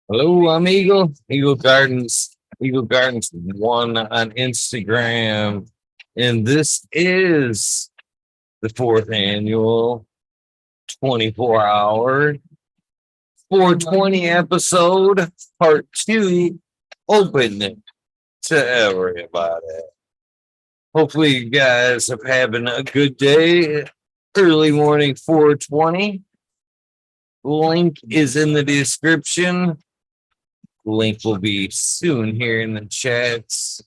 Hello, I'm Eagle. Eagle Gardens. Eagle Gardens one on Instagram. And this is the fourth annual 24-hour 420 episode, part two, open to everybody. Hopefully, you guys are having a good day. Early morning 420. Link is in the description. Link will be soon here in the chats.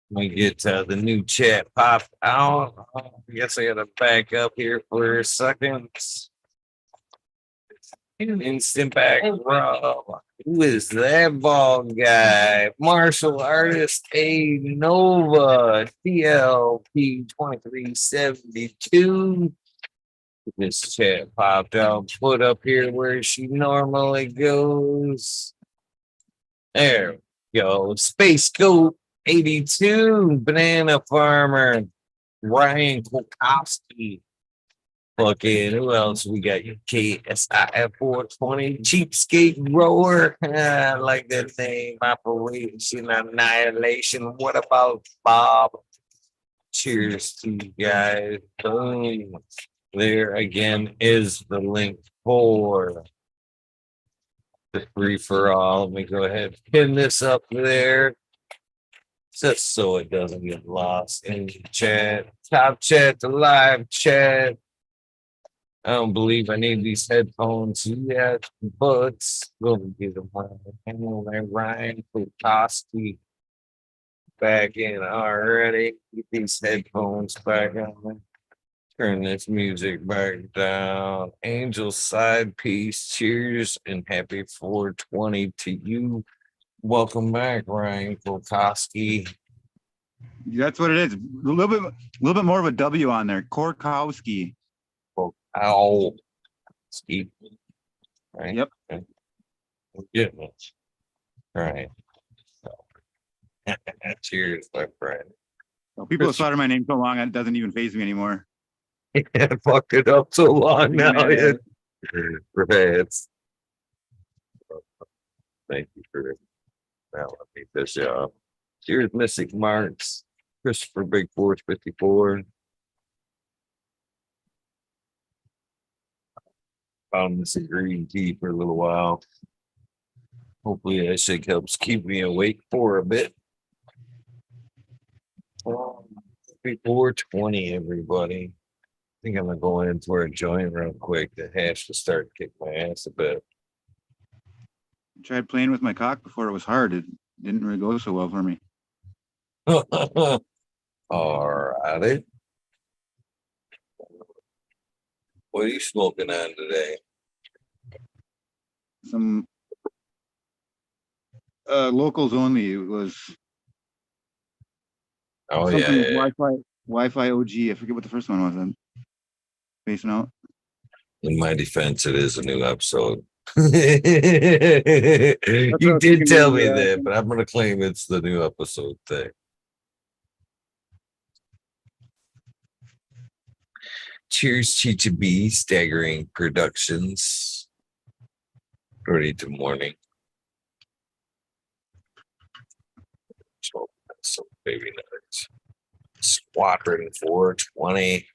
Let me get the new chat popped out. I guess I gotta back up here for a second. Instant back row. Who is that bald guy? Martial artist A Nova TLP 2372. This chat popped out. Put up here where she normally goes. There we go. Space Goat 82, Banana Farmer, Ryan Kulkowski. Fucking, who else we got? KSIF 420, Cheapskate Rower. I like that name. Operation Annihilation. What about Bob? Cheers to you guys. Boom. There again is the link for the free for all. Let me go ahead and pin this up there just so it doesn't get lost in the chat. Top chat, the live chat. I don't believe I need these headphones yet, but we'll get them on. Ryan Kukoski back in already. Get these headphones back on. Turn this music back down. Angel side piece. Cheers and happy 420 to you. Welcome back, Ryan Kulkowski. That's what it is. A little bit more of a W on there. Korkowski. Ow. Ski. Right? Yep. Okay. We're getting it. Right. So. Cheers, my friend. So people have slaughtered my name so long it doesn't even faze me anymore. Yeah, fucked it up so long now. Yeah. Reds. Thank you for that. Let me fish off. Cheers, Mystic Marks. Christopher Big Force 54. Found this green tea for a little while. Hopefully that shit helps keep me awake for a bit. 420, everybody. I think I'm gonna go in for a joint real quick. The hash to start to kick my ass a bit. I tried playing with my cock before it was hard. It didn't really go so well for me. All righty. What are you smoking on today? Some locals only. It was something Wi-Fi OG. I forget what the first one was. I'm spacing out. In my defense, it is a new episode. what You I was did thinking tell maybe, me that, but I'm gonna claim it's the new episode thing. Cheers, Chicha B, Staggering Productions. Ready to morning. Some baby nuts. Squadron 420.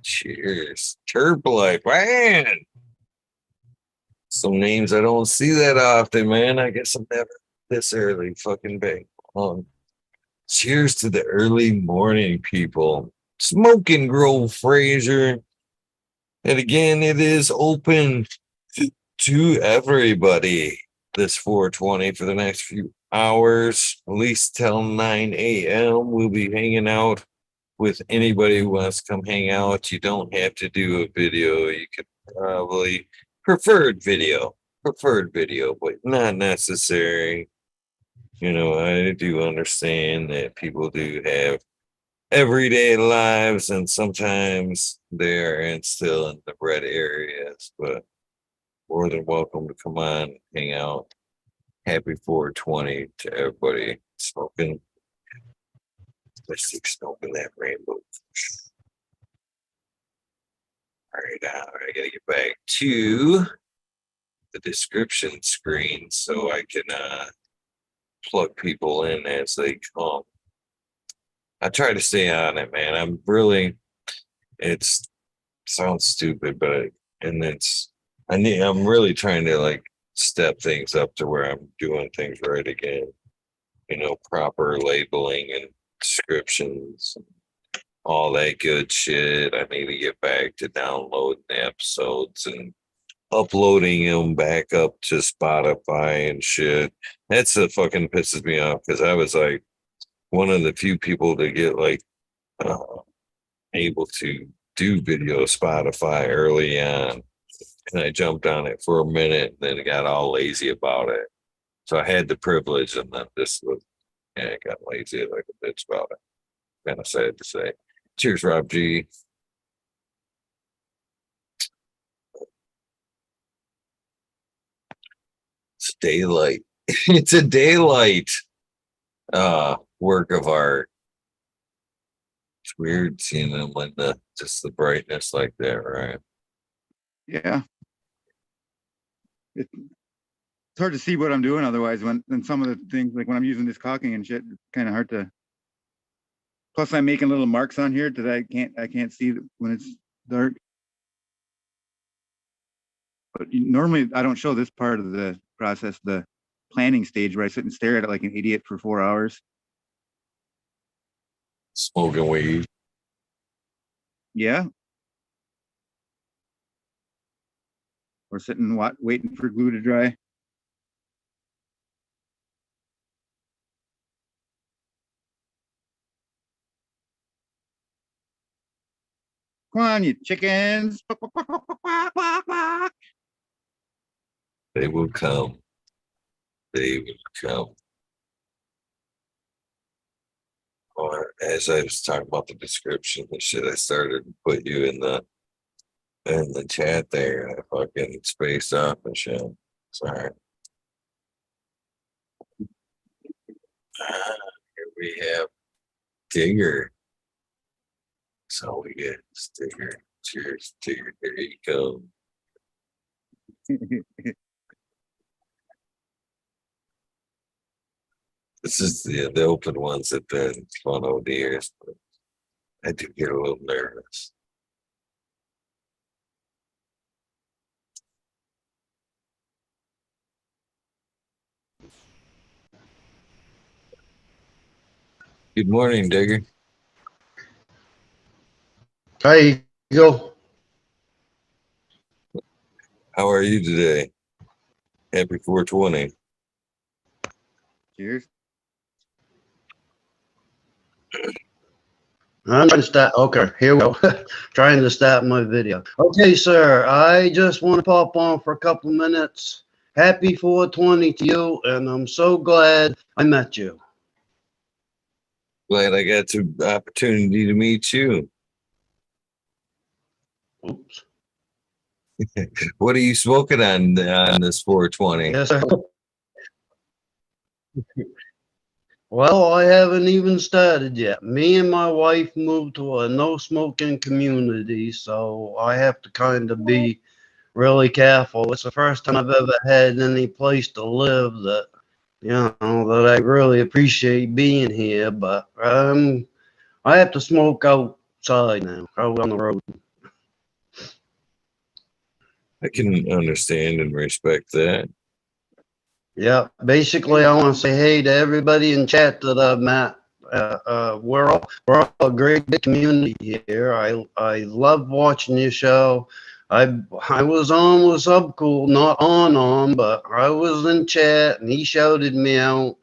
Cheers. Turbo, man. Some names I don't see that often, man. I guess I'm never this early. Fucking big. Cheers to the early morning, people. Smoking Grove Fraser. And again, it is open to everybody this 420 for the next few hours, at least till 9 a.m. We'll be hanging out with anybody who wants to come hang out. You don't have to do a video. You could probably preferred video, but not necessary. You know, I do understand that people do have everyday lives and sometimes they're still in the red areas, but more than welcome to come on, hang out. Happy 420 to everybody smoking. Especially smoking that rainbow. All right, now I gotta get back to the description screen so I can plug people in as they come. I try to stay on it, man. I'm really, it's sounds stupid, but and it's I'm really trying to like step things up to where I'm doing things right again. You know, proper labeling and descriptions, all that good shit. I need to get back to downloading the episodes and uploading them back up to Spotify and shit. That's the fucking pisses me off because I was like one of the few people to get like uh, able to do video Spotify early on. And I jumped on it for a minute and then got all lazy about it. So I had the privilege and then this was, yeah, I got lazy like a bitch about it. Kind of sad to say. Cheers, Rob G. It's daylight. It's a daylight work of art. It's weird seeing them when just the brightness like that, right? Yeah. It's hard to see what I'm doing otherwise when some of the things like when I'm using this caulking and shit, it's kind of hard to. Plus, I'm making little marks on here that I can't see when it's dark. But normally, I don't show this part of the process, the planning stage, where I sit and stare at it like an idiot for 4 hours. Smoking weed. Yeah. Or sitting waiting for glue to dry. Come on, you chickens. They will come. They will come. Or as I was talking about the description and shit, I started to put you in the chat there. I fucking spaced off and shit. Sorry. Here we have Digger. So we get Digger. Cheers, Digger. There you go. This is the open ones that been fun over the years, but I do get a little nervous. Good morning, Digger. There you go. How are you today? Happy 420. Cheers. I'm trying to start. Okay, here we go. Trying to start my video. Okay, sir. I just want to pop on for a couple of minutes. Happy 420 to you, and I'm so glad I met you. Glad I got the opportunity to meet you. Oops. What are you smoking on this 420? Yes, sir. Well, I haven't even started yet. Me and my wife moved to a no smoking community, so I have to kind of be really careful. It's the first time I've ever had any place to live that, you know, that I really appreciate being here, but I have to smoke outside now, out on the road. I can understand and respect that. Yeah, basically, I want to say hey to everybody in chat that I've met. We're all a great big community here. I love watching your show. I was on with Subcool, not on, but I was in chat and he shouted me out,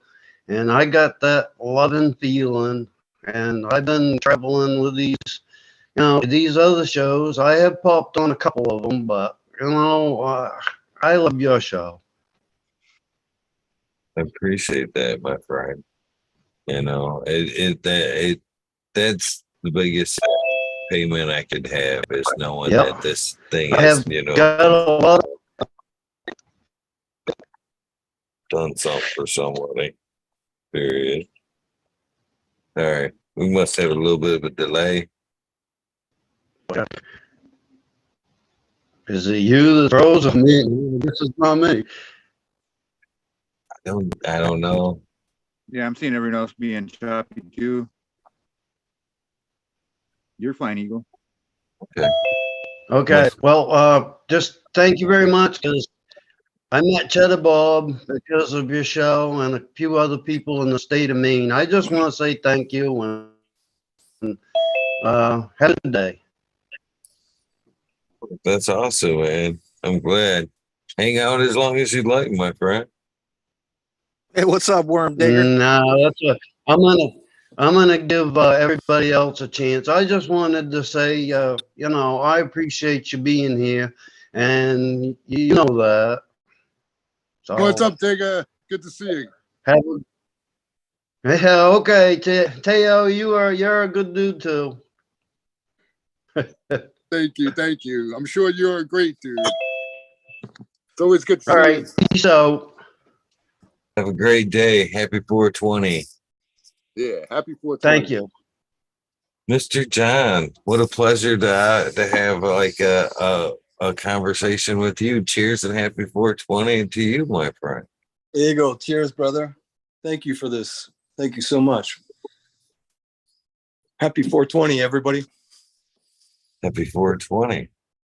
and I got that loving feeling. And I've been traveling with these other shows. I have popped on a couple of them, but I love your show. I appreciate that, my friend. You know, that's the biggest payment I could have is knowing Yep. that this thing I is, have you know, got a lot. done something for somebody. Period. All right. We must have a little bit of a delay. Is it you that throws or me? This is not me. I don't know. Yeah, I'm seeing everyone else being choppy too. You're fine, Eagle. Okay. Well, just thank you very much because I met Cheddar Bob because of your show and a few other people in the state of Maine. I just want to say thank you and have a good day. That's awesome, man. I'm glad. Hang out as long as you'd like, my friend. Hey, what's up, Worm Digger? No, I'm gonna give everybody else a chance. I just wanted to say, I appreciate you being here, and you know that. So What's up, Digger? Good to see you. have a, yeah, okay, Teo, you're a good dude too. Thank you, thank you. I'm sure you're a great dude. It's always good to see All right, you. peace out. Have a great day. Happy 420. Yeah, happy 420. Thank you. Mr. John, what a pleasure to have like a conversation with you. Cheers and happy 420 to you, my friend. There you go. Cheers, brother. Thank you for this. Thank you so much. Happy 420, everybody. Happy 420.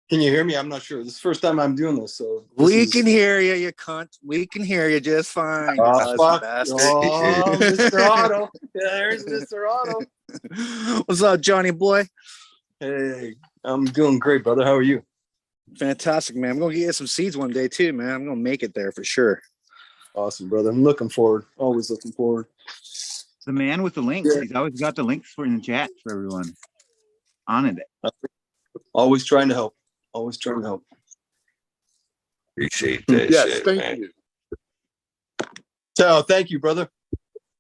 Can you hear me? I'm not sure. This is the first time I'm doing this, so We can hear you, you cunt. We can hear you just fine. You Oh, fuzzy fuck. bastard. Oh, Mr. Otto. There's Mr. Otto. What's up, Johnny boy? Hey, I'm doing great, brother. How are you? Fantastic, man. I'm gonna get you some seeds one day too, man. I'm gonna make it there for sure. Awesome, brother. I'm looking forward. Always looking forward. The man with the links. Yeah. He's always got the links for in the chat for everyone. On it. Always trying to help. Always trying to help. Appreciate that Yes, shit, thank man. you. So, thank you, brother.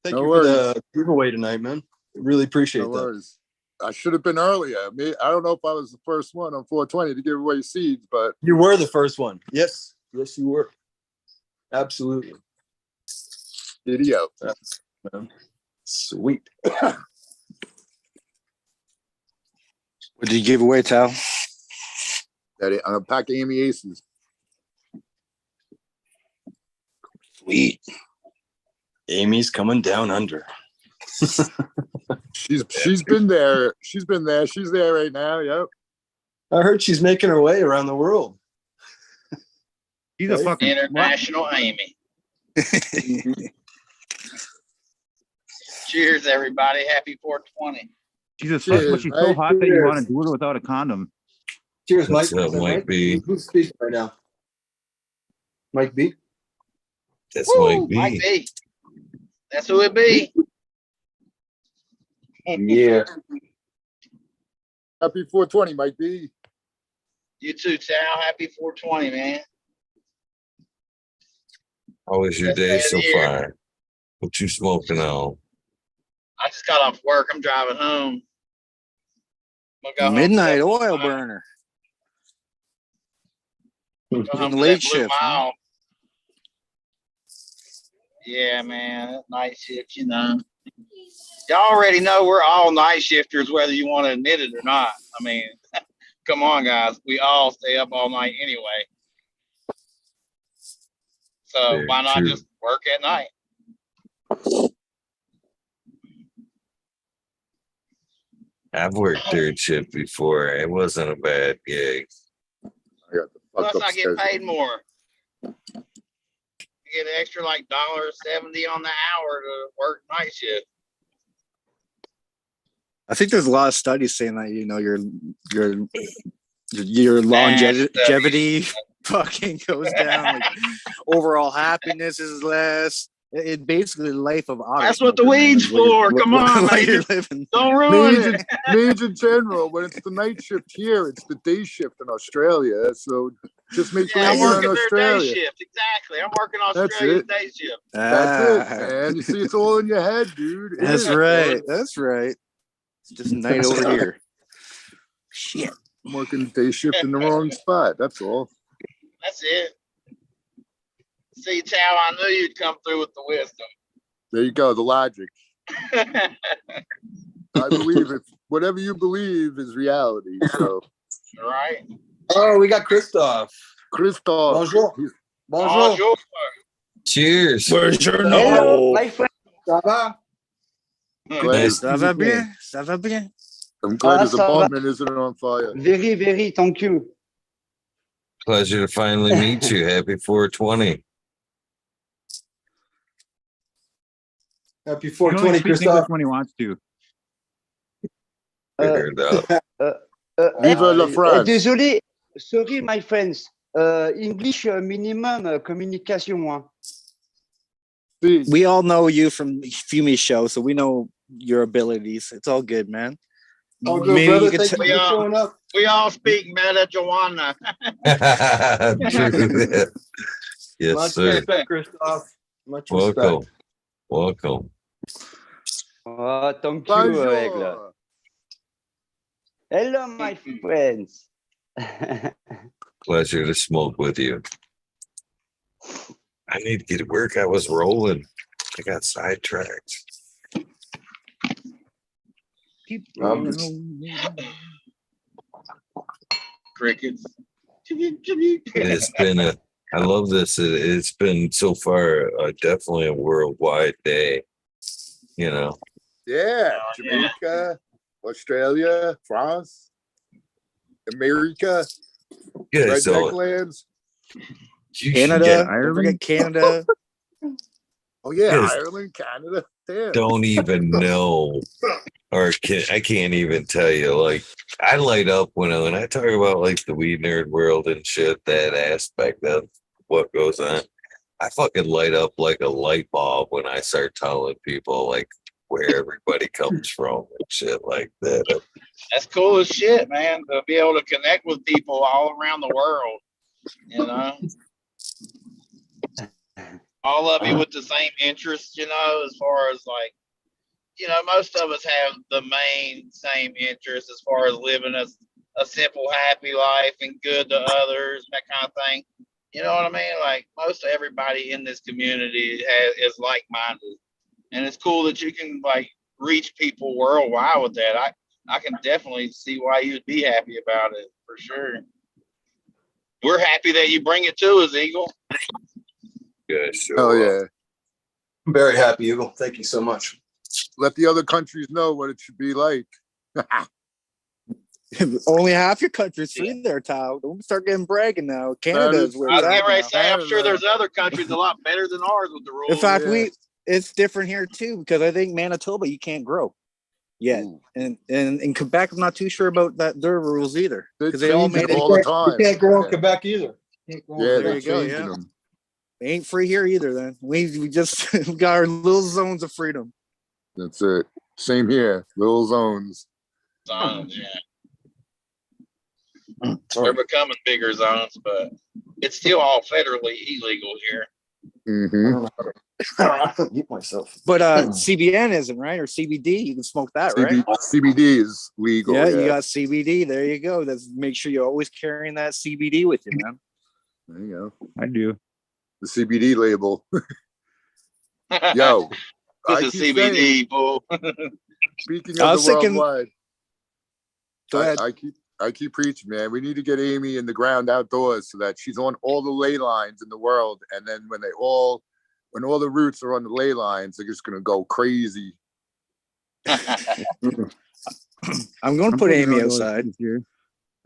Thank No you worries. for the giveaway tonight, man. Really appreciate No that. worries. I should have been earlier. I don't know if I was the first one on 420 to give away seeds, but You were the first one. Yes. Yes, you were. Absolutely. idiot. Man. Sweet. What did you give away, Tal? I'm a pack of Amy Aces. Sweet. Amy's coming down under. She's been there. She's been there. She's there right now. Yep. I heard she's making her way around the world. He's a Right? fucking International Amy. Cheers, everybody. Happy 420. she's a slut, but Cheers, she's so mate. hot that you want to Cheers. do it without a condom. Cheers, Mike. That's what Is that Mike Mike? B. Who's speaking right now? Mike B. That's Woo, Mike Mike B. B. That's who it be. Yeah. Happy 420, Mike B. You too, Tal. Happy 420, man. How was your Best day day of so the year. far? What you smoking on? I just got off work. I'm driving home. I'm gonna go home to Midnight that Blue oil Mile. burner. Go home to Late that Blue shift, huh? Mile. Yeah, man. That night shift, you know. Y'all already know we're all night shifters, whether you want to admit it or not. I mean, come on, guys. We all stay up all night anyway. So Very why not true. just work at night? I've worked third shift before. It wasn't a bad gig. I got the Plus, fucked up I get schedule. paid more. I get an extra like $1.70 on the hour to work night shift. I think there's a lot of studies saying that your longevity fucking goes down. Like overall happiness is less. It basically life of auto. That's what the weed's for. Come on, you're man. living. Don't ruin Maids it. in general, when it's the night shift here, it's the day shift in Australia. So just make sure Yeah, I'm you're in working their day Australia. shift. Exactly. I'm working That's Australia's it. day shift. That's it, Ah, man. You see, it's all in your head, dude. It That's is, right. man. That's right. It's just night over here. Shit. I'm working day shift in the wrong spot. That's all. That's it. See, Tal, I knew you'd come through with the wisdom. There you go. The logic. All I believe it. Whatever you believe is reality. So right. Oh, we got Christoph. Christoph. Bonjour. He's- Bonjour. Bonjour. Cheers. Hello, my friend. Ça va? glad Nice. his- Ça va bien? Ça va bien? I'm glad his ça va. apartment isn't on fire. Very, very, thank you. Pleasure to finally meet you. Happy 420. Happy He only 420, speaks Christoph. English when he wants to. Figured it out. Viva la France. Désolé, sorry, my friends. English minimum communication. Hein. See, We all know you from Fumi's show, so we know your abilities. It's all good, man. All good, Maybe brother. you could Thank t- you for showing up. We all speak marijuana. True that. Yes, Much sir. respect, Christoph. Much respect. Welcome. Welcome. Oh, thank you, Aigle. bonjour. Hello, my friends. Pleasure to smoke with you. I need to get to work. I was rolling. I got sidetracked. Keep Um, Crickets. It's been I love this. It's been so far definitely a worldwide day. You know, Yeah, Jamaica, Australia, France, America, yeah. So Redneck lands. you Canada. should Don't Ireland? forget Canada. Oh yeah, Yes. Ireland, Canada. Damn. don't even know, or I can't even tell you. Like, I light up when I talk about like the weed nerd world and shit. That aspect of what goes on. I fucking light up like a light bulb when I start telling people like where everybody comes from and shit like that. That's cool as shit, man. To be able to connect with people all around the world, you know. All of you with the same interests, you know, as far as like, you know, most of us have the same interest as far as living a simple, happy life and good to others, that kind of thing. You know what I mean? Like most everybody in this community is like-minded, and it's cool that you can like reach people worldwide with that. I can definitely see why you'd be happy about it for sure. We're happy that you bring it to us, Eagle. Yeah, sure. Oh yeah. I'm very happy, Eagle. Thank you so much. Let the other countries know what it should be like. Only half your country's free there, Tao. Don't start getting bragging now. Canada is where I was it's getting at ready now. to say, I'm sure there's other countries a lot better than ours with the rules. In fact, yeah. it's different here too, because I think Manitoba you can't grow yet. Ooh. And in Quebec, I'm not too sure about their rules either. They Because they all change made it it. all the time. You can't grow in Yeah. Quebec either. Can't grow in Yeah, There they're you go, changing yeah. them. They ain't free here either. Then we just we got our little zones of freedom. That's it. Same here. Little zones. Zones, yeah. Sorry. They're becoming bigger zones, but it's still all federally illegal here. Mm-hmm. I don't know how to mute myself. But CBN isn't, right? Or CBD, you can smoke that, right? CBD is legal. Yeah, Yeah, you got CBD. There you go. That's make sure you're always carrying that CBD with you, man. There you go. I do. The CBD label. Yo, I This is keep saying, CBD, fool. speaking I of was the thinking- worldwide, Go ahead. I keep preaching, man. We need to get Amy in the ground outdoors so that she's on all the ley lines in the world. And then when all the roots are on the ley lines, they're just gonna go crazy. I'm going to put putting Amy all those outside. this year.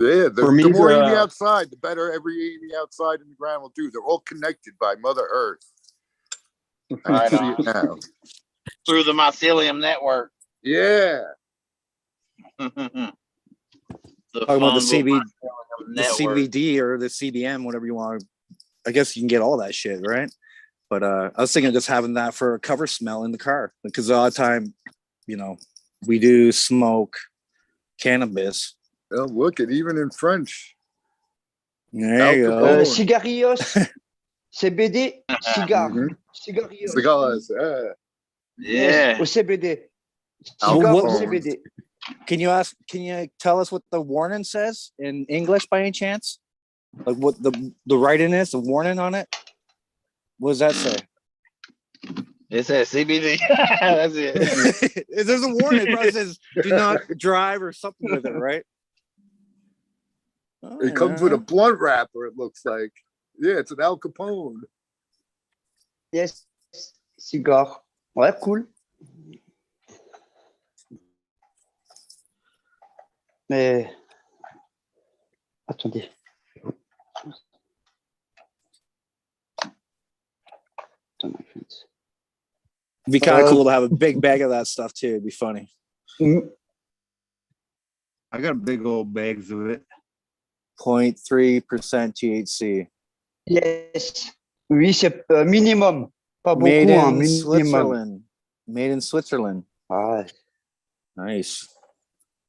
Yeah, For me the more to, Amy outside, the better every Amy outside in the ground will do. They're all connected by Mother Earth. I Right can see on. it now. Through the mycelium network. Yeah. The Talking about the fungal CBD, mycelium the network. CBD or the CBM, whatever you want. I guess you can get all that shit, right? But I was thinking of just having that for a cover smell in the car because a lot of time, you know, we do smoke cannabis. Well, look at even in French. There you Al go. Capone. Cigarillos, CBD, cigar, Mhm. cigarillos. Cigars. Yeah. Au CBD. Al Cigar au Capone. CBD. Can you tell us what the warning says in English by any chance? Like what the writing is, the warning on it? What does that say? It says CBD. That's it. There's a warning. It probably says do not drive or something with it, right? Oh, It comes with yeah. a blunt wrapper, it looks like. Yeah, it's an Al Capone. Yes, cigare. Ouais, cool. Mais attendez. Attends, my friends. It'd be kind of cool to have a big bag of that stuff too. It'd be funny. I got big old bags of it. 0.3% THC. Yes. Oui, c'est minimum. Pas Made beaucoup, hein, in minimum. Switzerland. Made in Switzerland. Ah, Nice.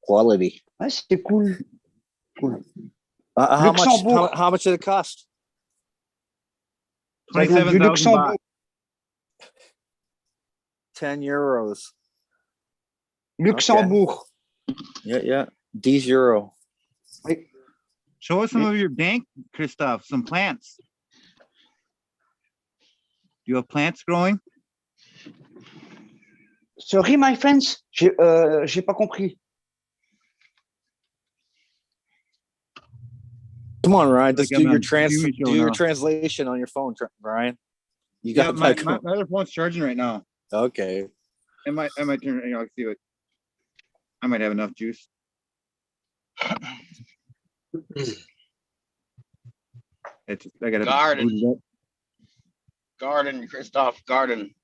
Quality. ouais, c'est cool. Cool. How much did it cost? Ça vient du 27,000 Luxembourg. baht. 10 euros. Luxembourg. Yeah. 10 euro. Oui. Show us some of your dank, Christophe, some plants. Do you have plants growing? Sorry, my friends. J'ai pas compris. Come on, Ryan. Just Like I'm do your on TV show do your now. translation on your phone, Ryan. You Yeah, got my that. other phone's charging right now. Okay. I might turn. I'll see what. I might have enough juice. It's just, I gotta Garden. boot it up. Garden, Christoph, garden.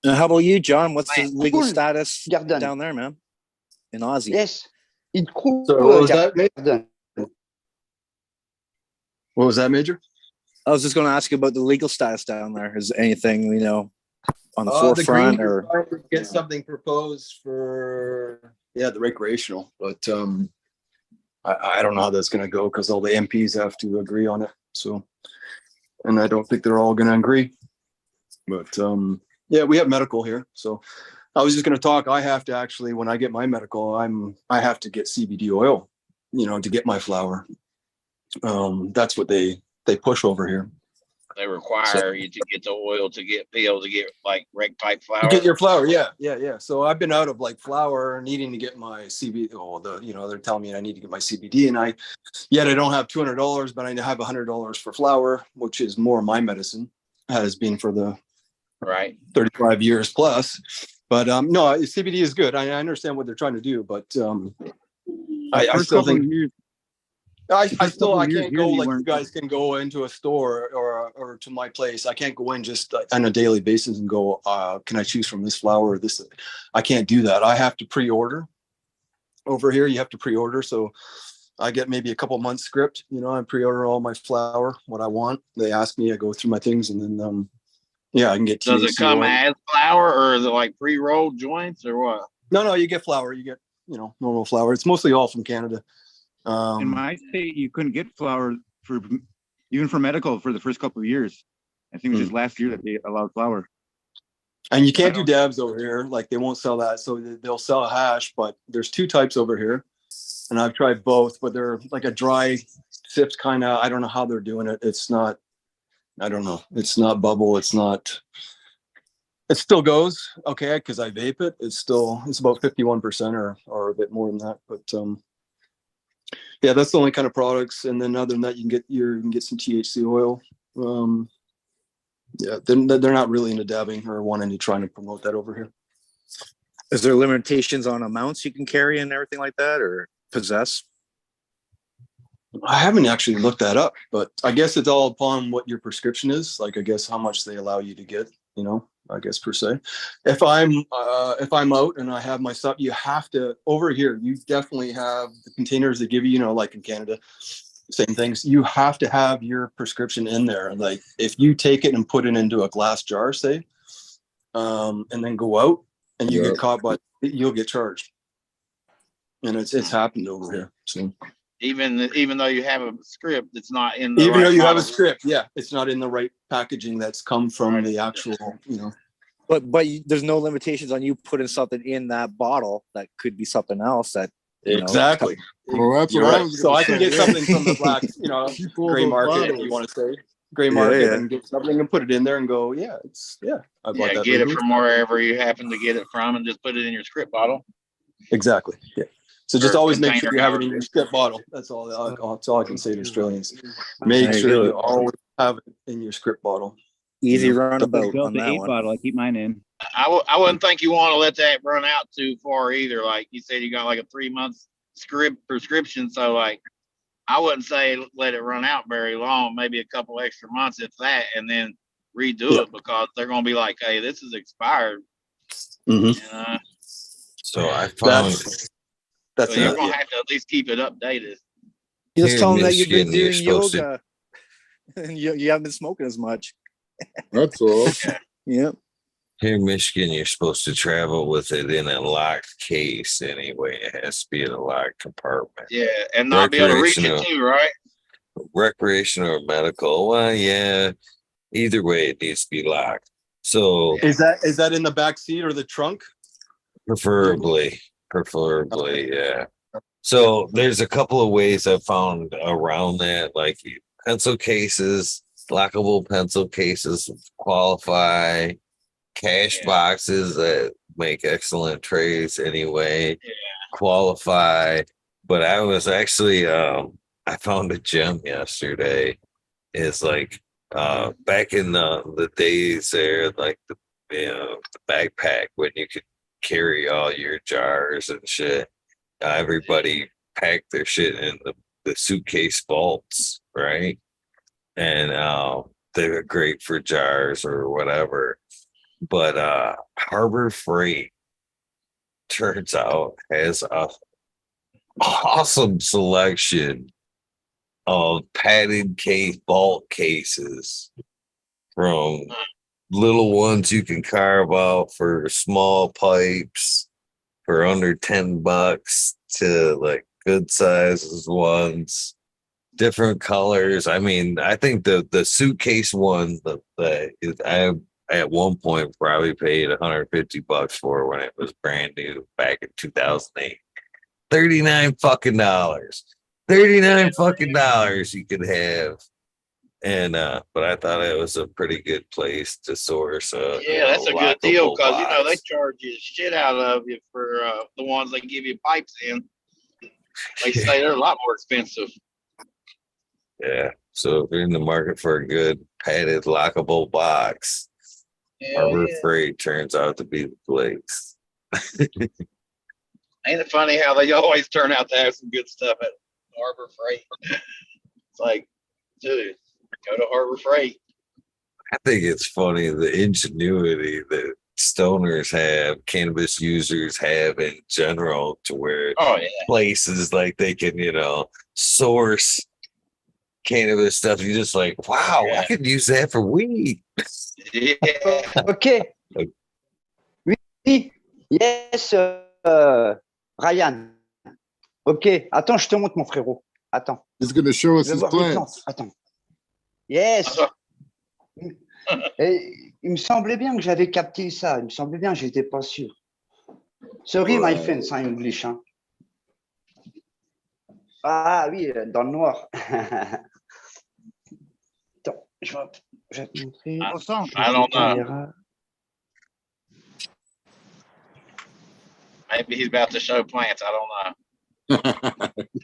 How about you, John? What's the legal Cool. status Garden. down there, man? In Aussie. Yes. It's cool. So what was that, Major? Garden. What was that, Major? I was just going to ask you about the legal status down there. Is anything on the The forefront Greens or are trying to get something proposed for the recreational, but I don't know how that's going to go because all the MPs have to agree on it. So, and I don't think they're all going to agree. But we have medical here, so I was just going to talk. I have to actually, when I get my medical, I have to get CBD oil, to get my flower. That's what they push over here. They require you to get the oil to be able to get like reg pipe flour. You get your flour, yeah. So I've been out of like flour, needing to get my CBD. They're telling me I need to get my CBD, and I don't have $200, but I have $100 for flour, which is more my medicine has been for the right 35 years plus. But no, CBD is good. I understand what they're trying to do, but I still think. I can't go like you guys can go into a store or to my place. I can't go in just on a daily basis and go, can I choose from this flower or this? I can't do that. I have to pre-order. Over here, you have to pre-order. So I get maybe a couple months script. I pre-order all my flower, what I want. They ask me, I go through my things, and then I can get. Does it come as flour, or is it like pre-rolled joints, or what? No, you get flour. You get normal flour. It's mostly all from Canada. In my state, you couldn't get flour even for medical for the first couple of years. I think it was just last year that they allowed flour. And you can't do dabs over here. Like they won't sell that. So they'll sell a hash, but there's two types over here. And I've tried both, but they're like a dry sips kind of. I don't know how they're doing it. It's not, I don't know. It's not bubble. It still goes okay because I vape it. It's about 51% or a bit more than that. But that's the only kind of products. And then other than that, you can get some THC oil. They're not really into dabbing or wanting to try to promote that over here. is there limitations on amounts you can carry and everything like that, or possess? I haven't actually looked that up, but I guess it's all upon what your prescription is. Like, I guess how much they allow you to get, I guess per se. If I'm out and I have my stuff, you have to over here. You definitely have the containers they give you, like in Canada, same things. You have to have your prescription in there. Like if you take it and put it into a glass jar, say, and then go out and you get caught, you'll get charged. And it's happened over here. So. Even though you have a script, it's not in the even right though you have a bottle. script, it's not in the right packaging that's come from the actual, But there's no limitations on you putting something in that bottle that could be something else that exactly. Well, that's You're what I right. was So gonna I can say, get something from the black, gray market, if you want to say gray market, and get something and put it in there and go, I bought that. Get it from wherever you happen to get it from, and just put it in your script bottle. Exactly. Yeah. So just Or always make sure container, you have it however in it your is. script bottle. That's all I can say to Australians. Make There you sure go. you always have it in your script bottle. Easy You know, runabout Built on the that 8 one. bottle. I keep mine in. I wouldn't think you want to let that run out too far either. Like you said, you got like a 3 month script prescription, so like I wouldn't say let it run out very long. Maybe a couple extra months, if that, and then redo Yeah. it because they're gonna be like, hey, this is expired. Mhm. So I found That's So you're it. gonna Yeah. have to at least keep it updated. You just Here tell in them that you've been Michigan, you're doing supposed to yoga and you haven't been smoking as much. That's all. Yep. here in Michigan, you're supposed to travel with it in a locked case anyway. It has to be in a locked compartment. Yeah, and not be able to reach it Recreational. too, right? Recreational or medical. Well, yeah. Either way, it needs to be locked. So Is that in the back seat or the trunk? preferably, yeah. So there's a couple of ways I found around that, like pencil cases, lockable pencil cases qualify, cash boxes that make excellent trays anyway, qualify. But I was actually I found a gem yesterday. It's like back in the days there, like the backpack when you could carry all your jars and shit. Everybody packed their shit in the suitcase vaults, right? And they were great for jars or whatever. But Harbor Freight turns out has a awesome selection of padded case vault cases, from little ones you can carve out for small pipes for under $10 to like good sizes ones, different colors. I mean, I think the suitcase one that I at one point probably paid $150 for when it was brand new back in 2008. $39 fucking dollars. $39 fucking dollars you could have. And but I thought it was a pretty good place to source Yeah, that's a good deal lockable because they box. charge you shit out of you for the ones they give you pipes in. They say they're a lot more expensive. Yeah. So if you're in the market for a good padded lockable box, Hell Harbor yeah. Freight turns out to be the place. Ain't it funny how they always turn out to have some good stuff at Harbor Freight? It's like, dude, go to Harbor Freight. I think it's funny the ingenuity that stoners have, cannabis users have in general, to where Oh yeah. places like they can, source cannabis stuff. You're just like, wow, I could use that for weed. Yeah. Ok. Oui. Yes, Ryan. Ok. Attends, je te montre, mon frérot. Attends. He's going to show us Je vais his voir les plants. plantes. Attends. Yes. Et il me semblait bien que j'avais capté ça. Il me semblait bien, j'étais pas sûr. Sorry, my Right. friends, en English. Hein. Ah oui, dans le noir. Attends, je vais te montrer. I don't know. Caméra. Maybe he's about to show plants. I don't know.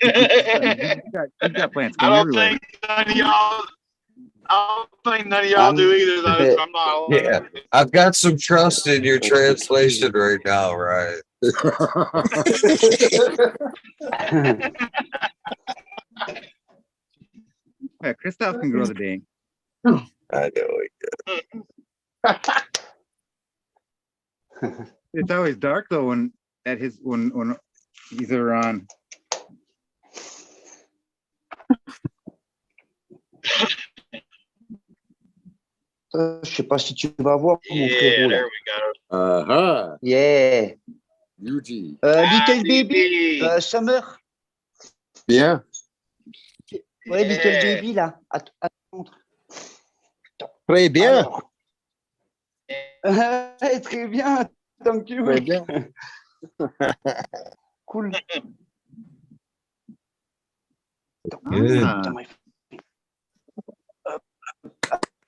He's got plants I going don't everywhere. think none of y'all. I don't think none of y'all do either, though. So I'm not. Yeah, I've got some trust in your translation right now, right? Yeah, Christoph can grow the dang. I know it. It's always dark though when he's around. Je sais pas si tu vas voir, mon Yeah, frérot. there Là. we go. Uh-huh. Yeah. Yuji. Little Baby, baby. Summer. Yeah. Ouais, Little Yeah. Baby, là. Attends. Très bien. Alors. Très bien. Thank you. Très bien. Cool. Good. Ah.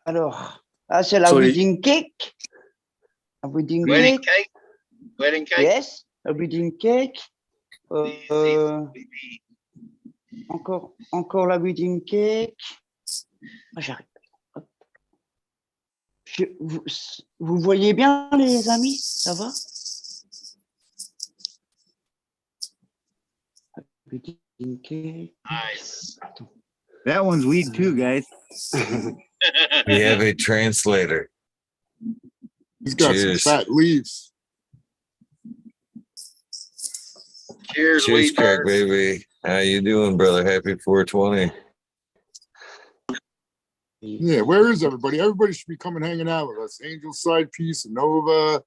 Alors, c'est la Sorry. wedding cake. A wedding Wedding cake. cake. Wedding cake. Yes, a wedding cake. Encore la wedding cake. Ah, j'arrive. Vous voyez bien, les amis? Ça va? Wedding cake. Nice. Attends. That one's weed too, guys. We have a translator. He's got Cheers. some fat leaves. Cheers, Cheers, Weed Craig, Bird. baby. How you doing, brother? Happy 420. Yeah, where is everybody? Everybody should be coming hanging out with us. Angel Side Piece, Nova.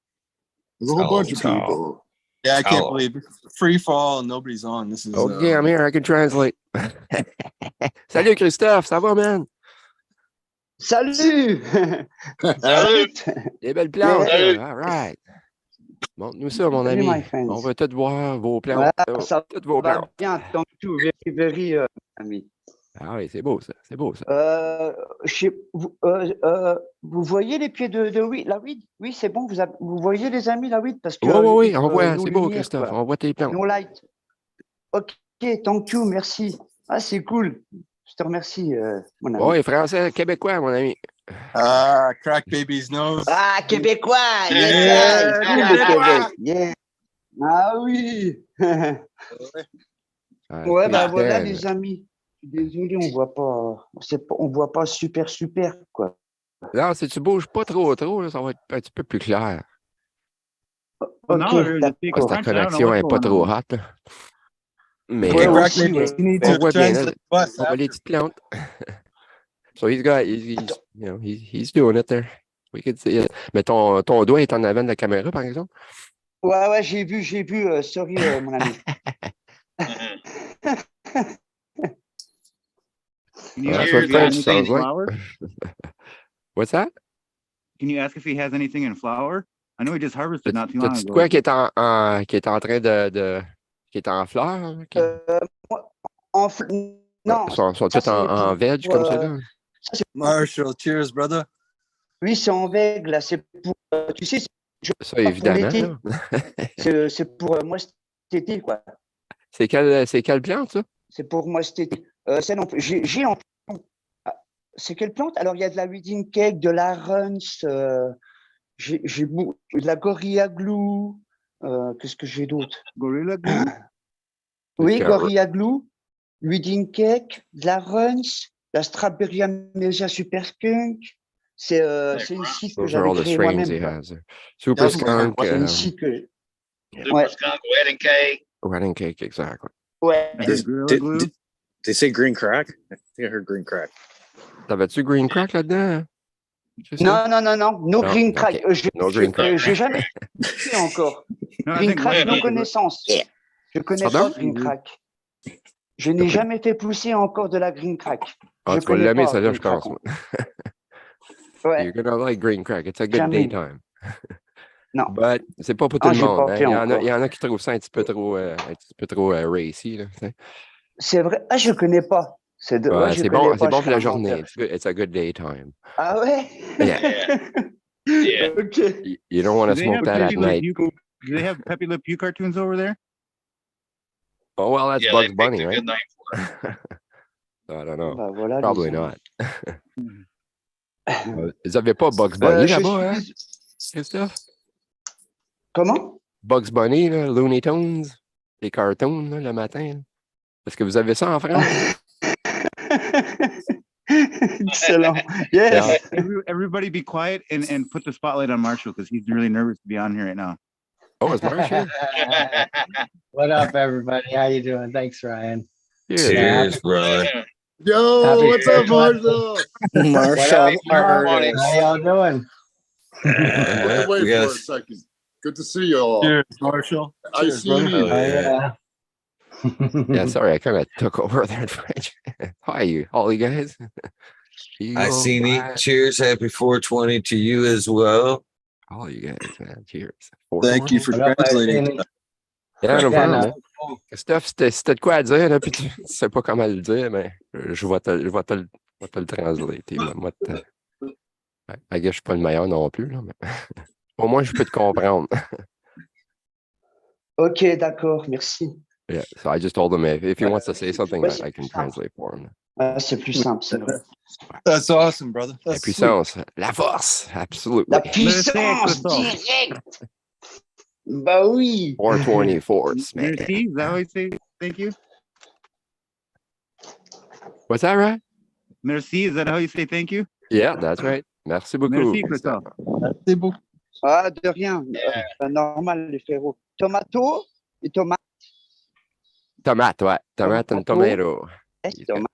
There's a whole bunch of people. Yeah, I can't Oh. believe it. Free fall and nobody's on. This is Okay, I'm here. I can translate. Salut, Christophe. Ça va, man? Salut! Salut. Des belles plantes. Salut. Là. All right. Montre-nous ça, mon Salut, ami. my friends. On veut tout voir vos plantes. Voilà, ça Toutes vos va plantes. bien, thank you, very, very, ami. Ah oui, c'est beau, ça. C'est beau, ça. Vous voyez les pieds de weed, la weed? Oui, c'est bon, vous voyez les amis, la weed? Parce que Oui, on voit. nos C'est beau, lumières, Christophe. quoi. On voit tes plantes. No light. Ok, thank you, merci. Ah, c'est cool. Je te remercie, mon ami. Oui, français, québécois, mon ami. Crack baby's nose. Ah, québécois! Yes, Yeah. cool le Québec. Yeah. Ah oui! Ah, Ouais, bah Christophe. voilà, les amis. Désolé, on voit pas super, quoi. Non, si tu bouges pas trop, là, ça va être un petit peu plus clair. Well, now Ok, there's a big d'accord. Ta crunch. I don't know connexion what's n'est pas going trop on. hot, là. Mais Ouais, Okay, ouais, Crack aussi, baby, ouais. you need on to voit bien, translate là. us On voit les after. petites plantes. So he's you know, he's doing it there. We could see it. Mais ton doigt est en avant de la caméra, par exemple. Ouais, j'ai vu, sorry, mon ami. Can you That's ask what if he has French anything in sounds like. flour? What's that? Can you ask if he has anything in flour? I know he just harvested not too long T'as-tu de ago. quoi qui est en train qui est en fleurs? Hein, qui- Non, sont ça, tous c'est en veg pour, comme ça, là? ça, c'est- Marshall, cheers, brother. oui, c'est en veg, là, c'est pour, tu sais, Ça, pour évidemment. l'été. Là. C'est pour moi cet été, quoi. C'est quelle plante, ça? C'est pour moi cet été. C'est non, j'ai en c'est quelle plante? Alors, il y a de la wedding cake, de la runs, j'ai de la gorilla glue. Qu'est-ce que j'ai d'autre? Gorilla glue? Oui, Que- gorilla glue, wedding cake, de la runs, la strawberry amnesia super skunk. C'est une seed que Those are j'avais all the créée strains moi-même, he quoi. has. Super C'est skunk, une seed que Super Ouais. skunk wedding cake. wedding cake, exactly. ouais. I heard gorilla glue. Did they say green crack? I think I heard green crack. T'avais-tu green crack là-dedans? Christophe? Non, no Non, green crack. ok. No green crack. J'ai jamais fait encore. No, I Green think crack, Wes no did. connaissance. Je connais Pardon? pas green crack. Je n'ai jamais fait pousser encore de la green crack. Ah, Je tu vas connais l'aimer, pas celle-là, green je pense. crack. moi. Ouais. You're gonna like green crack. It's a good Jamais. daytime. Non. But c'est pas pour tout Ah, le j'ai monde. pas Hein. fait Il encore. y en a qui trouvent ça un petit peu trop racy. Là, tu sais. C'est vrai. Ah, je connais pas. C'est de... Ouais, ouais, je c'est connais bon, pas, c'est bon je pour la suis un journée. menteur. It's a good daytime. Ah ouais? Yeah. Yeah. Ok. You don't want to Do they smoke have that at Peppy Le night. Pew? Do they have Peppy Le Pew cartoons over there? Oh, well, that's Yeah, Bugs they picked Bunny, a right? good name for it. I don't know. Bah, voilà, Probably les not. amis. Ils avaient pas Bugs Bunny Je là-bas, hein, suis... Christophe? Comment? Bugs Bunny, là, Looney Tunes, les cartoons là, le matin. Là. Est-ce que vous avez ça en France? Excellent. Yes. Everybody be quiet and put the spotlight on Marshall because he's really nervous to be on here right now. Oh, it's Marshall. What up, everybody? How you doing? Thanks, Ryan. Cheers, brother. Yo, Happy what's up, 420. Marshall? Marshall, Morning. How y'all doing? I had to wait We for got a second. Good to see you all. Cheers, Marshall. I Cheers, see brother. you. Oh, yeah. Yeah, sorry, I kind of took over there in French. Hi, all you guys. I seen it. Cheers. Happy 420 to you as well. All you guys, man. Cheers. Thank you for What up, translating. Anthony? Yeah, no Yeah, problem, no. man. Stuff, c'était de quoi à dire, là, puis tu sais pas comment le dire, mais je vais te le translater. I guess je suis pas le meilleur non plus, là, mais au moins je peux te comprendre. Ok, d'accord, merci. Yeah. So I just told him if he wants to say something, Ouais, I c'est can plus simple. translate for him. C'est plus simple, c'est vrai. That's awesome, brother. La That's sweet. puissance, la force, absolutely. La puissance directe. Bah oui. 420 force, man. Merci, is that how you say thank you? What's that, right? Merci, is that how you say thank you? Yeah, that's right. Merci beaucoup. Merci, Christophe. C'est beau. Ah, de rien. Normal, les frérots. Tomato et tomate. Tomate, ouais. Tomate and tomato. Tomate.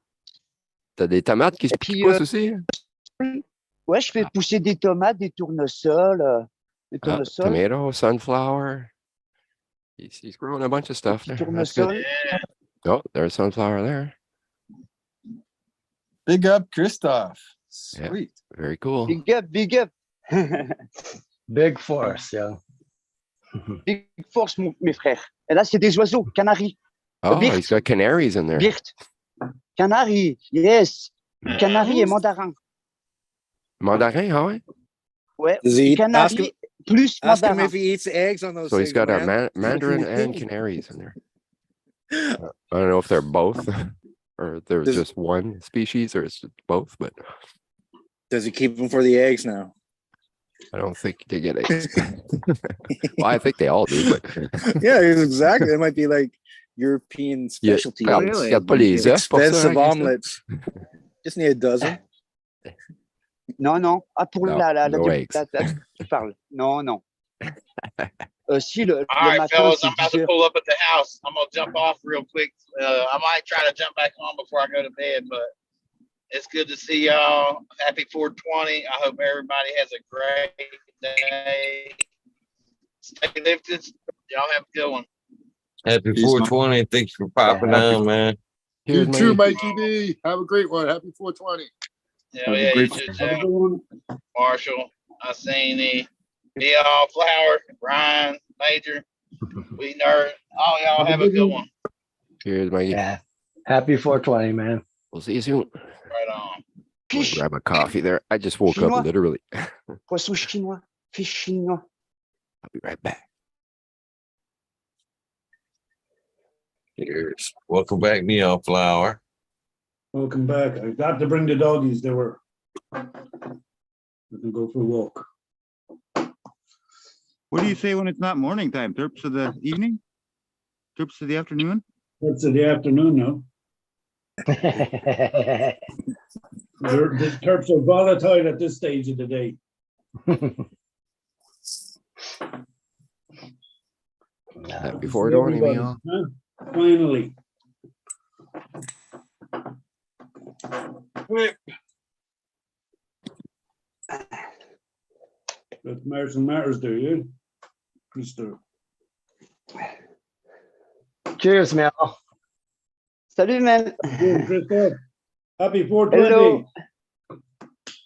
T'as des tomates qui puis, poussent aussi? Ouais, je fais pousser des tomates, des tournesols. Des tournesols. Tomato, sunflower. He's growing a bunch of stuff there. That's good. Tournesol. Oh, there's sunflower there. Big up, Christoph. Yeah. Sweet. Very cool. Big up, big up. Big force, yo. Big force, mes frères. Et là, c'est des oiseaux, canaris. Oh, Birt. he's got canaries in there. Birt. Canari, yes. Canari et mandarin. Mandarin, ah ouais? Ouais. Does he ask Canari him, plus ask him mandarin. if he eats eggs on those So he's things, got a man? mandarin and canaries in there. I don't know if they're both or they're Does- just one species or it's both, but Does he keep them for the eggs now? I don't think they get eggs. Well, I think they all do, but Yeah, exactly. It might be like European specialty. Yeah, eggs. regarde pas les œufs pour ça, Expensive hein, omelets. Just need a dozen. Non, non. Ah, pour No, no eggs. tu parles. Non, non. Si, le All right, matin, fellas, c'est I'm about 10 to heures. pull up at the house. I'm gonna jump off real quick. I might try to jump back on before I go to bed, but it's good to see y'all. Happy 420. I hope everybody has a great day. Stay lifted. Y'all have a good one. Happy Peace, man. 420. Thanks for popping on, man. You Here's too, my Mikey D. Have a great one. Happy 420. Hell yeah, you great- too, Jeff. Marshall, Asini, All Flower, Ryan, Major, We Nerd. All y'all have a good one. Here's my. Yeah. Happy 420, man. We'll see you soon. Right on. Go Fish, grab a coffee there. I just woke Chinois. up literally. poisson chinois. Fish chinois. I'll be right back. Cheers. Welcome back, Neon Flower. Welcome back. I got to bring the doggies. They were. We can go for a walk. What do you say when it's not morning time? Terps of the evening? Terps of the afternoon? It's in the afternoon now. The terps are volatile at this stage of the day. Before doing Everybody, anything, huh? Finally. That's Mars and Mars there, yeah? Mr. Cheers, Mel. Salut, man. Good, Christoph. Happy Hello. 420. Happy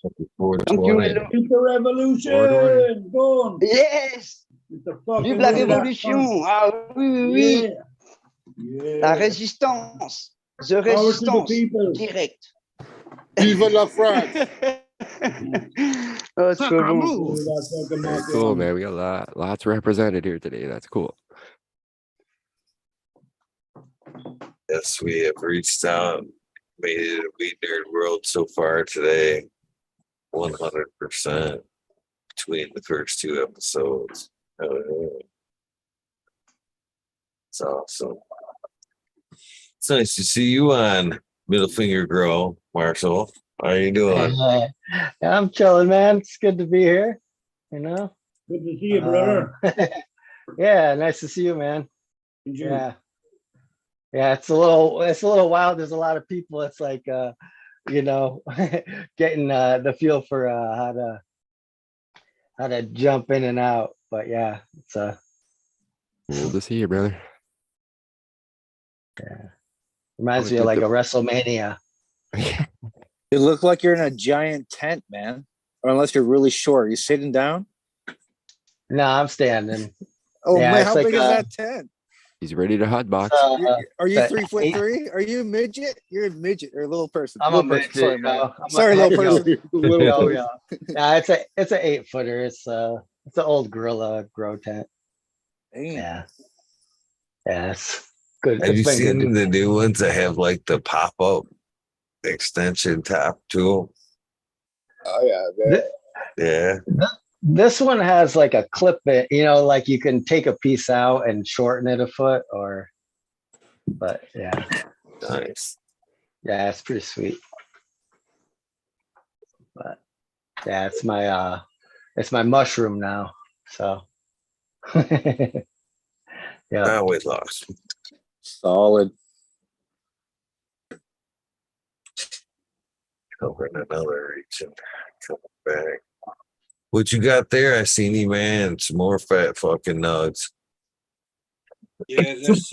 Thank you, 420. hello. It's the revolution. Go on. Yes. It's the fucking Vive la revolution. révolution. Ah oui, oui, oui. Yeah. La Yeah. résistance. The Power to the résistance. people. Direct. Viva la France. Oh, c'est trop bon. Oh, that fucking very Macron. cool, man. We got lots represented here today. That's cool. Yes, we have reached out, made it a We Nerd World so far today. 100% between the first two episodes. It's awesome. It's nice to see you on Middle Finger Grow, Marshall. How you doing? I'm chilling, man. It's good to be here. You know? Good to see you, brother. Yeah, nice to see you, man. And you. Yeah. Yeah, it's a little wild. There's a lot of people. It's like you know, getting the feel for how to jump in and out. But yeah, it's Cool to see you, brother. reminds me of like a WrestleMania. You look like you're in a giant tent, man. Or unless you're really short. Are you sitting down? No, I'm standing. Oh Yeah, man, it's how like big is that tent? He's ready to hotbox. Are you but 3'3"? Are you a midget? You're a midget or a little person. I'm a Little person. midget. Sorry, You man. know? I'm a- Sorry, little yo, person. yo, yo. Yeah, it's an 8-footer. It's an old gorilla grow tent. Damn. Yeah. Yes. Good. Have It's you been good. seen the new ones that have like the pop up extension top tool? Oh yeah, man. Yeah. This one has like a clip it, you know, like you can take a piece out and shorten it a foot but yeah, Nice. yeah, it's pretty sweet. But yeah, it's my mushroom now. So yeah. I weight loss. Solid. Covering another region. Coming back. What you got there? I seen you, man. Some more fat fucking nugs. Yeah, that's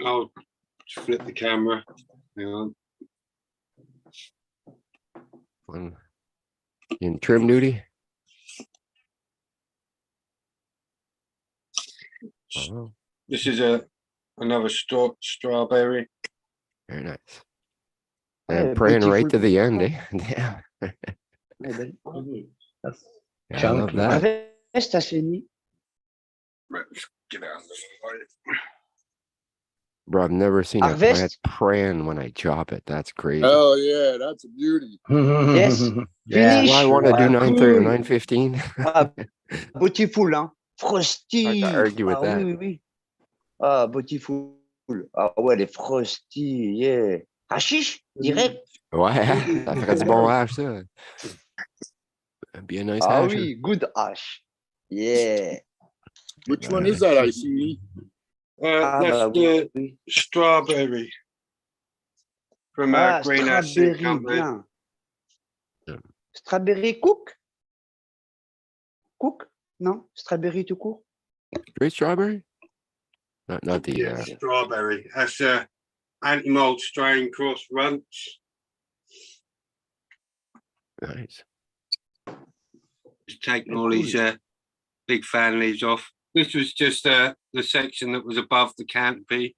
I'll flip the camera. Hang on. One in trim duty. Oh, This is another strawberry. very nice. Ouais, And praying right beautiful to the end, plant. eh? Yeah. Ouais, belle. That's Yeah, I love chunky. that. Reste assaini. Right, let's get out of the light. Bro, I've never seen a Harvest? plant praying when I chop it. That's crazy. Oh yeah, that's a beauty. Yes. Yeah. Finish. Well, I want to do Ah, 9:30 or cool. 9:15. Ah, beautiful, hein. Frosty. Hard to argue with Ah oui, that. oui, oui. Ah, beautiful. Ah ouais, les frosty, yeah. Hashish, direct. Ouais, ça ferait du bon hash, ça. Be a nice Ah hasher. oui, good hash. Yeah. Which one is that I see? Ah That's bah the oui. strawberry from Ah, Greenhouse strawberry, Company. bien. Strawberry cook? Cook? Non, strawberry tout court. Straight strawberry? Not the Yeah, strawberry. That's anti-mold strain cross runts. nice. Just taking Oh, all these cool. big fan leaves off. This was just the section that was above the canopy.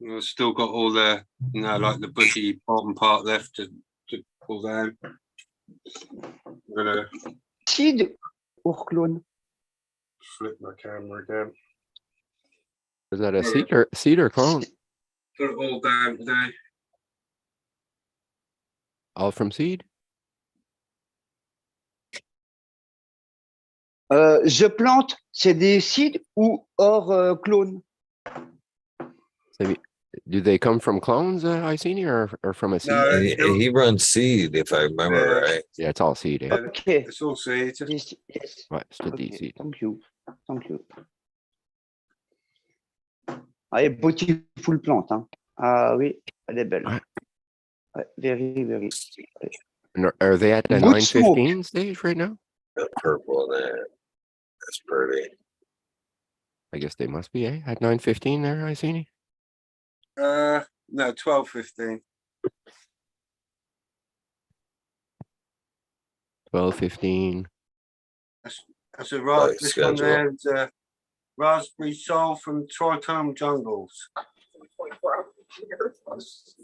I've still got all the, you know, like the bushy bottom part left to pull down. I'm gonna Seed or clone? flip my camera again. Is that a seed or clone? Put it all down today. All from seed? Je plante, c'est des seeds ou hors clone? Do they come from clones, Iceni, or from a seed? No, He runs seed, if I remember right. Yeah, it's all seed. Eh? Okay. it's all seeds. Yes. Ouais, c'est tout des Okay. seed. Thank you. Thank you. Ah, et beautiful plante, hein. Ah oui, elle est belle. Ouais. Ouais, very, very. And are they at the Good 9:15 stage right now? The purple there. That's pretty. I guess they must be, eh? At 9:15 there, Iceni? No, 12:15. 12:15. That's a right. Nice This one schedule. there is raspberry soul from Trichome Jungles.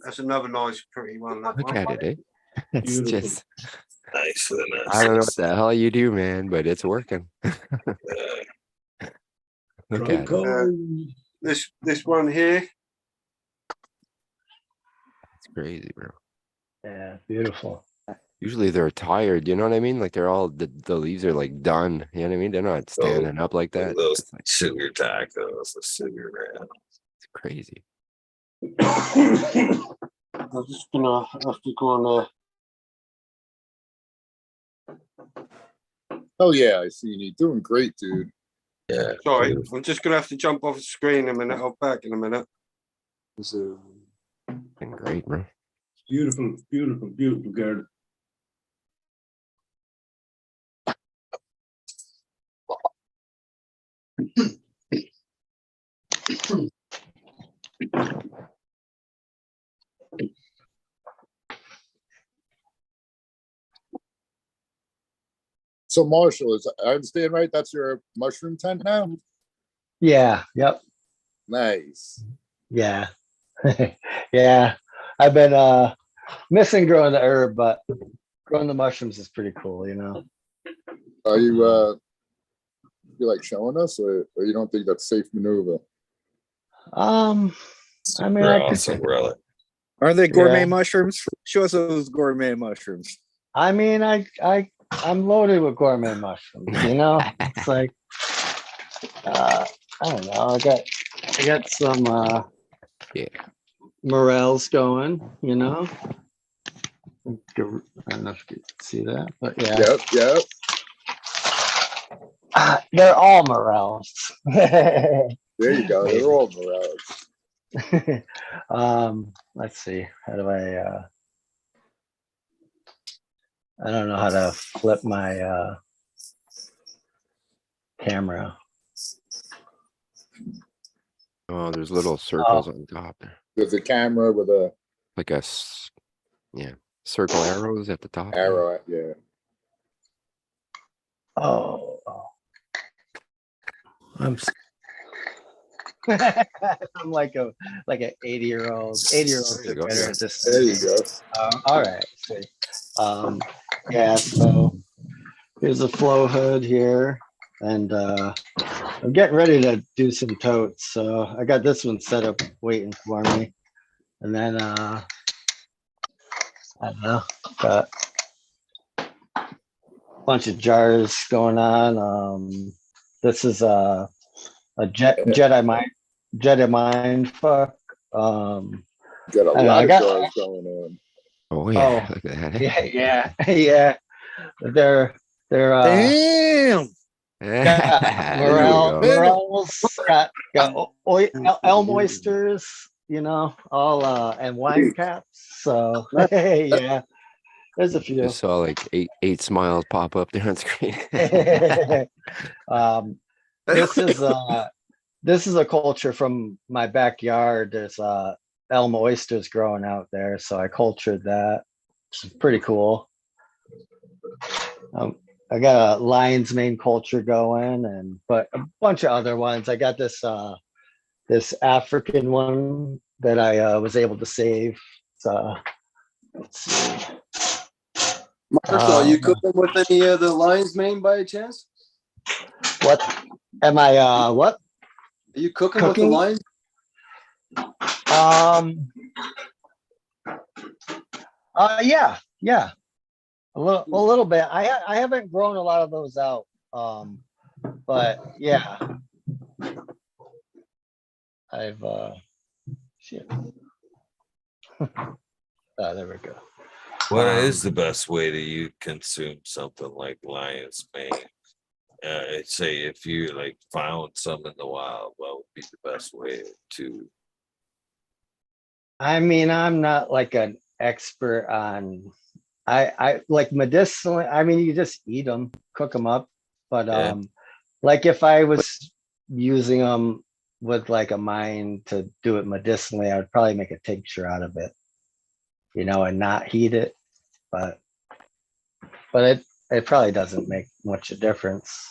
That's another nice, pretty one. That Look one. at it, eh? It's Beautiful. just, Nice. I don't know what the hell you do, man, but it's working. Look at it. Trichome. This one here. It's crazy, bro. Yeah, beautiful. Usually they're tired, you know what I mean? Like they're all, the leaves are like done, you know what I mean? They're not standing up like that. Those It's like, sugar tacos, the sugar man. it's crazy. I'm just gonna have to go on Oh yeah, I see you doing great, dude. Yeah. sorry, I'm just gonna have to jump off the screen a minute. I'll be back in a minute. Been great, bro. Beautiful, beautiful, beautiful garden. So Marshall, is I understand right? That's your mushroom tent now? Yeah, yep. Nice. Yeah. Yeah. I've been missing growing the herb, but growing the mushrooms is pretty cool, you know. Are you feel like showing us, or you don't think that's safe maneuver? I mean, Super I could, awesome relic. Aren't they gourmet Yeah. mushrooms? Show us those gourmet mushrooms. I mean, I'm loaded with gourmet mushrooms. You know, it's like, I don't know. I got some Yeah. morels going. You know, I don't know if you can see that, but yeah, Yep. they're all morels. There you go. They're all morels. Let's see. How do I don't know how to flip my camera. Oh, there's little circles on top there. There's a camera with a Like circle arrows at the top. there. arrow. Yeah. Oh, I'm I'm like an 80-year-old. 80-year-olds There you are go, better yeah. at this. There you go. All right. So, yeah. So here's a flow hood here, and I'm getting ready to do some totes. So I got this one set up waiting for me, and then I don't know, got a bunch of jars going on. This is a Jedi mind fuck. Got a I lot of got- jars going on. Oh yeah. Oh, Look at that. yeah. They're Damn. There you go. morels, got elm oysters, you know, all and wine caps. So yeah, there's a few. Just saw like eight smiles pop up there on screen. This is a culture from my backyard. There's elm oysters growing out there, so I cultured that. It's pretty cool. I got a lion's mane culture going, but a bunch of other ones. I got this African one that I was able to save. So let's see. Marshall, are you cooking with any of the lion's mane by chance? What am I? What? Are you cooking with the lions? Yeah. A little bit. I haven't grown a lot of those out. But yeah. I've shit. There we go. What is the best way to you consume something like lion's mane? Say if you like found some in the wild, what would be the best way to? I mean, I'm not like an expert on. I like medicinal. I mean, you just eat them, cook them up. But Yeah. like if I was using them with like a mind to do it medicinally, I would probably make a tincture out of it, you know, and not heat it. But it probably doesn't make much a difference.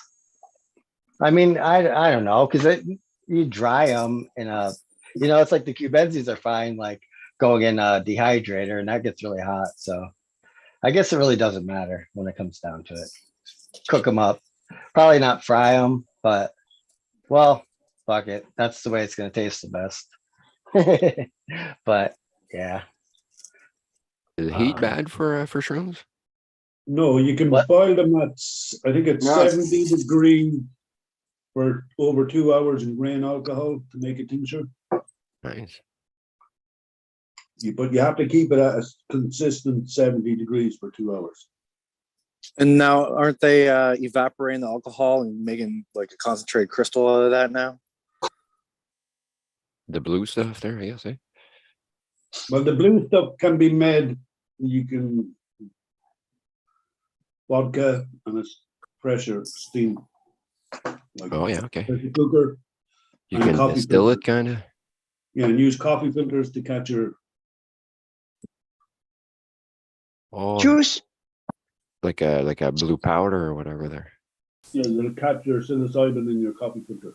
I mean, I don't know, because you dry them in a, you know, it's like the Cubenzis are fine, like going in a dehydrator, and that gets really hot. So I guess it really doesn't matter when it comes down to it. Cook them up, probably not fry them, but well, fuck it. That's the way it's gonna taste the best. But yeah. Is heat bad for shrooms? No, you can boil them at, I think it's 70 degrees for over 2 hours in grain alcohol to make a tincture. Nice. But you have to keep it at a consistent 70 degrees for 2 hours. And now, aren't they evaporating the alcohol and making like a concentrated crystal out of that now? The blue stuff there, I guess, eh? Well, the blue stuff can be made. You can vodka and it's pressure steam. Like Oh yeah, okay. pressure cooker. You and can coffee distill filter. it, kind of. Yeah, and use coffee filters to catch your juice. Like a blue powder or whatever there. Yeah, you'll catch your psilocybin in your coffee filter.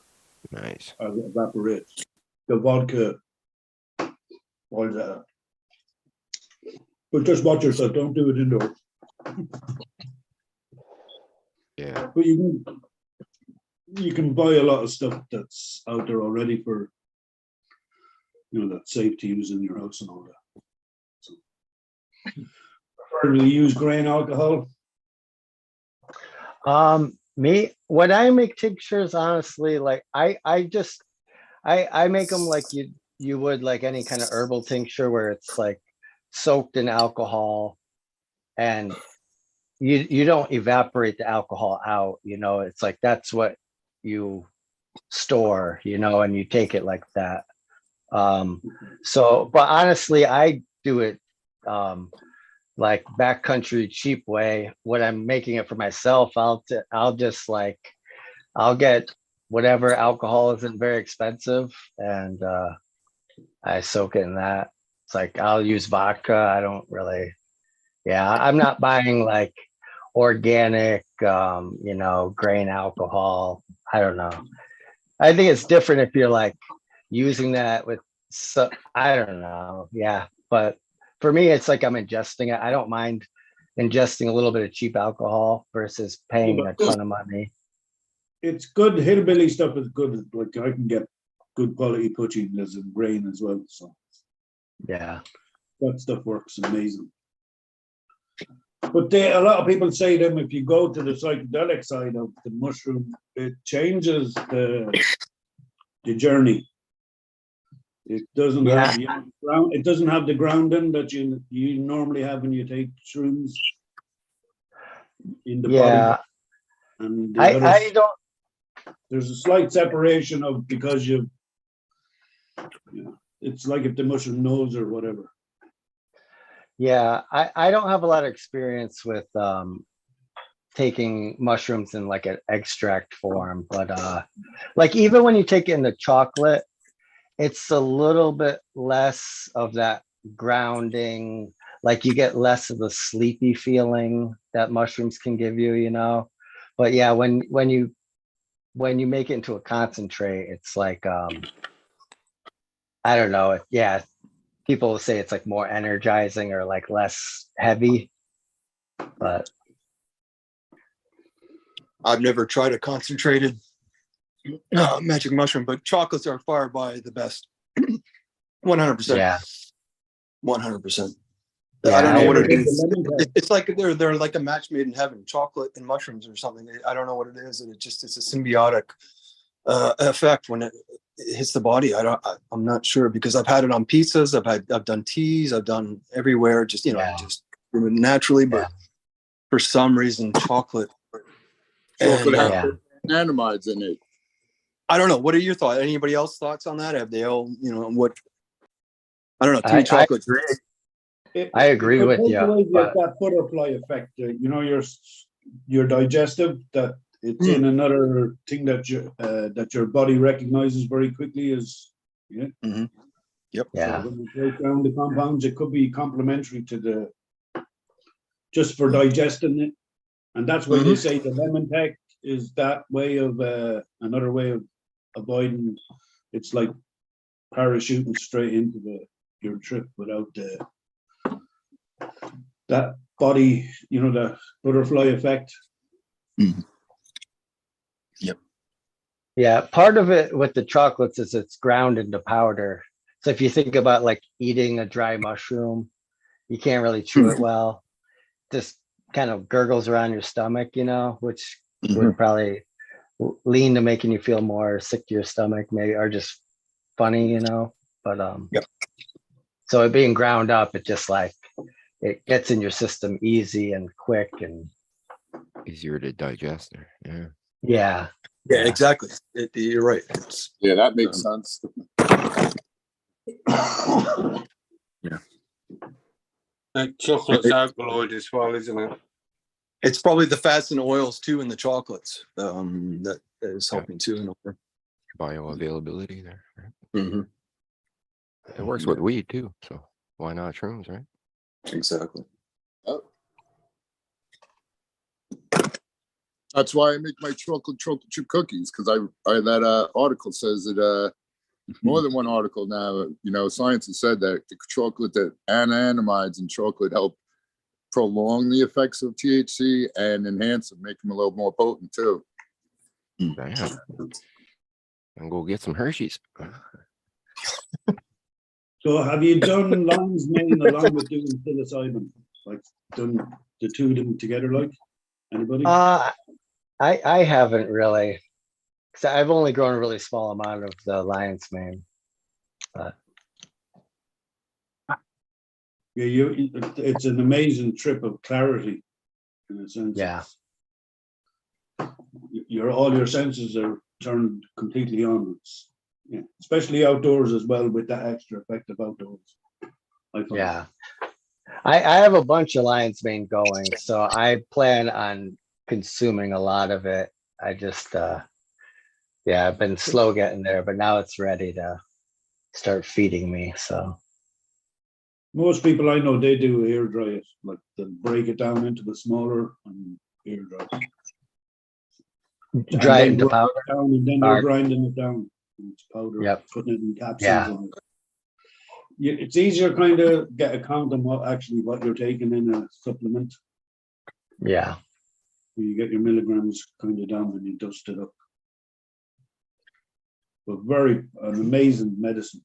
Nice. As it evaporates. The vodka boils that up. But just watch yourself, don't do it indoors. Yeah. But you can you can buy a lot of stuff that's out there already for, that's safe to use in your house and all that. So, preferably use grain alcohol. Me, when I make tinctures, honestly, like I make them like you would like any kind of herbal tincture where it's like soaked in alcohol, and you don't evaporate the alcohol out, it's like that's what you store, and you take it like that. So, but honestly, I do it like backcountry cheap way. When I'm making it for myself, I'll just like I'll get whatever alcohol isn't very expensive, and I soak it in that. It's like I'll use vodka. I don't really, I'm not buying like organic, grain alcohol. I don't know. I think it's different if you're like using that with, so I don't know. Yeah. But for me, it's like I'm ingesting it. I don't mind ingesting a little bit of cheap alcohol versus paying a ton of money. It's good. Hillbilly stuff is good. Like I can get good quality puccini's and grain as well. So yeah, that stuff works amazing. But a lot of people say them if you go to the psychedelic side of the mushroom, it changes the journey. It doesn't have it doesn't have the grounding that you normally have when you take shrooms in the body. And I don't. There's a slight separation of because it's like if the mushroom knows or whatever. Yeah, I don't have a lot of experience with taking mushrooms in like an extract form, but like even when you take it in the chocolate, it's a little bit less of that grounding, like you get less of the sleepy feeling that mushrooms can give you, But yeah, when you make it into a concentrate, it's like I don't know, people say it's like more energizing or like less heavy, but I've never tried a concentrated magic mushroom, but chocolates are far by the best. 100%. Yeah. 100%. Yeah, I don't know what it is. It's like they're like a match made in heaven, chocolate and mushrooms or something. I don't know what it is. It's a symbiotic effect when it hits the body. I'm not sure because I've had it on pizzas. I've done teas. I've done everywhere. Just just naturally, but for some reason, chocolate. Chocolate has anandamides in it. I don't know. What are your thoughts? Anybody else thoughts on that? Have they all, what? I don't know. To me, chocolate. I agree with you. But that butterfly effect, your digestive, that it's in another thing that your body recognizes very quickly is Yep. Yeah. So when you break down the compounds, it could be complementary to just for digesting it, and that's why they say the lemon tech is that way of another way of avoiding. It's like parachuting straight into your trip without that body, the butterfly effect. Yep. Yeah, part of it with the chocolates is it's ground into powder. So if you think about like eating a dry mushroom, you can't really chew it well. Just kind of gurgles around your stomach, which would probably lean to making you feel more sick to your stomach, maybe, or just funny, But so it being ground up, it just like it gets in your system easy and quick and easier to digest. Yeah, exactly. You're right. That makes sense. Chocolate's alkaloid as well, isn't it? It's probably the fats and oils too in the chocolates that is helping too. Bioavailability there. Right? It works with weed too, so why not shrooms, right? Exactly. That's why I make my chocolate chip cookies, because I that article says that more than one article now, science has said that the chocolate, that anandamides in chocolate help prolong the effects of THC and enhance them, make them a little more potent too. Damn. I'm go get some Hershey's. So have you done lion's mane along with doing psilocybin? Like done the two of them together, like anybody? I haven't really. 'Cause I've only grown a really small amount of the lion's mane. But Yeah, it's an amazing trip of clarity in a sense. yeah, All your senses are turned completely on. Yeah, especially outdoors as well with that extra effect of outdoors. I find. yeah. I have a bunch of lion's mane going, so I plan on consuming a lot of it. I just yeah, I've been slow getting there, but now it's ready to start feeding me. So Most people I know, they do air dry it, like they'll break it down into the smaller and air dry it. dry it And then into grind powder. it down, and then they're grinding it down. It's powder, Yep. putting it in capsules. Yeah. And it's easier kind of get a count on what you're taking in a supplement. Yeah. You get your milligrams kind of down and you dust it up. But an amazing medicine.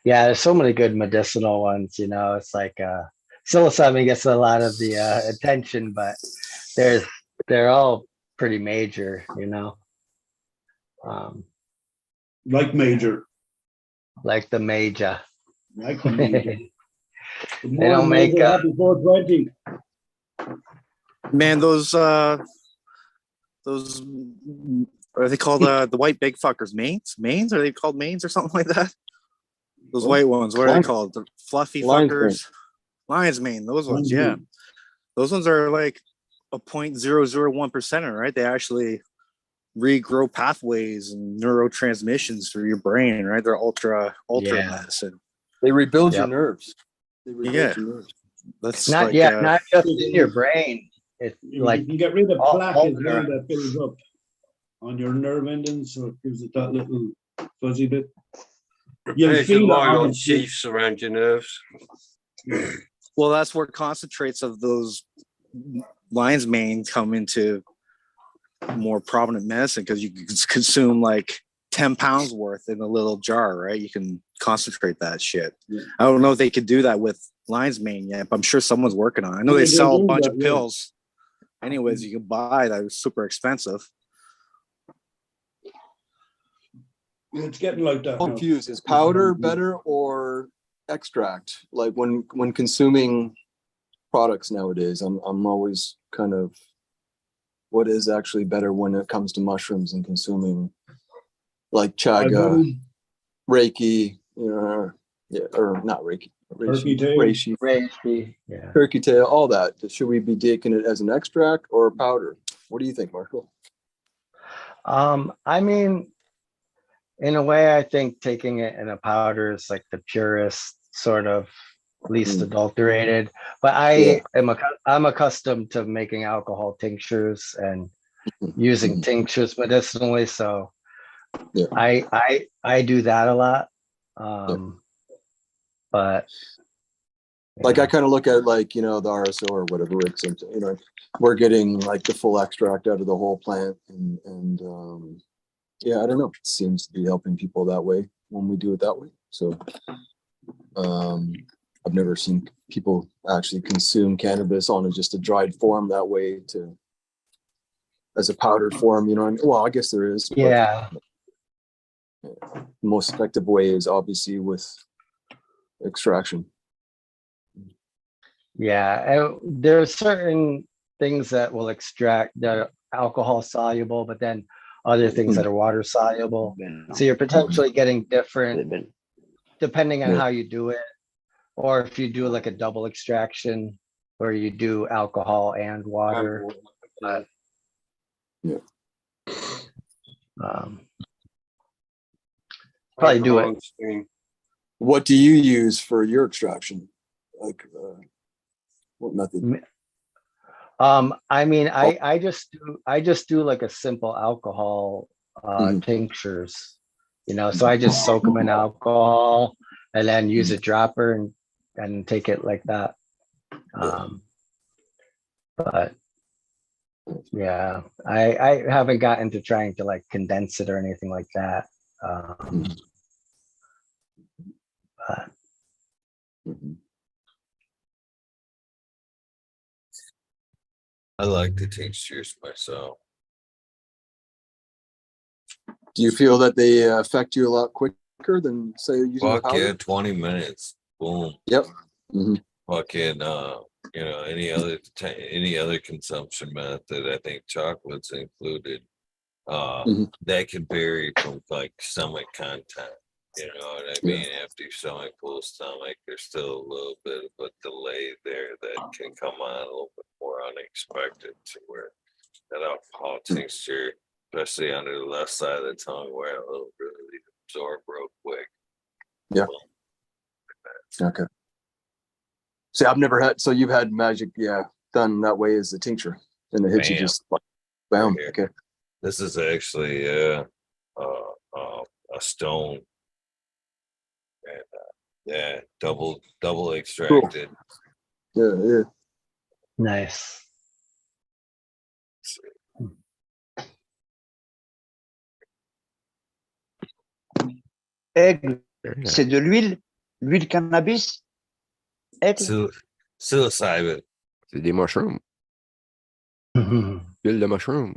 Yeah, there's so many good medicinal ones, it's like psilocybin gets a lot of the attention, but they're all pretty major, Like major. like the major. Like the major. Good They don't morning, make Major. Happy 420. Man, those are they called the white big fuckers? Mains? Are they called mains or something like that? Those white ones, what are they called? The fluffy fuckers. Lion's mane, those ones, yeah. Those ones are like a 0.001%, right? They actually regrow pathways and neurotransmissions through your brain, right? They're ultra medicine. They rebuild your nerves. Your nerves. That's not like, not just in your brain. It's like you can get rid of plaque all as well that builds up on your nerve endings, so it gives it that little fuzzy bit. You'll There's a feel myelin it. sheaths around your nerves. well, that's where concentrates of those lion's mane come into more prominent medicine, because you can consume like 10 pounds worth in a little jar, right? You can concentrate that shit. I don't know if they could do that with lion's mane yet, but I'm sure someone's working on it. I know they sell a bunch of pills anyways you can buy that was super expensive. It's getting like that. I'm confused. Is powder better or extract? Like when consuming products nowadays, I'm always kind of, what is actually better when it comes to mushrooms and consuming, like chaga, Reiki, or not Reiki, Reishi, yeah. turkey tail, all that. Should we be taking it as an extract or a powder? What do you think, Marco? I mean, in a way, I think taking it in a powder is like the purest, sort of least adulterated. But I'm accustomed to making alcohol tinctures and using tinctures medicinally, so I do that a lot. But like I kind of look at like, the RSO or whatever it's into, we're getting like the full extract out of the whole plant, and I don't know, it seems to be helping people that way when we do it that way. So I've never seen people actually consume cannabis on just a dried form that way as a powdered form, well, I guess there is. Yeah. The most effective way is obviously with extraction. Yeah, there are certain things that will extract that are alcohol soluble, but then other things that are water soluble. So you're potentially getting different depending on how you do it, or if you do like a double extraction where you do alcohol and water. Probably do it. What do you use for your extraction? Like what method? I mean, I just do like a simple alcohol tinctures, so I just soak them in alcohol and then use a dropper and take it like that. But Yeah, I haven't gotten to trying to like condense it or anything like that. But I like the tinctures myself. Do you feel that they affect you a lot quicker than say using the Fuck powder? yeah, 20 minutes. Boom. Yep. Fucking any other consumption method, I think chocolate's included. That can vary from like stomach content. You know what I mean? After your stomach full stomach, there's still a little bit of a delay there that can come on a little bit more unexpected to where that alcohol tincture, especially under the left side of the tongue, where it will really absorb real quick. Yeah. Okay. See, I've never had. So you've had magic, done that way as a tincture, and it hits you just like, bam. Right Okay. This is actually a stone, and double extracted. Cool. Yeah. nice. Aigle, Very nice. c'est de l'huile cannabis. Aigle. Psilocybin. C'est des mushrooms. Huile de mushroom.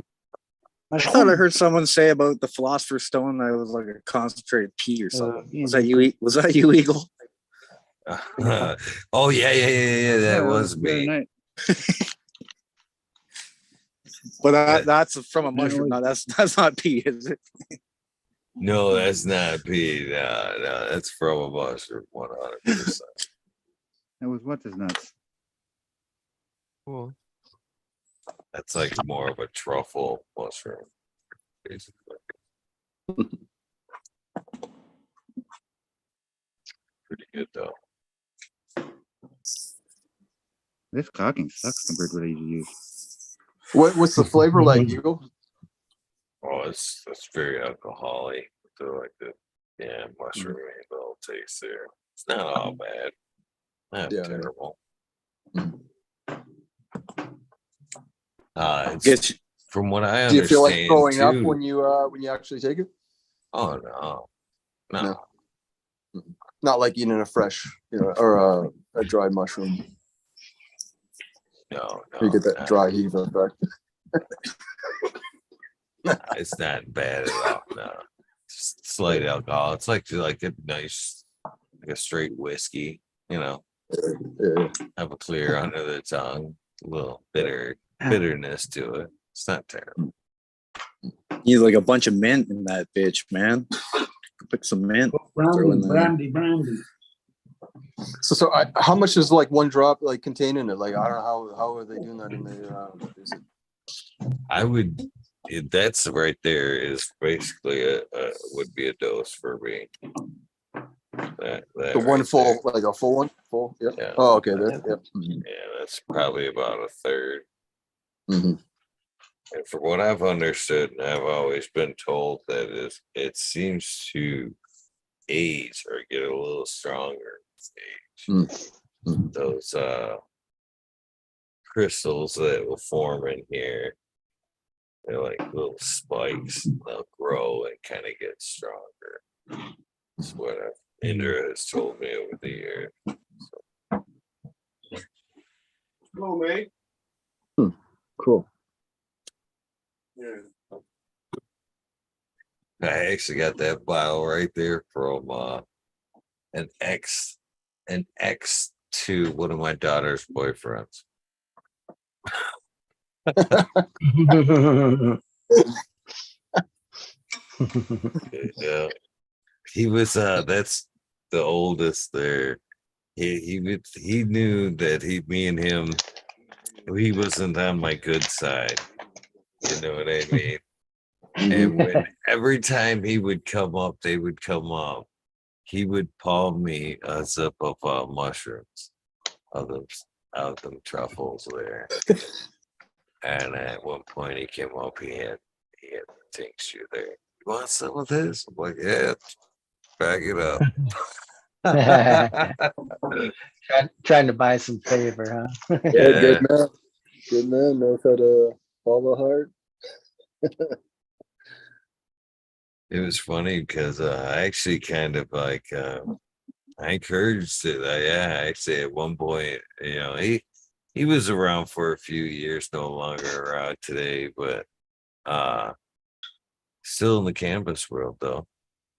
I thought I heard someone say about the philosopher's stone that it was like a concentrated pea or something. Was that you? Was that you, Eagle? Oh yeah. That was very me. nice. But that's from a mushroom. No, that's not pea, is it? No, that's not pea. No, that's from a mushroom. 100%. That was what's his nuts. Cool. That's like more of a truffle mushroom, basically. Pretty good though. This caulking sucks compared to what I usually use. What's the flavor like, Eagle? Oh, it's very alcoholic. So like the mushroomy little taste there. It's not all bad. Not terrible. It's, from what I understand, do you feel like throwing up too, when you actually take it? Oh no. Not like eating a fresh, or a dry mushroom. No. You get that dry heave effect. It's not bad at all. No, just slight alcohol. It's like a nice, like a straight whiskey. Have a clear under the tongue, a little bitterness to it. It's not terrible. Need like a bunch of mint in that bitch, man. Pick some mint. Throw in there. Brandy. So how much does like one drop like contain in it? Like I don't know how are they doing that in the? That's right there is basically would be a dose for me. That The one right full, there. like a full one? Full? Yep. Yeah. Oh, okay. Yep. Yeah, that's probably about a third. Mm-hmm. And from what I've understood, and I've always been told that it seems to age or get a little stronger with age. Mm-hmm. Those crystals that will form in here, they're like little spikes. They'll grow and kind of get stronger. That's what Indra has told me over the years. Hello, mate. Cool. Yeah. I actually got that bottle right there from an ex to one of my daughter's boyfriends. Yeah, he was that's the oldest there. He knew that me and him, he wasn't on my good side. You know what I mean? And every time he would come up, they would come up. He would palm me a zip of mushrooms, of them truffles there. And at one point he came up, he had tincture there. You want some of this? I'm like, yeah, back it up. Trying to buy some favor, huh? Yeah, good man. Good man knows how to Follow hard. It was funny because I actually kind of like I encouraged it. Yeah, actually at one point, he was around for a few years, no longer around today, but uh still in the cannabis world though.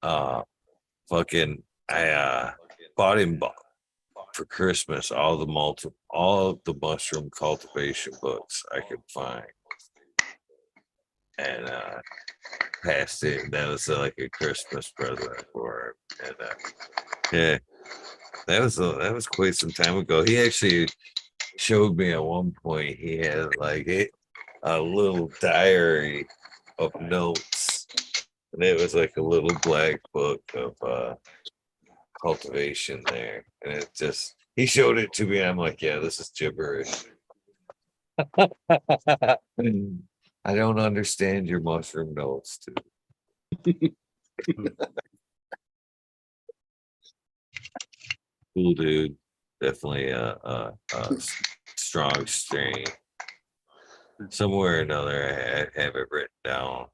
Uh fucking I bought him for Christmas all of the mushroom cultivation books I could find. And passed it. That was like a Christmas present for him. And yeah, that was quite some time ago. He actually showed me at one point he had like a little diary of notes, and it was like a little black book of cultivation there, and it just he showed it to me. And I'm like, yeah, this is gibberish. I don't understand your mushroom notes, too. Cool dude, definitely a strong strain. Somewhere or another, I have it written down.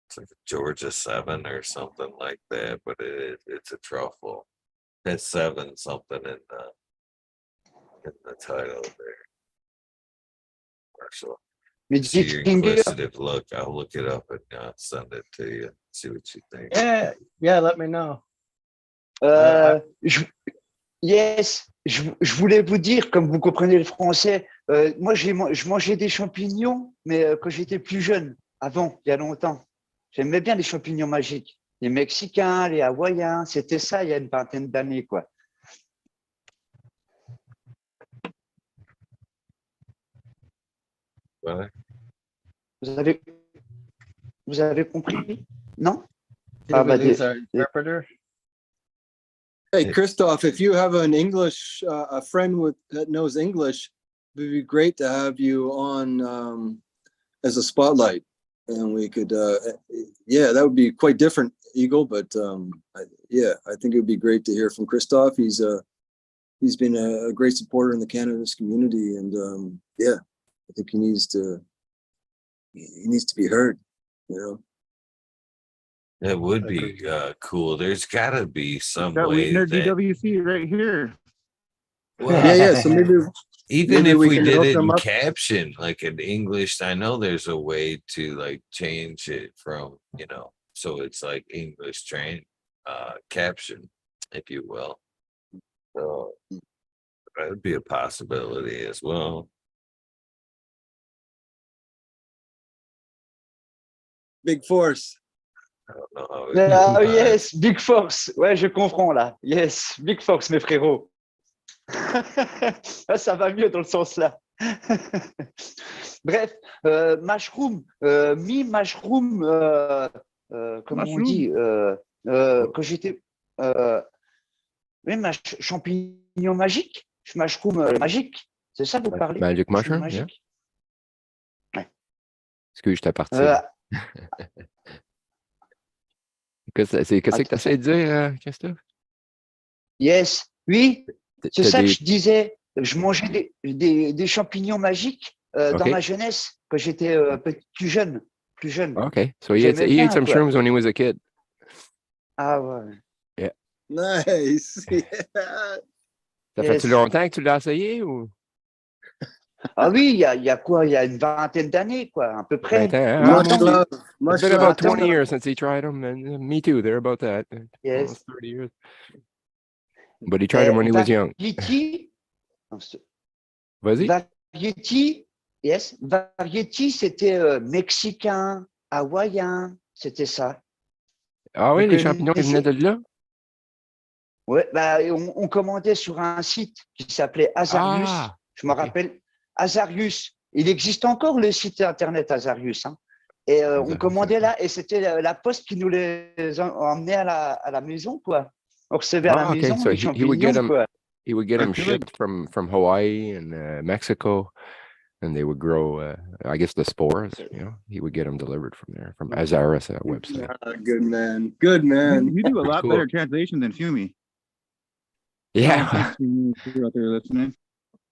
It's like a Georgia 7 or something like that, but it's a truffle. It's 7 something in the title there. Marshall. See your inquisitive look. I'll look it up and send it to you. See what you think. Yeah, let me know. Yes, je voulais vous dire, comme vous comprenez le français, moi je mangeais des champignons, mais quand j'étais plus jeune, avant, il y a longtemps. J'aimais bien les champignons magiques. Les Mexicains, les Hawaïens, c'était ça il y a une vingtaine d'années, quoi. Ouais. Vous avez compris? Non? Did we lose our interpreter? Hey, Christoph, if you have an English, a friend that knows English, it would be great to have you on as a spotlight. And we could, yeah, that would be quite different, Eagle. But yeah, I think it would be great to hear from Christoph. He's been a great supporter in the cannabis community. And yeah, I think he needs to be heard, you know. That would be cool. There's got to be some Got way Wiener that DWC right here. well, yeah. So even maybe if we can did hook it them in up. caption, like in English, I know there's a way to like change it from, so it's like English train caption, if you will. So that would be a possibility as well. Big Force. I don't know how Ah, yes, Big Force. Ouais, je comprends là. Yes, Big Force, mes frérots. Ça va mieux dans le sens là. Bref, mushroom, mushroom, comment on dit, quand j'étais, oui, champignon magique, mushroom magique, c'est ça vous parlez? Magic mushroom, magique. Yeah. Ouais. Excuse, je t'ai parti. Qu'est-ce que tu essaies de dire, Christophe? Yes, oui, c'est ça que je disais. Je mangeais des champignons magiques dans ma jeunesse, quand j'étais plus jeune. Okay, so he ate some shrooms when he was a kid. Ah ouais. Yeah. Nice. Yeah. Ça fait-tu longtemps que tu l'as essayé ou? Ah oui, il y a quoi? Il y a une vingtaine d'années, quoi, à peu près. 20 ans. It's been about 20 years since he tried them, and me too. They're about that. Yes. Almost 30 years. But he tried them when he was young. Vas-y. Variety, yes. Variety, c'était mexicain, hawaïen, c'était ça. Ah oui, les champignons qui venaient de là? Ouais, bah, on commandait sur un site qui s'appelait Azarius. Ah, je me rappelle. Azarius. Il existe encore le site internet Azarius. Hein. Et on commandait là, et c'était la poste qui nous les emmenait à la maison, quoi. On recevait à la maison so les champignons, quoi. He would get them shipped from Hawaii and Mexico, and they would grow, I guess, the spores. He would get them delivered from there, from Azarius website. Good man. Good man. You do a lot better translation than Fumi. Yeah. Out there listening.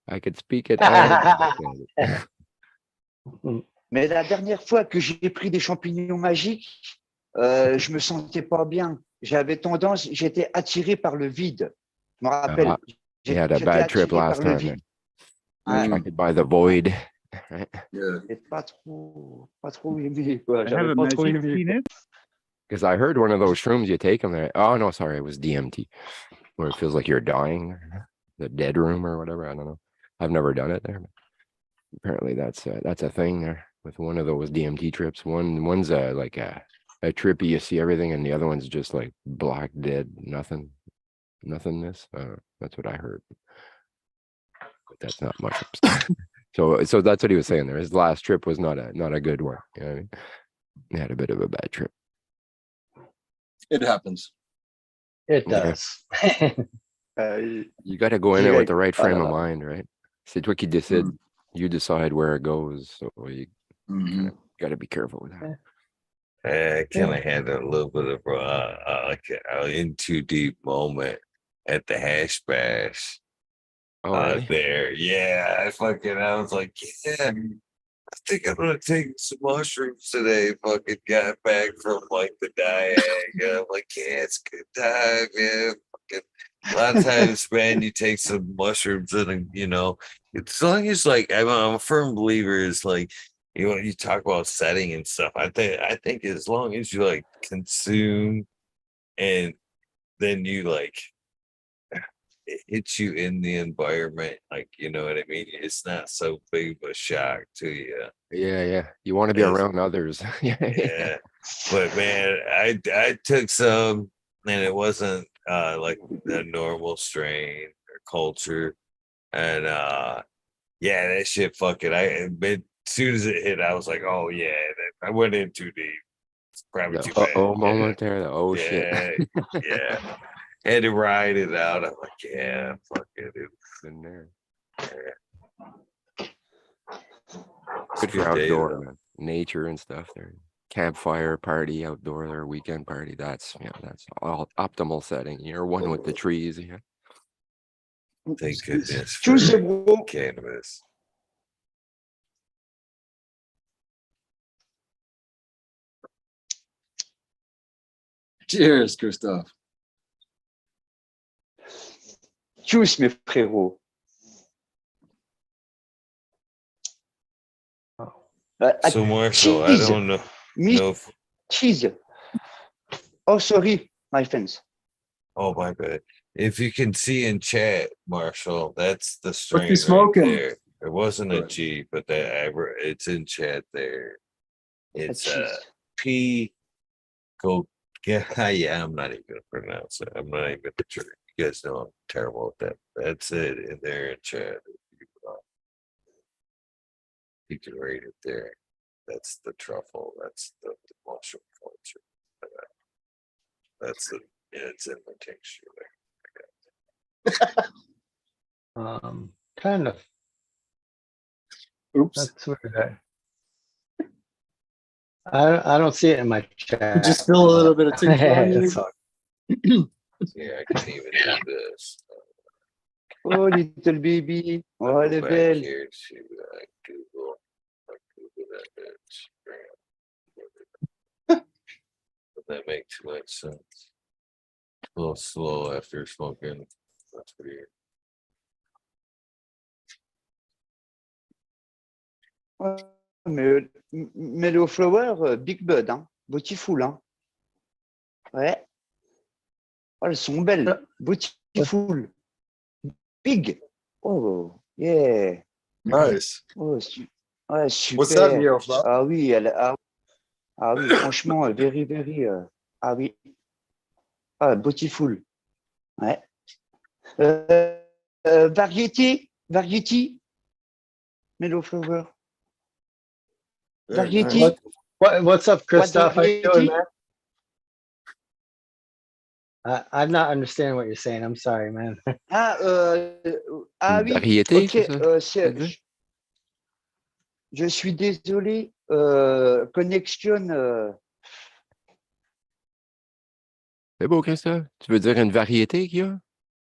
I could speak it. All Mais la dernière fois que j'ai pris des champignons magiques, je me sentais pas bien. J'avais tendance, j'étais attiré par le vide. Je me rappelle, You had a j'étais bad trip attiré par last le time, man. vide. Ouais. Attracted by the void. Right? Yeah. J'ai pas trop aimé, quoi. I have J'avais a pas trop magic aimé. penis. Because I heard one of those shrooms you take them there. Oh no, sorry, it was DMT, where it feels like you're dying, the dead room or whatever. I don't know. I've never done it there. But apparently, that's a thing there with one of those DMT trips. One's like a trippy, you see everything, and the other one's just like black, dead, nothingness. That's what I heard. But that's not mushrooms. so that's what he was saying there. His last trip was not a good one. You know what I mean? He had a bit of a bad trip. It happens. It Yeah. does. You got to go in there with the right Oh là frame of là. mind, right? C'est toi qui décide. You decide where it goes. So you got to be careful with that. I kind of had a little bit of like an in too deep moment at the hash bash Oh, really? there. Yeah, I was like, yeah, I think I'm gonna take some mushrooms today. Fucking got back from like the diag. I'm like, yeah, it's a good time, man. Fucking a lot of times, man, you take some mushrooms and as long as like I'm a firm believer is like you talk about setting and stuff. I think as long as you like consume and then you like it hits you in the environment, like you know what I mean. It's not so big of a shock to you. Yeah. You want to be It's- around others. Yeah, but man, I took some, and it wasn't like a normal strain or culture, and yeah, that shit fucking. As soon as it hit, I was like, oh yeah, I went in too deep. It's probably The too bad. moment there. The shit. Yeah, yeah. Had to ride it out. I'm like, yeah, fuck it. In there. Yeah. Good for Good day, outdoor, though. man. Nature and stuff there. Campfire party, outdoor or weekend party. That's all optimal setting. You're one with the trees. Yeah. Thank goodness for Choose bro. cannabis. Cheers, Christophe. Choose, mes frérots. So Marshall, I don't know. Cheese. Oh, sorry, my friends. Oh my bad. If you can see in chat, Marshall, that's the strain you smoking? right there. It wasn't a G, but it's in chat there. It's P. Go yeah. I'm not even gonna pronounce it. I'm not even gonna try. You guys know I'm terrible at that. That's it in there in chat. You can read it there. That's the truffle. That's the mushroom culture. That's the it's in the texture there. Kind of. Oops. That's weird. I don't see it in my chat. Just spill a little bit of tincture on you. That's all. Yeah, I can't even do this. Oh, little baby. Oh, I'll elle go est back belle. here to Google. Google that bitch. Does that make too much sense? A little slow after smoking. That's weird. Mellow Flower, Big Bud, hein. Beautiful, hein. Ouais. Oh, elles sont belles. Beautiful. Big. Oh, yeah. Nice. Oh, ouais, super. What's that, Miroslav? Ah oui, oui, franchement, very, very. Ah oui. Ah, beautiful. Ouais. Variety. Mellow Flower. Very Variety. nice. What's up, Christoph? How you doing, variety? man? I'm not understanding what you're saying. I'm sorry, man. Oui. Variété, Ok. c'est ça? Je suis désolé. Connexion. C'est beau, Christophe. Tu veux dire une variété qu'il y a?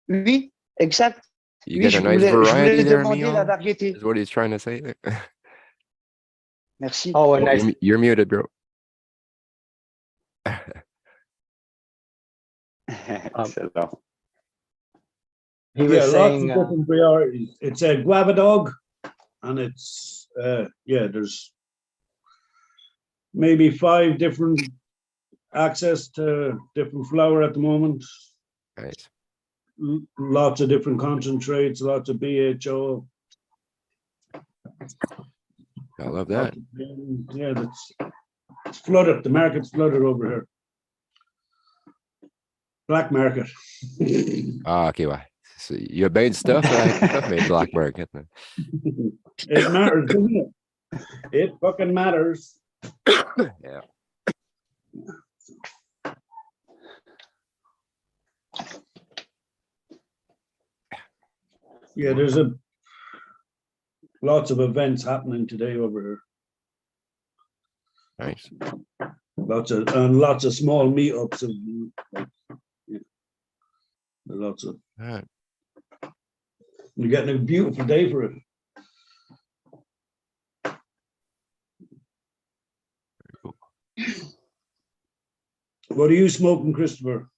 Oui, exact. You Oui, got a je nice voulais variety there, demander la Mio? variété. Is what he's trying to say there. Merci. Oh, Oh, and nice. you're muted, bro. Excellent. He Yeah, was lots of saying, different varieties. It's a guava dog, and it's yeah, there's maybe 5 different access to different flour at the moment. Nice. Lots of different concentrates, lots of BHO. I love lots that. of- yeah, it's flooded. The market's flooded over here. Black market. Ah, okay. Well, so you bad stuff. Stuff made black market. It matters, doesn't it? It fucking matters. Yeah. Yeah, there's lots of events happening today over here. Nice. Lots of small meetups and like, yeah, lots of. All right. You're getting a beautiful day for it. What are you smoking, Christopher?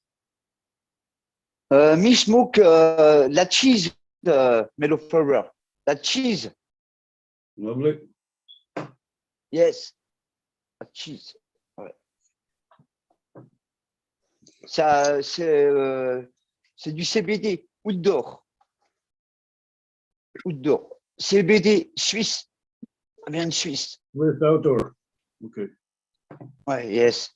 Me smoke la cheese, Mellow Flower. La cheese. Lovely. Yes. La cheese. Ouais. Ça, c'est du CBD, Oud d'or. Oud d'or. CBD suisse. Ça vient de Suisse. With outdoor. Okay. Ouais, yes.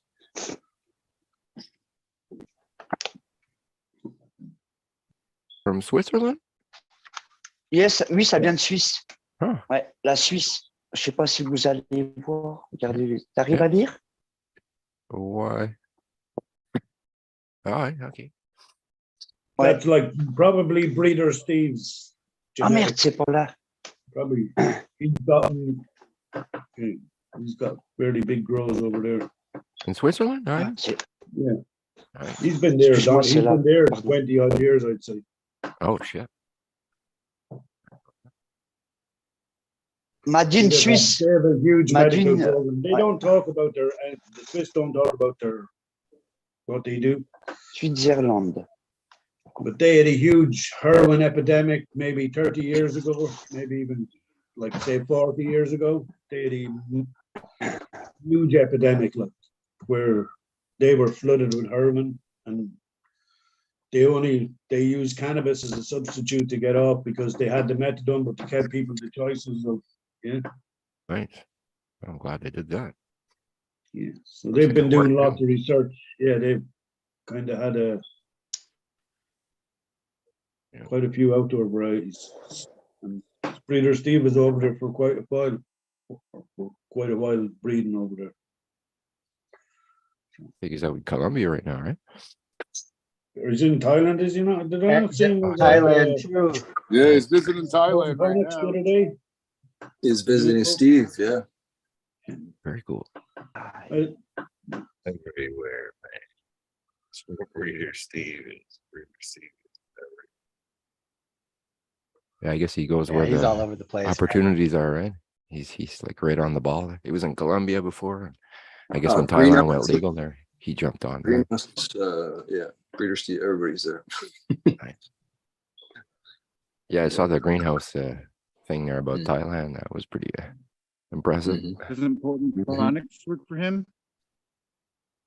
From Switzerland? Yes, oui, ça vient de Suisse. Huh. Ouais, la Suisse. Je sais pas si vous allez voir. Regardez, t'arrives Yeah. à lire? Why? All right. Okay. Ouais. That's like probably Breeder Steve's. Ah merde, genetic. c'est pas là. Probably he's got fairly big grows over there. In Switzerland? All Ah, right. c'est- Yeah, All right. he's been there. Excuse-moi, He's c'est là. been there Pardon. 20 odd years, I'd say. Oh shit. Madine They have a- Suisse. They have a huge medical Imagine, program. They ouais. don't talk about their. The Swiss don't talk about what they do. Switzerland. But they had a huge heroin epidemic maybe 30 years ago, maybe even like say 40 years ago. They had a huge epidemic, like where they were flooded with heroin, and they use cannabis as a substitute to get off because they had the methadone, but they kept people the choices of Nice. I'm glad they did that. yeah. So Looks they've like been it doing worked lots of research. Yeah, they've kind of had Yeah. quite a few outdoor varieties. And Breeder Steve was over there for quite a while breeding over there. I think he's out in Colombia right now, right? He's in Thailand, is he not? Did I not see him? Thailand too. Yeah, he's visiting Thailand right Phoenix the now. other day. Is visiting Steve. Yeah. Very cool. I- Everywhere, man. Breeder Steve is Breeder Steve. Yeah, I guess he goes Yeah, where he's the all over the place. opportunities are, right? He's like right on the ball. He was in Colombia before. I guess when Greenhouse. Thailand went legal there, he jumped on. Right? Greenhouse, yeah. Breeder Steve. Everybody's there. Nice. Yeah, I saw the greenhouse thing there about Mm. Thailand. That was pretty impressive. Mhm. Doesn't potent Mhm. chronics work for him?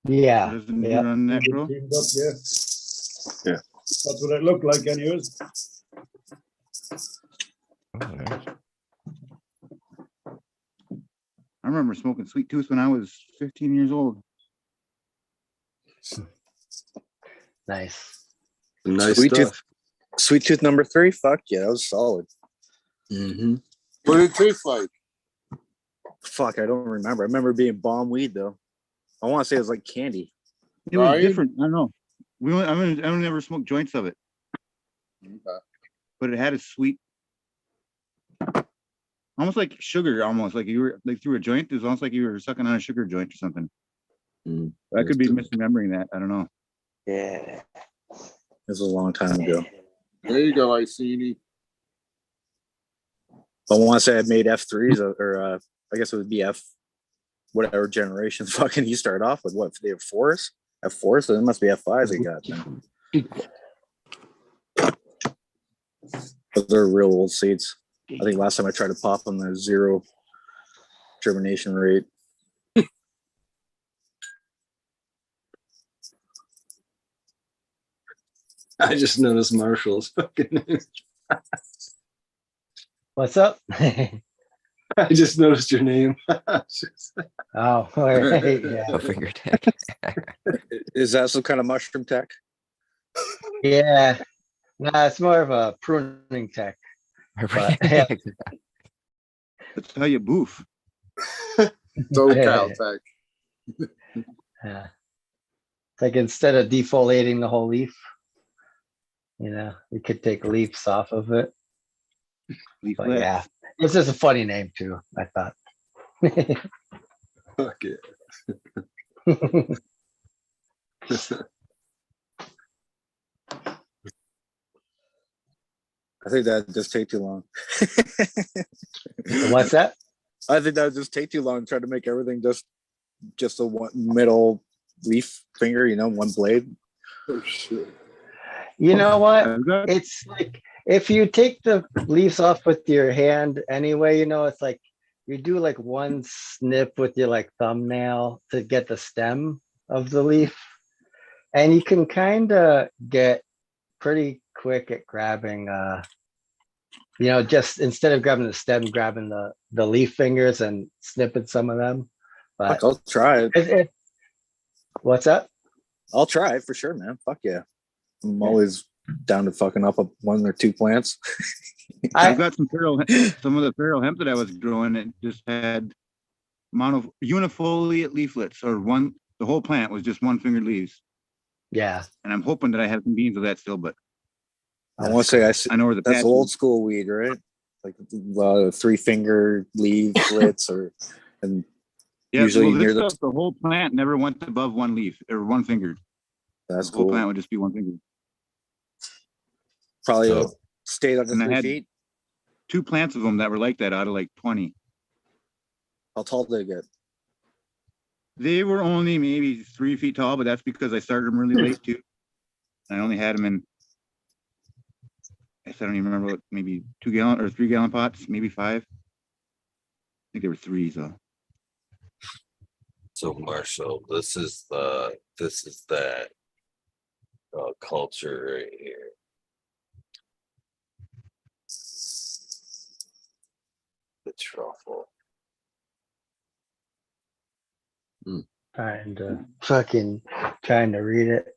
Yeah. Doesn't he Yeah. run that Get role? teamed up, yeah. Yeah. That's what it looked like, anyways. Oh, nice. I remember smoking Sweet Tooth when I was 15 years old. Nice. Nice Sweet stuff. Sweet Tooth number 3. Fuck yeah, that was solid. Mm-hmm. What did it taste like? Fuck, I don't remember. I remember being bomb weed though. I want to say it was like candy. It was Right? different. I don't know. I never smoked joints of it, Okay. but it had a sweet, almost like sugar, almost like you were like through a joint. It was almost like you were sucking on a sugar joint or something. Mm. I could be misremembering that. I don't know. Yeah. This was a long time ago. There you go, Iceni. I want to say I made F3s or I guess it would be F, whatever generation fucking you start off with. What, they have fours? F4, so it must be F5s they got then. But they're real old seeds. I think last time I tried to pop them, there's 0 germination rate. I just noticed Marshall's fucking name. What's up? I just noticed your name. Oh, all right. Yeah. A finger tech. Is that some kind of mushroom tech? Yeah. No, it's more of a pruning tech. But, yeah. That's how you boof. So Caltech. Yeah. It's like instead of defoliating the whole leaf, you know, you could take leaves off of it. But yeah, it's just a funny name too, I thought. Fuck it. I think that just take too long. What's that? I think that would just take too long trying to make everything just a one middle leaf finger, you know, one blade. Oh shit. You know what? It's like if you take the leaves off with your hand anyway, you know, it's like you do like one snip with your like thumbnail to get the stem of the leaf. And you can kind of get pretty quick at grabbing, you know, just instead of grabbing the stem, grabbing the leaf fingers and snipping some of them. But I'll try it. What's that? I'll try it for sure, man. Fuck yeah. I'm always down to fucking up 1 or 2 plants. I've got some of the feral hemp that I was growing. It just had unifoliate leaflets, or the whole plant was just one fingered leaves. Yeah. And I'm hoping that I have some beans of that still, but I want to say I know where the that's patch old is. school weed, right? Like 3-finger leaflets, and Yeah, usually well, near the whole plant never went above one leaf or one fingered. That's the whole cool. plant would just be one fingered. Probably stayed under And I 3 had feet. 2 plants of them that were like that out of like 20. How tall did they get? They were only maybe 3 feet tall, but that's because I started them really late too. I only had them in, I don't even remember what, maybe 2 gallon or 3 gallon pots, maybe 5. I think they were 3 though. So Marshall, this is that culture right here. The truffle. Trying to read it.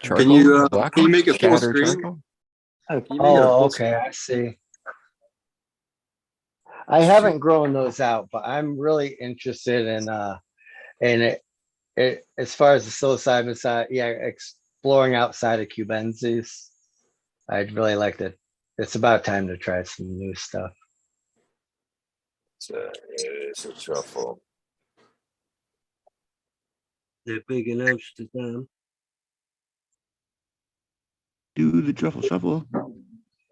Charcoal? Can you Black make it full shatter screen? charcoal? Oh, okay, I see. I haven't grown those out, but I'm really interested in it as far as the psilocybin side. Yeah, exploring outside of cubensis. I'd really like to. It's about time to try some new stuff. It's a truffle. They're big in Amsterdam. Do the truffle shuffle.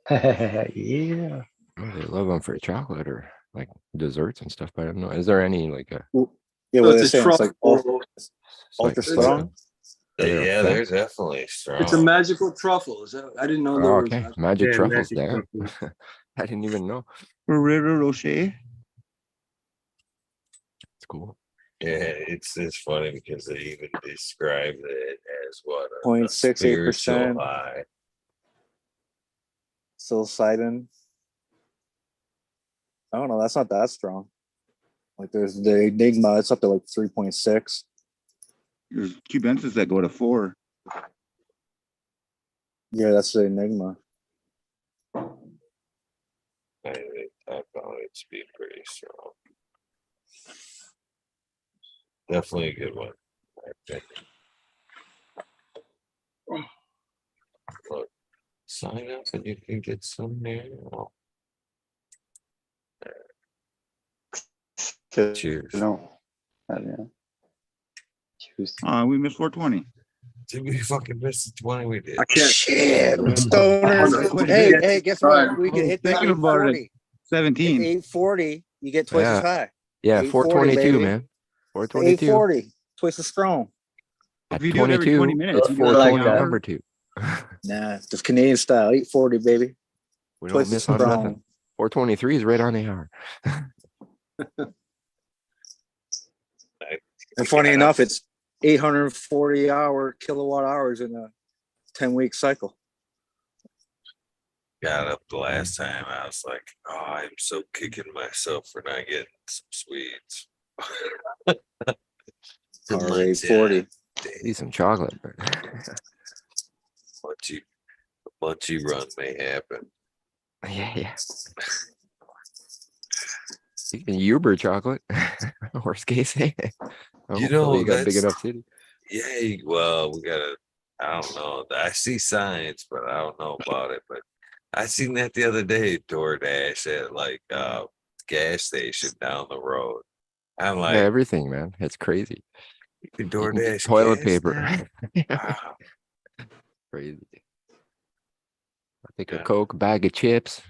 Yeah. Oh, they love them for chocolate or like desserts and stuff. But I don't know. Is there any like a? Yeah, So what it's they're a saying, it's like truffle. ultra strong. Yeah, they're definitely strong. It's a magical truffle. Is that, I didn't know there Oh, was. okay. Magic Yeah, truffles. magic Damn. truffles. I didn't even know. Ferrero Rocher. It's cool. Yeah, it's funny because they even describe it as what a 0.68% spiritual high. psilocybin. I don't know. That's not that strong. Like there's the Enigma. It's up to like 3.6. There's cubensis that go to 4. Yeah, that's the Enigma. I found it to be pretty strong. Definitely a good one. I think. Look, sign up and you can get some now. Cheers. No. Yeah. Cheers. We missed 420. Did we fucking miss the 20 we did? I can't. Shit, stoners. Hey, guess what? We could hit the Thinking about it 840. 17. 840, you get twice as high. Yeah, 840, 422, baby. man. 422. 840. Twice as strong. At If you do it every 20 22, minutes, it's you do it like 420 an hour. number two. Nah, just Canadian style. 840, baby. We Twice don't as miss on nothing. strong. 423 is right on the hour. And funny enough, it's 840 kilowatt hours in a 10-week cycle. Got up the last time. I was like, oh, I'm so kicking myself for not getting some sweets. Or 840. Need some chocolate. Munchy run may happen. Yeah. You can Uber chocolate. Worst case. You know, you got a big that's- enough city. Yeah, well, we gotta. I don't know. I see signs, but I don't know about it. But I seen that the other day. DoorDash at like gas station down the road. I'm Yeah, like, everything, man. It's crazy. you can You can get DoorDash toilet gas paper. now? Wow. Crazy. I think Yeah. a Coke, bag of chips,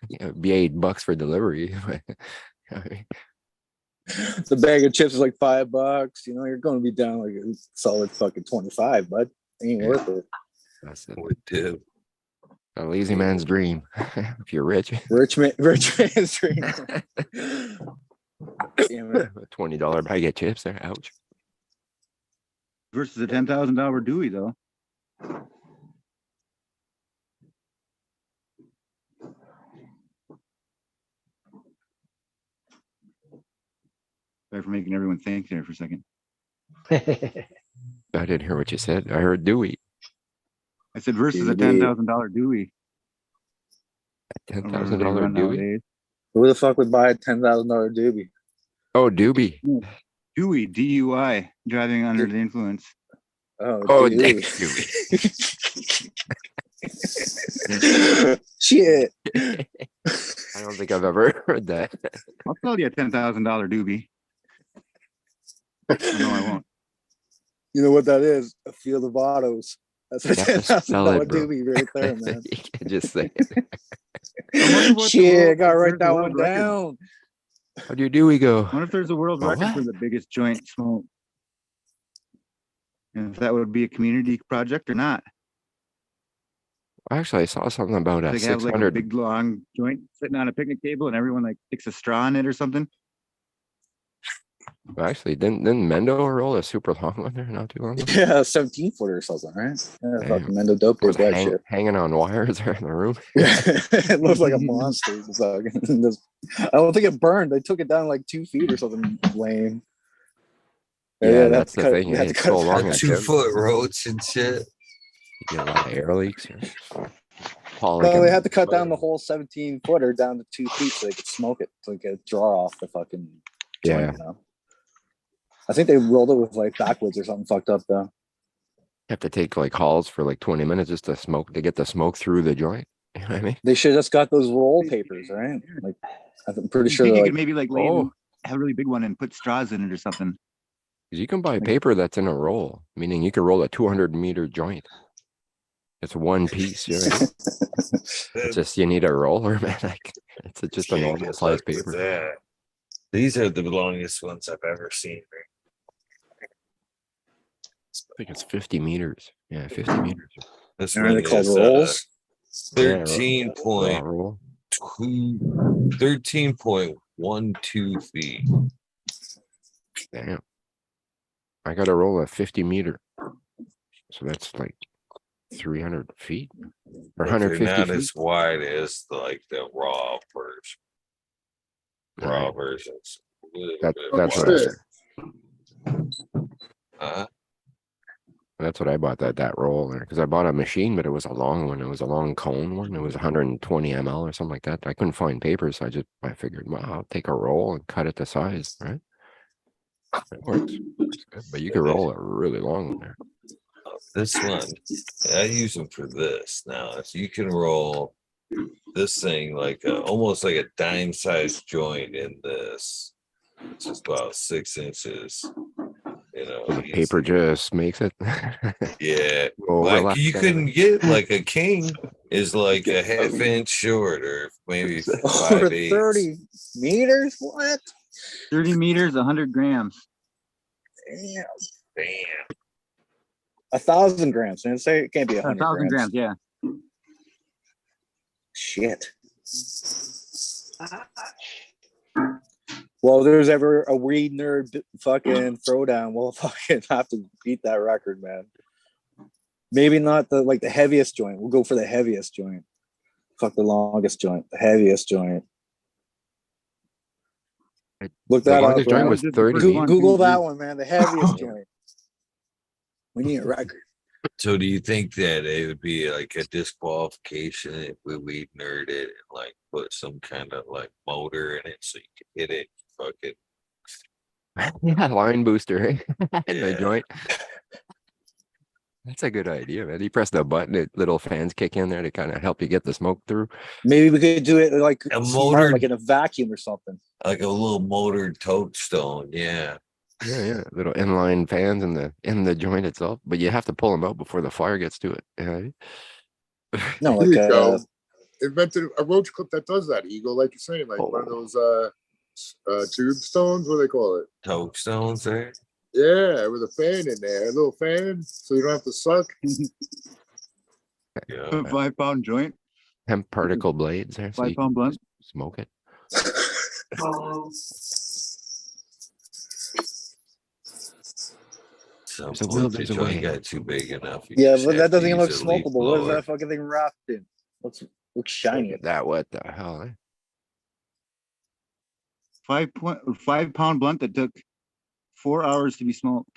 it'd be $8 for delivery. I mean, The bag of chips is like $5. You know, you're going to be down like a solid fucking 25, bud. Ain't Yeah. worth it. that's it. Would do. A lazy man's dream. If you're rich. Rich man's dream. Damn it. A $20 bag of chips there. Ouch. Versus a $10,000 Dewey, though. Sorry for making everyone think there for a second. I didn't hear what you said. I heard Dewey. I said versus a Dewey. $10,000 Dewey. $10,000 Dewey. Who the fuck would buy a $10,000 doobie? Oh, Doobie. Dewey, DUI, driving under the influence. Oh, Dewey. Dewey. Shit. I don't think I've ever heard that. I'll sell you a $10,000 doobie. No, I won't. You know what that is? A field of autos. That's a You have to spell $10,000 it, bro. doobie right there, man. You can't just say wonder what the Shit, world- I gotta write there's a that world one record. down. How do you Dewey go? What if there's a world Oh, record for what? the biggest joint smoke? And if that would be a community project or not? Actually, I saw something about They a have like a 600. big long joint sitting on a picnic table and everyone like sticks a straw in it or something. Actually, didn't Mendo roll a super long one there not too long ago? Yeah, 17 footer or something, right? Yeah, Damn. fucking Mendo dope Was is that shit. hanging on wires there in the room. Yeah, it looks like a monster. It's fucking- I don't think it burned. They took it down like 2 feet or something lame. Yeah, they had that's to the cut- thing. they had It's to cut so it long. back. it's 2-foot roach and shit. You get a lot of air leaks here. Paul, No, like they a- had to cut down the whole 17 footer down to 2 feet so they could smoke it, so they could draw off the fucking joint, Yeah. you know? I think they rolled it with like backwoods or something fucked up though. have to take like hauls for like 20 minutes just to smoke to get the smoke through the joint. You know what I mean? They should have just got those roll papers, right? Like, I'm pretty You sure think they're you like, could maybe like lay Oh. have a really big one and put straws in it or something. 'Cause you can buy paper that's in a roll, meaning you can roll a 200-meter joint. It's one piece. You know what I mean? It's just you need a roller, man. Like, it's just a Can't normal get size luck with paper. that. These are the longest ones I've ever seen. I think it's 50 meters. Yeah, 50 meters. This are one they called is rolls? 13.2 13.12 feet. Damn. I got to roll a 50-meter. So that's like 300 feet or But they're 150 not feet. as wide as like the raw version. Raw Right. versions. A little That- bit that's what wider. I That's what I bought that roll there because I bought a machine, but it was a long one. It was a long cone one. It was 120 ml or something like that. I couldn't find paper, so I figured, well, I'll take a roll and cut it to size, right? It works. It's good, but you can roll a really long one there. This one, I use them for this now. So you can roll this thing like almost like a dime-sized joint in this. It's just about 6 inches. You know, So the paper just makes it. yeah. Overlap Like you that. couldn't get like a king is like a half inch short or maybe over 5/8. 30 meters? What? 30 meters, 100 grams. Damn. Damn. 1,000 grams, man. Say it can't be 100 1,000 grams. grams, yeah. Shit. Well, if there's ever a weed nerd fucking throwdown, we'll fucking have to beat that record, man. Maybe not the heaviest joint. We'll go for the heaviest joint. Fuck the longest joint. The heaviest joint. Look The that up. longest joint Ryan. was 30 meters. Google that one, man. The heaviest joint. We need a record. So do you think that it would be like a disqualification if we nerd it and like put some kind of like motor in it so you can hit it, fuck it? Yeah, line booster in the Yeah. joint. That's a good idea, man. You press the button, little fans kick in there to kind of help you get the smoke through. Maybe we could do it like A smart, motor- like in a vacuum or something. Like a little motored touchstone, yeah. Yeah, little inline fans in the joint itself, but you have to pull them out before the fire gets to it. Yeah. No, Here like you go. Invented a roach clip that does that, Eagle, like you're saying, like one of those tube stones, what do they call it? Touchstones there. Yeah, with a fan in there, a little fan, so you don't have to suck. Yeah. A 5 pound joint, Hemp particle blades there, so 5 you pound can blunt. smoke it. Some There's a will, point the there's a joint way. got too big enough. you Yeah, just but have that to doesn't even look use a leaf smokable. What is blower. that fucking thing wrapped in? Looks shiny. Look at that, what the hell? 5 pound blunt that took 4 hours to be smoked.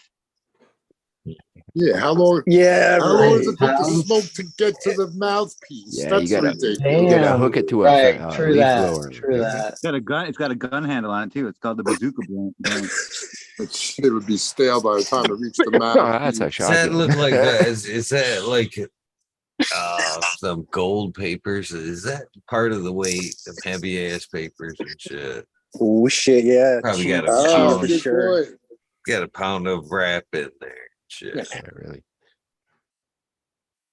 Yeah, how long? Yeah, How long does right. it take the smoke to get to the mouthpiece? Yeah, That's you gotta ridiculous. hook it to a Right, true leaf that. blower. True that. It's got a gun. It's got a gun handle on it too. It's called the bazooka blunt. That shit would be stale by the time it reached the No, that's a mouthpiece. Does that shotgun. look like that? Is that like some gold papers? Is that part of the weight of heavy ass papers and shit? Oh shit, yeah. Probably Cheap got a shit Oh, for pound. good sure. point. Got a pound of wrap in there. Shit. Yeah, really.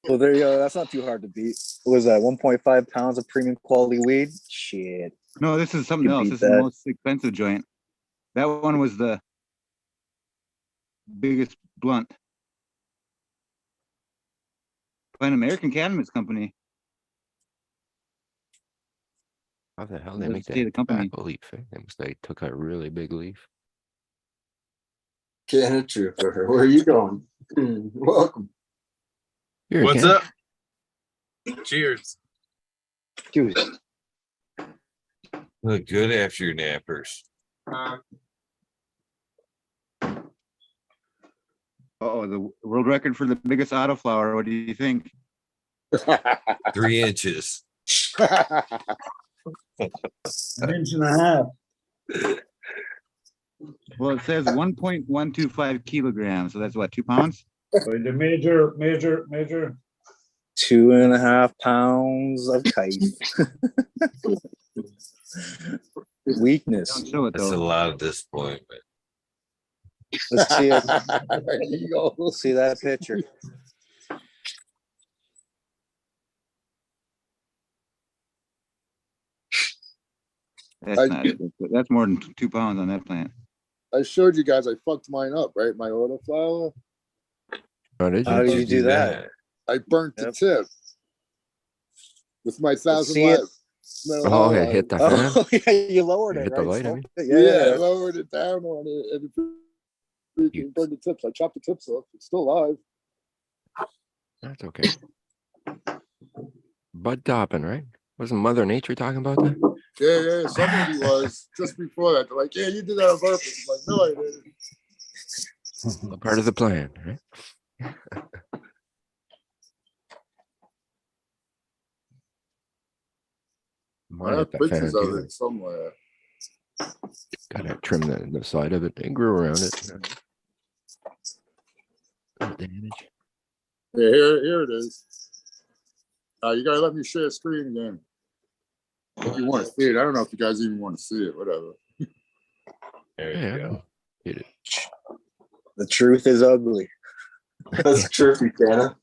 Well, there you go. That's not too hard to beat. What was that? 1.5 pounds of premium quality weed? Shit. No, this is something You else. beat This is the that. most expensive joint. That one was the biggest blunt by an American cannabis company. How the hell It they doesn't make say the that company. tobacco leaf? They must have took a really big leaf. Can Trooper, where are you going? Welcome. Here, What's Ken. up? Cheers. Dude, Look good after your nappers. Oh, the world record for the biggest autoflower. What do you think? 3 inches. An inch and a half. Well, it says 1.125 kilograms. So that's what, 2 pounds? By the measure. 2.5 pounds of kite. Weakness. Don't show it That's a though. lot of disappointment. Let's see it. There you go. We'll see that picture. That's not it. That's more than 2 pounds on that plant. I showed you guys I fucked mine up, right? My autoflower. Oh, did you? How did you do that? I burnt the Yep. tip with my 1,000 see it. watt. metal Oh, it halide. hit the fan. Oh, yeah, you lowered You it, hit the right? light, I Smoked mean. it? Yeah, I Yeah. lowered it down on it and it freaking burned the tips. I chopped the tips off. It's still alive. That's okay. Bud topping, right? Wasn't Mother Nature talking about that? Yeah, somebody was just before that. They're like, yeah, you did that on purpose. I'm like, no, I didn't. A part of the plan, right? I Mine have hit the fan pictures of too. it somewhere. Gotta trim the side of it. It grew around it. No damage. Yeah, here it is. You gotta let me share screen again. If you want to see it, I don't know if you guys even want to see it. Whatever. There Yeah, you go. hit it. The truth is ugly. That's true, Buchanan.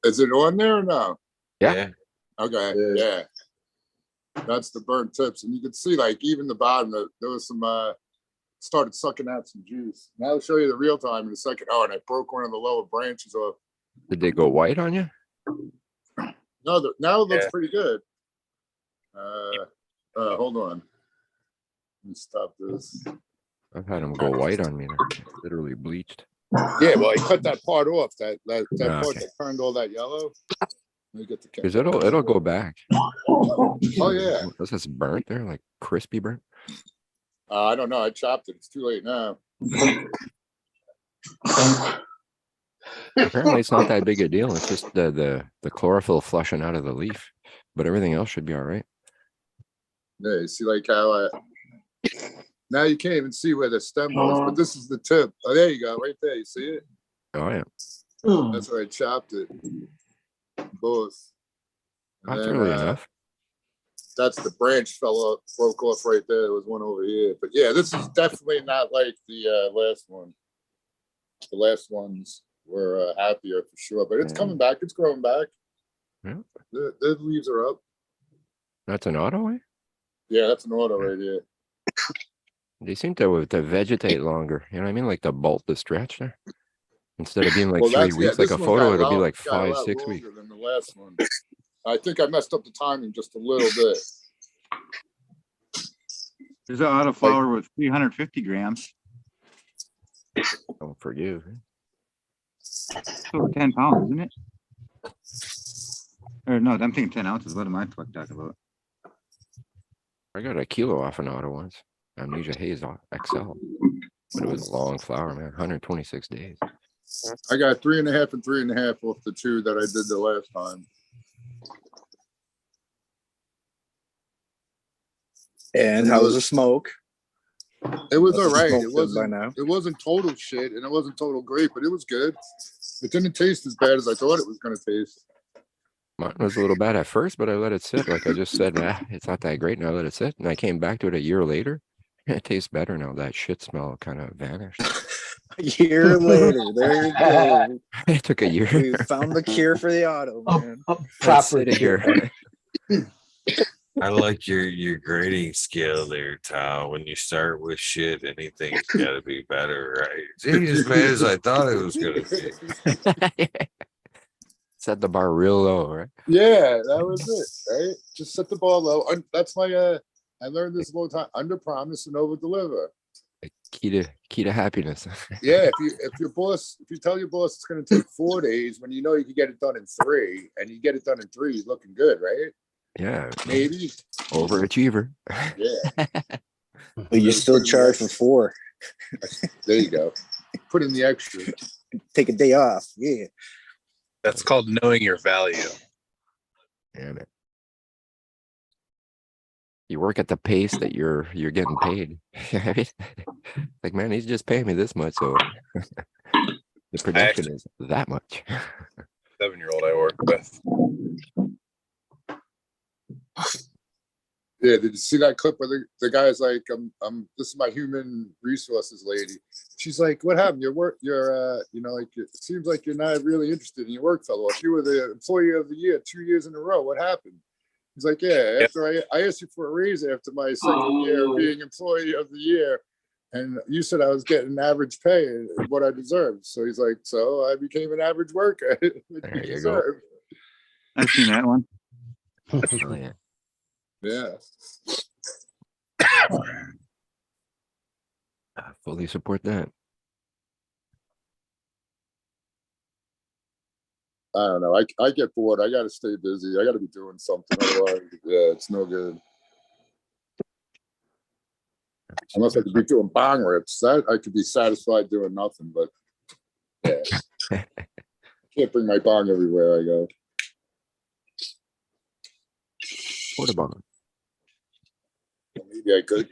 Is it on there or no? Yeah. Yeah. Okay. Yeah. Yeah. That's the burnt tips, and you can see like even the bottom. There was some started sucking out some juice. Now I'll show you the real time in a second. Oh, and I broke one of the lower branches off. Did they go white on you? No, now it looks pretty good. Hold on. Let me stop this. I've had them go white on me. They're literally bleached. Yeah, well, I cut that part off. That part Okay. that turned all that yellow. Let me get the Because it'll go back. Oh yeah. Was this burnt there, like crispy burnt? I don't know. I chopped it. It's too late now. Apparently, it's not that big a deal. It's just the chlorophyll flushing out of the leaf, but everything else should be all right. Yeah, you see like how now you can't even see where the stem was, but this is the tip. Oh, there you go, right there. You see it? Oh yeah. That's where I chopped it. Both. And That's then, really enough. That's the branch fell off, broke off right there. There was one over here. But yeah, this is definitely not like the last one. The last ones were happier for sure, but it's coming back. It's growing back. Yeah. The leaves are up. That's an auto, eh? Yeah, that's an auto right here. They seem to vegetate longer. You know what I mean? Like the bolt, the stretch there. Instead of being like Well, 3 that's weeks, this like a one photo, got it'll be long- like got a 5, lot 6 longer weeks. than the last one. I think I messed up the timing just a little bit. There's an auto flower with 350 grams. Don't forgive. It's over 10 pounds, isn't it? Or no, I'm thinking 10 ounces. What am I talking about? I got a kilo off an auto once. Amnesia Haze XL. But it was a long flower, man. 126 days. I got 3.5 and 3.5 off the two that I did the last time. And how was the smoke? It was How's all the right. smoke It feel by wasn't. now? It wasn't total shit, and it wasn't total great, but it was good. It didn't taste as bad as I thought it was going to taste. Mine was a little bad at first, but I let it sit. Like I just said, it's not that great. Now let it sit. And I came back to it a year later. It tastes better now. That shit smell kind of vanished. A year later, there you go. It took a year. We found the cure for the auto, man. Let's sit here. I like your grading scale there, Tom. When you start with shit, anything's got to be better, right? It ain't as bad as I thought it was gonna be. Set the bar real low, right? Yeah, that was it. Right, just set the bar low. That's my. I learned this a long time: under promise and over deliver. Key to happiness. Yeah, if you tell your boss it's going to take 4 days when you know you can get it done in 3, and you get it done in 3, he's looking good, right? Yeah, maybe overachiever. Yeah, But you still charge for 4. There you go. Put in the extra. Take a day off. Yeah. That's called knowing your value. Yeah, man. You work at the pace that you're getting paid. Like, man, he's just paying me this much, so the production is that much. 7-year-old I work with. Yeah, did you see that clip where the guy's like, this is my human resources lady. She's like, what happened? Your work, like it seems like you're not really interested in your work, fellow. If you were the employee of the year 2 years in a row, what happened? He's like, yeah, after I asked you for a raise after my second year of being employee of the year, and you said I was getting average pay and what I deserved. So he's like, so I became an average worker. There you go. I've seen that one. Oh, yeah. Yeah. I fully support that. I don't know. I get bored. I got to stay busy. I got to be doing something. Otherwise, yeah, it's no good. Unless I could be doing bong rips, that I could be satisfied doing nothing. But yeah, can't bring my bong everywhere I go. What about Maybe I could.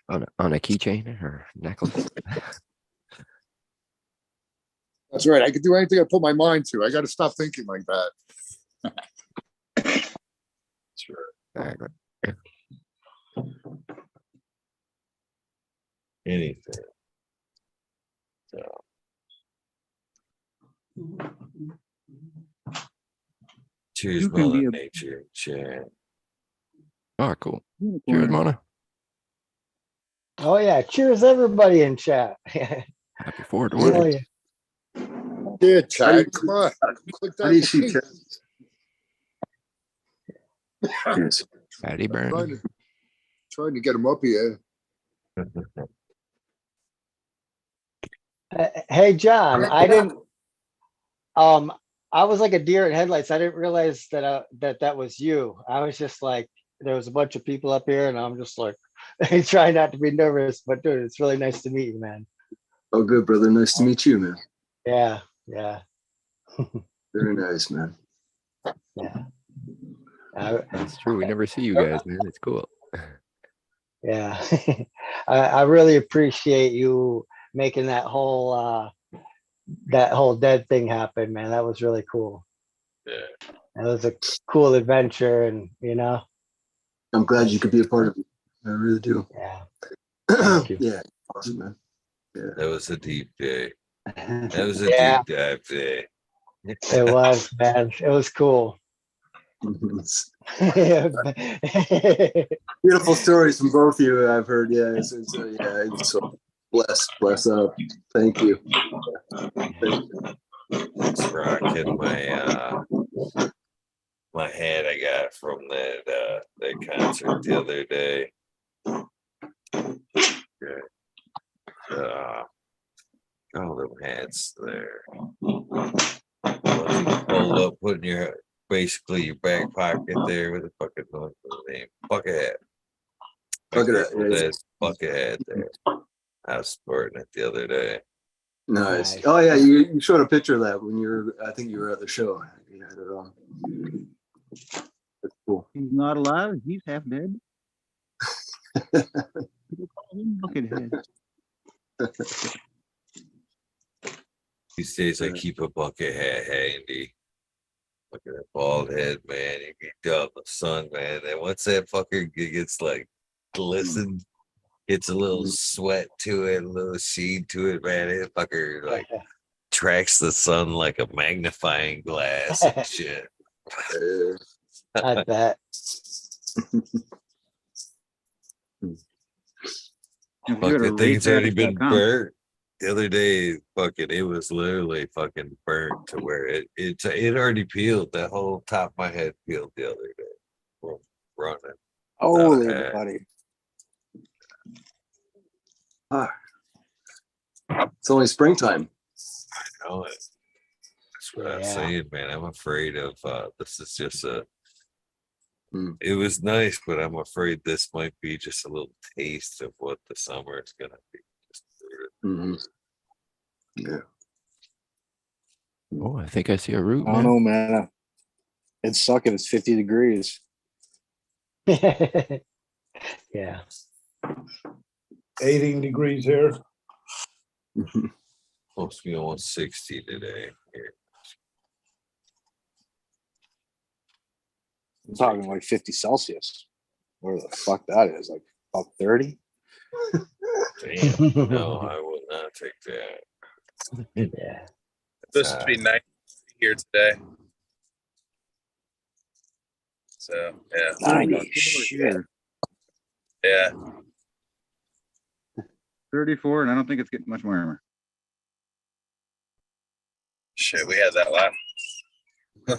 on a keychain or necklace? That's right. I could do anything I put my mind to. I got to stop thinking like that. Sure. Exactly. Anything. So. Choose You can be Mother a- Nature, share. Oh, cool. Cheers, Unicorn. Mona. Oh yeah, cheers everybody in chat. Happy 420. Hell yeah. Yeah, How do Chad, you, come on. Click how do you that see link. chat? Yes. Patty burn. Trying to get him up here. Hey John, I didn't I was like a deer in headlights. I didn't realize that that was you. I was just like there was a bunch of people up here and I'm just like trying not to be nervous, but dude, it's really nice to meet you, man. Oh, good, brother. Nice to meet you, man. Yeah, yeah. Very nice, man. Yeah. That's true. We never see you guys, man. It's cool. Yeah. I really appreciate you making that whole dead thing happen, man. That was really cool. Yeah. It was a cool adventure, and I'm glad you could be a part of it. I really do. Yeah. Thank you. Yeah. Awesome, man. Yeah. That was a deep day. That was a Yeah. deep dive day. It was, man. It was cool. Beautiful stories from both of you. I've heard. Yeah, it's so bless up. Thank you. It's rocking my hat I got from that concert the other day. All them hats there. Hold up, putting your basically your back pocket there with a fucking name. Bucket hat. Look at that. That bucket hat there. I was sporting it the other day. Nice. Oh yeah, you showed a picture of that when you were. I think you were at the show. You had it on. That's cool. He's not alive. He's half dead. People call him Buckethead. These days I keep a bucket hat handy. Look at that bald head, man. You get out in the sun, man. And once that fucker gets like glistened, gets a little sweat to it, a little sheen to it, man. That fucker like tracks the sun like a magnifying glass and shit. I bet. Fucking thing's already been burnt. The other day, fucking, it was literally fucking burnt to where it already peeled. That whole top of my head peeled the other day from running. Holy buddy. It's only springtime. I know it. That's what I'm saying, man. I'm afraid of this is just it was nice, but I'm afraid this might be just a little taste of what the summer is gonna be. Yeah. Oh, I think I see a root, I man. don't know, man. It's sucking. It's 50 degrees. Yeah. 18 degrees here. Supposed to be almost 60 today. Here. I'm talking like 50 Celsius. Where the fuck that is? Like about 30? Damn. No, I will not take that. Yeah. It's supposed to be 90 here today. So yeah. 90 shit. Yeah. 34, and I don't think it's getting much warmer. Shit, we had that last.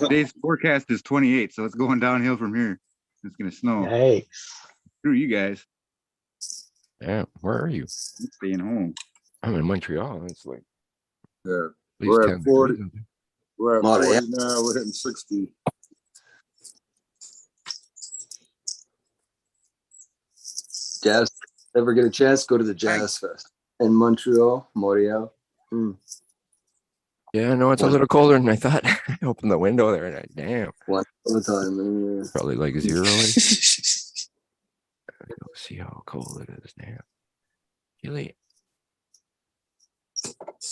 Today's forecast is 28, so it's going downhill from here. It's gonna snow. Yikes. Screw you guys. Yeah, where are you? I'm staying home. I'm in Montreal. It's like Yeah. at least We're 10 at 40. degrees. We're at Oh, 40 yeah. now. We're hitting 60. Jazz. Ever get a chance? Go to the Jazz Fest in Montreal, Montreal. Yeah, no, it's a little colder than I thought. I opened the window there and damn. One all the time. Probably like 0. Let's see how cold it is now. Chilly.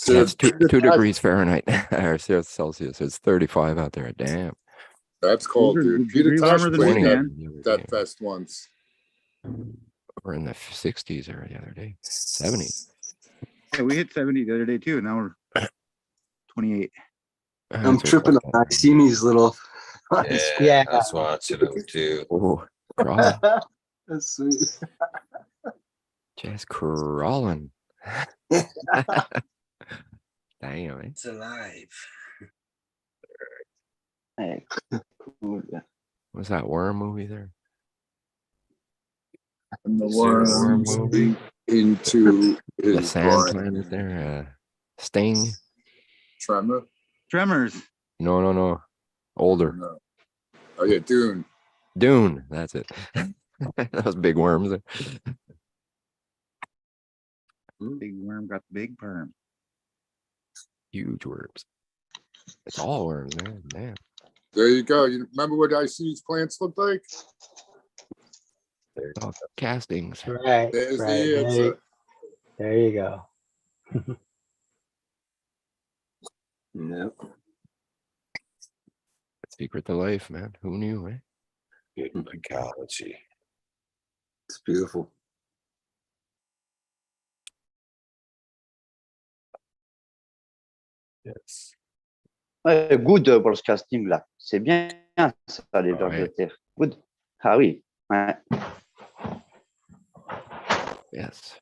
Yeah, it's 2 degrees Fahrenheit or Celsius. It's 35 out there. Damn. That's cold, dude. Peter Tosh played that fest once. We're in the 60s or the other day. 70s. Yeah, we hit 70 the other day too. Now we're 28. I'm tripping on Maximi's little. Yeah, I was watching them too. Oh, crawling. That's sweet. Just crawling. Damn, It's alive. Ouais, cool. what's that worm movie there? And the Is there a worm worms movie? into The his Sand brain. Planet there. Sting? Tremor. Tremors. No. Older. No. Oh yeah, Dune. Dune. That's it. Those big worms. There. Big worm got big perm. Huge worms. It's all worms, man. Damn. There you go. You remember what I see these plants look like? It's all castings. Right, There's right. the answer. There you go. Yeah. Secret to life, man. Who knew, eh? Good ecology. It's beautiful. Yes. Ouais, good pour le casting là. C'est bien ça, les vers de ouais. terre. Good. Ah oui. Ouais. Yes.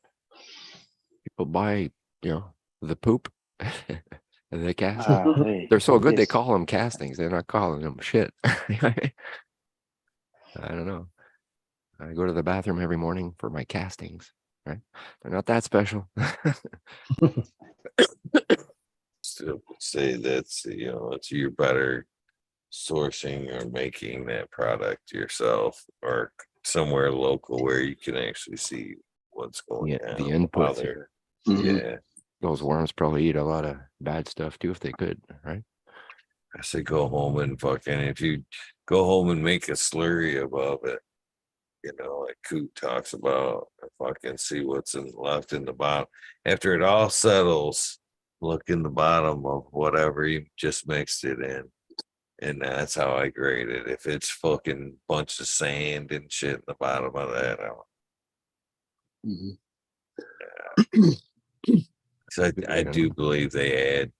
People buy, the poop. And they cast. Ah, oui. They're so good they Yes. call them castings. They're not calling them shit. I don't know. I go to the bathroom every morning for my castings, right? They're not that special. Still would say that's it's you're better sourcing or making that product yourself or somewhere local where you can actually see what's going Yeah, on. the while inputs. they're- Mhm. Yeah. Those worms probably eat a lot of bad stuff too if they could, right? I say go home and if you go home and make a slurry above it, like Coot talks about, fucking see what's left in the bottom. After it all settles, look in the bottom of whatever you just mixed it in. And that's how I grade it. If it's fucking bunch of sand and shit in the bottom of that, so I do believe they add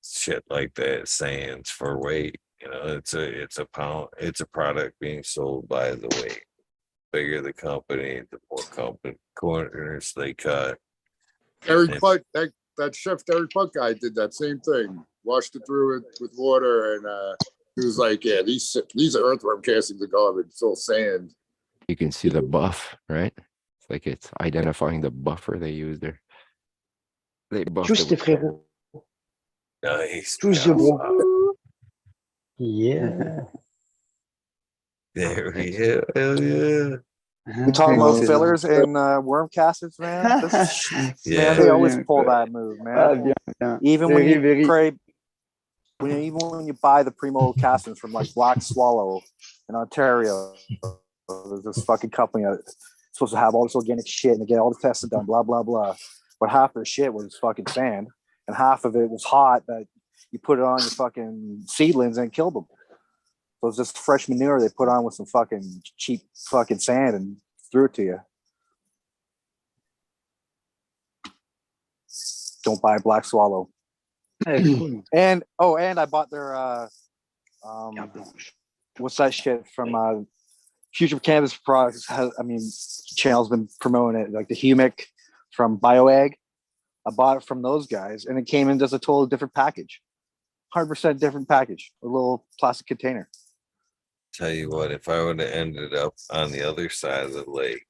shit like that, sands for weight. It's a product being sold by the weight. Bigger the company, the more corners they cut. Eric Buck, that chef Eric Buck guy did that same thing. Washed it through it with water, and he was like, "Yeah, these earthworm castings are garbage. It's all sand." You can see the buff, right? It's like it's identifying the buffer they use there. They buffed Tous it tes with sand. frérots. Nice. Tous de bon. Yeah. There we go. Hell yeah. You talking about Excellent. fillers and worm castings, man? Yeah. Man, they always pull that move, Ah, man. bien, bien. Even when Very, you very. even when you buy the primo castings from like Black Swallow in Ontario, there's this fucking company that's supposed to have all this organic shit and they get all the testing done, blah blah blah. But half their shit was fucking sand, and half of it was hot that you put it on your fucking seedlings and it killed them. So it's just fresh manure they put on with some fucking cheap fucking sand and threw it to you. Don't buy Black Swallow. Cool. And I bought their what's that shit from Future Cannabis Products channel's been promoting it, like the humic from BioAg. I bought it from those guys and it came in just a totally different package. 100% different package, a little plastic container. Tell you what, if I would have ended up on the other side of the lake,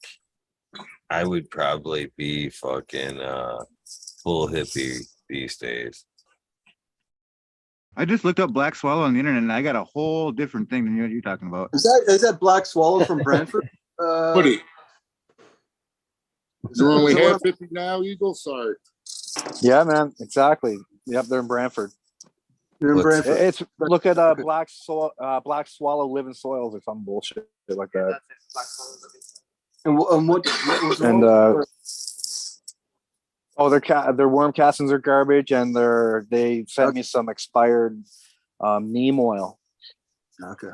I would probably be fucking full hippie these days. I just looked up Black Swallow on the internet and I got a whole different thing than what you're talking about. Is that Black Swallow from Brantford? Hoodie. You're only half 50 now, Eagle? Sorry. Yeah, man, exactly. Yep, they're in Brantford. You're in Brantford. It's look at Black Swallow Living Soils or some bullshit like that. And what was And their worm castings are garbage, and they sent me some expired neem oil. Okay.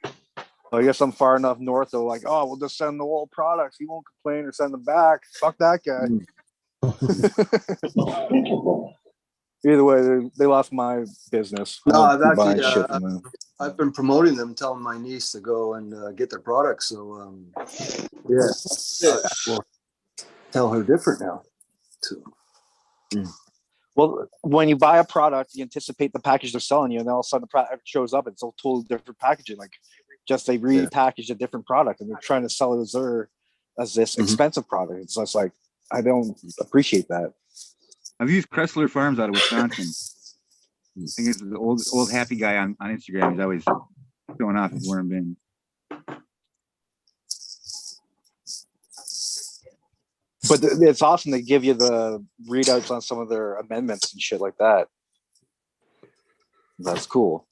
So I guess I'm far enough north. They're like, oh, we'll just send the old products. He won't complain or send them back. Fuck that guy. Either way, they lost my business. I No, don't I've keep actually buying shit from them. I've been promoting them, telling my niece to go and get their products. So yeah, well, tell her different now. So, Well, when you buy a product, you anticipate the package they're selling you, and then all of a sudden the product shows up. It's a totally different packaging. Like, just they repackaged a different product, and they're trying to sell it as this expensive product. It's just like, I don't appreciate that. I've used Kressler Farms out of Wisconsin. I think it's the old happy guy on Instagram. He's always showing off his worm bin. But it's awesome they give you the readouts on some of their amendments and shit like that. That's cool.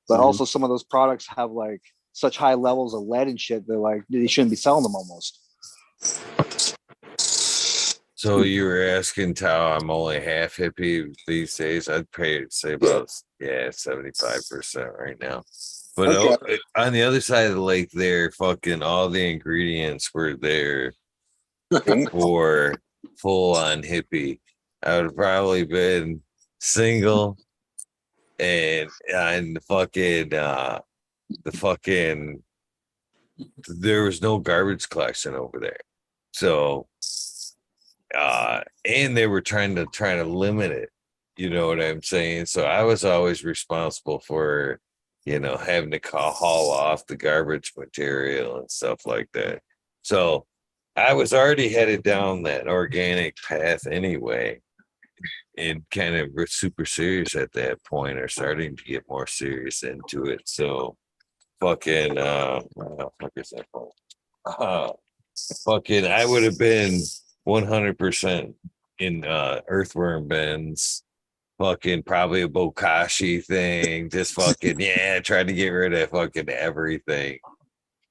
But also some of those products have like such high levels of lead and shit. They're like, they shouldn't be selling them almost. So you were asking Tao, I'm only half hippie these days. I'd say about 75% right now. But on the other side of the lake there, fucking all the ingredients were there for full on hippie. I would have probably been single and the fucking there was no garbage collection over there. So and they were trying to limit it. You know what I'm saying? So I was always responsible for, having to haul off the garbage material and stuff like that. So I was already headed down that organic path anyway, and kind of super serious at that point, or starting to get more serious into it. So fucking fuck is that called? Fucking I would have been 100% in earthworm bins, fucking probably a bokashi thing, just fucking trying to get rid of fucking everything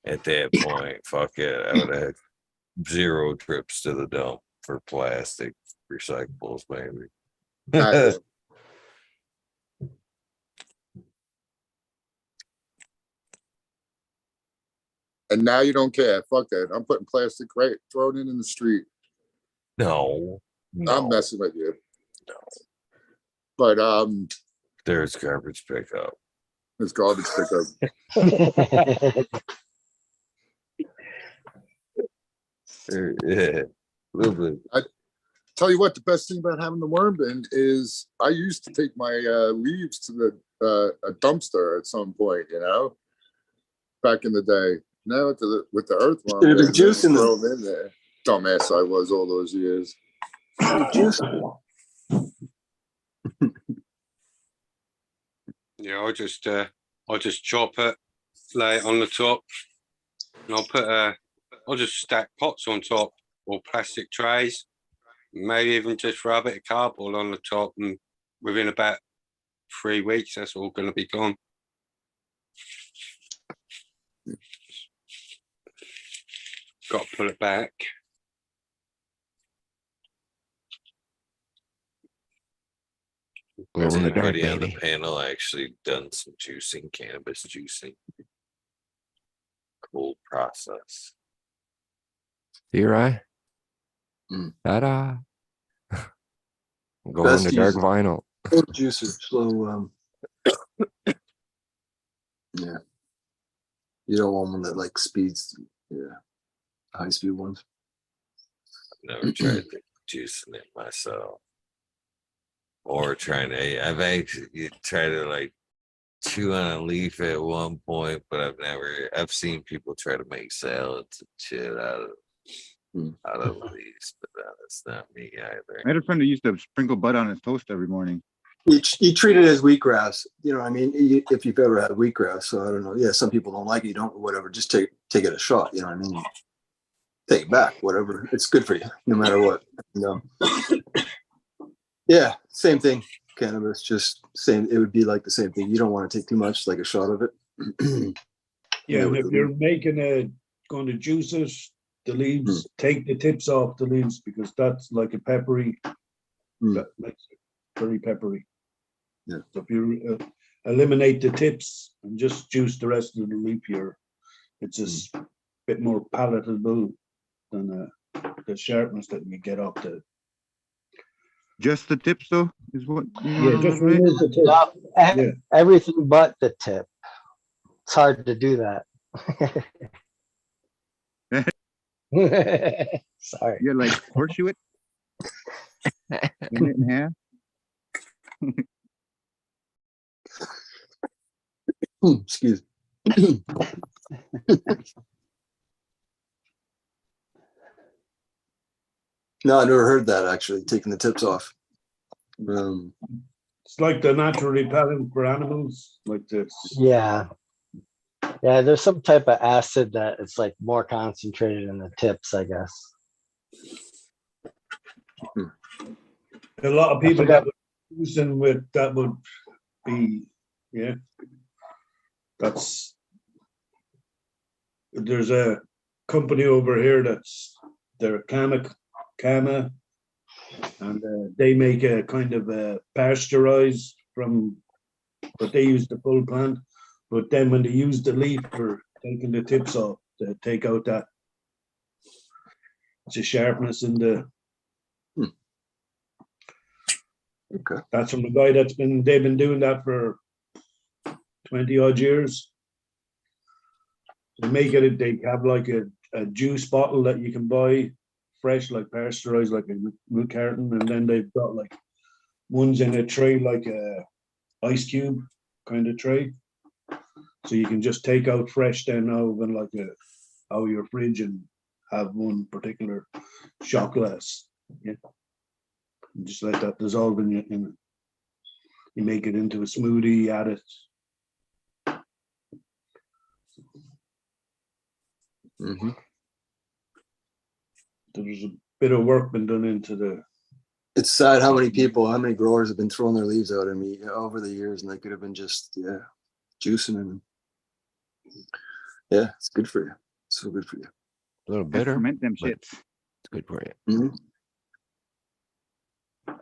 at that point. Fuck it, I would have 0 trips to the dump for plastic recyclables, maybe. And now you don't care. Fuck that. I'm putting plastic right, throwing it in the street. No. I'm messing with you. No. But there's garbage pickup. There's garbage pickup. Yeah, a little bit. I tell you what, the best thing about having the worm bin is I used to take my leaves to the a dumpster at some point, back in the day. Now with the earthworm, the juice in throw them in there. Dumbass I was all those years. Juice. Yeah, I'll just chop it, lay it on the top, and I'll just stack pots on top, or plastic trays, maybe even just rub it a cardboard on the top, and within about 3 weeks, that's all going to be gone. Got to pull it back. Has anybody on the panel actually done some cannabis juicing? Cool process. Here I. Ta-da. Go on the dark vinyl. Juicer, slow. Yeah. You don't want one that like speeds. Yeah. High speed ones. I've never tried juicing it myself. Or I've actually tried to like chew on a leaf at one point, but I've seen people try to make salads and shit out of leaves, but that's not me either. I had a friend who used to sprinkle butter on his toast every morning. You treat it as wheatgrass. You know what I mean? If you've ever had wheatgrass, so I don't know. Yeah, some people don't like it. You don't, whatever. Just take it a shot. You know what I mean? Take it back, whatever. It's good for you, no matter what. Yeah, same thing. Cannabis, just same. It would be like the same thing. You don't want to take too much, like a shot of it. Yeah, and if you're going to juice it, the leaves, take the tips off the leaves, because that's like a peppery, that makes it very peppery. Yeah. So if you eliminate the tips and just juice the rest of the leaf here, it's just a bit more palatable than the sharpness that you get off the Just the tips though is what you Yeah, want to just eliminate? remove the tip. No, Yeah. everything but the tip. It's hard to do that. Sorry. You're like horseshoe it, split it in half. Excuse. No, I never heard that actually, taking the tips off. It's like the natural repellent for animals, like this. Yeah. Yeah, there's some type of acid that it's like more concentrated in the tips, I guess. A lot of I people forgot. that would using with that would be, yeah. There's a company over here they're Kama, and they make a kind of pasteurized from, but they use the full plant. But then when they use the leaf for taking the tips off, they take out that it's a sharpness in the. Okay. That's from a guy they've been doing that for 20 odd years. They make it, they have like a juice bottle that you can buy fresh, like pasteurized, like a milk carton, and then they've got like ones in a tray, like a ice cube kind of tray. So you can just take out fresh then out of like out of your fridge and have one particular shot glass. Yeah. And just let that dissolve in it. You make it into a smoothie, add it. Mm-hmm. There's a bit of work been done into the. It's sad how many growers have been throwing their leaves out at me over the years, and they could have been just juicing them. Yeah, it's good for you. It's so good for you. A little bitter. Ferment them but shits. It's good for you. Mm-hmm.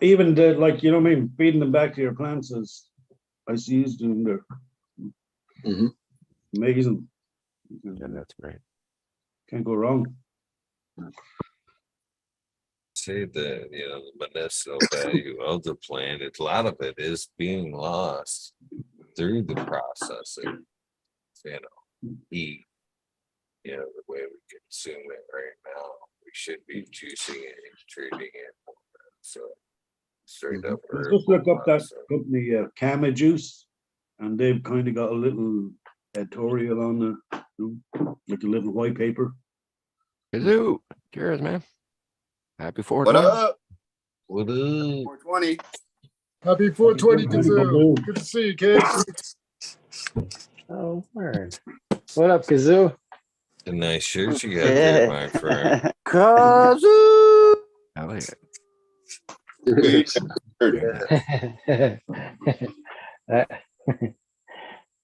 Even the, like, you know what I mean, feeding them back to your plants is, I see you doing there. Mm-hmm. Amazing. Yeah, that's great. Can't go wrong. Say the medicinal value of the plant. A lot of it is being lost through the processing. Eat. The way we consume it right now, we should be juicing it and treating it. So straight up. Let's just look up that company, Kama Juice, and they've kind of got a little editorial on the, like a little white paper. Kazoo. Cheers, man. Happy 420. What up? What up? 420. Happy 420, Kazoo. Good to see you, kids. Oh, word. What up, Kazoo? A nice shirt you got there, my friend. Kazoo! Hell yeah.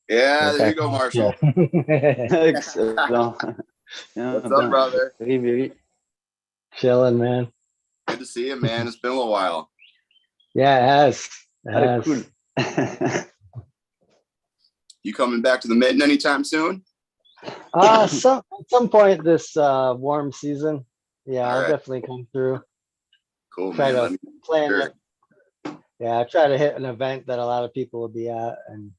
Yeah, there you go, Marshall. Excellent. What's up, brother? Oui, oui. Chilling, man. Good to see you, man. It's been a little while. Yeah, it has. It has. You coming back to the mitten anytime soon? At some point this warm season. Yeah, I'll definitely come through. Cool, Try man. to plan it. Yeah, try to hit an event that a lot of people will be at. And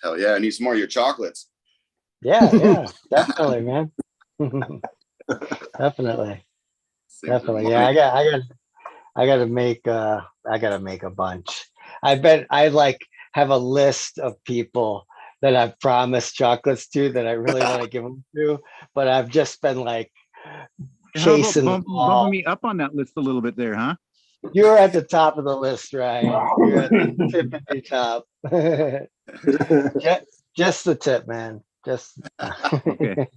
Hell yeah, I need some more of your chocolates. yeah, definitely, man. Definitely. Yeah, I gotta make a bunch. I bet I have a list of people that I've promised chocolates to that I really want to give them to, but I've just been like chasing them all. Bumping me up on that list a little bit there, huh? You're at the top of the list, Ryan. You're at the tippity top. just the tip, man. Just okay.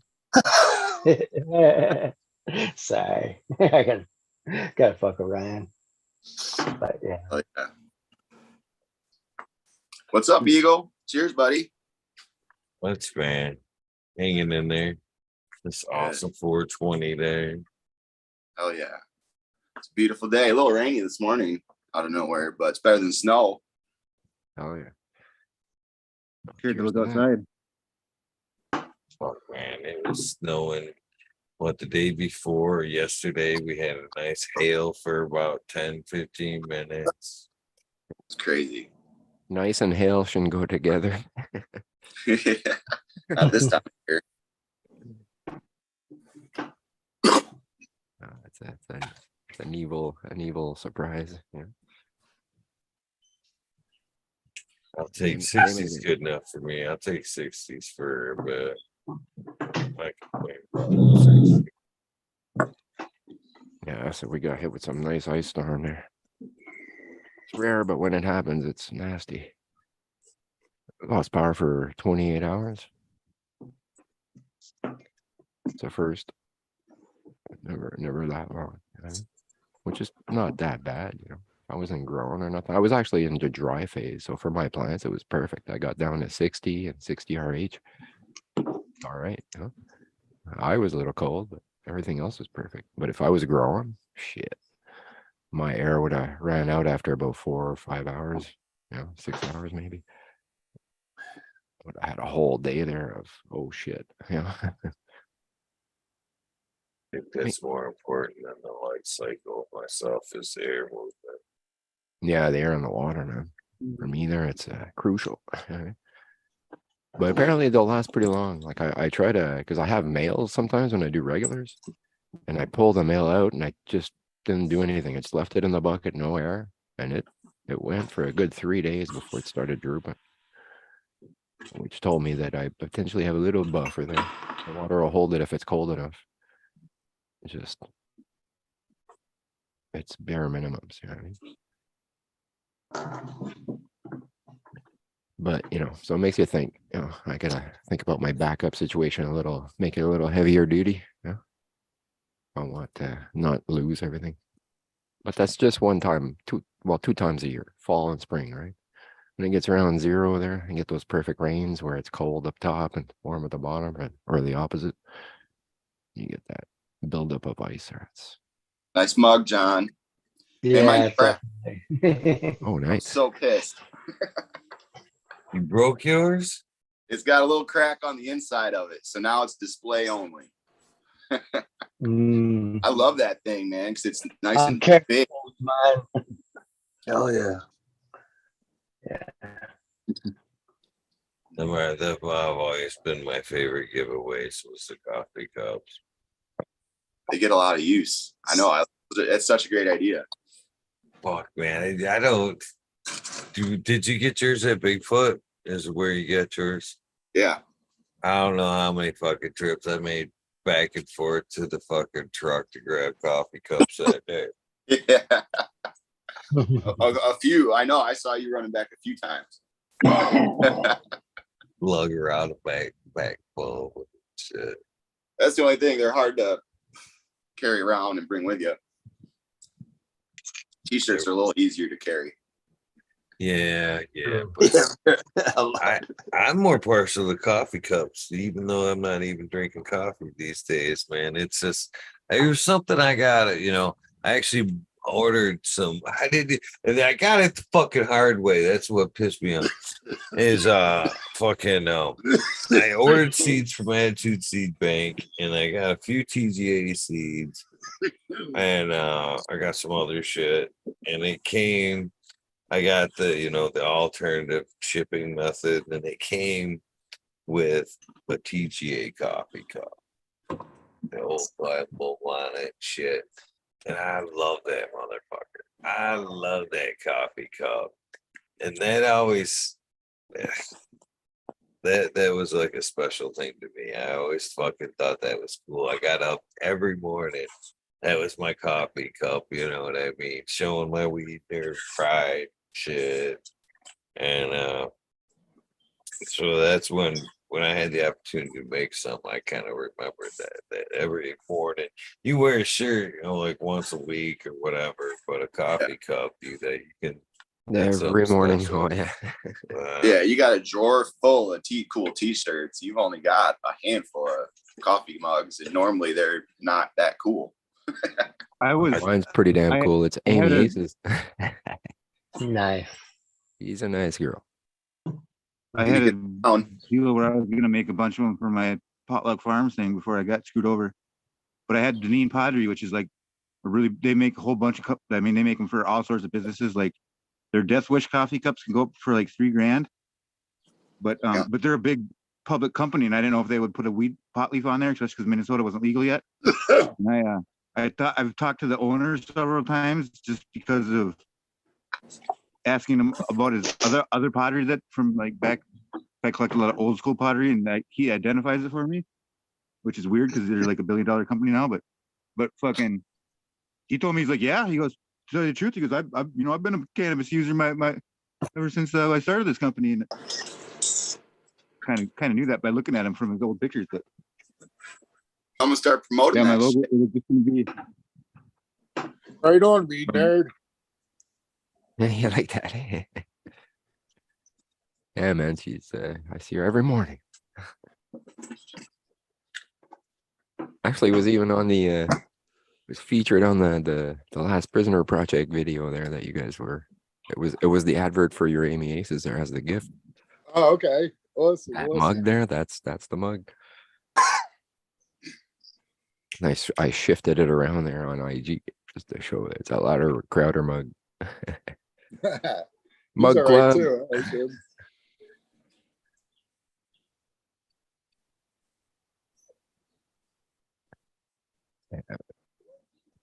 Sorry. I gotta fuck with Ryan. But yeah. Oh, yeah. What's up, Eagle? Cheers, buddy. What's man? Hanging in there. This awesome 420 day. Hell yeah. It's a beautiful day. A little rainy this morning out of nowhere, but it's better than snow. Oh yeah. Scared to look outside. Fuck man, it was snowing the day before, yesterday, we had a nice hail for about 10-15 minutes. It's crazy. Nice and hail shouldn't go together. Not this time of year. It's an evil surprise. Yeah. I'll take Same 60s good enough for me. I'll take 60s for a bit. I can wait about 60. Yeah, so we got hit with some nice ice storm there. It's rare, but when it happens, it's nasty. Lost power for 28 hours. It's a first. Never that long, you know? Which is not that bad, you know. I wasn't growing or nothing. I was actually in the dry phase, so for my plants, it was perfect. I got down to 60 and 60 RH. All right, you know. I was a little cold, but everything else was perfect. But if I was growing, shit, my air would have ran out after about 4 or 5 hours, you know, 6 hours maybe. But I had a whole day there of, oh shit, you know. I think that's more important than the light cycle of myself is the air movement. Yeah, the air and the water, man. For me there, it's crucial. But apparently they'll last pretty long. Like I try to, because I have males sometimes when I do regulars, and I pull the male out and I just didn't do anything. It's left it in the bucket, no air, and it went for a good 3 days before it started drooping, which told me that I potentially have a little buffer there. The water will hold it if it's cold enough. It's just, it's bare minimums, you know what I mean? But, you know, so it makes you think, you know, I gotta think about my backup situation a little, make it a little heavier duty. You know? I want to not lose everything. But that's just one time, two times a year, fall and spring, right? When it gets around 0 there and get those perfect rains where it's cold up top and warm at the bottom, or the opposite, you get that buildup of ice there. It's Nice mug, John. Yeah, my crap. oh I'm nice. so pissed. You broke yours? It's got a little crack on the inside of it, so now it's display only. I love that thing, man, because it's nice and big. Man. Hell yeah. That's why I've always been my favorite giveaways was the coffee cups. They get a lot of use. I know. It's such a great idea. Fuck, man. I don't. Did you get yours at Bigfoot? Is where you get yours? Yeah. I don't know how many fucking trips I made back and forth to the fucking truck to grab coffee cups that day. Yeah. a few. I know. I saw you running back a few times. Lug around a back full of shit. That's the only thing. They're hard to carry around and bring with you. T-shirts are a little easier to carry. Yeah. But I'm more partial to coffee cups, even though I'm not even drinking coffee these days, man. It's just there's something I got, you know. I actually ordered some. I got it the fucking hard way. That's what pissed me off. Is fucking I ordered seeds from Attitude Seed Bank, and I got a few TGA seeds, and I got some other shit, and it came. I got the alternative shipping method, and it came with a TGA coffee cup, the old Bible on it shit, and I love that motherfucker. I love that coffee cup, and that always that was like a special thing to me. I always fucking thought that was cool. I got up every morning. That was my coffee cup, you know what I mean? Showing my weed there, pride, shit. And so that's when I had the opportunity to make some, I kind of remembered that every morning you wear a shirt, you know, like once a week or whatever, but a coffee cup that you can Every morning. special. Oh yeah. Yeah, you got a drawer full of cool T-shirts. You've only got a handful of coffee mugs, and normally they're not that cool. Mine's pretty damn cool. It's Amy's. Nice. She's a nice girl. I had a deal where I was gonna make a bunch of them for my potluck farms thing before I got screwed over. but I had Deneen Pottery, which is like they make a whole bunch of cups. I mean, they make them for all sorts of businesses. Like their Death Wish coffee cups can go up for like $3,000. But they're a big public company, and I didn't know if they would put a weed pot leaf on there, especially because Minnesota wasn't legal yet. And I've talked to the owner several times just because of asking him about his other pottery that from like back. I collect a lot of old school pottery, and he identifies it for me, which is weird because they're like $1 billion company now. But fucking, he told me, he's like, yeah. He goes, to tell you the truth, he goes, I've been a cannabis user my ever since I started this company, and kind of knew that by looking at him from his old pictures. But I'm gonna start promoting my that logo shit. is just gonna be Right on, me nerd. You like that? Yeah, man. She's I see her every morning. Actually, was even on the was featured on the Last Prisoner Project video there that you guys were. It was the advert for your Amy Aces there as the gift. Oh, okay. Awesome. That awesome. mug there, that's the mug. I shifted it around there on IG just to show it. It's a Ladder Crowder mug. Mug He's all right, Club. too. I like him.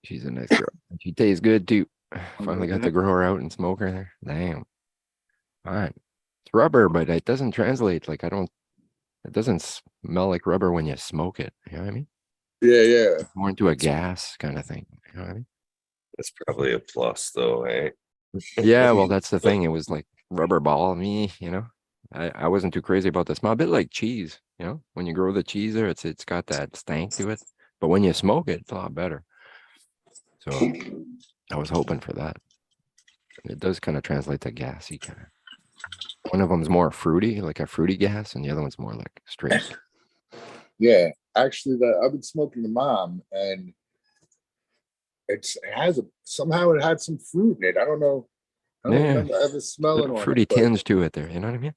She's a nice girl. She tastes good too. Finally got to grow her out and smoke her there. Damn. Fine. It's rubber, but it doesn't translate. Like it doesn't smell like rubber when you smoke it. You know what I mean? Yeah. More into a gas kind of thing. You know what I mean? That's probably a plus, though, eh? Yeah, well, that's the thing. It was like rubber ball me, you know. I wasn't too crazy about the smell. A bit like cheese, you know. When you grow the cheese there, it's got that stank to it. But when you smoke it, it's a lot better. So I was hoping for that. It does kind of translate to gassy kind of. One of them's more fruity, like a fruity gas, and the other one's more like straight. Yeah. Actually, I've been smoking the mom, and somehow it had some fruit in it. I don't know. I don't remember ever smelling one. Fruity tinge to it there, you know what I mean?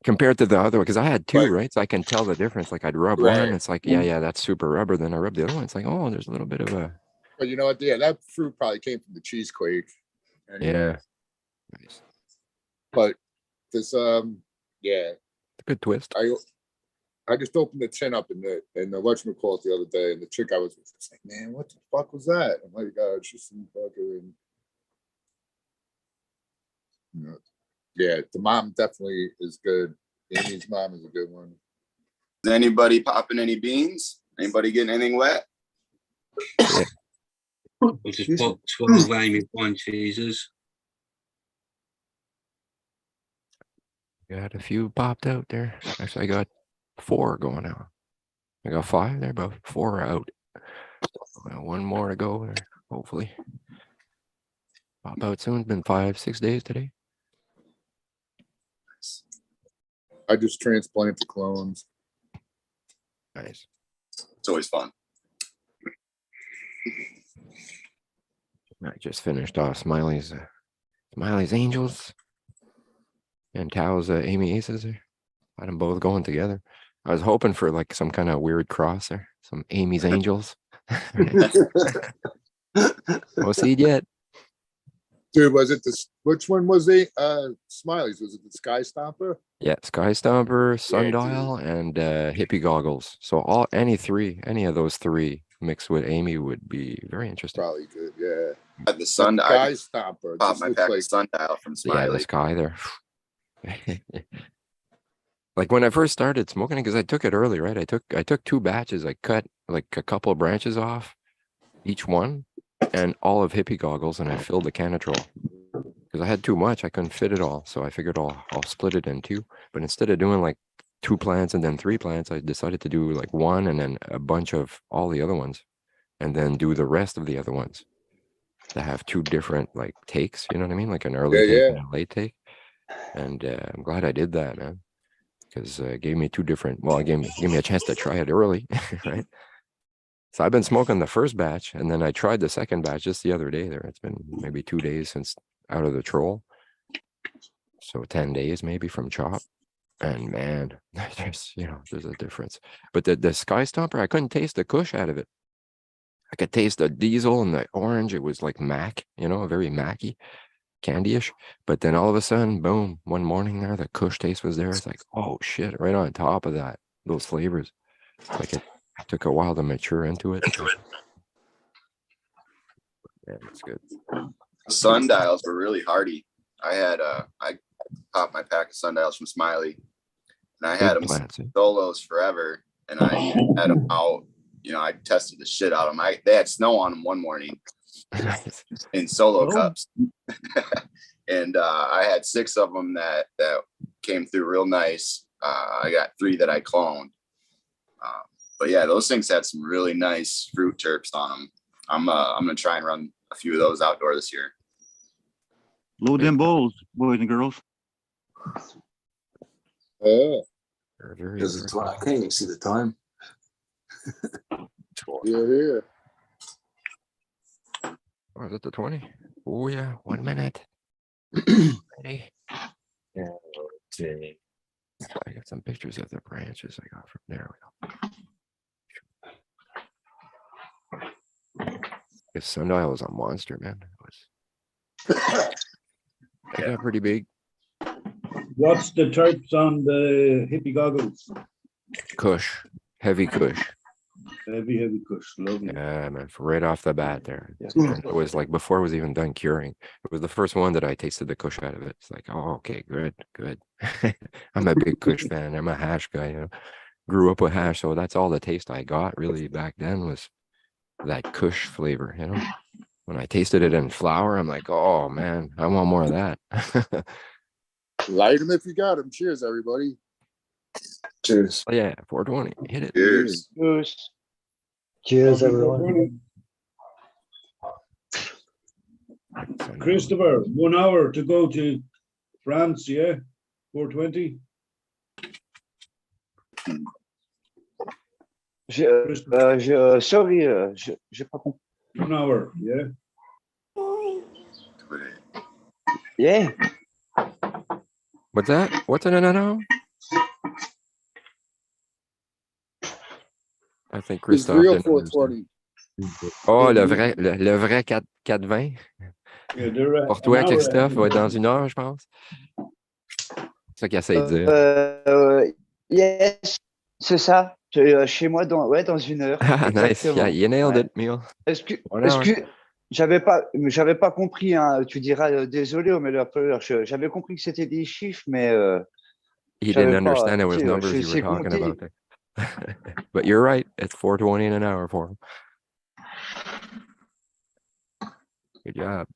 Compared to the other one, because I had two, right? So I can tell the difference. Like I'd rub one, it's like, yeah, that's super rubber. Then I rub the other one, it's like, oh, there's a little bit of a. But you know what? Yeah, that fruit probably came from the cheesequake. Anyway. Yeah. Nice. But this, yeah. Good twist. I just opened the tin up in the whatchamacallit the other day, and the chick I was with was like, man, what the fuck was that? I'm like, it's just some fucking, yeah, the mom definitely is good. Amy's mom is a good one. Is anybody popping any beans? Anybody getting anything wet? Yeah. I just popped 12 Amy wine cheeses. Got a few popped out there. Actually, I got 4 going out. I got 5 there, but 4 are out. One more to go there, hopefully. Pop out soon. It's been 5-6 days today. I just transplanted clones. Nice. It's always fun. I just finished off Smiley's Angels and Tao's Amy Aces there. Had them both going together. I was hoping for like some kind of weird cross there. Some Amy's Angels. No seed yet. Dude, was it which one was the Smileys? Was it the Sky Stomper? Yeah, Sky Stomper, Sundial, and Hippie Goggles. So any of those 3 mixed with Amy would be very interesting. Probably good, yeah. The Sundial. Sky Stomper. Pop my pack of Sundial from Smiley. Yeah, the Sky there. Like when I first started smoking it, because I took it early, right? I took 2 batches. I cut like a couple of branches off each one, and all of Hippie Goggles, and I filled the Canatrol because I had too much. I couldn't fit it all, so I figured I'll split it in 2. But instead of doing like 2 plants and then 3 plants, I decided to do like 1 and then a bunch of all the other ones, and then do the rest of the other ones to have 2 different like takes. You know what I mean? Like an early take and a late take. And I'm glad I did that, man, because it gave me 2 different. Well, it gave me a chance to try it early, right? So I've been smoking the first batch, and then I tried the second batch just the other day there. It's been maybe 2 days since out of the troll. So 10 days maybe from chop. And man, there's a difference. But the Sky Stomper, I couldn't taste the kush out of it. I could taste the diesel and the orange. It was like mac, very macky, candy-ish. But then all of a sudden, boom, one morning there, the kush taste was there. It's like, oh shit, right on top of that, those flavors. It's like it took a while to mature into it. Yeah, it's good. Sundials were really hardy. I popped my pack of sundials from Smiley, and I had them solos forever, and I had them out. I tested the shit out of them. They had snow on them one morning in solo cups, and I had 6 of them that came through real nice. I got 3 that I cloned, but yeah, those things had some really nice fruit terps on them. I'm gonna try and run a few of those outdoor this year. Load them bowls, boys and girls. Oh, Because it's I can't even see the time. yeah. Oh, is it the 20? Oh yeah, 1 minute. Ready? Yeah, okay. I got some pictures of the branches I got from there. This sundial was a monster, man. It got pretty big. What's the terps on the hippie goggles? Kush, heavy kush. Heavy kush, lovely. Yeah, man, right off the bat there. And it was like before it was even done curing. It was the first one that I tasted the kush out of it. It's like, oh, okay, good. I'm a big kush fan. I'm a hash guy. Grew up with hash, so that's all the taste I got really back then was that kush flavor. When I tasted it in flour, I'm like, oh man, I want more of that. Light them if you got them. Cheers, everybody. Cheers. Oh, yeah, 420. Hit it. Cheers. Cheers, everyone. Christopher, 1 hour to go to France, yeah? 420. Sorry, j'ai pas compris. 1 hour, yeah? Yeah. What's that? What's an no? I think It's Christophe real didn't understand. 420. Oh, le vrai 420. Pour toi, Christophe, va être dans 1 heure, je pense. C'est ça qu'il essaie de dire. Yes, c'est ça. Chez moi, dans 1 heure. Ah, nice. Exactement. Yeah, you nailed it, Neil. Est-ce que j'avais pas compris, hein, tu diras désolé, mais j'avais compris que c'était des chiffres, mais he didn't understand it was numbers you were talking about there. But you're right, it's 420 in an hour for him. Good job.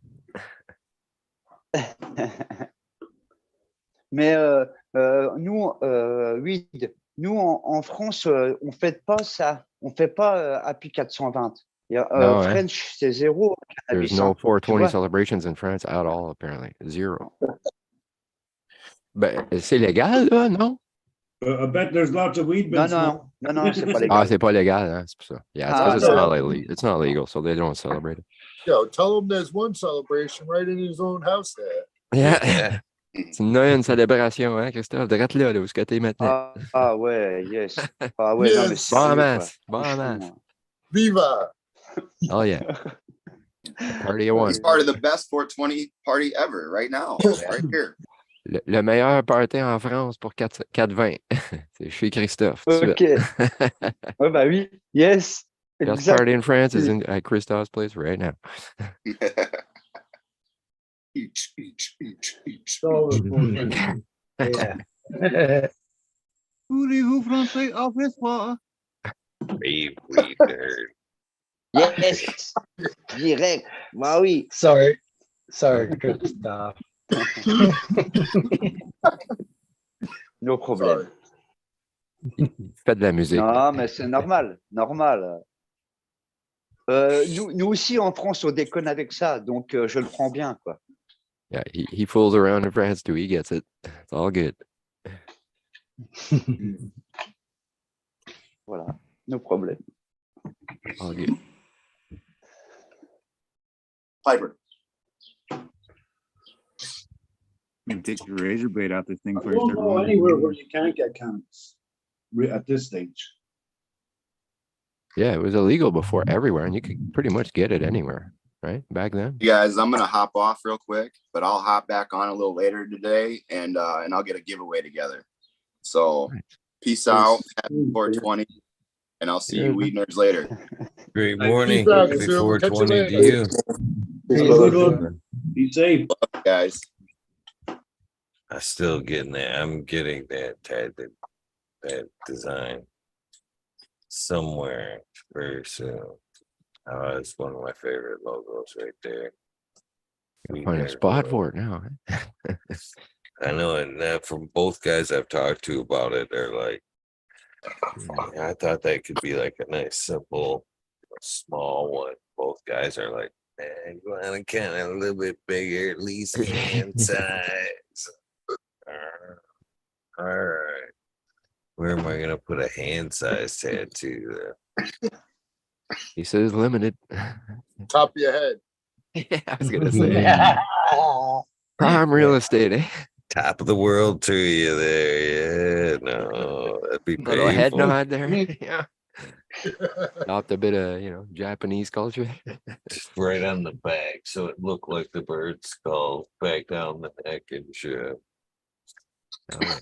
Mais nous, nous en France, on fait pas ça. On fait pas API 420. No, French, c'est 0. There's no 420 celebrations in France at all, apparently. 0. Ben, c'est légal, là, non? I bet there's lots of weed. Non, c'est pas légal. Ah, c'est pas légal, hein? C'est pour ça. Yeah, it's because it's not legal, so they don't celebrate it. Yo, tell him there's one celebration right in his own house there. Yeah. Tu en as une célébration, hein, Christophe? Direct là, où est-ce que t'es maintenant? Ah ouais, yes. Ah ouais, non, mais Bon en masse, bon en masse. Viva! Oh yeah. Party of one. He's part of the best 420 party ever right now, right here. Le meilleur party en France pour 420. C'est chez Christophe. Ok. Ouais, bah oui. Yes. Best party in France is at Christophe's place right now. Each. Yeah. Voulez-vous français après soir? Yes. Direct. Bah oui. Sorry, Christophe. No problème. Faites de la musique. Non, mais c'est normal. Nous aussi, en France, on déconne avec ça, donc je le prends bien, quoi. Yeah, he fools around in France too. He gets it. It's all good. Voilà, no problème. All good. Piper. You can take your razor blade out this thing I before you won't start go rolling. anywhere where you can't get cannabis at this stage. Yeah, it was illegal before everywhere, and you could pretty much get it anywhere, right? Back then. You guys, I'm gonna hop off real quick, but I'll hop back on a little later today, and I'll get a giveaway together. So peace out, happy 420, and I'll see you weed nerds later. Great Hey, morning. peace out, Happy Sue. We'll catch you 420 to later. you. Have a good one. Be safe. Guys. I'm still getting that. I'm getting that that design somewhere very soon. It's one of my favorite logos right there. Gotta find a spot for it now. I know, and from both guys I've talked to about it, they're like, "Yeah, I thought that could be like a nice, simple, small one." Both guys are like, "Man, you want to kind of a little bit bigger, at least hand size." All right. Where am I gonna put a hand size tattoo? He says limited. Top of your head. Yeah, I was gonna say. Prime real estate, eh? Top of the world to you there. Yeah, no, that'd be Little head painful. nod there. Yeah. Adopt a bit of, Japanese culture. Just right on the back, so it looked like the bird skull back down the neck and shit. Oh, yeah.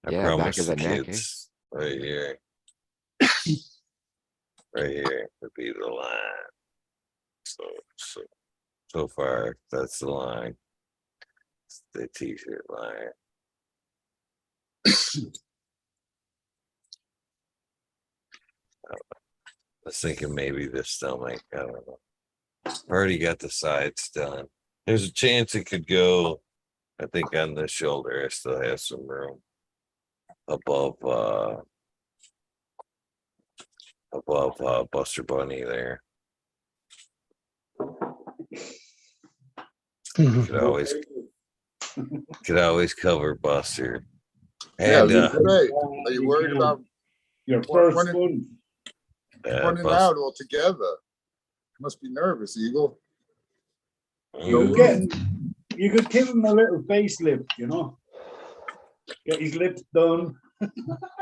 I Yeah, promised back of the the neck, eh? kids right here. Right here would be the line. So far, that's the line. It's the t-shirt line. I was thinking maybe the stomach. I don't know. Already got the sides done. There's a chance it could go. I think on the shoulder, I still have some room above Buster Bunny there. Could always cover Buster. Yeah, I And was gonna say, are you worried about your first one? Running out altogether? You must be nervous, Eagle. You could give him a little facelift, Get his lips done.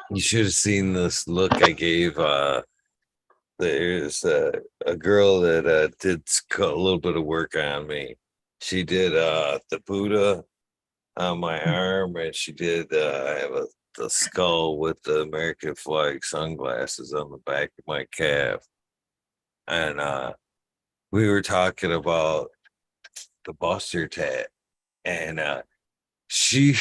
You should have seen this look I gave. There's a girl that did a little bit of work on me. She did the Buddha on my arm, and she did I have the skull with the American flag sunglasses on the back of my calf. And we were talking about the Buster tat, and she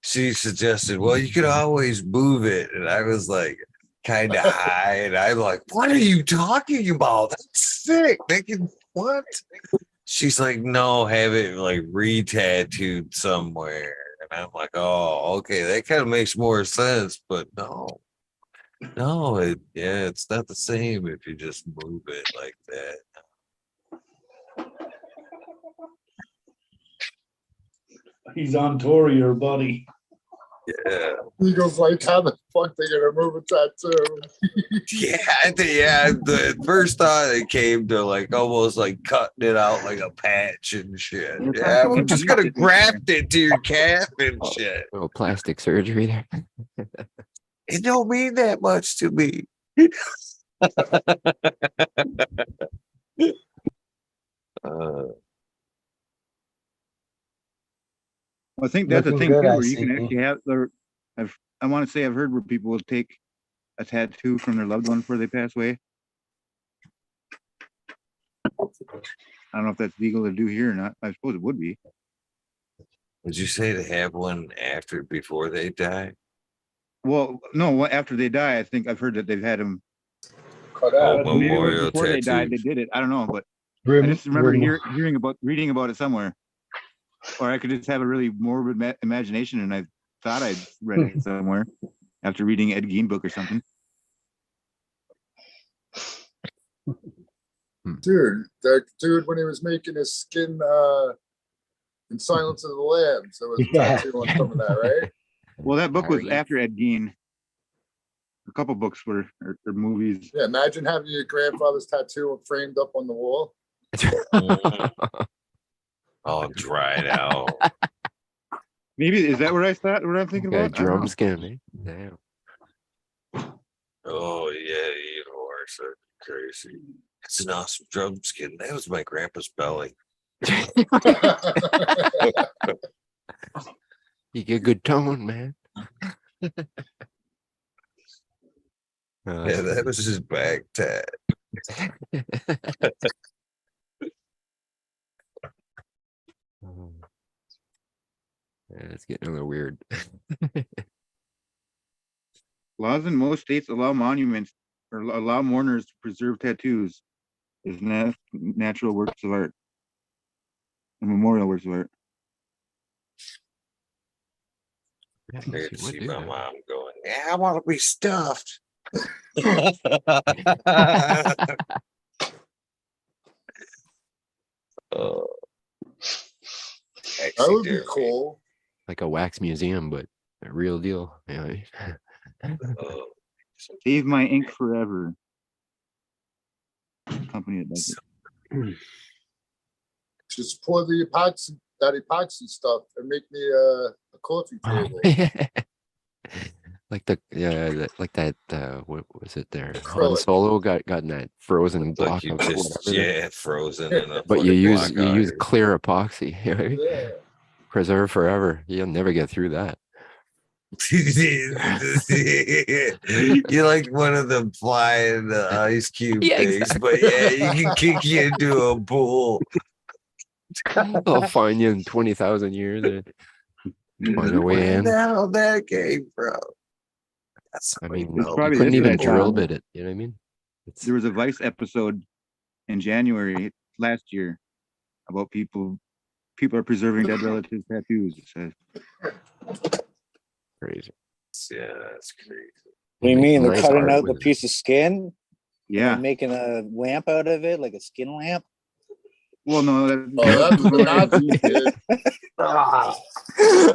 suggested, well, you could always move it. And I was like, kind of high, and I'm like, what are you talking about? That's sick. They can what? She's like, no, have it like re-tattooed somewhere. And I'm like, oh, okay, that kind of makes more sense, but no, it's not the same if you just move it like that. He's on tour, your buddy. Yeah. Eagle's like, how the fuck they gonna move a tattoo? The first thought it came to like almost like cutting it out like a patch and shit. Yeah, we're just gonna graft it to your calf and shit. Little plastic surgery there. It don't mean that much to me. I think that's a Looking thing good, too, I where you can see. actually have I want to say I've heard where people will take a tattoo from their loved one before they pass away. I don't know if that's legal to do here or not. I suppose it would be. Would you say to have one before they die? Well, no, after they die, I think I've heard that they've had them Cut out. maybe it was Memorial before they died, they tattoos. did it. I don't know, but I just remember reading about it somewhere. Or I could just have a really morbid imagination, and I thought I'd read it somewhere after reading Ed Gein book or something. Dude, that dude when he was making his skin in Silence of the Lambs, there was a tattoo on some of that, right? Well, that book was after Ed Gein. A couple books were or movies. Yeah, imagine having your grandfather's tattoo framed up on the wall. all dried out. Maybe is that what I thought? What I'm thinking Got a about? I don't drum know. skin, eh? Damn. Oh yeah, you horse are crazy. It's an awesome drum skin. That was my grandpa's belly. You get good tone, man. Oh, Yeah, that's that was his back tat. Oh. Yeah, it's getting a little weird. Laws in most states allow monuments or allow mourners to preserve tattoos as natural works of art and memorial works of art. Yeah, I could you would see do my that. mom going, "Yeah, I want to be stuffed." Oh, That would be taxidermy. cool. Like a wax museum, but a real deal. Yeah. Oh, Save my ink forever. Company that does it. Just pour the epoxy stuff and make me a coffee table. Like like that. What was it there? Han Acrylic. Solo got in that frozen it's like block you of just whatever. There. frozen in a But you fucking use block iron. clear epoxy. You know what I mean? Yeah. Preserve forever. You'll never get through that. You're like one of them flying the ice cube Yeah, things, but yeah, you can kick you into a pool. I'll find you in 20,000 years. Find a way Where in. the hell that came from? That's I mean, It's you probably couldn't this even that drill John. bit it. You know what I mean? There was a Vice episode in January last year about people are preserving dead relatives' tattoos. It says. Crazy. Yeah, that's crazy. What do you mean? They're Nice cutting art out the with it. piece of skin? Yeah. And making a lamp out of it, like a skin lamp? Well, no, that's what the Nazis did.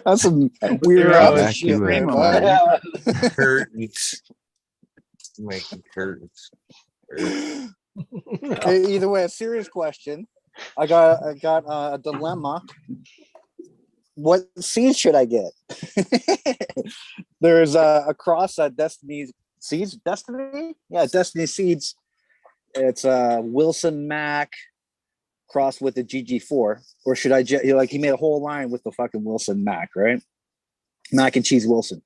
That's some weird Back ass shit, to, man. Curtains. Making curtains. Either way, a serious question. I got a dilemma. What seeds should I get? There's a cross at Destiny Seeds. Destiny? Yeah, Destiny Seeds. It's Wilson Mac crossed with the GG4. Or should I he made a whole line with the fucking Wilson Mac, right? Mac and cheese Wilson.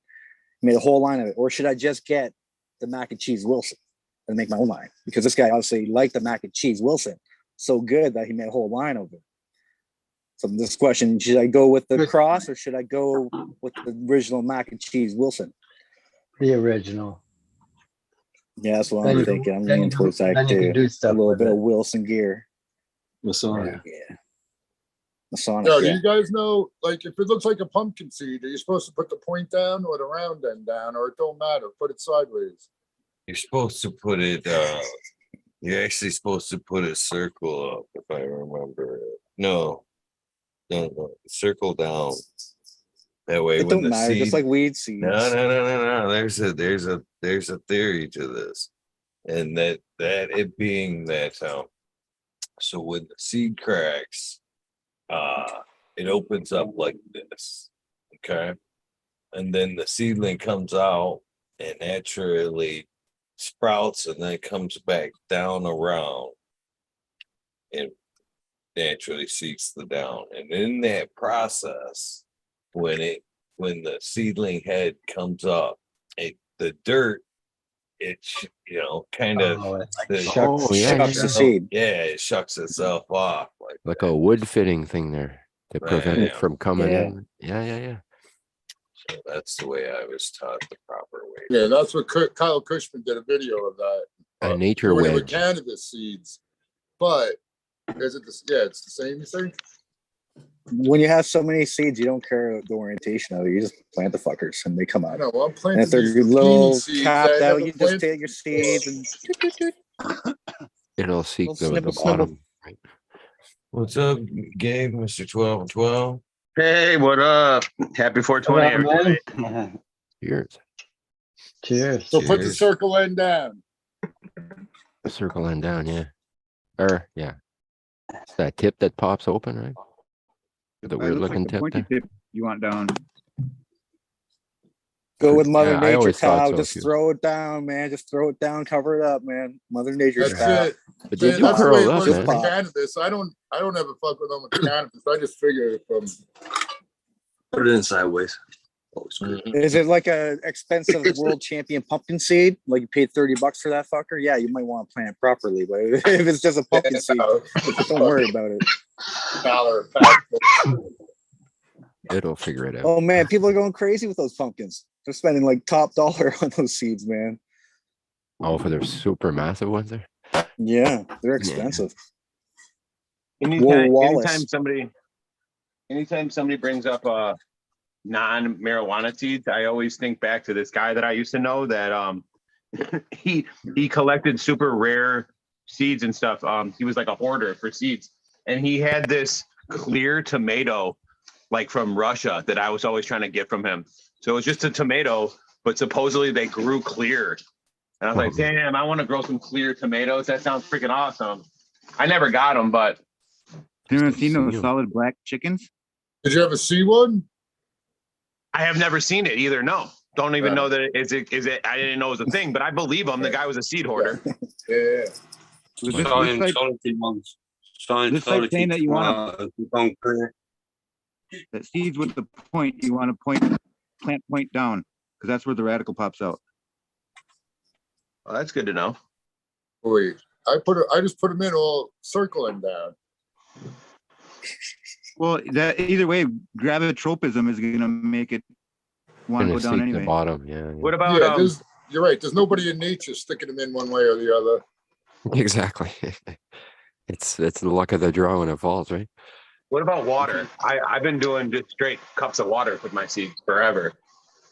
He made a whole line of it. Or should I just get the mac and cheese Wilson and make my own line? Because this guy obviously liked the mac and cheese Wilson so good that he made a whole line of it. So this question, should I go with the cross or should I go with the original mac and cheese Wilson? The original. Yeah, that's what Then I'm you- thinking. I'm then leaning you- towards that then you can too. do stuff A little with bit it. of Wilson gear. Masonic. Yeah. Masonic. Yo, do Yeah. you guys know, like, if it looks like a pumpkin seed, are you supposed to put the point down or the round end down, or it don't matter? Put it sideways. You're supposed to put it, you're actually supposed to put a circle up, if I remember. No, circle down. That way, It when don't the matter, seed, just like weed seeds. no. There's a theory to this, and that it being that so when the seed cracks, it opens up like this, okay, and then the seedling comes out and naturally sprouts and then comes back down around and naturally seeks the down. And in that process, when the seedling head comes up, the dirt, kind of shucks the seed. Yeah, it shucks itself off Like a wood fitting thing there to prevent it Bam. from coming Yeah. in. Yeah. So that's the way I was taught the proper way. Yeah, that's what Kyle Cushman did a video of that. A nature doing it with wedge. cannabis seeds. But is it it's the same, you think? When you have so many seeds, you don't care the orientation of it. You just plant the fuckers and they come I out. know, well, I'm And planting if they're these little zucchini seeds. capped I out, never you just planted take your seeds and It'll seek the snibble, bottom. Right. What's up, Gabe, Mr. 12 and 12? Hey, what up? Happy 420, everybody. Cheers. Cheers. So put the Cheers. circle end down. The circle end down, yeah. Yeah. It's that tip that pops open, right? The It weird looks like looking the tip pointy there. tip you want down. Go with Mother Yeah, I Nature, always thought Kyle. so Just too. throw it down, man. Just throw it down, cover it up, man. Mother Nature's That's got it. But they do That's the way curl it up, works just with man. the pop. cannabis. I don't ever fuck with them with the cannabis. I just figure from Put it in sideways. Always good. Is it like a expensive world champion pumpkin seed? Like you paid $30 for that fucker? Yeah, you might want to plant it properly. But if it's just a pumpkin seed, don't worry about it. $1 a pack. It'll figure it out. Oh man, people are going crazy with those pumpkins. They're spending like top dollar on those seeds, man. Oh, for their super massive ones there. Yeah, they're Yeah. expensive. Anytime, Wallace. anytime somebody brings up non-marijuana seeds, I always think back to this guy that I used to know that he collected super rare seeds and stuff. He was like a hoarder for seeds, and he had this clear tomato like from Russia that I was always trying to get from him. So it was just a tomato, but supposedly they grew clear. And I was like, damn, I want to grow some clear tomatoes. That sounds freaking awesome. I never got them, but You ever seen those solid black chickens? Did you ever see one? I have never seen it either. No, don't even know that is it. I didn't know it was a thing, but I believe him. The guy was a seed hoarder. Yeah. So this site saying that you want that seeds with the point, you want to plant point down, because that's where the radical pops out. Well, that's good to know. Wait, I just put them in all circling down. Well, that either way, gravitropism is gonna make it want to go Gonna down seek anyway. the bottom, yeah. What about Yeah, you're right. There's nobody in nature sticking them in one way or the other. Exactly. It's the luck of the draw when it falls, right? what about water? I've been doing just straight cups of water with my seeds forever.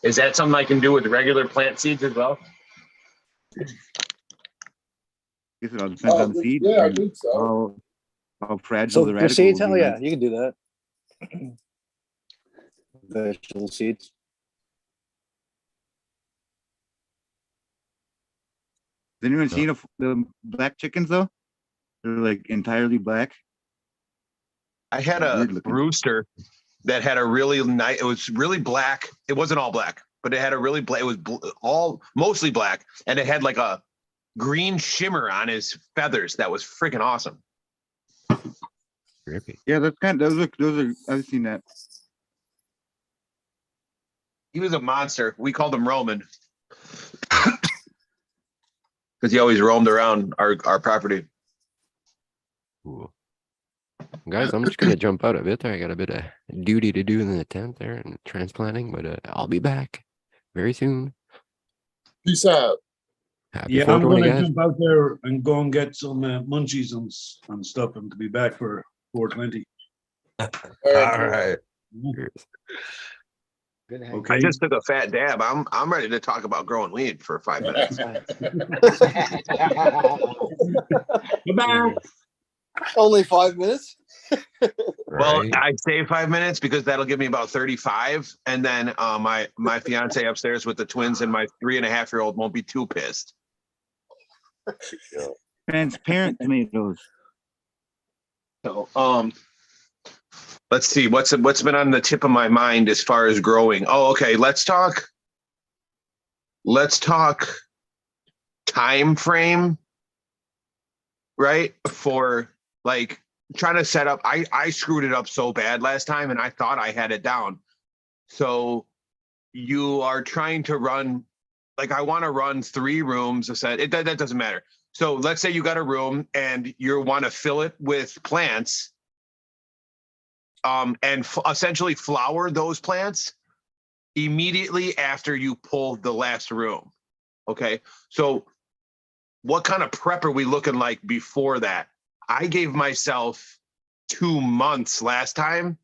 Is that something I can do with regular plant seeds as well? Guess it all depends on the seed. Yeah, I think so. How fragile So the for radical seeds, will hell be, yeah, right? you can do that. Vegetable seeds. Has anyone seen the black chickens though? They're like entirely black. I had a rooster that had a really nice. It was really black. It wasn't all black, but it had a really black. It was all mostly black, and it had like a green shimmer on his feathers. That was freaking awesome. Yeah, that's kind of those are. I've seen that. He was a monster. We called him Roman because he always roamed around our property. Cool. Guys, I'm just gonna jump out a bit there. I got a bit of duty to do in the tent there and transplanting, but I'll be back very soon. Peace out. Happy Yeah, I'm 420, gonna guys. jump out there and go and get some munchies and stuff, and to be back for 420. All right. Okay. I just took a fat dab. I'm ready to talk about growing weed for 5 minutes. Only 5 minutes. Well, I say 5 minutes because that'll give me about 35, and then my fiance upstairs with the twins and my 3.5-year-old won't be too pissed. Transparent tomatoes. So let's see what's been on the tip of my mind as far as growing. Oh, okay. Let's talk time frame, right? For like trying to set up. I screwed it up so bad last time, and I thought I had it down. So you are trying to run, like I want to run 3 rooms. That doesn't matter. So let's say you got a room and you want to fill it with plants. And essentially flower those plants immediately after you pull the last room. Okay. So what kind of prep are we looking like before that? I gave myself 2 months last time,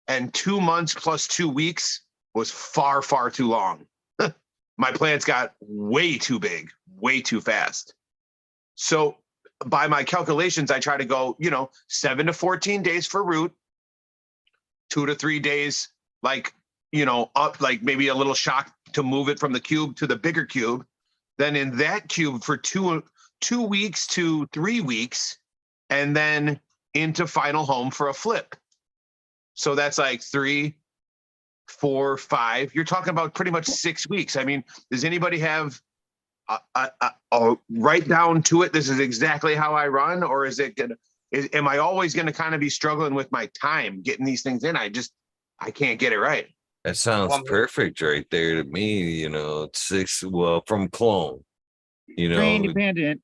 and 2 months plus 2 weeks was far, far too long. My plants got way too big, way too fast. So by my calculations, I try to go, 7 to 14 days for root, 2 to 3 days, up, like maybe a little shock to move it from the cube to the bigger cube. Then in that cube for 2 weeks to 3 weeks, and then into final home for a flip. So that's like 3, 4, 5. You're talking about pretty much 6 weeks. I mean, does anybody have a right down to it? This is exactly how I run, or is it gonna? Am I always going to kind of be struggling with my time getting these things in? I can't get it right. That sounds perfect right there to me. You know, from clone. You Very know, independent.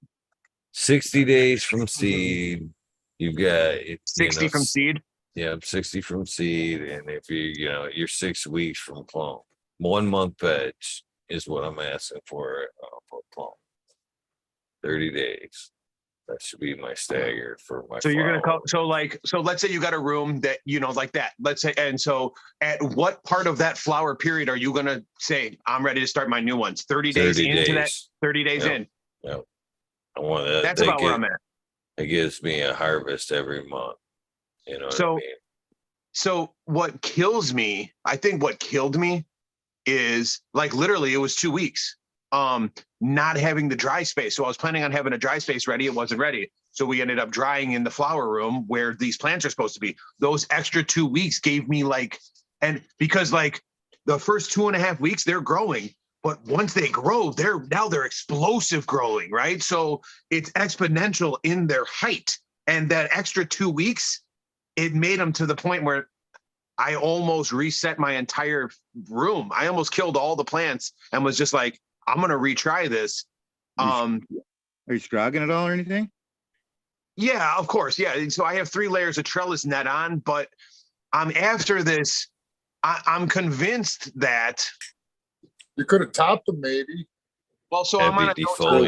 60 days from seed. You've got 60 from seed. Yeah, 60 from seed, and if you're 6 weeks from clone. 1 month veg is what I'm asking for clone. 30 days. That should be my stagger for my. So you're gonna call. So let's say you got a room that like that. Let's say, and so at what part of that flower period are you gonna say I'm ready to start my new ones? 30 days into that. 30 days in. Yeah, I want that. That's about where I'm at. It gives me a harvest every month. You know what I mean? So what kills me, I think what killed me is like literally it was 2 weeks. Not having the dry space. So I was planning on having a dry space ready. It wasn't ready. So we ended up drying in the flower room where these plants are supposed to be. Those extra 2 weeks gave me and because the first 2.5 weeks, they're growing, but once they grow, they're explosive growing, right? So it's exponential in their height. And that extra 2 weeks, it made them to the point where I almost reset my entire room. I almost killed all the plants and was just like, I'm going to retry this. Are you scrogging at all or anything? Yeah, of course. Yeah. So I have 3 layers of trellis net on, but after this, I'm convinced that you could have topped them maybe. Well, so I'm on a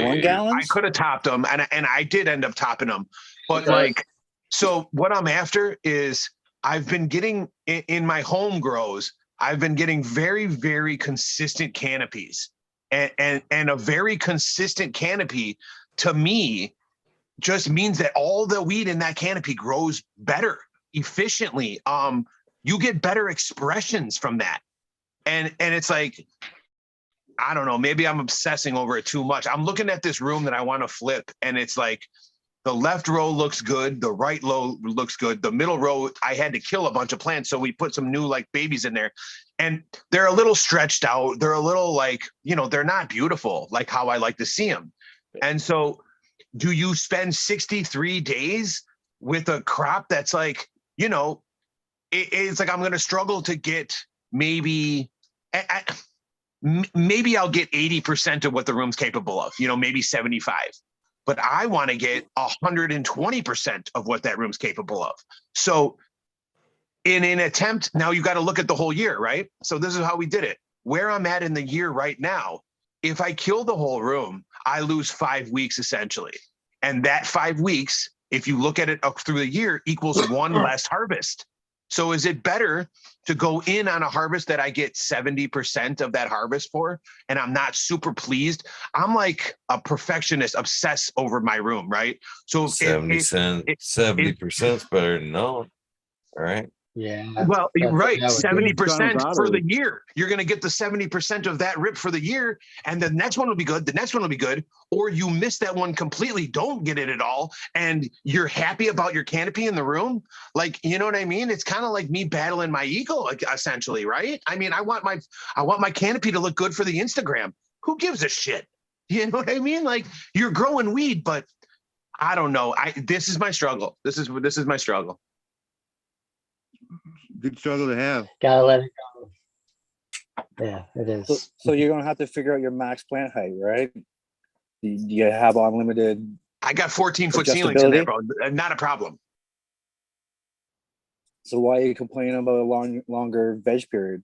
1 gallon. I could have topped them and I did end up topping them. But so what I'm after is I've been getting in my home grows, I've been getting very, very consistent canopies. And a very consistent canopy to me just means that all the weed in that canopy grows better efficiently. You get better expressions from that. And it's like, I don't know, maybe I'm obsessing over it too much. I'm looking at this room that I want to flip and it's like the left row looks good. The right row looks good. The middle row, I had to kill a bunch of plants. So we put some new babies in there. And they're a little stretched out. They're a little they're not beautiful like how I like to see them. And so do you spend 63 days with a crop that's it's like I'm going to struggle to get maybe I'll get 80% of what the room's capable of, maybe 75. But I want to get 120% of what that room's capable of. So in an attempt, now you got to look at the whole year, right? So this is how we did it. Where I'm at in the year right now, if I kill the whole room, I lose 5 weeks essentially. And that 5 weeks, if you look at it up through the year, equals 1 less harvest. So is it better to go in on a harvest that I get 70% of that harvest for, and I'm not super pleased? I'm like a perfectionist, obsess over my room, right? So 70% is better than none, right? Yeah. Well, you're right. that would be- 70% for the year. You're going to get the 70% of that rip for the year. And the next one will be good. The next one will be good. Or you miss that one completely, don't get it at all. And you're happy about your canopy in the room. You know what I mean? It's kind of like me battling my ego, essentially, right? I mean, I want my canopy to look good for the Instagram. Who gives a shit? You know what I mean? You're growing weed, but I don't know. This is my struggle. This is my struggle. Good struggle to have. Gotta let it go. Yeah, it is. So you're gonna have to figure out your max plant height, right? Do you have unlimited? I got 14-foot ceilings in there, bro. Not a problem. So why are you complaining about a longer veg period?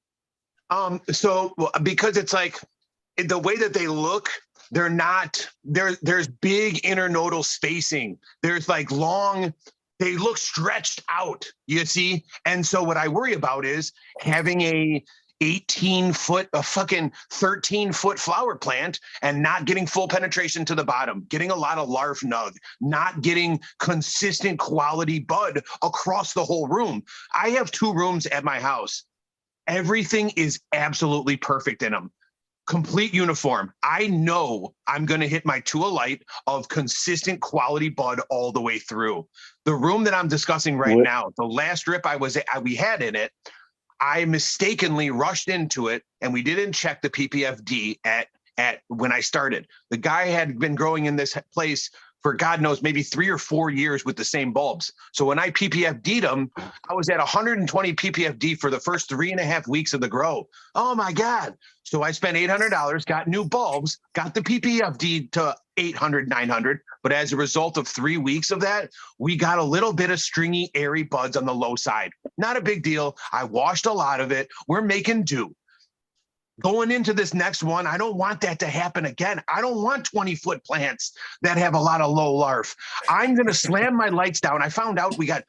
So because it's the way that they look, they're not there's big internodal spacing. There's long. They look stretched out, you see? And so what I worry about is having a 18-foot, a fucking 13-foot flower plant and not getting full penetration to the bottom, getting a lot of larf nug, not getting consistent quality bud across the whole room. I have 2 rooms at my house. Everything is absolutely perfect in them. complete uniform. I know I'm going to hit my 2 a light of consistent quality bud all the way through. The room that I'm discussing right now, the last drip we had in it, I mistakenly rushed into it, and we didn't check the PPFD at when I started. The guy had been growing in this place for God knows maybe 3 or 4 years with the same bulbs. So when I PPFD'd them, I was at 120 PPFD for the first 3.5 weeks of the grow. Oh my God. So I spent $800, got new bulbs, got the PPFD to 800, 900. But as a result of 3 weeks of that, we got a little bit of stringy, airy buds on the low side. Not a big deal. I washed a lot of it. We're making do. Going into this next one, I don't want that to happen again. I don't want 20-foot plants that have a lot of low larf. I'm going to slam my lights down. I found out we got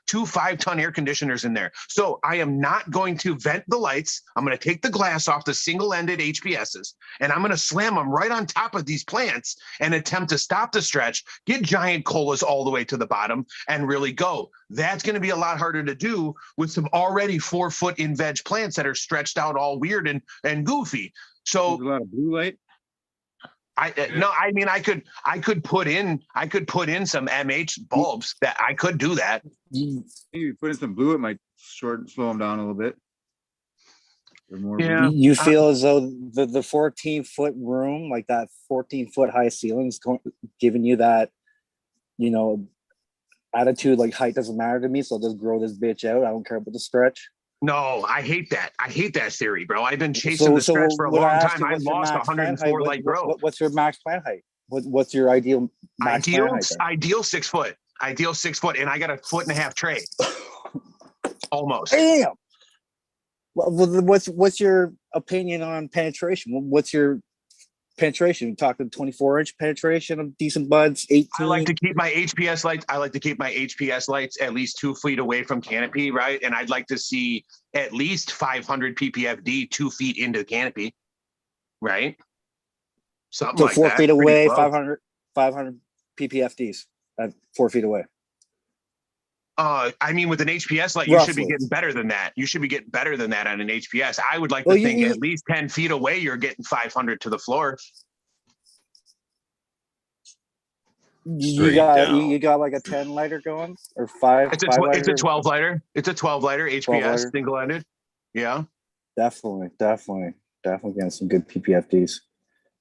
two 5-ton air conditioners in there. So I am not going to vent the lights. I'm going to take the glass off the single-ended HPSs, and I'm going to slam them right on top of these plants and attempt to stop the stretch, get giant colas all the way to the bottom, and really go. That's going to be a lot harder to do with some already 4-foot in veg plants that are stretched out all weird and goofy. So there's a lot of blue light. I could put in some MH bulbs. That I could do that. Maybe put in some blue, it might slow them down a little bit. Yeah. You feel as though the 14-foot room, like that 14-foot high ceilings, giving you that, attitude like height doesn't matter to me, so I'll just grow this bitch out. I don't care about the stretch. No, I hate that. I hate that theory, bro. I've been chasing the stretch for a long time. I lost 104 light grow. What's your max plant height? What's your ideal max plant height? Ideal 6 foot. Ideal 6 foot, and I got a 1.5 foot tray. Almost. Damn. Well, what's your opinion on penetration? What's your penetration? We're talking 24-inch penetration of decent buds, 18. I like to keep my HPS lights. I like to keep my HPS lights at least 2 feet away from canopy, right? And I'd like to see at least 500 ppfd 2 feet into the canopy, right? Something So like 4 that. feet Pretty away, close. 500 ppfds at 4 feet away. I mean, with an HPS light, you should be getting better than that. You should be getting better than that on an HPS. I would like to think at least 10 feet away, you're getting 500 to the floor. You got like a 10 lighter going or 5? It's a 12 lighter. It's a 12 lighter HPS single ended. Yeah. Definitely getting some good PPFDs.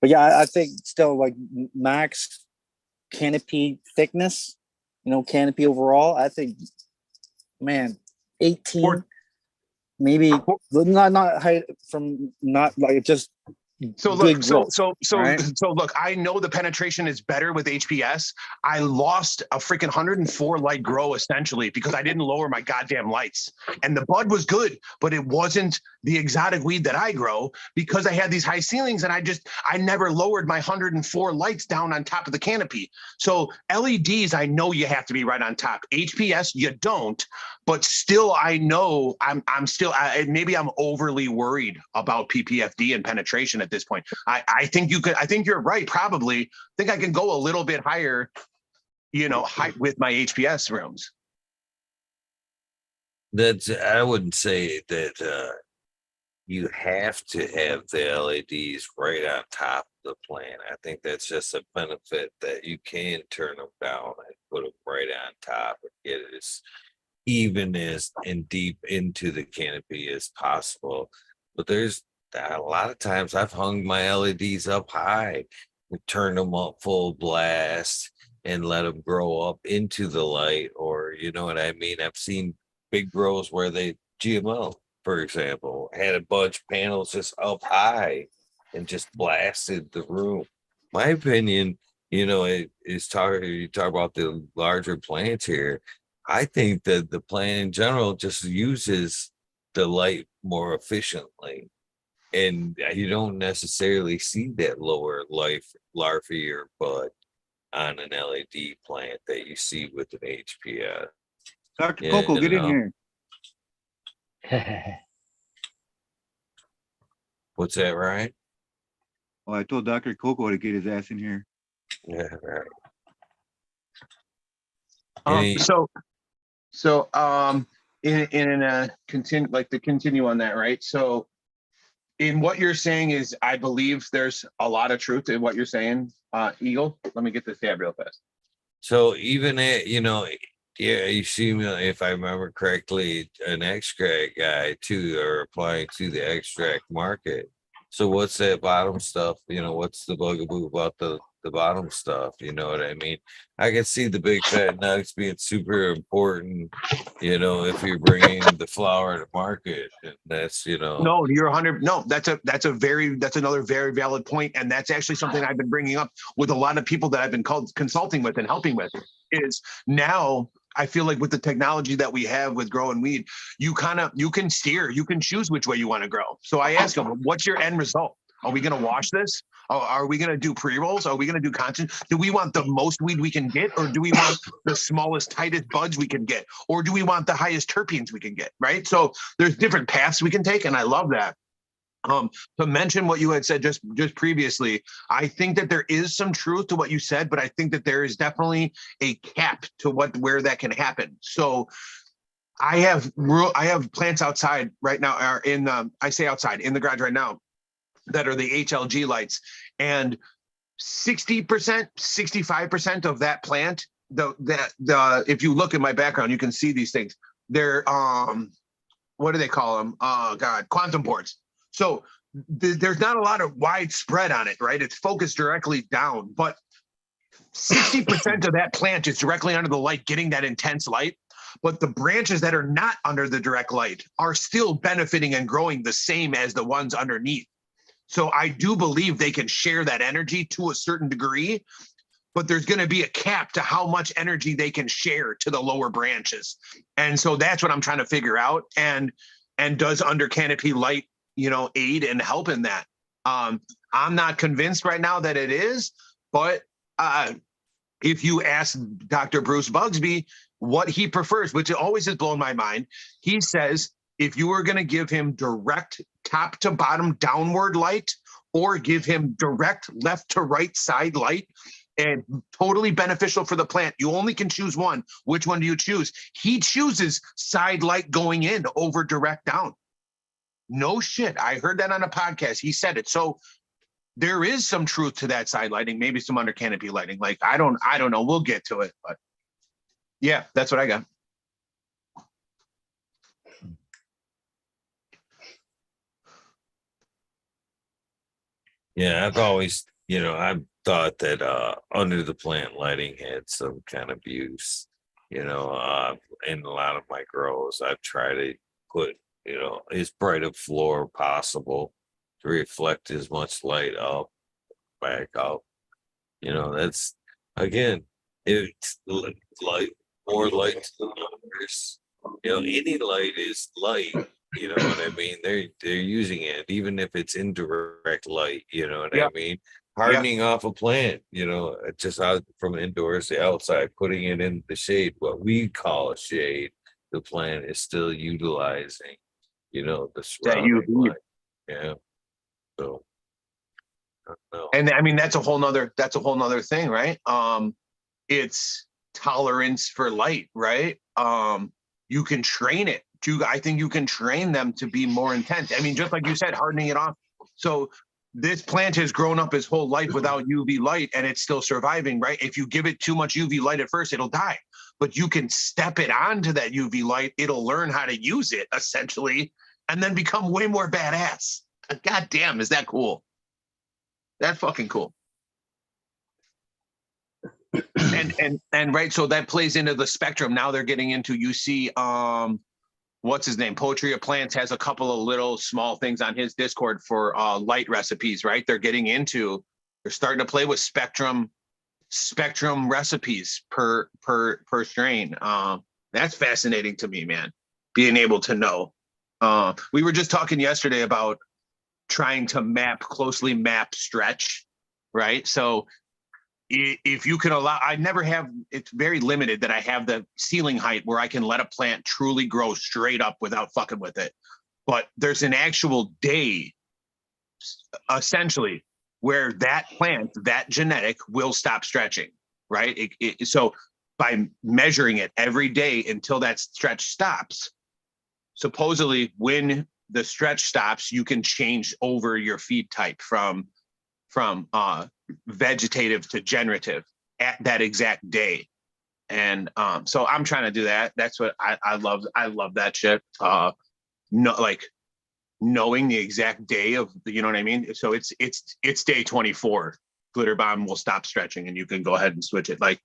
But yeah, I think still like max canopy thickness, canopy overall. I think, man, 18, maybe not height from not like just. So look, so look, I know the penetration is better with HPS. I lost a freaking 104 light grow essentially because I didn't lower my goddamn lights. And the bud was good, but it wasn't the exotic weed that I grow because I had these high ceilings and I never lowered my 104 lights down on top of the canopy. So LEDs, I know you have to be right on top. HPS, you don't. But still, I know I'm still maybe I'm overly worried about PPFD and penetration at this point. I think you're right. Probably I think I can go a little bit higher, height with my HPS rooms. I wouldn't say that you have to have the LEDs right on top of the plant. I think that's just a benefit that you can turn them down and put them right on top and get it as even as and deep into the canopy as possible. But there's a lot of times I've hung my LEDs up high and turned them up full blast and let them grow up into the light, or you know what I mean? I've seen big grows where they GMO, for example, had a bunch of panels just up high and just blasted the room. My opinion, you talk about the larger plants here. I think that the plant in general just uses the light more efficiently. And you don't necessarily see that lower larvae or bud on an LED plant that you see with an HPS. Dr. Coco, get in here. What's that, Ryan? Well, I told Dr. Coco to get his ass in here. Yeah, right. To continue on that, right? So in what you're saying is, I believe there's a lot of truth in what you're saying, Eagle. Let me get this tab real fast. So even at, yeah, you see me, if I remember correctly, an extract guy too, are applying to the extract market. So what's that bottom stuff? What's the bugaboo about the bottom stuff? You know what I mean? I can see the big fat nugs being super important, if you're bringing the flower to market, and that's, No, you're 100. No, that's another very valid point, and that's actually something I've been bringing up with a lot of people that I've been consulting with and helping with. Is now I feel like with the technology that we have with growing weed, you can steer, you can choose which way you want to grow. So I ask them, what's your end result? Are we going to wash this? Are we going to do pre-rolls? Are we going to do content? Do we want the most weed we can get, or do we want the smallest, tightest buds we can get? Or do we want the highest terpenes we can get, right? So there's different paths we can take, and I love that. To mention what you had said just previously, I think that there is some truth to what you said, but I think that there is definitely a cap to where that can happen. So I have plants outside right now, or I say outside, in the garage right now, that are the HLG lights, and 60%, 65% of that plant, if you look at my background, you can see these things. They're what do they call them? Oh God, quantum boards. So there's not a lot of widespread on it, right? It's focused directly down, but 60% of that plant is directly under the light, getting that intense light. But the branches that are not under the direct light are still benefiting and growing the same as the ones underneath. So I do believe they can share that energy to a certain degree, but there's going to be a cap to how much energy they can share to the lower branches. And so that's what I'm trying to figure out. And does under canopy light, aid and help in that? I'm not convinced right now that it is, but if you ask Dr. Bruce Bugsby what he prefers, which always has blown my mind, he says if you were going to give him direct top to bottom downward light, or give him direct left to right side light, and totally beneficial for the plant, you only can choose one. Which one do you choose? He chooses side light going in over direct down. No shit. I heard that on a podcast. He said it. So there is some truth to that side lighting, maybe some under canopy lighting. Like, I don't know. We'll get to it, but yeah, that's what I got. Yeah, I've always, I've thought that under the plant lighting had some kind of use. In a lot of my grows, I've tried to put, as bright a floor possible to reflect as much light up, back up. That's, again, it's light, more light to the numbers. Any light is light. You know what I mean? They're using it, even if it's indirect light. You know what I mean? Hardening off a plant. Just out from indoors to outside, putting it in the shade, what we call a shade. The plant is still utilizing, the surrounding light. Yeah. So. And I mean, that's a whole nother thing, right? It's tolerance for light, right? You can train it. I think you can train them to be more intense. I mean, just like you said, hardening it off. So this plant has grown up his whole life without UV light, and it's still surviving, right? If you give it too much UV light at first, it'll die. But you can step it onto that UV light. It'll learn how to use it, essentially, and then become way more badass. God damn, is that cool? That's fucking cool. And right, so that plays into the spectrum. Now they're getting into, you see, what's his name? Poetry of Plants has a couple of little small things on his Discord for light recipes, right? They're starting to play with spectrum recipes per strain. That's fascinating to me, man. Being able to know. We were just talking yesterday about trying to closely map stretch, right? So if you can allow, it's very limited that I have the ceiling height where I can let a plant truly grow straight up without fucking with it. But there's an actual day, essentially, where that plant, that genetic, will stop stretching, right? So by measuring it every day until that stretch stops, supposedly when the stretch stops, you can change over your feed type from vegetative to generative at that exact day. And so I'm trying to do that. That's what I love. I love that shit. No, like knowing the exact day of, you know what I mean? So it's day 24. Glitter bomb will stop stretching and you can go ahead and switch it. Like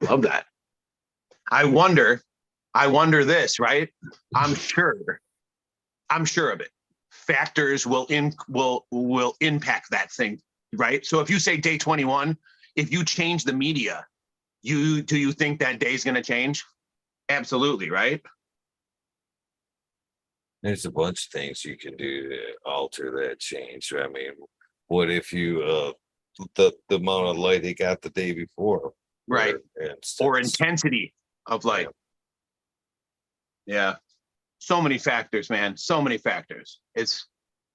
love that. I wonder this, right? I'm sure of it. Factors will impact that thing, right? So if you say day 21, if you change the media, do you think that day's going to change? Absolutely, right? There's a bunch of things you can do to alter that change. I mean, what if you the amount of light it got the day before, right? Or intensity of light. Yeah. So many factors, man. So many factors. It's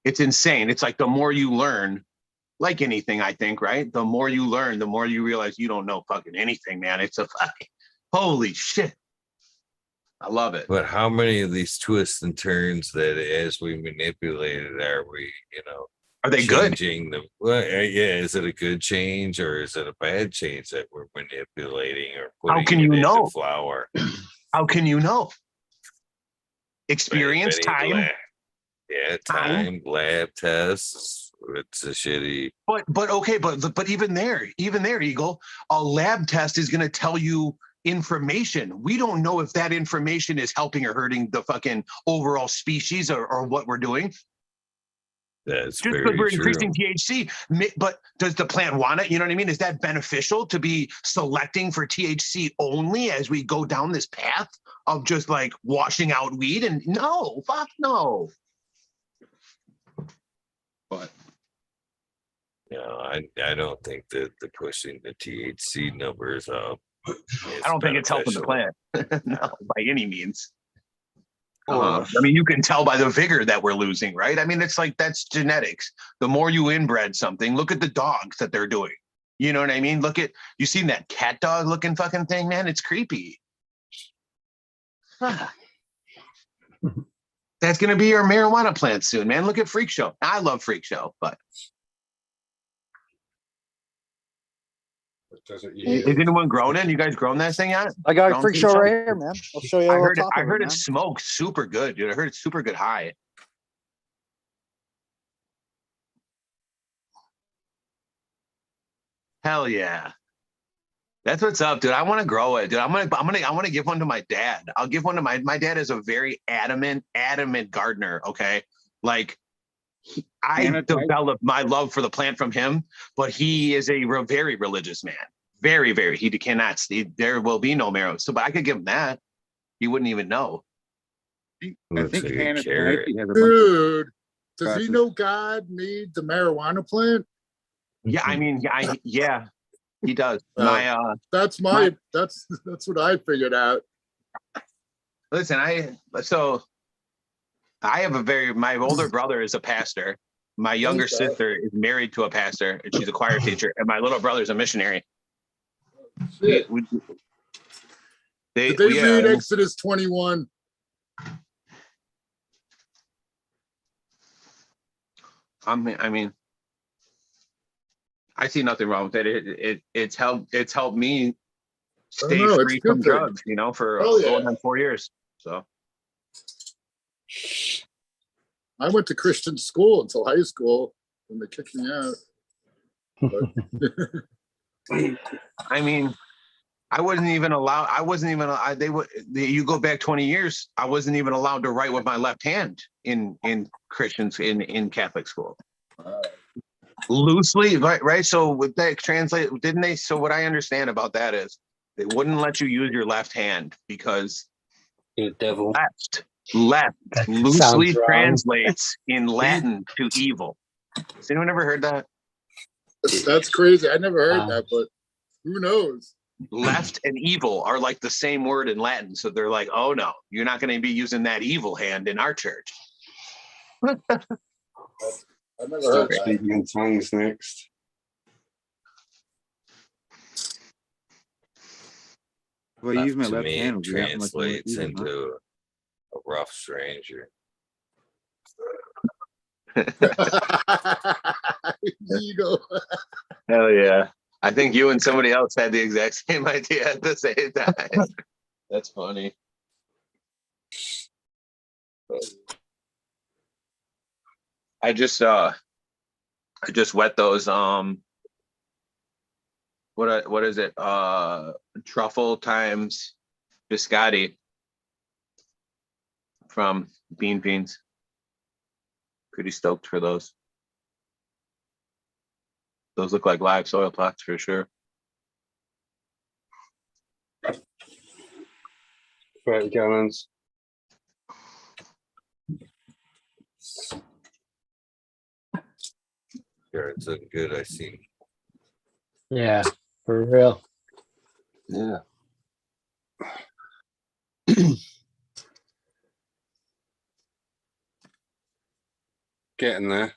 insane. It's like the more you learn, like anything, I think, right? The more you learn, the more you realize you don't know fucking anything, man. It's a fucking holy shit. I love it. But how many of these twists and turns that as we manipulate it, are we, are they good? Changing them? Well, yeah. Is it a good change or is it a bad change that we're manipulating or putting How can you know? flour? How can you know? Experience, time. Time, lab tests. It's a shitty. But okay, but even there, Eagle, a lab test is going to tell you information. We don't know if that information is helping or hurting the fucking overall species or what we're doing. That's just because we're increasing THC. But does the plant want it? You know what I mean? Is that beneficial to be selecting for THC only as we go down this path of just like washing out weed? And no, fuck no. But I don't think that the pushing the THC numbers up. I don't think it's helping the plant. No, by any means. I mean, you can tell by the vigor that we're losing, right? I mean, it's like that's genetics. The more you inbred something, look at the dogs that they're doing. You know what I mean? You seen that cat dog looking fucking thing, man? It's creepy. That's gonna be your marijuana plant soon, man. Look at Freak Show. I love Freak Show, but is anyone grown it? You guys grown that thing yet? I got a Freak Show right here, man. I'll show you. I heard it smokes super good, dude. I heard it's super good high. Hell yeah. That's what's up, dude. I want to grow it, dude. I want to give one to my dad. I'll give one to my dad is a very adamant gardener. Okay. Like I developed my love for the plant from him, but he is a very religious man. Very, very. He cannot see. There will be no marrow. So, but I could give him that. He wouldn't even know. I think dude, does he know God made the marijuana plant? Yeah, I mean, yeah, he does. That's what I figured out. Listen, I have my older brother is a pastor. My younger sister is married to a pastor, and she's a choir teacher, and my little brother is a missionary. Did they read Exodus 21? I mean, I see nothing wrong with it. It's helped me stay free from drugs, for going on 4 years. So I went to Christian school until high school when they kicked me out. I mean, you go back 20 years, I wasn't even allowed to write with my left hand in Christians in Catholic school. Loosely, right? So would that translate, didn't they? So what I understand about that is they wouldn't let you use your left hand because you're the devil. Left loosely translates in Latin to evil. Has anyone ever heard that? That's crazy. I never heard that, but who knows? Left and evil are like the same word in Latin. So they're like, oh no, you're not going to be using that evil hand in our church. I've never heard that. Speaking in tongues next. Well, use my To left me, hand. it translates into a rough stranger. Ego. Hell yeah. I think you and somebody else had the exact same idea at the same time. That's funny. I just wet those what is it? Truffle times biscotti from Bean Fiends. Pretty stoked for those. Those look like live soil plots for sure. 30 gallons. It's looking good. I see. Yeah, for real. Yeah. Getting there.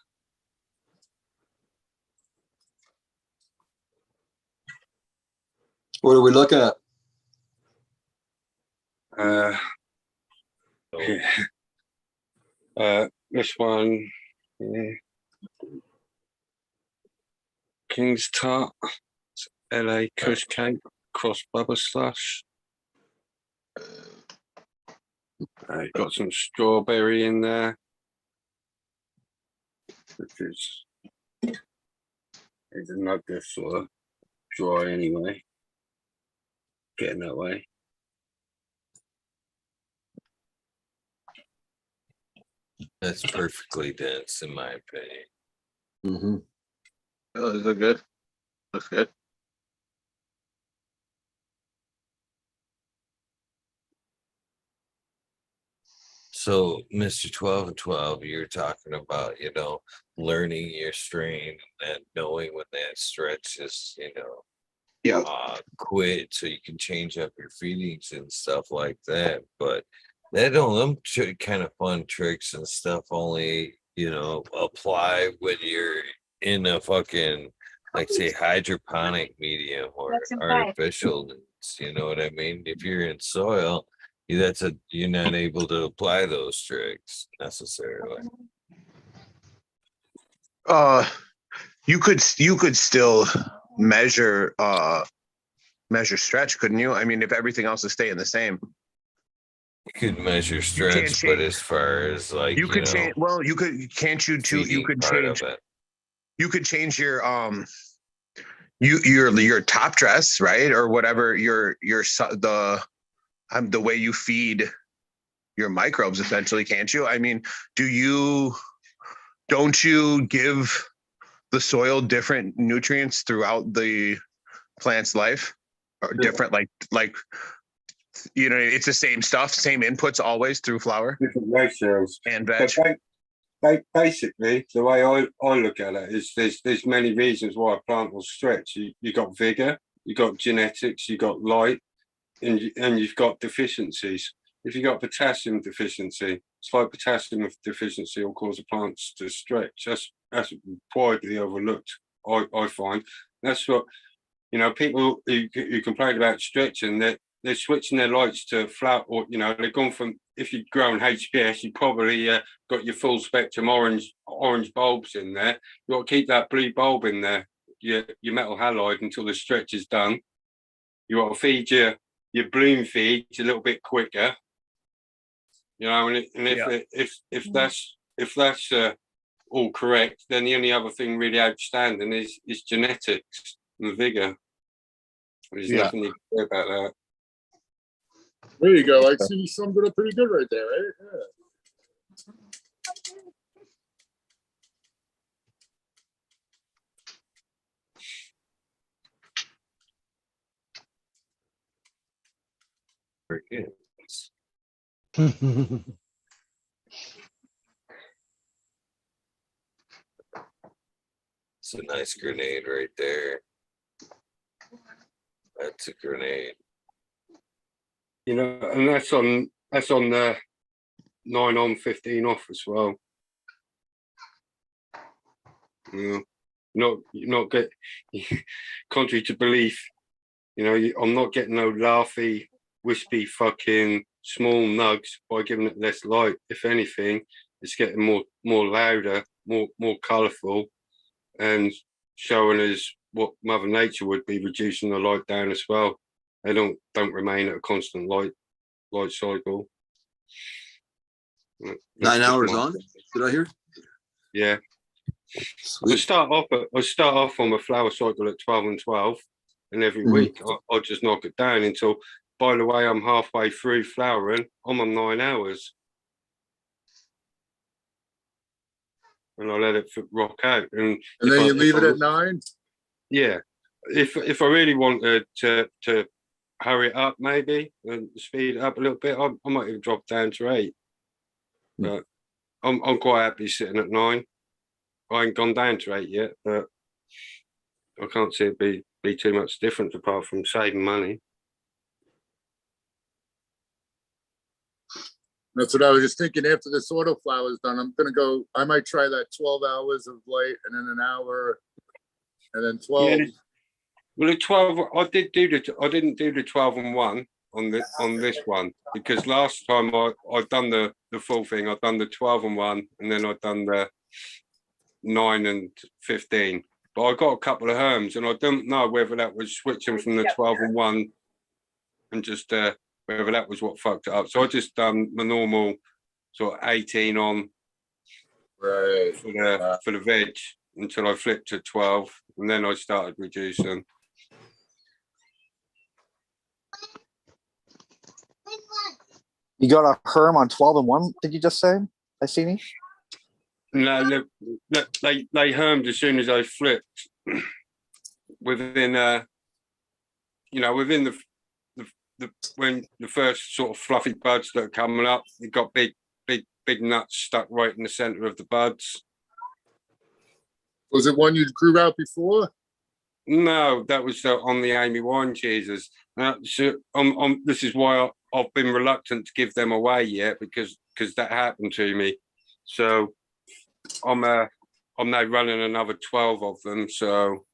What are we looking at? This one, King's Tart, LA Kush Cake, cross bubble slush. Got some strawberry in there, which is not just sort of dry anyway. Getting that way. That's perfectly dense, in my opinion. Mm-hmm. Oh, those look good. Looks good. So, Mr. 12 and 12, you're talking about, learning your strain and knowing when that stretch is, quit so you can change up your feedings and stuff like that. But them kind of fun tricks and stuff only, apply when you're in a fucking, like, say, hydroponic medium or artificial. You know what I mean? If you're in soil, you're not able to apply those tricks necessarily. You could still measure stretch, couldn't you? I mean, if everything else is staying the same. You could measure stretch, but as far as like you could change, well, you could change your your top dress, right? Or whatever the way you feed your microbes, essentially, can't you? I mean, don't you give the soil different nutrients throughout the plant's life? Or different, like it's the same stuff, same inputs always through flower? Different ratios. And veg. Basically, the way I look at it is there's many reasons why a plant will stretch. You got vigor, you got genetics, you got light, and you've got deficiencies. If you got potassium deficiency, slight potassium deficiency will cause the plants to stretch. That's widely overlooked, I find. That's what people who complain about stretching, they're switching their lights to flat, or they've gone from, if you've grown HPS, you probably got your full spectrum orange bulbs in there. You got to keep that blue bulb in there, your metal halide, until the stretch is done. You got to feed your bloom feeds a little bit quicker. And if that's all correct, then the only other thing really outstanding is genetics and vigor. There's nothing you can do about that. There you go. Like, see, you summed it up pretty good right there, right? Yeah. It's a nice grenade right there. That's a grenade. And that's on the 9 on 15 off as well. Not get contrary to belief. I'm not getting no laughy, wispy, fucking small nugs by giving it less light. If anything, it's getting more louder more colourful, and showing us what Mother Nature would be, reducing the light down as well. They don't remain at a constant light cycle. 9 hours on, did I hear? Yeah. I start off on a flower cycle at 12 and 12, and every week I'll just knock it down until, by the way, I'm halfway through flowering, I'm on 9 hours. And I let it rock out. And then you leave it at 9? Yeah. If I really wanted to hurry it up maybe and speed it up a little bit, I might even drop down to 8. But I'm quite happy sitting at 9. I ain't gone down to 8 yet, but I can't see it be too much different apart from saving money. That's what I was just thinking. After this autoflower is done, I might try that 12 hours of light and then an hour and then 12. Yeah. Well, the 12, I didn't do the 12 and 1 on this one, because last time I'd done the full thing. I'd done the 12 and 1, and then I'd done the 9 and 15. But I got a couple of herms, and I don't know whether that was switching from the 12 and 1 and just whether that was what fucked it up. So I just done my normal sort of 18 on right for the veg until I flipped to 12, and then I started reducing. You got a herm on 12 and 1, did you just say? I see me? No, they hermed as soon as I flipped. Within within the when the first sort of fluffy buds that are coming up, you got big nuts stuck right in the center of the buds. Was it one you grew out before? No, that was on the Amy wine cheeses. This is why I've been reluctant to give them away yet, because that happened to me. So I'm now running another 12 of them. So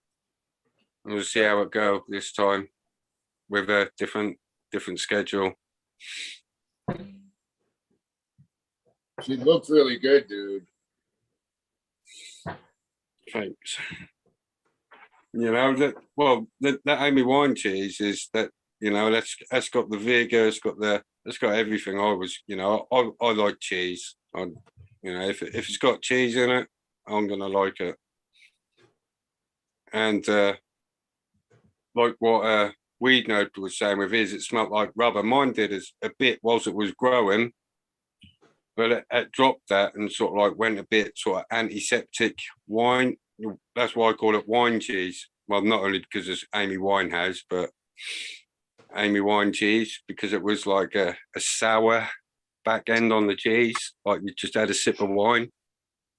we'll see how it goes this time with a different schedule. She looks really good, dude. Thanks. That Amy wine cheese is that, that's got the vigor, it's got everything. I like cheese. If it's got cheese in it, I'm gonna like it. And like what Weed Note was saying with his, it smelled like rubber. Mine did as a bit whilst it was growing, but it dropped that and sort of like went a bit sort of antiseptic wine. That's why I call it wine cheese. Well, not only because it's Amy Winehouse, but Amy wine cheese, because it was like a sour back end on the cheese, like you just had a sip of wine.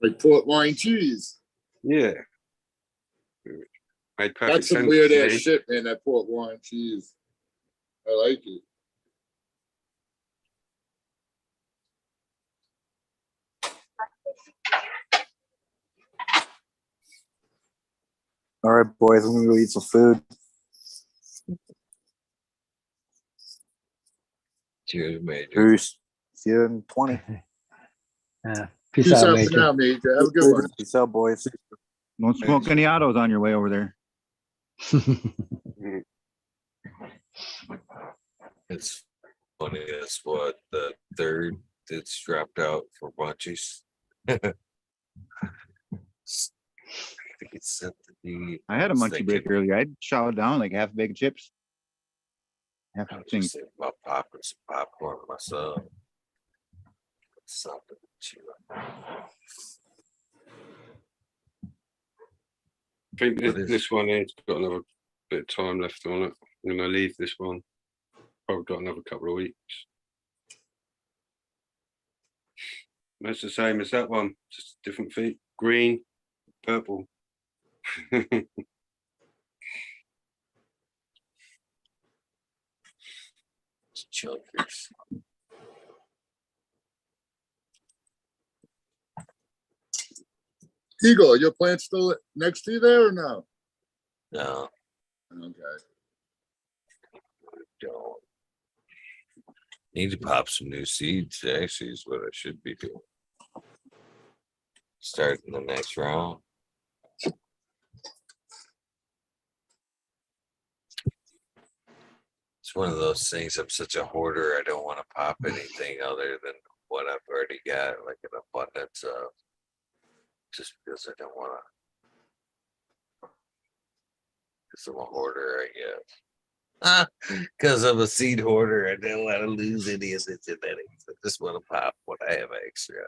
Like port wine cheese. Yeah. Made perfect That's some sense weird to ass me. shit, man, that port wine cheese. I like it. All right, boys, I'm gonna go eat some food. Cheers, Major. Peace. See you in 20. Peace out, for Major. now, Major. Have a good one. Peace out, boys. Don't smoke any autos on your way over there. It's funny as what the third that's dropped out for bunchies. I think it's sent to the. I had a munchie break earlier. I chowed down like half a bag of chips. Half I a was thing. just thinking about popping some popcorn myself. Something to chew on. I think What is this one has got another bit of time left on it. I'm gonna leave this one. Probably got another couple of weeks. That's the same as that one, just different feet. Green, purple. Chokers. Eagle, your plant still next to you there or no? No, Okay. don't. Need to pop some new seeds, actually, is what I should be doing. Starting the next round. It's one of those things. I'm such a hoarder. I don't want to pop anything other than what I've already got, like an abundance of. Just because I don't want to. Because I'm a hoarder, I guess. Because I'm a seed hoarder. I don't want to lose any of the genetics. I just want to pop what I have extra.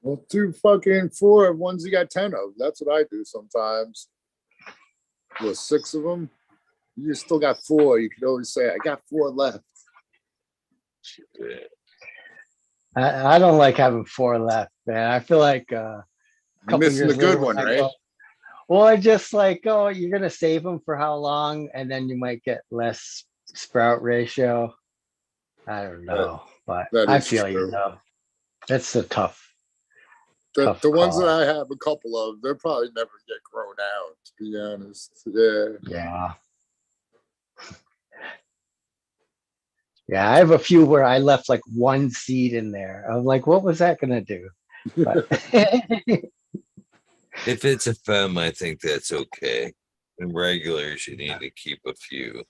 Well, 2 fucking 4 ones you got 10 of. That's what I do sometimes. With 6 of them, you still got 4. You can always say, I got 4 left. Yeah. I don't like having 4 left, man. I feel like You're missing the good one, right? Well, I just like, oh, you're gonna save them for how long, and then you might get less sprout ratio. I don't know, but that I is feel you true. know. It's a tough The ones that call. I have a couple of, they'll probably never get grown out, to be honest. Yeah. Yeah. Yeah, I have a few where I left like 1 seed in there. I'm like, what was that gonna do? But If it's a femme, I think that's okay. In regulars, you need to keep a few.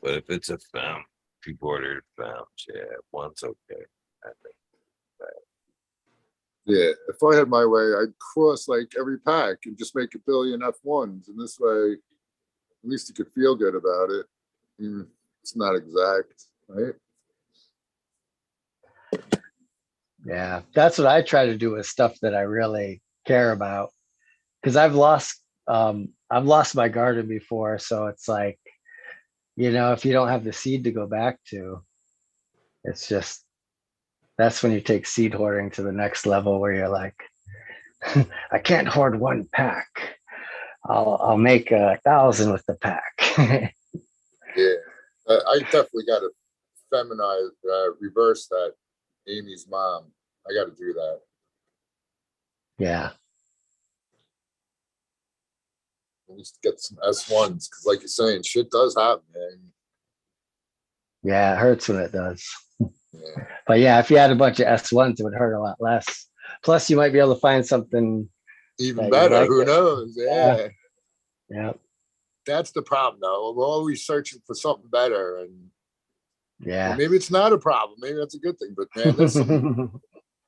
But if it's a femme, if you ordered femmes, yeah, 1's okay. I think. Yeah. If I had my way, I'd cross like every pack and just make 1 billion F1s. And this way, at least you could feel good about it. It's not exact, right? yeah, that's what I try to do with stuff that I really care about. Because I've lost my garden before, so it's like, if you don't have the seed to go back to, it's just that's when you take seed hoarding to the next level where you're like, I can't hoard 1 pack. I'll make 1,000 with the pack. Yeah. I definitely got to feminize, reverse that. Amy's mom. I got to do that. Yeah. At least get some S1s, because like you're saying, shit does happen, man. Yeah, it hurts when it does. Yeah. But yeah, if you had a bunch of S1s, it would hurt a lot less. Plus, you might be able to find something Even better. Who knows? Yeah. Yeah. That's the problem, though. We're always searching for something better, and Yeah. maybe it's not a problem. Maybe that's a good thing. But man,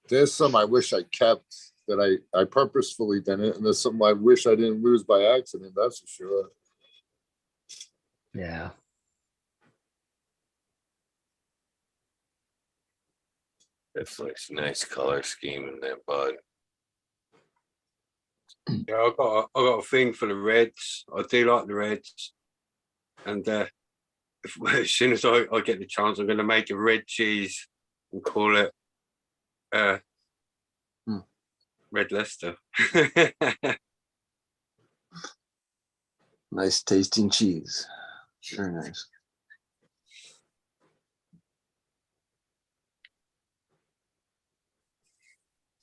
there's some I wish I kept that I purposefully didn't, and there's some I wish I didn't lose by accident. That's for sure. Yeah. It's like a nice color scheme in that bud. Yeah, I got a thing for the reds. I do like the reds, and as soon as I get the chance, I'm going to make a red cheese and call it Red Leicester. Nice tasting cheese. Very nice.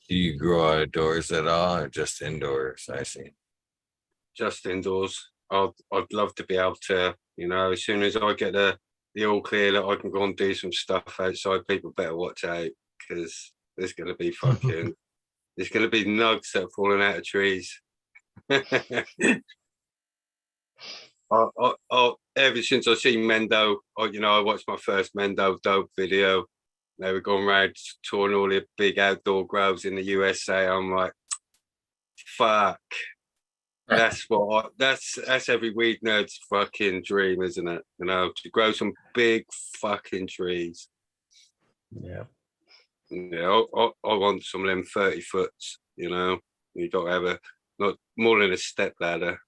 Do you grow outdoors at all or just indoors? I see. Just indoors. I'd love to be able to, as soon as I get the all clear that I can go and do some stuff outside, people better watch out, because there's going to be there's going to be nugs that are falling out of trees. Ever since I seen Mendo, I watched my first Mendo dope video. They were going around touring all the big outdoor groves in the USA. I'm like, fuck. That's every weed nerd's fucking dream, isn't it? To grow some big fucking trees. Yeah. Yeah, I want some of them 30 foots, You got to have not more than a step ladder.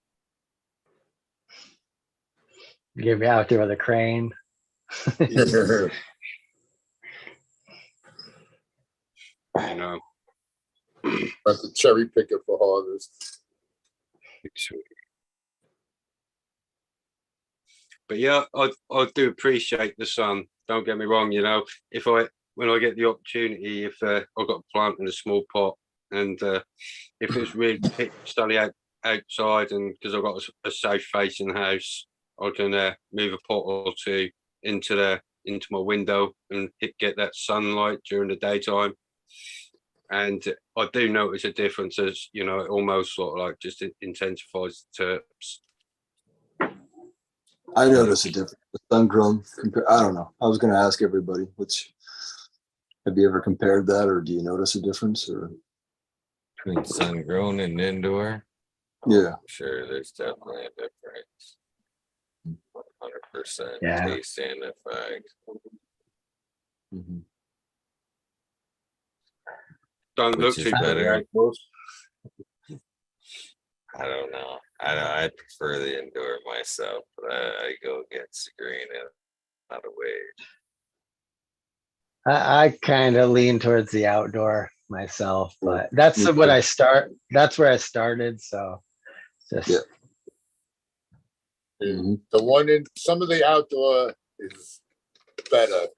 Get me out there with a crane. Have to cherry pick it for harvest. But yeah, I do appreciate the sun. Don't get me wrong. When I get the opportunity, if I've got a plant in a small pot, and if it's really sunny outside, and because I've got a south facing house, I can move a pot or 2 into my window and get that sunlight during the daytime. and I do notice a difference as you know, it almost sort of like just intensifies the terps. I notice a difference. The sun grown. I don't know. I was going to ask everybody, which have you ever compared that, or do you notice a difference? Or Between sun grown and indoor. Yeah. Sure, there's definitely a difference. 100% Yeah. taste and effect. Don't Which look is too better. outdoors. I don't know. I prefer the indoor myself, but I go against the green in a lot of ways. I kind of lean towards the outdoor myself, but that's Me what too. I start. That's where I started. So just Yeah. The one in some of the outdoor is better. in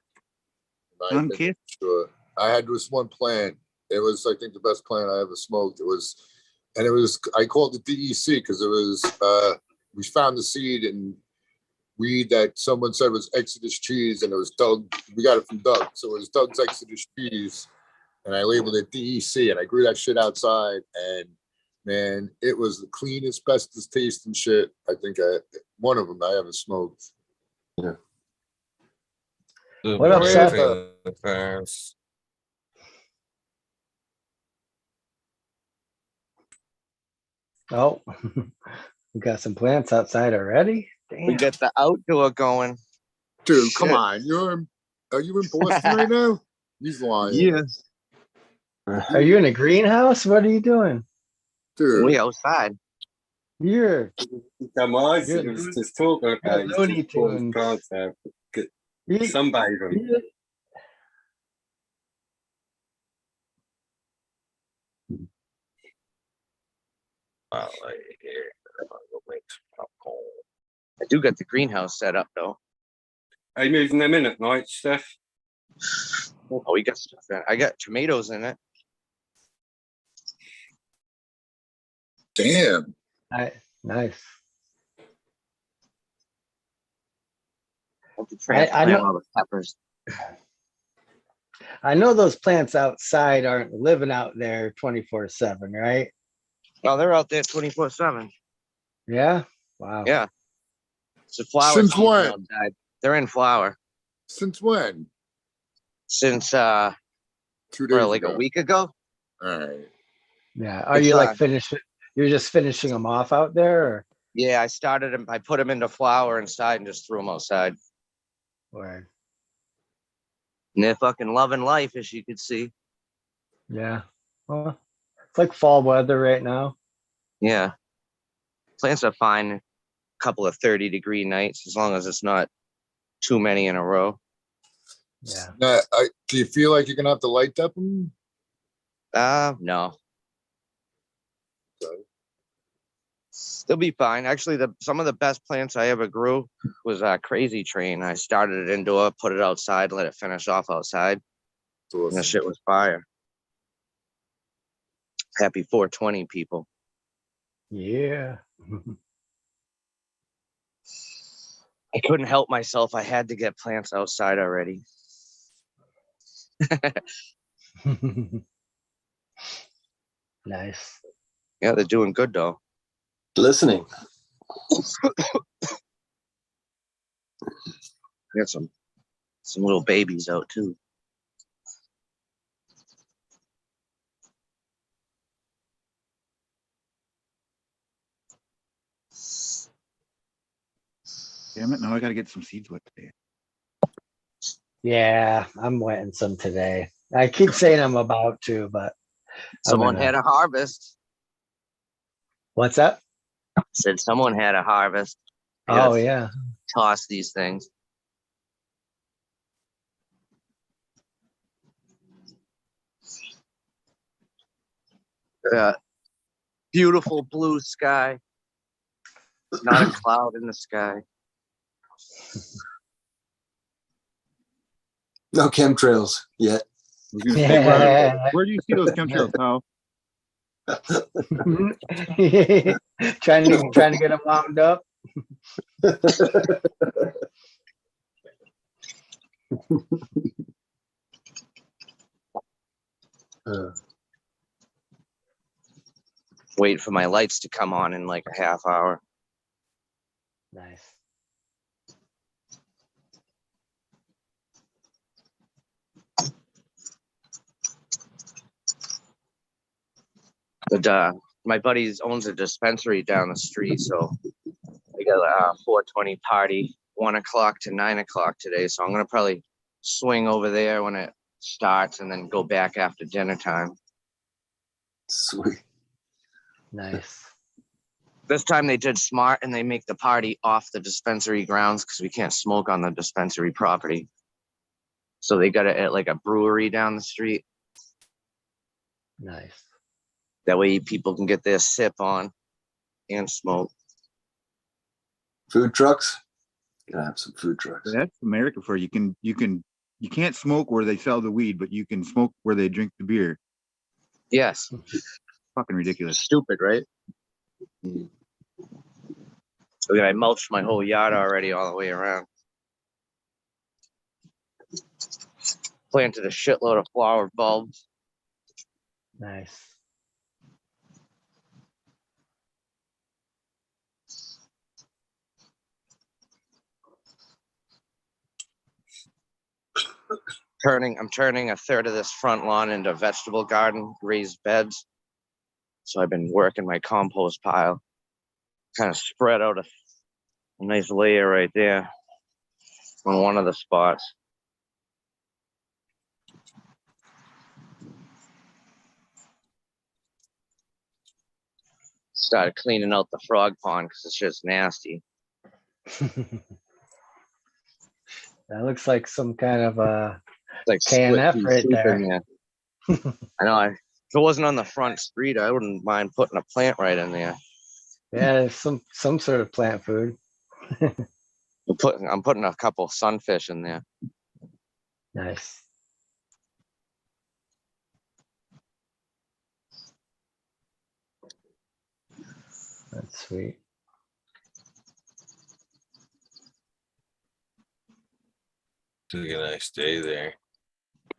my Sun opinion, kiss? Sure. I had this one plant. It was, I think, the best plant I ever smoked. I called it DEC because it was, we found the seed in weed that someone said was Exodus cheese, and it was Doug. We got it from Doug. So it was Doug's Exodus cheese, and I labeled it DEC, and I grew that shit outside, and man, it was the cleanest, bestest tasting shit. I think one of them I ever smoked. Yeah. What up, Seth? Oh, we got some plants outside already. Damn. We got the outdoor going. Dude, come Shit. on. Are you in Boston right now? He's lying. Yes. Are you in a greenhouse? What are you doing? Dude. We outside. You're Come on, You're it was just talking about you're Looney just putting Tunes. plants out. You- Sunbathing. you- I do got the greenhouse set up though. Are you moving them in at night, Steph? Oh, we got stuff in. I got tomatoes in it. Damn. Nice. I have to transplant know- all the peppers. I know those plants outside aren't living out there 24/7, right? Oh, they're out there 24/7. Yeah. Wow. Yeah. It's a flower Since season when? outside. They're in flower. Since when? Since 2 days like ago. a week ago. All right. Yeah. Are It's, you like finishing? You're just finishing them off out there, or? Yeah, I started them. I put them into flower inside and just threw them outside. Or And they're fucking loving life, as you could see. yeah. Well, it's like fall weather right now. Yeah. Plants are fine. A couple of 30-degree nights, as long as it's not too many in a row. Yeah. Now, do you feel like you're gonna have to light up them? No. They'll be fine. Actually, some of the best plants I ever grew was Crazy Train. I started it indoor, put it outside, let it finish off outside. Awesome. And the shit was fire. Happy 420, people. Yeah. I couldn't help myself. I had to get plants outside already. Nice. Yeah, they're doing good though. Listening. Got some little babies out too. Damn it! Now I got to get some seeds wet today. Yeah, I'm wetting some today. I keep saying I'm about to, but Someone had a harvest. What's that? Said someone had a harvest. Oh yeah. Toss these things. Beautiful blue sky. Not a cloud in the sky. No chemtrails yet. I was gonna say, where do you see those chemtrails, pal? trying to get them wound up. Wait for my lights to come on in like a half hour. Nice. But my buddy owns a dispensary down the street, so we got a 420 party, 1 o'clock to 9 o'clock today. So I'm gonna probably swing over there when it starts, and then go back after dinner time. Sweet. Nice. This time they did smart, and they make the party off the dispensary grounds because we can't smoke on the dispensary property. So they got it at like a brewery down the street. Nice. That way people can get their sip on and smoke. Food trucks. Gotta have some food trucks. That's America for you. You can't smoke where they sell the weed, but you can smoke where they drink the beer. Yes. Fucking ridiculous. Stupid, right? So I mulched my whole yard already all the way around. Planted a shitload of flower bulbs. Nice. I'm turning a third of this front lawn into a vegetable garden, raised beds. So I've been working my compost pile. Kind of spread out a nice layer right there on one of the spots. Started cleaning out the frog pond because it's just nasty. That looks like some kind of like KNF right there. I know. If it wasn't on the front street, I wouldn't mind putting a plant right in there. Yeah, some sort of plant food. I'm putting a couple sunfish in there. Nice. That's sweet. Took a nice day there.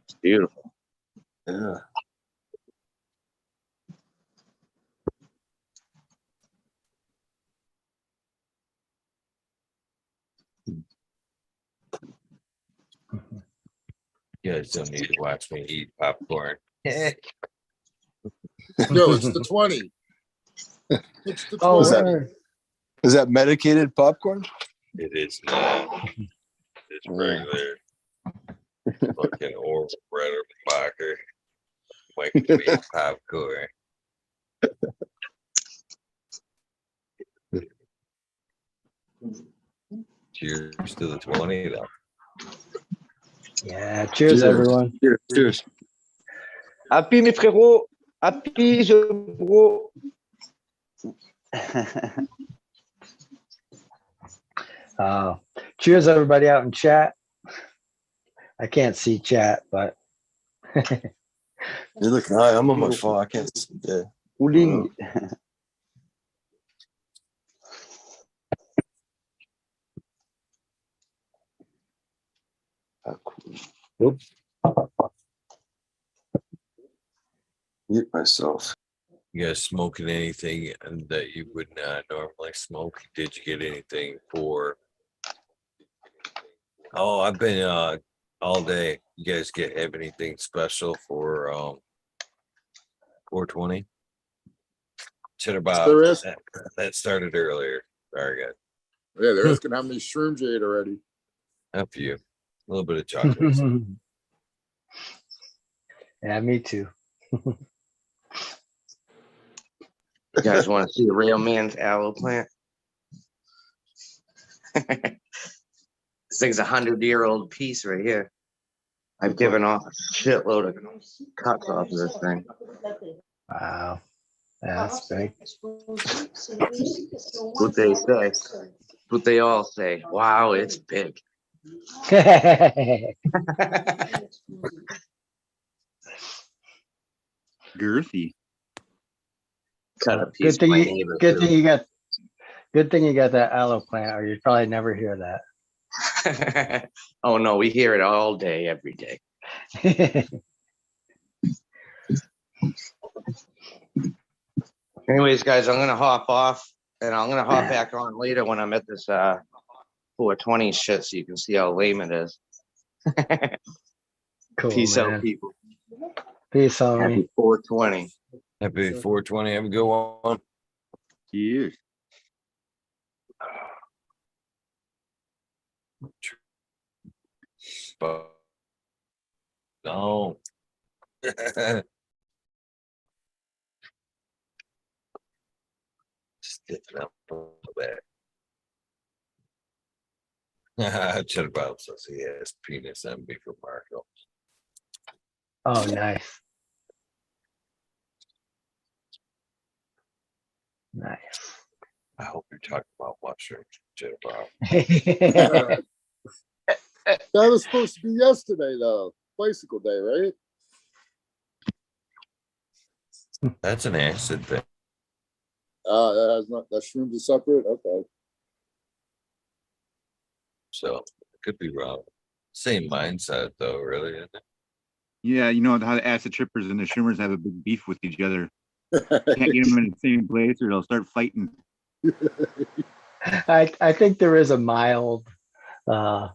It's beautiful. Yeah. You guys don't need to watch me eat popcorn. Yo, it's the 20. It's the 20. Oh, Is that medicated popcorn? It is not. It's regular. Fucking old Bacher. Microwave popcorn. Cheers to the 20 though. Yeah, cheers everyone. Cheers. Happy mes frérots. Happy je bro. Cheers everybody out in chat. I can't see chat, but You're looking high. I'm on my phone. I can't see. Yeah. Cooling. Nope. Mute myself. You guys smoking anything that you would not normally smoke? Did you get anything for? Oh, I've been all day. You guys have anything special for 420? Should about There is. that started earlier. Sorry, guys. Yeah, they're asking how many shrooms you ate already. A few. A little bit of chocolate. yeah, me too. You guys want to see a real man's aloe plant? This thing's 100-year-old piece right here. I've given off a shitload of cuts off of this thing. Wow. Yeah, that's big. What they say. What they all say. Wow, it's big. Girthy. Cut a piece. Good thing you got that aloe plant, or you'd probably never hear that. Oh no, we hear it all day, every day. Anyways, guys, I'm gonna hop off and I'm gonna hop back on later when I'm at this 420 shit so you can see how lame it is. Cool, Peace out, man. people. Peace, homie. Happy 420. Happy 420. Have a good one. Cheers. But no. Stiffen up a little bit. Chat about says he has penis envy for Marco. Oh, nice. Nice. I hope you're talking about mushrooms, Chat about. That was supposed to be yesterday, though. Bicycle day, right? That's an acid thing. That has not. That shrooms are separate. Okay. So it could be wrong. Same mindset though, really, isn't it? Yeah, you know how the acid trippers and the shroomers have a big beef with each other. Can't get them in the same place, or they'll start fighting. I think there is a mild A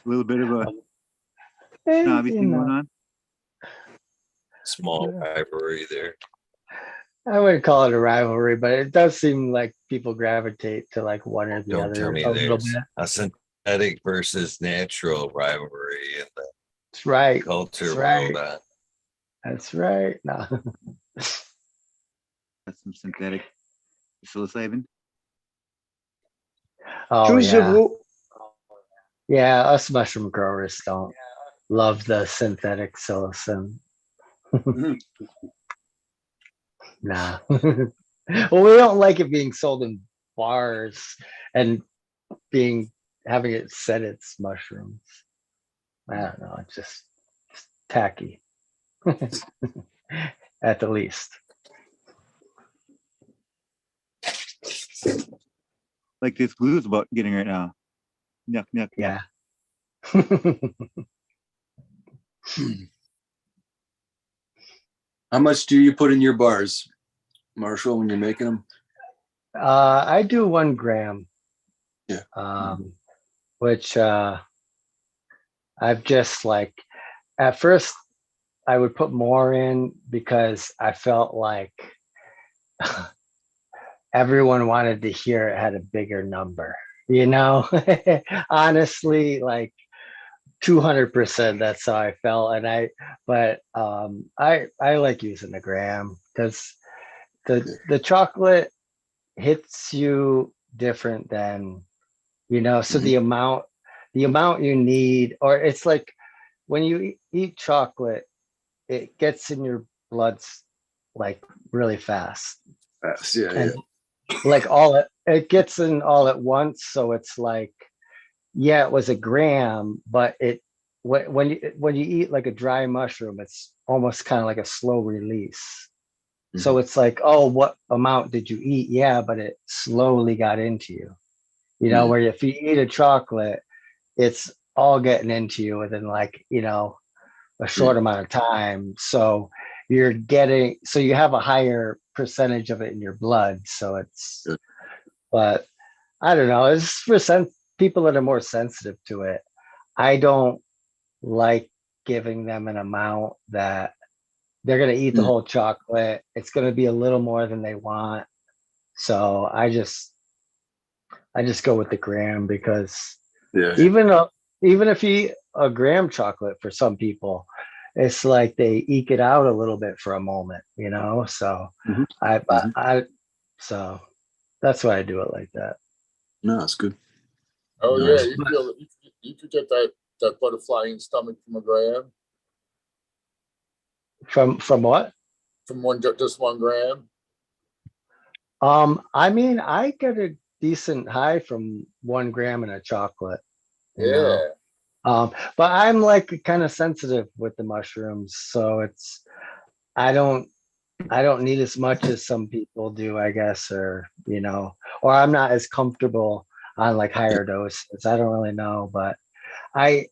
little bit of a you snobby thing know, going on. Small rivalry there. I wouldn't call it a rivalry, but it does seem like people gravitate to like one or the Don't other tell me a little there's bit. a synthetic versus natural rivalry in the That's right. culture That's world. right. That's right. No. That's some synthetic psilocybin. Oh yeah. Yeah, us mushroom growers don't love the synthetic psilocin. Nah. Well, we don't like it being sold in bars and having it said it's mushrooms. I don't know, it's just tacky. At the least. Like this glue is about getting right now. Yuck, yuck, yuck. Yeah. How much do you put in your bars, Marshall, when you're making them? I do 1 gram. Yeah. Which I've just like, at first I would put more in because I felt like everyone wanted to hear it had a bigger number, you know. Honestly, like 200%, that's how I felt. And I like using a gram because the chocolate hits you different than, you know, so the amount you need, or it's like when you eat chocolate, it gets in your bloods like really fast. Yeah, and like it gets in all at once. So it's like, yeah, it was a gram, but when you eat like a dry mushroom, it's almost kind of like a slow release. So it's like, oh, what amount did you eat? Yeah, but it slowly got into you. You know, where if you eat a chocolate, it's all getting into you within like, you know, a short amount of time. So you have a higher percentage of it in your blood. So it's, but I don't know. It's for people that are more sensitive to it. I don't like giving them an amount that they're going to eat the whole chocolate. It's going to be a little more than they want. So I just go with the gram because even if you eat a gram chocolate, for some people, it's like they eke it out a little bit for a moment, you know. So so that's why I do it like that. No, that's good. Oh Nice. yeah, you could get that butterfly in stomach from a gram. From what? From just 1 gram. I mean, I get a decent high from 1 gram in a chocolate. You know? But I'm like kind of sensitive with the mushrooms, so I don't need as much as some people do, I guess, or you know, or I'm not as comfortable on like higher doses. I don't really know, but I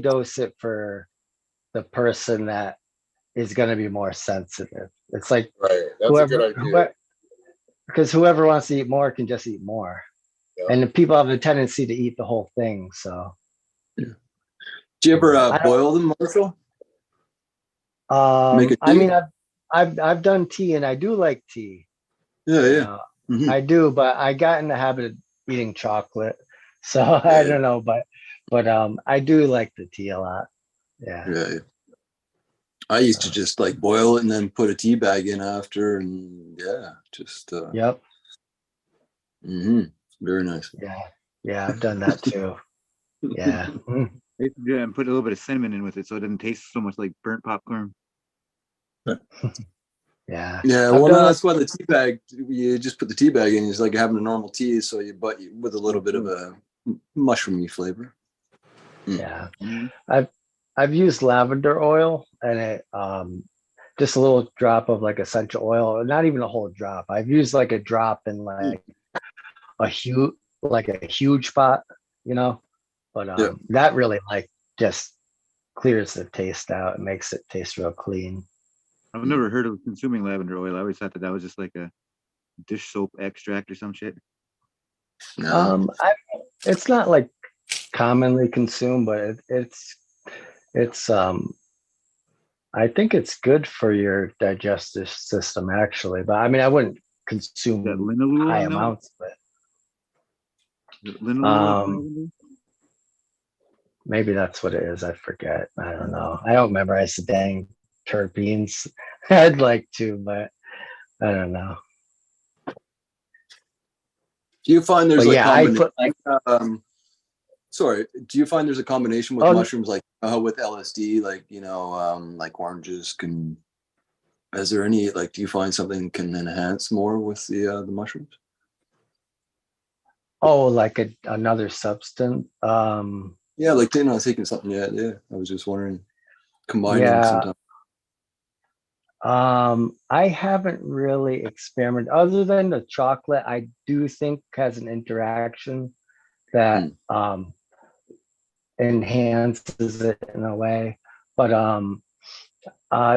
dose it for the person that is going to be more sensitive. It's like Right. That's a whoever, good idea. whoever, because whoever wants to eat more can just eat more. Yeah. And the people have a tendency to eat the whole thing. So, Do you ever I don't- boil them, Marshall? Make a I tea? mean, I've done tea, and I do like tea. Yeah, You yeah. know, Mhm. I do, but I got in the habit of eating chocolate, so I don't know, but I do like the tea a lot. Yeah. Yeah, yeah. I used to just like boil it and then put a tea bag in after, and yeah, just Yep. very nice. Yeah, I've done that too. Yeah. Yeah, and put a little bit of cinnamon in with it so it doesn't taste so much like burnt popcorn. Yeah. Yeah, I've well, done that's why the tea bag, you just put the tea bag in. It's like having a normal tea, so but with a little bit of a mushroomy flavor. Yeah. I've used lavender oil, and it just a little drop of like essential oil, not even a whole drop. I've used like a drop in like a huge pot, you know, but that really like just clears the taste out and makes it taste real clean. I've never heard of consuming lavender oil. I always thought that was just like a dish soap extract or some shit. It's not like commonly consumed, but it's I think it's good for your digestive system actually, but I mean I wouldn't consume high amounts of it. Maybe that's what it is. I forget. I don't know. I don't memorize the dang terpenes. I'd like to, but I don't know. Do you find there's But like yeah, I put sorry, do you find there's a combination with Oh, mushrooms like with LSD, like like oranges can? Is there any like? Do you find something can enhance more with the mushrooms? Oh, like another substance. Yeah, like taking something. Yeah. I was just wondering, combining Yeah. sometimes. I haven't really experimented other than the chocolate. I do think has an interaction that enhances it in a way. But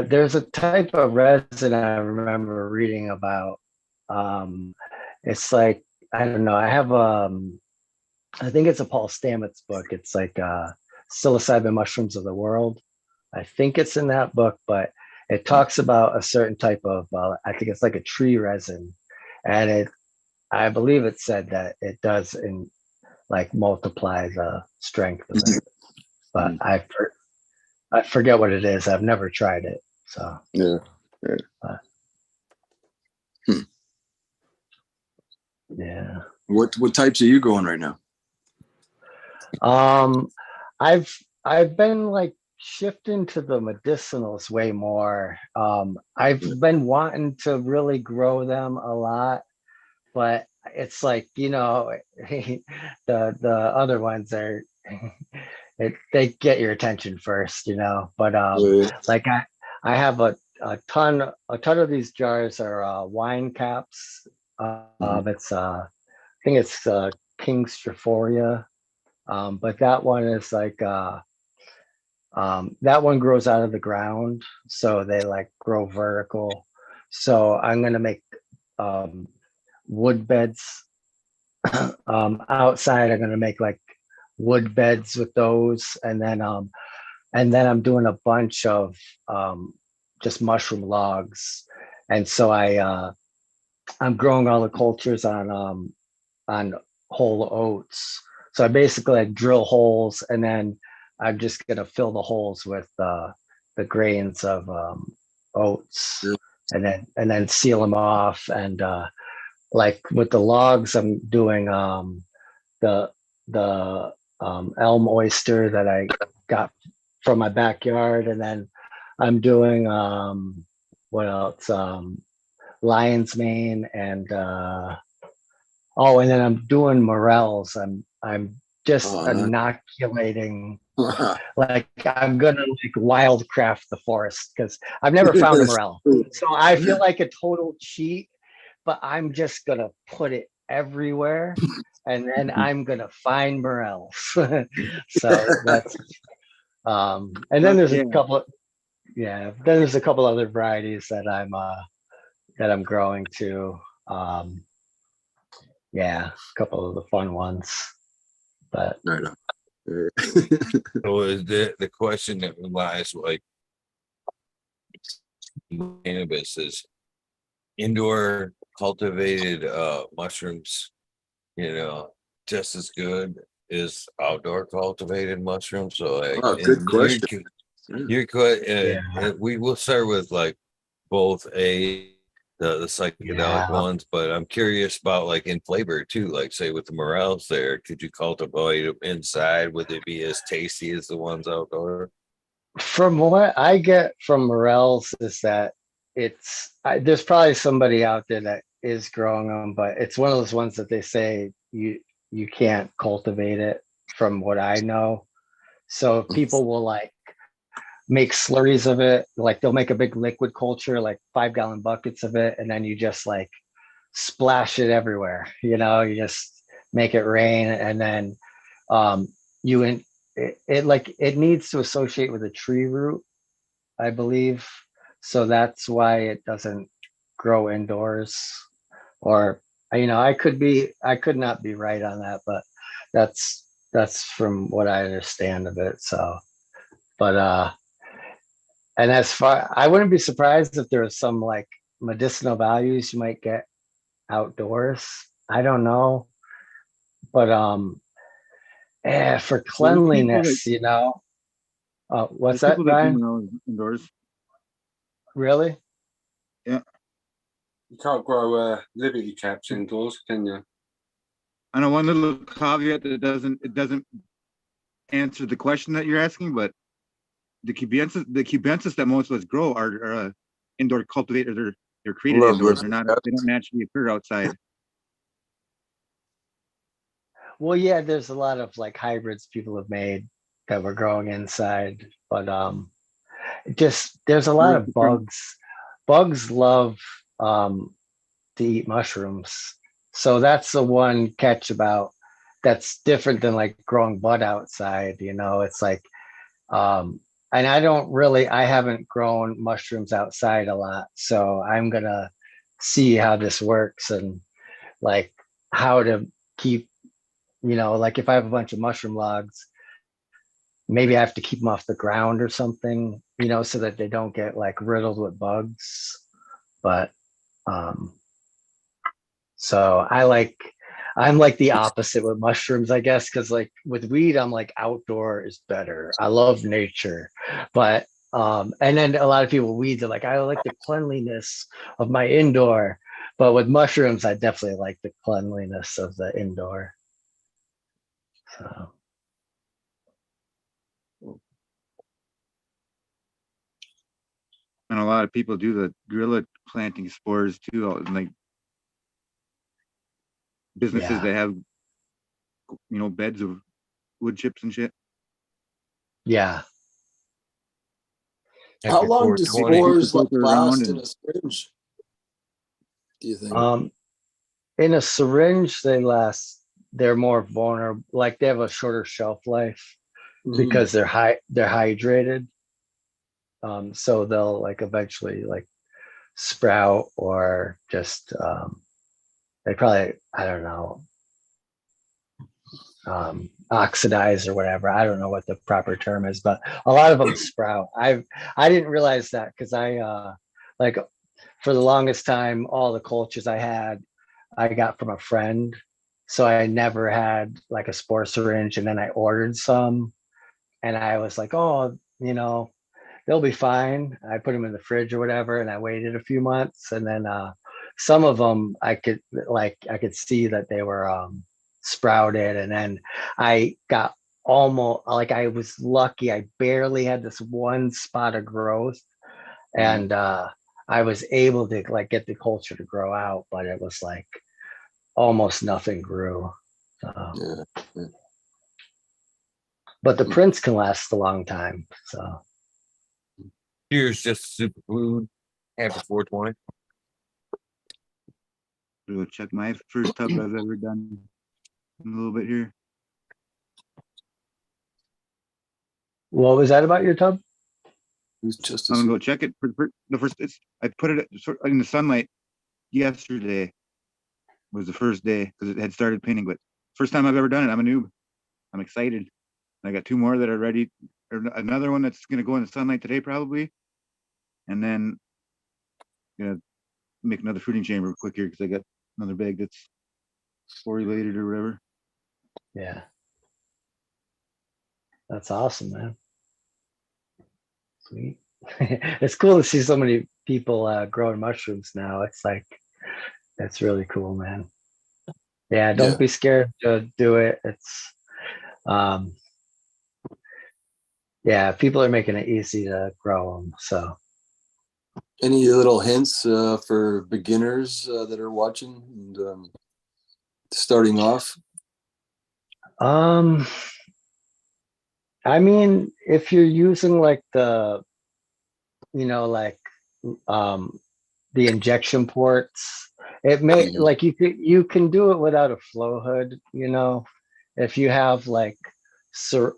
there's a type of resin I remember reading about. It's like I don't know. I have I think it's a Paul Stamets book. It's like psilocybin mushrooms of the world. I think it's in that book, but it talks about a certain type of I think it's like a tree resin, and I believe it said that it does like multiply the strength of it, but I forget what it is. I've never tried it, so yeah. Yeah. What types are you growing right now? I've been like shifting to the medicinals way more. I've been wanting to really grow them a lot, but it's like the other ones are they get your attention first, but like I have a ton of these jars are wine caps. It's I think it's King Strophoria, but that one is like that one grows out of the ground, so they like grow vertical. So I'm gonna make wood beds outside. I'm gonna make like wood beds with those, and then I'm doing a bunch of just mushroom logs, and so I'm growing all the cultures on whole oats. So I basically like drill holes, and then I'm just gonna fill the holes with the grains of oats, and then seal them off. And like with the logs, I'm doing the elm oyster that I got from my backyard, and then I'm doing what else? Lion's mane, and and then I'm doing morels. I'm just inoculating. Like I'm gonna like wildcraft the forest because I've never found a morel, so I feel like a total cheat. But I'm just gonna put it everywhere, and then I'm gonna find morels. So that's and then there's a couple. yeah, then there's a couple other varieties that I'm growing too. Yeah, a couple of the fun ones. But Right on. So is the question that lies like cannabis is indoor cultivated mushrooms, just as good as outdoor cultivated mushrooms. So like, Oh, good question. you're quite, yeah, we will start with like both the psychedelic yeah. ones, but I'm curious about like in flavor too. Like say with the morels there, could you cultivate them inside? Would they be as tasty as the ones outdoor? From what I get from morels is that there's probably somebody out there that is growing them, but it's one of those ones that they say you can't cultivate it from what I know. So people will like make slurries of it, like they'll make a big liquid culture, like 5 gallon buckets of it, and then you just like splash it everywhere. You just make it rain, and then you in it like it needs to associate with a tree root, I believe. So that's why it doesn't grow indoors. Or I could not be right on that, but that's from what I understand of it. So, but and as far I wouldn't be surprised if there was some like medicinal values you might get outdoors. I don't know. But for Well, there's people that cleanliness, what's there's that, people that do Brian? morels indoors. Really? Yeah, You can't grow Liberty caps indoors, can you? I know one little caveat that it doesn't answer the question that you're asking, but the cubensis that most of us grow are indoor cultivated. They're created Love indoors. Liberty They don't naturally occur outside. Well, yeah, there's a lot of like hybrids people have made that were growing inside, but just there's a lot of bugs. Bugs love to eat mushrooms. So that's the one catch about that's different than like growing bud outside, it's like and I haven't grown mushrooms outside a lot. So I'm gonna see how this works and like how to keep, like if I have a bunch of mushroom logs, maybe I have to keep them off the ground or something, so that they don't get like riddled with bugs. But so I'm like the opposite with mushrooms, I guess, because like with weed, I'm like outdoor is better. I love nature, but and then a lot of people with weeds are like, I like the cleanliness of my indoor, but with mushrooms, I definitely like the cleanliness of the indoor. So And a lot of people do the guerrilla planting spores too, like businesses yeah, that have beds of wood chips and shit. yeah. How Happy long do 420. spores like Filter around last in and a syringe? Do you think? In a syringe, they're more vulnerable, like they have a shorter shelf life because they're hydrated. So they'll like eventually like sprout or just they probably, I don't know, oxidize or whatever. I don't know what the proper term is, but a lot of them sprout. I didn't realize that because like for the longest time, all the cultures I got from a friend. So I never had like a spore syringe, and then I ordered some and I was like, oh, they'll be fine. I put them in the fridge or whatever, and I waited a few months, and then some of them I could see that they were sprouted, and then I got almost like I was lucky. I barely had this one spot of growth, and I was able to like get the culture to grow out, but it was like almost nothing grew. But the prints can last a long time. So Here's just superfood. Happy 420. Go check my first tub I've ever done a little bit here. what was that about your tub? Who's just I'm gonna go check it for the first. I put it in the sunlight yesterday. Was the first day because it had started painting, but first time I've ever done it. I'm a noob. I'm excited. I got 2 more that are ready. Or another one that's gonna go in the sunlight today probably, and then gonna make another fruiting chamber quick here because I got another bag that's sporulated or whatever. Yeah. That's awesome, man. Sweet. It's cool to see so many people growing mushrooms now. It's like, that's really cool, man. Yeah, don't be scared to do it. It's, yeah, people are making it easy to grow them. So, any little hints for beginners that are watching and starting off? I mean, if you're using like the, like the injection ports, it may like you can do it without a flow hood, if you have like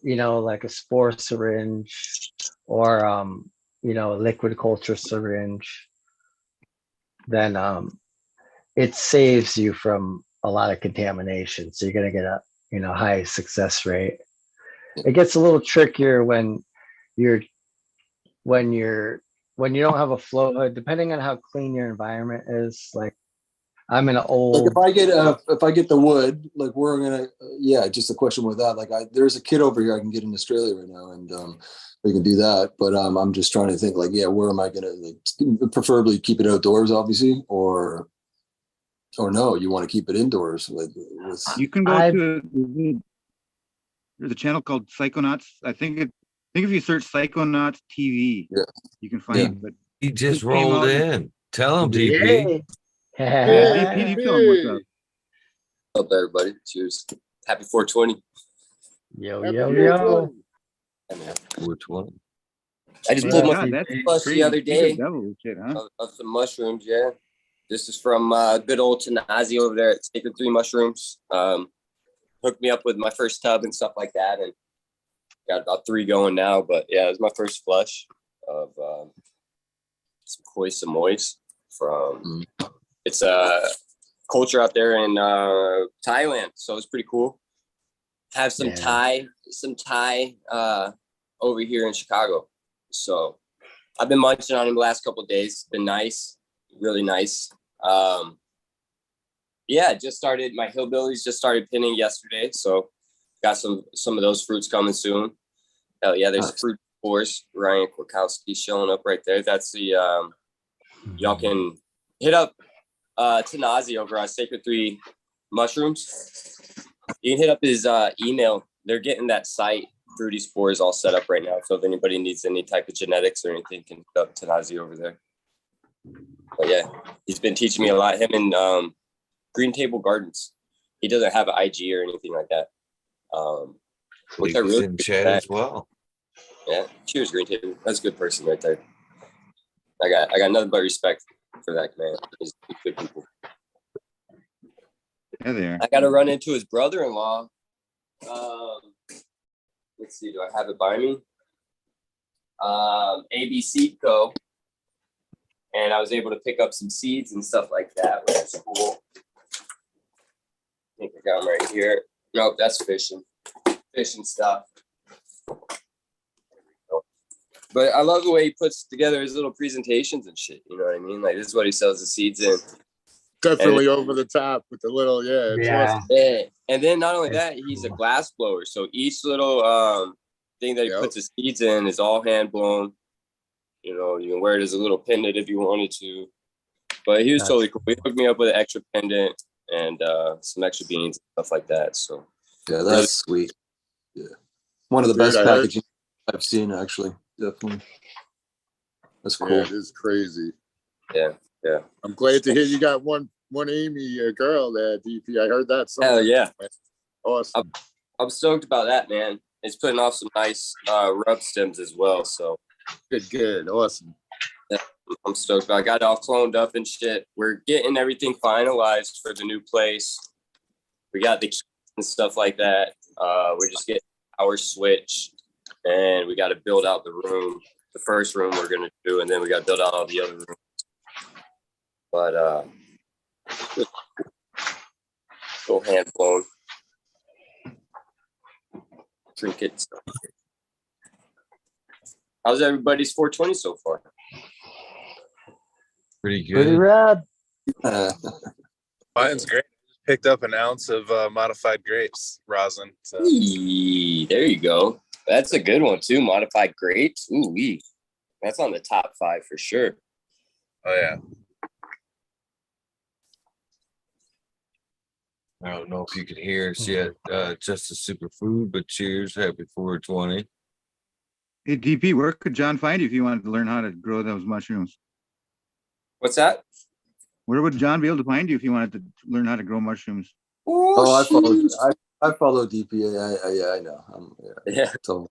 like a spore syringe or a liquid culture syringe, then it saves you from a lot of contamination, so you're going to get a high success rate. It gets a little trickier when you don't have a flow hood, depending on how clean your environment is. Like, I'm in an old. Like if I get the wood, like we're gonna, just a question with that. Like there's a kit over here I can get in Australia right now, and we can do that. But I'm just trying to think, like, where am I gonna, like, preferably keep it outdoors, obviously, or no, you want to keep it indoors? Like, you can go to. There's a channel called Psychonauts. I think if you search Psychonauts TV, you can find it. But he just rolled in. Tell him, DP. DP, you tell him what's up. What's up, everybody? Cheers. Happy 420. Yo. 420. I just pulled my plus the other day shit, huh? of some mushrooms. Yeah, this is from good old Tanazi over there at Sacred 3 Mushrooms. Hooked me up with my first tub and stuff like that, and got about 3 going now. But yeah, it was my first flush of some Koi Samoys from. It's a culture out there in Thailand, so it's pretty cool. Have some Thai over here in Chicago. So I've been munching on him the last couple of days. Been nice, really nice. Just started. My hillbillies just started pinning yesterday, so got some of those fruits coming soon. Hell yeah, there's fruit spores. Ryan Kwiatkowski showing up right there. That's the y'all can hit up Tanazi over on Sacred 3 Mushrooms. You can hit up his email. They're getting that site Fruity Spores all set up right now. So if anybody needs any type of genetics or anything, can hit up Tanazi over there. But yeah, he's been teaching me a lot. Him and Green Table Gardens. He doesn't have an IG or anything like that. Which I really in chat as well. Yeah, cheers, Green Table. That's a good person right there. I got nothing but respect for that man. He's good people. Yeah, there. I got to run into his brother-in-law. Let's see, do I have it by me? ABC Co. And I was able to pick up some seeds and stuff like that, which is cool. I think I got them right here. Nope, that's fishing stuff. But I love the way he puts together his little presentations and shit. You know what I mean? Like, this is what he sells the seeds in. Definitely over the top with the little, Yeah. And then not only that, he's a glass blower. So each little thing that he puts his seeds in is all hand blown. You know, you can wear it as a little pendant if you wanted to. But he was totally cool. He hooked me up with an extra pendant and some extra beans and stuff like that. So yeah, that's sweet. Yeah, one of the best packaging I've seen, actually. Definitely. That's cool. Yeah, it is crazy. Yeah. I'm glad to hear you got one Amy girl there, DP. I heard that. Hell yeah. Awesome. I'm stoked about that, man. It's putting off some nice rub stems as well. So good. Awesome. Yeah, I'm stoked. I got it all cloned up and shit. We're getting everything finalized for the new place. We got the keys and stuff like that. We're just getting our switch, and we got to build out the room the first room we're gonna do, and then we got to build out all the other rooms. But little hand blown trinkets. How's everybody's 420 so far? Pretty good. Pretty rad. Mine's great. Just picked up an ounce of modified grapes, rosin. So. There you go. That's a good one too. Modified grapes. Ooh, that's on the top 5 for sure. Oh yeah. I don't know if you could hear us yet. Just a superfood, but cheers. Happy 420. Hey, DP, where could John find you if you wanted to learn how to grow those mushrooms? What's that? Where would John be able to find you if you wanted to learn how to grow mushrooms? Oh, I follow DPA. I know. Yeah. So,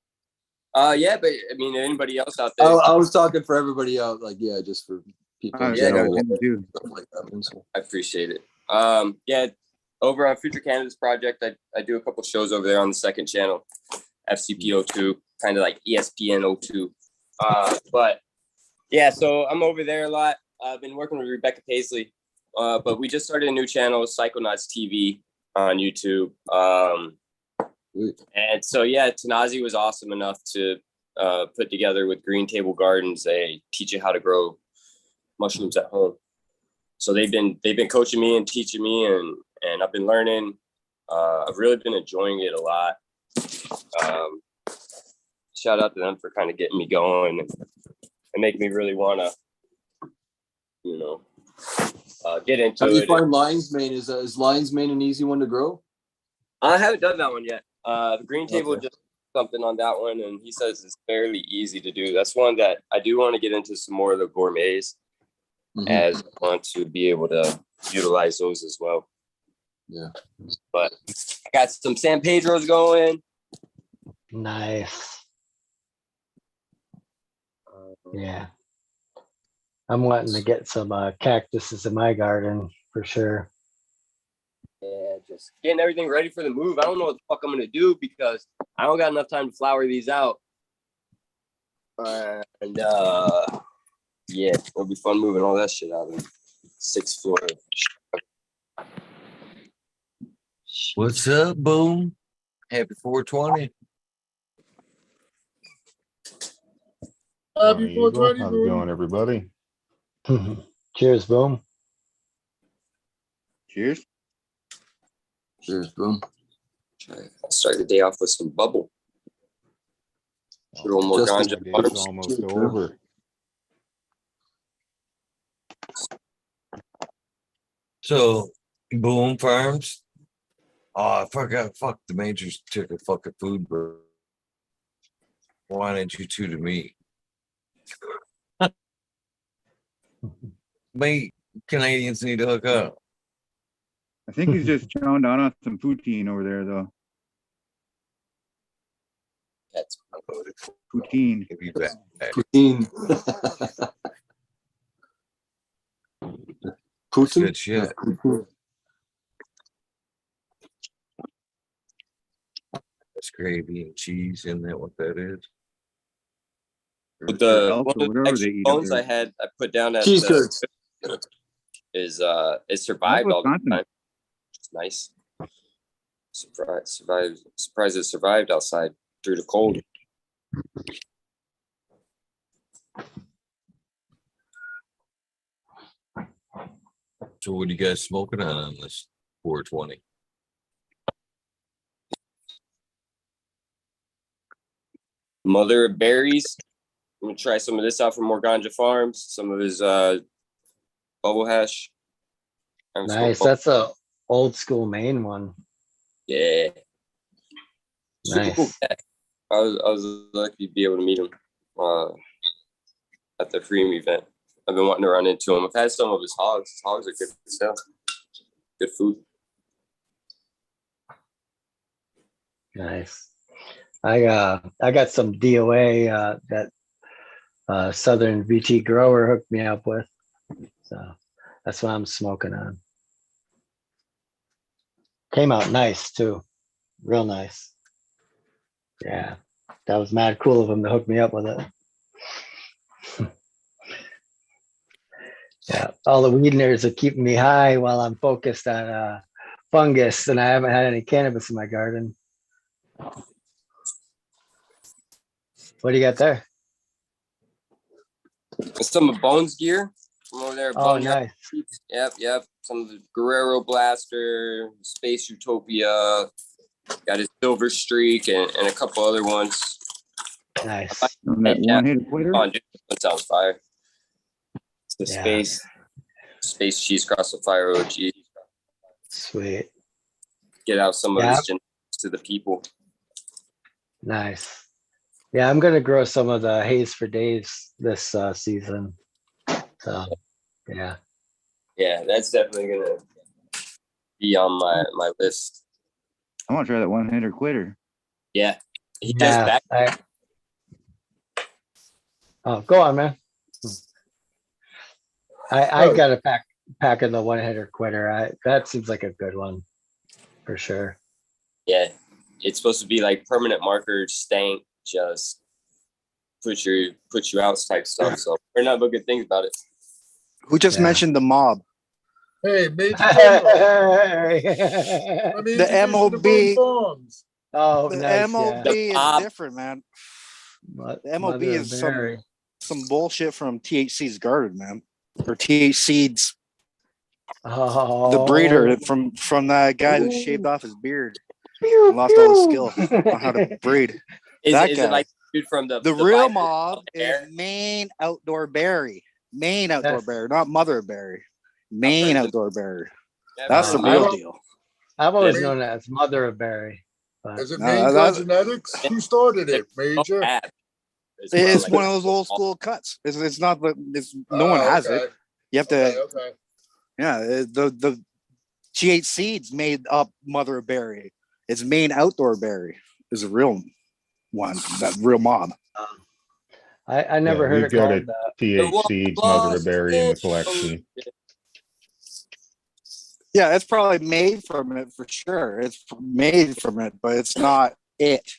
yeah, but I mean, anybody else out there? I was talking for everybody out, like, yeah, just for people in Yeah, general. no, Like that, I appreciate it. Yeah, over on Future Cannabis Project, I do a couple shows over there on the second channel, FCP02, kind of like ESPN02. But yeah, so I'm over there a lot. I've been working with Rebecca Paisley, but we just started a new channel, Psychonauts TV on YouTube. And so, yeah, Tanazi was awesome enough to put together with Green Table Gardens, a teach you how to grow mushrooms at home. So they've been coaching me and teaching me, and I've been learning. I've really been enjoying it a lot. Shout out to them for kind of getting me going and making me really want to, get into How do you it. find lion's mane? Is lion's mane an easy one to grow? I haven't done that one yet. The Green Table just something on that one, and he says it's fairly easy to do. That's one that I do want to get into some more of the gourmets, as I want to be able to utilize those as well. Yeah. But I got some San Pedros going. Nice. Yeah. I'm wanting to get some cactuses in my garden for sure. Yeah, just getting everything ready for the move. I don't know what the fuck I'm gonna do because I don't got enough time to flower these out. And yeah, it'll be fun moving all that shit out of the 6th floor. What's up, Boom? Happy 420. Happy 420, How's it going, everybody? Cheers, Boom. Cheers. Cheers, Boom. I'll start the day off with some bubble. Good old more My ganja. day's almost over. So, Boom Farms. Oh, I forgot. Fuck, the majors took a fucking food break. Wanted you two to meet. Mate, Canadians need to hook up. I think he's just chowing down on some poutine over there, though. That's poutine. Poutine. Poutine. Good shit. That's gravy and cheese, isn't that what that is? But the elk one or of the whatever extra they eat up bones there. I put down at Cheese the curds. is it survived all the Wisconsin. time. It's nice. Surprised it survived outside through the cold. So what are you guys smoking on this 420? Mother of berries. I'm gonna try some of this out from Morganja Farms. Some of his bubble hash. Nice. That's a old school Maine one. Yeah. Super cool Nice. guy. I was lucky to be able to meet him at the Freedom event. I've been wanting to run into him. I've had some of his hogs. His hogs are good stuff. Good food. Nice. I got some DOA that Southern VT grower hooked me up with. So that's what I'm smoking on. Came out nice too. Real nice. Yeah. That was mad cool of him to hook me up with it. Yeah, all the weed nerds are keeping me high while I'm focused on fungus, and I haven't had any cannabis in my garden. What do you got there? Some of Bones gear from over there. Oh, Boneyard. nice. Yep. Some of the Guerrero Blaster, Space Utopia, got his Silver Streak, and a couple other ones. Nice. That one-hit quitter? Oh, dude, that sounds fire. It's the Yeah. Space Cheese Cross the Fire OG. Sweet. Get out some of Yeah. this genetics to the people. Nice. Yeah, I'm gonna grow some of the Haze for Days this season. So, yeah. Yeah, that's definitely gonna be on my list. I want to try that one-hitter quitter. Yeah, he Yeah, does back. Oh, go on, man. I got a pack of the one hitter quitter. That seems like a good one for sure. Yeah, it's supposed to be like permanent marker, stank, just put you out type stuff. So they're not but good things about it. Who just mentioned the mob? Hey, Major The MOB. Oh, the nice. MOB Yeah. is different, man. The MOB Mother is of Mary. some bullshit from THC's garden, man. Or THC's the breeder from that guy who shaved off his beard and lost all his skill on how to breed. Is That it guy. like dude from the real Bible mob there? is Maine outdoor berry. Maine outdoor berry, not mother of berry. Maine outdoor berry. That's the real deal. I've always known it as Mother of Berry. But Is it Maine Genetics? Who started it, Major? It's one of those old school cuts. It's not no one has it. You have to. Okay. Yeah, the GH seeds made up Mother of Berry. It's Maine outdoor berry is a real one. That real mob. I never heard we've it got called a THC Mother of Berry in the collection. Yeah, it's probably made from it for sure. It's made from it, but it's not it.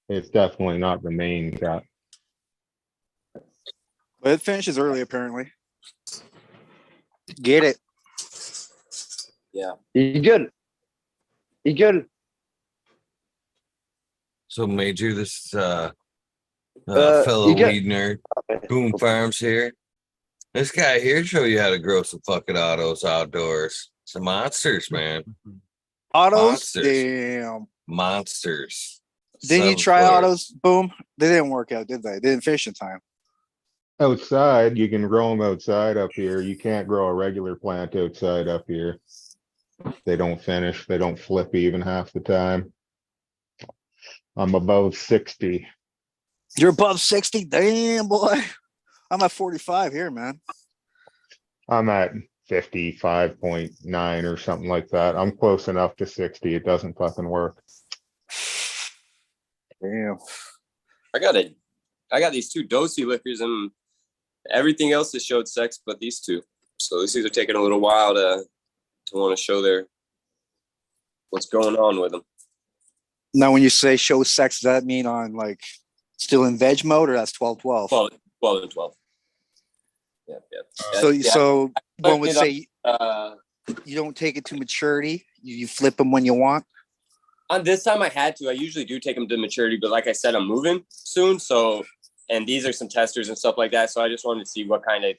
It's definitely not the main cut. But it finishes early, apparently. Get it. Yeah. You good? You good? So Major, this fellow you get- weed nerd, Boom Farms here. This guy here show you how to grow some fucking autos outdoors. Some monsters, man. Autos? Monsters. Damn. Monsters. Didn't you Some try sort. autos? Boom. They didn't work out, did they? They didn't finish in time. Outside, you can grow them outside up here. You can't grow a regular plant outside up here. They don't finish. They don't flip even half the time. I'm above 60. You're above 60? Damn, boy. I'm at 45 here, man. I'm at 55.9 or something like that. I'm close enough to 60. It doesn't fucking work. Damn. I got these two dosey liquors and everything else has showed sex but these two. So these are taking a little while to want to show what's going on with them. Now, when you say show sex, does that mean on like still in veg mode or that's 12-12? 12 and 12. Yeah. So one would It say up, you don't take it to maturity. You flip them when you want. on this time I had to. I usually do take them to maturity, but like I said, I'm moving soon. So, and these are some testers and stuff like that. So I just wanted to see what kind of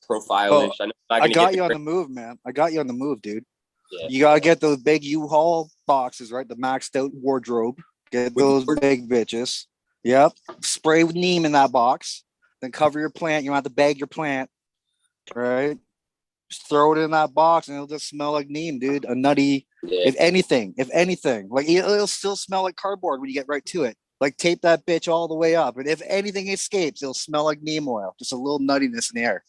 profile. I got you on the move, man. I got you on the move, dude. Yeah. You gotta get those big U-Haul boxes, right? The maxed out wardrobe. Get those big bitches. Yep. Spray with neem in that box. Then cover your plant. You don't have to bag your plant. Right? Just throw it in that box and it'll just smell like neem, dude. A nutty. Yeah. If anything, like it'll still smell like cardboard when you get right to it. Like tape that bitch all the way up. And if anything escapes, it'll smell like neem oil. Just a little nuttiness in the air.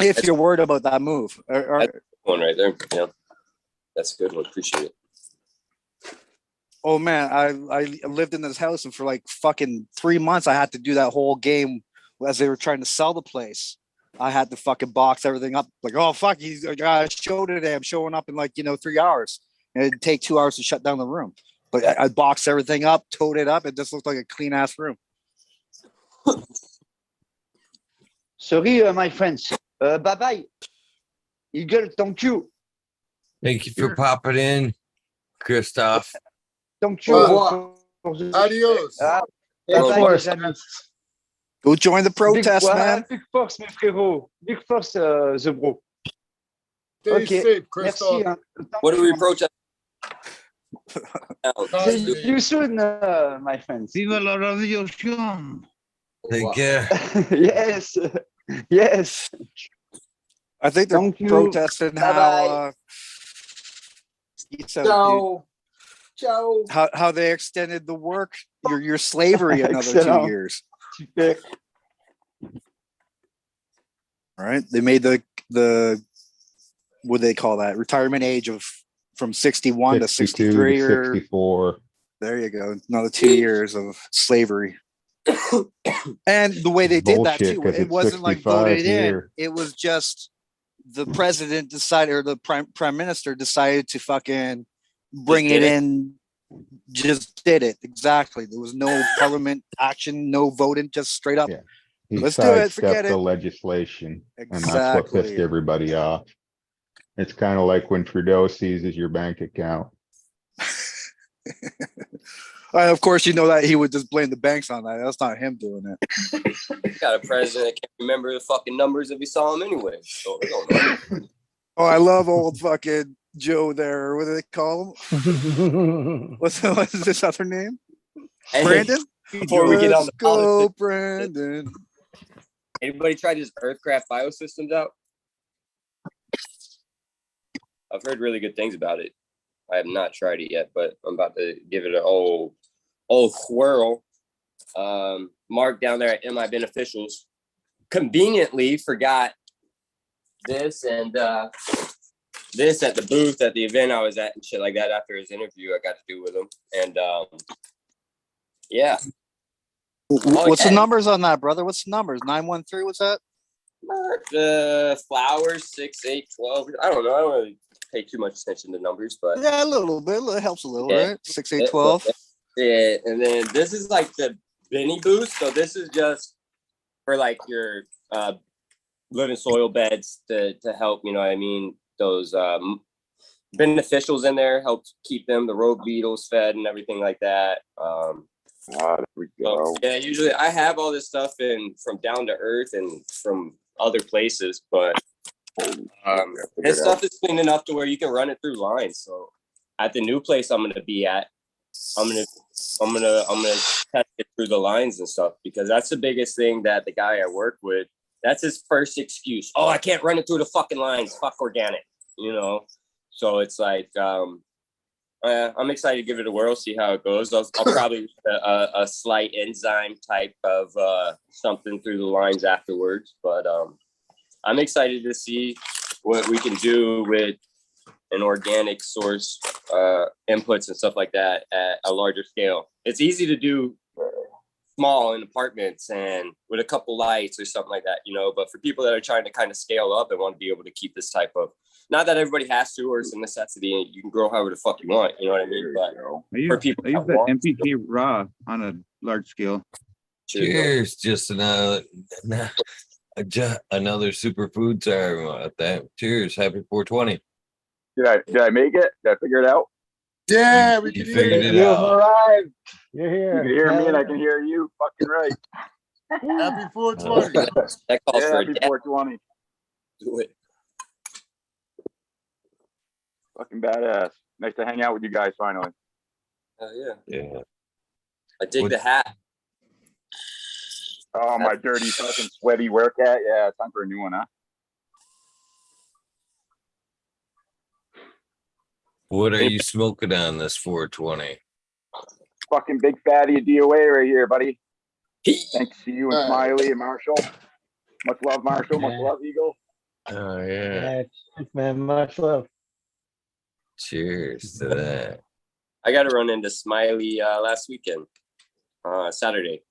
If you're worried about that move. One right there. Yeah. That's a good one. Appreciate it. Oh man, I lived in this house and for like fucking 3 months I had to do that whole game as they were trying to sell the place. I had to fucking box everything up. Like, oh fuck, he's got a show today. I'm showing up in like 3 hours. And it'd take 2 hours to shut down the room. But I boxed everything up, towed it up. It just looked like a clean ass room. Sorry, my friends. Bye bye. Eagle, thank you. Thank you for popping in, Christoph. Thank you. Adios. Bye Of bye, course. les amis. Go join the protest, man. Big force, mes frérots. Big force, the bro. Stay safe, Christoph. Merci. Hein. What are we protesting? See you soon, my friends. Viva la revolution. Take care. Yes. Yes. I think they're Thank you. protesting how Ciao. how they extended the work your slavery another 2 years. Super. All right, they made the what do they call that, retirement age of from 61 to 62 63 to or 64. there you go, another 2 years of slavery. And the way they did that Bullshit, too, 'cause it it's wasn't like 65 voted in, here. it was just the president decided, or the prime minister decided to fucking bring it in, just did it. Exactly. There was no parliament action, no voting, just straight up. Yeah. He Let's do it. Forget sidestepped the it. legislation, and that's what pissed Exactly. everybody off. It's kind of like when Trudeau seizes your bank account. Of course, you know that he would just blame the banks on that. That's not him doing it. Got a president that can't remember the fucking numbers if he saw them anyway. So it don't matter. Oh, I love old fucking Joe there. What do they call him? What's his other name? Hey, Brandon? Before we get on Let's the go, politics, Brandon. anybody tried his Earthcraft biosystems out? I've heard really good things about it. I have not tried it yet, but I'm about to give it an old whirl. Mark down there at MI Beneficials conveniently forgot this and this at the booth at the event I was at and shit like that after his interview I got to do with him. And yeah. What's the numbers on that, brother? What's the numbers? 913, what's that? The flowers 6, 8, 12. I don't know. I don't really pay too much attention to numbers, but yeah, a little bit. It helps a little, yeah. right? 6, 8, 12. Yeah, and then this is like the Benny boost. So this is just for like your living soil beds to help, you know what I mean? Those beneficials in there help keep them, the rogue beetles fed and everything like that. There we go. Yeah, usually I have all this stuff from Down to Earth and from other places, but this stuff is clean enough to where you can run it through lines. So at the new place I'm gonna be at, I'm gonna test it through the lines and stuff, because that's the biggest thing that the guy I work with, that's his first excuse. Oh, I can't run it through the fucking lines. Fuck organic, you know? So it's like, I'm excited to give it a whirl, see how it goes. I'll probably a slight enzyme type of something through the lines afterwards, but I'm excited to see what we can do with an organic source, inputs and stuff like that at a larger scale. It's easy to do small in apartments and with a couple lights or something like that, you know, but for people that are trying to kind of scale up and want to be able to keep this type of, not that everybody has to, or it's a necessity, you can grow however the fuck you want, you know what I mean? But for people I use that that want MPK raw on a large scale. Cheers. Just another superfood. Sorry about that. Cheers. Happy 420. Did I make it? Did I figure it out? Yeah, we You can figured hear it you. out. Arrived. You're You here. can hear me and I can hear you. Fucking right. Happy 420. that calls Yeah, for a happy death. 420. Do it. Fucking badass. Nice to hang out with you guys finally. Yeah. I dig the hat. Oh, my dirty fucking sweaty work hat. Yeah, time for a new one, huh? What are you smoking on this 420? Fucking big fatty DOA right here, buddy. Thanks to you and Smiley and Marshall. Much love, Marshall. Much love, Eagle. Oh, yeah. Thanks, man. Much love. Cheers to that. I got to run into Smiley last weekend, Saturday.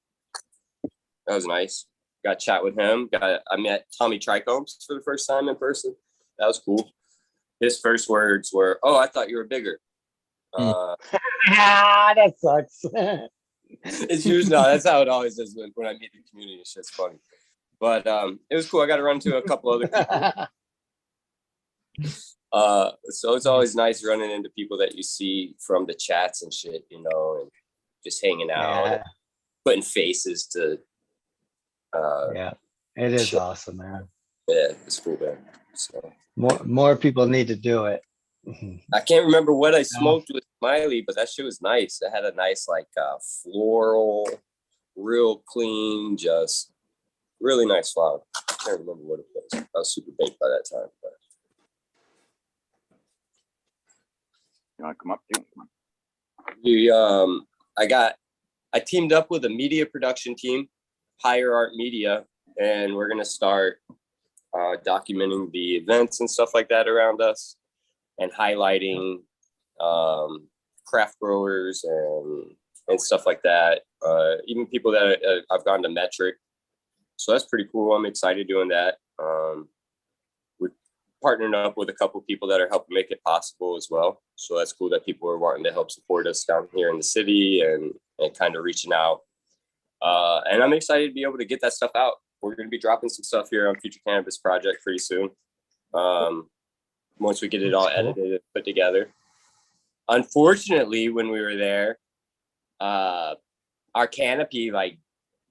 That was nice. Got to chat with him. I met Tommy Trichomes for the first time in person. That was cool. His first words were, "Oh, I thought you were bigger." That sucks. It's usually no, that's how it always is when I meet the community. It's just funny. But it was cool. I got to run into a couple other people. So it's always nice running into people that you see from the chats and shit, you know, and just hanging out, and putting faces to. Yeah, it is shit. awesome, man. Yeah, it's cool, man. So More people need to do it. I can't remember what I smoked with Smiley, but that shit was nice. It had a nice like floral, real clean, just really nice flower. I can't remember what it was. I was super baked by that time. But. You want to come up, dude? I teamed up with a media production team, Higher Art Media, and we're gonna start documenting the events and stuff like that around us, and highlighting craft growers and stuff like that. Even people that I've gone to Metric, so that's pretty cool. I'm excited doing that. We're partnering up with a couple of people that are helping make it possible as well. So that's cool that people are wanting to help support us down here in the city and kind of reaching out. And I'm excited to be able to get that stuff out. We're going to be dropping some stuff here on Future Cannabis Project pretty soon. Once we get it all edited and put together. Unfortunately, when we were there, our canopy like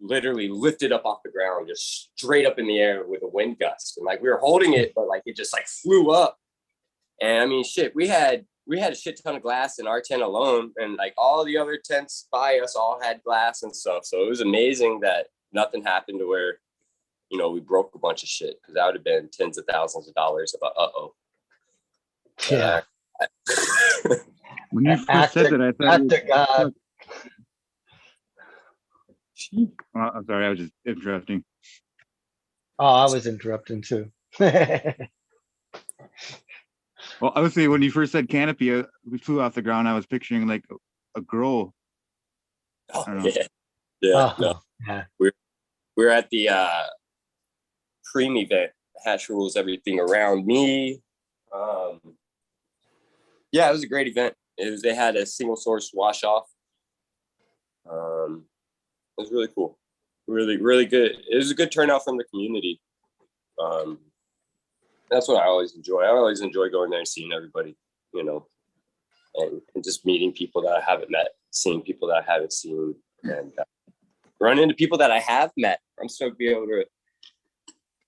literally lifted up off the ground, just straight up in the air with a wind gust. And like we were holding it, but like it just like flew up. And I mean, shit, we had a shit ton of glass in our tent alone, and like all the other tents by us all had glass and stuff. So it was amazing that nothing happened to where, you know, we broke a bunch of shit, because that would have been tens of thousands of dollars. About Yeah. When you first said that, I thought Act to God. I'm sorry, I was just interrupting. Oh, I was interrupting too. Well, I would say when you first said canopy, we flew off the ground. I was picturing like a grow. Oh, I don't know. yeah. Oh, No. yeah. We're at the cream event. Hash rules everything around me. Yeah, it was a great event. They had a single source wash off. It was really cool. Really, really good. It was a good turnout from the community. That's what I always enjoy. I always enjoy going there and seeing everybody, you know, and just meeting people that I haven't met, seeing people that I haven't seen, and run into people that I have met. I'm stoked to be able to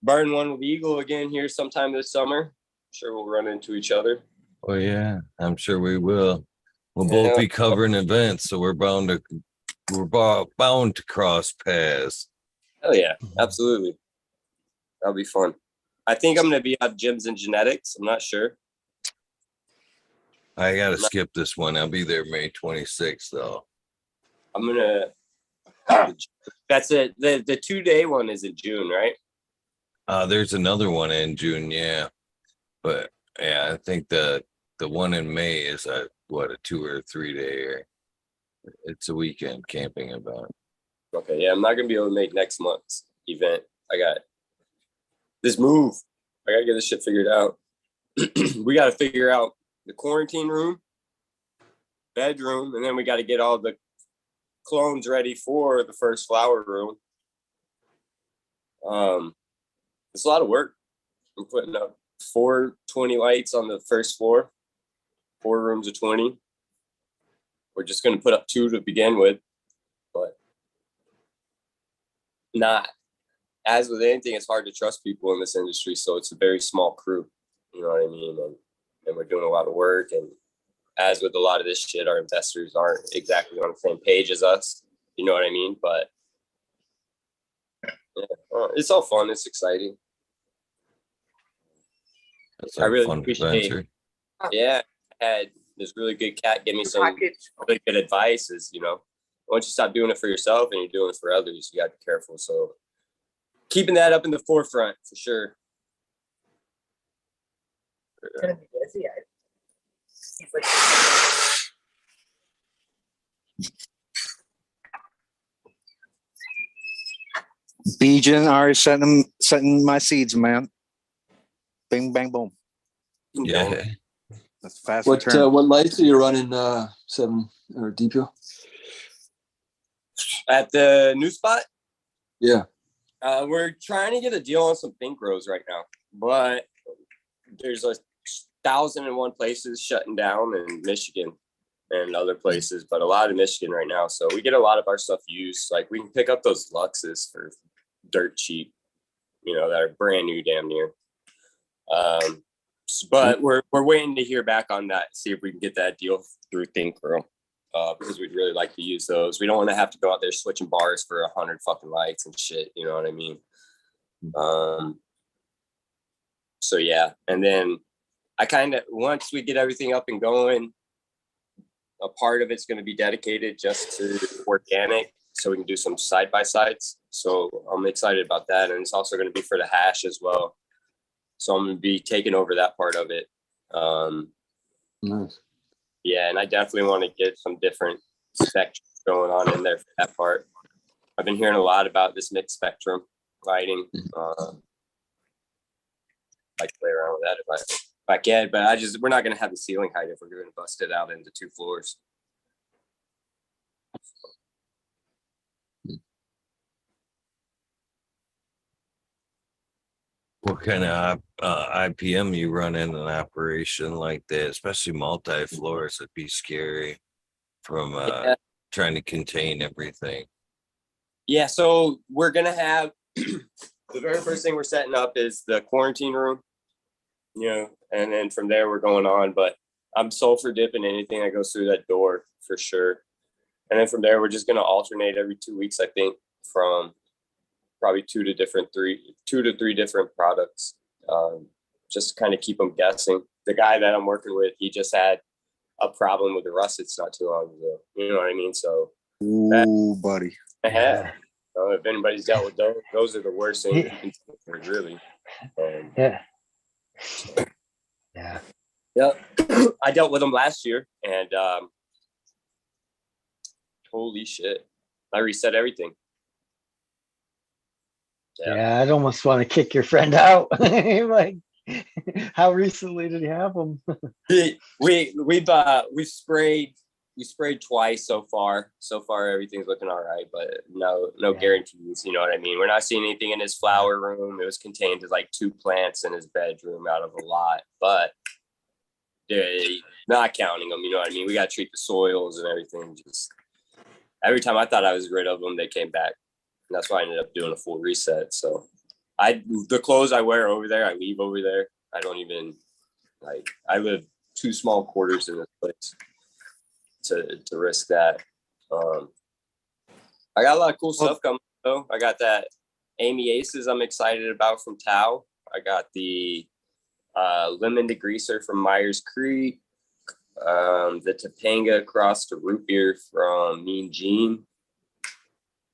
burn one with Eagle again here sometime this summer. I'm sure we'll run into each other. Oh yeah, I'm sure we will. We'll both be covering events, so we're bound to cross paths. Oh yeah, absolutely. That'll be fun. I think I'm gonna be at Gyms and Genetics. I'm not sure. I gotta skip this one. I'll be there May 26th though. I'm gonna. That's it. The 2-day one is in June, right? There's another one in June, yeah. But yeah, I think the one in May is a 2 or 3 day. It's a weekend camping event. Okay, yeah, I'm not gonna be able to make next month's event. I got this move. I gotta get this shit figured out. We gotta figure out the quarantine room, bedroom, and then we gotta get all the clones ready for the first flower room. It's a lot of work. I'm putting up 4 20 lights on the first floor, 4 rooms of 20. We're just gonna put up 2 to begin with, but not. As with anything, it's hard to trust people in this industry, so it's a very small crew. You know what I mean? And we're doing a lot of work. And as with a lot of this shit, our investors aren't exactly on the same page as us. You know what I mean? But yeah, it's all fun. It's exciting. That's I really fun appreciate. adventure. Yeah, I had this really good cat give me some really good advice. Is, you know, once you stop doing it for yourself and you're doing it for others, you got to be careful. So keeping that up in the forefront for sure. It's gonna be busy. He's like, Bijan already setting my seeds, man. Bing bang boom. Yeah. That's fast. What lights are you running, 7 or DPO? At the new spot, Yeah. we're trying to get a deal on some pink grows right now, but there's 1,001 places shutting down in Michigan and other places, but a lot in Michigan right now. So we get a lot of our stuff used. Like we can pick up those Luxes for dirt cheap, that are brand new damn near. But we're waiting to hear back on that, see if we can get that deal through Think Grow. Because we'd really like to use those. We don't want to have to go out there switching bars for 100 fucking lights and shit. You know what I mean? So yeah, and then I once we get everything up and going, a part of it's going to be dedicated just to organic, so we can do some side by sides. So I'm excited about that, and it's also going to be for the hash as well. So I'm going to be taking over that part of it. Nice. Yeah, and I definitely want to get some different spectrum going on in there for that part. I've been hearing a lot about this mixed spectrum lighting. I play around with that if I can, but we're not going to have the ceiling height if we're going to bust it out into 2 floors. What kind of IPM you run in an operation like that, especially multi-floors? It'd be scary from trying to contain everything. Yeah, so we're going to have the very first thing we're setting up is the quarantine room, and then from there we're going on. But I'm sulfur dipping anything that goes through that door for sure. And then from there, we're just going to alternate every 2 weeks, I think, from probably 2 to 3 different products, just to kind of keep them guessing. The guy that I'm working with, he just had a problem with the russets not too long ago. You know what I mean? So, buddy. Yeah. If anybody's dealt with those are the worst things, really. Yeah. I dealt with them last year, and holy shit, I reset everything. Yeah, I'd almost want to kick your friend out. Like, how recently did you have them? We've sprayed twice so far. So far, everything's looking all right, but no guarantees. You know what I mean? We're not seeing anything in his flower room. It was contained to 2 plants in his bedroom out of a lot, but not counting them. You know what I mean? We got to treat the soils and everything. Just every time I thought I was rid of them, they came back. And that's why I ended up doing a full reset. So the clothes I wear over there, I leave over there. I don't even I live 2 small quarters in this place to risk that. I got a lot of cool stuff coming though. I got that Amy Aces I'm excited about from Tao. I got the lemon degreaser from Myers Creek, the Topanga cross to root beer from Mean Gene,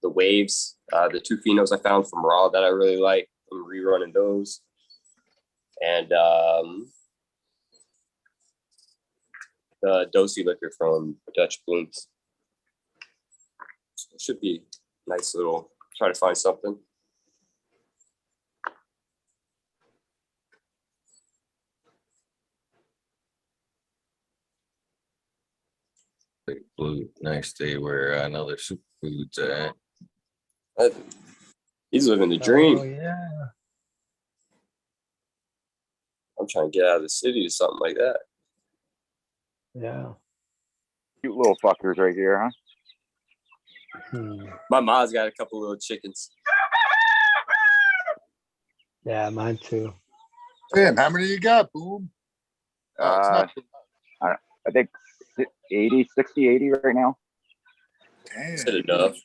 the Waves, the 2 phenos I found from Raw that I really like. I'm rerunning those. And the Dosey liquor from Dutch Blooms. So it should be nice little, try to find something. Blue, nice day where another superfoods at. He's living the dream. Oh, yeah. I'm trying to get out of the city to something like that. Yeah. Cute little fuckers right here, huh? My mom's got a couple little chickens. Yeah, mine too. Tim, how many you got? Boom. I think 80, 60, 80 right now. Damn. Is it enough?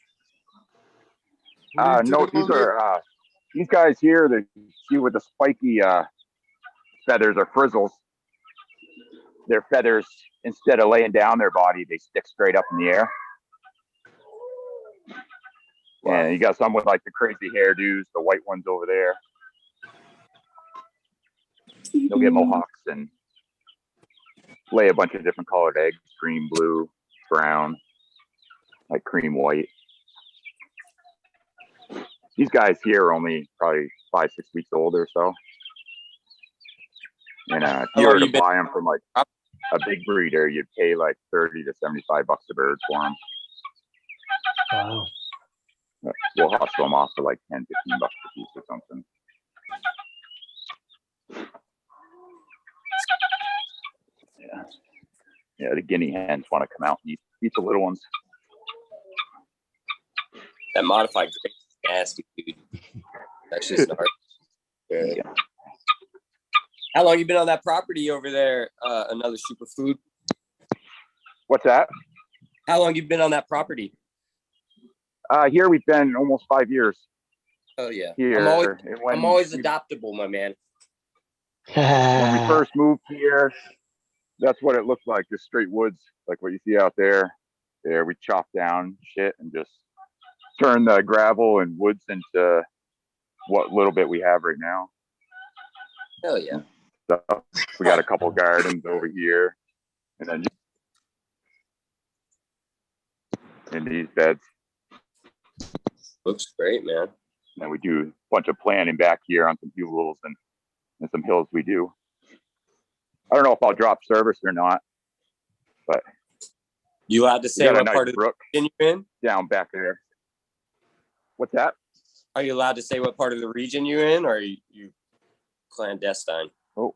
No, these are these guys here. They see with the spiky feathers or frizzles. Their feathers, instead of laying down their body, they stick straight up in the air. And you got some with the crazy hairdos, the white ones over there. They'll get mohawks and lay a bunch of different colored eggs: green, blue, brown, cream white. These guys here are only probably 5-6 weeks old or so. And if you were to buy them from a big breeder, you'd pay $30 to $75 a bird for them. Wow. We'll hustle them off for like 10, 15 bucks a piece or something. Yeah. Yeah, the guinea hens want to come out and eat the little ones. That modified grape is nasty, dude. That's just gnarly. Yeah. How long you been on that property over there? Another superfood. What's that? How long you been on that property? Here we've been almost 5 years. Oh yeah. Here, I'm always adoptable, my man. When we first moved here, that's what it looked like, just straight woods, like what you see out there. There, we chopped down shit and just turned the gravel and woods into what little bit we have right now. Hell yeah. So we got a couple gardens over here, and then in these beds. Looks great, man. And we do a bunch of planting back here on some hills and some hills we do. I don't know if I'll drop service or not, but you allowed to say what part of the region you're in? Down back there. What's that? Are you allowed to say what part of the region you're in, or are you clandestine? Oh.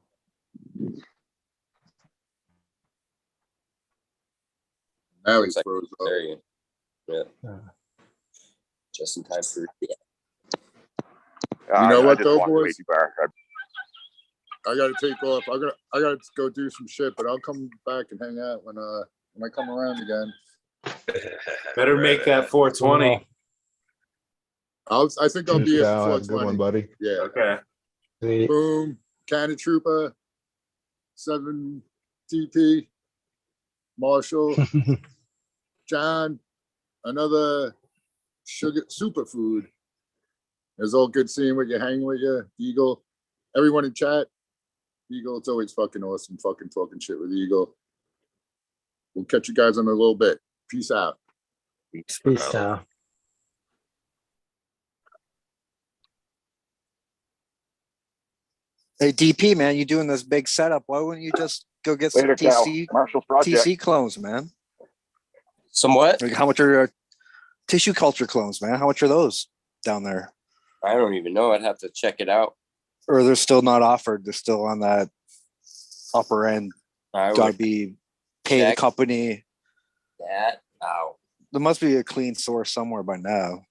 Now he's froze up. There you go. Yeah. Just in time for You know what though, boys? I gotta take off. I gotta go do some shit, but I'll come back and hang out when I come around again. Better make that 420. I think I'll be Yeah, at the have a good 420. one, buddy. Yeah. Okay. Boom. Cannon Trooper. 7 TP. Marshall. John. Another sugar superfood. It's all good seeing with you, hanging with you, Eagle. Everyone in chat. Eagle, it's always fucking awesome fucking talking shit with Eagle. We'll catch you guys in a little bit. Peace out. Peace out. Hey DP, man, you doing this big setup? Why wouldn't you just go get some Later, Cal. TC Marshall's project. TC clones, man? Some what? Like how much are tissue culture clones, man? How much are those down there? I don't even know. I'd have to check it out. Or they're still not offered. They're still on that upper end. Gotta be pay the company. That out. There must be a clean source somewhere by now.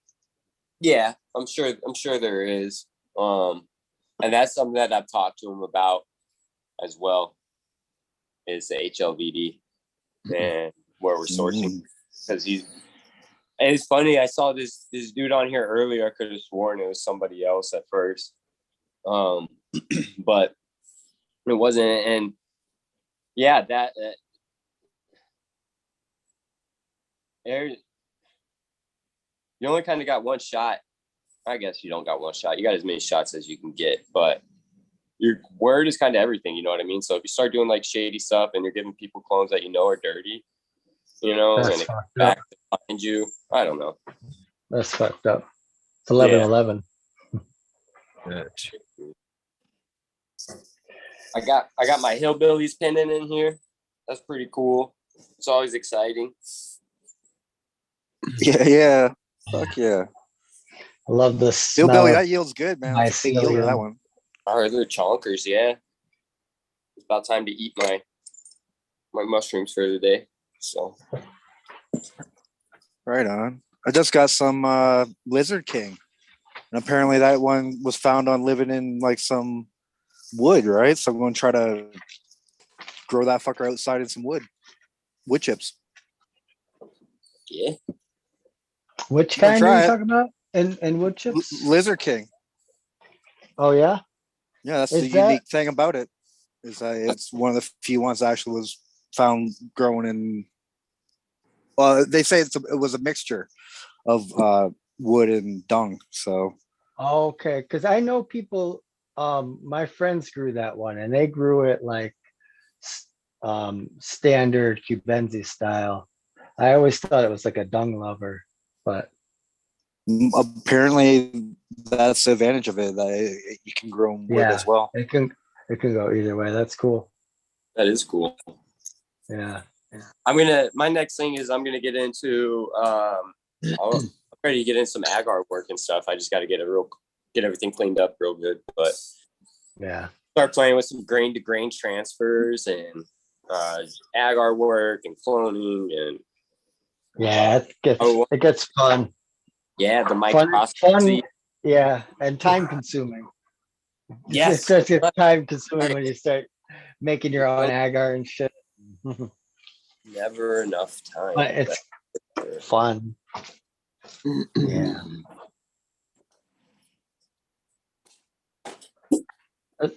Yeah, I'm sure there is. And that's something that I've talked to him about as well, is the HLVD and where we're sourcing. Because it's funny, I saw this dude on here earlier. I could have sworn it was somebody else at first. But it wasn't. And yeah, that you only kind of got one shot. I guess you don't got one shot. You got as many shots as you can get, but your word is kind of everything. You know what I mean? So if you start doing like shady stuff and you're giving people clones that you know are dirty, you know, That's and it fucked comes up. back behind you, I don't know. That's fucked up. It's 11/11. I got my hillbillies pendant in here. That's pretty cool. It's always exciting. Yeah. Fuck yeah. I love this. Hillbilly, that yields good, man. That's a big yield of that one. All right, they're chonkers, yeah. It's about time to eat my mushrooms for the day. So Right on. I just got some Lizard King. And apparently that one was found on living in like some wood, right? So I'm going to try to grow that fucker outside in some wood chips. Yeah. Which kind are you talking about? And wood chips? Lizard King. Oh yeah. Yeah, that's the unique thing about it. Is that it's one of the few ones that actually was found growing in. Well, they say it was a mixture of wood and dung. So. Okay, because I know people. My friends grew that one, and they grew it like standard Cubensi style. I always thought it was like a dung lover, but apparently that's the advantage of it, that you can grow wood as well. It can go either way. That's cool. That is cool. Yeah. My next thing is I'm gonna get into I'm ready to get in some agar work and stuff. I just got to get everything cleaned up real good. But Yeah. start playing with some grain to grain transfers and agar work and cloning and Yeah, it gets fun. yeah, the Fun, microscopy. yeah, and time consuming. Yes. It starts getting time consuming when you start making your own agar and shit. Never enough time. But it's fun. Yeah.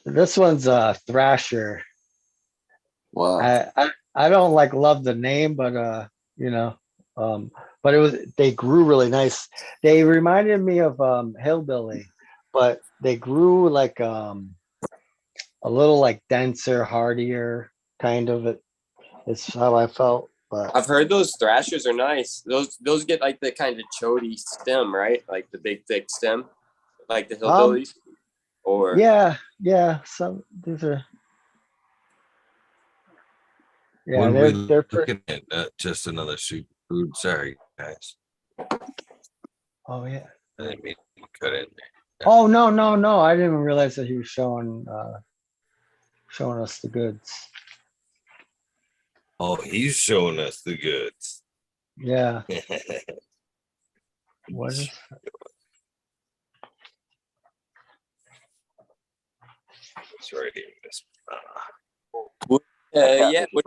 This one's a thrasher. Wow. I don't love the name, but but they grew really nice. They reminded me of hillbilly, but they grew like a little like denser, hardier kind of it. It's how I felt. But I've heard those thrashers are nice. Those get like the kind of chody stem, right? Like the big thick stem, like the hillbillies. Or yeah. Some these are. Yeah, What are we they're pretty. looking at? Just another superfood. Sorry, guys. Oh yeah. I didn't mean to cut in there. Oh no. I didn't even realize that he was showing us the goods. Oh, he's showing us the goods. Yeah. What is it's right here. yeah. What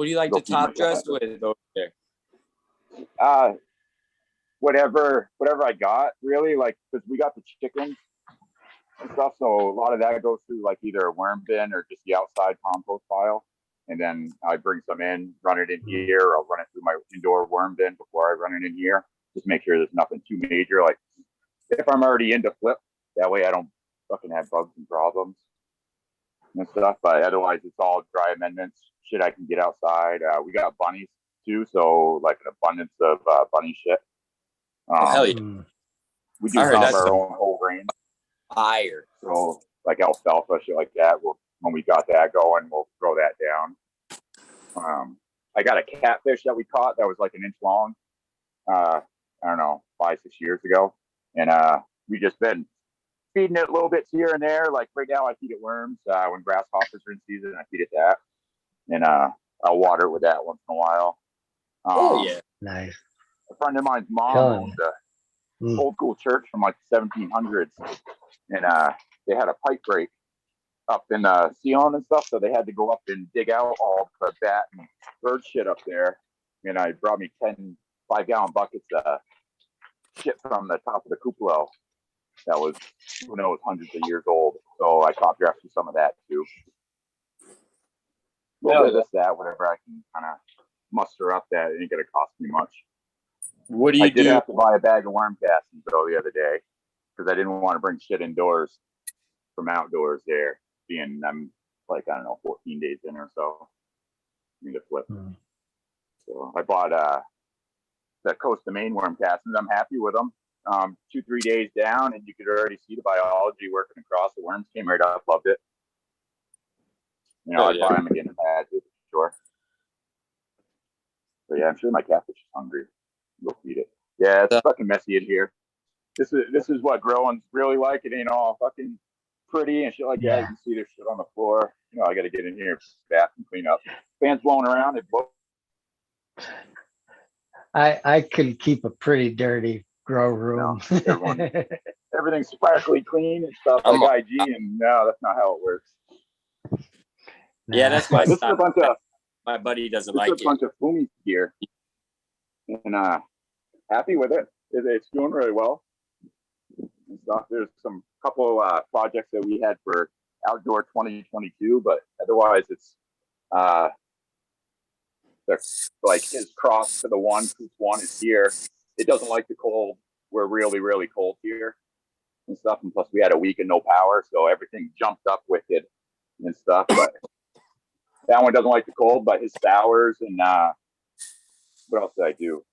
do you like Go to feed my top dress cat. with over there? Whatever I got, really, like, because we got the chickens and stuff, so a lot of that goes through like either a worm bin or just the outside compost pile, and then I bring some in, run it in here, or I'll run it through my indoor worm bin before I run it in here. Just make sure there's nothing too major. Like if I'm already into flip, that way I don't fucking have bugs and problems and stuff. But otherwise, it's all dry amendments, shit I can get outside. We got bunnies too, so like an abundance of bunny shit. Oh hell yeah! We do I heard some of that's our own whole grain. fire. So like alfalfa, shit like that. When we got that going, we'll throw that down. I got a catfish that we caught that was like an inch long. I don't know, 5-6 years ago, and we just been feeding it little bits here and there. Like right now, I feed it worms. When grasshoppers are in season, I feed it that, and I'll water it with that once in a while. Oh yeah, nice. A friend of mine's mom owned an old school church from like 1700s, and they had a pipe break up in the ceiling and stuff, so they had to go up and dig out all the bat and bird shit up there. And I brought me 10 5-gallon buckets of shit from the top of the cupola that was, who knows, hundreds of years old. So I top dressed with some of that too. A little bit of this, that, whatever I can kind of muster up that it ain't gonna cost me much. What do you I did do? have to buy a bag of worm castings though the other day because I didn't want to bring shit indoors from outdoors there, being I'm like, I don't know, 14 days in or so. I need to flip. So I bought the Coast of Maine worm castings. I'm happy with them. 2-3 days down, and you could already see the biology working across. The worms came right up, loved it. You know, I'd buy them again if I had to, for sure. So yeah, I'm sure my catfish is hungry. We'll feed it. Yeah, it's fucking messy in here. This is what growing's really like. It ain't all fucking pretty and shit like that. You can see there's shit on the floor. You know, I got to get in here, bath and clean up. Fans blowing around. It blows. I could keep a pretty dirty grow room. Everything's sparkly clean and stuff like IG, and no, that's not how it works. Yeah, that's my This is style. a bunch of My buddy doesn't this like is a bunch of Fumi gear, and happy with it. It's doing really well. And stuff. There's some couple projects that we had for outdoor 2022, but otherwise it's like his cross to the one is here. It doesn't like the cold. We're really, really cold here and stuff. And plus we had a week of no power, so everything jumped up with it and stuff. But that one doesn't like the cold, but his sours and what else did I do?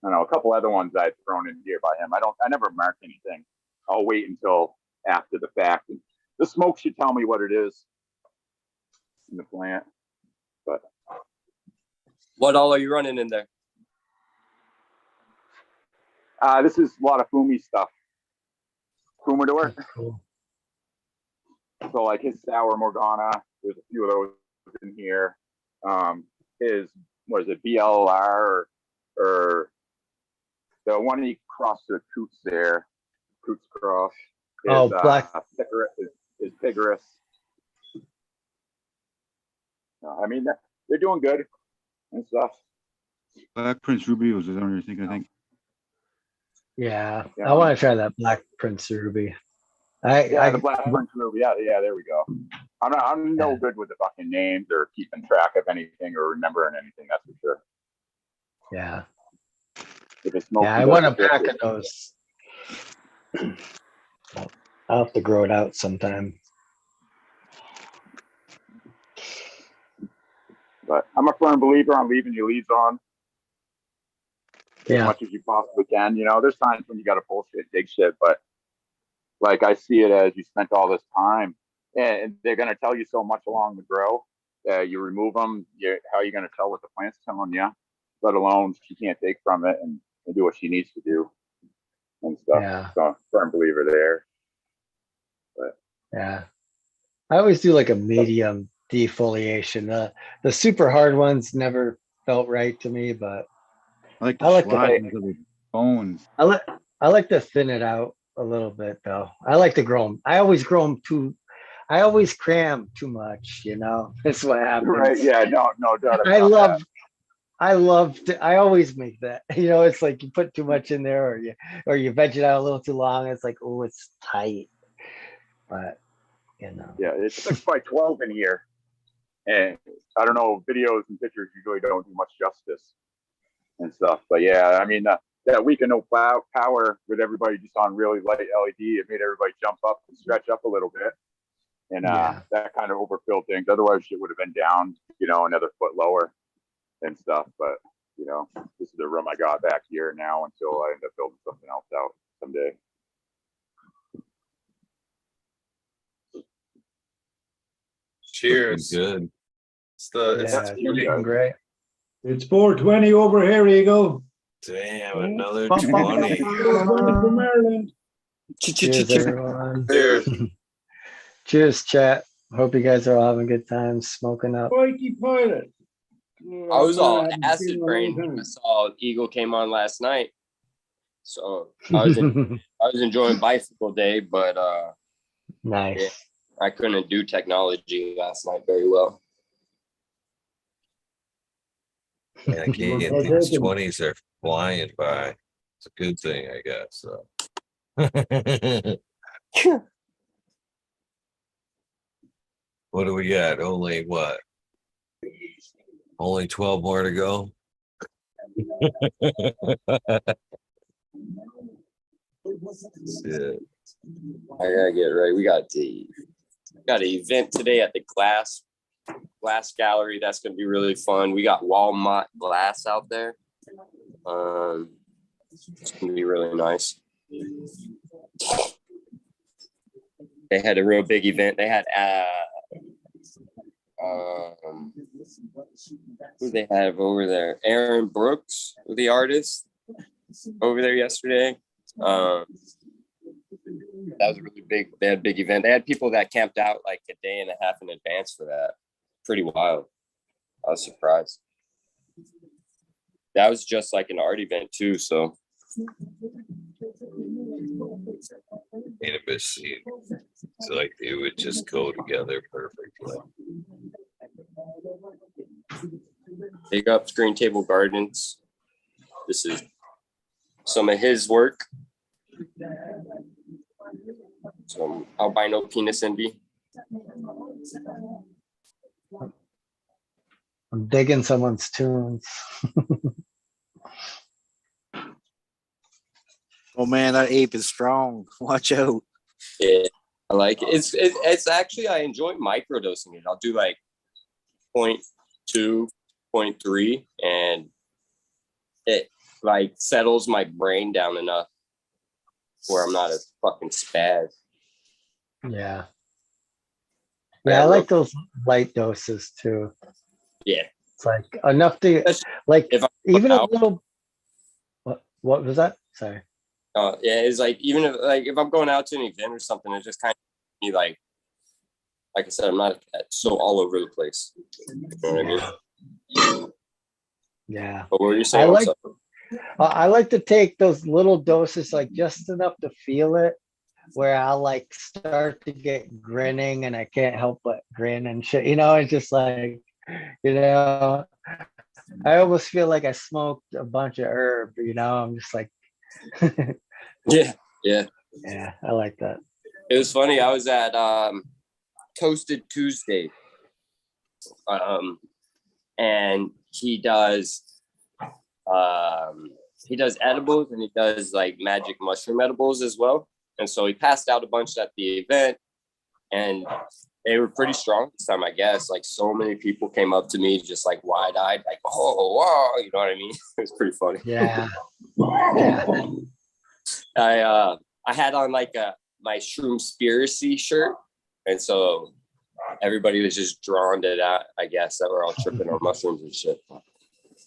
I don't know, a couple other ones I've thrown in here by him. I never mark anything. I'll wait until after the fact. And the smoke should tell me what it is in the plant. But what all are you running in there? This is a lot of Fumi stuff. Fumador. Cool. So like his Sour Morgana, there's a few of those in here. His, what is it, BLR or the one he crossed the Coots there, Coots cross. Oh, black. Is Vigorous. I mean, they're doing good and stuff. Black Prince Ruby was the one you're thinking, I think. Yeah, Yeah. I want to try that Black Prince Ruby. The Black Prince Ruby. Yeah, there we go. I'm no good with the fucking names or keeping track of anything or remembering anything. That's for sure. Yeah. If it's Yeah, I want a pack of those. I'll have to grow it out sometime. But I'm a firm believer on leaving your leads on as much as you possibly can. You know, there's times when you got to bullshit, dig shit, but like I see it as you spent all this time, and they're going to tell you so much along the grow. You remove them, how are you going to tell what the plant's telling you? Let alone she can't take from it and do what she needs to do and stuff. Yeah. So firm believer there. But yeah, I always do like a medium defoliation. The super hard ones never felt right to me, but I like the bones. I like to thin it out a little bit though. I like to grow them. I always grow them too. I always cram too much. You know, that's what happens. Right? Yeah. No doubt about that. I always make that. You know, it's like you put too much in there, or you veg it out a little too long. It's like, oh, it's tight. But you know. Yeah, it's 6 by 12 in here, and I don't know. Videos and pictures usually don't do much justice and stuff. But yeah, I mean that week of no power with everybody just on really light LED, it made everybody jump up and stretch up a little bit, and that kind of overfilled things. Otherwise, it would have been down, you know, another foot lower and stuff. But you know, this is the room I got back here now until I end up building something else out someday. Cheers. Good. Yeah, great. It's 4:20 over here. You go. Damn, another Bum, bum, bum, 20. 4:20 from Maryland. Cheers, everyone. Cheers. Cheers, chat. Hope you guys are all having a good time smoking up. Mikey Pilot. I was all I haven't seen acid him in a brain. long I time. saw Eagle came on last night, so I was enjoying bicycle day, but nice. yeah, I couldn't do technology last night very well. And I can't get these 20s are flying by. It's a good thing, I guess. So. What do we got? Only what? Only 12 more to go. Shit. I gotta get ready. We got an event today at the glass gallery. That's gonna be really fun. We got Walmart glass out there. It's gonna be really nice. They had a real big event. They had who they have over there? Aaron Brooks, the artist, over there yesterday. That was a really big. They had a big event. They had people that camped out like a day and a half in advance for that. Pretty wild. I was surprised. That was just like an art event too. So. Cannabis seed. It's like it would just go together perfectly. Big up Green Table Gardens. This is some of his work. Some albino penis envy. I'm digging someone's tunes. Oh man, that ape is strong. Watch out. Yeah, I like it. It's actually, I enjoy microdosing it. I'll do like 0.2, 0.3, and it like settles my brain down enough where I'm not a fucking spaz. Yeah. Yeah, I like those light doses too. Yeah. It's like enough to like if I even a out, little. What was that? Sorry. Yeah, it's like even if I'm going out to an event or something, it just kind of me like I said, I'm not so all over the place. You know what I mean? Yeah. But what were you saying? I like to take those little doses, like just enough to feel it, where I'll like start to get grinning and I can't help but grin and shit. You know, it's just like, you know, I almost feel like I smoked a bunch of herb, you know, I'm just like, Yeah. yeah, I like that. It was funny. I was at Toasted Tuesday, and he does edibles and he does like magic mushroom edibles as well. And so he passed out a bunch at the event, and they were pretty strong this time, I guess. Like so many people came up to me just like wide-eyed, like, oh wow, you know what I mean? It was pretty funny. Yeah. I had on like my Shroomspiracy shirt, and so everybody was just drawn to that, I guess, that were all tripping on mushrooms and shit.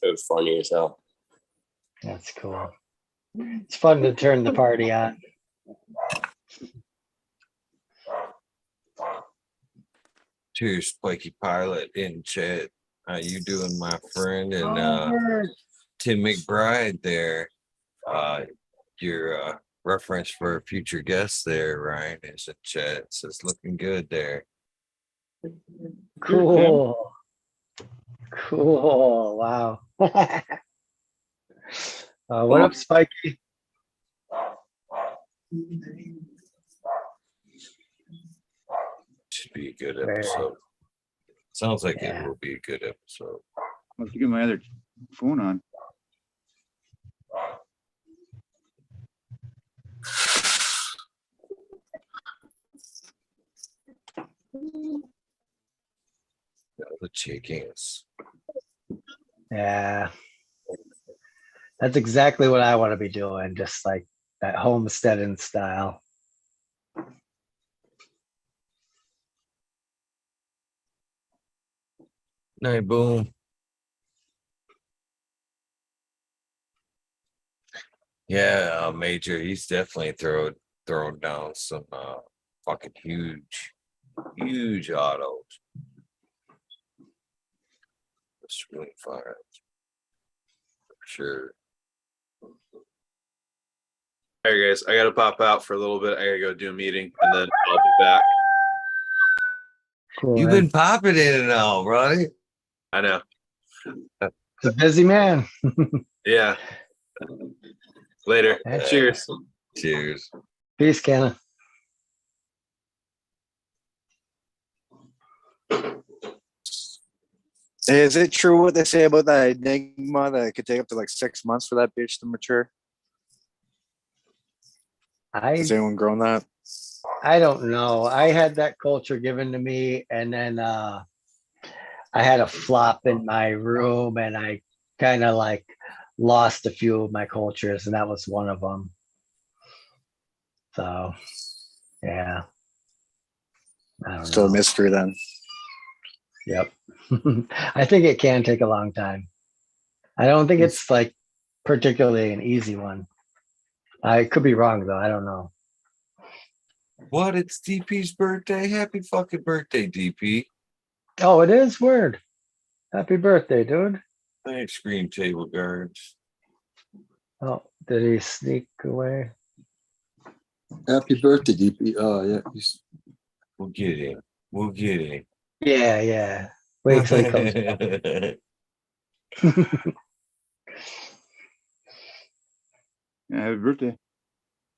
It was funny as hell. That's cool. It's fun to turn the party on. Cheers, Spiky Pilot in chat. How you doing, my friend? And Tim McBride there. Your reference for a future guest there, Ryan, is in chat. It says looking good there. Cool. Cool. Wow. What up, Spiky? Should be a good episode. Sounds like it will be a good episode. I have to get my other phone on. The chickens. Yeah. That's exactly what I want to be doing, just like that homesteading style. Night boom. Yeah, Major, he's definitely throwing down some fucking huge autos. It's really fire. For sure. All right, guys, I gotta pop out for a little bit. I gotta go do a meeting, and then I'll be back. Cool. You've been popping in and out, right? I know. He's a busy man. Yeah. Later. Yeah. Cheers. Cheers. Peace, Kenna. Is it true what they say about that enigma that it could take up to like 6 months for that bitch to mature? Has anyone grown that? I don't know. I had that culture given to me, and then I had a flop in my room, and I kind of like lost a few of my cultures, and that was one of them. So, yeah. I don't know. Still a mystery then. Yep. I think it can take a long time. I don't think it's like particularly an easy one. I could be wrong though. I don't know. What? It's DP's birthday. Happy fucking birthday, DP. Oh, it is. Word. Happy birthday, dude. Thanks, Screen Table Guards. Oh, did he sneak away? Happy birthday, DP. Oh, yeah. We'll get him. We'll get him. Yeah, yeah. Wait till he comes back. Yeah, happy birthday. We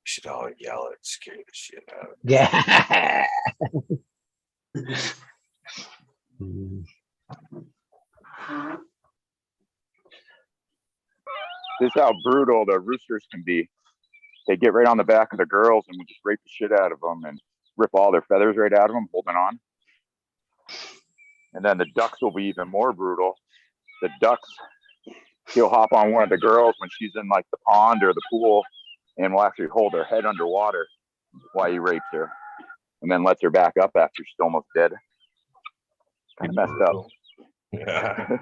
should all yell and scare the shit out of him. Yeah. This is how brutal the roosters can be. They get right on the back of the girls and we just rape the shit out of them and rip all their feathers right out of them, holding on. And then the ducks will be even more brutal. The ducks, he'll hop on one of the girls when she's in like the pond or the pool and will actually hold her head underwater while he rapes her and then lets her back up after she's almost dead. Kind of messed up. Yeah.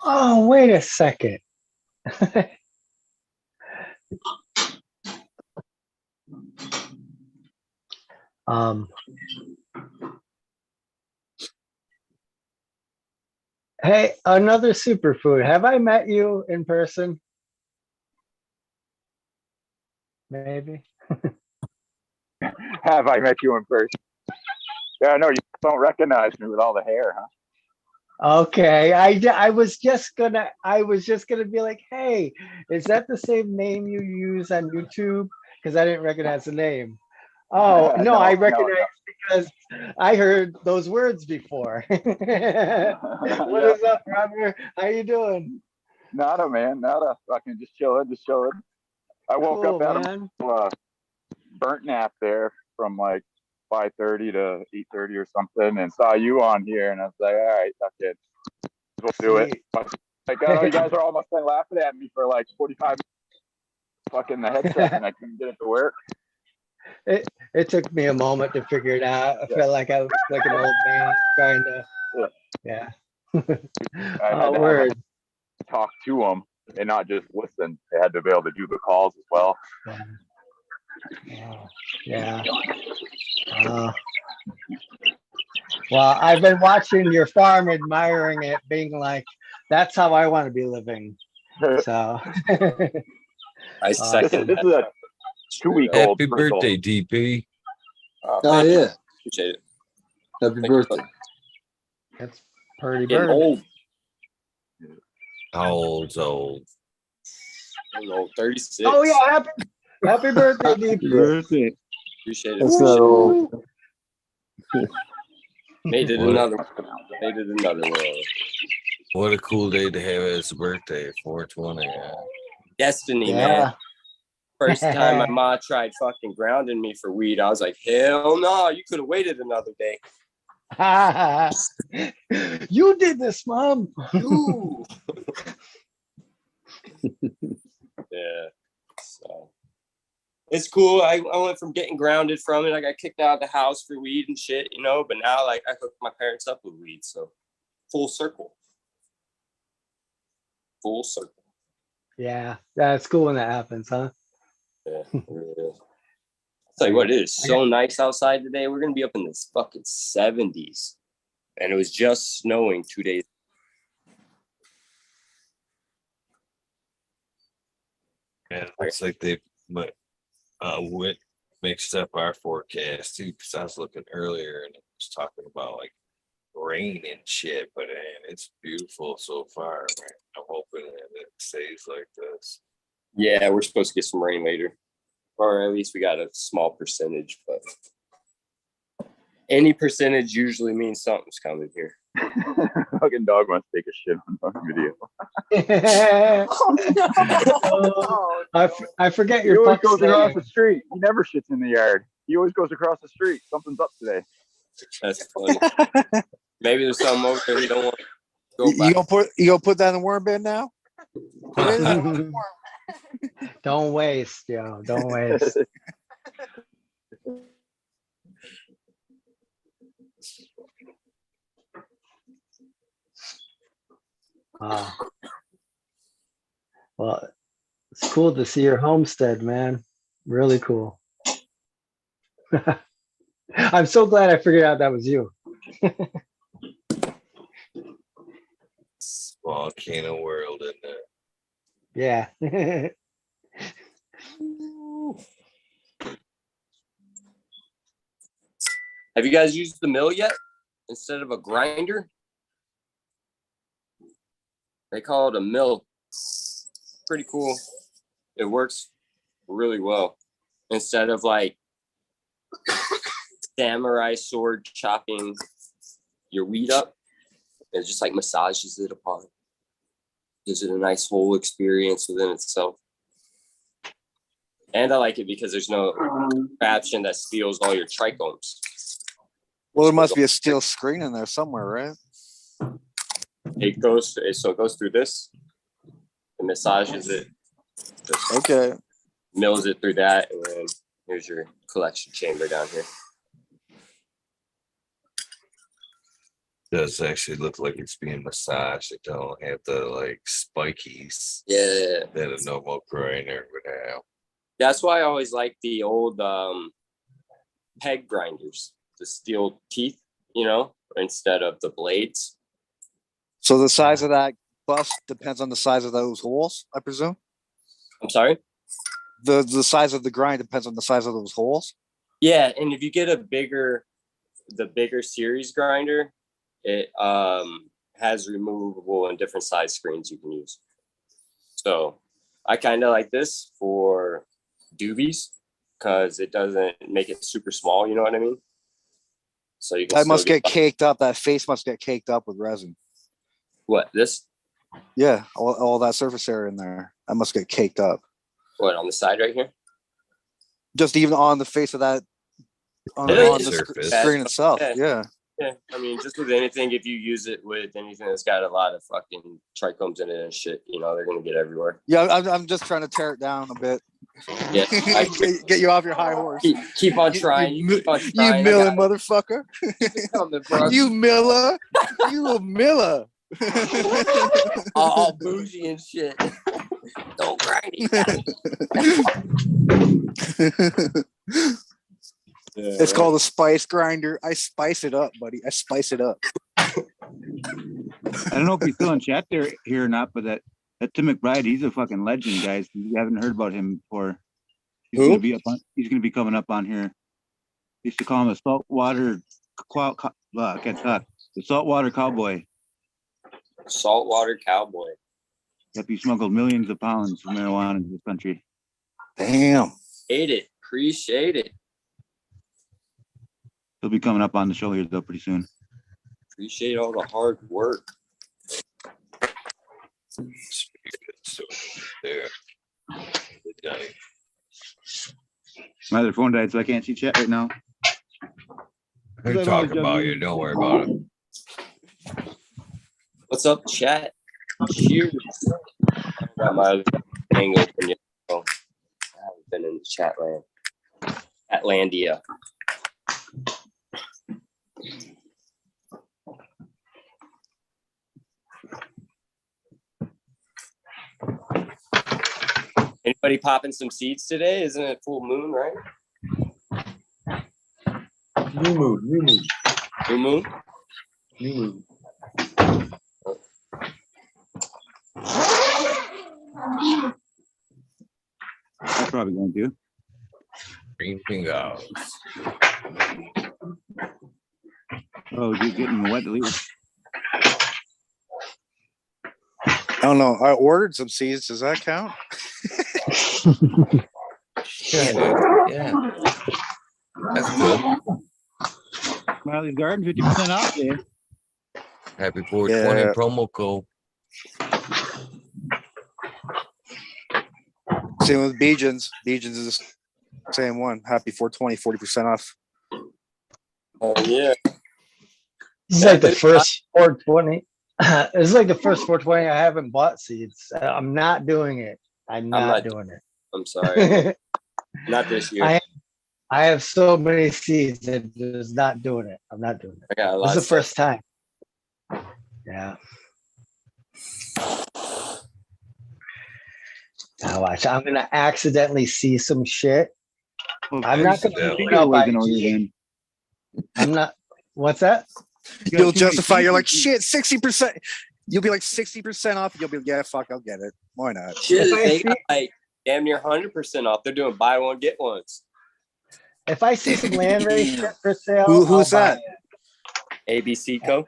Oh, wait a second. Um, hey, another superfood. Have I met you in person? Maybe. Have I met you in person? Yeah, no, you don't recognize me with all the hair, huh? Okay, I was just gonna be like, hey, is that the same name you use on YouTube? Because I didn't recognize the name. Oh no, I recognize because I heard those words before. What is up, Robert? How you doing? Nada, man, nada. Fucking just chilling, just chilling. I woke Cool, up out man. of burnt nap there from like 5:30 to 8:30 or something, and saw you on here, and I was like, all right, fuck it, we'll do it. Like, oh, you guys are almost done laughing at me for like 45 minutes. Fucking the headset, and I couldn't get it to work. It took me a moment to figure it out. I felt like I was like an old man trying to, yeah. I had to Word. talk to them and not just listen. They had to be able to do the calls as well. Yeah. Well, I've been watching your farm, admiring it, being like, that's how I want to be living. So I second This is a 2-week-old. Happy birthday, DP. Oh yeah. Appreciate it. Happy birthday. That's pretty Getting bird. old. How old's old? I don't know, 36. Oh yeah, happy birthday, DP. Birthday. Appreciate it. That's not old. Made it What? another. Made it another world. What a cool day to have as a birthday, 420. Destiny, Yeah. man. First time my ma tried fucking grounding me for weed, I was like, hell no, you could have waited another day. You did this, Mom. Ooh. Yeah. So it's cool. I went from getting grounded from it. I got kicked out of the house for weed and shit, you know, but now like I hooked my parents up with weed. So full circle. Full circle. Yeah, that's cool when that happens, huh? Yeah, it really is. I'll tell you what, it is so nice outside today. We're gonna be up in this fucking 70s. And it was just snowing 2 days. And it looks like they went mixed up our forecast too, because I was looking earlier and it was talking about like rain and shit, but man, it's beautiful so far, man. I'm hoping that it stays like this. Yeah, we're supposed to get some rain later. Or at least we got a small percentage, but any percentage usually means something's coming here. Fucking dog wants to take a shit on video. I forget He your always puck's goes across name. the street. He never shits in the yard. He always goes across the street. Something's up today. That's funny. Maybe there's something over there we don't want to go You gonna put that in the worm bin now? Don't waste, yo. Don't waste. Well, it's cool to see your homestead, man. Really cool. I'm so glad I figured out that was you. Volcano world in there. Yeah. Have you guys used the mill yet instead of a grinder? They call it a mill. Pretty cool. It works really well. Instead of like samurai sword chopping your weed up, it just like massages it apart. Gives it a nice whole experience within itself. And I like it because there's no contraption that steals all your trichomes. Well, there must be a steel screen in there somewhere, right? It goes through this. It massages it. Okay. Mills it through that, and then here's your collection chamber down here. Does actually look like it's being massaged. It don't have the like spikies Yeah. that a normal grinder would have. That's why I always like the old peg grinders, the steel teeth, instead of the blades. So the size of that bust depends on the size of those holes, I presume. I'm sorry? The size of the grind depends on the size of those holes. Yeah, and if you get the bigger series grinder, it has removable and different size screens you can use. So I kind of like this for doobies because it doesn't make it super small, you know what I mean? So you can That must still get caked up. That face must get caked up with resin. What, this? Yeah, all that surface area in there. That must get caked up. What, on the side right here? Just even on the face of that, on the screen itself. Yeah. Yeah, I mean, just with anything, if you use it with anything that's got a lot of fucking trichomes in it and shit, they're gonna get everywhere. Yeah, I'm just trying to tear it down a bit. Yeah, get you off your high horse. Keep on trying. You keep on You trying. milling motherfucker. Coming, bro. You miller. You a miller. all bougie and shit. Don't grind it. It's called a spice grinder. I spice it up, buddy. I spice it up. I don't know if he's still in chat there here or not, but that Tim McBride, he's a fucking legend, guys. You haven't heard about him before. He's Who? He's gonna be coming up on here. Used to call him a saltwater I can't talk. The saltwater cowboy. Saltwater cowboy. Yep, he smuggled millions of pounds of marijuana into this country. Damn. Appreciate it. He'll be coming up on the show here though pretty soon. Appreciate all the hard work. There. My other phone died, so I can't see chat right now. Who talking about you? Don't worry about it. What's up, chat? Cheers. I got my other thing open yet. So I haven't been in chat land. Atlantia. Anybody popping some seeds today? Isn't it full moon, right? New moon. New moon? New moon. I'm probably going to. Green fingers. Oh, you're getting wet to leave. I don't know. I ordered some seeds. Does that count? Yeah. That's good. Smiley's Garden, 50% off there. Happy 420 Yeah. promo code. Same with Beejans. Beejans is the same one. Happy 420, 40% off. Oh, yeah. This is like the first 420. It's like the first 420 I haven't bought seeds. I'm not doing it. I'm not doing it. I'm sorry. Not this year. I have so many seeds that just not doing it. I'm not doing it. I got a lot This is of the first time. Yeah. Now watch. I'm gonna accidentally see some shit. I'm not gonna put it out by IG. I'm not. What's that? You'll justify. You're like shit. 60%. You'll be like 60% off. You'll be like, yeah, fuck, I'll get it. Why not? Shit, they got like damn near 100% off. They're doing buy one get ones. If I see some land race shit for sale, Who's I'll buy that? it. ABC Co.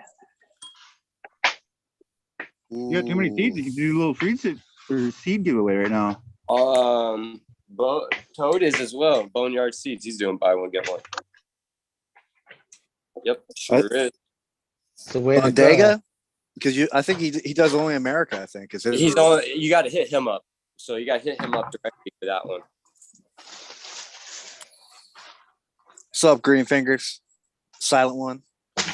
You got too many seeds. You can do a little free seed giveaway right now. Toad is as well. Boneyard Seeds. He's doing buy one get one. Yep, sure is. The way to Dega? Because I think he does only America. I think is it? He's on. You got to hit him up. So you got to hit him up directly for that one. What's up, Green Fingers? Silent one.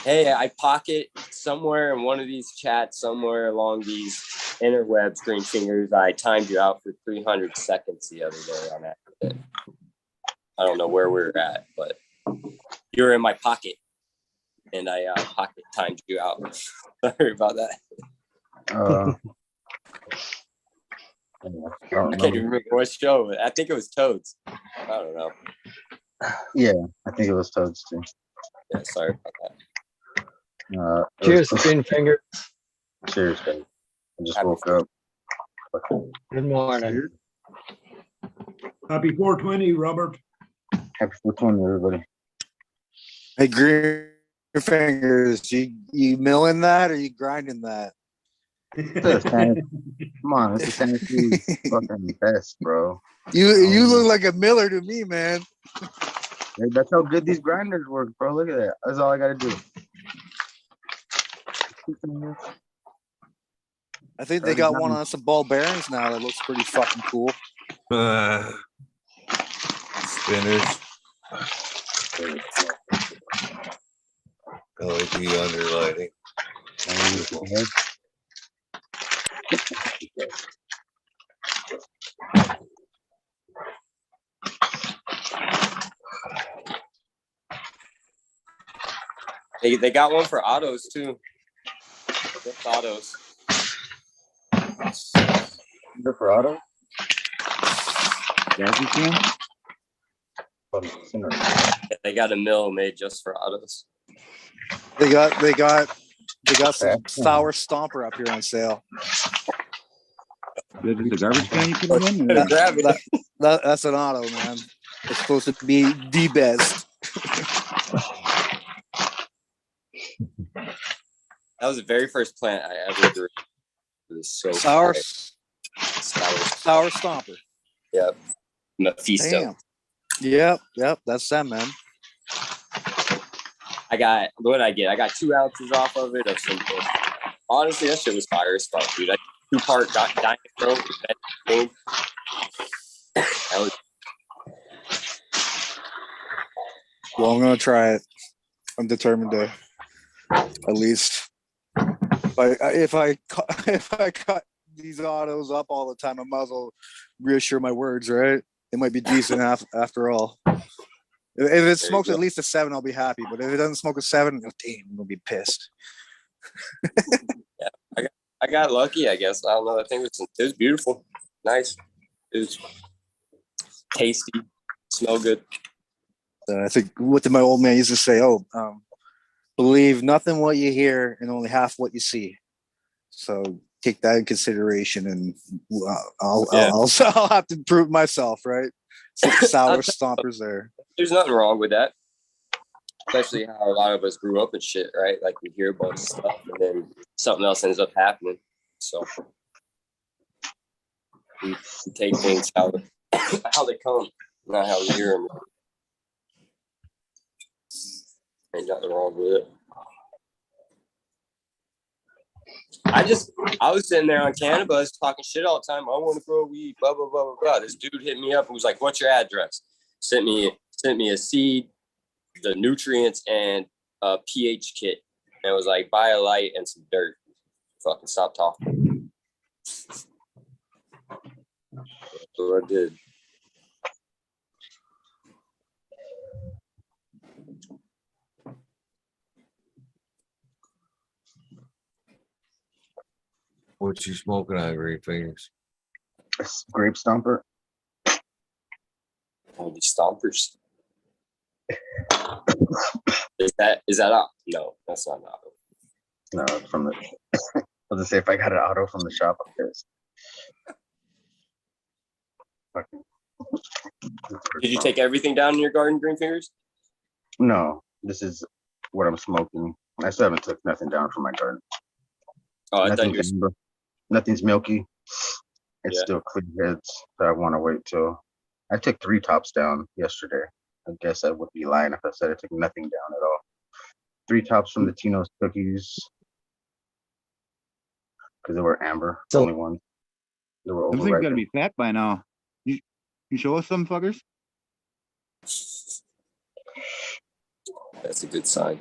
Hey, I pocket somewhere in one of these chats, somewhere along these interwebs, Green Fingers. I timed you out for 300 seconds the other day on that. I don't know where we're at, but you're in my pocket. and I pocket timed you out. Sorry about that. I can't even remember what show. I think it was Toads. I don't know. Yeah, I think it was Toads too. Yeah, sorry about It Cheers, was- green finger. Cheers, baby. I just woke up. Good morning. Happy 420, Robert. Happy 420, everybody. Hey, green fingers, you milling that or you grinding that? Come on, it's the fantasy fucking best, bro. You look like a miller to me, man. Hey, that's how good these grinders work, bro. Look at that. That's all I gotta do. I think they got one on some ball bearings now that looks pretty fucking cool. Spinners. LED underlighting. They got one for autos too. Just autos. Good for auto? Yeah, you can. They got a mill made just for autos. They got some sour stomper up here on sale. Is it the garbage can you put them in? Better grab it. That's an auto, man. It's supposed to be the best. That was the very first plant I ever grew. It was so Sour fire. stomper. Yep. Mephisto. Damn. Yep. That's that, man. I got 2 ounces off of it. Honestly, that shit was fire as fuck, dude. 2-part dinosaur. That was Well, I'm gonna try it. I'm determined to, at least. But if I cut these autos up all the time, I might as well reassure my words, right? It might be decent after all. If it smokes at least a 7, I'll be happy. But if it doesn't smoke a 7, oh, damn, I'm gonna be pissed. Yeah, I got lucky, I guess. I don't know. I think it was beautiful, nice. It was tasty, smell good. I think what did my old man used to say? Oh, believe nothing what you hear and only half what you see. So take that in consideration, and I'll have to prove myself, right? Sour stompers there. There's nothing wrong with that. Especially how a lot of us grew up and shit, right? Like we hear a bunch of stuff and then something else ends up happening. So we take things how they come, not how we hear them. Ain't nothing wrong with it. I was sitting there on cannabis talking shit all the time. I want to grow weed, blah, blah, blah, blah, blah. This dude hit me up and was like, what's your address? Sent me a seed, the nutrients, and a pH kit. And it was like, buy a light and some dirt. Fucking stop talking. That's what I did. What you smoking on, green fingers? Grape stomper. All these stompers. Is that no, that's not an auto. No, it's from the. I was gonna say if I got an auto from the shop up there. Did you take everything down in your garden, green fingers? No, this is what I'm smoking. I still haven't took nothing down from my garden. Oh, I thought you were. Nothing's milky. It's Yeah. still clear heads. So I want to wait till. I took 3 tops down yesterday. I guess I would be lying if I said I took nothing down at all. 3 tops from the Tino's cookies because they were amber. So- Only one. They were Those things overripe. gotta be fat by now. You show us some fuckers? That's a good sign.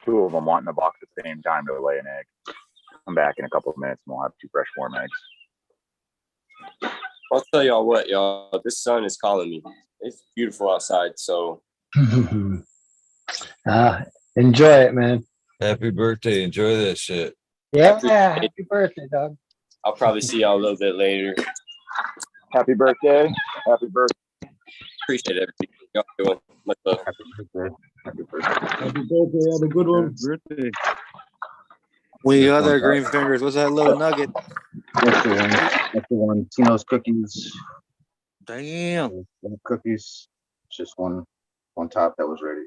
Two of them want in the box at the same time to lay an egg. Come back in a couple of minutes and we'll have 2 fresh warm eggs. I'll tell y'all what, y'all. This sun is calling me. It's beautiful outside. So Enjoy it, man. Happy birthday. Enjoy that shit. Yeah, happy birthday, dog. I'll probably see y'all a little bit later. Happy birthday. Happy birthday. Appreciate everything y'all doing. Much love. Happy birthday. Happy birthday. Happy birthday. Have a good one. Birthday. We got there, green fingers. What's that little nugget? That's the one. That's the one. Tino's cookies. Damn. Cookies. It's just one top that was ready.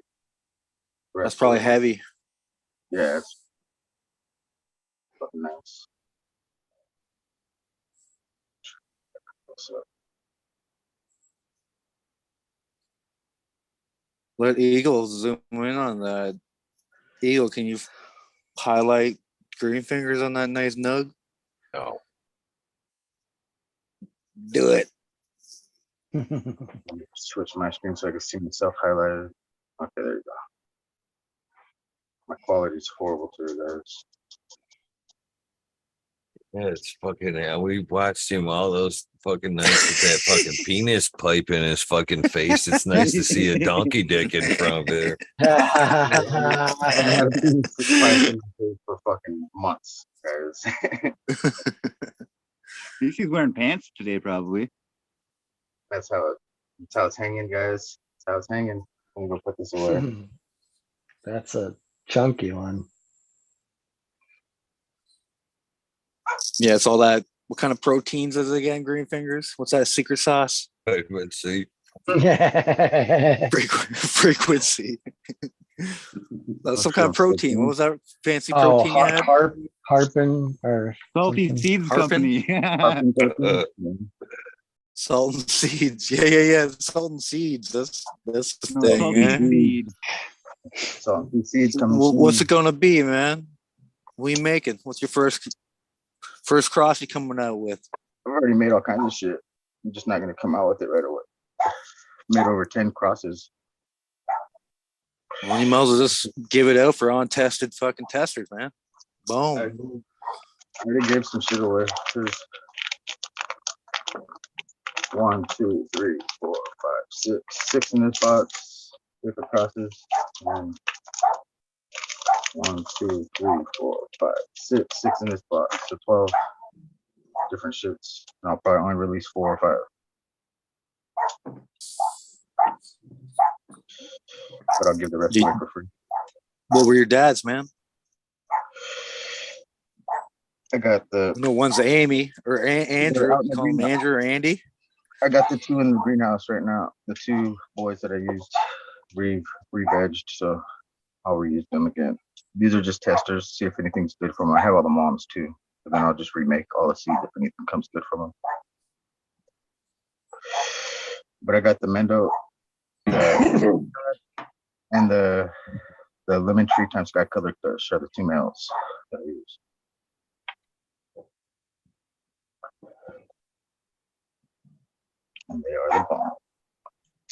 That's probably heavy. Yeah, it's fucking nice. Let Eagle zoom in on that. Eagle, can you highlight green fingers on that nice nug? No. Do it. Switch my screen so I can see myself highlighted. Okay, there you go. My quality is horrible too, guys. Yeah, it's fucking. We watched him all those fucking nights with that fucking penis pipe in his fucking face. It's nice to see a donkey dick in front of there. I haven't had a penis pipe in my face for fucking months, guys. She's wearing pants today, probably. That's how it's hanging, guys. That's how it's hanging. I'm gonna put this away. That's a chunky one. Yeah, it's all that. What kind of proteins is it again? Green fingers. What's that secret sauce? Frequency. Frequency. That's some kind of protein. What was that fancy protein you had? Harpin or Salty something. Seeds Harpin? Company. Salt and seeds. Yeah. Salt and seeds. That's the thing. Salty Yeah. Seed. Salty Seeds coming What's soon. it gonna be, man? We making? What's your first cross you coming out with? I've already made all kinds of shit. I'm just not gonna come out with it right away. Made over 10 crosses. Well, you might as well just give it out for untested fucking testers, man. Boom. I already gave some shit away. There's 1, 2, 3, 4, 5, 6. 6 in this box. Different crosses. And 1, 2, 3, 4, 5, 6. 6 in this box. So 12 different shits. And I'll probably only release 4 or 5. But I'll give the rest away for free. What were your dads, man? I got the. No, one's Amy or Andrew. They're out in You the call him greenhouse. Andrew or Andy. I got the 2 in the greenhouse right now. The 2 boys that I used re-vegged, so I'll reuse them again. These are just testers, see if anything's good from them. I have all the moms too, but then I'll just remake all the seeds if anything comes good from them. But I got the Mendo and the lemon tree times sky color kush are the 2 males that I use. And they are the bomb.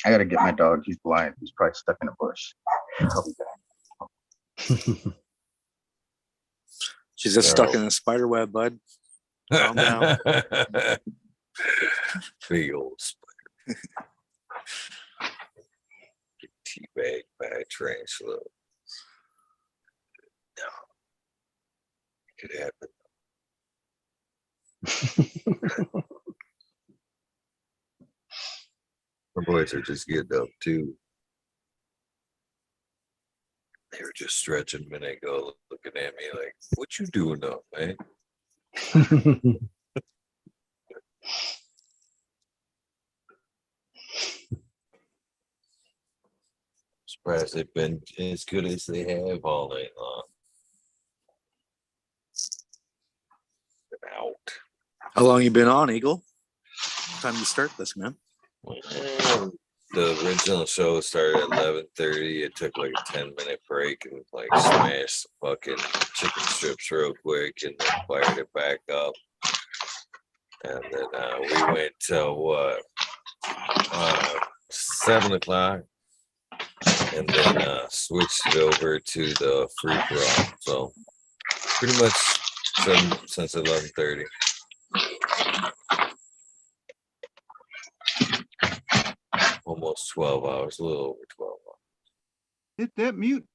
I gotta get my dog. He's blind. He's probably stuck in a bush. I'll be back. She's just stuck in a spider web, bud. Calm down. Big old spider. Teabag by a tarantula. No. It could happen. My boys are just getting up too. They were just stretching a minute ago, looking at me like, "What you doing up, man?" Surprised they've been as good as they have all night long. Been out. How long you been on, Eagle? What time you start this, man? The original show started at 11:30. It took like a 10-minute break and like smashed the fucking chicken strips real quick and then fired it back up. And then we went to 7 o'clock and then switched it over to the free for all. So pretty much since 11:30. almost 12 hours, a little over 12 hours. Hit that mute.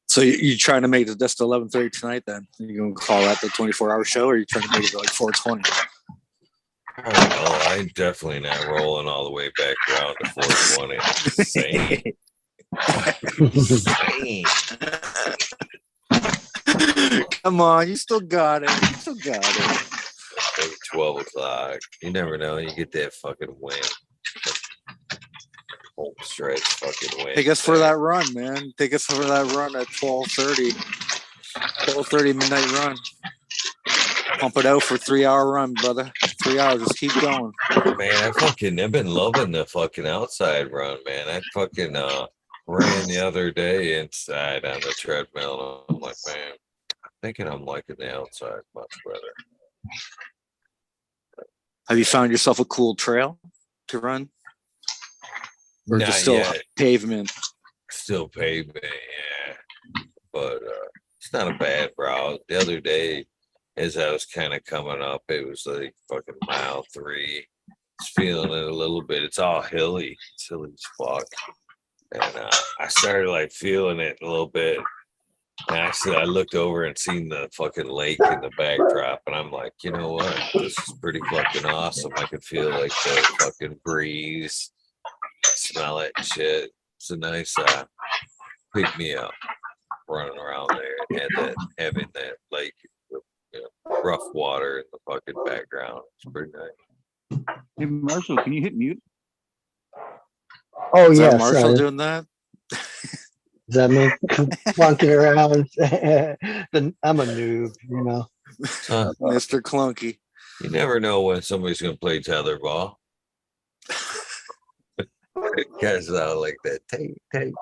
So you're trying to make it just 11:30 tonight? Then you gonna call that the 24-hour show, or are you trying to make it like 4:20? I don't know. I definitely not rolling all the way back around to 420. Insane. Insane. Come on, you still got it. You still got it. Maybe 12 o'clock. You never know. You get that fucking win. Home stretch fucking win. Take us for that run, man. Take us for that run at 12:30. 12:30 midnight run. Pump it out for 3-hour run, brother. 3 hours. Just keep going. Man, I've been loving the fucking outside run, man. I fucking ran the other day inside on the treadmill. And I'm like, man, I'm thinking I'm liking the outside much better. Have you found yourself a cool trail to run? Or Not just still yet. pavement? Still pavement, yeah. But it's not a bad route. The other day, as I was kind of coming up, it was like fucking mile 3. It's feeling it a little bit. It's all hilly. It's hilly as fuck. And I started like feeling it a little bit. And actually, I looked over and seen the fucking lake in the backdrop, and I'm like, you know what? This is pretty fucking awesome. I could feel like the fucking breeze, smell it and shit. It's a nice pick me up running around there and having that lake with, rough water in the fucking background. It's pretty nice. Hey, Marshall, can you hit mute? Oh, Is that yes. Marshall doing that? Does that mean clunking around? Then I'm a noob, you know. Mr. Clunky. You never know when somebody's gonna play tetherball. Guys out like that. Take.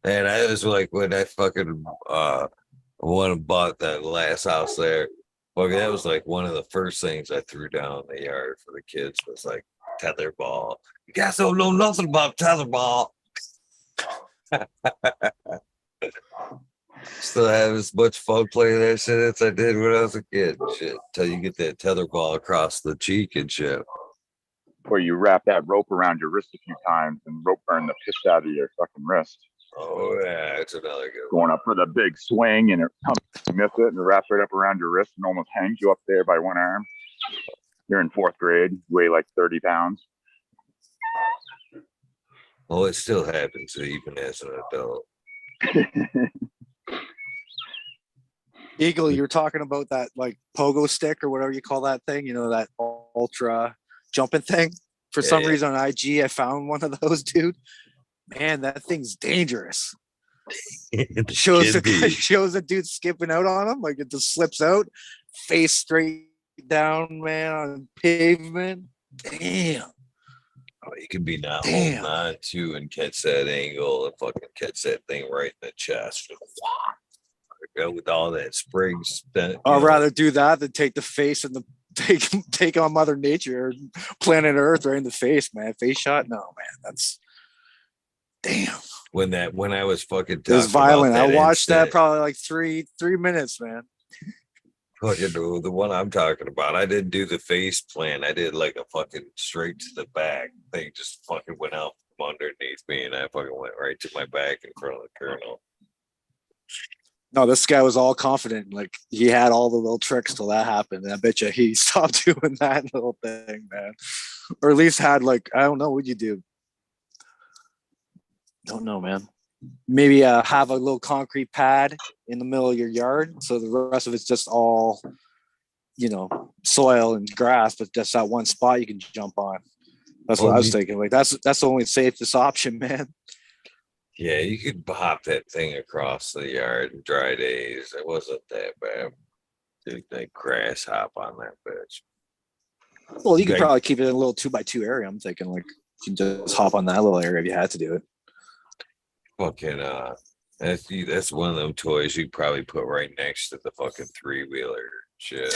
And I was like, when I fucking went and bought that last house there, well, that was like one of the first things I threw down in the yard for the kids was like tetherball. You guys don't know nothing about tetherball. Still have as much fun playing that shit as I did when I was a kid. Shit, till you get that tetherball across the cheek and shit. Where you wrap that rope around your wrist a few times and rope burn the piss out of your fucking wrist. Oh yeah, it's another good one. Going up for the big swing and you miss it and wrap it up around your wrist and almost hangs you up there by one arm. You're in 4th grade, you weigh like 30 pounds. Oh, it still happens even as an adult. Eagle, you were talking about that like pogo stick or whatever you call that thing, that ultra jumping thing. For some reason on IG, I found one of those, dude. Man, that thing's dangerous. shows a dude skipping out on him, like it just slips out, face straight down, man, on pavement. Damn. Oh, you can be not holding on to and catch that angle and fucking catch that thing right in the chest. With all that spring spent. I'd rather do that than take the face and take on Mother Nature, planet Earth right in the face, man. Face shot? No, man. That's damn. When I was fucking it was violent. I watched that probably like three minutes, man. Fucking the one I'm talking about. I didn't do the face plant. I did like a fucking straight to the back thing. Just fucking went out from underneath me, and I fucking went right to my back in front of the colonel. No, this guy was all confident. Like he had all the little tricks till that happened. And I bet you he stopped doing that little thing, man. Or at least had like, I don't know, what'd you do? Don't know, man. Maybe have a little concrete pad in the middle of your yard. So the rest of it's just all, soil and grass, but just that one spot you can jump on. That's what I was thinking. Like that's the only safest option, man. Yeah, you could hop that thing across the yard in dry days. It wasn't that bad. Dude, they grass hop on that bitch. Well, you could probably keep it in a little 2x2 area. I'm thinking like you can just hop on that little area if you had to do it. Fucking that's one of them toys you probably put right next to the fucking 3-wheeler shit.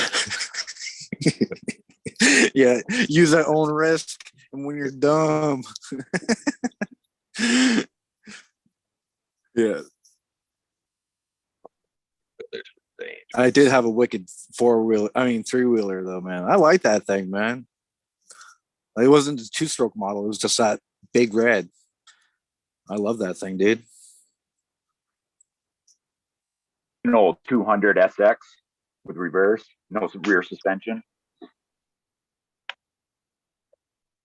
Yeah, use that own risk and when you're dumb. Yeah. I did have a wicked 3-wheeler though, man. I like that thing, man. It wasn't the 2-stroke model. It was just that big red. I love that thing, dude. An old 200 SX with reverse, no rear suspension.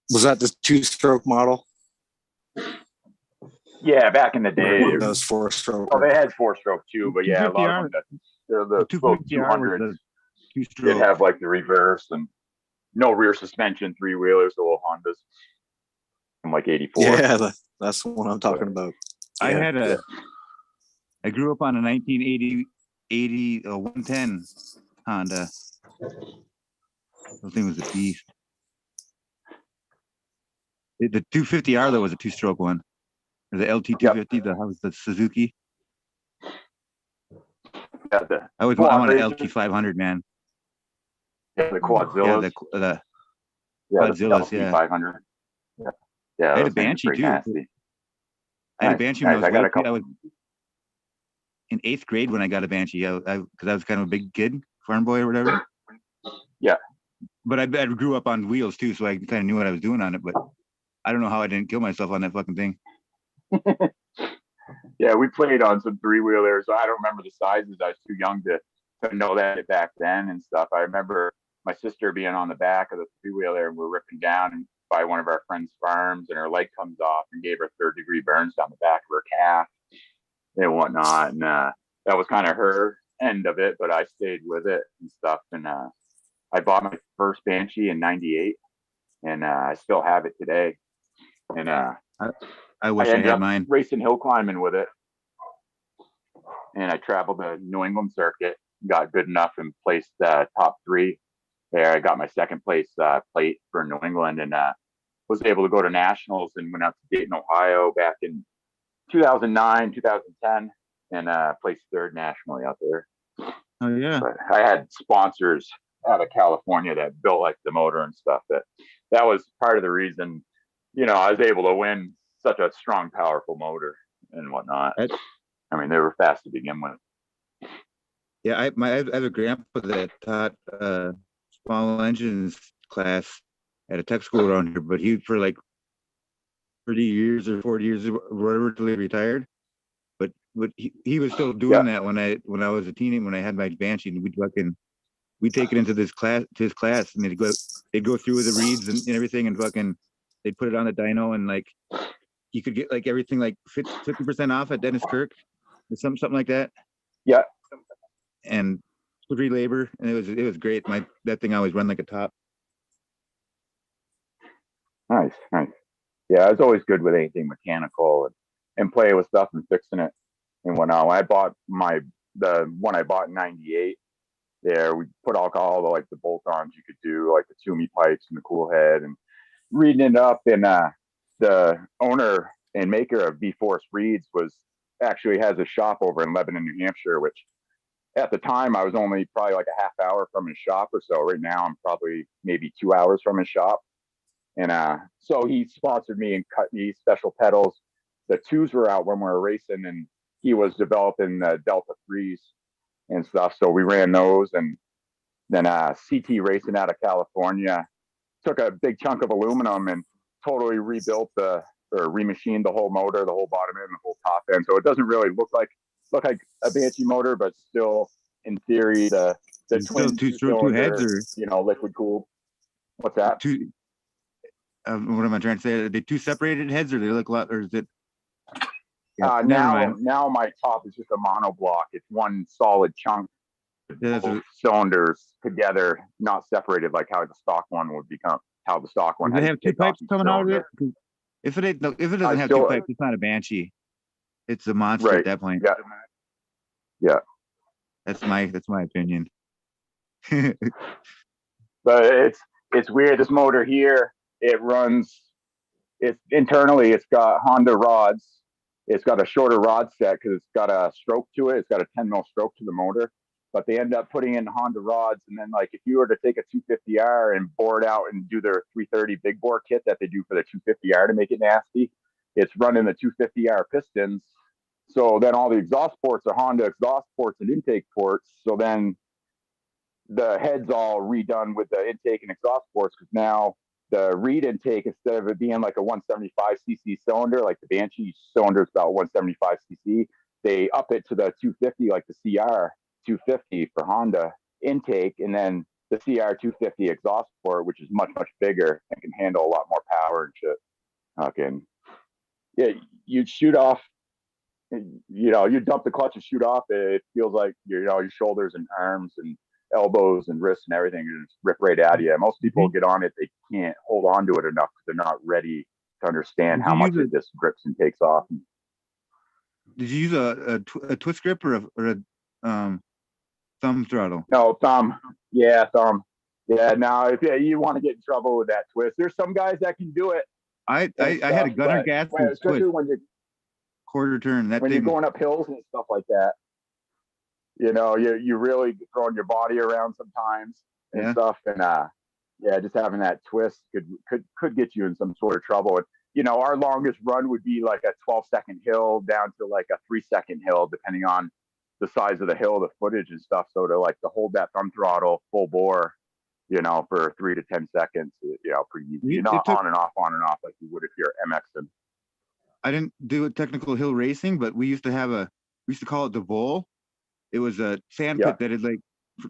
Was that the 2-stroke model? Yeah, back in the day. That was 4-stroke. Oh, they had 4-stroke too, but yeah, a lot of them. They're the 200s. Did have like the reverse and no rear suspension, 3-wheelers, the old Hondas from like '84. Yeah, that's the one I'm talking about. I grew up on a 1980 110 Honda. That thing was a beast. The 250R though was a 2-stroke one. Or the LT 250, the Suzuki. Yeah, I want an LT 500, man. Yeah, the Quadzillas. Yeah, the Quadzillas, yeah. 500. Yeah, I had a Banshee too. Nasty. I had a Banshee when I got a I couple. was in 8th grade when I got a Banshee. Because I was kind of a big kid, farm boy or whatever. Yeah. But I grew up on wheels too, so I kind of knew what I was doing on it. But I don't know how I didn't kill myself on that fucking thing. Yeah, we played on some 3-wheelers. I don't remember the sizes. I was too young to know that back then and stuff. I remember my sister being on the back of the 3-wheeler and we're ripping down by one of our friends' farms, and her leg comes off and gave her 3rd-degree burns down the back of her calf and whatnot. And that was kind of her end of it, but I stayed with it and stuff. And I bought my first Banshee in '98, and I still have it today. And I wish I had mine. Racing hill climbing with it, and I traveled the New England circuit, got good enough and placed top 3 there. I got my 2nd place plate for New England, and was able to go to nationals and went out to Dayton, Ohio back in 2009, 2010, and placed 3rd nationally out there. Oh yeah. But I had sponsors out of California that built like the motor and stuff. That was part of the reason, I was able to win such a strong, powerful motor and whatnot. I mean, they were fast to begin with. Yeah, I have a grandpa that taught small engines class at a tech school around here, but he for like 30 years or 40 years or whatever till he retired. But he was still doing that when I was a teenager, when I had my Banshee, and we'd take it into his class and they'd go through the reads and everything, and they'd put it on the dyno, and like you could get like everything like 50% off at Dennis Kirk or something like that. Yeah. And free labor, and it was great. That thing always run like a top. Nice. Yeah, I was always good with anything mechanical and play with stuff and fixing it and whatnot. When I bought the one I bought in '98, there we put all the like the bolt-ons you could do, like the Toomey pipes and the cool head, and reading it up. And the owner and maker of B-Force Reeds actually has a shop over in Lebanon, New Hampshire, which at the time I was only probably like a half hour from his shop or so. Right now I'm probably maybe 2 hours from his shop. And so he sponsored me and cut me special pedals. The 2s were out when we were racing, and he was developing the Delta 3s and stuff. So we ran those, and then CT Racing out of California took a big chunk of aluminum and totally rebuilt or remachined the whole motor, the whole bottom end, the whole top end. So it doesn't really look like a Banshee motor, but still in theory the twin two heads, or liquid cooled. What's that? What am I trying to say? Are they 2 separated heads, or they look a lot, or is it? Yeah, now my top is just a monoblock. It's one solid chunk. Cylinders together, not separated like how the stock one would become. How the stock one. Does it have 2 pipes coming out of it? If it doesn't have 2 pipes, it's not a Banshee. It's a monster at that point. Yeah. That's my opinion. But it's weird. This motor here, internally it's got Honda rods. It's got a shorter rod set because it's got a stroke to it. It's got a 10 mil stroke to the motor, but they end up putting in Honda rods. And then like if you were to take a 250R and bore it out and do their 330 big bore kit that they do for the 250R to make it nasty, it's running the 250R pistons. So then all the exhaust ports are Honda exhaust ports and intake ports. So then the head's all redone with the intake and exhaust ports, because now the reed intake, instead of it being like a 175cc cylinder, like the Banshee cylinder is about 175cc, they up it to the 250, like the CR 250 for Honda intake, and then the CR 250 exhaust port, which is much bigger and can handle a lot more power and shit. Okay, yeah, you'd shoot off. You dump the clutch and shoot off. It feels like your shoulders and arms and elbows and wrists and everything just rip right out of you. Most people get on it, they can't hold on to it enough because they're not ready to understand how much it just grips and takes off. Did you use a twist grip or a thumb throttle? No, thumb. Yeah, thumb. Yeah, now if you want to get in trouble with that twist, there's some guys that can do it. I had a gunner gas especially when you're quarter turn. That when thing you're going up hills and stuff like that. You really throwing your body around sometimes and stuff, and just having that twist could get you in some sort of trouble. And our longest run would be like a 12-second hill down to like a 3-second hill, depending on the size of the hill, the footage and stuff. So to hold that thumb throttle full bore, for 3 to 10 seconds, pretty easy. You're not on and off like you would if you're MXing. I didn't do a technical hill racing, but we used to call it the bowl. It was a sand pit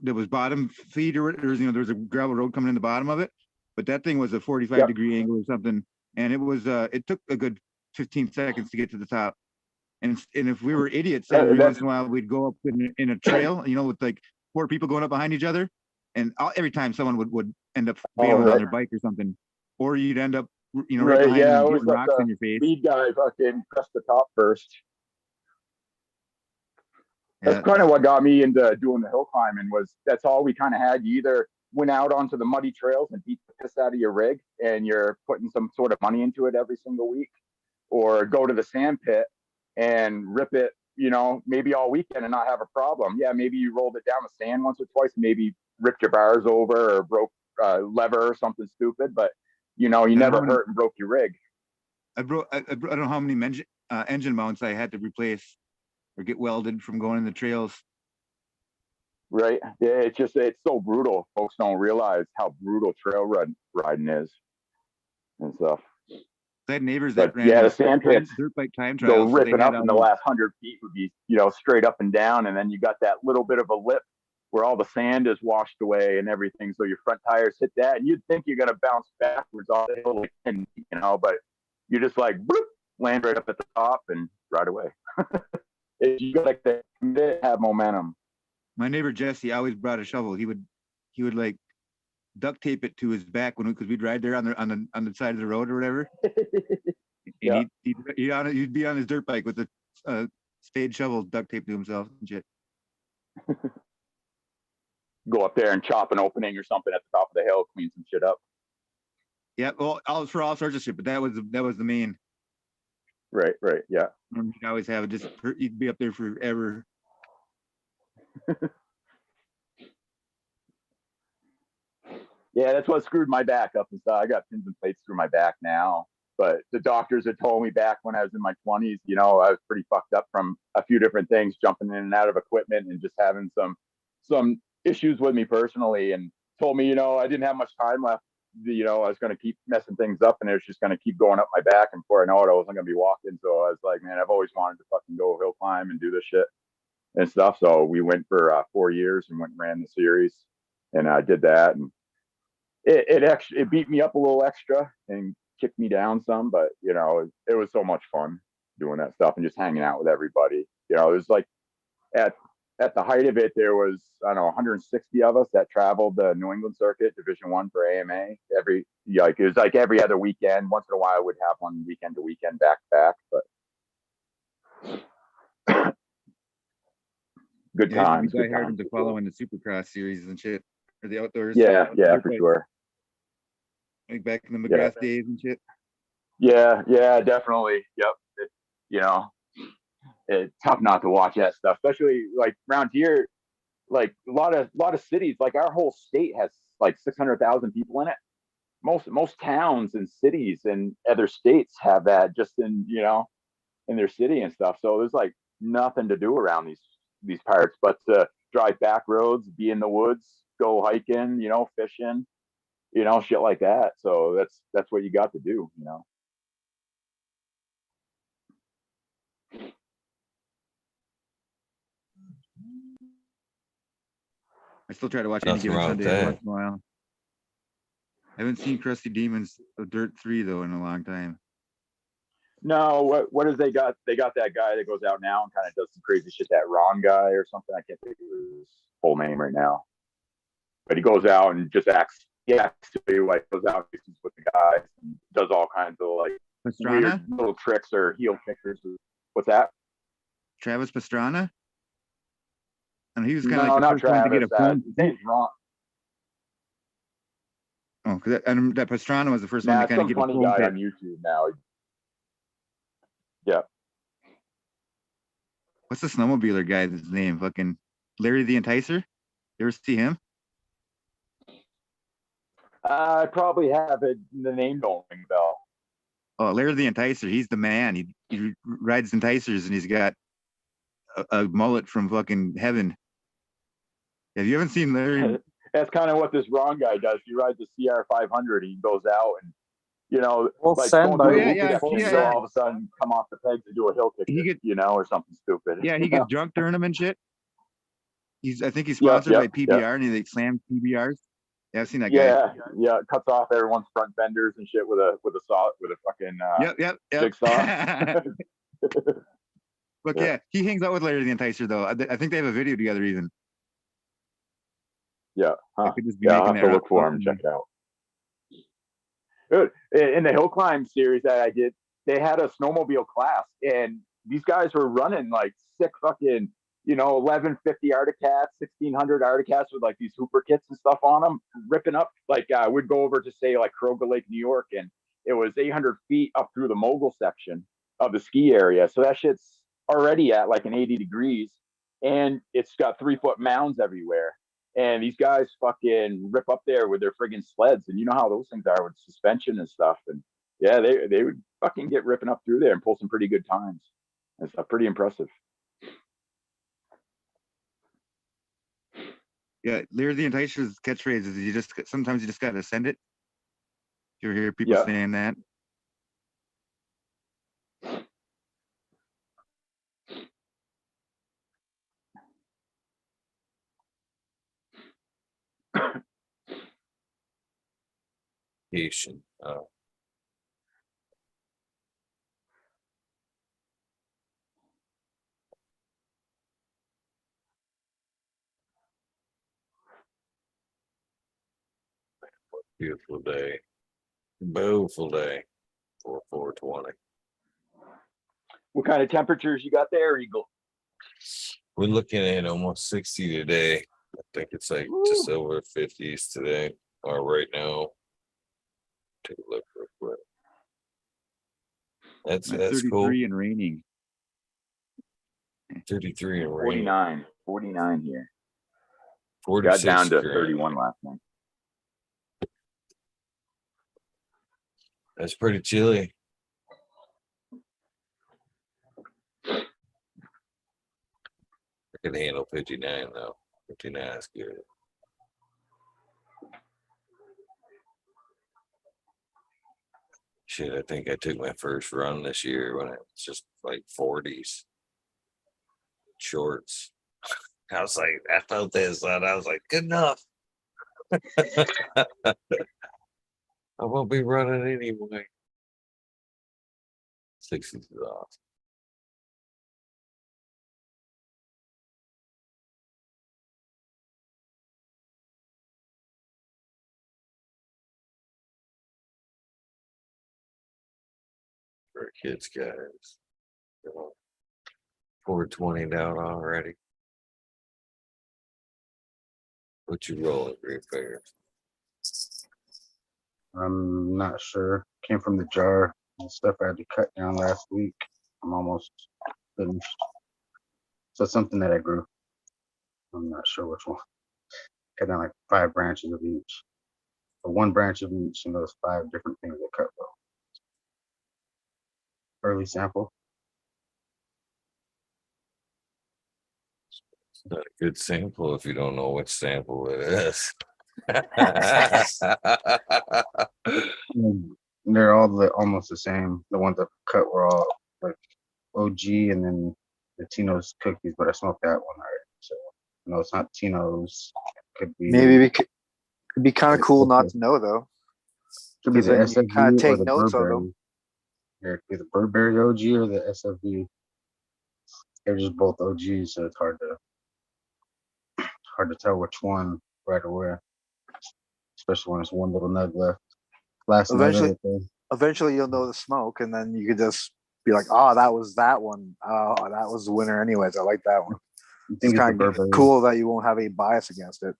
that was bottom feed, or there was a gravel road coming in the bottom of it, but that thing was a 45-degree angle or something, and it took a good 15 seconds to get to the top. And if we were idiots, every once in a while we'd go up in a trail, with like 4 people going up behind each other, and every time someone would end up bailing on their bike or something, or you'd end up right behind them getting rocks in your face. Lead guy fucking press the top first. That's kind of what got me into doing the hill climbing. That's all we kind of had. You either went out onto the muddy trails and beat the piss out of your rig, and you're putting some sort of money into it every single week, or go to the sand pit and rip it, maybe all weekend and not have a problem. Yeah, maybe you rolled it down the sand once or twice, maybe ripped your bars over or broke a lever or something stupid, but you never hurt and broke your rig. I don't know how many engine mounts I had to replace or get welded from going in the trails. Right. Yeah, it's so brutal. Folks don't realize how brutal trail riding is and stuff. I had neighbors that ran the sand pits, dirt bike time trials. Go ripping up in the last 100 feet would be, straight up and down, and then you got that little bit of a lip where all the sand is washed away and everything. So your front tires hit that, and you'd think you're gonna bounce backwards off the hill, but you just like whoop, land right up at the top and ride away. You got to have momentum. My neighbor Jesse always brought a shovel. He would like duct tape it to his back because we'd ride there on the side of the road or whatever. And he'd be on his dirt bike with a spade shovel duct taped to himself and shit. Go up there and chop an opening or something at the top of the hill, clean some shit up. Yeah, well, for all sorts of shit, but that was the main. Right, yeah. He'd always have it. He'd be up there forever. Yeah, that's what screwed my back up and stuff. I got pins and plates through my back now, but the doctors had told me back when I was in my 20s, I was pretty fucked up from a few different things, jumping in and out of equipment and just having some issues with me personally, and told me, I didn't have much time left. I was going to keep messing things up, and it was just going to keep going up my back, and before I know it, I wasn't going to be walking. So I was like, man, I've always wanted to fucking go hill climb and do this shit and stuff. So we went for 4 years and went and ran the series, and I did that, and it beat me up a little extra and kicked me down some, but it was so much fun doing that stuff and just hanging out with everybody. It was like at the height of it, there was, I don't know, 160 of us that traveled the New England circuit, Division I for AMA. It was like every other weekend. Once in a while, I would have one weekend to weekend back to back, but good times. I heard to follow in the Supercross series and shit, or the outdoors. Yeah, for sure. Like back in the McGrath days and shit. Yeah, definitely. Yep. It's tough not to watch that stuff, especially like around here. Like a lot of cities, like our whole state has like 600,000 people in it. Most towns and cities and other states have that just in their city and stuff. So there's like nothing to do around these parts but to drive back roads, be in the woods, go hiking, fishing, you know, shit like that. So that's what you got to do, you know. I still try to watch any Nothing given wrong with Sunday every that. once in a while. I haven't seen Crusty Demons of Dirt 3 though in a long time. No, what is they got? They got that guy that goes out now and kind of does some crazy shit. That Ron guy or something. I can't think of his full name right now. But he goes out and just acts. He actually like goes out and with the guys and does all kinds of like weird Pastrana? little tricks or heel kickers. What's that? Travis Pastrana? And he was kind of No, like the not first one to get Travis. a film. His name's Ron. Oh, because that Pastrana was the first one Nah, to kind of some get a funny film guy pit. on YouTube now. Yeah. What's the snowmobiler guy's name? Fucking Larry the Enticer? You ever see him? I probably have it. The name don't ring a bell. Oh, Larry the Enticer. He's the man. He rides enticers and he's got a mullet from fucking heaven. If you haven't seen Larry, That's kind of what this Ron guy does. He rides the CR 500. He goes out and, you know, We'll like send going through by a loop section, yeah. he'll all of a sudden come off the pegs and do a hill kick, you know, or something stupid. yeah, he gets drunk during them and shit. I think he's Yep, sponsored by yep, PBR yep. and he like slams PBRs. Yeah, I've seen that guy. Yeah, cuts off everyone's front fenders and shit with a saw, with a fucking Yep. jigsaw. Look, yeah, he hangs out with Larry the Enticer though. I think they have a video together even. Yeah, I could just be yeah, I'll making have to that look for him, check it out. Good. In the hill climb series that I did, they had a snowmobile class, and these guys were running like sick fucking, you know, 1150 Arctic Cats, 1600 Arctic Cats with like these hooper kits and stuff on them, ripping up. Like we'd go over to say like Kroger Lake, New York, and it was 800 feet up through the mogul section of the ski area. So that shit's already at like an 80 degrees, and it's got 3-foot mounds everywhere. And these guys fucking rip up there with their friggin' sleds, and you know how those things are with suspension and stuff. And yeah, they would fucking get ripping up through there and pull some pretty good times. It's pretty impressive. Yeah, Larry the Enticer's catchphrase is sometimes you just gotta send it. You ever hear people Yeah. saying that? Beautiful day. Beautiful day for 420. What kind of temperatures you got there, Eagle? We're looking at almost 60 today. I think it's like just over 50s today or right now. Take a look real quick. That's 33 cool. and raining. 33 and raining. 49 here. 46 got down to grand. 31 last night. That's pretty chilly. I can handle 59 though. 59 is good. Shit, I think I took my first run this year when it was just like 40s. Shorts. I was like, I felt this and I was like, good enough. I won't be running anyway. 60s is awesome. For kids, guys. 420 down already. What you rolling, Green Fingers? I'm not sure. Came from the jar. The stuff I had to cut down last week. I'm almost finished. So something that I grew. I'm not sure which one. Cut down like 5 branches of each. Or 1 branch of each, and those 5 different things I cut though. Early sample. It's not a good sample if you don't know which sample it is. They're all almost the same. The ones that cut were all like OG, and then the Tino's cookies, but I smoked that one already. So no, it's not Tino's. Could be Maybe it'd be kind of cool not to know though. could be the Because then you kind of SFV or take the notes of Burberry. them. Here, it could be the Burberry OG or the SFV. They're just both OGs, so it's hard to tell which one right away. Especially when it's one little nug left. Last nug of it. Eventually you'll know the smoke, and then you could just be like, "Oh, that was that one. Oh, that was the winner." Anyways, I like that one. I It's think it's the kind of Burberry. cool that you won't have any bias against it.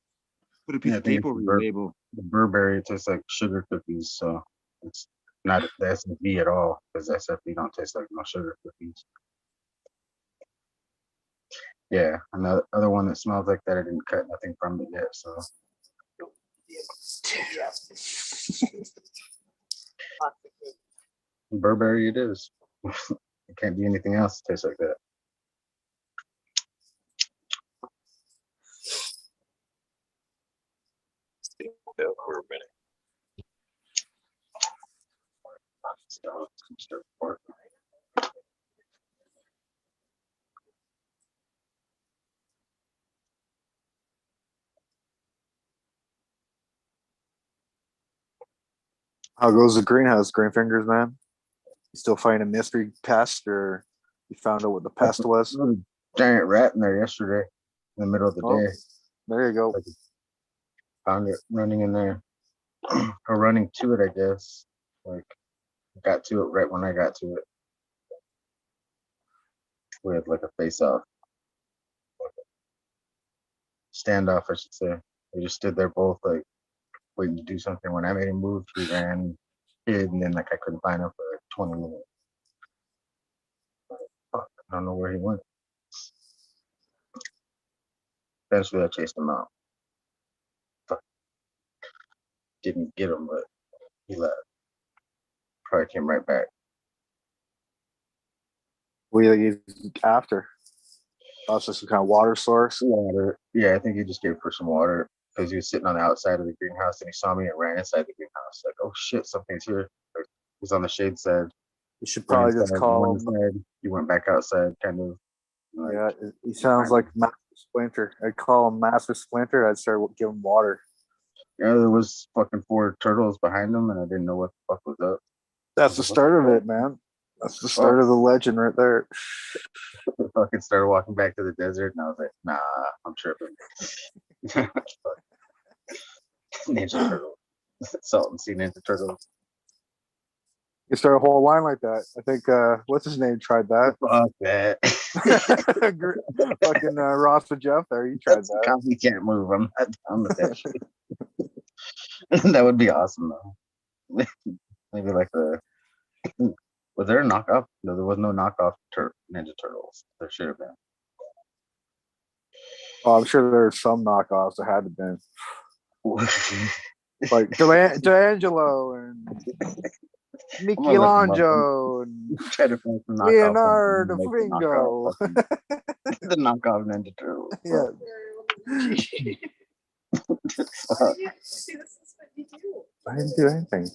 Put a piece Yeah, I of think tape it's over your label. the Burberry tastes like sugar cookies, so it's not the SFV at all, because SFV don't taste like no sugar cookies. Yeah, another other one that smells like that. I didn't cut nothing from it yet, so Burberry it is. It can't be anything else that tastes like that. For a minute. How goes the greenhouse, green fingers, man? You still find a mystery pest, or you found out what the pest was? There was a giant rat in there yesterday in the middle of the Oh, day. there you go. Found it running in there, or running to it, I guess. Like, got to it right when I got to it. We had like a face-off, standoff, I should say. We just stood there both like waiting to do something. When I made a move, he ran, hid, and then like I couldn't find him for like 20 minutes. Fuck, I don't know where he went. Eventually, I chased him out. Fuck. Didn't get him, but he left. Probably came right back. What do you think after? That's just some kind of water source. Water. Yeah, I think he just gave for some water because he was sitting on the outside of the greenhouse and he saw me and ran inside the greenhouse. Like, oh shit, something's here. Like, he's on the shade side. You should probably just call him. Inside. He went back outside, kind of. Like, Yeah, he sounds like Master Splinter. I'd call him Master Splinter. I'd start giving him water. yeah, there was fucking 4 turtles behind him, and I didn't know what the fuck was up. That's the start of it, man. That's the start of the legend right there. I fucking started walking back to the desert, and I was like, nah, I'm tripping. Ninja Turtle. Salt and Sea Ninja Turtles. You start a whole line like that. I think what's his name tried that. Fuck that. Fucking Ross and Jeff there. You tried that. You can't move. I'm not down with that shit. That would be awesome though. Maybe like the. Was there a knockoff? No, there was no knockoff Ninja Turtles. There should have been. Oh, I'm sure there's some knockoffs that had to been. Like D'Angelo and Michelangelo and Leonardo da Vinci. The knockoff Ninja Turtles. Yeah. I didn't do anything.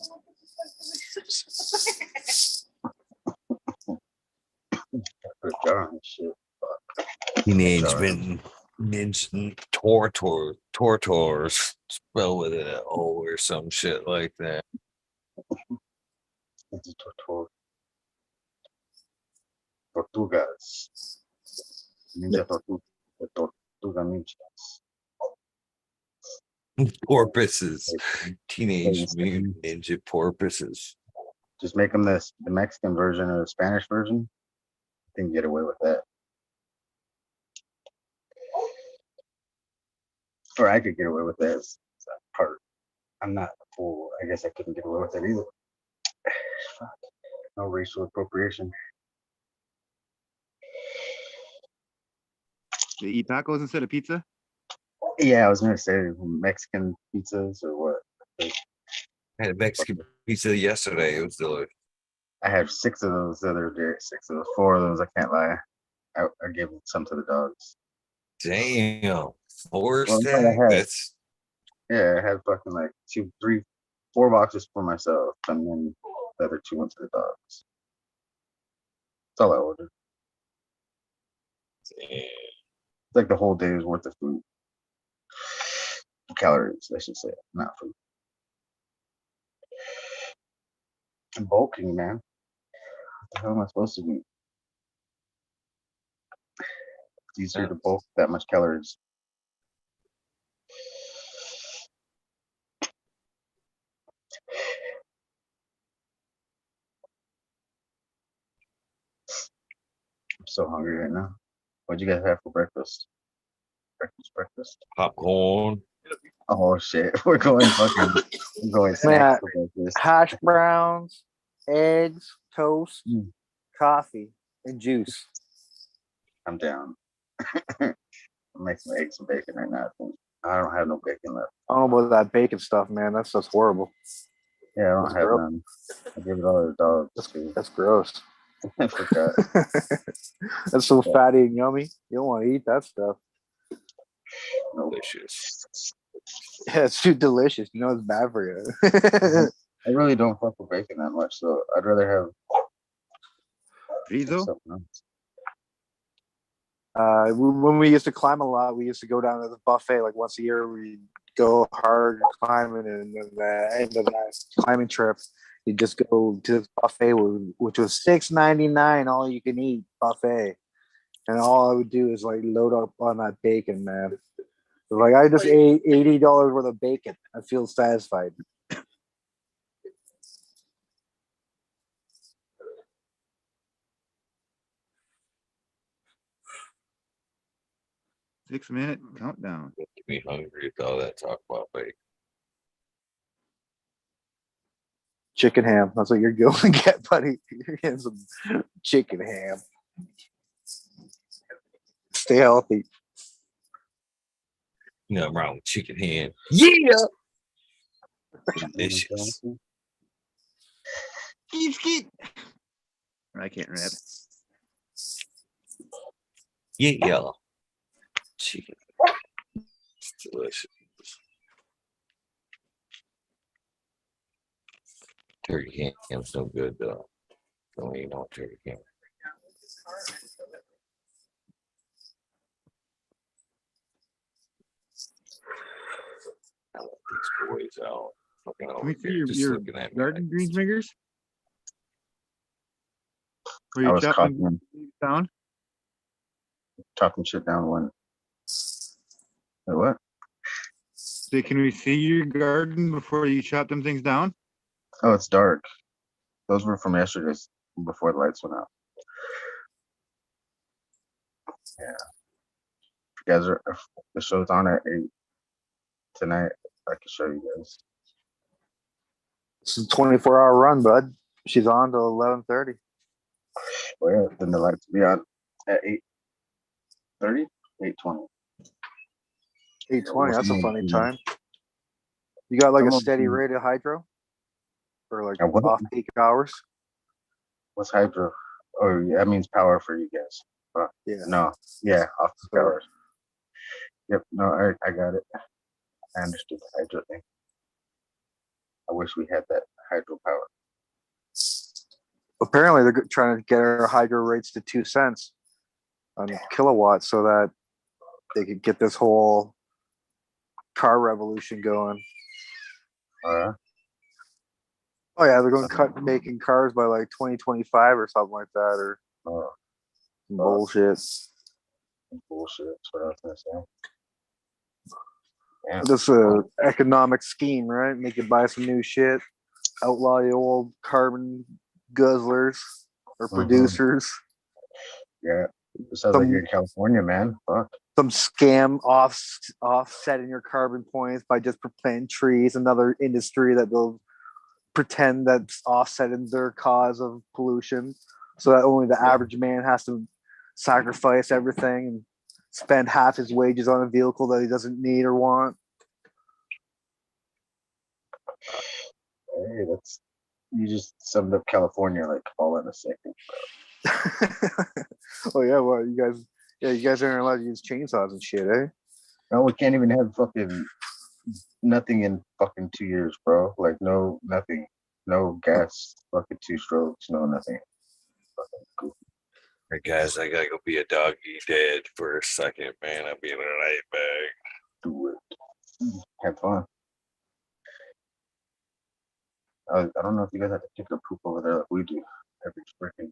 Teenage Mutant Ninja Tortors spell with an O or some shit like that. Tortugas. Ninja Tortuga Ninjas. Porpoises. Teenage Mutant Ninja Porpoises. Just make them the Mexican version or the Spanish version. I think get away with that. Or I could get away with this part. I'm not a fool. I guess I couldn't get away with it either. Fuck. No racial appropriation. They eat tacos instead of pizza? Yeah, I was gonna say Mexican pizzas or what. I had a Mexican pizza yesterday. It was delicious. I had 6 of those the other day. 6 of those, 4 of those. I can't lie. I gave some to the dogs. Damn. 4 Well, stack? That's Yeah, I had fucking like 2, 3, 4 boxes for myself, and then the other 2 went to the dogs. That's all I ordered. It's like the whole day's worth of food. Calories, I should say, not food. I'm bulking, man. What the hell am I supposed to do? It's easier to bulk that much calories. I'm so hungry right now. What'd you guys have for breakfast? Breakfast. Popcorn. Oh shit, we're going snacks for breakfast. Hash browns, eggs, toast, coffee, and juice. I'm down. I'm making some eggs and bacon right now. I don't have no bacon left. I don't know about that bacon stuff, man. That stuff's horrible. Yeah, I don't have none. I give it all to the dogs. That's gross. I forgot. That's so fatty and yummy. You don't want to eat that stuff. Delicious. Yeah, it's too delicious. You know it's bad for you. I really don't fuck with bacon that much, so I'd rather have something else. When we used to climb a lot, we used to go down to the buffet like once a year. We'd go hard climbing, and then the end of that climbing trip, you just go to this buffet, which was $6.99, all you can eat buffet. And all I would do is like load up on that bacon, man. Like I just ate $80 worth of bacon. I feel satisfied. Six-minute countdown. Get me hungry with all that talk about bacon. Chicken ham. That's what you're going to get, buddy. You're getting some chicken ham. Stay healthy. Nothing wrong with chicken ham. Yeah. Delicious. Skeet. I can't rap. Yeah. Chicken. It's delicious. Turkey ham's no good though. Don't eat no turkey ham. I want these boys out. Fucking Can over we see here, just your looking at me. garden greens fingers? Were I you was chopping down? Chopping shit down when. Wait, what? So can we see your garden before you chop them things down? Oh, it's dark. Those were from yesterday before the lights went out. Yeah. If you guys are, if the show's on at 8 tonight, I can show you guys. It's a 24-hour run, bud. She's on till 11:30. Well, yeah, then the lights will be on at 8:30, 8:20. 8:20. That's a funny time. You got like a steady of- rate of hydro for like what? off-peak hours? What's hydro? Oh, yeah, that means power for you guys. Yeah. No, yeah, off the hours. Yep, no, I got it. I understood the hydro thing. I wish we had that hydro power. Apparently, they're trying to get our hydro rates to 2 cents on kilowatt so that they could get this whole car revolution going. Oh yeah, they're going to cut making cars by like 2025 or something like that, or bullshit. Bullshit. That's what I was gonna say. Yeah. This economic scheme, right? Make you buy some new shit, outlaw the old carbon guzzlers or producers. Yeah, it sounds like you're in California, man. Fuck. Some scam offsetting your carbon points by just planting trees. Another industry that they'll pretend that's offsetting their cause of pollution, so that only the average man has to sacrifice everything and spend half his wages on a vehicle that he doesn't need or want. Hey, you just summed up California like all in a second. Oh yeah, well you guys aren't allowed to use chainsaws and shit, eh? No, we can't even have fucking nothing in fucking 2 years, bro. Like no nothing, no gas, fucking 2 strokes, no nothing. Hey guys, I gotta go be a doggy dad for a second, man. I'll be in right back. Do it. Have fun. I don't know if you guys have to pick up poop over there like we do every freaking.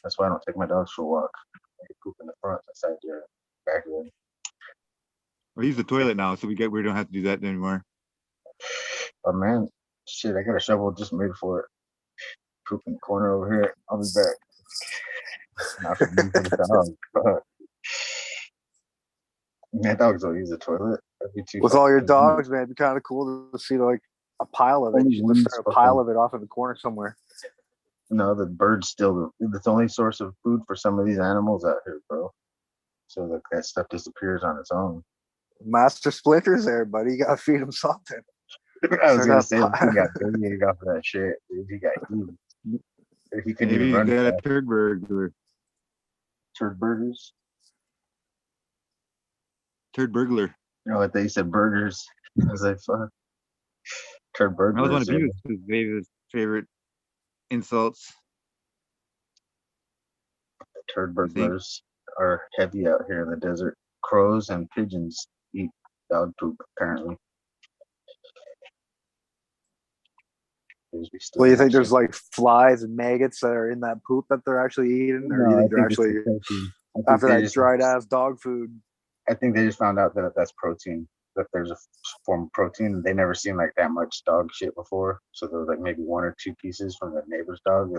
That's why I don't take my dogs for a walk. They poop in the front, the side yard, backyard. We use the toilet now, so we don't have to do that anymore. Oh man, shit! I got a shovel just made for it. Poop in the corner over here. I'll be back. Not for me, for the dog. Fuck. Man, dogs don't use the toilet. That'd be too With all your fucking dogs, man, it'd be kind of cool to see like a pile of it. Only You should just one's start a fucking- pile of it off in the corner somewhere. No, the bird's still the only source of food for some of these animals out here, bro. So like that stuff disappears on its own. Master splinters there, buddy. You gotta feed them something. I was Start gonna that say he got big off of that shit, dude. He got huge. He couldn't Maybe even you run got a fast. turd burglar. Turd burgers. Turd burglar. You know what they said burgers. I was like, fuck. Turd That was one burgers. of Beavis' favorite insults. Turd burglars are heavy out here in the desert. Crows and pigeons eat dog poop, apparently. Well, you think there's like flies and maggots that are in that poop that they're actually eating, or No, you I think they're think it's actually the protein. I think after they that just- dried ass dog food? I think they just found out that that's protein, that there's a form of protein. They never seen like that much dog shit before. So there was like maybe 1 or 2 pieces from the neighbor's dog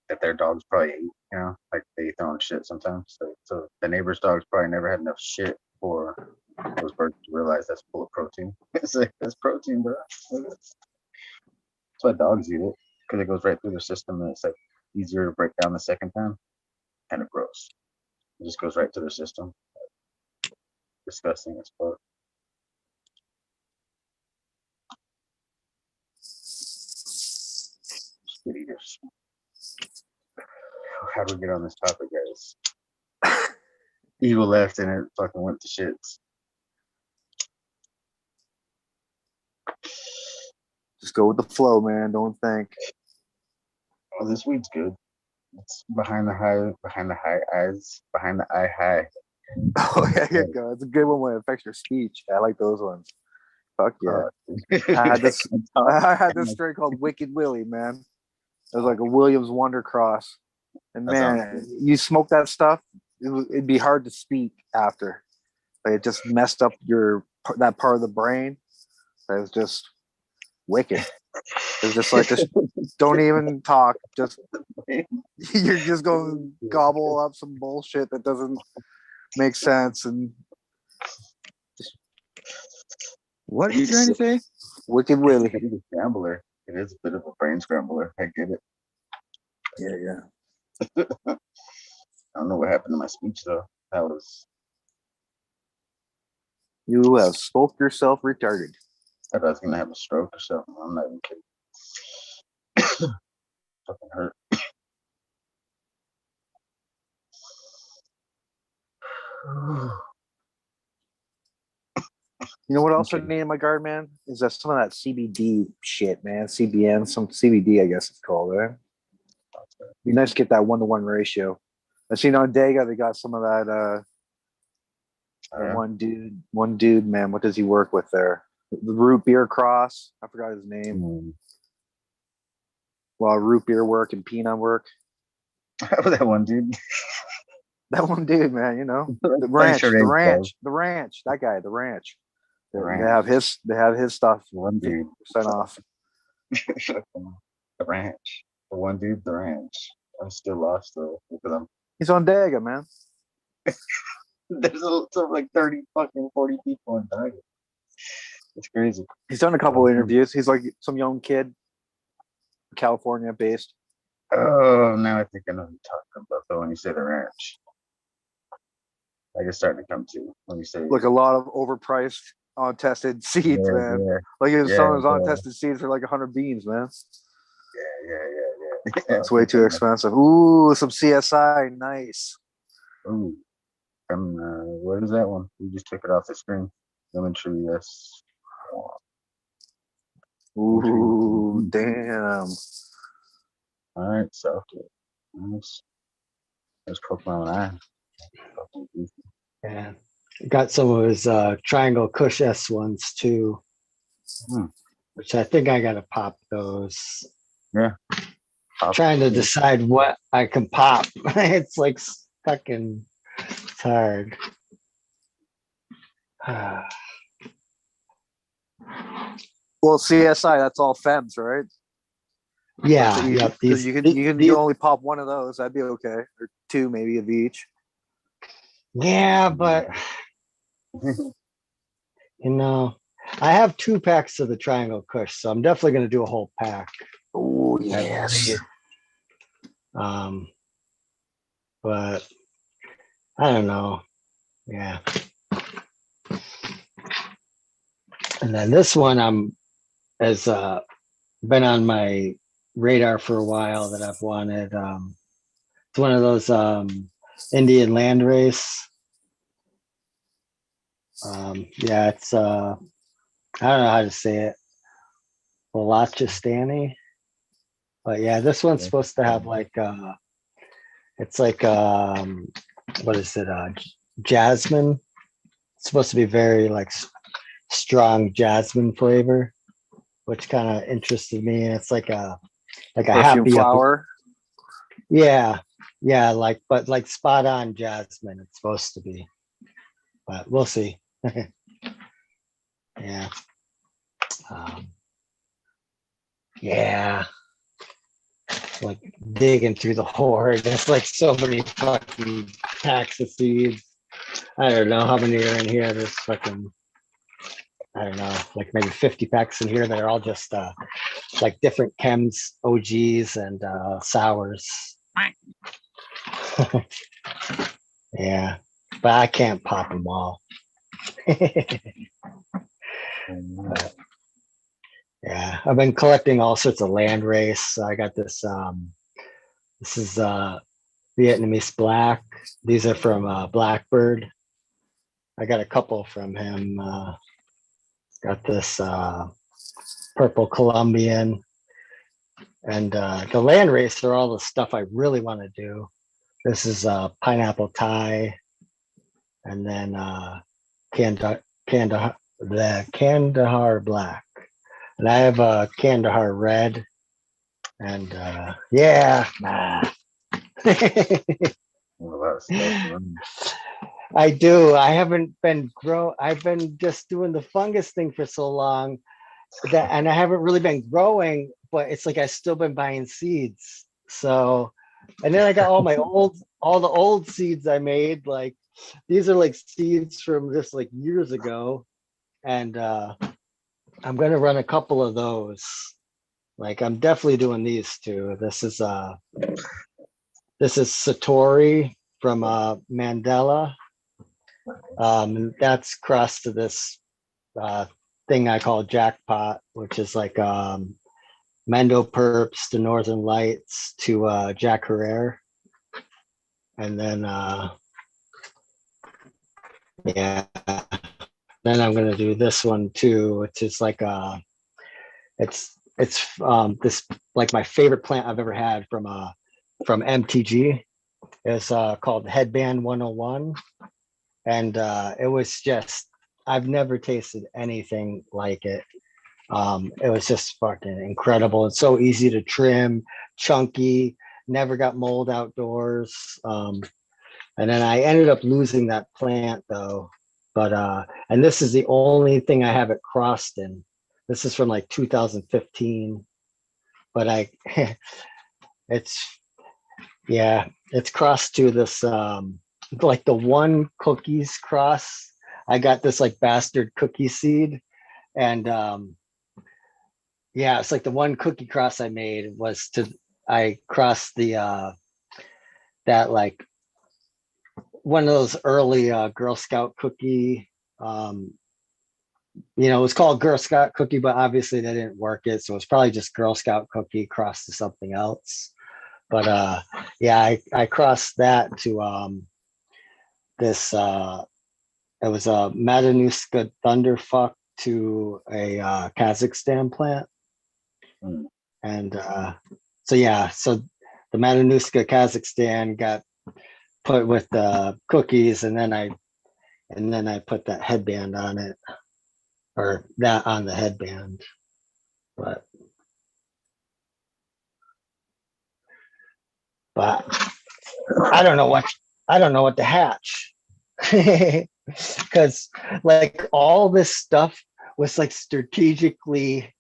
that their dogs probably ate, you know, like they eat their own shit sometimes. So the neighbor's dogs probably never had enough shit for those birds to realize that's full of protein. It's like, that's protein, bro. That's why dogs eat it, because it goes right through their system and it's like easier to break down the second time. Kind of gross. It just goes right to their system. Disgusting as fuck. Shit eaters. How do we get on this topic, guys? Evil left and it fucking went to shits. Just go with the flow, man. Don't think. Oh, this weed's good. It's behind the eye high. Oh yeah, here you go. It's a good one when it affects your speech. I like those ones. Fuck yeah. I had this. I had this strain called Wicked Willie, man. It was like a Williams Wonder Cross, and That sounds man, you smoke that stuff, it'd be hard to speak after. Like it just messed up that part of the brain. It was just wicked. It's just like, just don't even talk. Just you're just going to gobble up some bullshit that doesn't make sense. And what are you trying to say? Wicked Willie. It is a scrambler. It is a bit of a brain scrambler. I get it. Yeah. I don't know what happened to my speech though. That was. You have spoke yourself retarded. I thought I was gonna have a stroke or something. I'm not even kidding. Fucking hurt. You know what else I need in my garden, man? Is that some of that CBD shit, man. CBN, some CBD, I guess it's called, right? Be nice to get that 1-to-1 ratio. I seen on Dega they got some of that. Yeah. One dude, man. What does he work with there? The root beer cross. I forgot his name. Well, root beer work and peanut work. That one dude. That one dude, man. You know, the Thanks ranch, for the raising ranch, the ranch. That guy, the ranch. The They ranch. have his stuff. One dude. 50% off. The ranch. The one dude, the ranch. I'm still lost though because I'm. He's on Dega, man. There's like 30 fucking 40 people on Target. It's crazy. He's done a couple interviews. He's like some young kid, California based. Oh, now I think I know who you're talking about though when you say the ranch. Like it's starting to come to when you say Like a lot of overpriced, untested seeds, Yeah, man. yeah. Like he was Yeah, selling his yeah. untested seeds for like 100 beans, man. Yeah. That's way too expensive. Ooh, some CSI, nice. Ooh. What is that one? You just took it off the screen. Lemon tree, yes. Ooh, damn. All right, so nice. There's Pokemon Eye. Yeah. Got some of his Triangle Kush S ones too, which I think I gotta pop those. Yeah. Trying to decide what I can pop. It's like fucking it's hard. Well, CSI, that's all femmes, right? Yeah, So you, yep. so you can only pop one of those. That'd be okay, or two maybe of each. Yeah, but you know, I have 2 packs of the Triangle Kush, so I'm definitely gonna do a whole pack. Oh yes. But I don't know. Yeah. And then this one has been on my radar for a while that I've wanted. It's one of those Indian land race. Yeah, it's I don't know how to say it. Balachistani. But yeah, this one's supposed to have like it's like what is it? Jasmine. It's supposed to be very like strong jasmine flavor, which kind of interested me. And it's like a Perfume happy flower. Yeah, but like spot on jasmine. It's supposed to be, but we'll see. Yeah. Yeah. Like digging through the hoard. There's like so many fucking packs of seeds. I don't know how many are in here. There's fucking, I don't know, like maybe 50 packs in here that are all just like different chems, OGs, and sours. Yeah, but I can't pop them all. But, yeah, I've been collecting all sorts of land race. I got this. This is Vietnamese black. These are from Blackbird. I got a couple from him. Got this purple Colombian, and the land race are all the stuff I really want to do. This is pineapple Thai, and then the Kandahar black, and I have a Kandahar red, and yeah. I do. I haven't been I've been just doing the fungus thing for so long that, and I haven't really been growing. But it's like I've still been buying seeds. So, and then I got all the old seeds I made. Like these are like seeds from just like years ago, and I'm gonna run a couple of those. Like I'm definitely doing these two. This is Satori from Mandela. That's crossed to this thing I call Jackpot, which is like Mendo Perps to Northern Lights to Jack Herrera. And then yeah, then I'm gonna do this one too, which is like it's this like my favorite plant I've ever had from MTG. It's called Headband 101. And it was just, I've never tasted anything like it. It was just fucking incredible. It's so easy to trim, chunky, never got mold outdoors. And then I ended up losing that plant though. But and this is the only thing I have it crossed in. This is from like 2015. But it's crossed to this like the one cookies cross. I got this like bastard cookie seed, and yeah, it's like the one cookie cross I made was I crossed the that like one of those early Girl Scout cookie. It was called Girl Scout cookie, but obviously they didn't work it, so it's probably just Girl Scout cookie crossed to something else. But yeah, I crossed that to this it was a Matanuska Thunderfuck to a Kazakhstan plant. And so yeah, so the Matanuska Kazakhstan got put with the cookies, and then I put that headband on it, or that on the headband. But I don't know what to hatch. Because like all this stuff was like strategically,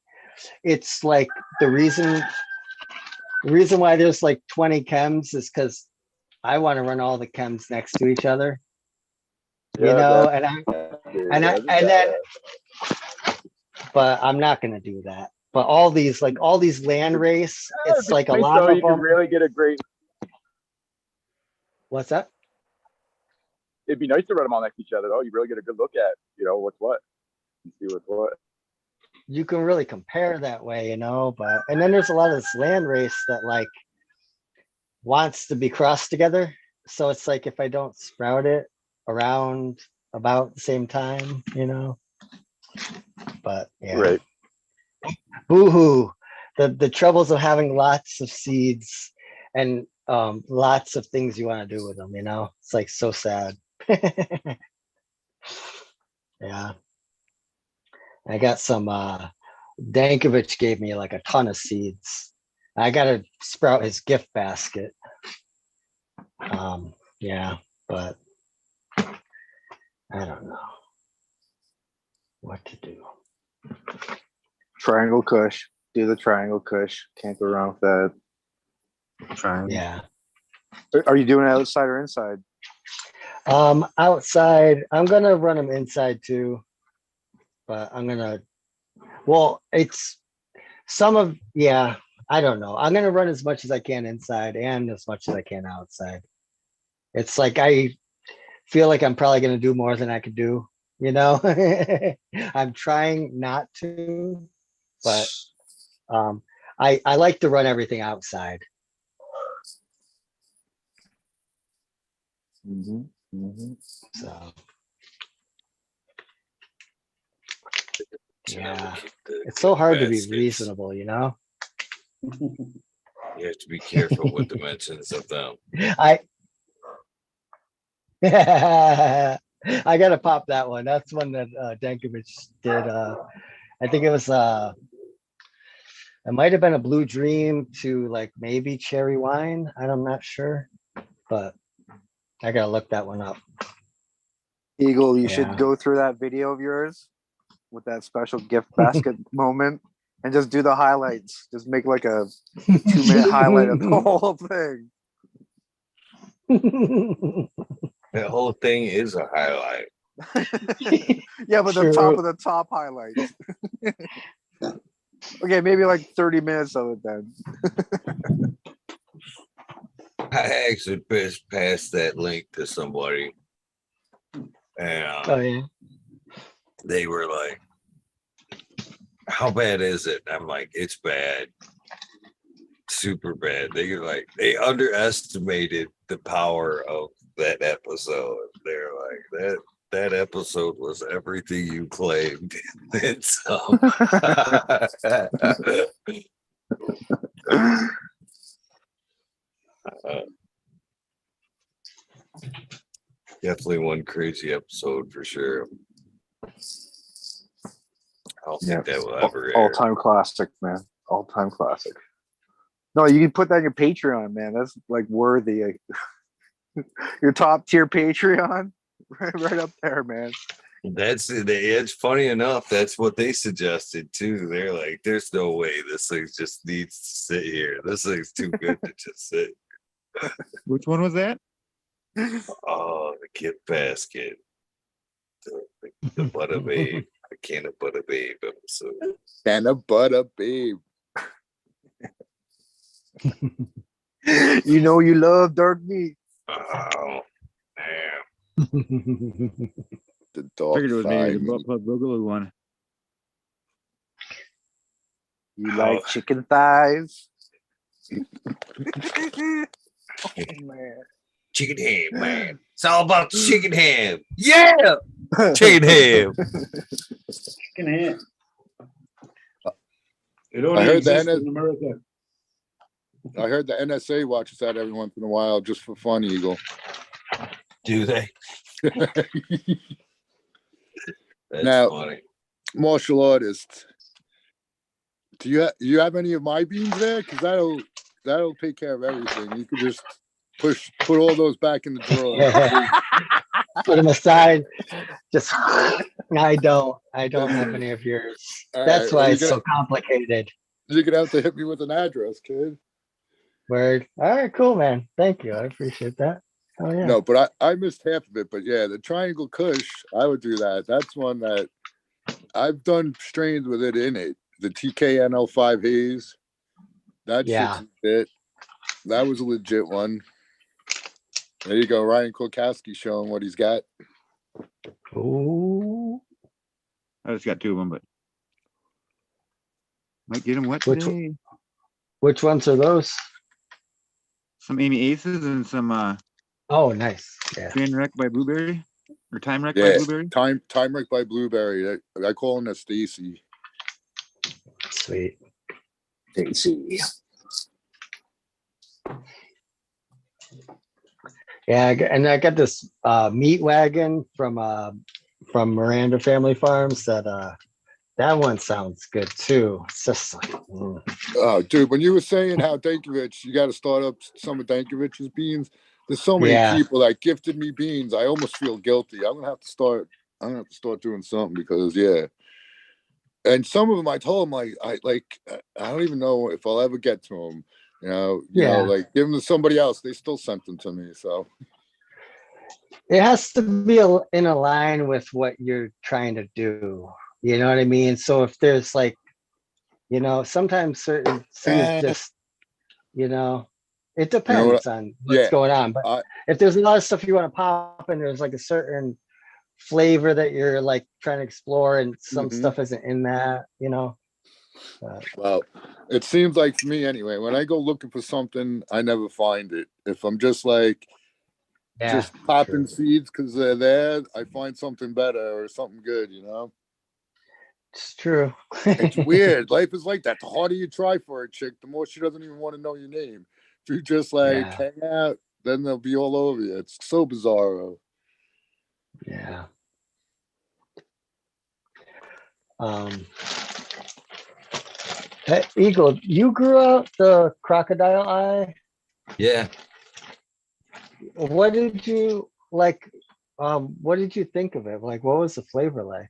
it's like the reason why there's like 20 chems is because I want to run all the chems next to each other, you know, but I'm not going to do that. But all these land race, it's like a lot of you can them. really get a great. What's that? It'd be nice to run them all next to each other, though. You really get a good look at, what's what. You see what's what. You can really compare that way, you know, and then there's a lot of this land race that like wants to be crossed together. So it's like if I don't sprout it around about the same time, you know. But yeah. Right. Boo-hoo. The troubles of having lots of seeds and lots of things you want to do with them, you know. It's like so sad. Yeah. I got some Dankovich gave me like a ton of seeds. I gotta sprout his gift basket. Yeah, but I don't know what to do. Triangle Kush. Do the Triangle Kush. Can't go wrong with that. Triangle. Yeah. Are you doing it outside or inside? Outside. I'm gonna run them inside too, but it's some of, yeah, I don't know. I'm gonna run as much as I can inside and as much as I can outside. It's like I feel like I'm probably gonna do more than I could do, you know. I'm trying not to, but I like to run everything outside. So yeah, it's so hard to be reasonable, you know. You have to be careful with dimensions of them. I gotta pop that one. That's one that Dankovich did. I think it was it might have been a Blue Dream to like maybe cherry wine. I'm not sure, but I gotta look that one up. Eagle, you Yeah. should go through that video of yours with that special gift basket moment and just do the highlights. Just make like a 2-minute highlight of the whole thing. The whole thing is a highlight. Yeah, but the True. top of the top highlights. Okay, maybe like 30 minutes of it then. I actually passed that link to somebody, and Oh yeah. they were like, "How bad is it?" I'm like, "It's bad, super bad." They underestimated the power of that episode. They're like, that episode was everything you claimed, and some. Definitely one crazy episode for sure. I don't think that will ever air. All-time classic, man. All-time classic. No, you can put that in your Patreon, man. That's like worthy. Your top tier Patreon, right up there, man. It's funny enough. That's what they suggested too. They're like, "There's no way this thing just needs to sit here. This thing's too good to just sit." Which one was that? Oh, the gift basket, the butter babe, the can of butter babe episode. And a butter babe. You know you love dark meat. Oh, man. The dog. Figured it was maybe the butt plug boogaloo one. You like chicken thighs? Oh man. Chicken ham, man. It's all about the chicken ham. Yeah, chicken ham. Chicken ham. It only heard the exists in America. I heard the NSA watches that every once in a while just for fun, Eagle. Do they? That's Now, funny. martial artist. Do you have any of my beans there? Because that'll take care of everything. You could just put all those back in the drawer. Put them aside. Just no, I don't have any of yours. All That's right, well, why it's so complicated. You're gonna have to hit me with an address, kid. Word. All right, cool, man. Thank you. I appreciate that. Oh yeah. No, but I missed half of it. But yeah, the Triangle Kush, I would do that. That's one that I've done strains with it in it. The TKNL5 Haze. That Yeah. shit's it. That was a legit one. There you go, Ryan Kulkowski showing what he's got. Ooh. I just got 2 of them, but might get them wet Which today. Which ones are those? Some Amy Aces and some Oh, nice. Yeah. Train Wreck by Blueberry or Time Wreck by Yeah, Blueberry. Time Wreck by Blueberry. I call him that Stacy. Sweet. Stacy. Yeah, and I got this meat wagon from Miranda Family Farms that one sounds good too. It's just like, Oh, dude, when you were saying how Dankovich, you got to start up some of Dankovich's beans. There's so many Yeah. people that gifted me beans. I almost feel guilty. I'm gonna have to start doing something because yeah. And some of them I told them I don't even know if I'll ever get to them. You know, like give them to somebody else. They still sent them to me. So it has to be in a line with what you're trying to do. You know what I mean? So if there's like, sometimes certain seeds just, it depends on what's going on. But if there's a lot of stuff you want to pop and there's like a certain flavor that you're like trying to explore and some stuff isn't in that, well, it seems like for me anyway, when I go looking for something, I never find it. If I'm just like just popping seeds because they're there, I find something better or something good, It's true. It's weird. Life is like that. The harder you try for a chick, the more she doesn't even want to know your name. If you just hang out, then they'll be all over you. It's so bizarro. Yeah. Hey, Eagle, you grew out the crocodile eye. Yeah. What did you like? What did you think of it? Like, what was the flavor like?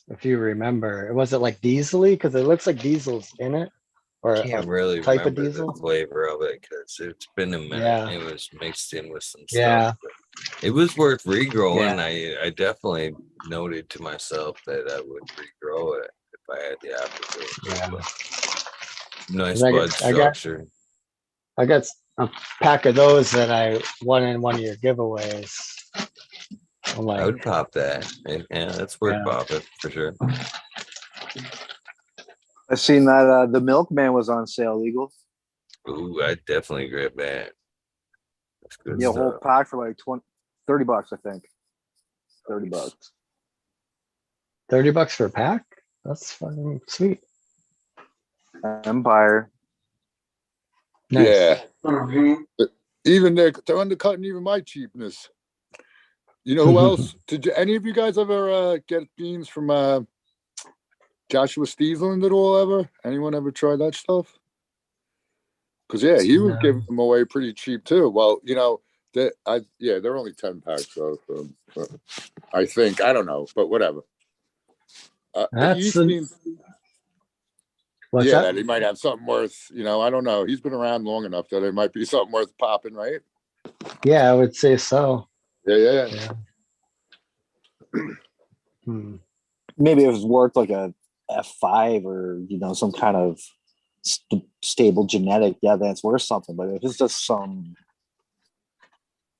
If you remember, was it like diesel-y? Because it looks like diesel's in it, or Can't really type of remember the diesel. flavor of it because it's been a minute. Yeah. It was mixed in with some Yeah. stuff. It was worth regrowing. Yeah. I definitely noted to myself that I would regrow it if I had the opportunity. Yeah. But nice bud structure. I got a pack of those that I won in one of your giveaways. I'm like, I would pop that. Yeah, that's worth popping for sure. I seen that the Milkman was on sale, Eagle. Ooh, I'd definitely grab that. That's good Yeah, a stuff. whole pack for like $30, I think. $30. $30 for a pack? That's fucking sweet. Empire. Nice. Yeah. But even they're undercutting even my cheapness. You know who else? Did any of you guys ever get beans from Joshua Steesland at all ever? Anyone ever try that stuff? Because yeah, he was giving them away pretty cheap too. Well, they're only 10 packs though. So, I think I don't know, but whatever. That's What's that? That he might have something worth. I don't know. He's been around long enough that it might be something worth popping, right? Yeah, I would say so. Yeah. Maybe it was worth like a F5 or some kind of stable genetic. Yeah, that's worth something. But if it's just some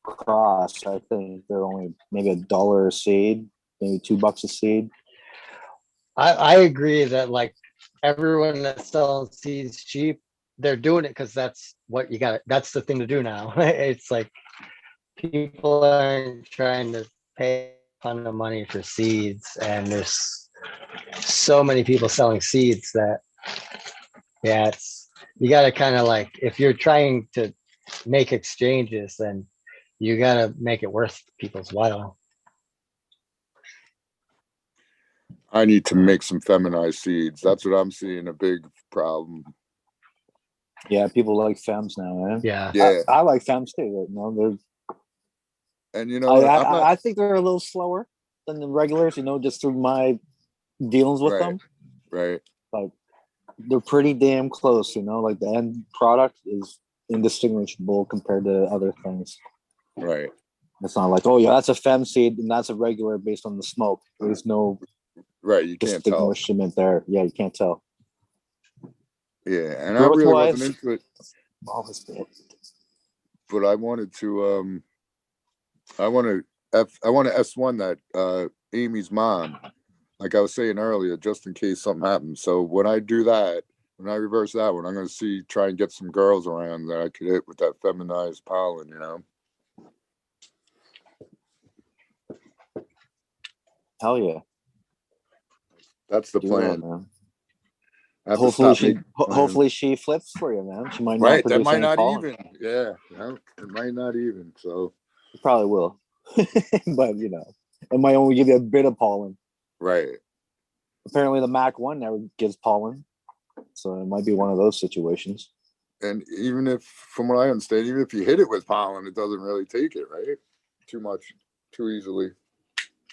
cross, I think they're only maybe $1 a seed, maybe $2 a seed. I agree that like everyone that's selling seeds cheap, they're doing it because that's what you got. That's the thing to do now. It's like people aren't trying to pay a ton of money for seeds, and there's so many people selling seeds that Yeah, it's you gotta kind of like if you're trying to make exchanges, then you gotta make it worth people's while. I need to make some feminized seeds. That's what I'm seeing a big problem. Yeah, people like femmes now, eh? Yeah. Yeah. I like femmes too. You know, And you know, I'm not I think they're a little slower than the regulars, you know, just through my dealings with them. right. But they're pretty damn close, you know, like the end product is indistinguishable compared to other things. Right. It's not like, oh yeah, that's a fem seed and that's a regular based on the smoke. There's no You can't tell. distinguishment there. Yeah, you can't tell. Yeah, and I really wasn't into it. Always been. But I wanted to I want to S1 that Amy's mom, like I was saying earlier, just in case something happens. So when I do that, when I reverse that one, I'm going to try and get some girls around that I could hit with that feminized pollen, you know? Hell yeah. That's the Do plan. that, man. I have to stop making plans. Hopefully she flips for you, man. She might not Right, that produce might any not pollen. even. Yeah, it might not even. So It probably will. But you know, it might only give you a bit of pollen. right. Apparently the Mac 1 never gives pollen. So it might be one of those situations. And even if, from what I understand, even if you hit it with pollen, it doesn't really take it, right? Too much, too easily.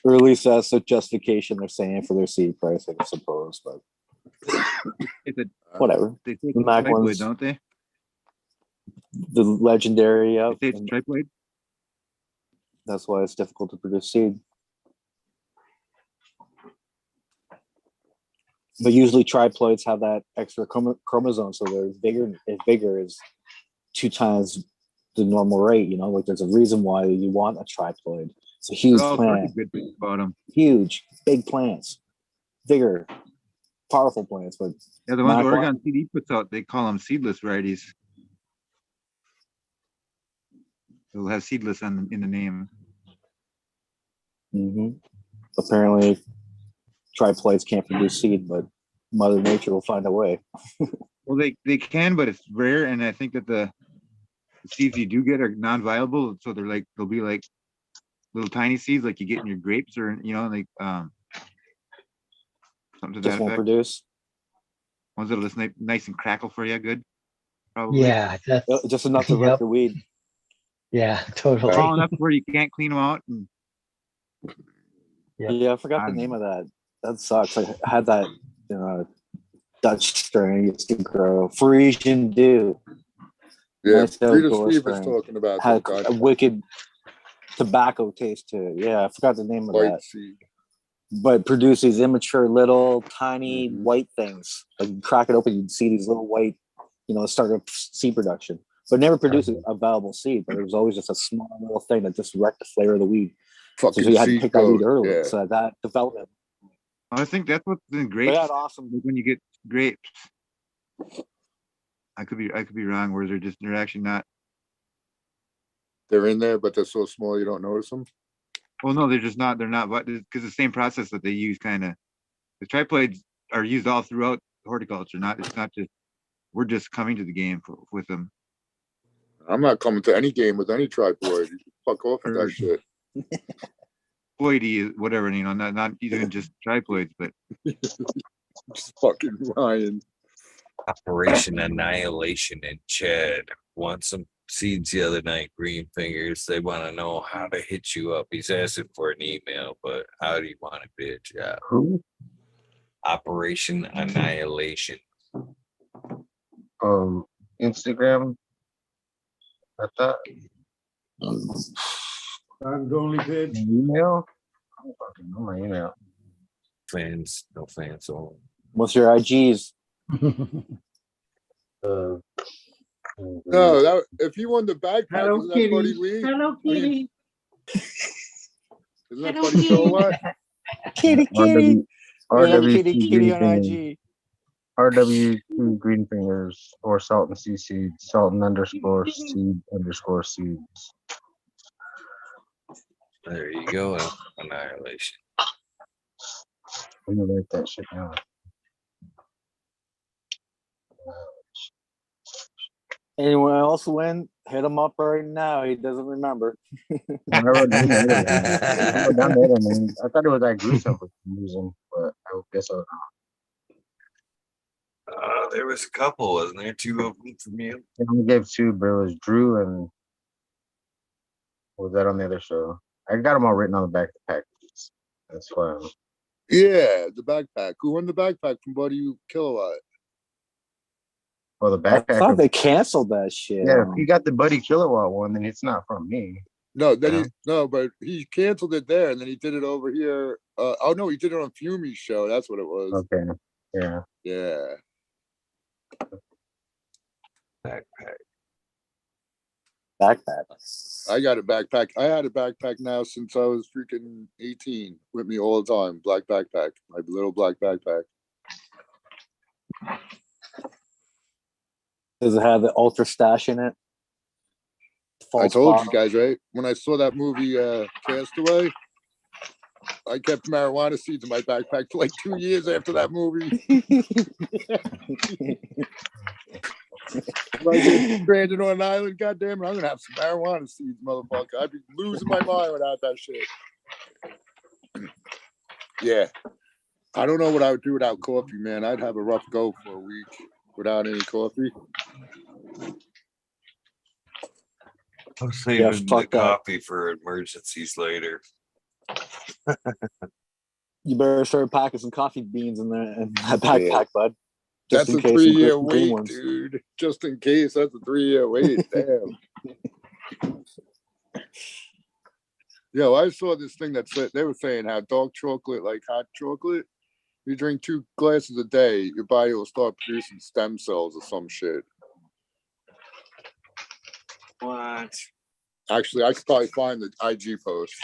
Or at least that's the justification they're saying for their seed price, I suppose. But It's a, whatever. they take The Mac triploid, ones, don't they? the legendary, yeah. They say it's triploid. That's why it's difficult to produce seed. But usually triploids have that extra chromosome, so they're bigger. If bigger is 2 times the normal rate, you know, like there's a reason why you want a triploid. It's a huge There's all sorts plant. of good things about them. Huge, big plants, bigger, powerful plants. But Yeah, the ones Mac Oregon CD puts out, they call them seedless varieties. They'll have seedless in the name. Apparently, triploids can't produce seed, but Mother Nature will find a way. Well, they can, but it's rare, and I think that the seeds you do get are non-viable, so they'll be like little tiny seeds, like you get in your grapes, or you know, like something to Just that won't effect. produce. Ones that'll just nice and crackle for you, good. Probably. Yeah, that's just enough to wreck the weed. Yeah, totally. Small enough where you can't clean them out. And Yeah, I forgot the name of that. That sucks. I had that Dutch strain used to grow. Frisian Dew. Yeah, Nice Frida outdoor Steve was strain. talking about Had that. a wicked tobacco taste to it. Yeah, I forgot the name of White that. seed. But it produced these immature little tiny white things. Like you crack it open, you'd see these little white, start of seed production. But never produced a viable seed. But it was always just a small little thing that just wrecked the flavor of the weed. Fucking so you had to seed pick that weed code, early. yeah. So that development. I think that's what's in grapes. They had awesome. Like when you get grapes, I could be wrong. Where they're actually not. They're in there, but they're so small you don't notice them. Well, no, they're just not. They're not, but because the same process that they use, kind of, the triploids are used all throughout horticulture. It's not just we're just coming to the game with them. I'm not coming to any game with any triploid. You fuck off with that shit. Ploidy, whatever, not even just triploids, but just fucking Ryan. Operation Annihilation in Chad won some seeds the other night, Green Fingers. They want to know how to hit you up. He's asking for an email, but how do you want to bitch? Yeah. Who? Operation Annihilation. Instagram. I thought. Only page. Email. I don't fucking know my email. Fans, no fans only. What's your IGs? No, if he won the backpack, Hello, isn't that Kitty. Buddy Lee? Hello, Kitty. Isn't that Buddy So What? Kitty. RWC Kitty on Greenfingers. IG. RWC Greenfingers or Sultan C Seeds. Sultan _ seed _ seeds. There you go. Annihilation. I'm gonna write that shit down. Anyone else win? Hit him up right now. He doesn't remember. I wrote down the other name. I wrote down the other name. I thought it was that gruesome for some reason, but I guess I was There was a couple, wasn't there? Two of them from you. I only gave two, but it was Drew and what was that on the other show? I got them all written on the back of the packages. That's fine. Yeah, the backpack. Who won the backpack from Buddy Kilowatt? Well, the I backpack. thought they canceled that shit. Yeah, if you got the Buddy Kilowatt one, then it's not from me. No, then but he canceled it there, and then he did it over here. Oh no, he did it on Fumi's show. That's what it was. Okay. Yeah. Yeah. Backpack. I got a backpack. I had a backpack now since I was freaking 18 with me all the time. Black backpack, my little black backpack. Does it have the ultra stash in it? I told you guys, right? When I saw that movie Castaway, I kept marijuana seeds in my backpack for like 2 years after that movie. If I get stranded on an island, goddamn it, I'm gonna have some marijuana seeds, motherfucker. I'd be losing my mind without that shit. Yeah. I don't know what I would do without coffee, man. I'd have a rough go for a week without any coffee. I'm saving the coffee for emergencies later. You better start packing some coffee beans in that backpack, bud. That's in a case 3 year some green wait, ones. dude. Just in case, that's a 3 year wait. Damn. Yo, I saw this thing that said they were saying how dark chocolate, like hot chocolate, you drink 2 glasses a day, your body will start producing stem cells or some shit. What? Actually, I could probably find the IG post.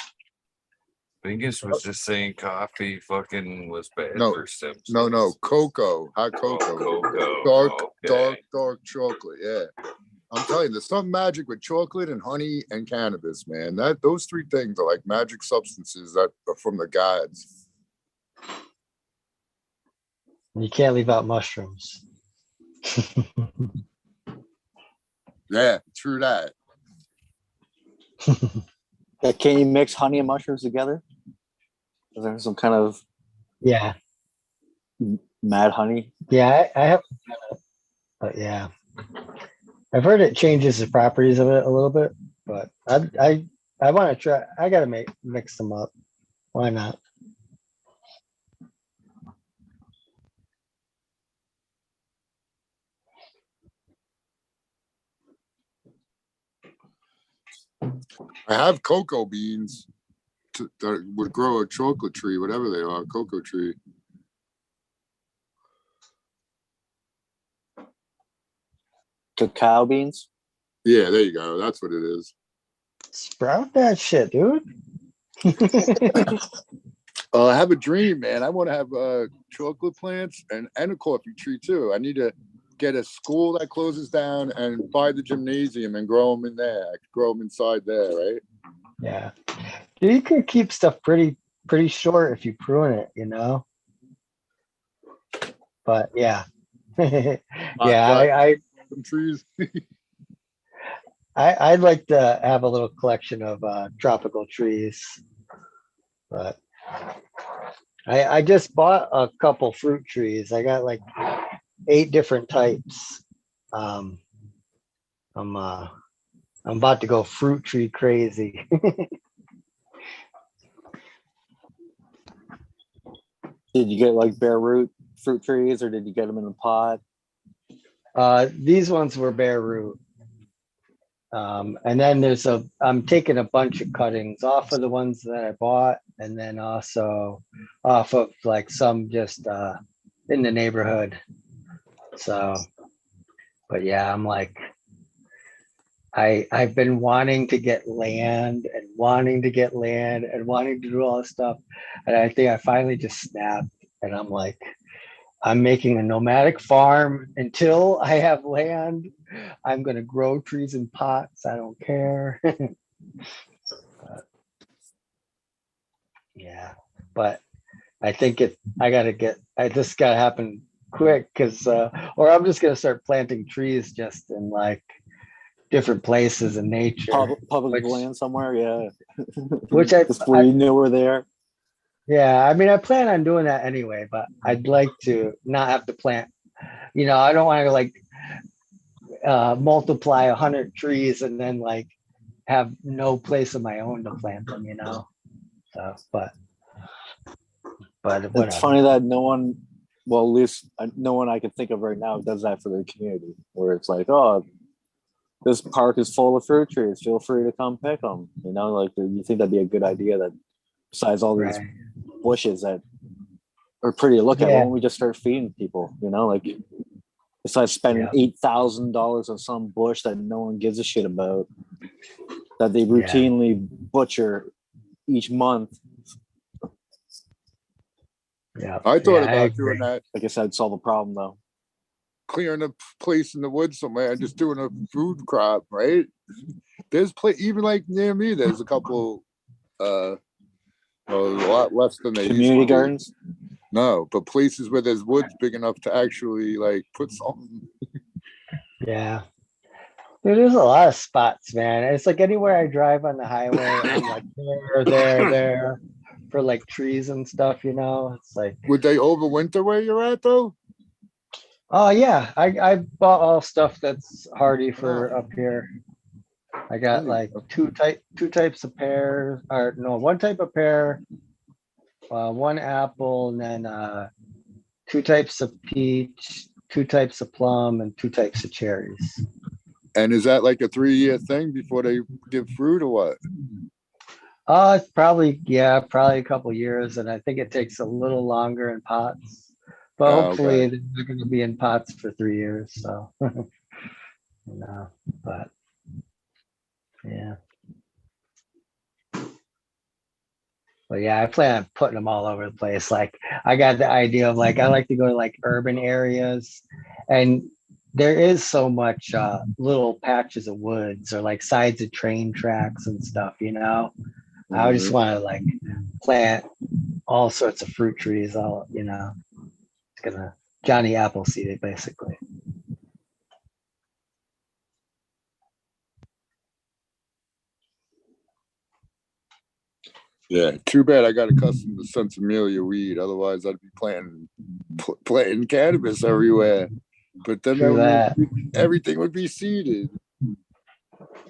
Bingus was just saying coffee fucking was bad No, for stem cells. no, cocoa, hot cocoa, cocoa. dark chocolate. Yeah, I'm telling you, there's some magic with chocolate and honey and cannabis, man. Those 3 things are like magic substances that are from the gods. You can't leave out mushrooms. Yeah, true that. Can you mix honey and mushrooms together? Is there some kind of Yeah. mad honey? Yeah, I have, but yeah, I've heard it changes the properties of it a little bit, but I want to try. I gotta mix them up. Why not? I have cocoa beans that would grow a chocolate tree, whatever they are, cocoa tree. Cacao beans? Yeah, there you go. That's what it is. Sprout that shit, dude. I have a dream, man. I want to have chocolate plants and a coffee tree too. I need to get a school that closes down and buy the gymnasium and grow them in there. I could grow them inside there, right? Yeah, you can keep stuff pretty short if you prune it, you know. But yeah, yeah, trees. I'd like to have a little collection of tropical trees, but I just bought a couple fruit trees. I got like 8 different types. I'm about to go fruit tree crazy. Did you get like bare root fruit trees, or did you get them in a pod? These ones were bare root. And then I'm taking a bunch of cuttings off of the ones that I bought, and then also off of like some just in the neighborhood. So, but yeah, I'm like, I've been wanting to get land and wanting to do all this stuff. And I think I finally just snapped, and I'm like, I'm making a nomadic farm until I have land. I'm going to grow trees in pots. I don't care. Yeah, but I think this got to happen quick, because or I'm just going to start planting trees just in like different places in nature. Public which- land somewhere, yeah. Which just where you knew were there. Yeah, I mean, I plan on doing that anyway, but I'd like to not have to plant. You know, I don't want to like multiply 100 trees and then like have no place of my own to plant them. You know, so but whatever. It's funny that no one, well, at least no one I can think of right now does that for their community, where it's like, oh, this park is full of fruit trees. Feel free to come pick them. You know, like you think that'd be a good idea that besides all these bushes that are pretty to look at, why don't we just start feeding people? You know, like besides spending $8,000 on some bush that no one gives a shit about, that they routinely butcher each month. Yeah, I thought about doing that. I guess that'd solve a problem though. Clearing a place in the woods somewhere and just doing a food crop, right? There's even like near me, there's a couple a lot less than they community used to be. gardens. No, but places where there's woods big enough to actually like put something. Yeah. Dude, there's a lot of spots, man. It's like anywhere I drive on the highway, I'm like there for like trees and stuff, you know. It's like, would they overwinter where you're at though? oh yeah, I bought all stuff that's hardy for up here. I got like two types of pears, or no, one type of pear, one apple, and then 2 types of peach, 2 types of plum, and 2 types of cherries. And is that like a 3-year thing before they give fruit or what? It's probably a couple years, and I think it takes a little longer in pots. But hopefully they're going to be in pots for 3 years. So, but yeah. But yeah, I plan on putting them all over the place. Like I got the idea of like, I like to go to like urban areas, and there is so much little patches of woods or like sides of train tracks and stuff, you know. I just want to like plant all sorts of fruit trees, all, you know. It's gonna Johnny Appleseed it basically. Yeah, too bad I got accustomed to Sensimelia weed. Otherwise, I'd be planting cannabis everywhere. But then everything would be seeded.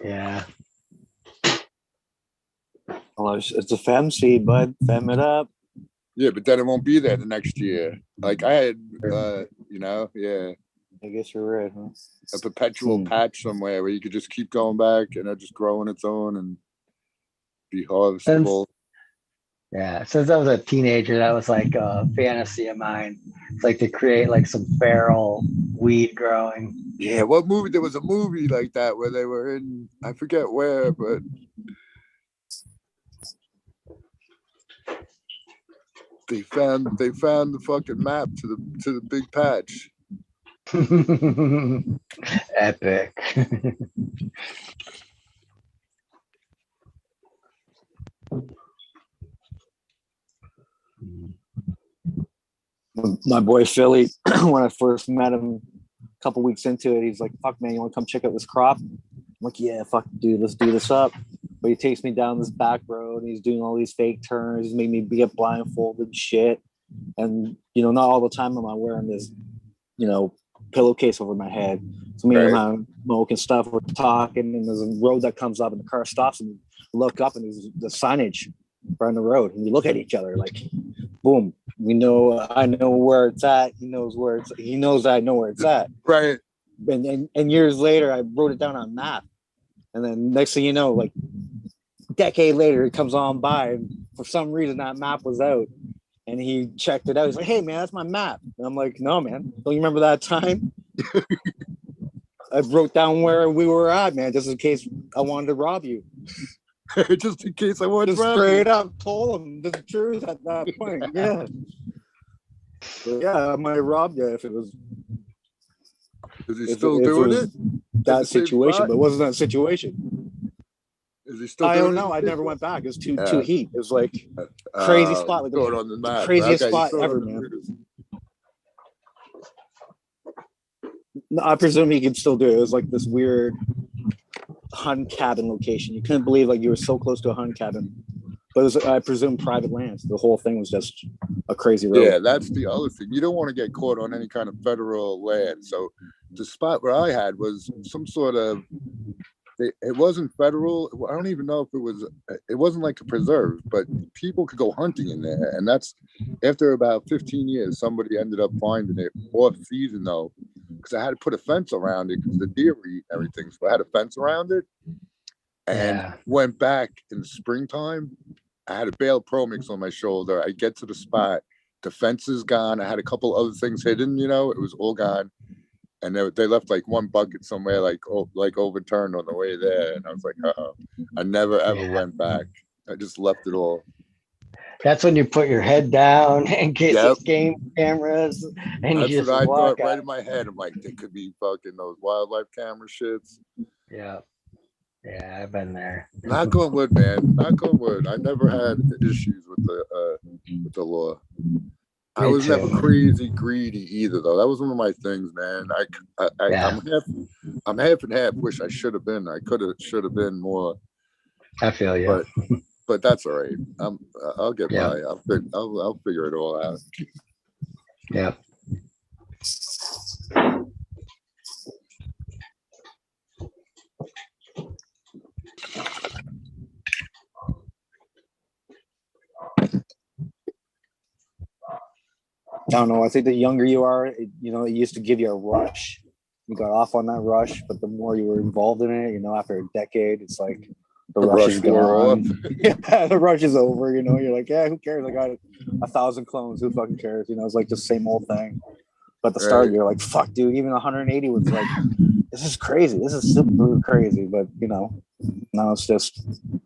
Yeah. Well, it's a fem seed, bud. Fem it up. Yeah, but then it won't be there the next year. Like I had, yeah. I guess you're right, huh? A perpetual patch somewhere where you could just keep going back and it just grow on its own and be harvestable. Since I was a teenager, that was like a fantasy of mine. It's like to create like some feral weed growing. Yeah, what movie? There was a movie like that where they were in, I forget where, but they found the fucking map to the big patch. Epic. My boy Philly, when I first met him a couple weeks into it, he's like, fuck man, you want to come check out this crop? I'm like, yeah, fuck dude, let's do this up. But he takes me down this back road and he's doing all these fake turns. He's making me get blindfolded and shit. And, you know, not all the time am I wearing this, you know, pillowcase over my head. So me and my smoke and stuff, we're talking, and there's a road that comes up and the car stops and we look up and there's the signage right on the road. And we look at each other like, boom. We know, I know where it's at. He knows where it's. He knows I know where it's at. Right. And years later, I wrote it down on a map. And then next thing you know, like a decade later, it comes on by, and for some reason that map was out. And he checked it out. He's like, "Hey man, that's my map." And I'm like, "No man, don't you remember that time?" I wrote down where we were at, man, just in case I wanted to rob you. Just in case I wanted to rob you. Straight up told him the truth at that point. Yeah. But yeah, I might have robbed you if it was. Is he still doing it? That situation, but it wasn't that situation. Is he still? I don't doing know. it? I never went back. It was too heat. It was like crazy spot, like going on the map. craziest Okay, spot still ever, on the man. No, I presume he can still do it. It was like this weird hunt cabin location. You couldn't believe like you were so close to a hunt cabin, but it was, I presume, private lands. The whole thing was just a crazy road. Yeah, that's the other thing. You don't want to get caught on any kind of federal land. So the spot where I had was some sort of, it wasn't federal. I don't even know if it wasn't like a preserve, but people could go hunting in there. And that's after about 15 years, somebody ended up finding it off season though, because I had to put a fence around it because the deer were eating everything. So I had a fence around it and went back in the springtime. I had a bale pro mix on my shoulder. I get to the spot, the fence is gone. I had a couple other things hidden, it was all gone. And they left like one bucket somewhere, like overturned on the way there. And I was like, I never ever went back. I just left it all. That's when you put your head down in case it's game cameras, and That's you just what I walk thought right out. in my head. I'm like, they could be fucking those wildlife camera shits. Yeah, I've been there. Knock on wood, man. Knock on wood. I never had issues with the law. I Me was too. never crazy greedy either, though. That was one of my things, man. I'm half and half. Wish I should have been. I should have been more. I feel you. But that's all right. I'll get by. I'll figure it all out. Yeah. I don't know. I think the younger you are, it used to give you a rush. You got off on that rush, but the more you were involved in it, after a decade, it's like the rush is gone. Yeah, the rush is over. You're like, yeah, who cares? I got 1,000 clones. Who fucking cares? It's like the same old thing. But at the start, you're like, fuck, dude. Even 180 was like, this is crazy. This is super crazy. But now it's just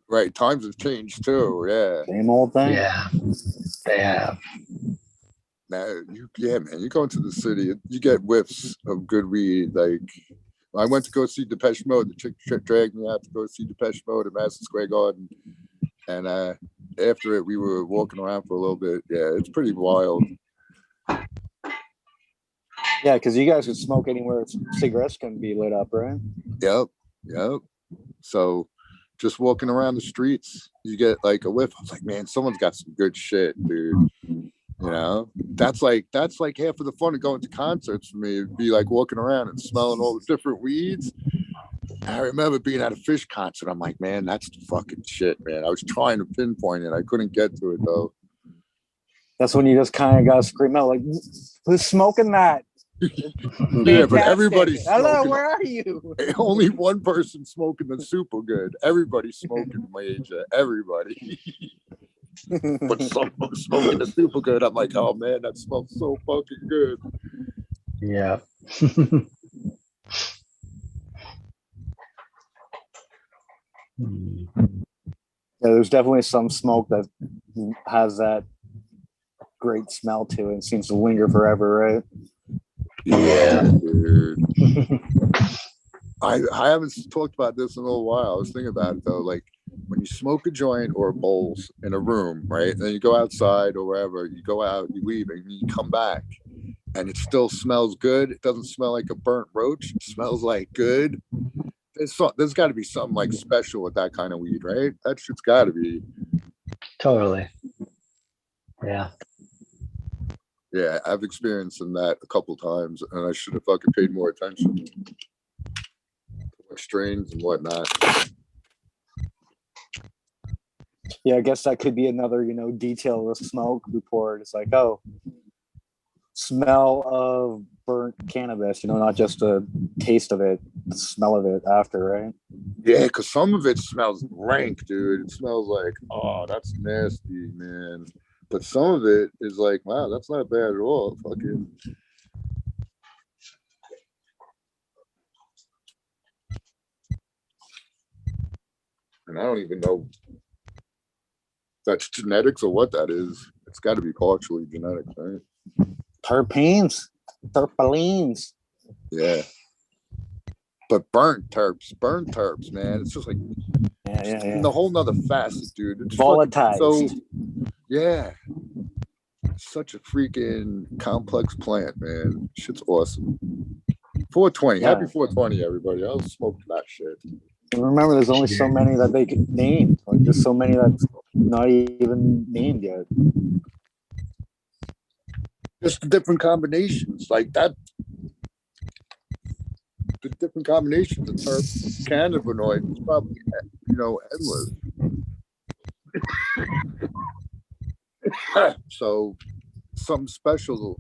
right. Times have changed too. Yeah. Same old thing. Yeah, they have. Now, man, you go into the city, you get whiffs of good weed. Like, I went to go see Depeche Mode. The chick dragged me out to go see Depeche Mode at Madison Square Garden. And after it, we were walking around for a little bit. Yeah, it's pretty wild. Yeah, because you guys could smoke anywhere cigarettes can be lit up, right? Yep. So just walking around the streets, you get like a whiff. I was like, man, someone's got some good shit, dude. That's like half of the fun of going to concerts for me. It'd be like walking around and smelling all the different weeds. I remember being at a Fish concert. I'm like, man, that's the fucking shit, man. I was trying to pinpoint it. I couldn't get to it though. That's when you just kind of got to scream out, like, who's smoking that? Yeah, but everybody's Hello, smoking. where are you? Only one person smoking the super good. Everybody's smoking major. Everybody. But someone smoking the super good. I'm like, oh man, that smells so fucking good. Yeah. Yeah, there's definitely some smoke that has that great smell to it and seems to linger forever, right? Yeah, dude. I haven't talked about this in a little while. I was thinking about it though. Like when you smoke a joint or bowls in a room, right? And then you go outside or wherever, you go out, you leave, and you come back and it still smells good. It doesn't smell like a burnt roach. It smells like good. There's got to be something like special with that kind of weed, right? That shit's got to be. Totally. Yeah. Yeah, I've experienced that a couple times, and I should have fucking paid more attention to what strains and whatnot. Yeah, I guess that could be another, detail of the smoke report. It's like, oh, smell of burnt cannabis, not just the taste of it, the smell of it after, right? Yeah, because some of it smells rank, dude. It smells like, oh, that's nasty, man. But some of it is like, wow, that's not bad at all. Fucking. And I don't even know if that's genetics or what that is. It's got to be partially genetic, right? Terpenes, terpenoids. Yeah. But burnt terps, man. It's just like the whole nother facet, dude. It's volatile. So yeah. Such a freaking complex plant, man. Shit's awesome. 420. Yeah. Happy 420, everybody. I was smoking that shit. And remember, there's only so many that they could name. Like, there's so many that's not even named yet. Just the different combinations like that. The different combinations of cannabinoids is probably, endless. So something special.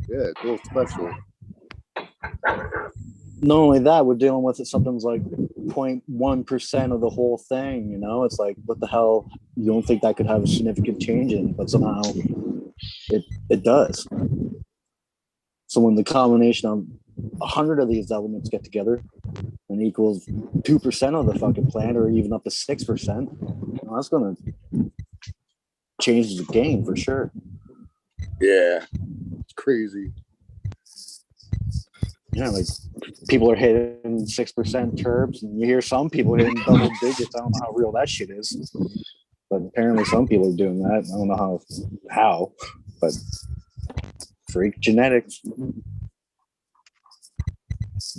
Yeah, it's real special. Not only that, we're dealing with something's like 0.1% of the whole thing. You know, it's like, what the hell? You don't think that could have a significant change in it, but somehow it does. So when the combination of 100 of these elements get together and equals 2% of the fucking plant, or even up to 6%, that's gonna change the game for sure. Yeah, it's crazy. Yeah, like people are hitting 6% terps, and you hear some people hitting double digits. I don't know how real that shit is, but apparently some people are doing that. I don't know how, but freak genetics,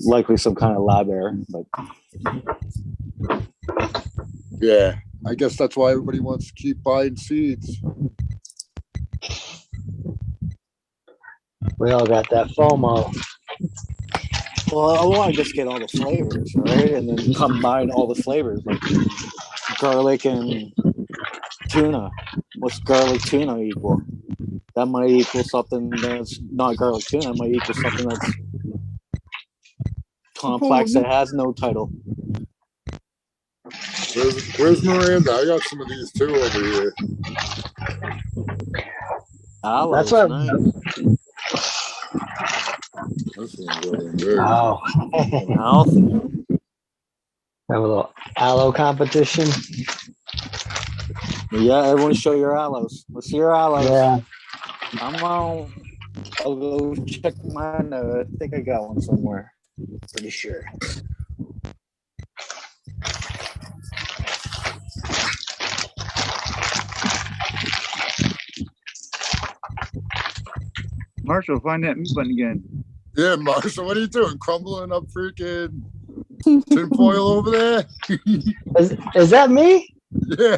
likely some kind of lab error. But Yeah, I guess that's why everybody wants to keep buying seeds. We all got that FOMO. well, I want to just get all the flavors, right, and then combine all the flavors, like garlic and tuna. What's garlic tuna equal? That might equal something that's not garlic tuna. It might equal something that's complex that has no title. Where's Miranda? I got some of these too over here. That's what. This one's going good. Wow. Healthy. Have a little aloe competition. Yeah, everyone show your aloes. Let's see your aloes. Yeah. I'm on. I'll go check mine. I think I got one somewhere. Pretty sure. Marshall, find that mute button again. Yeah, Marshall, what are you doing? Crumbling up freaking tinfoil over there? Is that me? Yeah,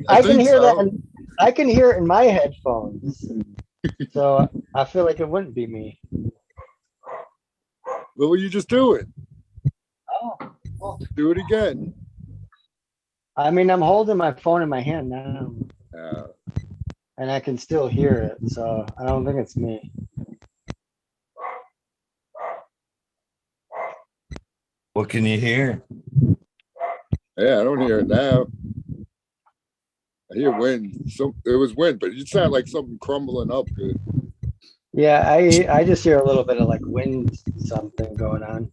I can think hear so. that. I can hear it in my headphones. So I feel like it wouldn't be me. What were you just doing? Oh, well, Do it again. I mean, I'm holding my phone in my hand now, and I can still hear it. So I don't think it's me. What can you hear? Yeah, I don't hear it now. I hear wind. It was wind, but you sound like something crumbling up good. Yeah, I just hear a little bit of like wind something going on.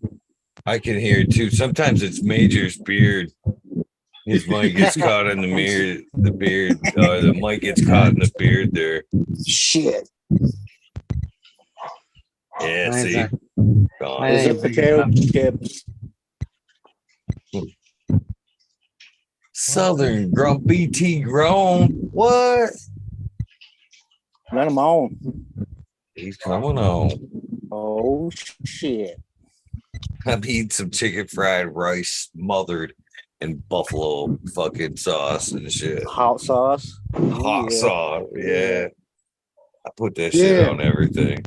I can hear it too. Sometimes it's Major's beard. His mic gets caught in the beard. The mic gets caught in the beard there. Shit. Yeah, Mine's see? not- Gone. mine Is it ain't big potato enough. chips? Southern grumpy tea grown. What? Let him on. He's coming on. Oh shit. I'm eating some chicken fried rice smothered in buffalo fucking sauce and shit. Hot sauce. Hot Yeah. sauce, yeah. I put that shit on everything.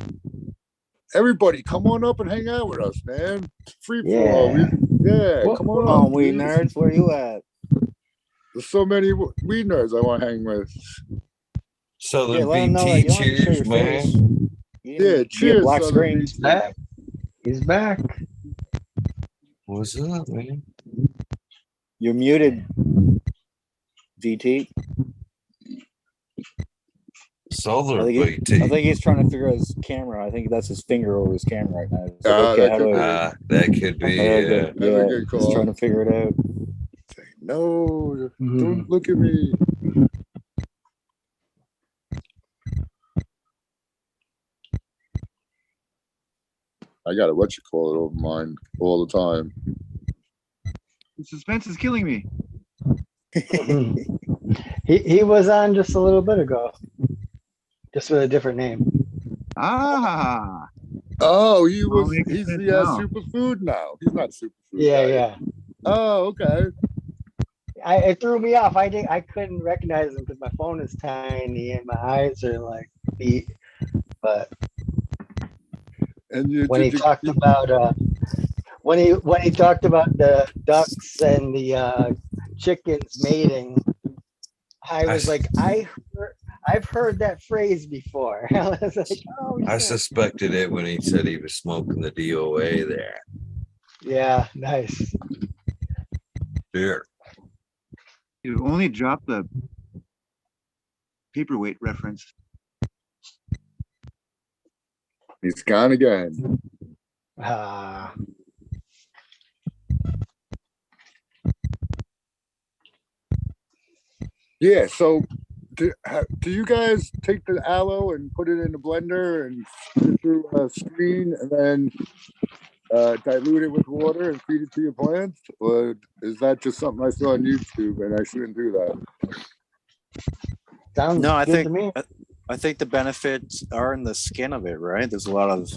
Everybody, come on up and hang out with us, man. It's free for Yeah. all. Come on Oh, up. we please. nerds, where you at? There's so many weed nerds I want to hang with. Southern Yeah, let him know that BT, you don't have to show cheers, your man. face. Yeah, Get cheers, black Southern screen. BT. Back. He's back. What's up, man? You're muted, VT. Southern I BT. think he's trying to figure out his camera. I think that's his finger over his camera right now. He's like, Ah, okay, that how could do be. I? That could be, That's a good He's call. trying to figure it out. No, don't look at me. I got it. What you call it over mine all the time. The suspense is killing me. He was on just a little bit ago, just with a different name. Ah. Oh, All making he's sense the now. superfood now. He's not superfood. Yeah, guy. yeah. Oh, okay. It threw me off. I couldn't recognize him because my phone is tiny and my eyes are like beat. But And you, when he talked about when he talked about the ducks and the chickens mating, I was like, I've heard that phrase before. I was like, oh I shit. suspected it when he said he was smoking the DOA there. Yeah, nice. Here. You only dropped the paperweight reference. He's gone again. Ah. Yeah. So, do you guys take the aloe and put it in the blender and put it through a screen and then dilute it with water and feed it to your plants, or is that just something I saw on YouTube and I shouldn't do that? Sounds No, I good think to me. I think the benefits are in the skin of it, right? There's a lot of,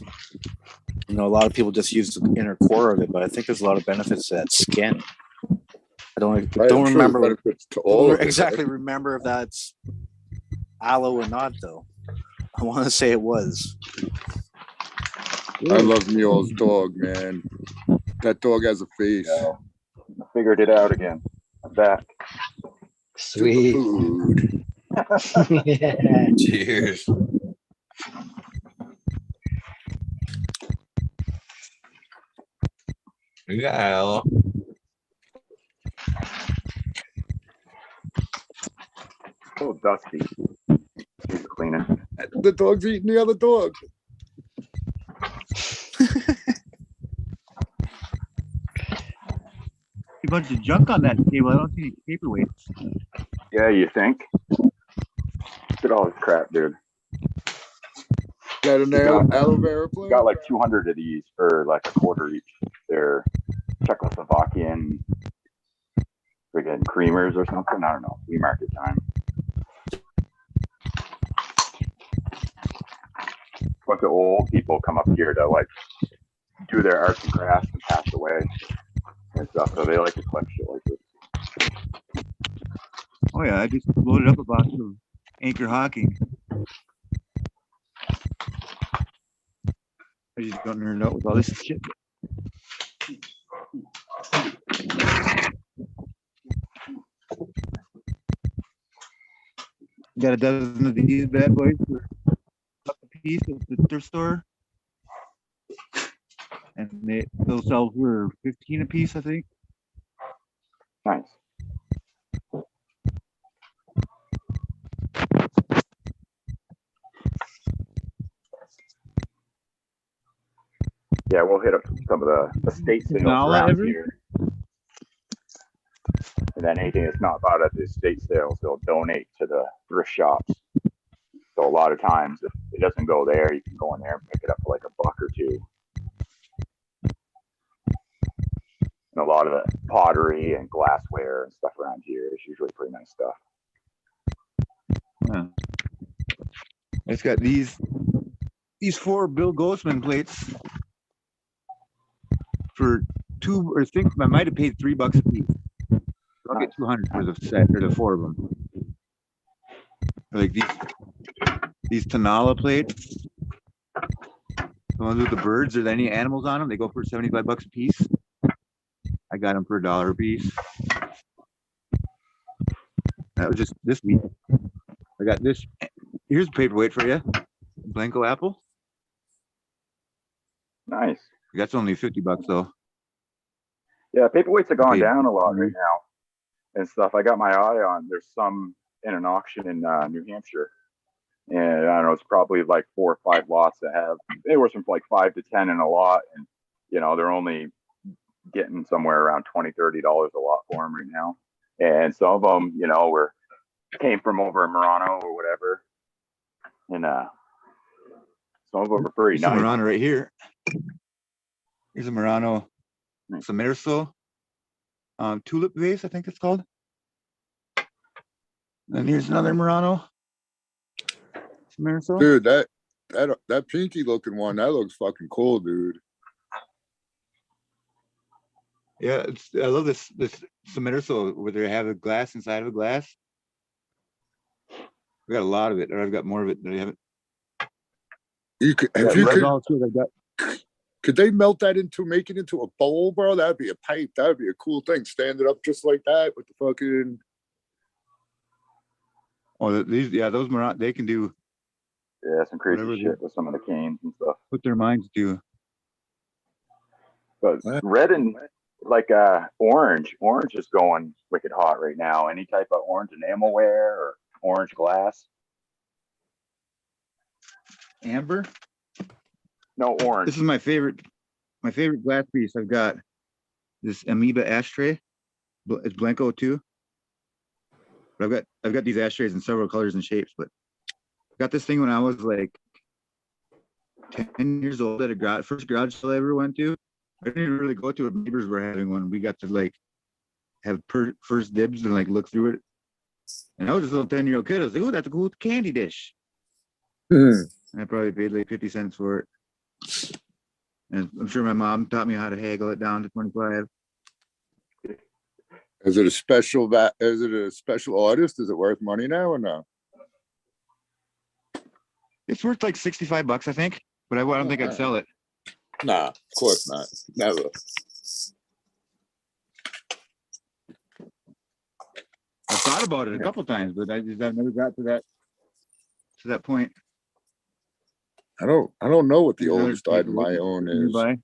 a lot of people just use the inner core of it, but I think there's a lot of benefits to that skin. I don't remember benefits to all of it, exactly right? remember if that's aloe or not, though. I want to say it was. I love Mule's dog, man. That dog has a face. I figured it out again. I'm back. Sweet. Food. Yeah. Cheers. Yeah. So dusty. He's cleaning. The dog's eating the other dog. A bunch of junk on that table. I don't see any paperweights. Yeah, you think? Look at all this crap, dude. Got an aloe vera plant? Got like 200 of these for like a quarter each. They're Czechoslovakian friggin' creamers or something. I don't know. Flea market time. Bunch of old people come up here to like do their arts and crafts and pass away and stuff. So they like to collect shit like this. Oh yeah, I just loaded up a box of Anchor Hawking. I just got nerded out with all this shit. Got a dozen of these bad boys for a piece at the thrift store, and they'll sell for 15 a piece, I think. Nice. Yeah, we'll hit up some of the estate sales around here. And then anything that's not bought at the estate sales, they'll donate to the thrift shops. So a lot of times, if it doesn't go there, you can go in there and pick it up for like $1 or $2. And a lot of the pottery and glassware and stuff around here is usually pretty nice stuff. Yeah. It's got these 4 Bill Ghostman plates for 2, or I think I might have paid $3 a piece. I'll get 200 for the set, or the 4 of them. Like these Tanala plates, the ones with the birds or any animals on them, they go for $75 a piece. I got them for $1 a piece. That was just this week. I got this. Here's a paperweight for you. Blanco apple. Nice. That's only $50 though. Yeah, paperweights are going down a lot right now and stuff. I got my eye on. There's some in an auction in New Hampshire, and I don't know. It's probably like 4 or 5 lots that have anywhere from like 5 to 10 in a lot, and they're only getting somewhere around $20-$30 a lot for them right now. And some of them, came from over in Murano or whatever, and some of them are pretty Here's nice. a Murano right here. Here's a Murano Samerso tulip vase, I think it's called. And here's another Murano Samerso. Dude, that pinky looking one, that looks fucking cool, dude. Yeah, I love this submersible where they have a glass inside of a glass. We got a lot of it, or I've got more of it that I haven't. You could, Yeah, if you could, all two I got. could they melt that into, make it into a bowl, bro? That'd be a pipe. That'd be a cool thing. Stand it up just like that with the fucking. Oh, these, yeah, those they can do. Yeah, some crazy Whatever shit with some of the canes and stuff. what their minds do. But red and like orange is going wicked hot right now. Any type of orange enamelware or orange glass? Amber? No, orange. This is my favorite glass piece. I've got this amoeba ashtray. It's Blanco too. But I've got these ashtrays in several colors and shapes. But I got this thing when I was like 10 years old at a first garage sale I ever went to. I didn't even really go to it. Neighbors were having one. We got to like have first dibs and like look through it. And I was just a little 10-year-old kid. I was like, oh, that's a cool candy dish. And I probably paid like 50 cents for it. And I'm sure my mom taught me how to haggle it down to 25. Is it a special is it a special artist? Is it worth money now or no? It's worth like $65, I think, but I don't think I'd sell it. Nah, of course not. Never. I thought about it a couple times, but I've never got to that point. I don't know what the There's oldest other item I own is. nearby.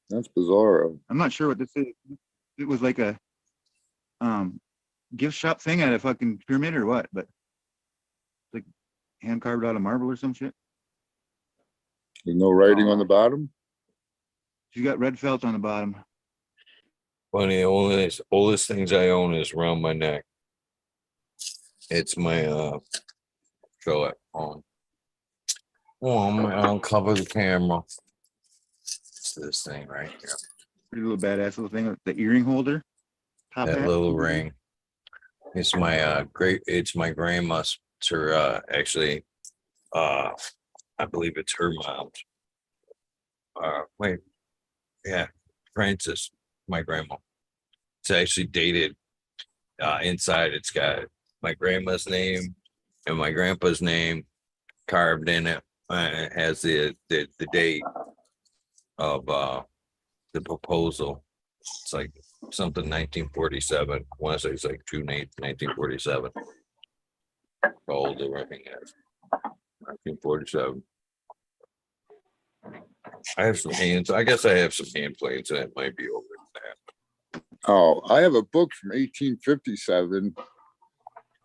That's bizarre. I'm not sure what this is. It was like a gift shop thing at a fucking pyramid or what, but like hand carved out of marble or some shit. There's no writing on the bottom. You got red felt on the bottom. Funny, the oldest things I own is around my neck. It's my show it on. I'll cover the camera. It's this thing right here. Pretty little badass little thing, the earring holder. Top That hat. little ring. It's my it's my grandma's. It's her actually I believe it's her mom's. Wait, yeah, Francis, my grandma. It's actually dated. Inside, it's got my grandma's name and my grandpa's name carved in it. It has the date of the proposal. It's like something 1947. I want to say it's like 1947. How old the ring is? 1947. I have some hands. I guess I have some hand planes, and it might be over that. Oh, I have a book from 1857,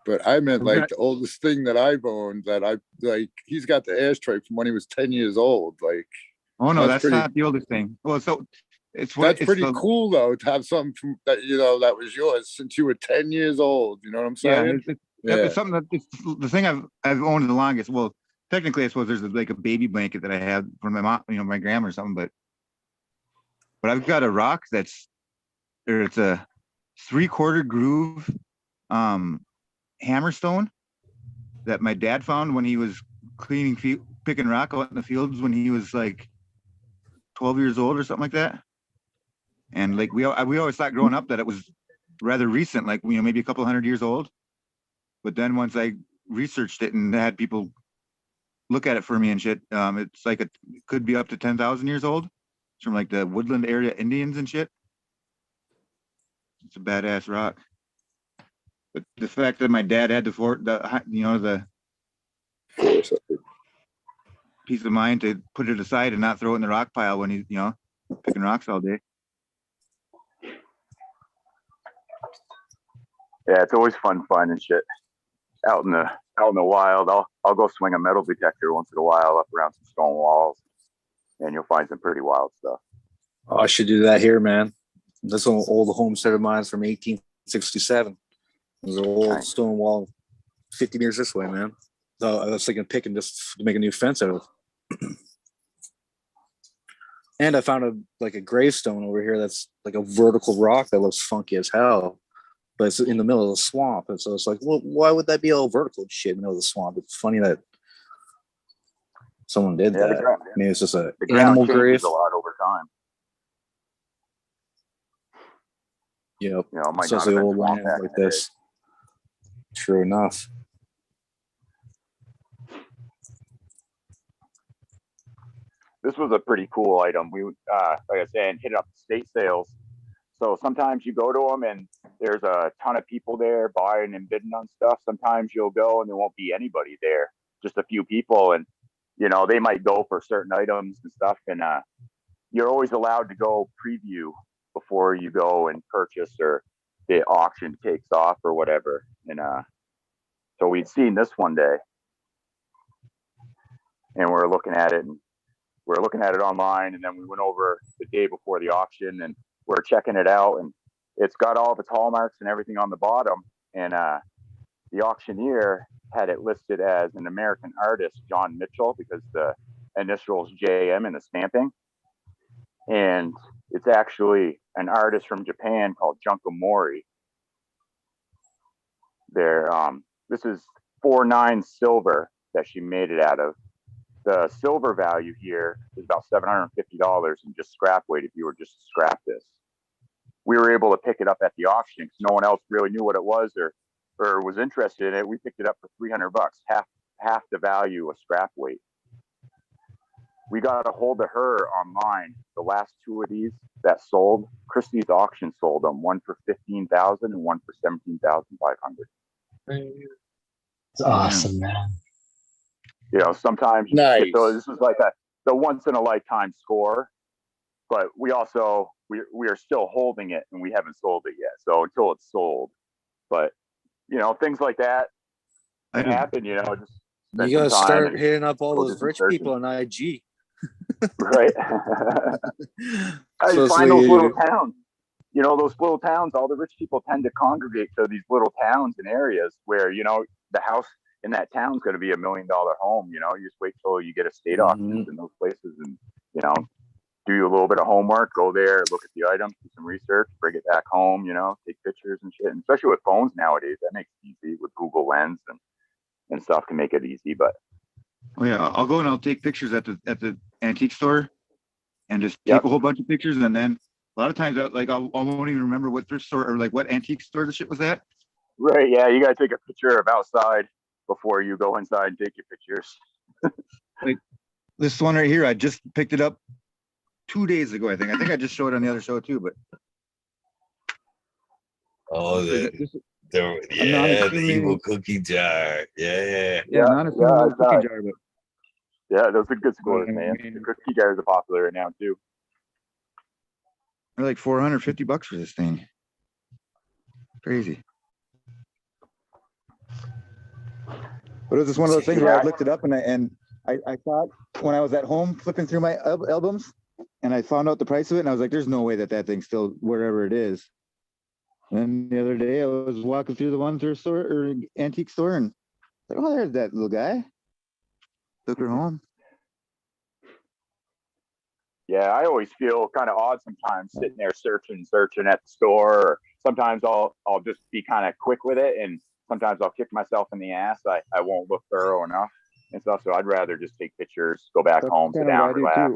but I meant like the oldest thing that I've owned that I like. He's got the ashtray from when he was 10 years old. Like, oh no, that's not the oldest thing. Well, so it's what that's pretty cool though to have something from that that was yours since you were 10 years old. You know what I'm saying? Yeah, it's something that it's the thing I've owned the longest. Well, technically, I suppose there's like a baby blanket that I have from my mom, my grandma or something. But I've got a rock it's a 3/4 groove hammerstone that my dad found when he was picking rock out in the fields when he was like 12 years old or something like that. And like we always thought growing up that it was rather recent, like maybe a couple 100 years old. But then once I researched it and had people look at it for me and shit, it's like it could be up to 10,000 years old. It's from like the woodland area Indians and shit. It's a badass rock. But the fact that my dad had the peace of mind to put it aside and not throw it in the rock pile when he's picking rocks all day. Yeah, it's always fun finding shit out in the wild. I'll go swing a metal detector once in a while up around some stone walls, and you'll find some pretty wild stuff. Oh, I should do that here, man. This old homestead of mine from 1867. There's an old stone wall 50 meters this way, man. So I was thinking of picking just to make a new fence out of it. And I found a gravestone over here that's like a vertical rock that looks funky as hell. But it's in the middle of the swamp. And so it's like, well, why would that be all vertical and shit in the middle of the swamp? It's funny that someone did that. I mean, it's just an animal grave. A lot over time. Yep. You know, it might not have Especially been old swamp land back in like the day. this. True enough. This was a pretty cool item. We, like I said, hit up state sales. So sometimes you go to them and there's a ton of people there buying and bidding on stuff. Sometimes you'll go and there won't be anybody there, just a few people. And, you know, they might go for certain items and stuff. And you're always allowed to go preview before you go and purchase, or the auction takes off or whatever. And so we'd seen this one day and we're looking at it, and we're looking at it online, and then we went over the day before the auction and we're checking it out, and it's got all of its hallmarks and everything on the bottom. And the auctioneer had it listed as an American artist, John Mitchell, because the initials JM in the stamping. And it's actually an artist from Japan called Junko Mori. This is 4.9 silver that she made it out of. The silver value here is about $750 in just scrap weight if you were just to scrap this. We were able to pick it up at the auction because no one else really knew what it was or was interested in it. We picked it up for $300, half the value of scrap weight. We got a hold of her online. The last two of these that sold, Christie's auction sold them, one for $15,000 and one for $17,500. It's awesome, man. You know, sometimes Nice. this is like the once in a lifetime score, but we also we are still holding it and we haven't sold it yet. So until it's sold, but you know, things like that happen. You know, just spend You gotta some time start and hitting up all go do those some rich searching. people on IG. Right? I just find those little towns. You know, those little towns, all the rich people tend to congregate to these little towns and areas where, you know, the house in that town is going to be $1 million home. You know, you just wait till you get a state auction in those places and, you know, do a little bit of homework, go there, look at the items, do some research, bring it back home, you know, take pictures and shit. And especially with phones nowadays, that makes it easy with Google Lens and stuff can make it easy. But Oh yeah, I'll go and I'll take pictures at the antique store and just take a whole bunch of pictures, and then a lot of times I won't even remember what thrift store or like what antique store the shit was at. Right, yeah, you gotta take a picture of outside before you go inside and take your pictures. Like this one right here, I just picked it up 2 days ago. I think I just showed it on the other show too, but Oh, the evil cookie jar. Yeah. cookie jar, but yeah, those are good scores, man. The cookie jars are popular right now too. they're like $450 for this thing. Crazy. But it was just one of those things where I looked it up and I thought when I was at home flipping through my albums and I found out the price of it and I was like, there's no way that thing's still wherever it is. And then the other day I was walking through the one thrift store or antique store and like, oh, there's that little guy. Took her home. Yeah, I always feel kind of odd sometimes sitting there searching at the store. Or sometimes I'll just be kind of quick with it, and sometimes I'll kick myself in the ass. I won't look thorough enough and stuff. So I'd rather just take pictures, go back home, sit down, relax.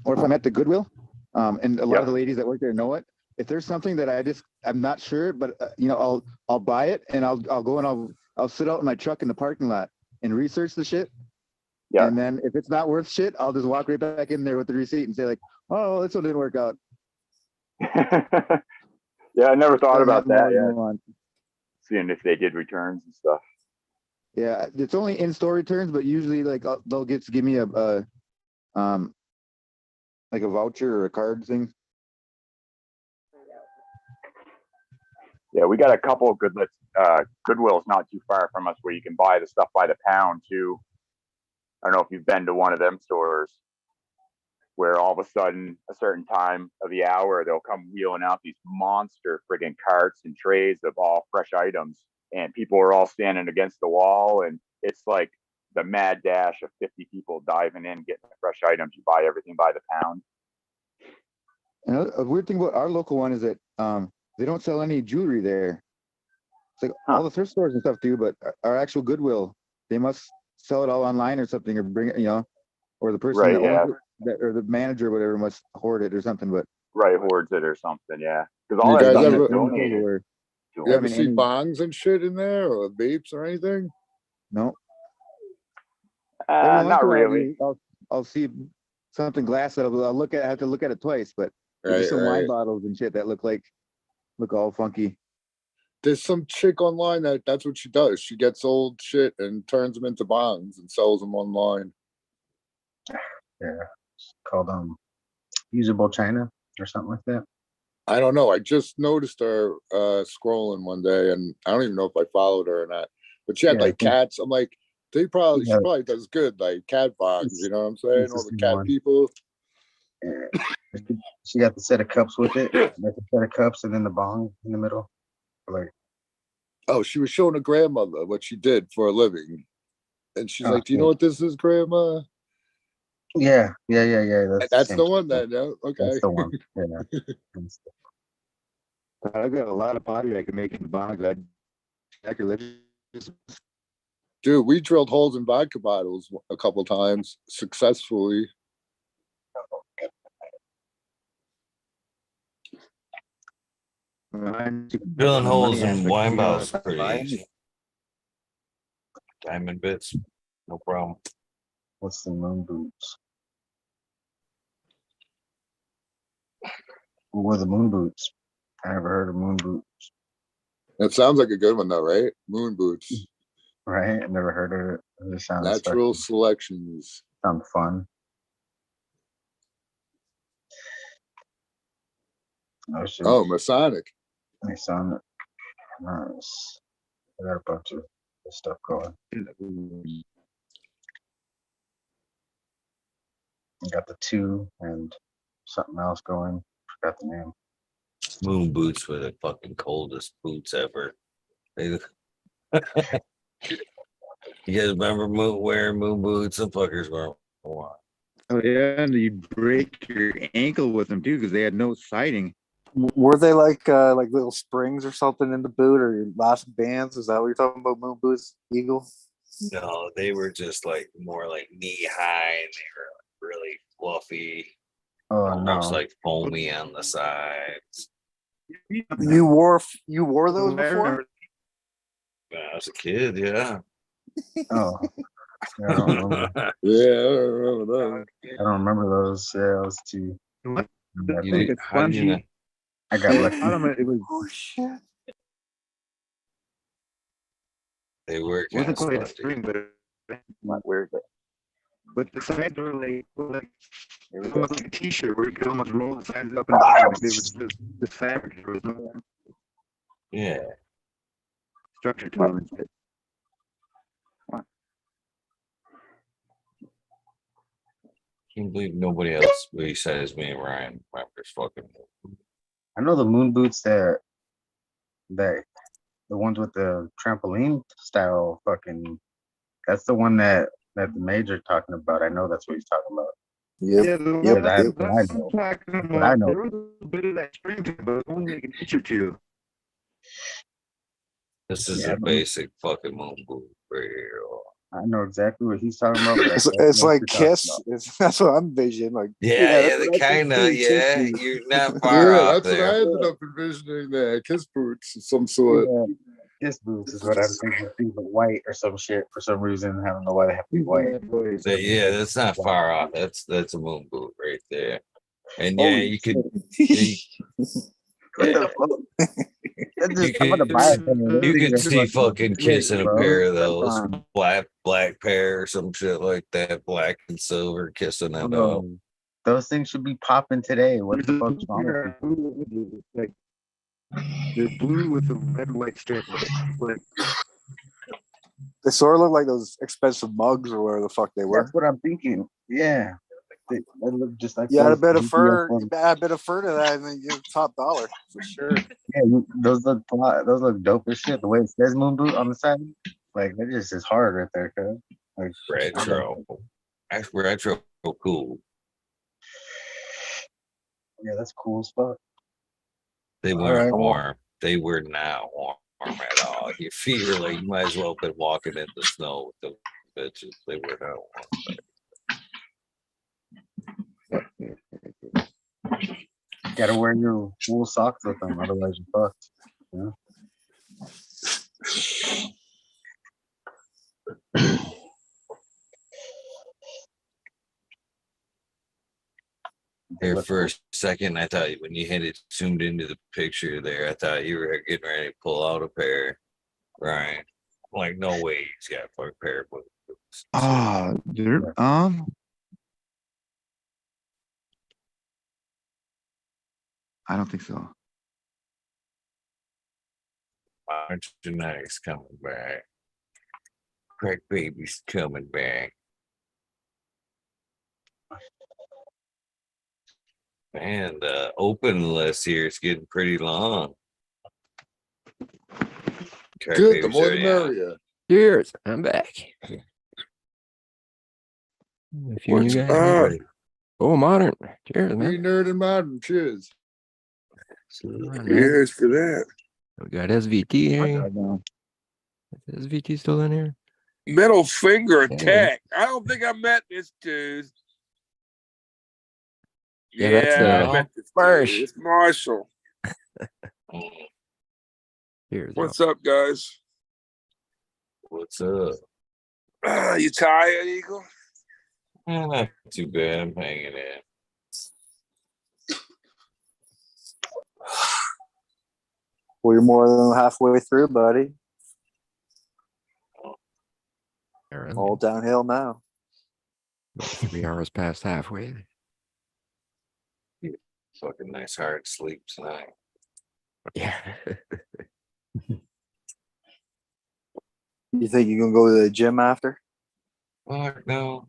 Or if I'm at the Goodwill, and a lot of the ladies that work there know it. If there's something that I'm not sure, but you know, I'll buy it and I'll go and I'll sit out in my truck in the parking lot and research the shit. Yeah. And then if it's not worth shit, I'll just walk right back in there with the receipt and say like, oh, this one didn't work out. Yeah, I never thought about that. Yeah. Seeing if they did returns and stuff. Yeah, it's only in-store returns, but usually like they'll give me a like a voucher or a card thing. Yeah, we got a couple of Goodwills not too far from us where you can buy the stuff by the pound too. I don't know if you've been to one of them stores where all of a sudden, a certain time of the hour, they'll come wheeling out these monster friggin' carts and trays of all fresh items, and people are all standing against the wall, and it's like the mad dash of 50 people diving in, getting the fresh items. You buy everything by the pound. And a weird thing about our local one is that they don't sell any jewelry there. It's like all the thrift stores and stuff do, but our actual Goodwill, they must sell it all online or something, or bring it, you know, or the person that owns it, or the manager or whatever must hoard it or something. But right hoards it or something. Yeah, because all You that guys stuff ever is donated. you ever see bongs and shit in there or vapes or anything? No. Every once Not in a while, really. I'll see something glass that I'll look at. I have to look at it twice, but there's Right, some wine right. bottles and shit that look all funky. There's some chick online that's what she does. She gets old shit and turns them into bongs and sells them online. Yeah, it's called usable China or something like that. I don't know. I just noticed her scrolling one day, and I don't even know if I followed her or not. But she had Yeah, I like think- cats. I'm like, she Yeah. probably does good, like cat bongs. You know what I'm saying? It's the All the same cat one. people. Yeah. She got the set of cups with it, like a set of cups, and then the bong in the middle. Like, Oh, she was showing her grandmother what she did for a living, and she's oh, like, "Do you know what this is, Grandma?" yeah. That's same the one. chick. That no, okay. That's the one. Yeah. I've got a lot of pottery I can make in bongs. I'd sacrilegious. Dude, we drilled holes in vodka bottles a couple times successfully. Drilling holes in wine bottles is pretty easy. Diamond bits, no problem. What's the moon boots? What were the moon boots? I never heard of moon boots. It sounds like a good one though, right? Moon boots. Right? I never heard of it. It sounds Natural selections. Sound fun. Oh, Masonic. Masonic. Nice. I got a bunch of stuff going. I got the 2 and something else going. Forgot the name. Moon boots were the fucking coldest boots ever. You guys remember wearing moon boots? Some fuckers weren't. Oh yeah, and you break your ankle with them too because they had no siding. Were they like little springs or something in the boot or elastic bands? Is that what you're talking about? Moon boots, Eagle? No, they were just like more like knee high, and they were like really fluffy, almost like foamy on the sides. You wore those before? When I was a kid, yeah. Oh, I don't remember. Yeah, I don't remember I don't remember those. Yeah, I was too. How do you know? I got lucky. It was. Oh shit! They were Wasn't kind of quite a spongy. spring, but not weird. But the sides were like almost like a t-shirt where you could almost roll the sides up and down. Like they was just the fabric. There was no Yeah. structure to them and shit. Can't believe nobody else besides me and Ryan remembers fucking. I know the moon boots that the ones with the trampoline style fucking. That's the one that the major talking about. I know that's what he's talking about. Yeah, But I know. There was a bit of that spring to it, but only like an inch or two. This is Yeah, a basic fucking moon boot right here. I know exactly what he's talking about. But It's like Kiss. That's what I'm envisioning. Like, Yeah, they that's what I kind of, think too, yeah. Kiss boots. You're not far Yeah, off that's what I there. ended up envisioning there. Kiss boots of some sort. Yeah, Kiss boots is what I'm thinking. These are white or some shit for some reason. I don't know why they have to be white. Yeah, that's not far off. That's a moon boot right there. And yeah, Holy you could. What the fuck? I'm gonna buy it. You could see fucking Kiss in a pair of That's those fine. black pair or some shit like that, black and silver kissing it up. Those things should be popping today. What the fuck's wrong with you? Like they're blue with a red and white strip. Like they sort of look like those expensive mugs or whatever the fuck they were. That's what I'm thinking. Yeah. They look just like You add a those bit of GPS fur, ones. you add a bit of fur to that, and then you get top dollar for sure. Yeah, those look dope as shit. The way it says moon boot on the side, like that just is hard right there, cuz. Like Retro. That's retro cool. Yeah, that's cool as fuck. They All weren't right. warm. They were not warm at all. Your feet are like, you might as well have been walking in the snow with the bitches. They were not warm. You gotta wear your wool socks with them, otherwise you're fucked. Yeah. There for a second, I thought when you had it zoomed into the picture there, I thought you were getting ready to pull out a pair, right? Like, no way he's got a pair of boots. They're I don't think so. Genetics coming back. Crack baby's coming back. Man, the open list here is getting pretty long. Crack Good, the babies more are, the yeah. merrier. Cheers, I'm back. If you What's guys up? Oh, modern. Cheers, We man. nerd and modern. Cheers. Cheers for that. We got SVT here. Is SVT still in here? Middle finger Yeah. attack. I don't think I met this dude. Yeah, that's I met this Marsh. dude. It's Marshall. Cheers. What's up, guys? What's up? You tired, Eagle? Not too bad. I'm hanging in. Well, you're more than halfway through, buddy. All downhill now. 3 hours past halfway. Fucking nice hard sleep tonight. Yeah. You think you're gonna go to the gym after? Fuck no.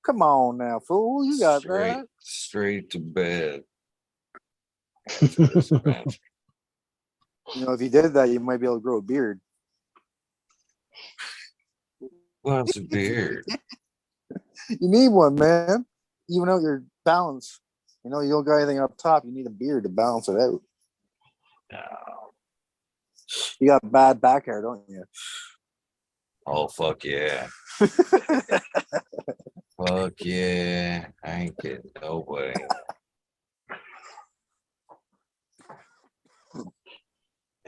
Come on now, fool. You got that. Straight to bed. You know, if you did that, you might be able to grow a beard. What's a beard? You need one, man. Even out your balance. You know, you don't got anything up top. You need a beard to balance it out. No. You got bad back hair, don't you? Oh, fuck yeah. Fuck yeah. I ain't kidding nobody.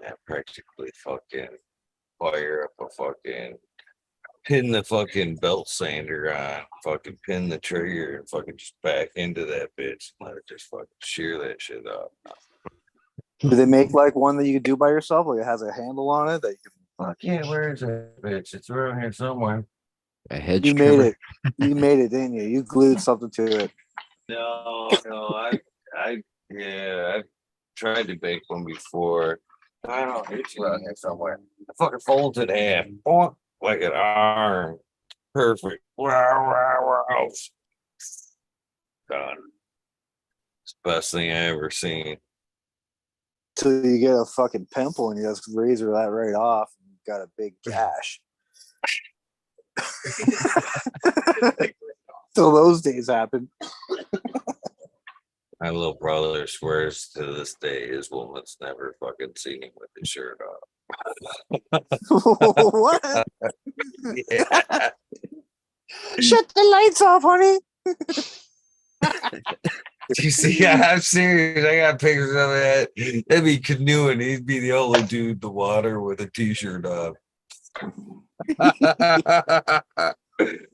Yeah, practically fucking fire up a fucking pin the fucking belt sander on, fucking pin the trigger and fucking just back into that bitch and let it just fucking shear that shit up. Do they make like one that you can do by yourself? Like it has a handle on it that you can. Fuck yeah, where is that bitch? It's around here somewhere. A hedge You trimmer. made it. You made it, didn't you? You glued something to it. No, I've tried to bake one before. I don't know, it's around here somewhere. I fucking folds in half. Bonk, like an arm. Perfect. Wow. Done. It's the best thing I ever seen. Till you get a fucking pimple and you just razor that right off and you've got a big gash. Till those days happen. My little brother swears to this day his woman's never fucking seen him with his shirt off. What? Yeah. Shut the lights off, honey. You see, I'm serious. I got pictures of it. That'd be canoeing. He'd be the only dude in the water with a t-shirt on.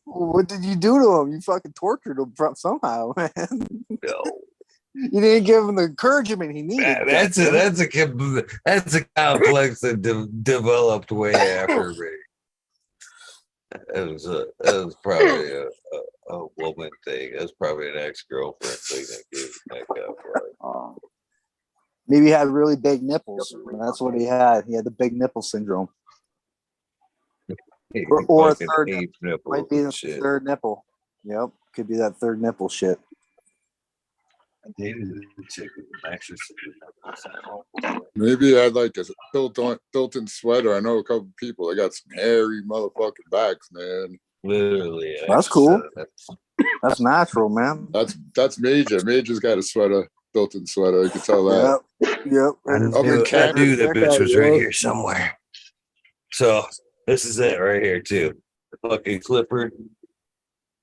What did you do to him? You fucking tortured him somehow, man. No. You didn't give him the encouragement he needed. That's a complex that developed way after me. It was probably a woman thing. It was probably an ex-girlfriend thing that gave back up. Right? Maybe he had really big nipples. That's what he had. He had the big nipple syndrome. Or a third nipple. Might be the third nipple. Yep. Could be that third nipple shit. I dated a chick with an mattress. Maybe I had like a built-in sweater. I know a couple people. They got some hairy motherfucking backs, man. Literally. That's cool. That's natural, man. That's Major. Major's got a sweater, built-in sweater. You can tell that. Yep. I knew that bitch was right here somewhere. So this is it right here too. The fucking clipper.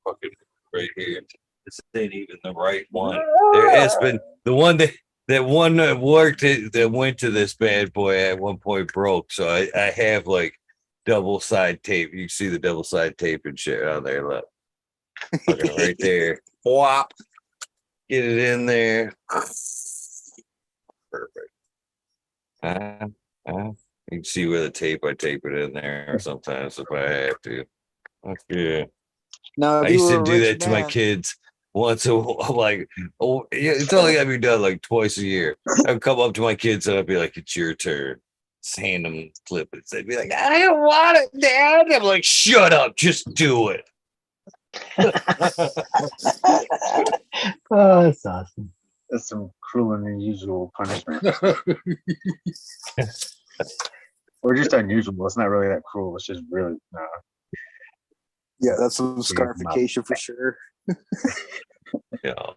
Fucking right here. This ain't even the right one. There has been the one that that one that worked that went to this bad boy at one point broke. So I have like double side tape. You can see the double side tape and shit on there. Look. Fucking right there. Whop. Get it in there. Perfect. You can see where the tape, I tape it in there sometimes if I have to. That's good. Now, I if you used were to a do rich that to my man, kids once a like, oh yeah, it's only gotta be done like twice a year. I would come up to my kids and I'd be like, it's your turn. Just hand them clippings. They'd be like, I don't want it, Dad. I'm like, shut up, just do it. Oh, that's awesome. That's some cruel and unusual punishment. Or just unusual. It's not really that cruel. It's just really yeah, that's some scarification for sure. No.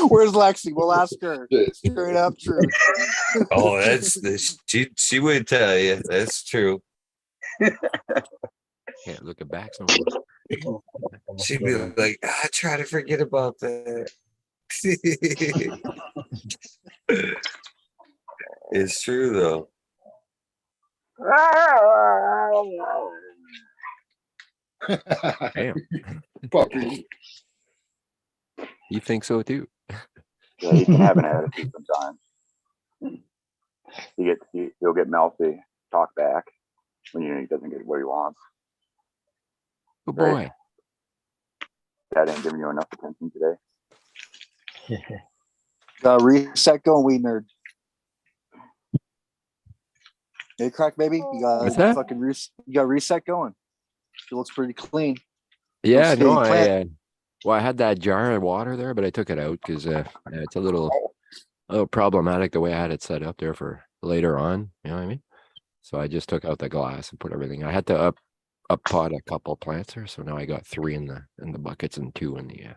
Where's Lexi? We'll ask her. Straight up truth. Oh, that's she would tell you. That's true. Can't look at back no more. She'd be like, I try to forget about that. It's true though. Damn. Puppy. You think so too? Yeah, he can have an attitude sometimes. He'll get mouthy, talk back when he doesn't get what he wants. Good boy. Dad ain't giving you enough attention today. Reset going, weed nerd. Hey, crack baby, you got What's that? fucking you got reset going. It looks pretty clean. Yeah, Looks no, like well, I had that jar of water there, but I took it out because it's a little problematic the way I had it set up there for later on. You know what I mean? So I just took out the glass and put everything. I had to up pot a couple plants there, so now I got 3 in the buckets and 2 in the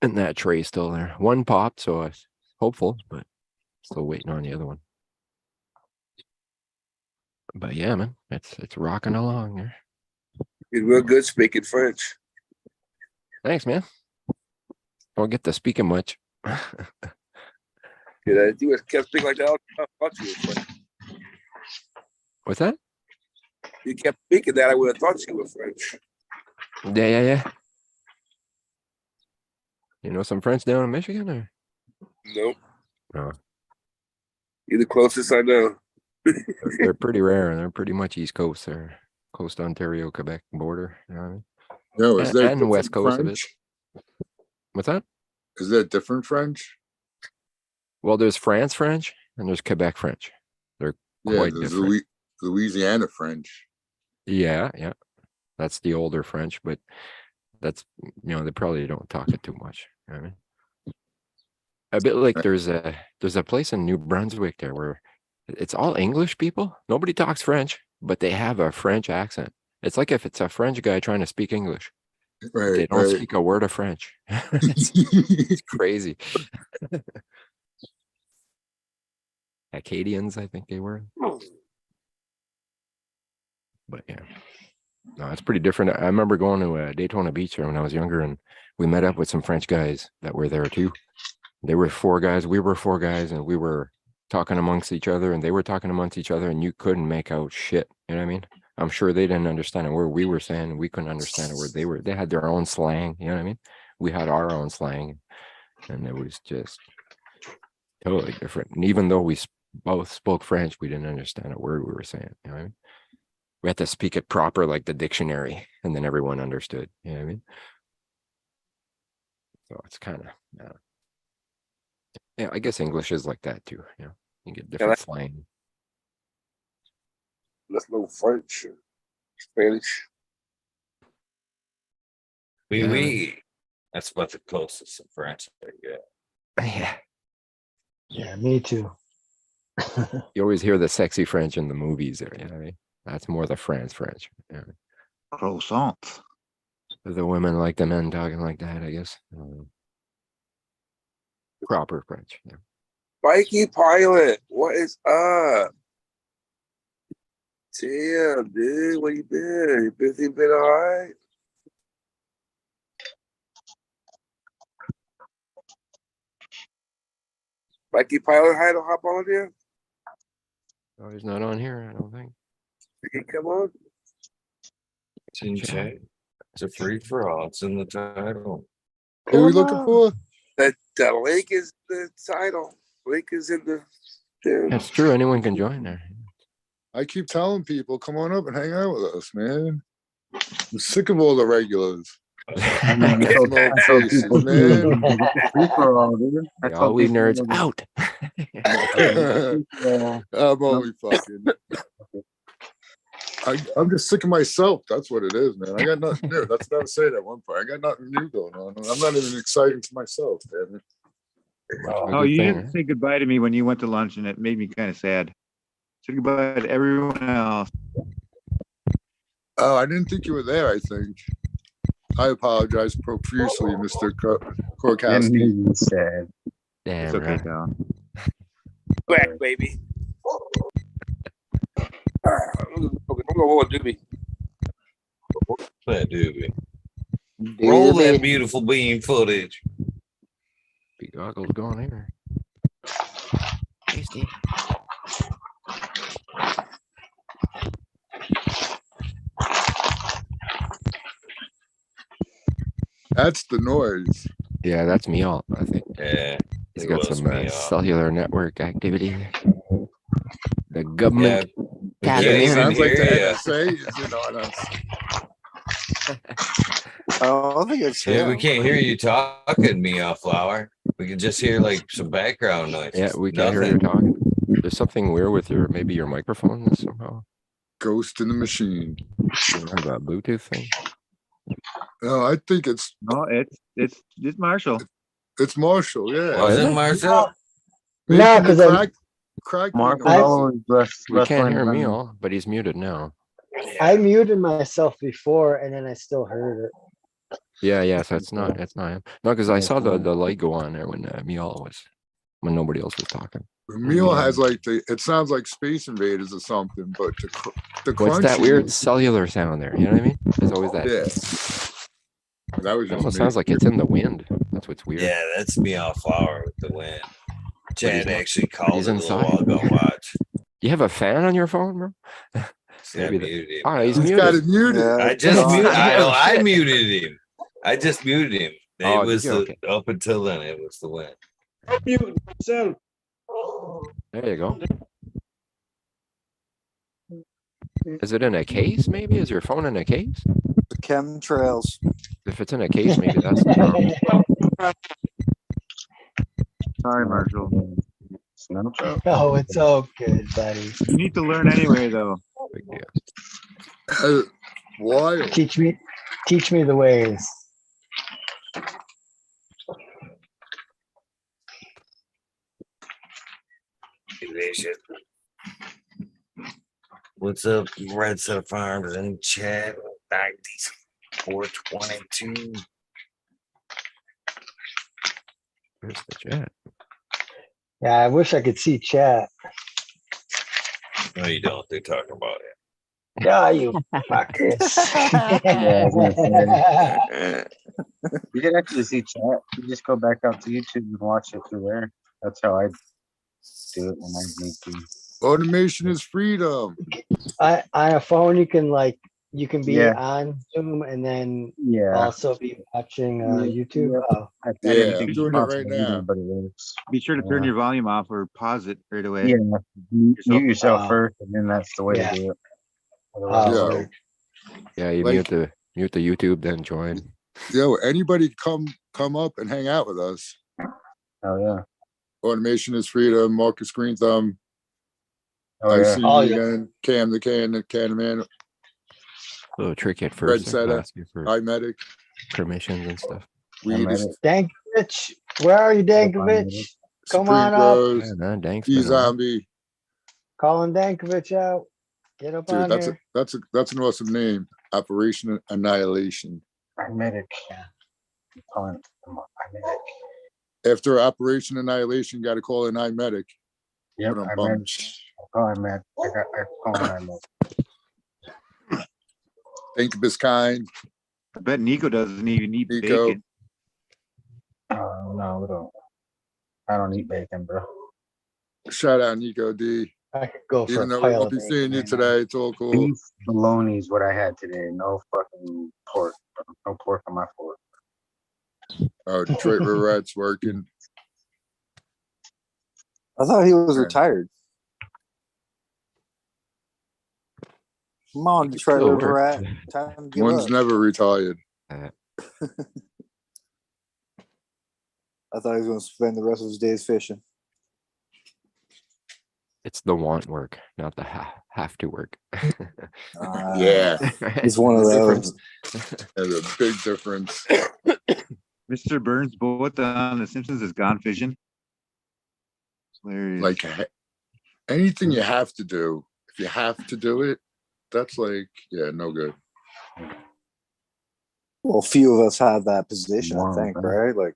in that tray still there. 1 popped, so I was hopeful, but still waiting on the other one. But yeah, man, it's rocking along there. You're real good speaking French. Thanks, man. Don't get to speaking much. Yeah, you kept speaking like that. I thought you were French. What's that? You kept speaking that. I would have thought you were French. Yeah. You know some French down in Michigan, or? Nope. No. You're the closest I know. They're pretty rare, and they're pretty much East Coast. They're Coast Ontario, Quebec border. You know what I mean? No, is there And the West Coast French? of it. What's that? Is there different French? Well, there's France French and there's Quebec French. They're quite there's different. Louisiana French. Yeah. That's the older French, but that's they probably don't talk it too much. You know what I mean? A bit like there's a place in New Brunswick there where it's all English people. Nobody talks French, but they have a French accent. It's like if it's a French guy trying to speak English. Right. They don't speak a word of French. It's crazy. Acadians, I think they were. But yeah. No, it's pretty different. I remember going to Daytona Beach there when I was younger, and we met up with some French guys that were there too. They were 4 guys, we were 4 guys, and we were talking amongst each other, and they were talking amongst each other, and you couldn't make out shit. You know what I mean? I'm sure they didn't understand a word we were saying, and we couldn't understand a word they had their own slang. You know what I mean? We had our own slang, and it was just totally different. And even though we both spoke French, we didn't understand a word we were saying. You know what I mean? We had to speak it proper, like the dictionary, and then everyone understood. You know what I mean? So it's kind of, yeah, I guess English is like that too. You know, you get different slang. Let's know French, Spanish. Oui. That's about the closest to French I get. Yeah, me too. You always hear the sexy French in the movies there. You know what I mean? That's more the French. You know? Croissant. The women like the men talking like that, I guess. Proper French. Yeah. Mikey Pilot, what is up? Damn, dude, where you been? You busy? Been all right? Mikey Pilot had to hop on here. Oh, he's not on here, I don't think. Did he come on? It's in chat. It's a free for all. It's in the title. Who are we looking for? The link is the title. Link is in the. That's true. Anyone can join there. I keep telling people, come on up and hang out with us, man. I'm sick of all the regulars. Smoke faces, man. All we nerds out. I'm only fucking. I'm just sick of myself. That's what it is, man. I got nothing new. That's what I was saying at one point. I got nothing new going on. I'm not even exciting to myself, damn it. Oh, you didn't say goodbye to me when you went to lunch, and it made me kind of sad. Say goodbye to everyone else. Oh, I didn't think you were there, I think. I apologize profusely, Mr. Korkowski. Sad. Damn, It's okay, right. pal. Back, baby. I'm gonna hold Doobie. That doobie. Roll that beautiful bean footage. Big goggles going here. Tasty. That's the noise. Yeah, that's me all, I think. Yeah. He's it got was some me, cellular network activity. The government Yeah, tapping in. Sounds like the hear ya. NSA is in on us. I don't think it's Yeah, we him. can't hear you talking, Meow Flower. We can just hear like some background noise. Yeah, we can hear you talking. There's something weird with your maybe your microphone somehow. Ghost in the machine. You have a Bluetooth thing. No, I think it's Marshall. It's Marshall, yeah. Was it Marcel? Maybe No, you 'cause I- crack Mark I- always We can't hear me all, but he's muted now. I muted myself before and then I still heard it. Yeah, so it's not him. No, because I saw the light go on there when Meow was when nobody else was talking. Meal has like it sounds like Space Invaders or something, but the What's that crunchy- weird cellular sound there? You know what I mean? There's always that. Yeah. That was It just almost me. sounds like it's in the wind. That's what's weird. Yeah, that's Meow Flower with the wind. Chad not. actually called He's it a little inside. while ago. Watch. You have a fan on your phone, bro? Maybe Maybe muted him. Oh, he's He's muted. got it muted. I just muted. I shit. muted him. I just muted him. It Oh, did was you? the Okay. up until then. It was the wind. I'm muting myself. There you go. Is it in a case? Maybe is your phone in a case? The chemtrails. If it's in a case, maybe that's the problem. Sorry, Marshall. Snapchat. Oh, it's all good, buddy. You need to learn anyway, though. Big deal. Wild. Teach me the ways. Delicious. What's up, Red Set Farms and chat? 422. Where's the chat? Yeah, I wish I could see chat. No, you don't. They're talking about it. Yeah, you fuckers. Yeah, I was gonna say. You can actually see chat. You just go back out to YouTube and watch it through there. That's how I do it when I need to. Automation is freedom. On a phone, you can be Yeah. on Zoom and then Yeah. also be watching YouTube. Yep. Oh, I've got Yeah, everything I'm doing it possible right to do, now. but it works. Be sure to turn Yeah. your volume off or pause it right away. Yeah, mute yourself Oh. first, and then that's the way Yeah. to do it. oh, Otherwise, yeah. Yeah, you Like- mute the YouTube, then join. Yo, anybody come up and hang out with us. oh yeah, Automation is freedom. Marcus Green Thumb. oh I yeah. see Oh, you yeah. again. Cam the man. A little tricky at Red first. They Setup. ask you for iMedic. permissions and stuff. Weed is Dankovich, where are you, Dankovich? Come Supreme on up. Bros. Yeah, man, thanks. E-Zombie. Calling Dankovich out. Get up Dude, on here. that's an awesome name. Operation Annihilation. iMedic. Yeah. iMedic. After Operation Annihilation, got to call in iMedic. Yep, Ba-dum-bum. I call iMedic. I call iMedic. Think of his kind. I bet Nico doesn't even eat Nico. bacon. No, we don't. I don't eat bacon, bro. Shout out Nico D. I could go for Even a though we pile won't of be bacon seeing you right now. today, it's all cool. Beef bologna is what I had today. No fucking pork. No pork on my fork. Oh, Detroit Riverette's working. I thought he was Yeah. retired. Come on, Detroit still River work. Rat. Time to give One's up. never retired. I thought he was going to spend the rest of his days fishing. It's the want work, not the have to work. Yeah. It's one of those. There's a big difference. Mr. Burns' boat on The Simpsons is gone fishing. It's hilarious. Like anything you have to do, if you have to do it, that's like, yeah, no good. Well, few of us have that position, Wow, I think, man. right? Like,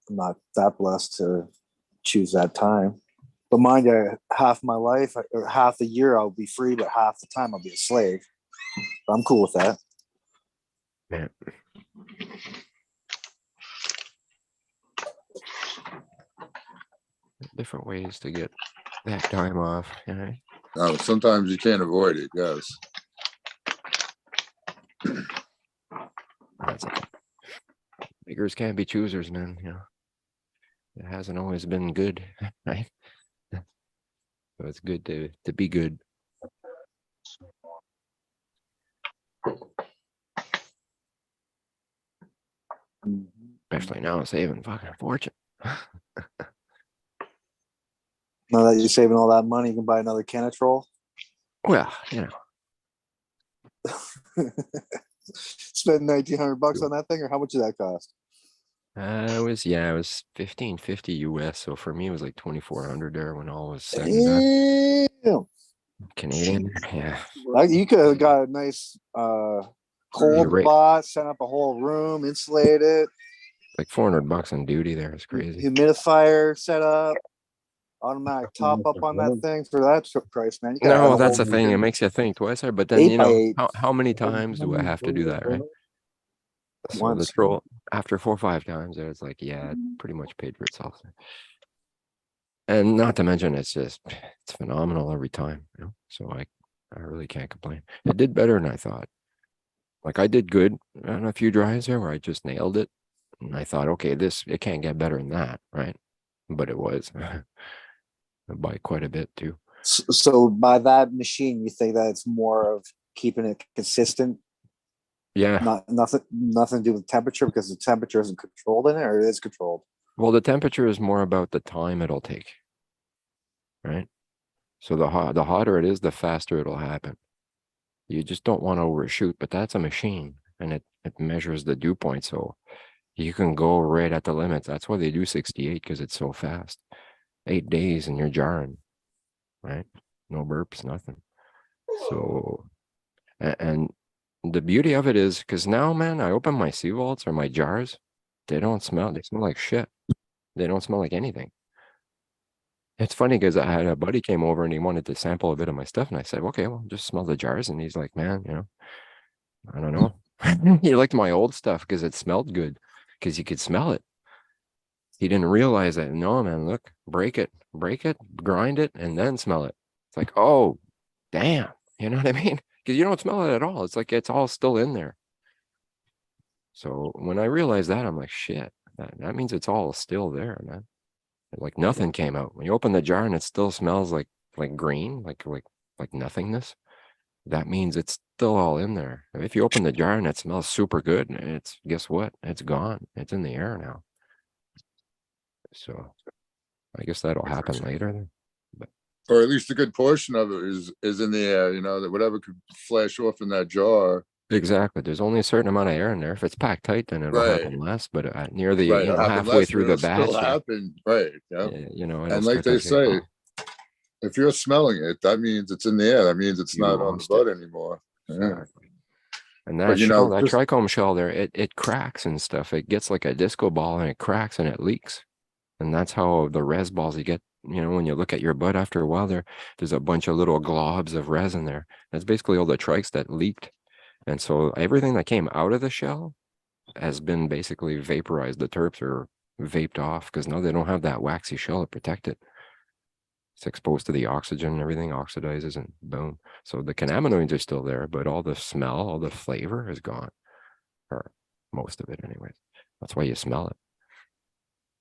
I'm not that blessed to choose that time. But mind you, half my life or half the year I'll be free, but half the time I'll be a slave. But I'm cool with that. Man. Different ways to get that time off. You know? No, sometimes you can't avoid it, yes. That's it. Beggars can't be choosers, man. You know, it hasn't always been good, right? So it's good to be good. Especially now, saving fucking fortune. Now that you're saving all that money, you can buy another Canatrol. Well, you know, Spend $1,900 on that thing, or how much did that cost? it was $1,550 US. So for me, it was like 2,400 there when all was said and done. Damn. Canadian, yeah. Like, you could have got a nice cold Right. box, set up a whole room, insulate it, Like $400 on duty there. It's crazy. humidifier set up, automatic top up on that thing for that price, man. You could have No, a that's whole the thing. It makes you think twice. But then, 8 you by know, 8. how many times do I have to do that, right? So the Once. troll after 4 or 5 times, it's like, yeah, it pretty much paid for itself. And not to mention, it's phenomenal every time. You know? So I really can't complain. It did better than I thought. Like I did good on a few drives there where I just nailed it, and I thought, okay, it can't get better than that, right? But it was by quite a bit too. So by that machine, you think that it's more of keeping it consistent? Yeah. Nothing to do with temperature, because the temperature isn't controlled in it, or it is controlled. Well, the temperature is more about the time it'll take, right? So the hotter it is, the faster it'll happen. You just don't want to overshoot, but that's a machine, and it measures the dew point, so you can go right at the limits. That's why they do 68, because it's so fast. 8 days and you're jarring, right? No burps, nothing. So, and the beauty of it is, because now, man, I open my sea vaults or my jars, they smell like shit. They don't smell like anything. It's funny because I had a buddy came over and he wanted to sample a bit of my stuff, and I said, okay, well, just smell the jars. And he's like, man, you know, I don't know. He liked my old stuff because it smelled good, because you could smell it. He didn't realize that. No, man, look, break it, grind it, and then smell it. It's like, oh, damn. You know what I mean? Because you don't smell it at all. It's like it's all still in there. So when I realized that, I'm like, shit, that means it's all still there, man. Like nothing came out. When you open the jar and it still smells like green, like nothingness, that means it's still all in there. If you open the jar and it smells super good, guess what? It's gone. It's in the air now. So I guess that'll happen later then. But Or at least a good portion of it is in the air, you know, that whatever could flash off in that jar. exactly. There's only a certain amount of air in there. If it's packed tight, then it'll Right. happen less. But near the Right, it'll happen halfway less, through but the it'll batch, still happen. Right. Yeah. you know, it'll And like start they to say, say, if you're smelling it, that means it's in the air. That means it's You not on the lost bud anymore. Yeah. Exactly. And But, that you shell, know, that just- trichome shell there, it cracks and stuff. It gets like a disco ball and it cracks and it leaks. And that's how the res balls you get, you know, when you look at your bud after a while, there's a bunch of little globs of resin there. That's basically all the trikes that leaked. And so everything that came out of the shell has been basically vaporized. The terps are vaped off because now they don't have that waxy shell to protect it. It's exposed to the oxygen and everything, oxidizes, and boom. So the cannabinoids are still there, but all the smell, all the flavor is gone, or most of it anyways. That's why you smell it.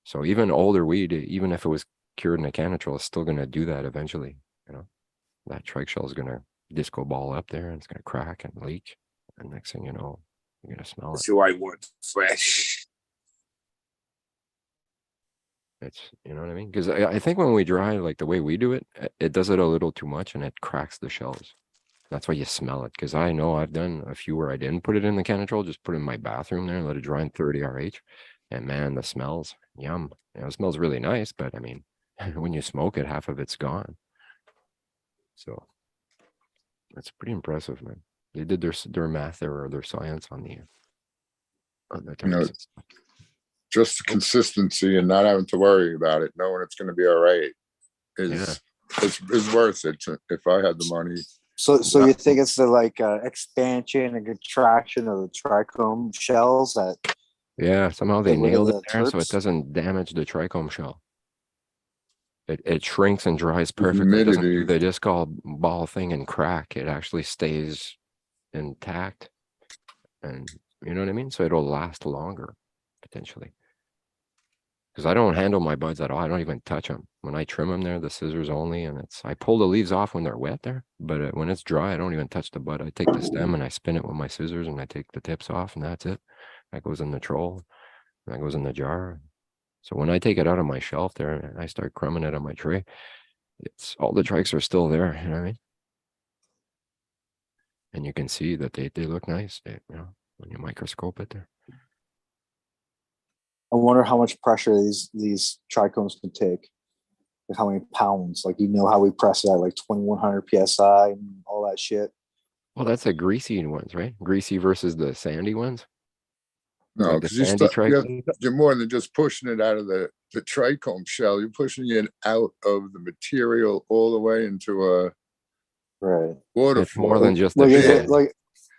So even older weed, even if it was cured in a canitrol, it's still going to do that eventually. You know, that trike shell is going to disco ball up there and it's going to crack and leak. And next thing you know, you're going to smell it. So I want fresh. It's, you know what I mean? Because I think when we dry, like the way we do it, it does it a little too much and it cracks the shells. That's why you smell it. Because I know I've done a few where I didn't put it in the canitrol, just put it in my bathroom there and let it dry in 30 RH. And man, the smells, yum. You know, it smells really nice, but I mean, when you smoke it, half of it's gone. So that's pretty impressive, man. They did their math or their science on the You know, just consistency and not having to worry about it, knowing it's going to be all right is worth it if I had the money. So you think it's the like expansion and contraction of the trichome shells that? Yeah, somehow they get rid of nailed it the there so it terps? doesn't damage the trichome shell. It shrinks and dries perfectly. It doesn't do Humidity. the disc ball thing and crack. It actually stays intact. And you know what I mean? So it'll last longer, potentially. Because I don't handle my buds at all. I don't even touch them. When I trim them, they're the scissors only. And I pull the leaves off when they're wet there. But when it's dry, I don't even touch the bud. I take the stem and I spin it with my scissors and I take the tips off and that's it. That goes in the troll. That goes in the jar. So when I take it out of my shelf there and I start crumbing it on my tray, it's all the trikes are still there. You know what I mean? And you can see that they look nice. You know, when you microscope it there. I wonder how much pressure these trichomes can take. Like how many pounds? Like, you know how we press it at like 2100 psi and all that shit. Well, that's the greasy ones, right? Greasy versus the sandy ones. No, Like the because sandy trichome. you're more than just pushing it out of the trichome shell. You're pushing it out of the material all the way into a water It's flow. more than just the Like, is shell. it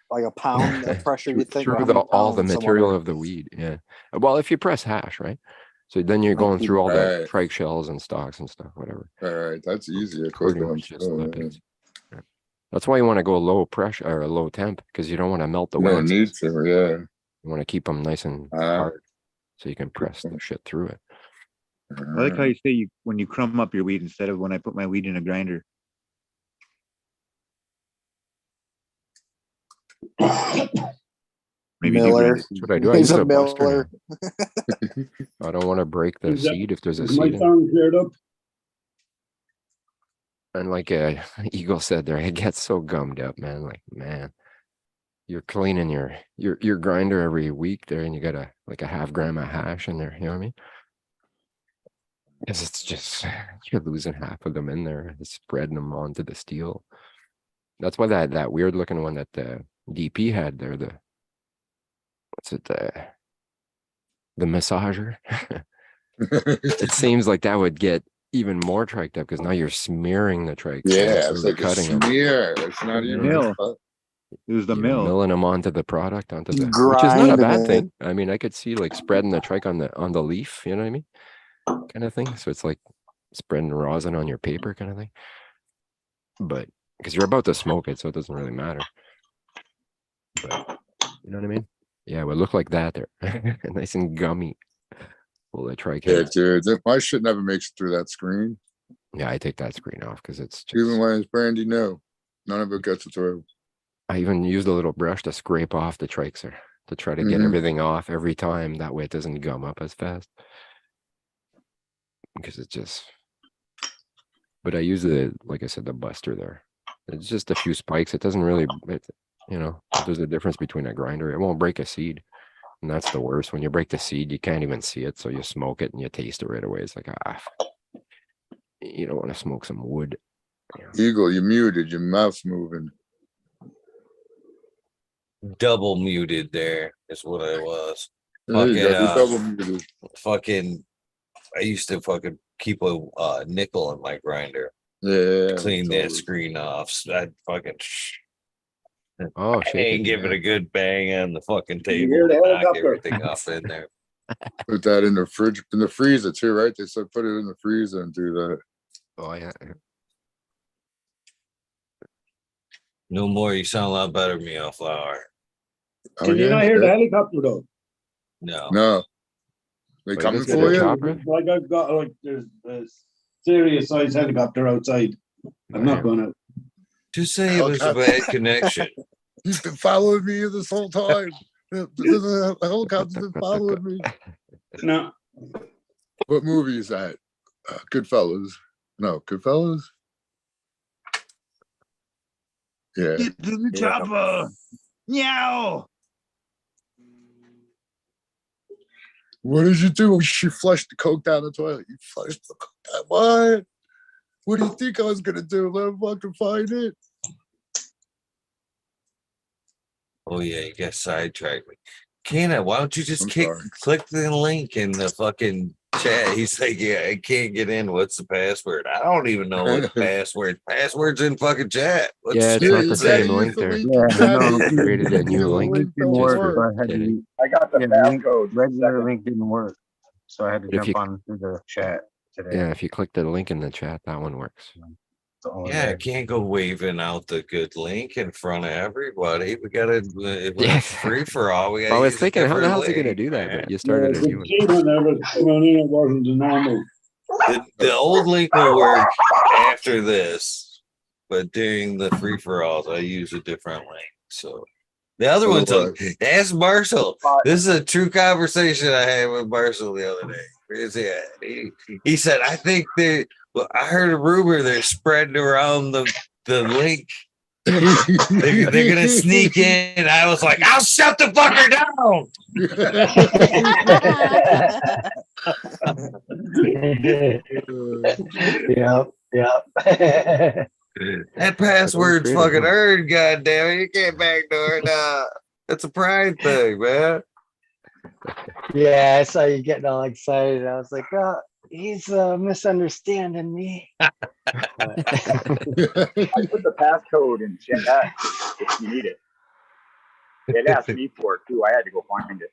like a pound of pressure? You think? Or how Through many all the pounds? I'm material wondering. of the weed. Yeah. Well, if you press hash, right? So then you're going through all the Right. trike shells and stalks and stuff, whatever. All right, that's easier. Pretty much just lipids. Yeah. That's why you want to go low pressure or low temp, because you don't want to melt the You don't wax. need to, yeah. You want to keep them nice and hard so you can press the shit through it. I like how you say when you crumb up your weed instead of when I put my weed in a grinder. Maybe Miller. That's what I do. I He's use a a buster. Miller. I don't want to break the Is that- seed if there's a is my seed in it. sound cleared up? And like Eagle said there, it gets so gummed up, man. Like, man, you're cleaning your grinder every week there, and you got like a half gram of hash in there. You know what I mean? Because it's just you're losing half of them in there, it's spreading them onto the steel. That's why that weird looking one that the DP had there, what's it, the massager. It seems like that would get even more triked up because now you're smearing the trike. Yeah, it's like a cutting them. smear. It's not even Mill. It was the You're mill. milling them onto the product, which is not a Grinding bad it. thing. I mean, I could see like spreading the trike on the leaf, you know what I mean? Kind of thing. So it's like spreading rosin on your paper kind of thing. But because you're about to smoke it, so it doesn't really matter. But you know what I mean? Yeah, it would look like that there. Nice and gummy. Well, the trike Yeah, head. dude, my shit never makes it through that screen. Yeah, I take that screen off because it's just, Even when it's brandy new, none of it gets it through. I even used a little brush to scrape off the trikes there to try to get everything off every time. That way it doesn't gum up as fast. Because it's just, but I use like I said, the buster there. It's just a few spikes. It doesn't really, you know, there's a difference between a grinder. It won't break a seed. And that's the worst. When you break the seed, you can't even see it. So you smoke it and you taste it right away. It's like, you don't want to smoke some wood. Eagle, you muted. Your mouth's moving. Double muted there is what it was. There you go. You're double muted. Fucking, I used to fucking keep a nickel in my grinder. Yeah. Clean that screen off. So I'd fucking Oh, shake and it, give yeah. it a good bang on the fucking You table hear the and knock helicopter? everything off in there. Put that in the fridge, in the freezer too, right? They said put it in the freezer and do that. Oh yeah. No more. You sound a lot better, Meow Flower. Can you not hear the helicopter though? No. No. They you coming guys got for a you? chopper? Like I've got like there's a serious size helicopter outside. I'm not going out. Just say it was a bad connection. He's been following me this whole time. The helicopter's been following me. No. What movie is that? Goodfellas. No, Goodfellas? Yeah. Get to the chopper. Meow. What did you do? She flushed the coke down the toilet. You flushed the coke down. What? What do you think I was gonna do? Let him fucking find it? Oh yeah, you got sidetracked me. Kana, why don't you just I'm click the link in the fucking chat? He's like, yeah, I can't get in. What's the password? I don't even know what the password. Password's in fucking chat. What's Yeah, it's it not the say? same link there. Yeah, no, I created a new link. link didn't just work, for so I had kidding. to. I got the Yeah, passcode. regular link didn't work, so I had to But if jump you- on through the chat today. Yeah, if you click the link in the chat, that one works. The only Yeah, I way. can't go waving out the good link in front of everybody. We gotta when Yeah. it's free for all. We gotta I was use a thinking, how the different hell's he gonna link, do that? man. But you started a The new one. key whenever it wasn't the normal. The old link will work after this, but during the free for alls, I use a different link. So the other one's ask Marshall. This is a true conversation I had with Marshall the other day. Where's he at? He said, I think I heard a rumor they're spreading around the link. They're gonna sneak in. I was like, I'll shut the fucker down. Yep. That password's fucking earned, goddamn it. You can't backdoor it. That's a pride thing, man. Yeah, I saw you getting all excited. I was like, oh, he's misunderstanding me. I put the passcode in chat if you need it. It asked me for it too. I had to go find it.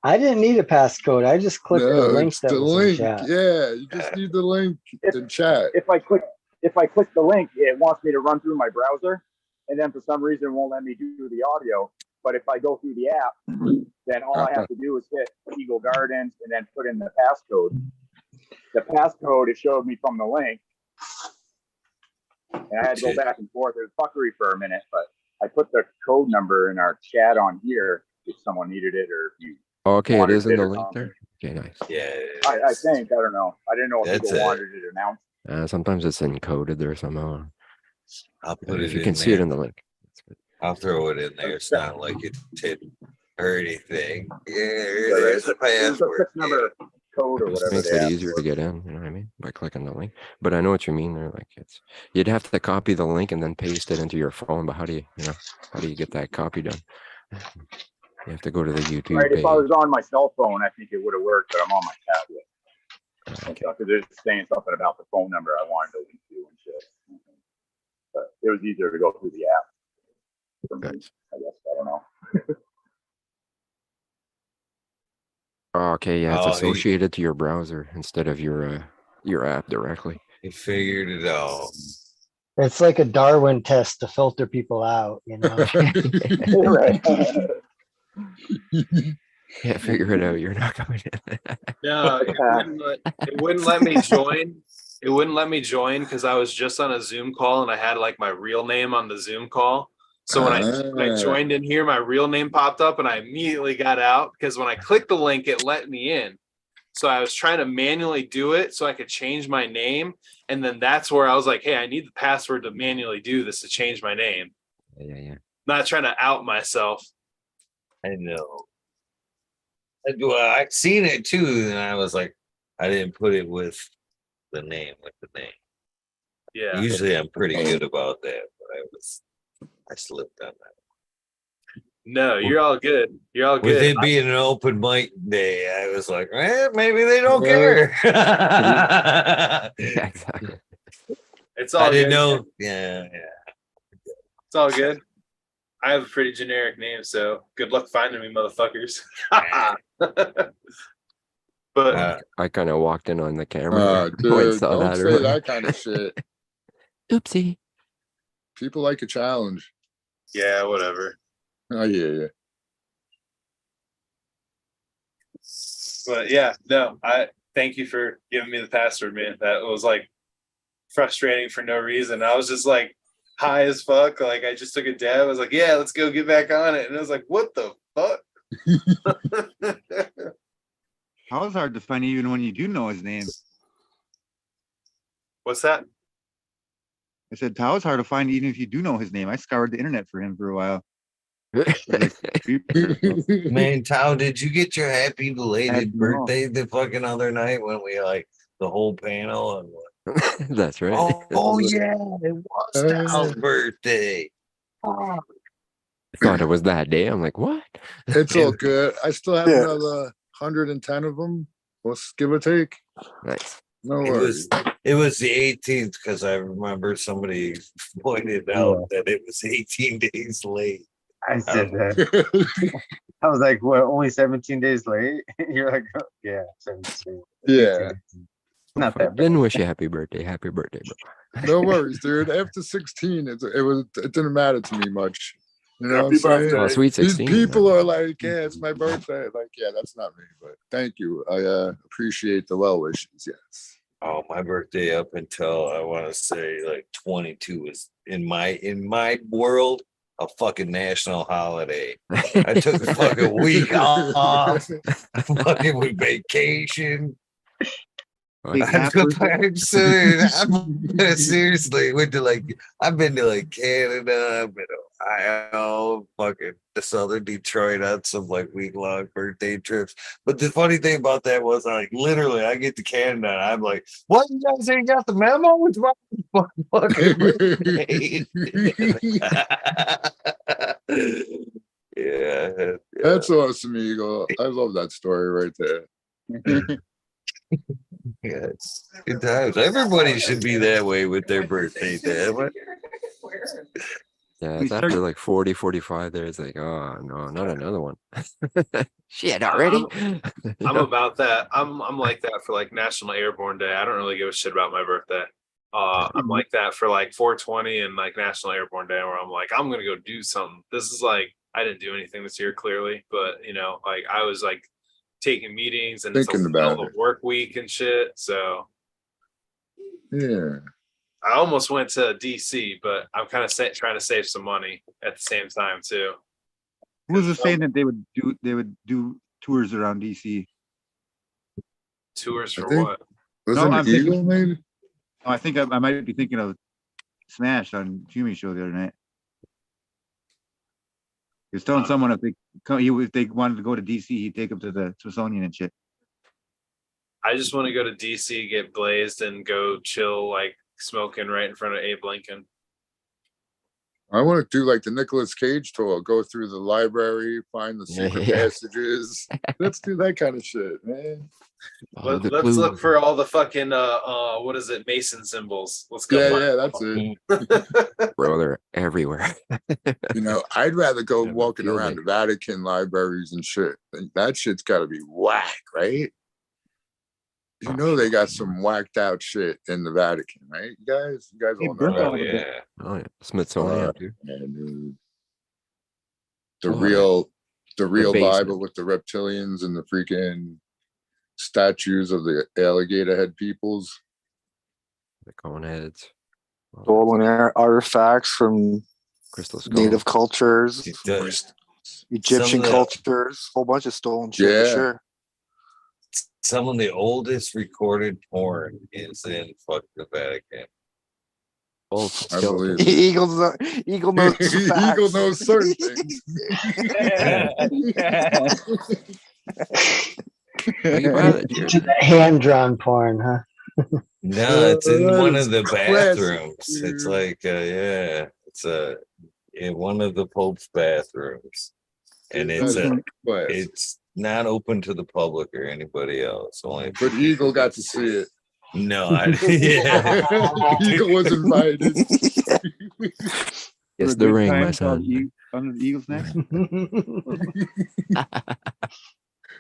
I didn't need a passcode. I just clicked the link it's that the was in link. chat. Yeah, you just need the link in chat. If I click the link, it wants me to run through my browser, and then for some reason it won't let me do the audio. But if I go through the app, then all I have to do is hit Eagle Gardens and then put in the passcode. The passcode it showed me from the link, and I had to go back and forth. It was fuckery for a minute, but I put the code number in our chat on here if someone needed it or if you. Okay, it wanted is in the or link something. there. Okay, nice. Yeah. I think. I don't know. I didn't know if That's people it. wanted it announced. Sometimes it's encoded there somehow. I'll put If it you in can see it there. in the link. I'll throw it in there. It's not like it didn't or anything. Yeah, there's a password. Number code or Just whatever makes they it ask easier for. to get in, you know what I mean? By clicking the link. But I know what you mean there. Like you'd have to copy the link and then paste it into your phone. But how do you get that copy done? You have to go to the YouTube Right, page. if I was on my cell phone, I think it would have worked, but I'm on my tablet. Because they're saying something about the phone number I wanted to link to and shit. But it was easier to go through the app. For me, I guess. I don't know. Okay, yeah, it's Oh, associated to your browser instead of your app directly. He figured it out. It's like a Darwin test to filter people out, you know. Right. Can't figure it out. You're not coming in. No, it wouldn't let me join. It wouldn't let me join because I was just on a Zoom call and I had like my real name on the Zoom call. So when I joined in here, my real name popped up and I immediately got out because when I clicked the link, it let me in. So I was trying to manually do it so I could change my name. And then that's where I was like, hey, I need the password to manually do this to change my name. Yeah. Not trying to out myself. I know. Well, I've seen it too, and I was like, I didn't put it with the name. Yeah. Usually I'm pretty good about that, but I slipped on that. No, you're all good. You're all With good. it being an open mic day, I was like, maybe they don't Yeah. care. Yeah, exactly. It's all I didn't good. know. Yeah. It's all good. I have a pretty generic name, so good luck finding me, motherfuckers. But But I kind of walked in on the camera. when Dude, saw don't that say earlier. that kind of shit. Oopsie. People like a challenge. yeah, whatever. Oh yeah. But yeah, no, I thank you for giving me the password, man. That was like frustrating for no reason. I was just like high as fuck. Like I just took a dab. I was like, yeah, let's go get back on it. And I was like, what the fuck? How is hard to find even when you do know his name? What's that? I said Tao is hard to find even if you do know his name. I scoured the internet for him for a while. Man, Tao, did you get your happy belated birthday the fucking other night when we like the whole panel and That's right. oh yeah, it was Tao's birthday. I thought it was that day. I'm like, what? It's all good. I still have another 110 of them. Let's give or take. Nice. No It worries. was the 18th because I remember somebody pointed out that it was 18 days late. I said that. I was like, what, only 17 days late? You're like, oh, yeah, 17. Yeah. Not that bad. Didn't wish you happy birthday. Happy birthday, bro. No worries, dude. After 16, it didn't matter to me much. You know what I'm Happy saying? Oh, sweet 16. These people are like, yeah, it's my birthday. Like, yeah, that's not me. But thank you. I appreciate the well wishes. Yes. Oh, my birthday up until I want to say like 22 is in my world a fucking national holiday. I took a fucking week off, fucking with vacation. I took back soon. Seriously, I've been to like Canada, I've been to Ohio, fucking the southern Detroit on some like week-long birthday trips. But the funny thing about that was like literally I get to Canada and I'm like, what, you guys ain't got the memo? It's my fucking birthday. yeah. That's awesome, Eagle. I love that story right there. Yeah, it's good times. Everybody should be that way with their birthday, damn it. Yeah, it's after like 40, 45 there. It's like, oh no, not another one. Shit, already? I'm about that. I'm like that for like National Airborne Day. I don't really give a shit about my birthday. I'm like that for like 420 and like National Airborne Day, where I'm like, I'm gonna go do something. This is like, I didn't do anything this year clearly, but you know, like I was like taking meetings and Thinking about it's a work week and shit. So yeah, I almost went to DC, but I'm kind of trying to save some money at the same time too. Who was saying that they would do tours around DC? Tours for think- what? I'm Eagle, maybe? I think I might be thinking of Smash on Hume Show the other night. He was telling someone if they wanted to go to DC, he'd take them to the Smithsonian and shit. I just want to go to DC, get blazed, and go chill, like smoking right in front of Abe Lincoln. I want to do like the Nicolas Cage tour, go through the library, find the secret passages. Let's do that kind of shit, man. Let's look for all the fucking what is it, Mason symbols. Let's go. Yeah, that's it. Bro, they're everywhere. You know, I'd rather go walking around the Vatican libraries and shit. That shit's got to be whack, right? You know they got some whacked out shit in the Vatican, right? You guys all know that. Oh yeah, Smithsonian too. And, the real Bible with the reptilians and the freaking statues of the alligator head peoples. The cone heads. Stolen artifacts from crystal native cultures, Egyptian Some of the- cultures, whole bunch of stolen shit for sure. Some of the oldest recorded porn is in fuck the Vatican. I believe it. Eagle knows facts. Eagle knows certain things. Hand-drawn porn, huh? No, it's in That one is of the classic, bathrooms. It's like it's in one of the Pope's bathrooms, and it's not open to the public or anybody else. Only But Eagle got to see it. No, Eagle was invited. It's the ring, my son. Under the Eagle's neck.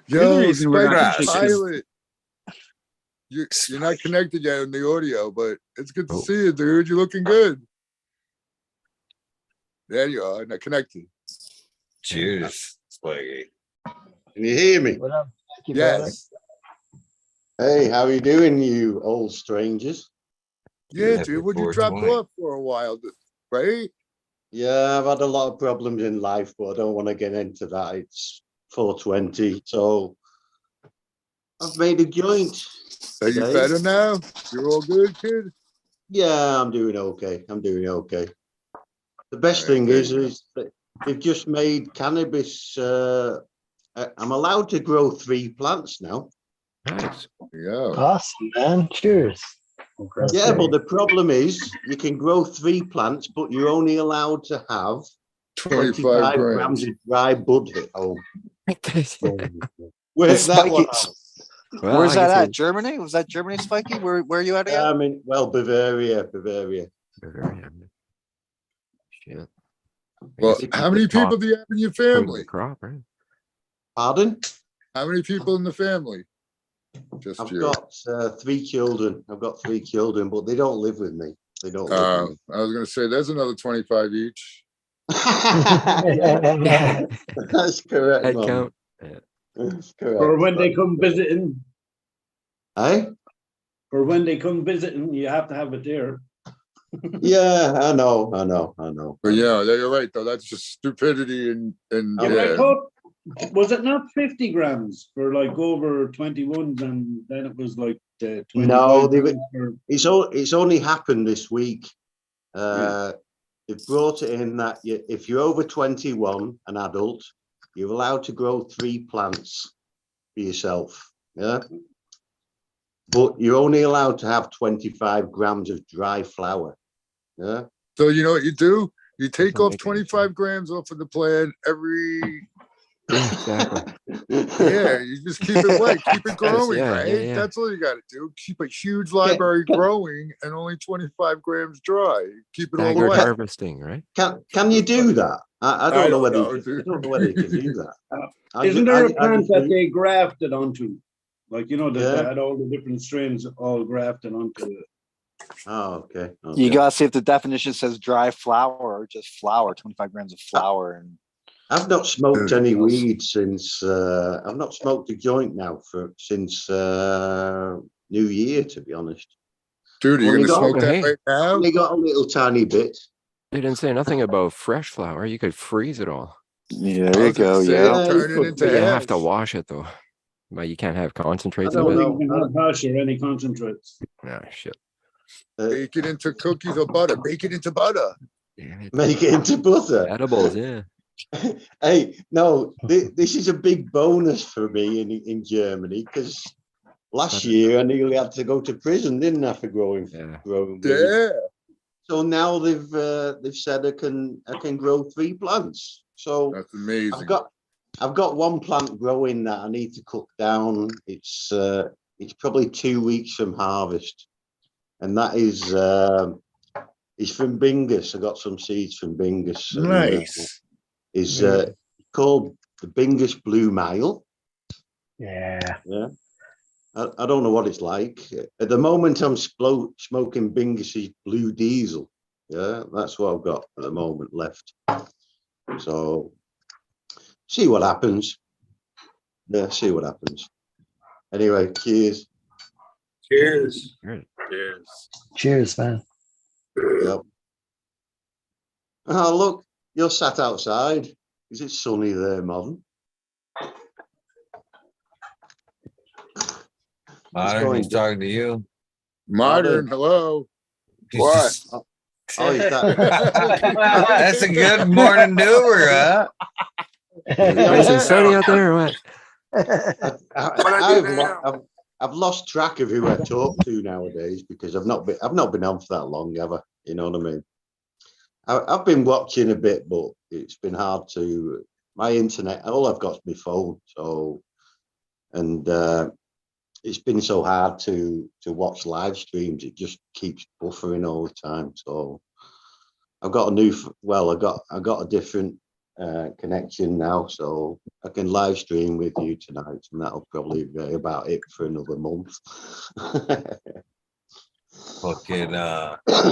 Yo, reason we're not Spike gonna the take pilot. You're not connected yet in the audio, but it's good to see you, dude. You're looking good. There you are. Not connected. Cheers, Spaggy. Can you hear me? What up? Yes. Hey, how you doing, you old strangers? Yeah, dude. Would you drop off for a while, right? Yeah, I've had a lot of problems in life, but I don't want to get into that. It's 420, so I've made a joint. Are you better now? You're all good, kid? Yeah, I'm doing okay. I'm doing okay. The best thing is that they've just made cannabis. I'm allowed to grow 3 plants now. Nice. Yeah. Awesome, man. Cheers. Yeah, but the problem is you can grow 3 plants, but you're only allowed to have 25 grams of dry bud at home. Where's that one? Where's that at? Germany? Was that Germany, Spiky? Where are you at again? I mean, well, Bavaria. Bavaria. Shit. Well, how many people do you have in your family? Crop, right? Pardon? How many people in the family? Just I've you. got 3 children. I've got 3 children, but they don't live with me. They don't live with me. I was going to say, there's another 25 each. That's correct, Head Mum. count. Yeah. That's correct. Or when they come visiting. Eh? Or when they come visiting, you have to have it there. Yeah, I know. But yeah, you're right though. That's just stupidity and Yeah, but I thought, was it not 50 grams for like over 21s, and then it was like 25 No, for... it's only happened this week. They've brought it in that if you're over 21, an adult, you're allowed to grow 3 plants for yourself. Yeah. But you're only allowed to have 25 grams of dry flower. Yeah. So you know what you do? You take off 25 grams off of the plant every. Exactly. Yeah, you just keep it wet, keep it growing, Yeah, right? yeah. That's all you got to do. Keep a huge library growing and only 25 grams dry. Keep it all the Staggered way. harvesting, right? Can you do that? I don't know whether know, you can do that. Isn't there a plant that they grafted onto? Like, you know, that they had all the different strains all grafted onto it. Oh, okay. You gotta see if the definition says dry flower or just flour, 25 grams of flour. And I've not smoked any weed since I've not smoked a joint now since New Year, to be honest. Dude, are you gonna smoke that right now? Only got a little tiny bit. They didn't say nothing about fresh flour. You could freeze it all. Yeah, there you go. Yeah. Turn it into You have to ash. wash it though. But you can't have concentrates I of don't it. think you can have hash or any concentrates. Ah, shit. Bake it into cookies or butter. Bake it into butter. Make it into butter. Edibles, yeah. Hey, no, this is a big bonus for me in Germany because last year I nearly had to go to prison, didn't I, for growing weed. Yeah. So now they've said I can grow 3 plants. So that's amazing. I've got 1 plant growing that I need to cook down. It's probably 2 weeks from harvest, and that is from Bingus. I got some seeds from Bingus. Nice. Is called the Bingus Blue Mile. Yeah. I don't know what it's like at the moment. I'm smoking Bingus's Blue Diesel. Yeah, that's what I've got at the moment left. So see what happens. Yeah, see what happens. Anyway, cheers. Cheers. Cheers. Cheers, man. Yep. Oh, look, you're sat outside. Is it sunny there, Modern? Modern, he's talking to you. Modern, hello. What? Oh, is that? That's a good morning doer, huh? Is it sunny out there or what? I've lost track of who I talk to nowadays because I've not been on for that long, have I? You know what I mean? I've been watching a bit, but it's been hard to my internet. All I've got is my phone, so it's been so hard to watch live streams. It just keeps buffering all the time. So I've got I got a different connection now, so I can live stream with you tonight, and that'll probably be about it for another month. Fucking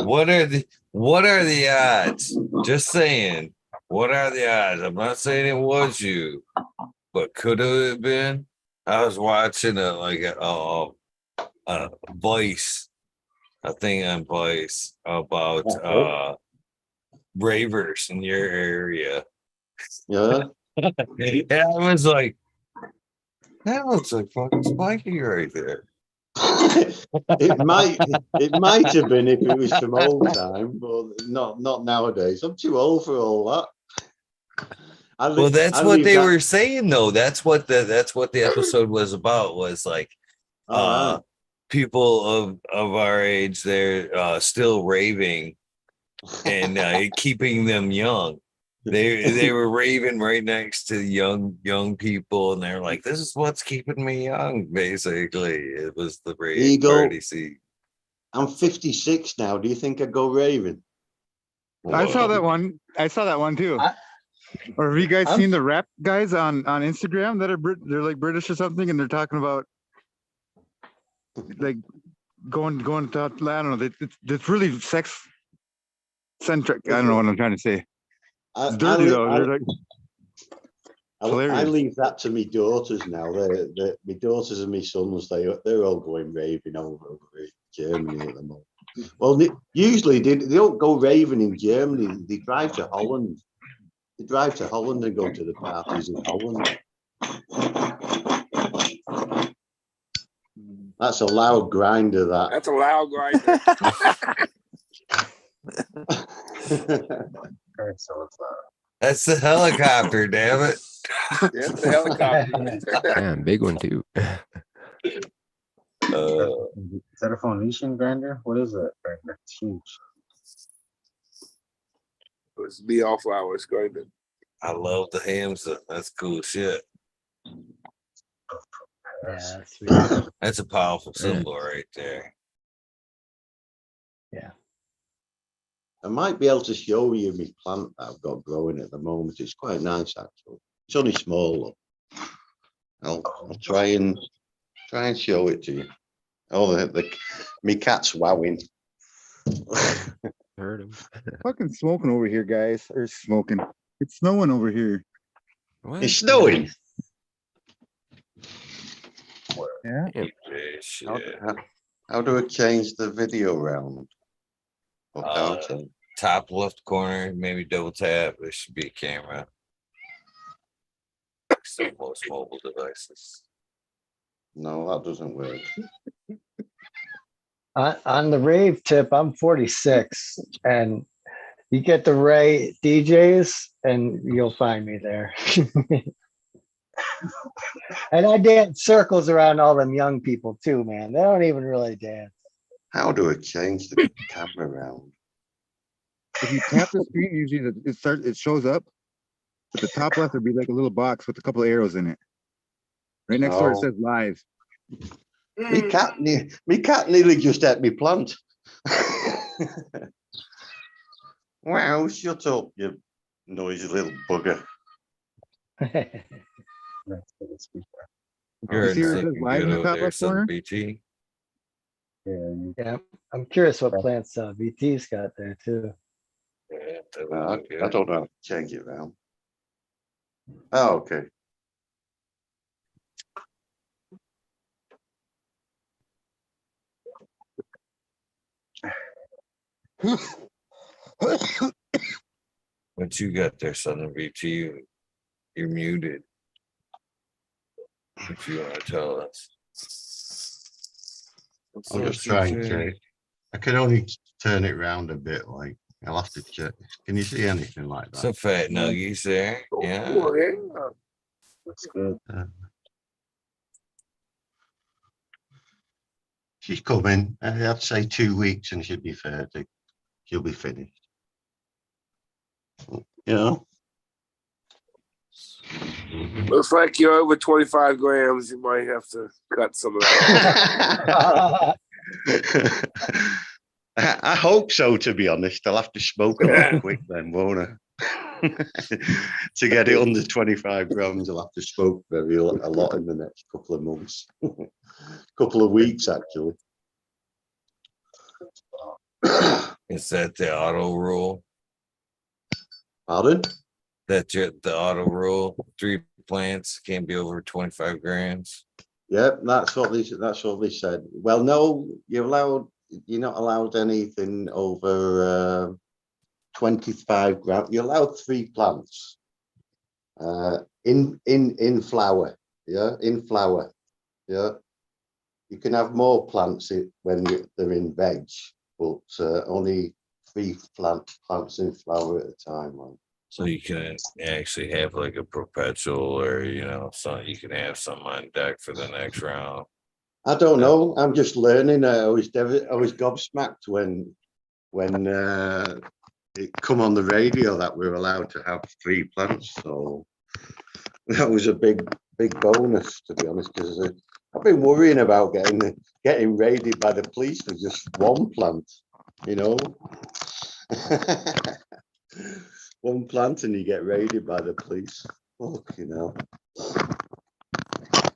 what are the odds? Just saying, what are the odds? I'm not saying it was you, but could have been. I was watching a Vice, a thing on Vice about ravers in your area. Yeah. And I was like, that looks like fucking Spiky right there. it might have been if it was from old time, but not nowadays. I'm too old for all that. Well, that's what they were saying, though. That's what the episode was about. Was like, right. People of our age, they're still raving and keeping them young. They were raving right next to young people, and they're like, "This is what's keeping me young." Basically, it was the rave party scene. I'm 56 now. Do you think I'd go raving? I saw that one. I saw that one too. Or have you guys seen the rap guys on Instagram that are they're like British or something, and they're talking about like going to, I don't know. It's really sex centric. I don't know what I'm trying to say. It's dirty though. I leave that to my daughters now. My daughters and my sons, they're all going raving over in Germany at the moment. Well, usually they don't go raving in Germany. They drive to Holland. They drive to Holland and go to the parties in Holland. That's a loud grinder, that. That's a loud grinder. That's the helicopter, damn it. Yeah, the helicopter. Damn, big one too. Is that a Phoenician grinder? What is that grinder? It's huge. It's be all flowers grinder. I love the Hamza. That's cool shit. Yeah, that's a powerful symbol right there. Yeah. I might be able to show you my plant that I've got growing at the moment. It's quite nice, actually. It's only small. I'll try and show it to you. Oh, my cat's wowing. Heard him. Fucking smoking over here, guys. Or smoking. It's snowing over here. What? It's snowing. Yeah. How do I change the video round? Top left corner, maybe double tap. There should be a camera. Still most mobile devices. No, that doesn't work. On the rave tip, I'm 46, and you get the right DJs, and you'll find me there. And I dance circles around all them young people too, man. They don't even really dance. How do I change the camera round? If you tap the screen, usually it shows up. At the top left, there'd be like a little box with a couple of arrows in it. Right next door, it says live. Me cat nearly just ate me plant. Wow, shut up, you noisy little bugger. You're See where it says live in the top left corner? BT. Yeah, I'm curious what plants VT's got there too. I don't know how to change it around. Oh, okay. What you got there, Southern BT? You're muted. If you want to tell us. I'm just trying to. I can only turn it round a bit. Like I'll have to check. Can you see anything like that? Some fat nuggies there. Yeah. That's good. She's coming. I'd say 2 weeks and she'll be 30. She'll be finished. Yeah. Looks like you're over 25 grams. You might have to cut some of that. I hope so, to be honest. I'll have to smoke a lot quick then, won't I? To get it under 25 grams, I'll have to smoke a lot in the next couple of months, couple of weeks actually. Is that the auto rule? Pardon? That's the auto rule. 3 plants can't be over 25 grams. Yep, that's what they said. Well, no, you're not allowed anything over 25 grams. You're allowed 3 plants in flower. Yeah, in flower. Yeah, you can have more plants when they're in veg, but only 3 plants in flower at a time. So you can actually have like a perpetual, or so you can have some on deck for the next round. I don't know. I'm just learning. I was gobsmacked when it come on the radio that we're allowed to have 3 plants. So that was a big bonus, to be honest, because I've been worrying about getting raided by the police for just 1 plant. 1 plant and you get raided by the police.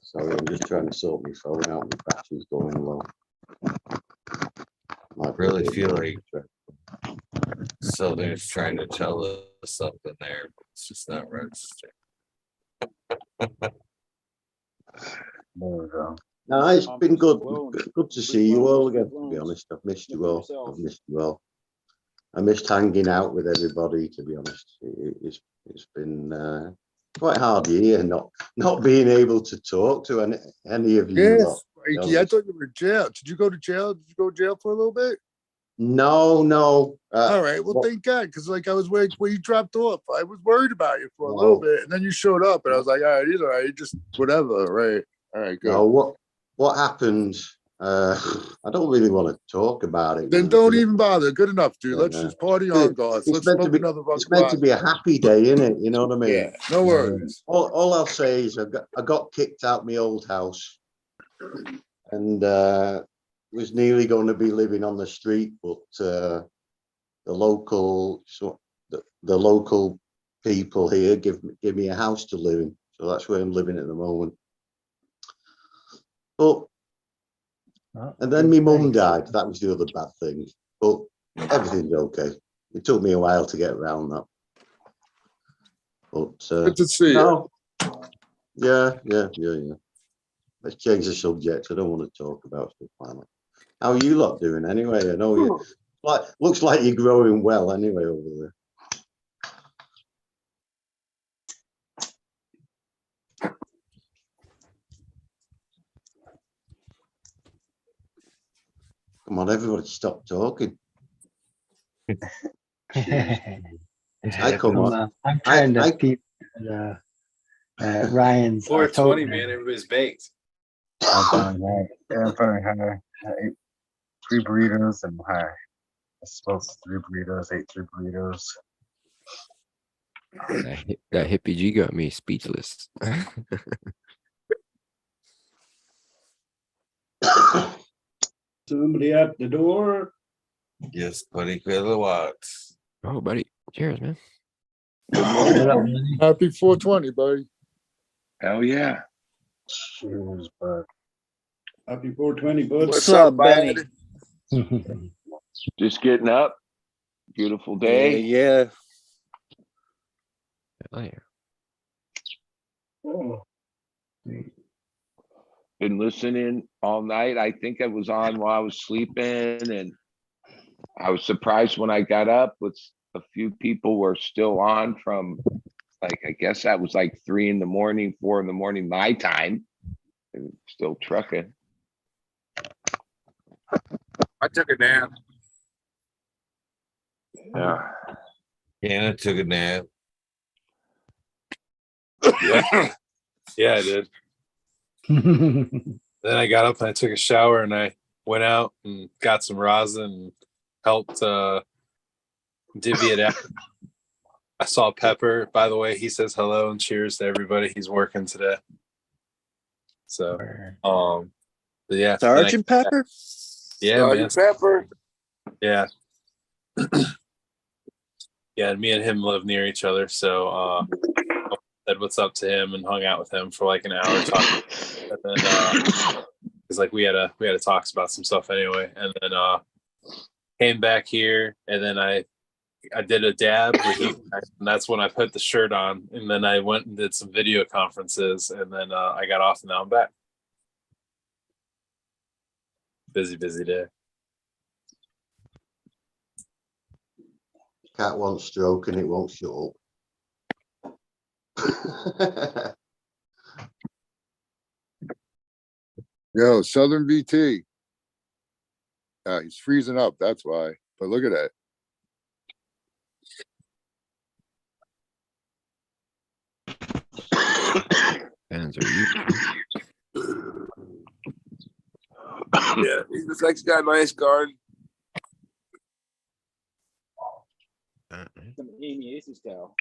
Sorry, I'm just trying to sort my phone out. My battery's going low. I really feel like something's trying to tell us something there, but it's just not registering. There we go. No, it's been good to see you all again, to be honest. I've missed you all. I missed hanging out with everybody, to be honest. It's been quite hard here, not being able to talk to any of you. Yes, Frankie, I thought you were in jail. Did you go to jail? Did you go to jail for a little bit? No. All right. Well, thank God, because I was where you dropped off. I was worried about you for a little bit, and then you showed up, and I was like, all right, he's all right, just whatever, right? All right, good. No, what happened? I don't really want to talk about it. Then don't even bother. Good enough, dude. Let's just party on, guys. Let's smoke another It's meant to be a happy day, isn't it? You know what I mean? Yeah, no worries. All I'll say is I got kicked out my old house, and was nearly going to be living on the street, but the local people here give me a house to live in, so that's where I'm living at the moment. But and then my mum died. That was the other bad thing. But everything's okay. It took me a while to get around that. But good to see you. Yeah. Let's change the subject. I don't want to talk about stuff like that. How are you lot doing anyway? I know you looks like you're growing well anyway over there. Come on, everybody, stop talking. I'm trying to peep Ryan's 420, man. Everybody's baked. I'm feeling hungry. I ate 3 burritos and I smoked 3 burritos, ate 3 burritos. That hippie G got me speechless. Somebody at the door. Yes, buddy. Kilowatts. Oh, buddy. Cheers, man. Happy 420, buddy. Hell yeah. Cheers, bud. Happy 420, bud. What's up, Benny? Just getting up. Beautiful day. Yeah. Oh. Been listening all night. I think I was on while I was sleeping, and I was surprised when I got up. With a few people were still on from, like, I guess that was like 3 in the morning, 4 in the morning, my time. And still trucking. I took a nap. Yeah. Anna took a nap. Yeah, I did. Then I got up and I took a shower and I went out and got some rosin and helped divvy it out. I saw Pepper, by the way. He says hello and cheers to everybody. He's working today. So, but yeah, Sergeant Pepper. Yeah, man. Pepper. Yeah. yeah, me and him live near each other, so said what's up to him and hung out with him for like an hour talking, and then because like we had to talk about some stuff anyway, and then came back here, and then I did a dab with you guys, and that's when I put the shirt on, and then I went and did some video conferences, and then I got off, and now I'm back. Busy day. Cat wants stroke and it won't shut up. Yo, Southern VT. He's freezing up, that's why. But look at that. Fans are you. Yeah, he's the next guy, nice garden. Some Amy Ace's cow.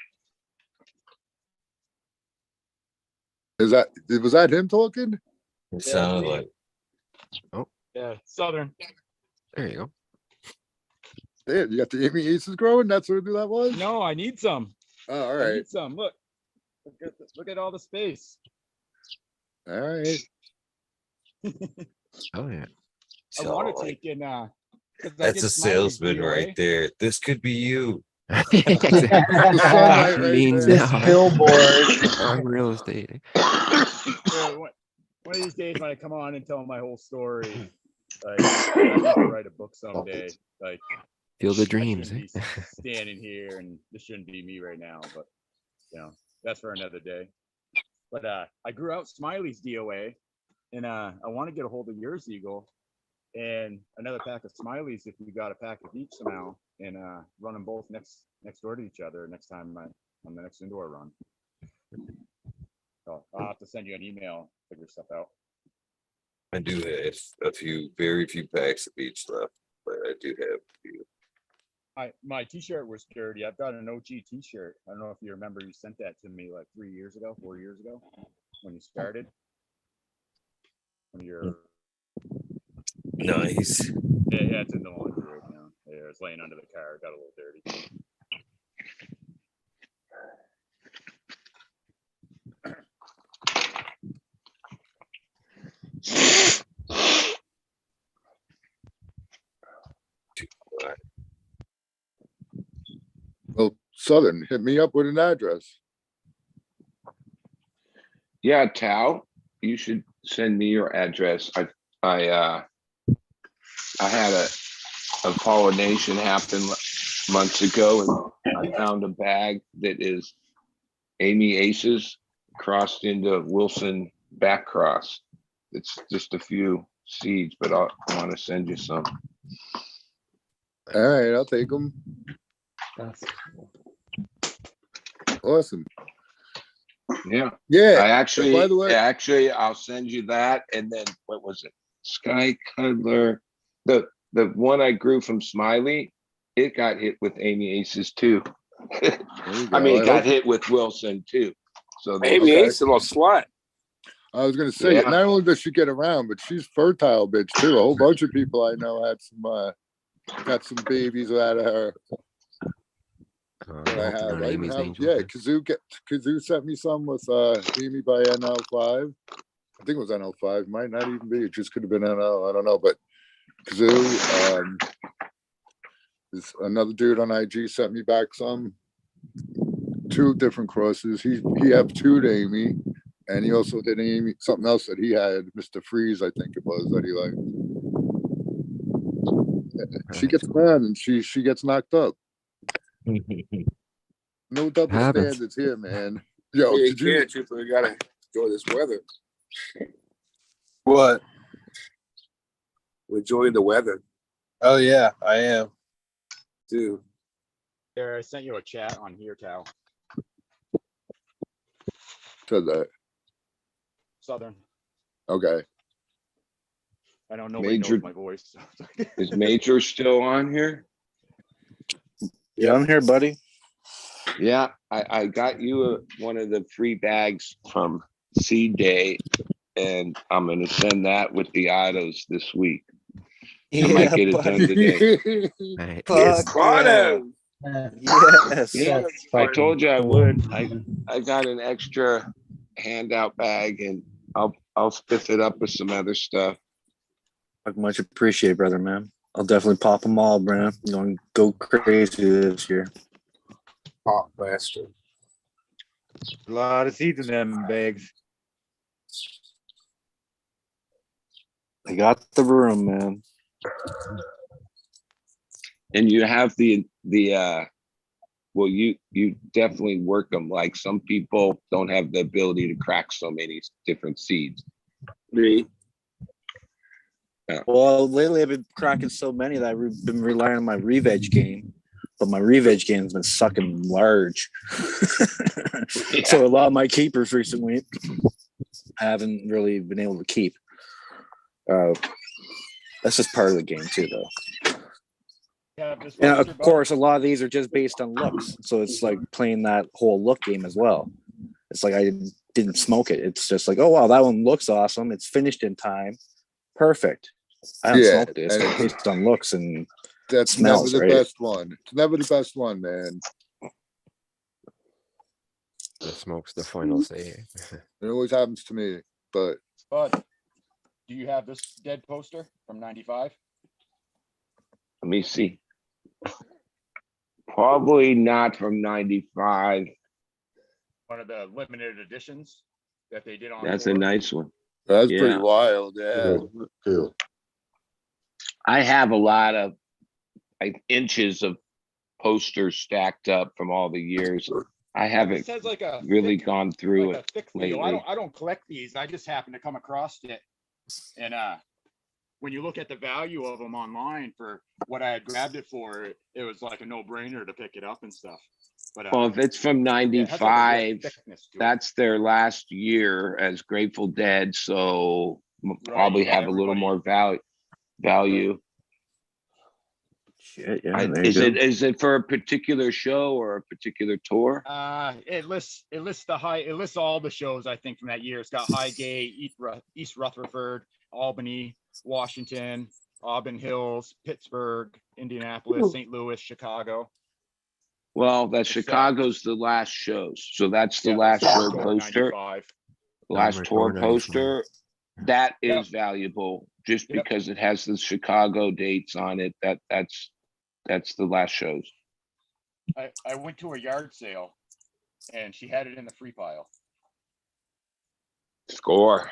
Was that him talking? It sounded like. Oh. Yeah, Southern. There you go. Yeah, you got the Amy Aces growing? That's what that was? No, I need some. Oh, all I right. need some. Look at all the space. All right. Oh yeah. I want to take in. That's a salesman right there. This could be you. Leans This out. billboard. On real estate. One of these days when I come on and tell my whole story, like I need to write a book someday. Like Feel the dreams. I shouldn't be standing here, and this shouldn't be me right now, but that's for another day. But I grew out Smiley's DOA, and I want to get a hold of yours, Eagle, and another pack of Smileys if we got a pack of each somehow, and run them both next door to each other next time on the next indoor run. So I'll have to send you an email, figure stuff out. I do have very few packs of each left, but I do have a few. My t-shirt was dirty. I've got an OG t-shirt. I don't know if you remember, you sent that to me like 4 years ago when you started. When you're Nice. Yeah, it's in the laundry right now. Yeah, it's laying under the car. Got a little dirty. Well, Southern, hit me up with an address. Yeah, Tao, you should send me your address. I had a pollination happen months ago, and I found a bag that is Amy Aces crossed into Wilson back cross. It's just a few seeds, but I want to send you some. All right, I'll take them. That's awesome. Yeah. Yeah. I actually, by the way, I'll send you that. And then what was it? Sky Cuddler. The one I grew from Smiley, it got hit with Amy Aces too. I mean, it got hit with Wilson too. So Amy Ace, a little slut. I was gonna say, not only does she get around, but she's fertile, bitch, too. A whole bunch of people I know had some got some babies out of her. Kazoo sent me some with Amy by NL5. I think it was NL5. Might not even be. It just could have been NL. I don't know. But Kazoo, this another dude on IG sent me back some 2 different crosses. He have 2 to Amy, and he also did Amy something else that he had, Mr. Freeze, I think it was, that he liked. She gets mad and she gets knocked up. No double standards here, man. Yo, yeah, did you? Truthfully, you gotta enjoy this weather. What? We're enjoying the weather. Oh yeah, I am. Dude. There, I sent you a chat on here, Cal. Said that. Southern. Okay. I don't know. Nobody knows my voice. Is Major still on here? Yeah, I'm here, buddy. Yeah, I got you one of the free bags from Seed Day, and I'm going to send that with the autos this week. I might get it done today. It's Connor. Yes. Yeah, That's I fucking told you I cool. would. I got an extra handout bag, and I'll spiff it up with some other stuff. Much appreciated, brother, man. I'll definitely pop them all, man. I'm going to go crazy this year. Hot bastard. A lot of seeds in them bags. I got the room, man. And you have the well, you definitely work them. Like some people don't have the ability to crack so many different seeds. Me. Well, lately I've been cracking so many that I've been relying on my re-veg game, but my re-veg game has been sucking large. So a lot of my keepers recently I haven't really been able to keep. That's just part of the game too, though. And of course, a lot of these are just based on looks, so it's like playing that whole look game as well. It's like I didn't smoke it. It's just like, oh wow, that one looks awesome. It's finished in time. Perfect. I haven't smoked this. It's based on looks and that's smells, never the right? best one. It's never the best one, man. The smoke's the final say. It always happens to me, but Bud, do you have this dead poster from '95? Let me see. Probably not from 95. One of the limited editions that they did on That's tour? a nice one. that's Yeah. pretty wild. Yeah. Cool. I have a lot of like inches of posters stacked up from all the years. I haven't This has like a really thick, gone through like a it thick feel. lately. I don't collect these. I just happen to come across it. And when you look at the value of them online for what I had grabbed it for, it was like a no-brainer to pick it up and stuff. But Well, if it's from yeah, it has like a real 95, thickness to it. that's their last year as Grateful Dead, so probably you got have a little everybody. more value. Shit, yeah. There you go. Is it for a particular show or a particular tour? It lists all the shows I think from that year. It's got Highgate, East Rutherford, Albany, Washington, Auburn Hills, Pittsburgh, Indianapolis, St. Louis, Chicago. Well, that Chicago's the last shows, so that's the Yeah, last that's show tour poster. 95. Last tour poster. That is valuable just Yep. because it has the Chicago dates on it. That's the last shows. I went to a yard sale and she had it in the free pile. Score.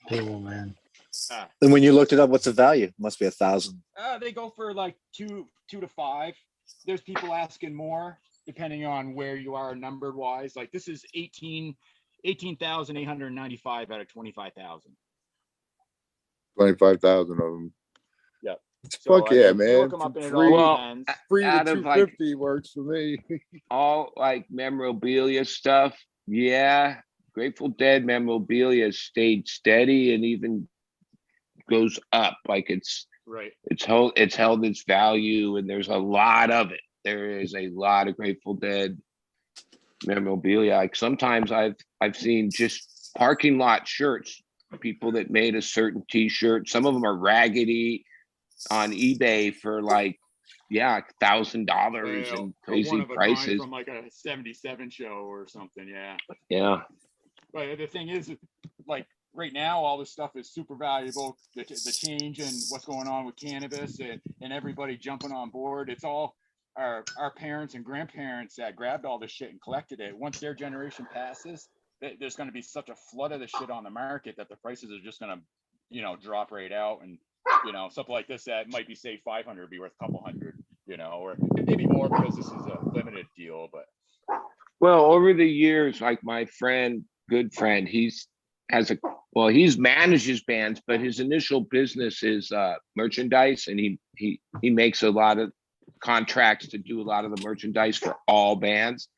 Cool, man. And when you looked it up, what's the value? Must be 1,000. They go for like two to five. There's people asking more depending on where you are numbered wise. Like this is 18,895 out of 25,000. 25,000 of them. Yep. Fuck yeah, man. Look them up and it all depends. Free to out of, like, 250 works for me. All like memorabilia stuff. Yeah. Grateful Dead memorabilia stayed steady and even goes up. Like it's held its value, and there's a lot of it. There is a lot of Grateful Dead memorabilia. Like sometimes I've seen just parking lot shirts, people that made a certain t-shirt. Some of them are raggedy on eBay for like $1,000 and crazy one of a prices. kind from like a 77 show or something. Yeah. Yeah. But the thing is, like right now, all this stuff is super valuable. The change and what's going on with cannabis and everybody jumping on board. It's all our parents and grandparents that grabbed all this shit and collected it. Once their generation passes, there's going to be such a flood of the shit on the market that the prices are just going to, drop right out. And, something like this that might be, say, 500 be worth a couple hundred, or maybe more because this is a limited deal. But Well, over the years, like my good friend, he manages bands, but his initial business is merchandise, and he makes a lot of contracts to do a lot of the merchandise for all bands.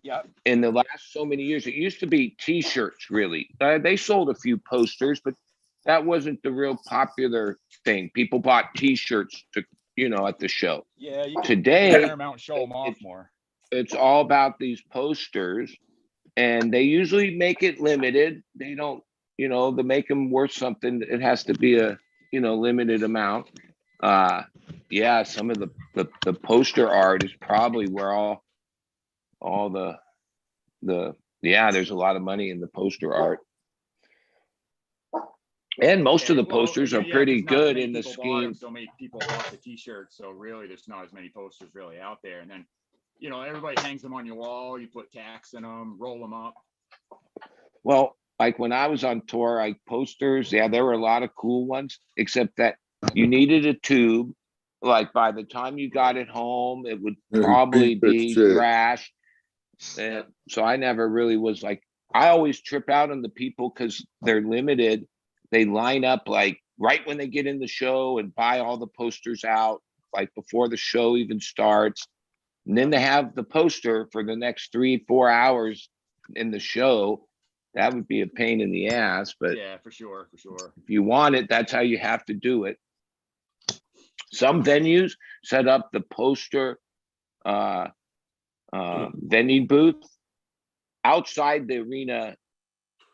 Yeah. In the last so many years, it used to be t-shirts, really. They sold a few posters, but that wasn't the real popular thing. People bought t-shirts to, at the show. yeah, you can Today, wear them out and show them off more. it's all about these posters, and they usually make it limited. They don't, to make them worth something, it has to be a, limited amount. Yeah, some of the poster art is probably where all the yeah, there's a lot of money in the poster art. And most of the posters are pretty good in the scheme. So many people bought the t-shirts, so really there's not as many posters really out there. And then, you know, everybody hangs them on your wall, you put tacks in them, roll them up. Well, like when I was on tour, like posters, yeah, there were a lot of cool ones, except that you needed a tube. Like by the time you got it home, it would probably be thrashed. And so I never really was like, I always trip out on the people because they're limited. They line up like right when they get in the show and buy all the posters out, like before the show even starts. And then they have the poster for the next 3-4 hours in the show. That would be a pain in the ass, but yeah, for sure. if you want it, that's how you have to do it. Some venues set up the poster vending booth outside the arena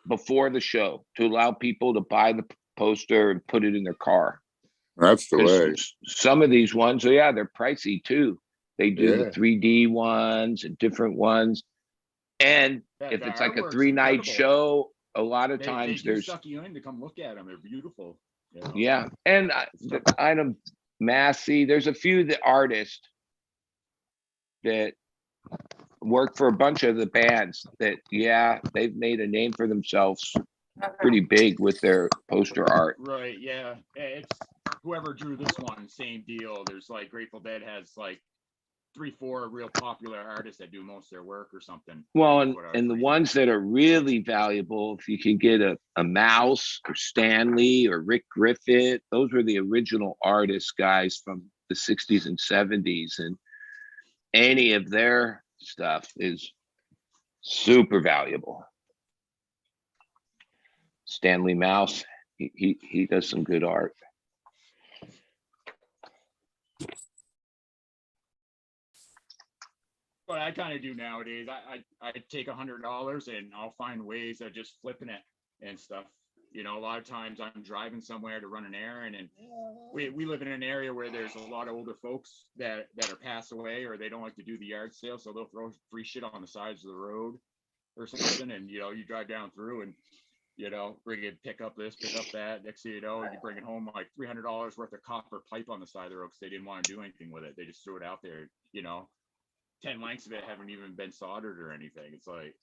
before the show to allow people to buy the poster and put it in their car. That's the way. Some of these ones, yeah, they're pricey too. They do the Yeah. 3D ones and different ones. And if it's like a 3-night show, a lot of times they there's suck you in to come look at them. They're beautiful. You know? yeah. And the item Massey, there's a few the artists that work for a bunch of the bands that, yeah, they've made a name for themselves pretty big with their poster art. Right, yeah. It's whoever drew this one, same deal. There's like Grateful Dead has like 3-4 real popular artists that do most of their work or something. Well, and the ones that are really valuable, if you can get a Mouse or Stanley or Rick Griffith, those were the original artists, guys, from the 60s and 70s. And any of their stuff is super valuable. Stanley Mouse, he does some good art. What I kind of do nowadays, I take $100 and I'll find ways of just flipping it and stuff. You know, a lot of times I'm driving somewhere to run an errand, and we live in an area where there's a lot of older folks that are passed away, or they don't like to do the yard sale, so they'll throw free shit on the sides of the road or something. And you know, you drive down through and, you know, bring it, pick up this, pick up that. Next thing you know, you bring it home like $300 worth of copper pipe on the side of the road because they didn't want to do anything with it. They just threw it out there. You know, 10 lengths of it haven't even been soldered or anything. It's like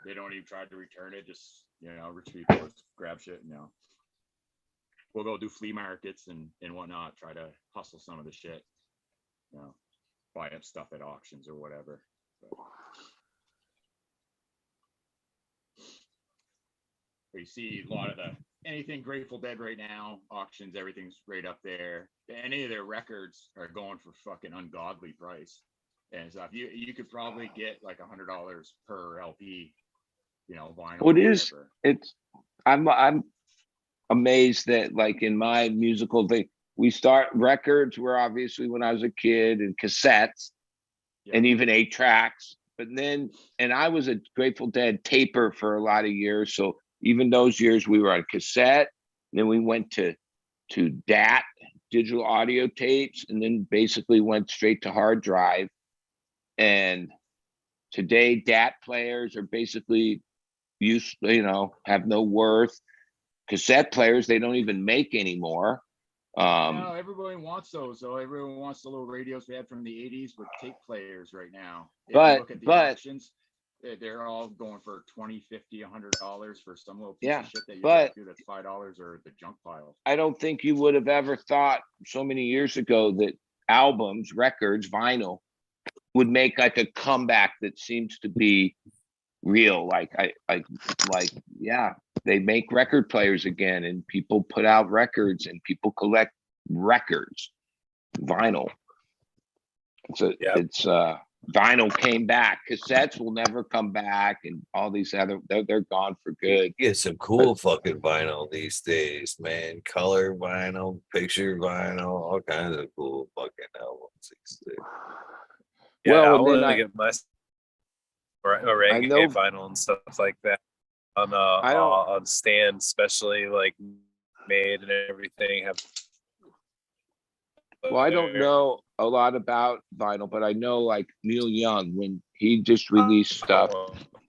they don't even try to return it. Just, you know, rich people just grab shit. You know, we'll go do flea markets and whatnot, try to hustle some of the shit. You know, buy up stuff at auctions or whatever. But you see a lot of anything Grateful Dead right now, auctions, everything's right up there. Any of their records are going for fucking ungodly price. And stuff. You could probably get like $100 per LP, you know, vinyl. What is it's? I'm amazed that like in my musical thing, we start records were obviously when I was a kid and cassettes, and even 8 tracks. But then, and I was a Grateful Dead taper for a lot of years, so even those years we were on cassette. Then we went to DAT, digital audio tapes, and then basically went straight to hard drive. And today DAT players are basically used, you know, have no worth. Cassette players, they don't even make anymore. No, everybody wants those. So everyone wants the little radios we had from the 80s with tape players right now. If you look at the auctions, they're all going for $20, $50, $100 for some little piece of shit that you're like, dude, that's $5 or the junk pile. I don't think you would have ever thought so many years ago that albums, records, vinyl would make like a comeback that seems to be real. Like yeah, they make record players again, and people put out records, and people collect records, vinyl. So it's vinyl came back. Cassettes will never come back, and all these other they're gone for good. Get some cool fucking vinyl these days, man. Color vinyl, picture vinyl, all kinds of cool fucking albums these days. Yeah, Well, I want then to get my reggae vinyl and stuff like that on stand, especially like made and everything. Have Well, I don't know a lot about vinyl, but I know like Neil Young, when he just released stuff,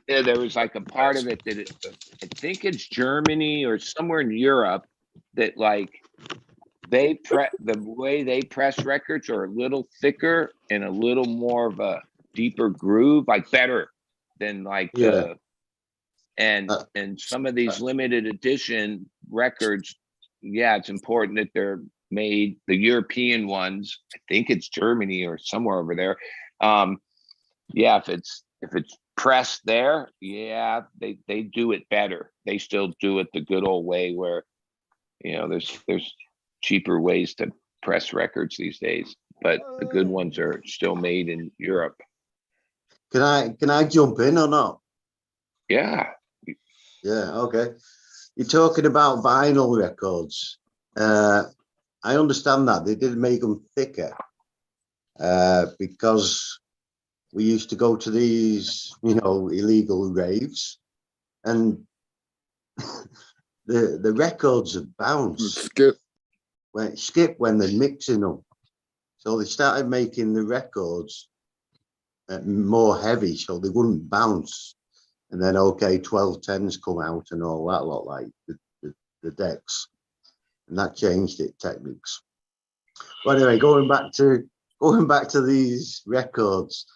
there was like a part of it that I think it's Germany or somewhere in Europe that like the way they press records are a little thicker and a little more of a deeper groove, like better than like Yeah. and some of these limited edition records, yeah, it's important that they're made, the European ones, I think it's Germany or somewhere over there. Yeah, if it's pressed there, yeah, they do it better. They still do it the good old way where, you know, there's cheaper ways to press records these days, but the good ones are still made in Europe. Can I jump in or not? Yeah. Yeah, okay. You're talking about vinyl records. I understand that they did make them thicker because we used to go to these, you know, illegal raves, and the records would bounce. Skip. When they're mixing them. So they started making the records more heavy so they wouldn't bounce. And then, okay, 1210s come out and all that lot, like the decks. And that changed it, techniques. But anyway, going back to these records,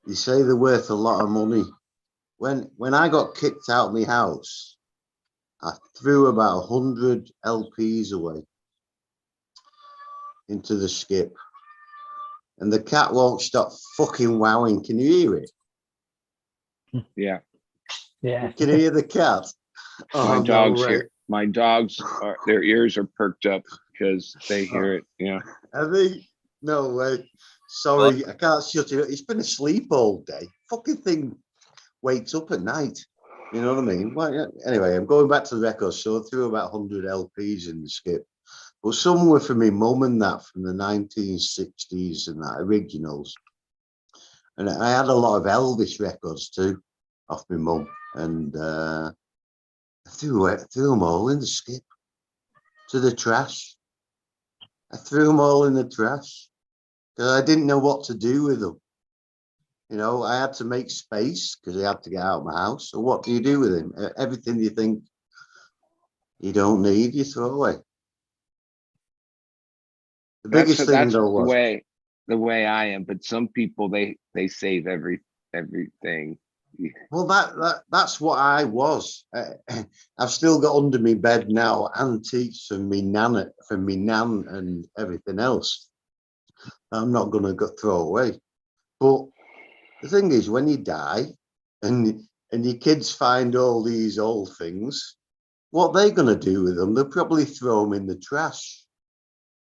you say they're worth a lot of money. When I got kicked out of my house, I threw about 100 LPs away into the skip. And the cat won't stop fucking wowing. Can you hear it? Yeah. Yeah. You can hear the cat. My dogs hear. My dogs are, their ears are perked up because they hear it. Yeah. Are they? No way. Sorry, I can't shut it. It's been asleep all day. Fucking thing wakes up at night. You know what I mean? Well, anyway, I'm going back to the records. So I threw about 100 LPs in the skip. But some were for my mum and that from the 1960s and that, originals. And I had a lot of Elvis records too, off my mum. And I threw them all in the skip to the trash. I threw them all in the trash because I didn't know what to do with them. You know, I had to make space because I had to get out of my house. So what do you do with them? Everything you think you don't need, you throw away. The biggest thing though was the way I am, but some people they save everything. Well, that's what I was. I've still got under my bed now antiques from me nan and everything else. I'm not going to go throw away. But the thing is, when you die and your kids find all these old things, what they're going to do with them? They'll probably throw them in the trash,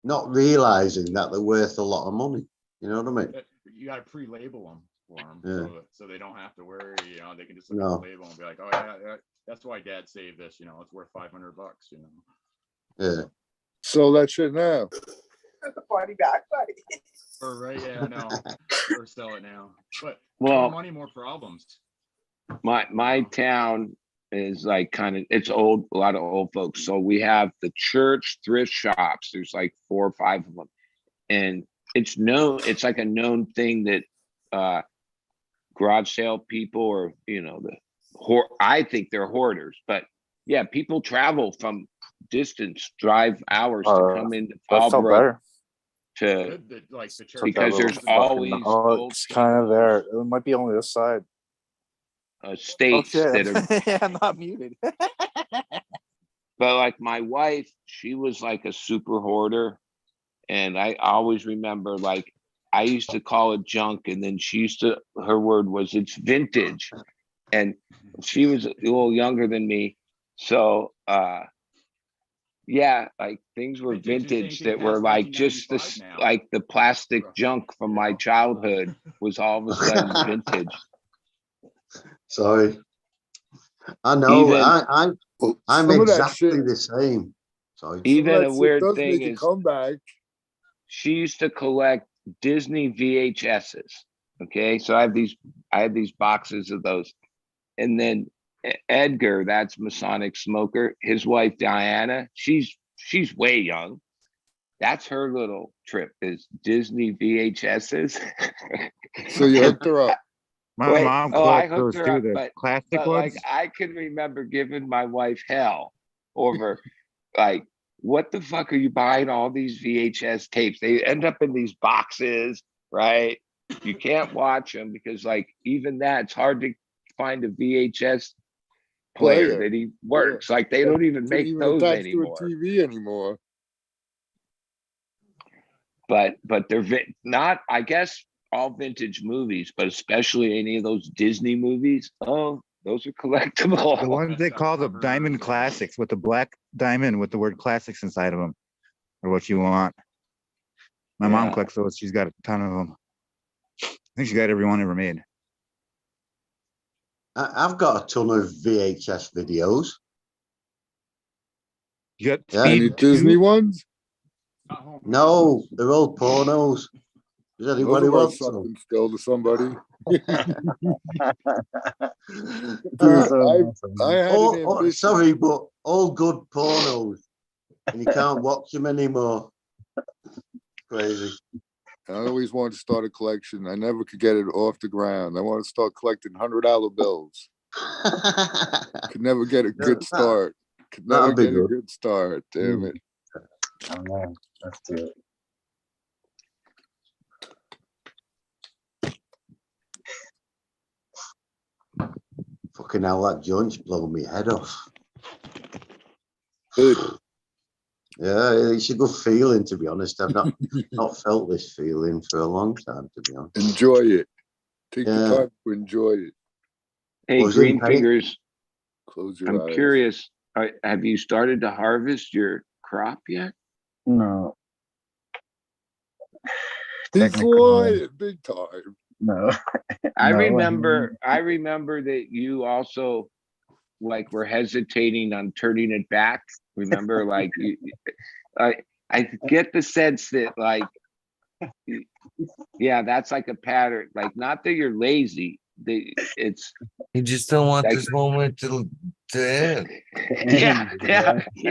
not realizing that they're worth a lot of money. You know what I mean? You got to pre-label them for them, Yeah. so they don't have to worry. You know, they can just look at the label and be like, "Oh yeah, that's why Dad saved this. You know, it's worth $500. You know." Yeah. Sell that shit now. The party back, buddy. Or right, yeah, no, or sell it now. But Well, more money, more problems. My town is like kind of, it's old, a lot of old folks. So we have the church thrift shops. There's like 4 or 5 of them, and it's known. It's like a known thing that garage sale people, or you know, I think they're hoarders. But yeah, people travel from distance, drive hours to come into Fallbrook because there's always it's kind of there. It might be on the other side. States that are. Yeah, I'm not muted. But like my wife, she was like a super hoarder, and I always remember like I used to call it junk, and then her word was it's vintage, and she was a little younger than me, so yeah, like things were vintage that were like just this, like the plastic junk from my childhood was all of a sudden vintage. Sorry, I know. I'm exactly the same. Sorry. Even a weird thing is, she used to collect Disney VHSs. Okay, so I have these boxes of those, and then Edgar, that's Masonic Smoker, his wife Diana, she's way young. That's her little trip is Disney VHSs. So you hooked her up. My Wait, mom oh, I collects hooked those her too, up, the classic ones. like I can remember giving my wife hell over like, what the fuck are you buying all these VHS tapes? They end up in these boxes, right? You can't watch them because like even that, it's hard to find a VHS player that he works. Like they don't even Didn't make even those attach anymore. to a TV anymore. But they're not, I guess, all vintage movies, but especially any of those Disney movies. Oh, those are collectible. The ones they call the diamond classics with the black diamond with the word classics inside of them are what you want. My mom collects those. She's got a ton of them. I think she got every one ever made. I've got a ton of VHS videos. You got Any Disney ones? No, they're all pornos. Does anybody want some? Something still to somebody? I had an ambition. Sorry, but all good pornos, and you can't watch them anymore. Crazy. I always wanted to start a collection. I never could get it off the ground. I want to start collecting $100 bills. Could never get a good start. Could never get a good start. Damn it. Oh man, let's do it. Fucking hell, that joint's blowing me head off. Good. Yeah, it's a good feeling, to be honest. I've not felt this feeling for a long time, to be honest. Enjoy it. Take the time to enjoy it. Hey, Green Fingers. Close your I'm eyes. curious. Have you started to harvest your crop yet? No. He's lying big time. No. I remember that you also like were hesitating on turning it back. Remember, like I get the sense that like yeah, that's like a pattern. Like not that you're lazy. It's you just don't want like, this moment to end. Yeah,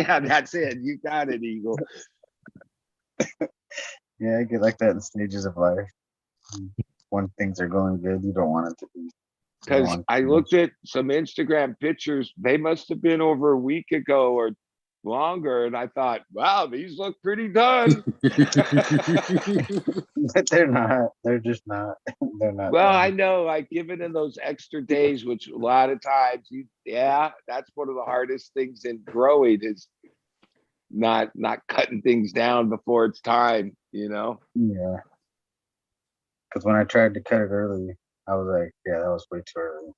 that's it. You got it, Eagle. Yeah, I get like that in stages of life. When things are going good, you don't want it to be. Because I looked at some Instagram pictures, they must have been over a week ago or longer, and I thought, wow, these look pretty done. But they're not. They're just not. They're not. Well, done. I know, like given in those extra days, which a lot of times, that's one of the hardest things in growing is not cutting things down before it's time, you know? Yeah. Because when I tried to cut it early, I was like, yeah, that was way too early.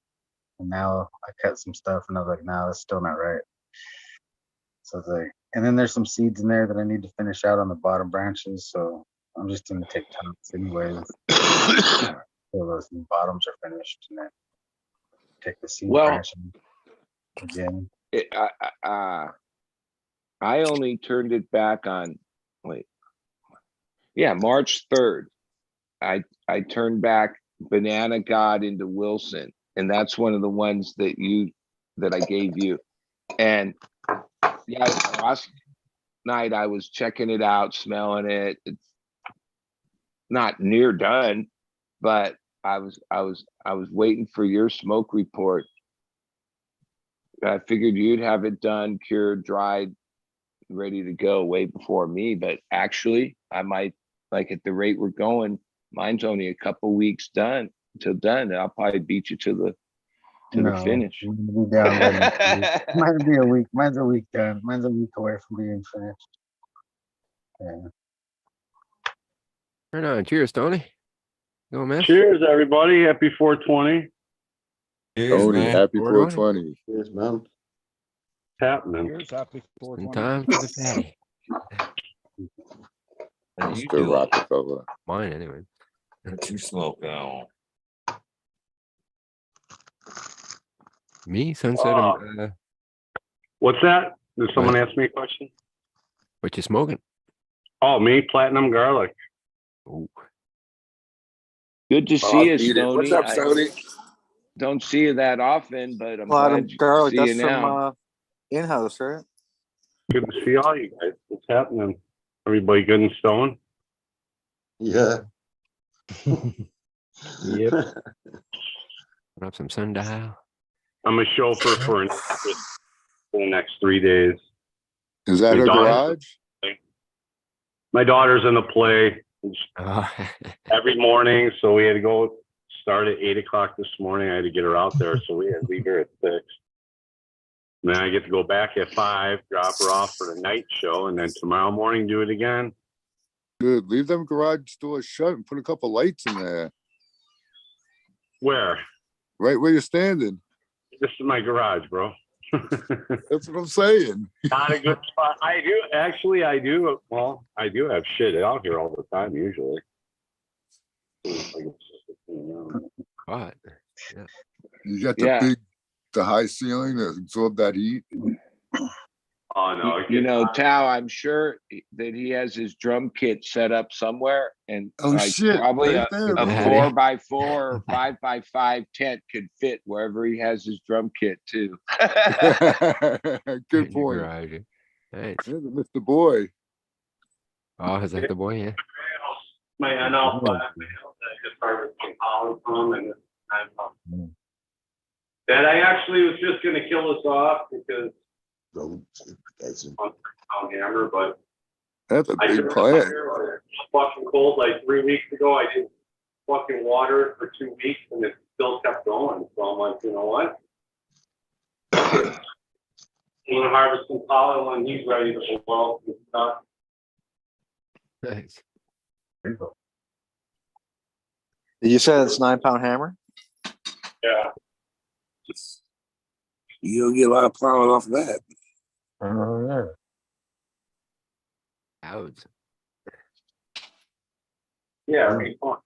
And now I cut some stuff and I was like, no, that's still not right. So it's like, and then there's some seeds in there that I need to finish out on the bottom branches. So I'm just going to take tops anyways. So those bottoms are finished and then take the seed branching again. I only turned it back on, March 3rd. I turned back Banana God into Wilson, and that's one of the ones that I gave you. And last night I was checking it out, smelling it. It's not near done, but I was waiting for your smoke report. I figured you'd have it done, cured, dried, ready to go way before me. But actually, I might, like at the rate we're going, mine's only a couple weeks done until done. I'll probably beat you to the finish. Might be a week. Mine's a week done. Mine's a week away from being finished. Yeah. Right on. Cheers, Tony. Go, man. Cheers, everybody. Happy 420. Cheers, Tony, man. happy 420. Cheers, man. What's happening? Here's happy In 420. time for the fatty. Mr. Rockefeller. Mine, anyway. What you smoking on? Me, Sunset. What's that? Did someone ask me a question? What you smoking? Oh, me, platinum garlic. Ooh. Good to see you, Stoney. What's up, Stoney? Don't see you that often, but I'm Platinum glad garlic. to see That's you now. from in-house, right? Good to see all you guys. What's happening? Everybody good and stoned? Yeah. Yep. Put up some sundial. I'm a chauffeur for the next 3 days. Is that My a daughter- garage? My daughter's in the play Oh. every morning, so we had to go start at 8 o'clock this morning. I had to get her out there, so we had to leave her at 6. And then I get to go back at 5, drop her off for the night show, and then tomorrow morning do it again. Dude, leave them garage doors shut and put a couple lights in there. Where? Right where you're standing. This is my garage, bro. That's what I'm saying. Not a good spot. I do. Well, I do have shit out here all the time, usually. What? Yeah. You got the high ceiling that absorb that heat. Oh no! You know, Tao, I'm sure that he has his drum kit set up somewhere, and shit, probably right a there, a man. 4x4 or 5x5 tent could fit wherever he has his drum kit too. Good point. Garage. Nice. Yeah, Mr. Boy. Oh, is that the boy? Yeah. My NL flat male that I just harvested pollen from, and I'm that I actually was just going to kill us off because on hammer, but that's a I big turned plan. it was fucking cold like 3 weeks ago. I didn't fucking water it for 2 weeks, and it still kept going. So I'm like, you know what? I'm gonna harvest some pollen when he's ready to blow and stuff. Nice. You said it's 9-pound hammer? Yeah. You'll get a lot of pollen off of that. Ouch. Yeah, it'd be fun.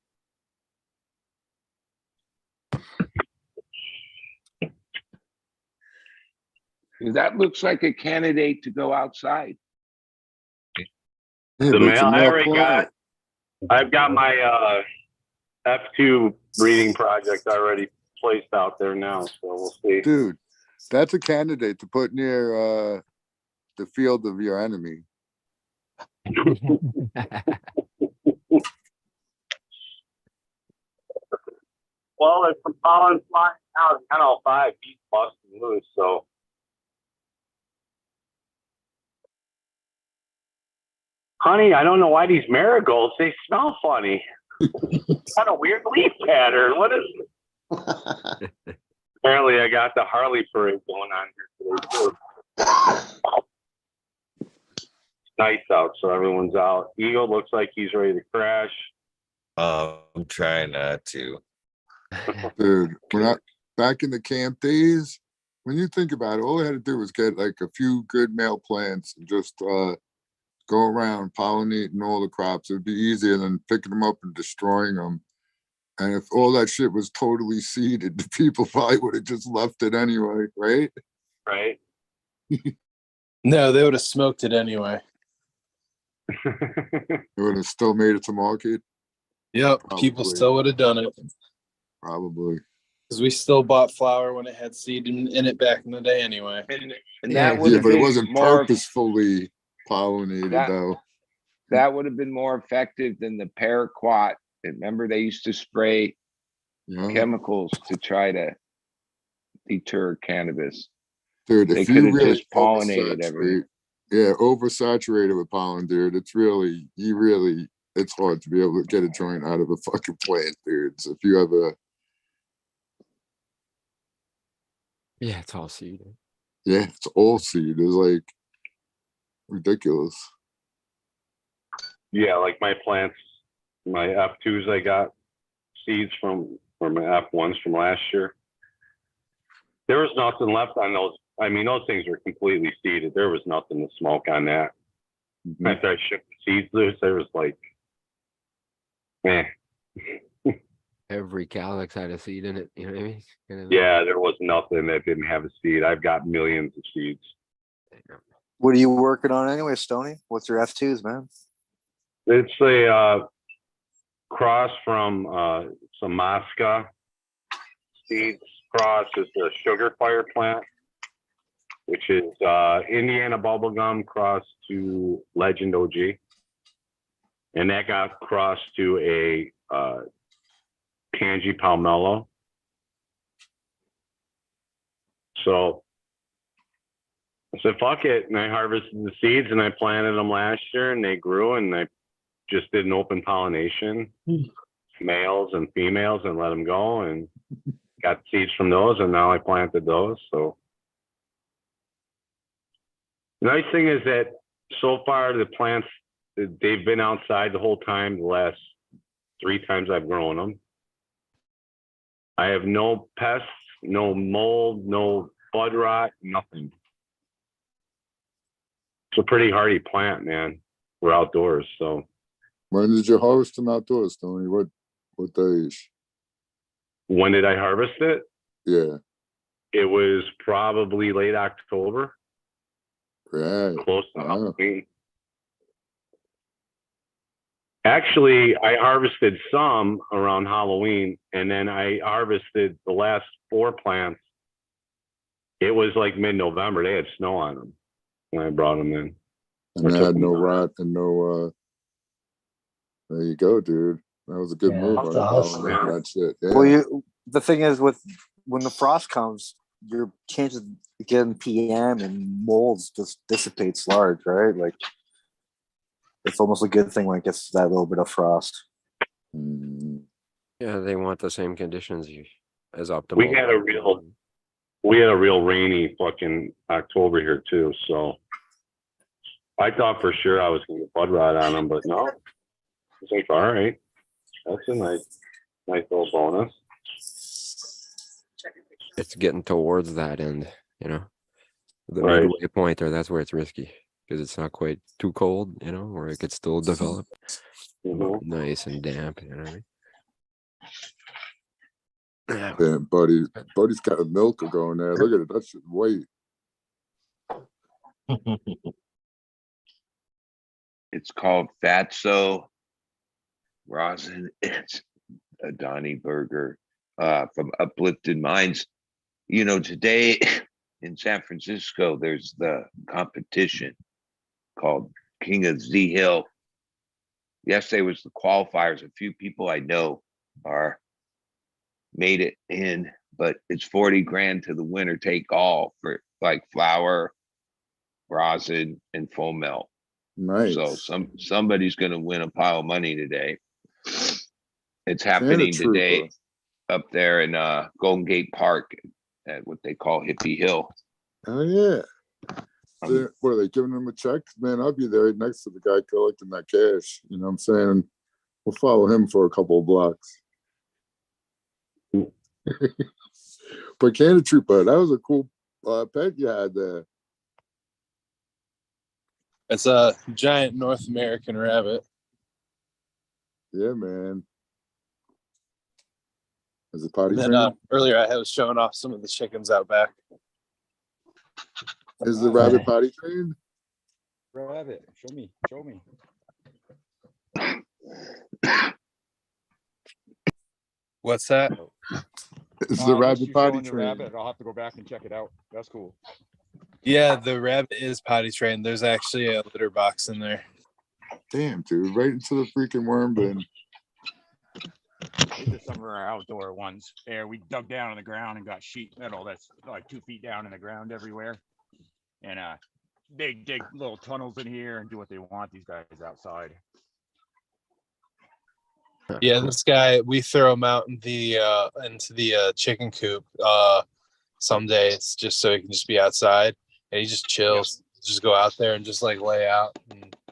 That looks like a candidate to go outside. The male I already got. I've got my F2 breeding project already placed out there now, so we'll see. Dude, that's a candidate to put near the field of your enemy. Well, if some pollen flying out, 10:05, he's busting loose, so. Honey, I don't know why these marigolds, they smell funny. Got a weird leaf pattern. What is it? Apparently, I got the Harley parade going on here today, too. It's nice out, so everyone's out. Eagle looks like he's ready to crash. I'm trying not to. Dude, when I back in the camp days, when you think about it, all I had to do was get like a few good male plants and just go around pollinating all the crops. It would be easier than picking them up and destroying them. And if all that shit was totally seeded, the people probably would have just left it anyway, right? Right. No, they would have smoked it anyway. It would have still made it to market. Yep, Probably. people still would have done it. Probably. Because we still bought flour when it had seed in it back in the day anyway. And that would Yeah, have but it been wasn't more purposefully pollinated though. that would have been more effective than the paraquat. Remember, they used to spray chemicals to try to deter cannabis. Dude, They if could you have really just pollinated everything. oversaturated with pollen, dude, it's hard to be able to get a joint out of a fucking plant, dude. So if you have Yeah, it's all seed. it's all seed. It's like ridiculous. Yeah, like my plants, my F2s, I got seeds from, or my F1s from last year. There was nothing left on those. I mean, those things were completely seeded. There was nothing to smoke on that. After I shipped the seeds loose, there was like, Every calyx had a seed in it. You know what I mean? Kind of yeah, there was nothing that didn't have a seed. I've got millions of seeds. What are you working on anyway, Stoney? What's your F2s, man? It's a cross from some Mosca seeds cross. It's a sugar fire plant, which is Indiana bubblegum cross to Legend OG. and that got crossed to a Kanji Palmello. So I said, fuck it. And I harvested the seeds and I planted them last year and they grew, and I just did an open pollination, males and females, and let them go and got seeds from those. And now I planted those. So the nice thing is that so far the plants, they've been outside the whole time, the last 3 times I've grown them. I have no pests, no mold, no bud rot, nothing. It's a pretty hardy plant, man. We're outdoors, so. When did you harvest them outdoors, Tony? What days? When did I harvest it? Yeah. It was probably late October. Right. Close to Halloween. Actually, I harvested some around Halloween, and then I harvested the last 4 plants. It was like mid-November. They had snow on them when I brought them in. And they had no rot and no, there you go, dude. That was a good move. that's awesome. That shit. Yeah. Well, the thing is, with when the frost comes, your chances of getting PM and molds just dissipates large, right? Like, it's almost a good thing when it gets that little bit of frost. Yeah, they want the same conditions as optimal. We had a real rainy fucking October here too, so I thought for sure I was gonna get bud rot on them, but no. It's like, all right, that's a nice little bonus. It's getting towards that end, you know, the Right. midway point there. That's where it's risky because it's not quite too cold, you know, where it could still develop. But nice and damp, you know what I mean? Yeah. Damn, Buddy's got a milker going there. Look at it. That shit white. It's called Fatso Rosin. It's a Donnie Burger from Uplifted Minds. You know, today in San Francisco, there's the competition called King of Z Hill. Yesterday was the qualifiers. A few people I know made it in, but it's 40 grand to the winner take all for like flour, rosin, and foam melt. Nice. So somebody's gonna win a pile of money today. It's happening today up there in Golden Gate Park at what they call Hippie Hill. Oh yeah. What are they giving him a check? Man, I'll be there right next to the guy collecting that cash. You know what I'm saying? We'll follow him for a couple of blocks. But Candy Trooper, that was a cool pet you had there. It's a giant North American rabbit. Yeah, man. Is it potty And trained? then earlier I was showing off some of the chickens out back. Is the rabbit potty trained? Rabbit, show me. What's that? Is the rabbit potty trained? trained? I'll have to go back and check it out. That's cool. Yeah, the rabbit is potty trained. There's actually a litter box in there. Damn, dude, right into the freaking worm bin. These are some of our outdoor ones. There, we dug down on the ground and got sheet metal that's like 2 feet down in the ground everywhere. And they dig little tunnels in here and do what they want. These guys outside. Yeah, this guy, we throw him out into the chicken coop some days just so he can just be outside, and he just chills. Just go out there and just like lay out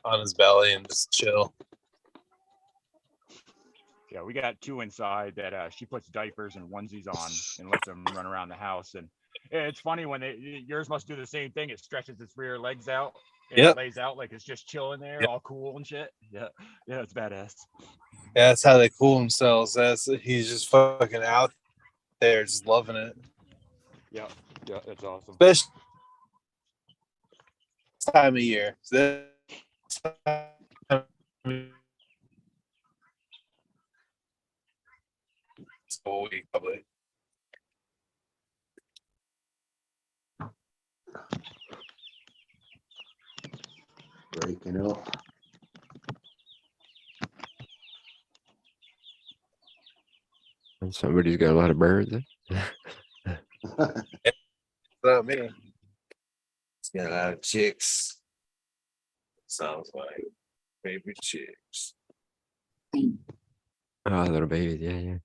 on his belly and just chill. Yeah, we got 2 inside that she puts diapers and onesies on and lets them run around the house. And it's funny when yours must do the same thing. It stretches its rear legs out and it lays out like it's just chilling there, all cool and shit. Yeah, it's badass. Yeah, that's how they cool themselves. He's just fucking out there, just loving it. Yeah, that's awesome. Especially this time of year. This time of whole week, probably. Breaking up. Somebody's got a lot of birds. Not me. It's got a lot of chicks. Sounds like baby chicks. Oh, little babies. Yeah, yeah.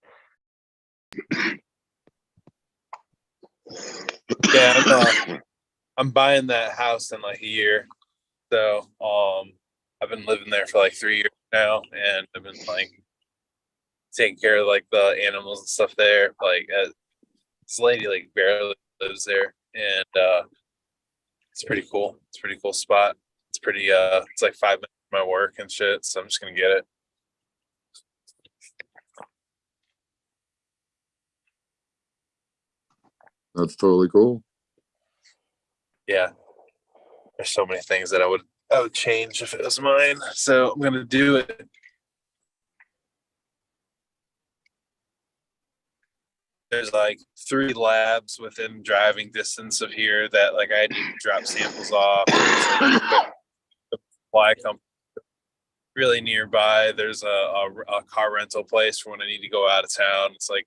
Yeah, I'm buying that house in like a year. So I've been living there for like 3 years now, and I've been like taking care of like the animals and stuff there. Like this lady like barely lives there, and it's pretty cool. It's a pretty cool spot. It's pretty it's like 5 minutes from my work and shit. So I'm just gonna get it. That's totally cool. Yeah. There's so many things that I would change if it was mine. So I'm gonna do it. There's like 3 labs within driving distance of here that like I need to drop samples off. There's like the supply company really nearby. There's a car rental place for when I need to go out of town. It's like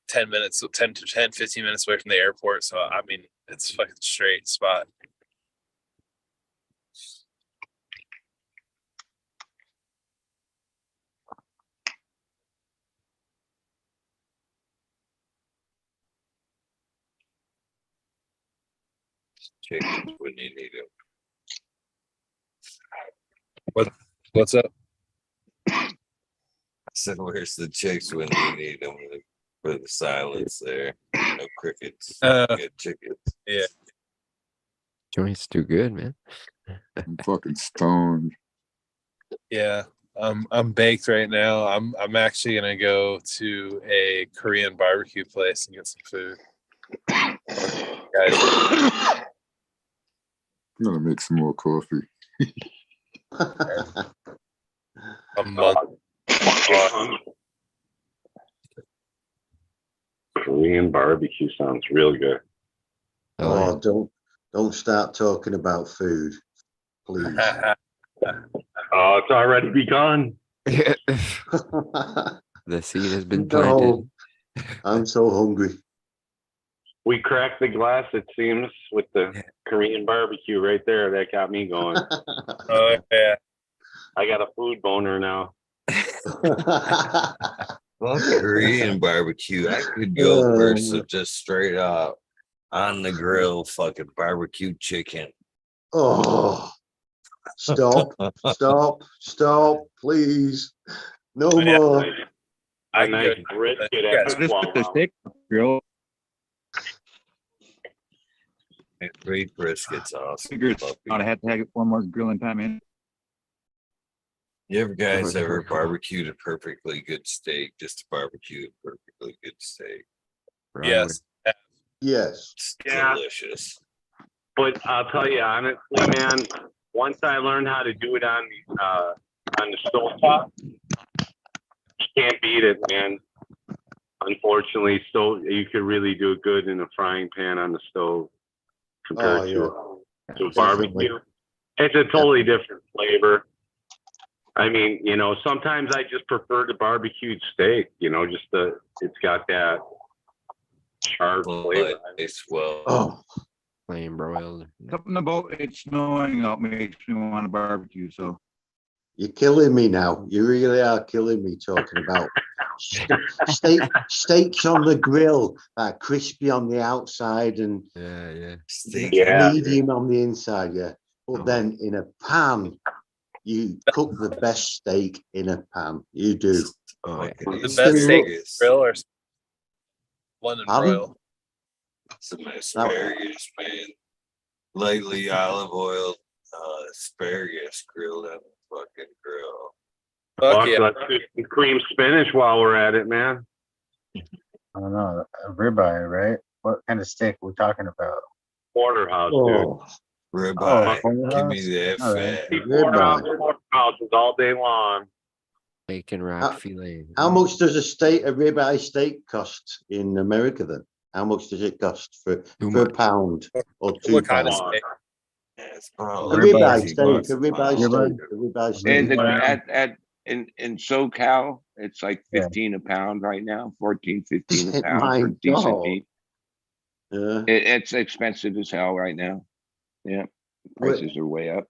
10 minutes, 10 to 10, 15 minutes away from the airport. So I mean, it's a fucking straight spot. Chickens when you need them. What's up? I said, where's the chicks when you need them? Put the silence there. No crickets. Good chickens. Yeah. Joint's too good, man. I'm fucking stoned. Yeah. I'm baked right now. I'm actually gonna go to a Korean barbecue place and get some food. Guys, I'm gonna make some more coffee. a month. Korean barbecue sounds real good. Oh, don't start talking about food, please. Oh, it's already begun. The seed has been No, planted. I'm so hungry. We cracked the glass, it seems, with the Korean barbecue right there. That got me going. Oh yeah. I got a food boner now. Well, Korean barbecue, I could go for some just straight up on the grill fucking barbecue chicken. Oh, stop, please. No Oh, yeah. more. A nice brisket at the Just put the steak grill. And great briskets awesome. Figured I had to have one more grilling time in. You ever guys ever barbecued a perfectly good steak? Just to barbecue a perfectly good steak. Yes. Yes. It's Yeah. delicious. But I'll tell you honestly, man, once I learned how to do it on the stove top, you can't beat it, man. Unfortunately, so you could really do it good in a frying pan on the stove compared to barbecue. It's a totally different flavor. I mean, you know, sometimes I just prefer the barbecued steak, you know, just it's got that charred flavor. It's well. Oh, Plain broiled. Something about it snowing out makes me want to barbecue. So you're killing me now. You really are killing me talking about steaks on the grill, crispy on the outside and medium on the inside. Yeah, but then in a pan, you cook the best steak in a pan. You do. Oh, The best steak grill or London broil. Some asparagus, man. Lightly olive oil, asparagus grilled on the fucking grill. Fuck yeah. Let's do some cream spinach while we're at it, man. I don't know. A ribeye, right? What kind of steak we're talking about? Porterhouse, Oh. dude. Ribeye. Porterhouse? Give me that All fat. Porterhouses all day long. Bacon wrapped filet. How much does a ribeye steak cost in America then? How much does it cost for a pound or 2 pounds? A ribeye steak, a ribeye steak, a ribeye steak. In SoCal, It's like Yeah. 15 a pound right now, 14, 15 a pound My for decent God. meat. Yeah. It's expensive as hell right now. Yeah, prices are way up.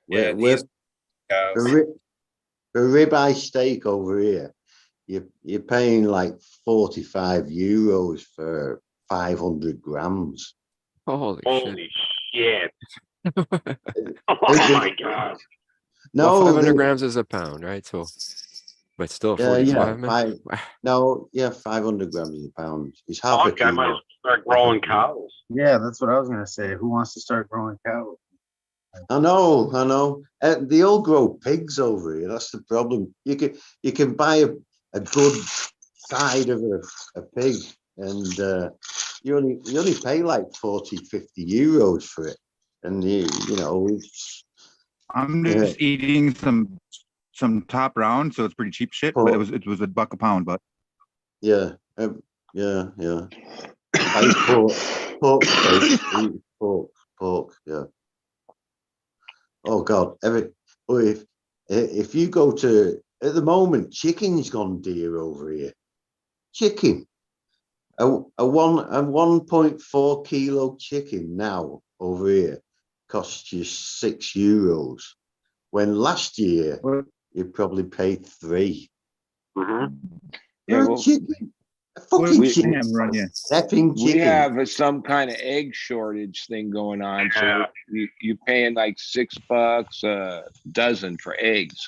Yeah, We're, these cows. the ribeye steak over here, you're paying like 45 euros for 500 grams. Holy shit. Oh my God. Well, No, 500 grams is a pound, right? So, but still 45, man. No, yeah, 500 grams is a pound. It's half a Fuck, I might kilo. start growing cows. Yeah, that's what I was gonna say. Who wants to start growing cows? I know. They all grow pigs over here. That's the problem. You can buy a good side of a pig, and you only pay like 40, 50 euros for it. And you know, I'm just eating some top round, so it's pretty cheap shit. But it was $1 a pound. But yeah. I eat pork steak, pork, yeah. Oh God, if you go to at the moment, chicken's gone dear over here. Chicken, a 1.4 kilo chicken now over here costs you €6. When last year you probably paid 3. Yeah, well, chicken, a fucking chicken. We have some kind of egg shortage thing going on, so you're paying like $6 a dozen for eggs.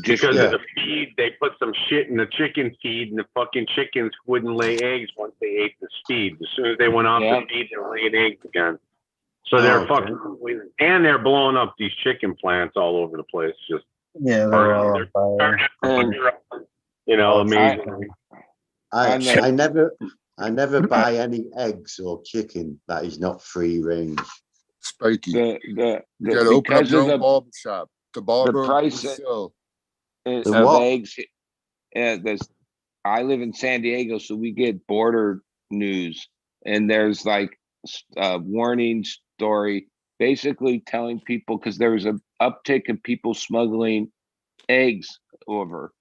Because of the feed, they put some shit in the chicken feed, and the fucking chickens wouldn't lay eggs once they ate the feed. As soon as they went off the feed, they were laying eggs again. So they're fucking, and they're blowing up these chicken plants all over the place. Just they're all on fire. You know, amazing. I never buy any eggs or chicken that is not free range. Spiky. You gotta open up your own barber shop. The barber price sell. of eggs. I live in San Diego, so we get border news, and there's like a warning story basically telling people, because there was an uptick in people smuggling eggs over,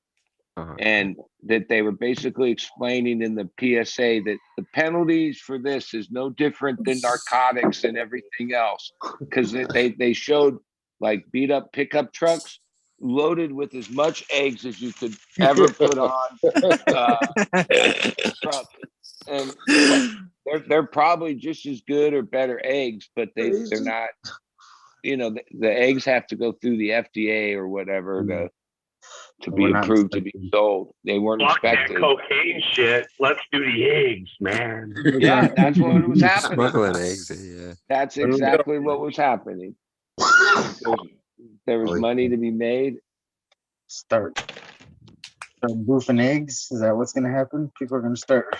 and that they were basically explaining in the PSA that the penalties for this is no different than narcotics and everything else, because they showed like beat up pickup trucks loaded with as much eggs as you could ever put on truck, and they're probably just as good or better eggs, but they're not. You know, the eggs have to go through the FDA or whatever to be approved to be sold. They weren't inspected. That cocaine shit. Let's do the eggs, man. Yeah, that's what was happening. Smuggling eggs, yeah. That's exactly what was happening. There was money to be made. Start boofing eggs. Is that what's gonna happen? People are gonna start.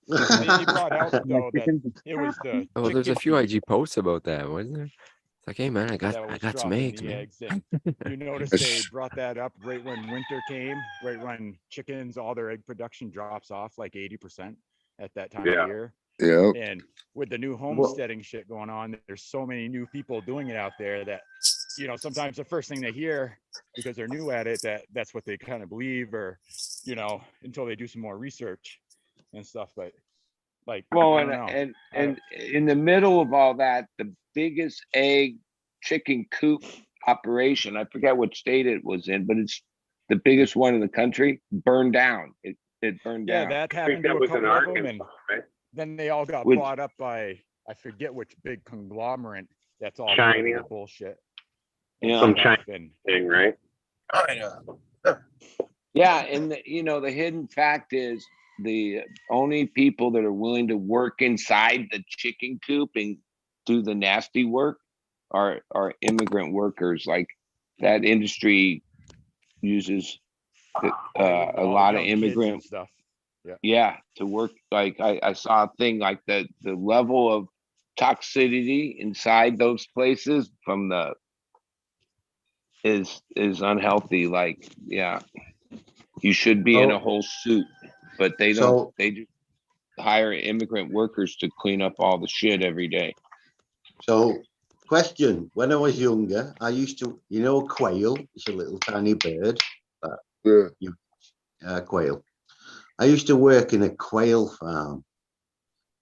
He brought out though that it was the. Oh, there's a few IG posts about that, wasn't there? It's like, hey man, I got some eggs, man. Eggs. And you notice they brought that up right when winter came, right when chickens, all their egg production drops off like 80% at that time of year. Yeah. And with the new homesteading shit going on, there's so many new people doing it out there that, you know, sometimes the first thing they hear, because they're new at it, that's what they kind of believe, or, you know, until they do some more research and stuff. But like, well, and in the middle of all that, the biggest egg chicken coop operation, I forget what state it was in, but it's the biggest one in the country, burned down. It burned down. Yeah, that happened to a couple of them, and then they all got bought up by, I forget which big conglomerate that's all China bullshit. Yeah, some China thing, right? Yeah, and the hidden fact is the only people that are willing to work inside the chicken coop and do the nasty work are immigrant workers. Like that industry uses a lot of immigrant stuff. Yeah, to work. Like I saw a thing like the level of toxicity inside those places from the is unhealthy. Like, yeah, you should be in a whole suit, but they don't. They just hire immigrant workers to clean up all the shit every day. So, question: when I was younger, I used to, quail. It's a little tiny bird that Quail. I used to work in a quail farm,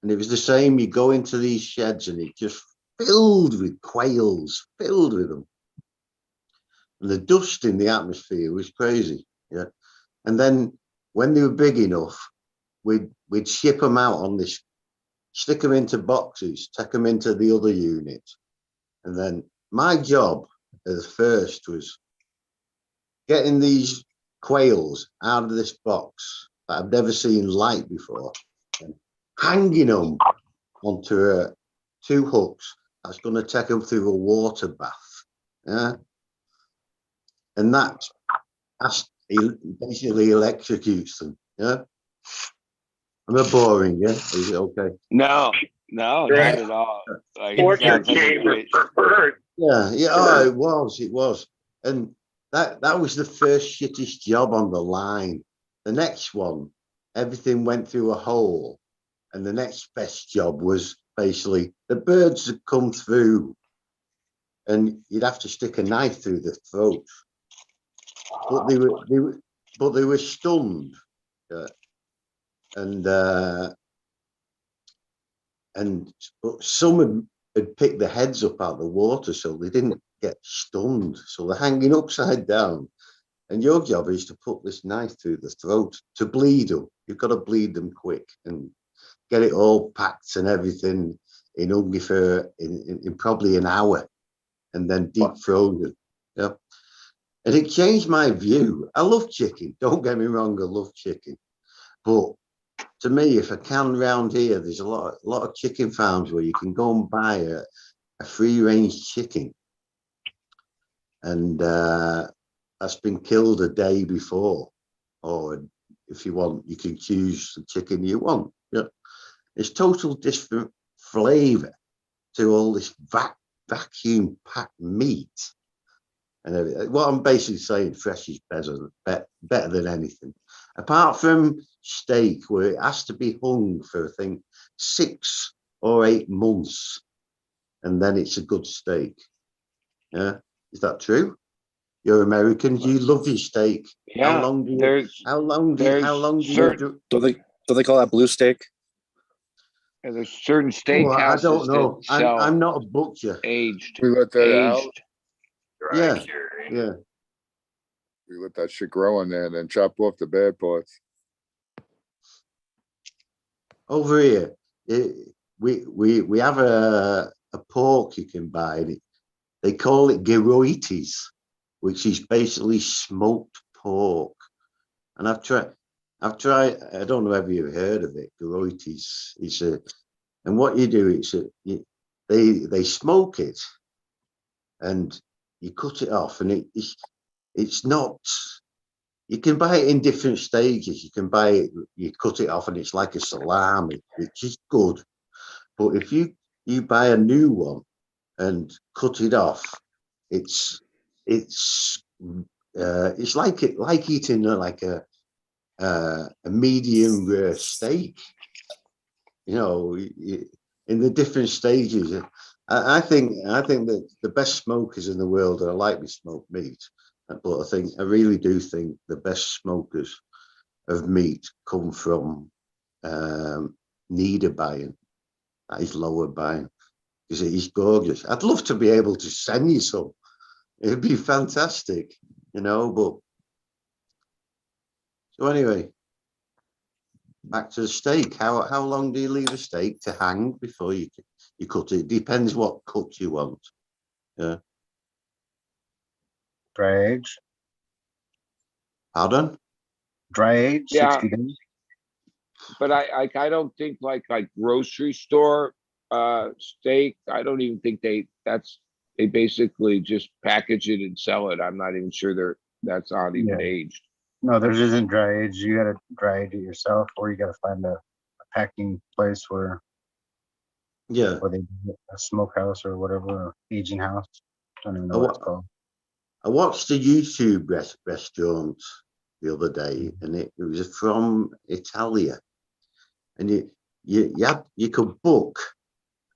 and it was the same. You go into these sheds, and it just filled with quails, filled with them. And the dust in the atmosphere was crazy. Yeah. And then when they were big enough, we'd ship them out on this, stick them into boxes, take them into the other unit. And then my job at first was getting these quails out of this box that I've never seen light before, and hanging them onto two hooks that's going to take them through a water bath. Yeah. And that's basically electrocutes them. Yeah. Am I boring? Yeah. Is it okay? No, not at all. Like, it sounds like a great. Yeah. Oh, it was. And that was the first shittest job on the line. The next one, everything went through a hole. And the next best job was basically the birds had come through and you'd have to stick a knife through the throat. But they were stunned. But some had picked the heads up out of the water, so they didn't get stunned. So they're hanging upside down. And your job is to put this knife through the throat to bleed them. You've got to bleed them quick and get it all packed and everything in probably an hour, and then deep frozen. Yeah. And it changed my view. I love chicken. Don't get me wrong, I love chicken. But to me, if I can round here, there's a lot of chicken farms where you can go and buy a free-range chicken. And that's been killed a day before. Or if you want, you can choose the chicken you want. Yeah. It's total different flavor to all this vacuum packed meat. And what I'm basically saying, fresh is better than anything. Apart from steak, where it has to be hung for, I think, 6 or 8 months, and then it's a good steak. Yeah, is that true? You're American. You love your steak. Yeah. How long do you? Do they call that blue steak? And there's certain Oh, I steakhouses don't know. that sell I'm not a butcher. aged. We let that out. Yeah, yeah. We let that shit grow in there and then chop off the bad parts. Over here, we have a pork you can buy. They call it gyroites, which is basically smoked pork. And I've tried. I don't know if you've heard of it. Gyroites. And what you do is they smoke it, and you cut it off, and it's not. You can buy it in different stages. You can buy it, you cut it off, and it's like a salami, which is good. But if you buy a new one and cut it off, it's like eating like a medium rare steak. You know, in the different stages. I think that the best smokers in the world are lightly smoked meat. But I really do think the best smokers of meat come from Niederbayern, that is Lower Bayern, because it is gorgeous. I'd love to be able to send you some. It'd be fantastic, you know. But so anyway, back to the steak. How long do you leave a steak to hang before you cut it? Depends what cut you want. Yeah. Dry age. Pardon? Dry age, Yeah. 60 days. But I don't think like grocery store steak. I don't even think they basically just package it and sell it. I'm not even sure that's not even aged. No, there isn't dry age. You gotta dry age it yourself, or you gotta find a packing place where they a smokehouse or whatever, or aging house. I don't even know what it's called. I watched a YouTube restaurant the other day, and it was from Italia, and you could book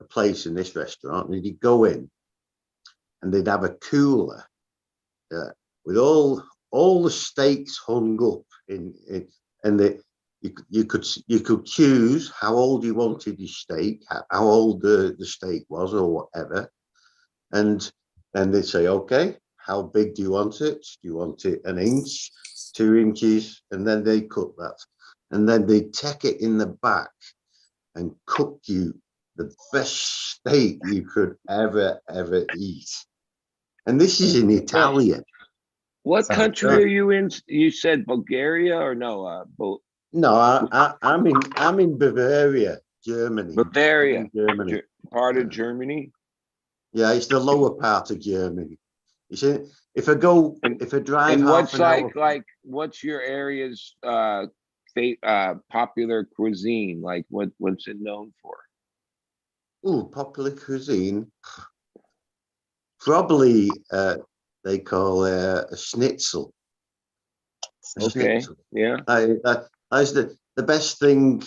a place in this restaurant, and you go in, and they'd have a cooler with all all the steaks hung up in it, and you could choose how old you wanted your steak, how old the steak was, or whatever, and then they'd say, okay, how big do you want it? Do you want it 1 inch, 2 inches? And then they cut that, and then they take it in the back and cook you the best steak you could ever eat. And this is in Italian. What country are you in? You said Bulgaria or no? No, I'm in Bavaria, Germany. Bavaria, Germany. Part of Germany. Yeah, it's the lower part of Germany. You see, if I drive and half what's an hour, what's your area's popular cuisine? Like what's it known for? Oh, popular cuisine. Probably they call a schnitzel. Okay. Yeah. That's the best thing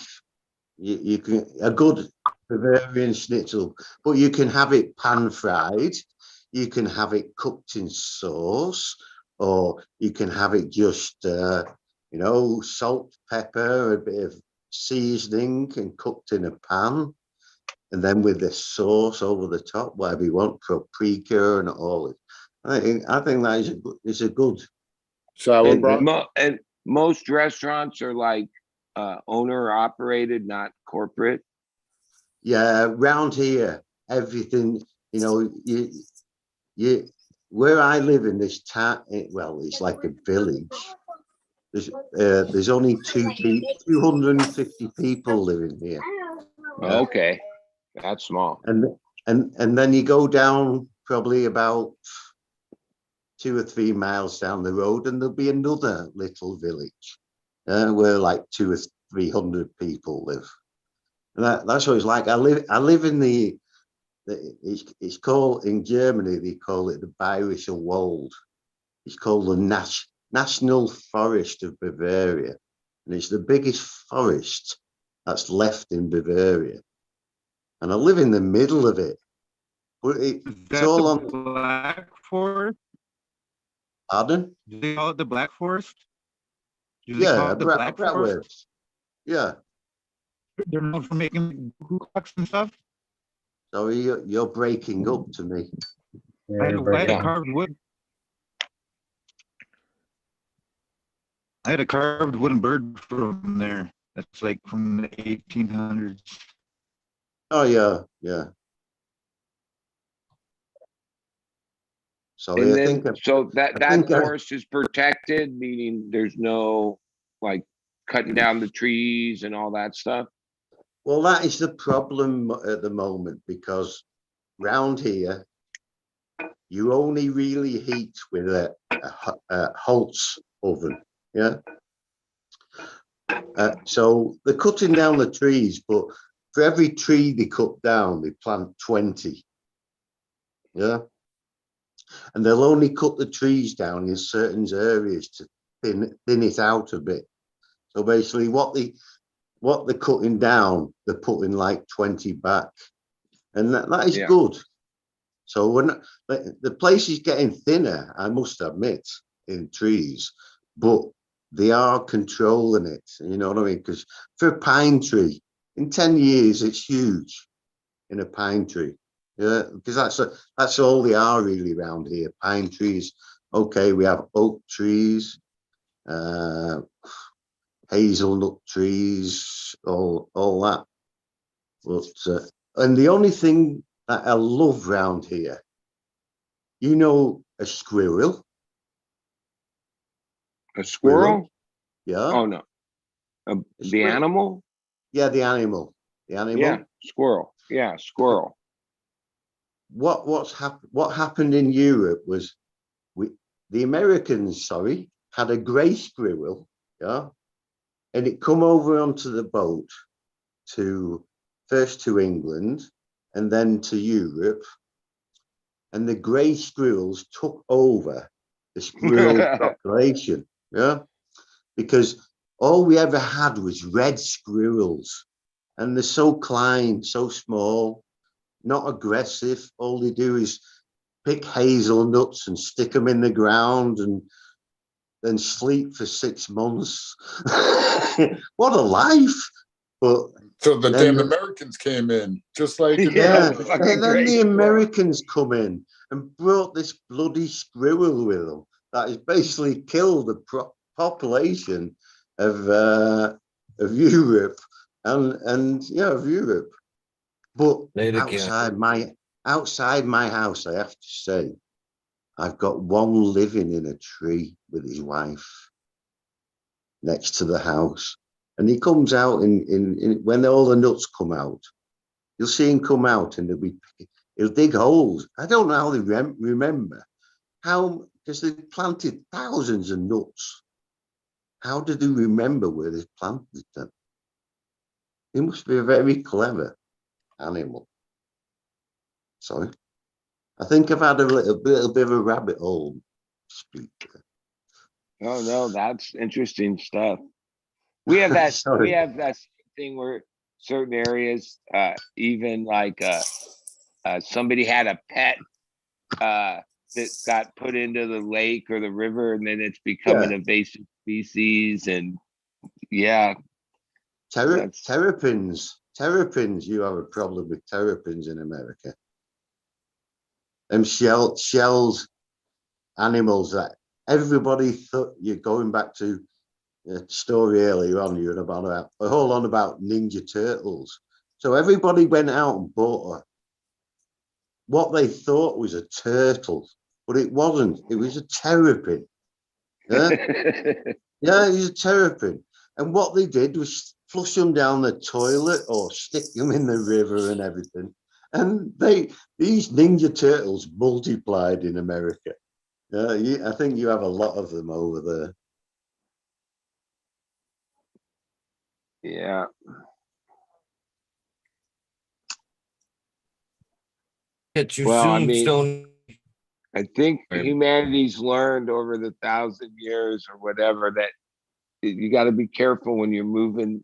you can, a good Bavarian schnitzel, but you can have it pan fried, you can have it cooked in sauce, or you can have it just salt, pepper, a bit of seasoning, and cooked in a pan, and then with the sauce over the top, whatever you want, paprika and all it. I think that is a good. And most restaurants are like owner operated, not corporate. Yeah, round here, everything, you where I live in this town, well, it's like a village. There's only 250 people living here. Yeah. Okay, that's small. And then you go down probably about 2 or 3 miles down the road, and there'll be another little village where like 200 or 300 people live. And that's what it's like. I live in it's called, in Germany, they call it the Bayerischer Wald. It's called the National Forest of Bavaria. And it's the biggest forest that's left in Bavaria. And I live in the middle of it. But it's all on Black Forest. Pardon? Do they call it the Black Forest? Do they Yeah, call it the Black Forest? Yeah. They're known for making hookahs and stuff. Sorry, you're breaking up to me. I had a carved wood. I had a carved wooden bird from there. That's like from the 1800s. Oh yeah, yeah. Sorry, And I then, think so that forest is protected, meaning there's no like cutting down the trees and all that stuff. Well, that is the problem at the moment, because round here, you only really heat with a Holz oven, yeah? So they're cutting down the trees, but for every tree they cut down, they plant 20, yeah? And they'll only cut the trees down in certain areas to thin it out a bit. So basically what they're cutting down, they're putting like 20 back. And that is good. So when the place is getting thinner, I must admit, in trees, but they are controlling it. You know what I mean? Because for a pine tree, in 10 years, it's huge in a pine tree. Yeah, because that's all they are really around here, pine trees. Okay, we have oak trees, hazelnut trees, all that. But and the only thing that I love round here, a squirrel. A squirrel? Yeah. Oh no, the animal. Yeah, the animal. The animal. Yeah, squirrel. Yeah, squirrel. What happened in Europe was the Americans, had a grey squirrel, yeah, and it come over onto the boat first to England and then to Europe, and the grey squirrels took over the squirrel population, yeah, because all we ever had was red squirrels, and they're so klein, so small, not aggressive. All they do is pick hazelnuts and stick them in the ground, and then sleep for 6 months. What a life! But So the then damn Americans came in, just like in yeah, the and then the Americans come in and brought this bloody squirrel with them that has basically killed the population of Europe and yeah, of Europe. But outside my house, I have to say, I've got one living in a tree with his wife next to the house, and he comes out in when all the nuts come out. You'll see him come out, and he'll dig holes. I don't know how they remember how, because they planted thousands of nuts. How did they remember where they planted them? He must be a very clever animal. Sorry, I think I've had a little bit of a rabbit hole speak. Oh no, that's interesting stuff. We have that thing where certain areas, even like somebody had a pet that got put into the lake or the river, and then it's become an invasive species. And yeah, terrapins. You have a problem with terrapins in America. Them shells animals that everybody thought. You're going back to a story earlier on. You're about a whole on about Ninja Turtles. So everybody went out and bought what they thought was a turtle, but it wasn't. It was a terrapin. Yeah, yeah, it was a terrapin. And what they did was flush them down the toilet or stick them in the river and everything. And these Ninja Turtles multiplied in America. I think you have a lot of them over there. Yeah. Well, I mean, I think humanity's learned over the 1,000 years or whatever that you got to be careful when you're moving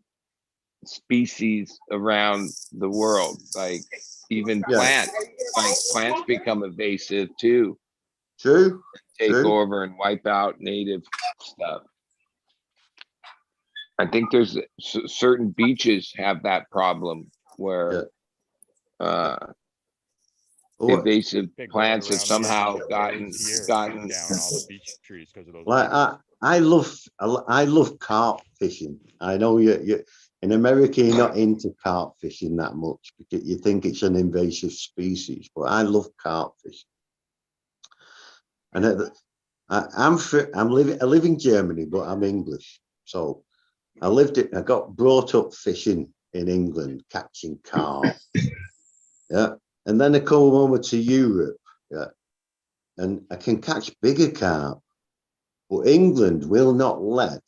species around the world. Like even plants, like plants become invasive too. True. Take over and wipe out native stuff. I think there's certain beaches have that problem where invasive plants have somehow gotten down all the beach trees because of those. Like I love carp fishing. I know you in America you're not into carp fishing that much because you think it's an invasive species, but I love carp fishing. And I live in Germany, but I'm English, so I got brought up fishing in England, catching carp. Yeah, and then I come over to Europe. Yeah, and I can catch bigger carp. But England will not let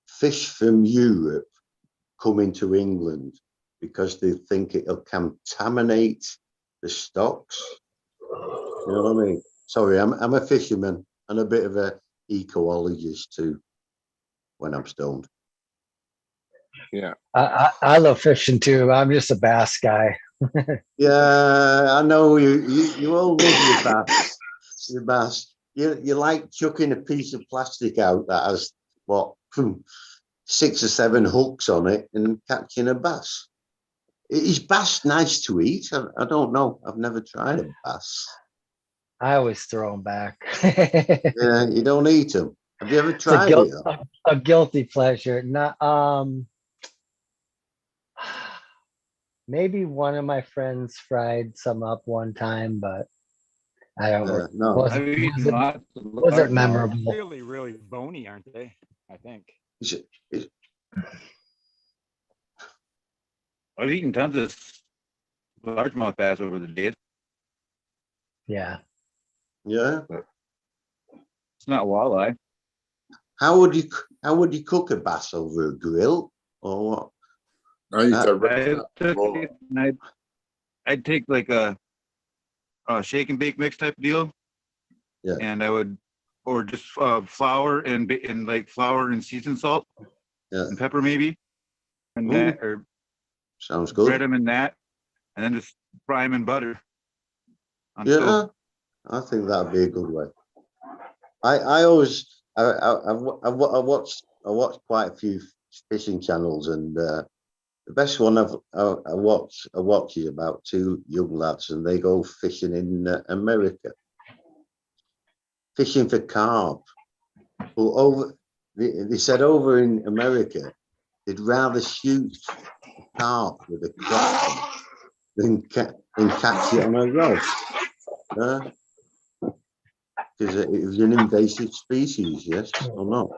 fish from Europe come into England because they think it'll contaminate the stocks. You know what I mean? Sorry, I'm a fisherman and a bit of a ecologist too when I'm stoned. Yeah. I love fishing too. I'm just a bass guy. Yeah, I know you all love your bass. Your bass. You like chucking a piece of plastic out that has what 6 or 7 hooks on it and catching a bass. Is bass nice to eat? I don't know. I've never tried a bass. I always throw them back. Yeah, you don't eat them. Have you ever tried it? A guilty pleasure. Not maybe one of my friends fried some up one time, but I don't know. Wasn't memorable. Really, really bony, aren't they? I think. I've eaten tons of largemouth bass over the days. Yeah. Yeah. It's not walleye. How would you cook a bass over a grill or what? I'd take like a shake and bake mix type deal. Yeah. And I would, or just flour and like flour and seasoned salt. Yeah. And pepper maybe. And that, or sounds good. Bread them in that, and then just fry them in butter. Yeah, I think that'd be a good way. I always I watched quite a few fishing channels, and the best one I watch is about two young lads, and they go fishing in America, fishing for carp. Well, they said over in America, they'd rather shoot carp with a crossbow than catch it on a rod. Because it was an invasive species, yes or no?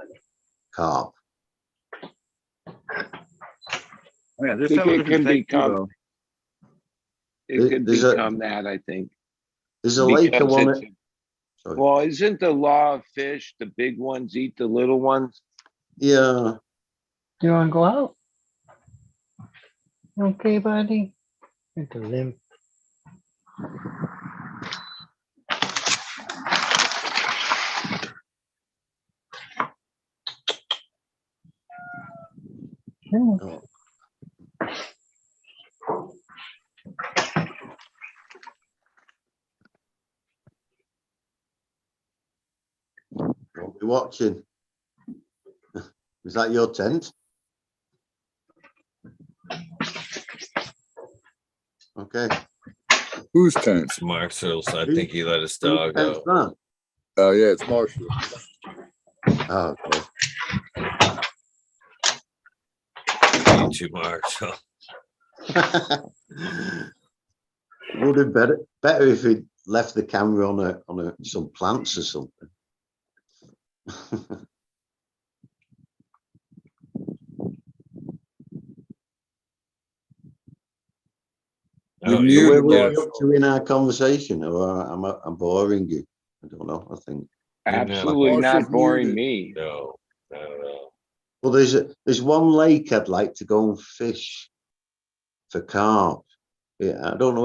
Carp. Yeah, I there's think some it different can things too, become, though. it could There's become that, I think. There's a lake I Because want it's, to. well, isn't the law of fish, the big ones eat the little ones? Yeah. You want to go out? Okay, buddy. It's a limp. Oh. What we watching? Is that your tent? Okay. Whose tent? It's Marshall's. I think he let his dog Whose tent's out. that? Oh yeah, it's Marshall. Oh, okay. You too, Marshall. Would have better if he left the camera on some plants or something. Oh, Where you, were yeah. we up to in our conversation, or I'm boring you? I don't know. I think Absolutely not boring me. No, no. Well, there's one lake I'd like to go and fish for carp. Yeah, I don't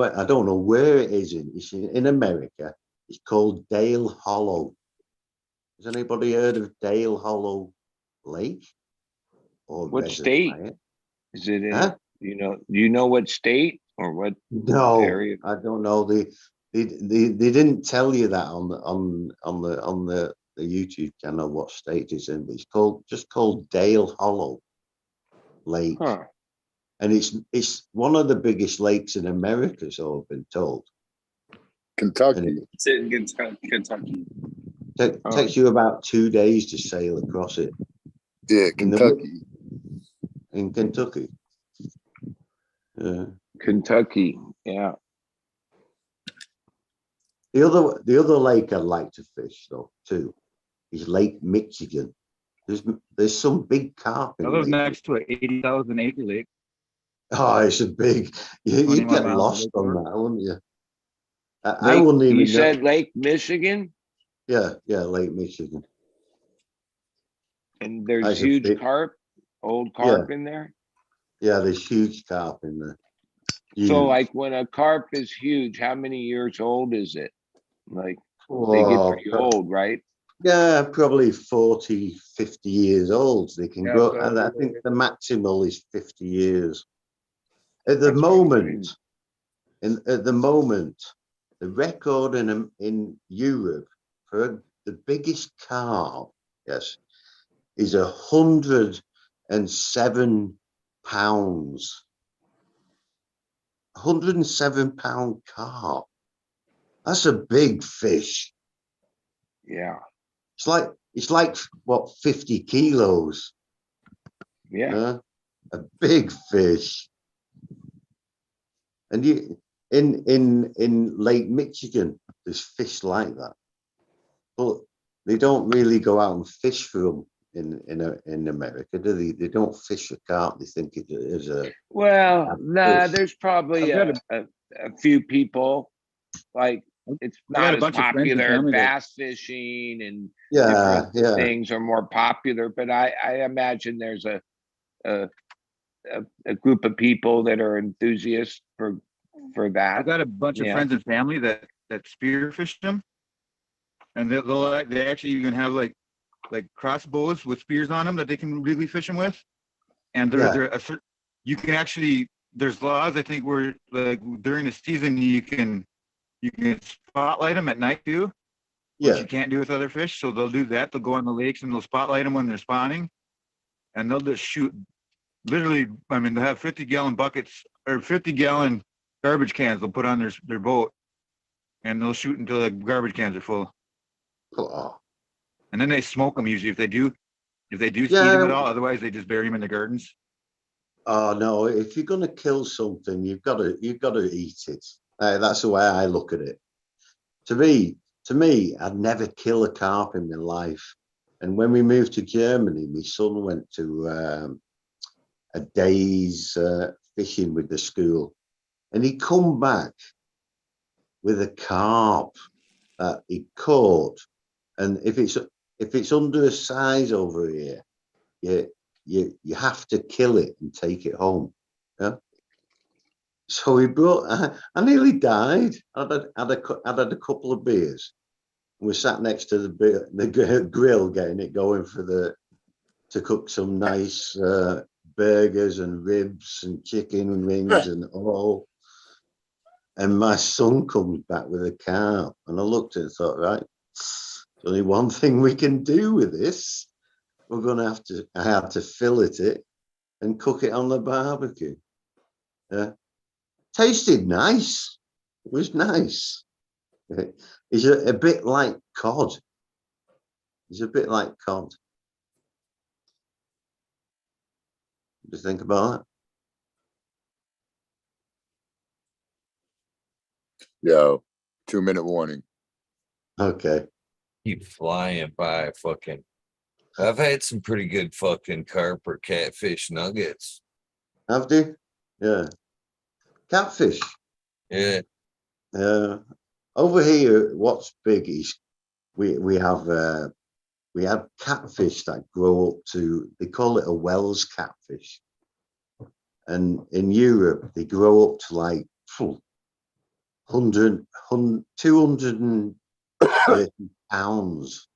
know where it is it's in America. It's called Dale Hollow. Has anybody heard of Dale Hollow Lake? Or What state reservoir? is it in? Huh? Do you know what state or what No, area? I don't know. They didn't tell you that on the YouTube channel what state it's in, but it's just called Dale Hollow Lake. Huh. And it's one of the biggest lakes in America, so I've been told. Kentucky. It's in Kentucky. Takes you about 2 days to sail across it. Yeah, Kentucky. In Kentucky. Yeah. Kentucky. Yeah. The other lake I'd like to fish though too is Lake Michigan. There's some big carp in I live Lake next to an 80,000 acre lake. Oh, it's a big. You'd 21 get miles lost lake on shore. that, wouldn't you? I wouldn't even You know. said Lake Michigan? Yeah, Lake Michigan. And there's That's a huge big- carp, old carp in there. Yeah, there's huge carp in there. So Huge. like when a carp is huge, how many years old is it? Like they get Oh, pretty old, right? Yeah, probably 40, 50 years old. They can Yeah, grow. so- And I think the maximal is 50 years. At the That's moment, the record in Europe for the biggest carp, yes, is 107 pounds. 107-pound carp. That's a big fish. Yeah. It's like what, 50 kilos? Yeah. A big fish. And you in Lake Michigan, there's fish like that, but they don't really go out and fish for them in America, do they? They don't fish for carp. They think it is a Well, nah, fish. there's probably I've a few people like it's I got not a as bunch of friends and popular. family that- Bass fishing and Yeah, different things are more popular, but I imagine there's a group of people that are enthusiasts for that. I've got a bunch of Yeah. friends and family that spearfish them, and they actually even have like crossbows with spears on them that they can really fish them with. And you can actually, there's laws I think where like during the season you can spotlight them at night too, which Yeah. you can't do with other fish. So they'll do that. They'll go on the lakes and they'll spotlight them when they're spawning, and they'll just shoot. Literally, I mean, they'll have 50-gallon buckets or 50-gallon garbage cans they'll put on their boat, and they'll shoot until the garbage cans are full. Oh. And then they smoke them usually if they do feed Yeah. them at all. Otherwise, they just bury them in the gardens. Oh no! If you're gonna kill something, you've got to eat it. That's the way I look at it. To me, I'd never kill a carp in my life. And when we moved to Germany, my son went to a day's fishing with the school, and he come back with a carp that he caught. And if it's under a size over here, you have to kill it and take it home. Yeah. So he brought. I nearly died. I'd had a couple of beers. We sat next to the grill, getting it going to cook some nice burgers and ribs and chicken wings and all. And my son comes back with a carp, and I looked at it and thought, right, there's only one thing we can do with this. We're gonna I had to fillet it and cook it on the barbecue. Yeah, tasted nice. It was nice. It's a bit like cod. It's a bit like cod. What do you think about Yo, 2-minute warning. that? Okay. Keep flying by fucking. I've had some pretty good fucking carp or catfish nuggets. Have you? Yeah. Catfish. Yeah. Over here, what's big is we have catfish that grow up to, they call it a Wells catfish. And in Europe, they grow up to like 230 pounds.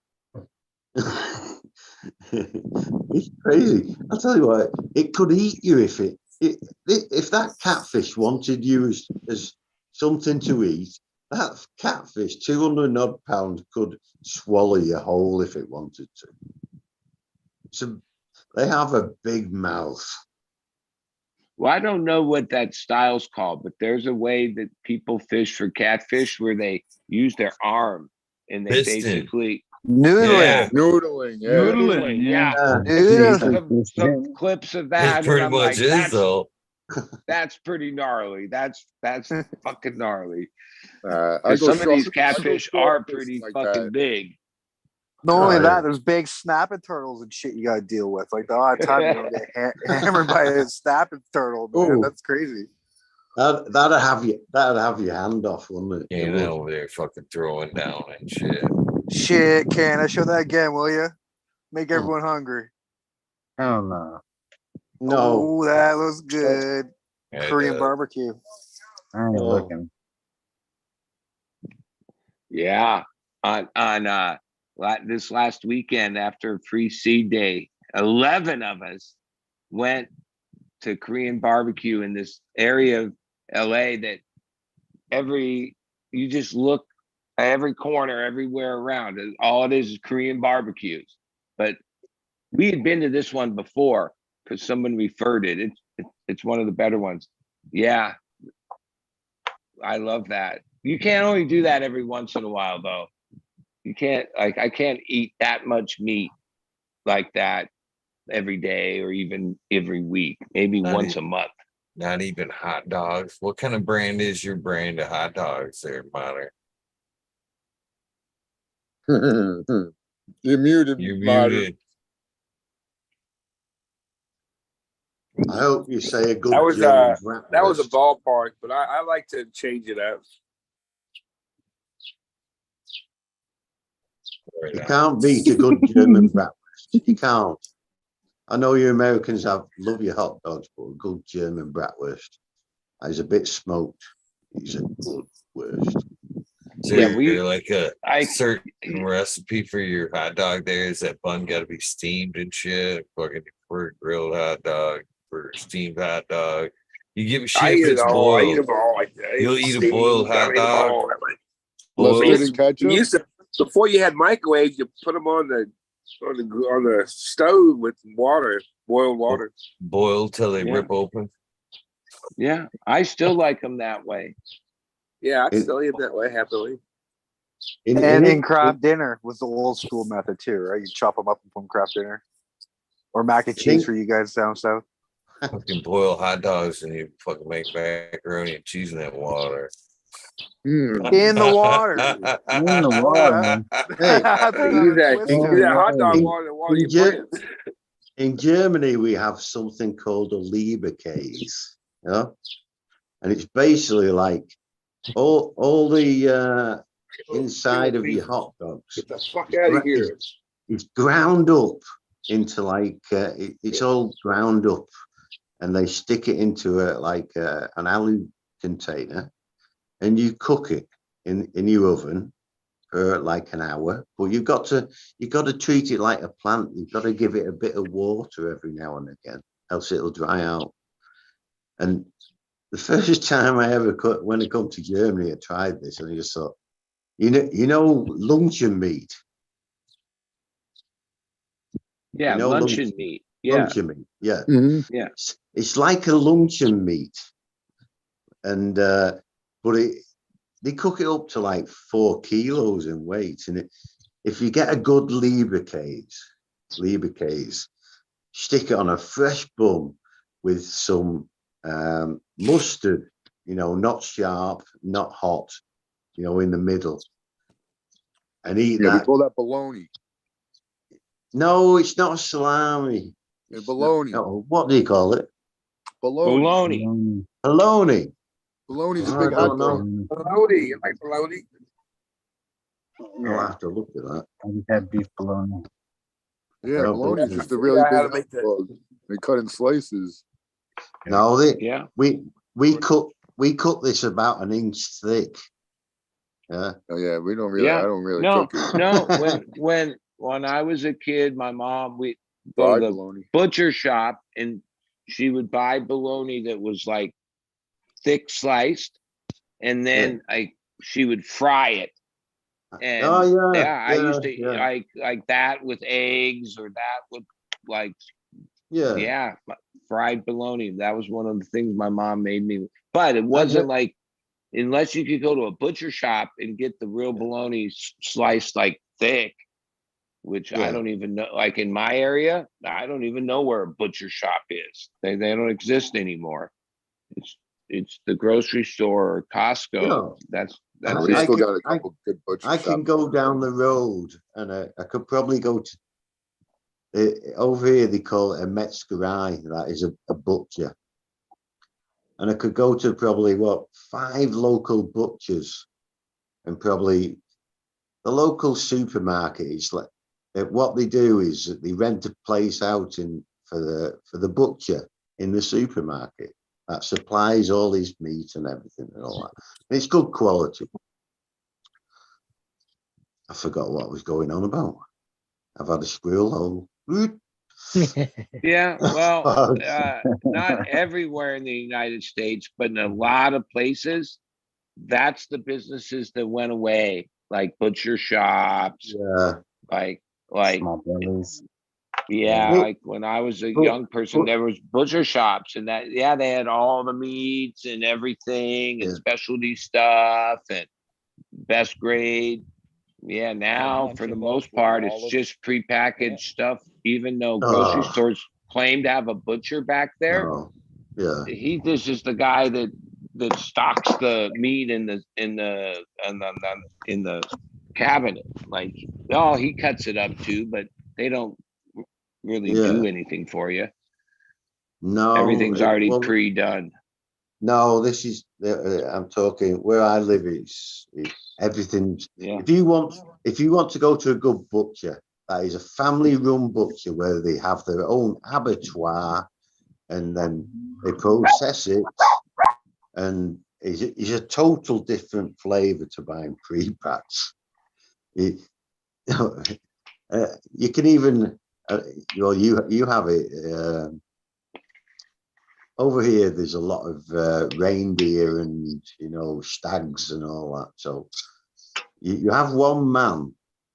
It's crazy. I'll tell you what, it could eat you if that catfish wanted you as something to eat. That catfish, 200 odd pounds, could swallow you whole if it wanted to. So they have a big mouth. Well, I don't know what that style's called, but there's a way that people fish for catfish where they use their arm and they basically Noodling. Noodling, yeah. Noodling, yeah. Noodling. Some clips of that. It pretty and I'm much like, is though. That's pretty gnarly. That's fucking gnarly. I Because go some of short- these I go catfish short are fishing pretty like fucking that. big. Not only Oh, that, yeah. there's big snapping turtles and shit you gotta deal with. Like the odd time you get hammered by a snapping turtle, man. Ooh. That's crazy. That'd have your hand off, wouldn't it? Yeah, It they're would. over there fucking throwing down and shit. Shit, can I show that again, will you? Make everyone hungry. Hell no. No. Oh, that looks good. Yeah, it Korean does. barbecue. I ain't Oh. looking. Yeah. On this last weekend after Free Seed Day, 11 of us went to Korean barbecue in this area of LA that you just look at every corner, everywhere around. And all it is Korean barbecues. But we had been to this one before because someone referred it. It's one of the better ones. Yeah. I love that. You can't only do that every once in a while though. You can't, like, I can't eat that much meat like that every day or even every week, maybe once a month. Not even hot dogs. What kind of brand is your brand of hot dogs there, Monter? You're muted. You're Marty. muted. I hope you say a good That was German that was a bratwurst. ballpark, but I like to change it up. You can't beat a good German bratwurst. You can't. I know you Americans love your hot dogs, but a good German bratwurst is a bit smoked. It's a good wurst. So Yeah, you're like a certain recipe for your hot dog there is that bun got to be steamed and shit. Fucking for a grilled hot dog, for a steamed hot dog. You give a shit I if eat it it's all. I eat boiled. them all like that. You'll eat a boiled hot dog. Mustard and ketchup? We used to Before you had microwaves, you put them on the stove with water, boiled water. Boiled till they Yeah. rip open. Yeah, I still like them that way. Yeah, I'd still eat that way happily. And craft dinner was the old school method too, right? You chop them up and put them craft dinner, or mac and cheese for you guys down south. Fucking boil hot dogs and you fucking make macaroni and cheese in that water. In the water. In the water. Hey, that hot dog water while you play it. In Germany, we have something called a Leberkäse, you know? And it's basically like all the inside of your hot dogs. Get the fuck out of here. It's ground up into like, it's all ground up, and they stick it into an alu container, and you cook it in your oven for like an hour. But you've got to treat it like a plant. You've got to give it a bit of water every now and again, else it'll dry out. And the first time when I come to Germany, I tried this, and I just thought, you know, luncheon meat. Yeah, You know, luncheon meat. Yeah. Luncheon meat. Yeah. Yeah. It's like a luncheon meat, and but they cook it up to like 4 kilos in weight, and if you get a good Leberkäse, stick it on a fresh bun with some mustard, you know, not sharp, not hot, you know, in the middle, and eat Yeah, that. we call that bologna. No, it's not a salami. It's bologna. No, what do you call it? Bologna. Bologna. Bologna's a I big don't hot know. dog. Bologna, you like bologna? I'll have to look at that. I just had beef bologna. Yeah, No, bologna is but- just a really Yeah, how big to make hot dog. They cut in slices. No, Yeah. we cut this about an inch thick. Yeah. Oh yeah, we don't really. Yeah. I don't really No, cook it. no. When I was a kid, my mom we go Fried to the bologna. butcher shop and she would buy bologna that was like thick sliced, and then she would fry it. And Oh yeah. I used to yeah. like that with eggs, or that with like Yeah. fried bologna. That was one of the things my mom made me. But it wasn't like, unless you could go to a butcher shop and get the real bologna sliced like thick, which I don't even know. Like in my area, I don't even know where a butcher shop is. They don't exist anymore. It's the grocery store or Costco. You know, that's We it. still got a couple good butcher I shops. can go down the road, and I could probably go to over here. They call it a Metzgerei. That is a butcher, and I could go to probably 5 local butchers, and probably the local supermarket. It's like what they do is that they rent a place out for the butcher in the supermarket that supplies all his meat and everything and all that. And it's good quality. I forgot what I was going on about. I've had a squirrel hole. Yeah, well, not everywhere in the United States, but in a lot of places, that's the businesses that went away, like butcher shops, like Small bellies. yeah, like when I was a young person, there was butcher shops, and they had all the meats and everything, and specialty stuff and best grade. Yeah, now for the most part, it's just prepackaged stuff. Even though grocery stores claim to have a butcher back there, this is the guy that stocks the meat in the cabinet. Like, he cuts it up too, but they don't really do anything for you. No, Everything's already pre-done. No, this is I'm talking where I live. It's everything's. If you want to go to a good butcher, that is a family-run butcher where they have their own abattoir, and then they process it, and it's a total different flavor to buying pre-packs. You can even you have it. Over here, there's a lot of reindeer and stags and all that. So you have one man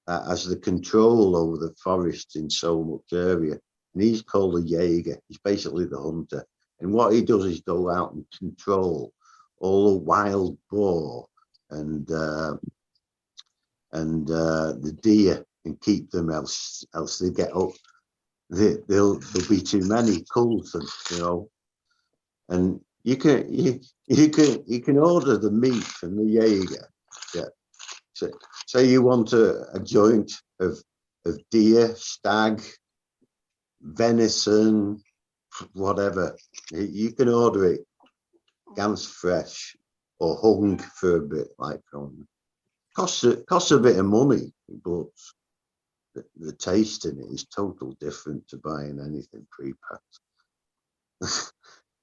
has the control over the forest in so much area. And he's called a Jaeger. He's basically the hunter. And what he does is go out and control all the wild boar and the deer and keep them, else they get up. There'll be too many culls, and and you can order the meat from the Jaeger. Yeah. So say you want a joint of deer, stag, venison, whatever. You can order it ganz fresh or hung for a bit, like costs a bit of money, but the taste in it is totally different to buying anything pre-packed.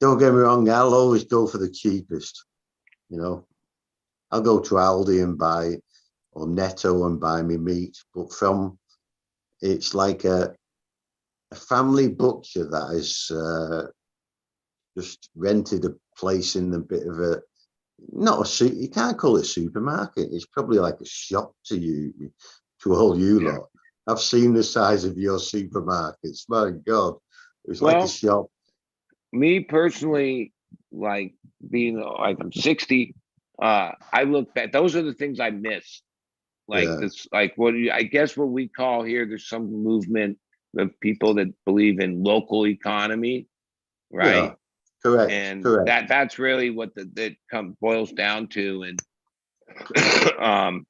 Don't get me wrong, I'll always go for the cheapest. I'll go to Aldi and buy, or Netto and buy me meat, but it's like a family butcher that has just rented a place in a bit of a, you can't call it a supermarket. It's probably like a shop to you, to all you lot. I've seen the size of your supermarkets. My God, it's like a shop. Me personally, like being like I'm 60, I look back. Those are the things I miss. Like this, like I guess what we call here. There's some movement of people that believe in local economy, right? Yeah, correct. And correct. that's really what that boils down to. And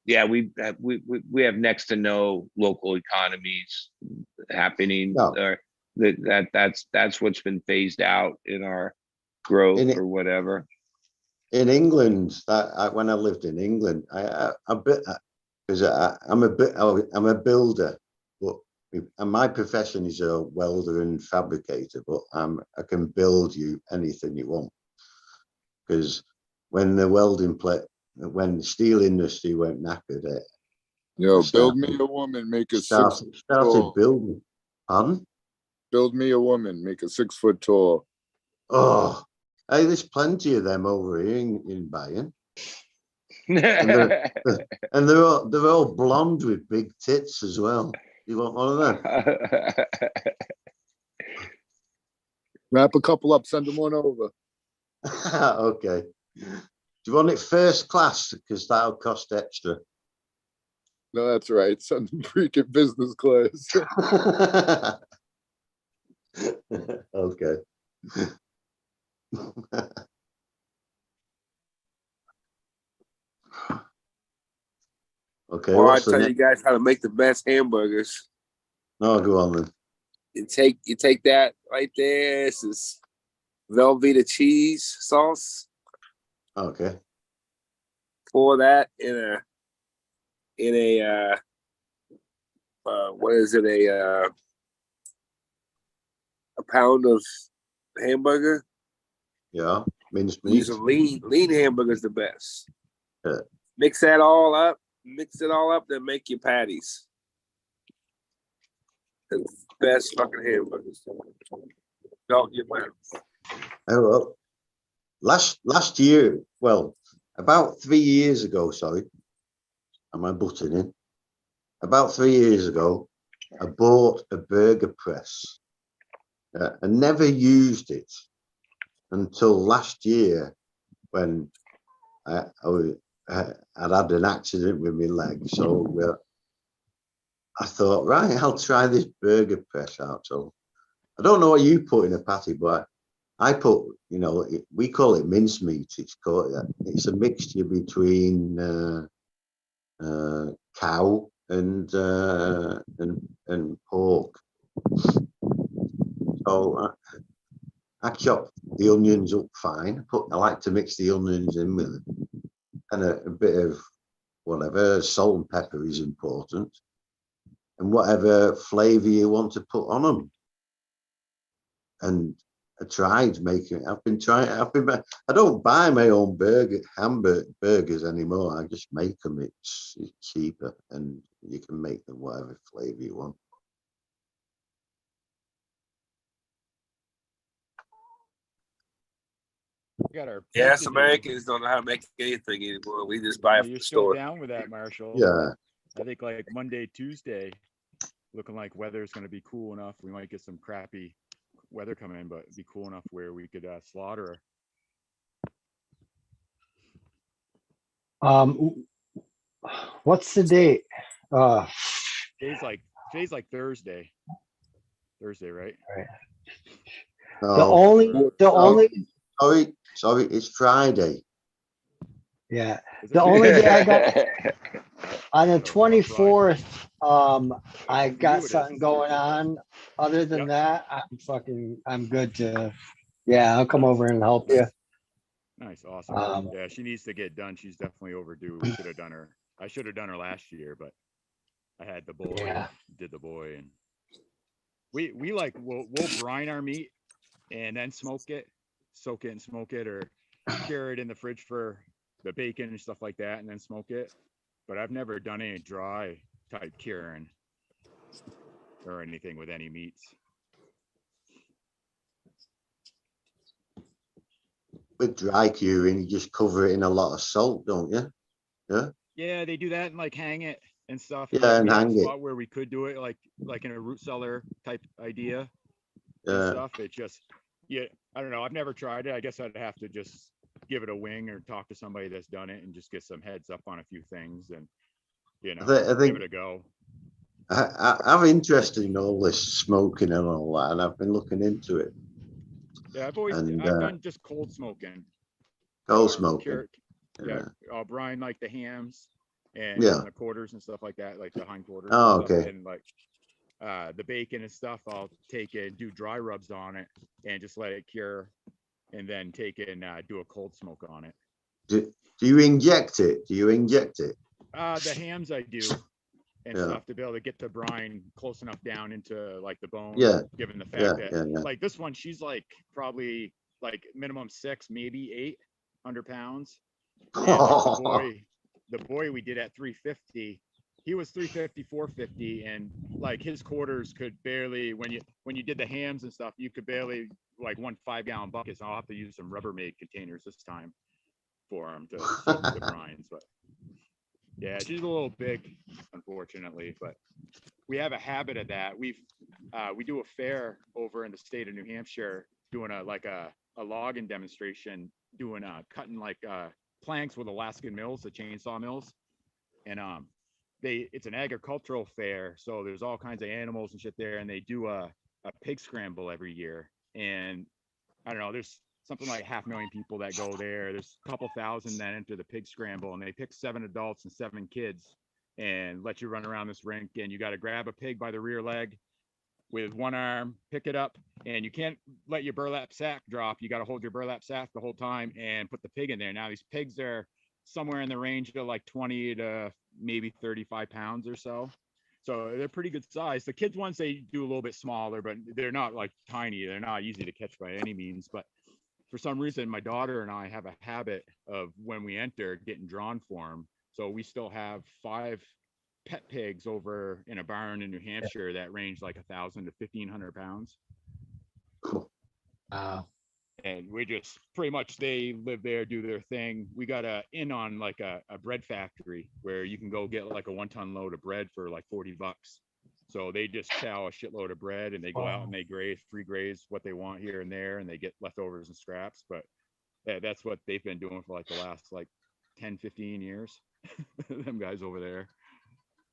yeah, we have next to no local economies happening. Or that's what's been phased out in our growth or whatever. In England, when I lived in England, I'm a builder, and my profession is a welder and fabricator, but I can build you anything you want. Because when the steel industry went knackered, build me a woman, make a started building. Pardon? Build me a woman, make a 6 foot tall. Oh, hey, there's plenty of them over here in Bayern. and they're all blonde with big tits as well. You want one of them? Wrap a couple up, send them on over. Okay. Do you want it first class? Because that'll cost extra. No, that's right. Send them freaking business class. Okay. Okay. Well, I tell you guys how to make the best hamburgers. No, go on then. You take that right there. This is Velveeta cheese sauce. Okay. Pour that in a what is it, a pound of hamburger. Yeah, minced meat. Use a lean hamburger is the best. Yeah. Mix it all up, then make your patties. The best fucking hamburgers. Don't get mad. Oh, well, last year, well, about 3 years ago, sorry, am I butting in? About 3 years ago, I bought a burger press. I never used it until last year when I'd had an accident with my leg. So I thought, right, I'll try this burger press out. So I don't know what you put in a patty, but I put, we call it mincemeat. It's a mixture between cow and pork. So I chopped the onions up fine. I like to mix the onions in with it, and a bit of whatever, salt and pepper is important, and whatever flavor you want to put on them. And I tried making. I don't buy my own hamburgers anymore. I just make them. It's cheaper, and you can make them whatever flavor you want. Yes, Americans don't know how to make anything anymore. We just buy it from You're the still store. down with that, Marshall? Yeah. I think like Monday, Tuesday, looking like weather's going to be cool enough. We might get some crappy weather coming in, but it'd be cool enough where we could slaughter her. What's the date? Today's like Thursday, right? Sorry, it's Friday. Yeah, the only day I got on the 24th, I got something going on. Other than that, I'm good to, yeah, I'll come over and help you. Nice, awesome. Yeah, she needs to get done. She's definitely overdue. We should have done her. I should have done her last year, but I had the boy, did the boy, and we like we'll brine our meat and then smoke it, soak it and smoke it, or cure it in the fridge for the bacon and stuff like that, and then smoke it. But I've never done any dry type curing or anything with any meats. With dry curing, you just cover it in a lot of salt, don't you? Yeah. Yeah, they do that and like hang it and stuff. Yeah, and we have hang a it. spot where we could do it like in a root cellar type idea and Yeah. stuff. It just, yeah, I don't know. I've never tried it. I guess I'd have to just give it a wing or talk to somebody that's done it and just get some heads up on a few things and, you know, I think give it a go. I'm interested in all this smoking and all that, and I've been looking into it. Yeah, I've done just cold smoking. Cold smoking. Yeah, I'll brine like the hams and Yeah. the quarters and stuff like that, like the hindquarters. Oh, and stuff, okay. and like the bacon and stuff, I'll take it and do dry rubs on it and just let it cure, and then take it and do a cold smoke on it. Do you inject it? Do you inject it? The hams I do and stuff to be able to get the brine close enough down into like the bone. Yeah. Given the fact that yeah. like this one, she's like probably like minimum 6, maybe 800 pounds. And like the boy we did at 350, he was 350, 450, and like his quarters could barely, when you did the hams and stuff, you could barely like 1 5-gallon bucket. So I'll have to use some Rubbermaid containers this time for him to soak the brines. But yeah, she's a little big, unfortunately, but we have a habit of that. We do a fair over in the state of New Hampshire, doing a logging demonstration, doing cutting like planks with Alaskan mills, the chainsaw mills, and it's an agricultural fair, so there's all kinds of animals and shit there, and they do a pig scramble every year. And I don't know, there's something like 500,000 people that go there. There's a couple thousand that enter the pig scramble, and they pick 7 adults and 7 kids and let you run around this rink, and you got to grab a pig by the rear leg with one arm, pick it up, and you can't let your burlap sack drop. You got to hold your burlap sack the whole time and put the pig in there. Now these pigs are somewhere in the range of like 20 to maybe 35 pounds or so. So they're pretty good size. The kids ones, they do a little bit smaller, but they're not like tiny. They're not easy to catch by any means. But for some reason, my daughter and I have a habit of when we enter getting drawn for them. So we still have 5 pet pigs over in a barn in New Hampshire that range like 1,000 to 1,500 pounds. And we just pretty much, they live there, do their thing. We got in on like a bread factory where you can go get like a 1-ton load of bread for like $40. So they just chow a shitload of bread and they go out and they free graze what they want here and there, and they get leftovers and scraps. But that's what they've been doing for like the last like 10, 15 years. Them guys over there.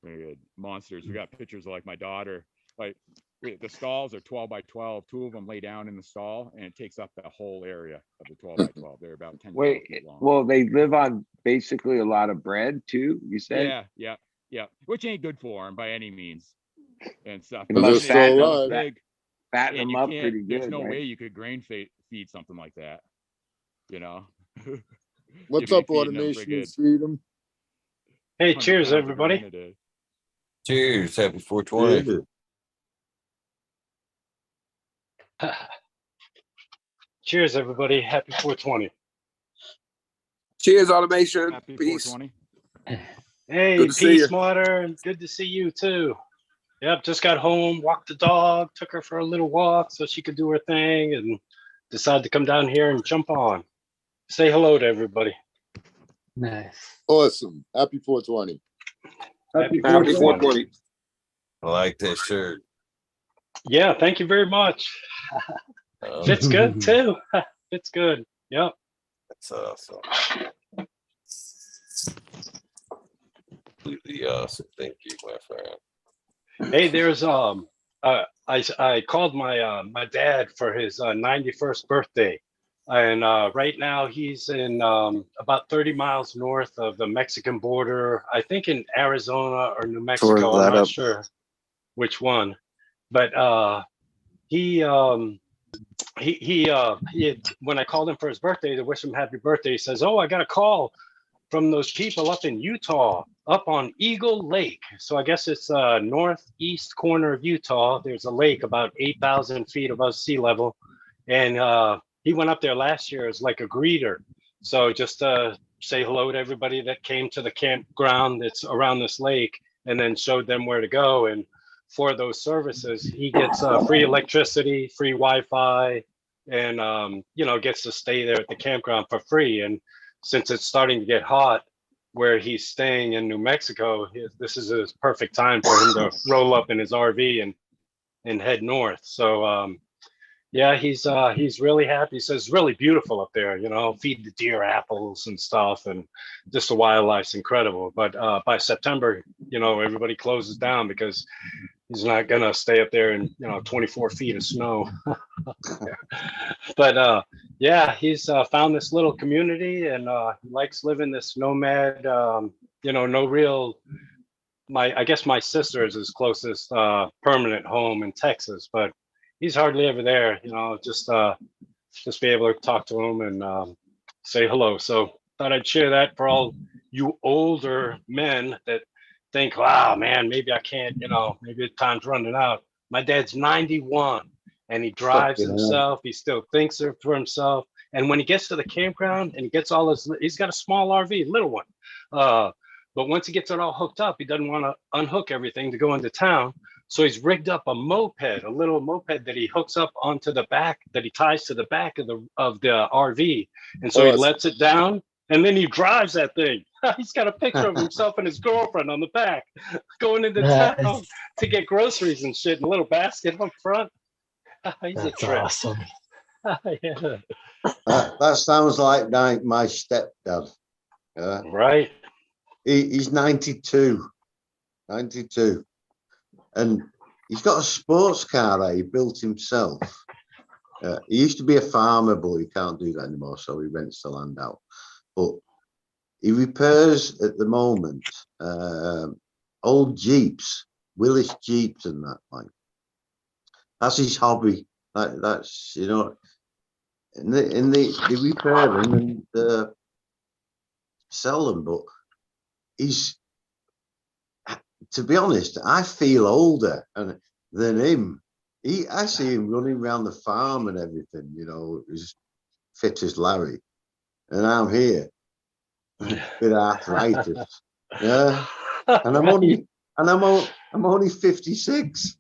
Very good. Monsters. We got pictures of like my daughter, like the stalls are 12 by 12. 2 of them lay down in the stall, and it takes up the whole area of the 12 by 12. They're about 10 feet long. Well, they live on basically a lot of bread too, you said? Yeah. Which ain't good for them by any means and stuff. But they're still alive. Big, fatten them up pretty good. There's no right? way you could grain feed something like that, you know. What's up, automation and freedom? Hey, cheers, everybody. Cheers. Happy 420. Cheers, everybody. Happy 420. Cheers, automation. Happy Peace. 420. Hey, Good to see peace, you. Smarter, and good to see you too. Yep, just got home, walked the dog, took her for a little walk so she could do her thing, and decided to come down here and jump on. Say hello to everybody. Nice. Awesome. Happy 420. Happy Happy 420. 420. I like this shirt. Yeah, thank you very much. Fits good too. Fits good. Yep. That's awesome. Completely awesome. Thank you, my friend. Hey, there's I called my dad for his 91st birthday, and right now he's in about 30 miles north of the Mexican border. I think in Arizona or New Mexico. I'm not sure which one, but he when I called him for his birthday to wish him happy birthday, he says, "Oh, I got a call from those people up in Utah, up on Eagle Lake." So I guess it's northeast corner of Utah. There's a lake about 8,000 feet above sea level, and he went up there last year as like a greeter. So just say hello to everybody that came to the campground that's around this lake, and then showed them where to go. And for those services, he gets free electricity, free Wi-Fi, and gets to stay there at the campground for free. And since it's starting to get hot where he's staying in New Mexico, this is a perfect time for him to roll up in his RV and head north. So yeah, he's really happy. He says it's really beautiful up there, feed the deer apples and stuff, and just the wildlife's incredible. But by September, everybody closes down because he's not gonna stay up there in 24 feet of snow. But yeah, he's found this little community, and he likes living this nomad. No real. I guess my sister is his closest permanent home in Texas, but he's hardly ever there. Just be able to talk to him and say hello. So thought I'd share that for all you older men that think, wow, man, maybe I can't, maybe time's running out. My dad's 91 and he drives himself. He still thinks for himself. And when he gets to the campground and he gets he's got a small RV, little one. But once he gets it all hooked up, he doesn't want to unhook everything to go into town. So he's rigged up a little moped that he hooks up onto the back, that he ties to the back of the RV. And so he lets it down, and then he drives that thing. He's got a picture of himself and his girlfriend on the back going into town to get groceries and shit in a little basket up front. He's That's a trip. awesome. Yeah. That sounds like my stepdad. Right. He's 92. And he's got a sports car that he built himself. He used to be a farmer, but he can't do that anymore, so he rents the land out. But he repairs at the moment old Jeeps, Willis Jeeps and that, like. That's his hobby. That's and they repair them and sell them. But to be honest, I feel older than him. I see him running around the farm and everything, he's fit as Larry. And I'm here with arthritis. Yeah. And I'm only 56.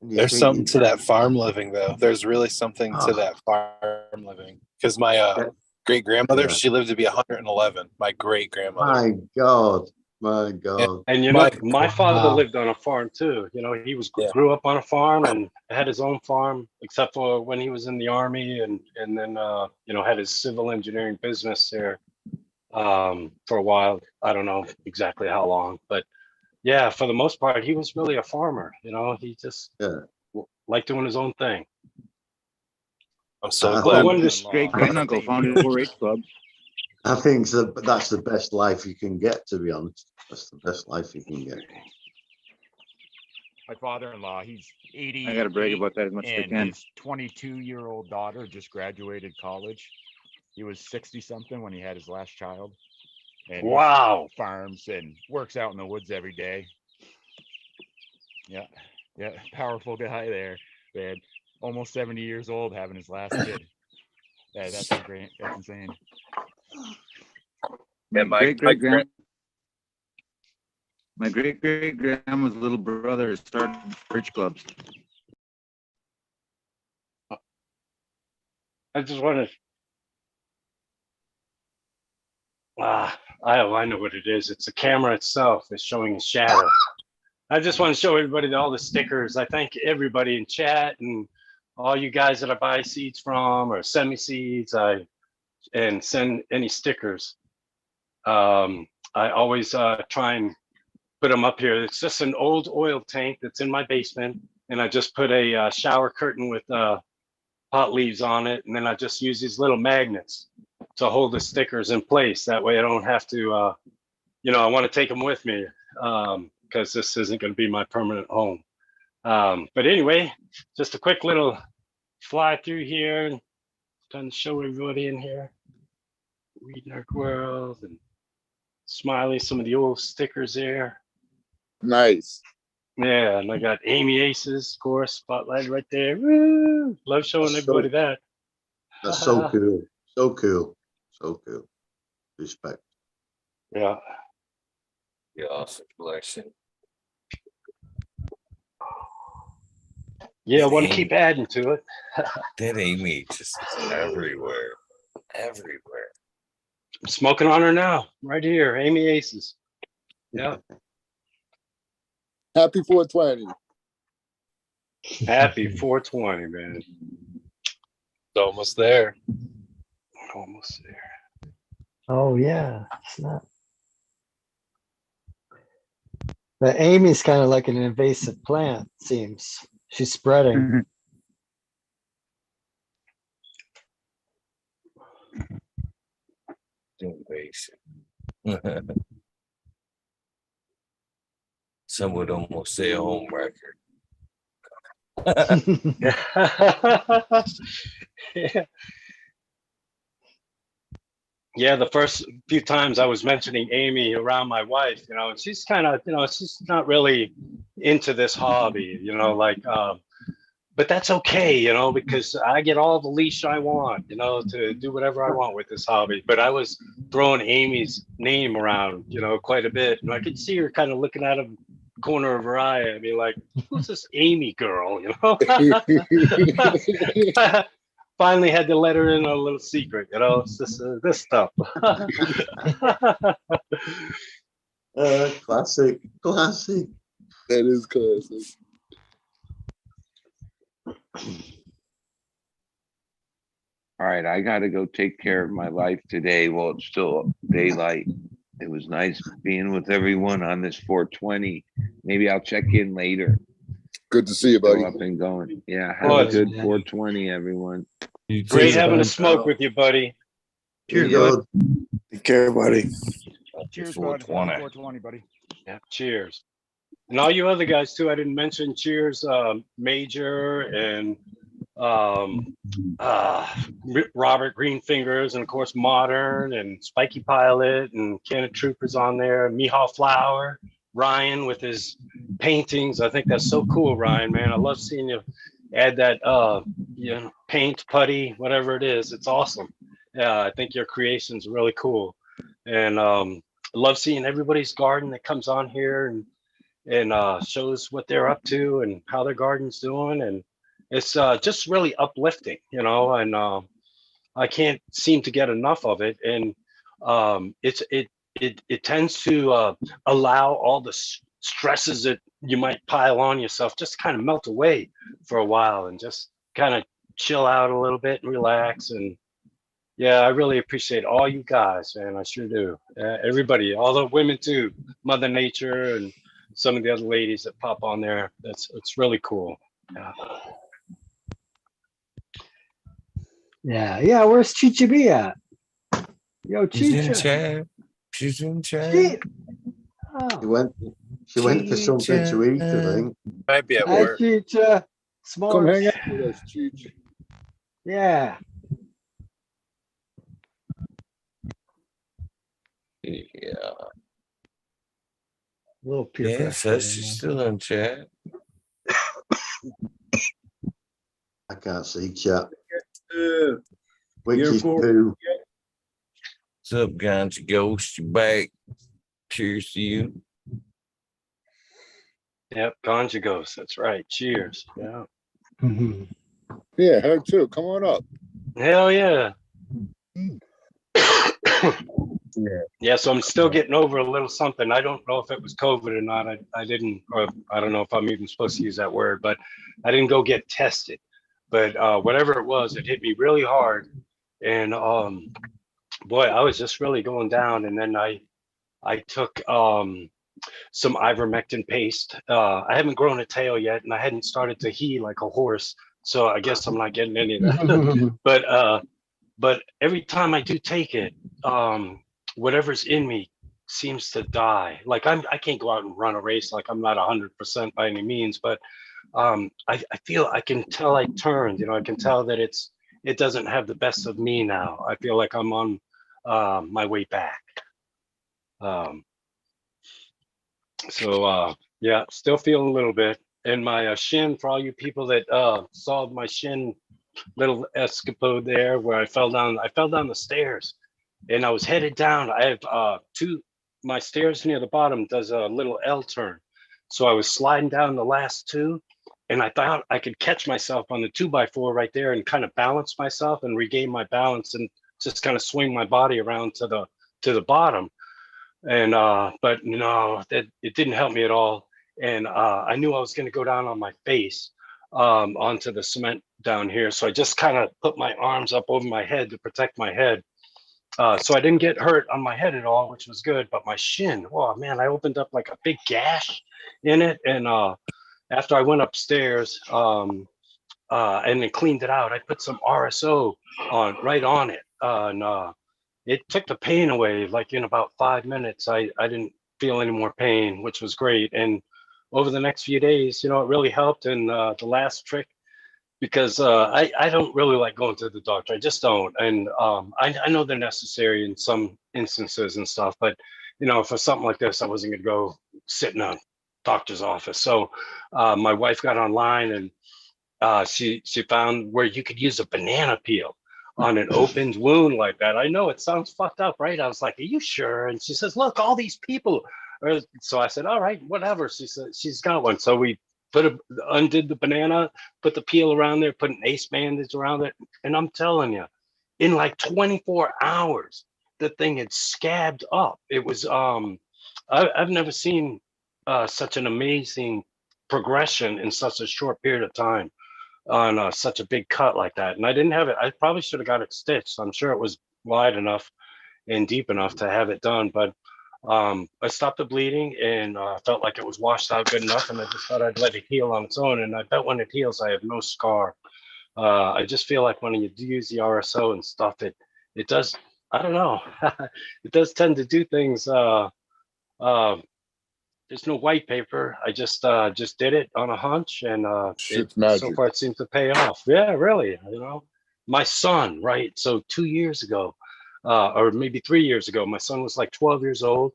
There's something to that farm living, though. There's really something to that farm living. Because my great grandmother, she lived to be 111. My great grandmother. My God. And my father lived on a farm too. He grew up on a farm and had his own farm, except for when he was in the army, and then had his civil engineering business there for a while. I don't know exactly how long, but yeah, for the most part, he was really a farmer. He just liked doing his own thing. I'm so glad. Great granduncle founded a 4-H club. I think that's the best life you can get, to be honest. That's the best life you can get. My father-in-law, he's 80. I got to brag about that as much as I can. His 22-year-old daughter just graduated college. He was 60-something when he had his last child. And wow. He farms and works out in the woods every day. Yeah, powerful guy there, man. Almost 70 years old, having his last kid. Yeah, that's great. That's insane. My great great grandma's little brother started bridge clubs. I just want to. I know what it is. It's the camera itself is showing a shadow. I just want to show everybody all the stickers. I thank everybody in chat and all you guys that I buy seeds from or send me seeds. And send any stickers. I always try and put them up here. It's just an old oil tank that's in my basement, and I just put a shower curtain with pot leaves on it, and then I just use these little magnets to hold the stickers in place. That way I don't have to, I want to take them with me because this isn't going to be my permanent home. But anyway, just a quick little fly through here and trying to show everybody in here. Reading Our World and Smiley, some of the old stickers there. Nice. Yeah, and I got Amy Aces, of course, spotlight right there. Woo! Love showing everybody that. That's so cool. So cool. So cool. Respect. Yeah. Yeah, awesome collection. Yeah, I want to keep adding to it. That Amy just is everywhere. Everywhere. I'm smoking on her now, right here. Amy Aces. Yeah. Happy 420. Happy 420, man. It's almost there. Almost there. Oh yeah, it's not. But Amy's kind of like an invasive plant, seems. She's spreading. Invasion. Some would almost say a home record. Yeah. Yeah, the first few times I was mentioning Amy around my wife, and she's kind of, she's not really into this hobby, but that's okay, because I get all the leash I want, to do whatever I want with this hobby. But I was throwing Amy's name around, quite a bit, and I could see her kind of looking out of the corner of her eye. I mean, like, who's this Amy girl, Finally had to let her in a little secret, it's just this stuff. Classic. That is classic. All right, I gotta go take care of my life today while it's still daylight. It was nice being with everyone on this 420. Maybe I'll check in later. Good to see you, buddy. Go up and going. Yeah, have a good 420, everyone. Great having a smoke with you, buddy. Cheers, bud. Take care, buddy. Cheers, bud. 420, buddy. Yeah, cheers. And all you other guys too, I didn't mention. Cheers, Major and Robert Greenfingers, and of course Modern and Spiky Pilot and Cannon Troopers on there. Mihal Flower, Ryan with his paintings. I think that's so cool, Ryan, man. I love seeing you add that paint, putty, whatever it is. It's awesome. Yeah, I think your creation's really cool. And I love seeing everybody's garden that comes on here and shows what they're up to and how their garden's doing. And it's just really uplifting, and I can't seem to get enough of it. And it tends to allow all the stresses that you might pile on yourself just kind of melt away for a while and just kind of chill out a little bit and relax. And yeah, I really appreciate all you guys, man. I sure do. Everybody, all the women too, Mother Nature and some of the other ladies that pop on there. It's really cool. Yeah. Where's Chicha B at? Yo, She's in Chicha. chat. She's in chat. Oh. She went for something to eat, I think. Might be at Hi, work. Chicha. Come hang S'mores. out with us, Cheech. Yeah. Yeah. Little peer Yeah, pressure says there, she's man. still in chat. I can't see chat. You're Witch's for- poo. What's up, Ganja Ghost? You back? Cheers to you. Yep, Ganja Ghost. That's right. Cheers. Yeah. Yeah, hug too. Come on up. Hell yeah. Yeah, so I'm still getting over a little something. I don't know if it was COVID or not. I didn't, or I don't know if I'm even supposed to use that word, but I didn't go get tested. But whatever it was, it hit me really hard. And boy, I was just really going down. And then I took some ivermectin paste. I haven't grown a tail yet, and I hadn't started to he like a horse. So I guess I'm not getting any of that. But every time I do take it, whatever's in me seems to die. Like I can't go out and run a race. Like I'm not 100% by any means, but I feel, I can tell I turned. You know, I can tell that it doesn't have the best of me now. I feel like I'm on my way back. So yeah, still feeling a little bit. And my shin, for all you people that saw my shin little escapade there where I fell down the stairs and I was headed down. I have my stairs near the bottom does a little L turn. So I was sliding down the last two and I thought I could catch myself on the 2x4 right there and kind of balance myself and regain my balance and just kind of swing my body around to the bottom. And but no, that it didn't help me at all. And I knew I was going to go down on my face onto the cement down here. So I just kind of put my arms up over my head to protect my head. So I didn't get hurt on my head at all, which was good. But my shin, oh man, I opened up like a big gash in it. And after I went upstairs and then cleaned it out, I put some RSO right on it. And it took the pain away. Like in about 5 minutes, I didn't feel any more pain, which was great. And over the next few days, you know, it really helped. And the last trick, because I don't really like going to the doctor. I just don't. And I know they're necessary in some instances and stuff, but you know, for something like this, I wasn't going to go sit in a doctor's office. So my wife got online and she found where you could use a banana peel on an opened wound like that. I know it sounds fucked up, right? I was like, are you sure? And she says, look, all these people. So I said, all right, whatever. She said, she's got one. So we undid the banana, put the peel around there, put an ace bandage around it. And I'm telling you, in like 24 hours, the thing had scabbed up. It was, I've never seen such an amazing progression in such a short period of time on such a big cut like that. And I didn't have it. I probably should have got it stitched. I'm sure it was wide enough and deep enough to have it done, but I stopped the bleeding and felt like it was washed out good enough, and I just thought I'd let it heal on its own. And I bet when it heals, I have no scar. I just feel like when you do use the RSO and stuff, it does, I don't know, it does tend to do things. There's no white paper. I just did it on a hunch, and so far it seems to pay off. Yeah, really. You know, my son, right? So 2 years ago, or maybe 3 years ago, my son was like 12 years old.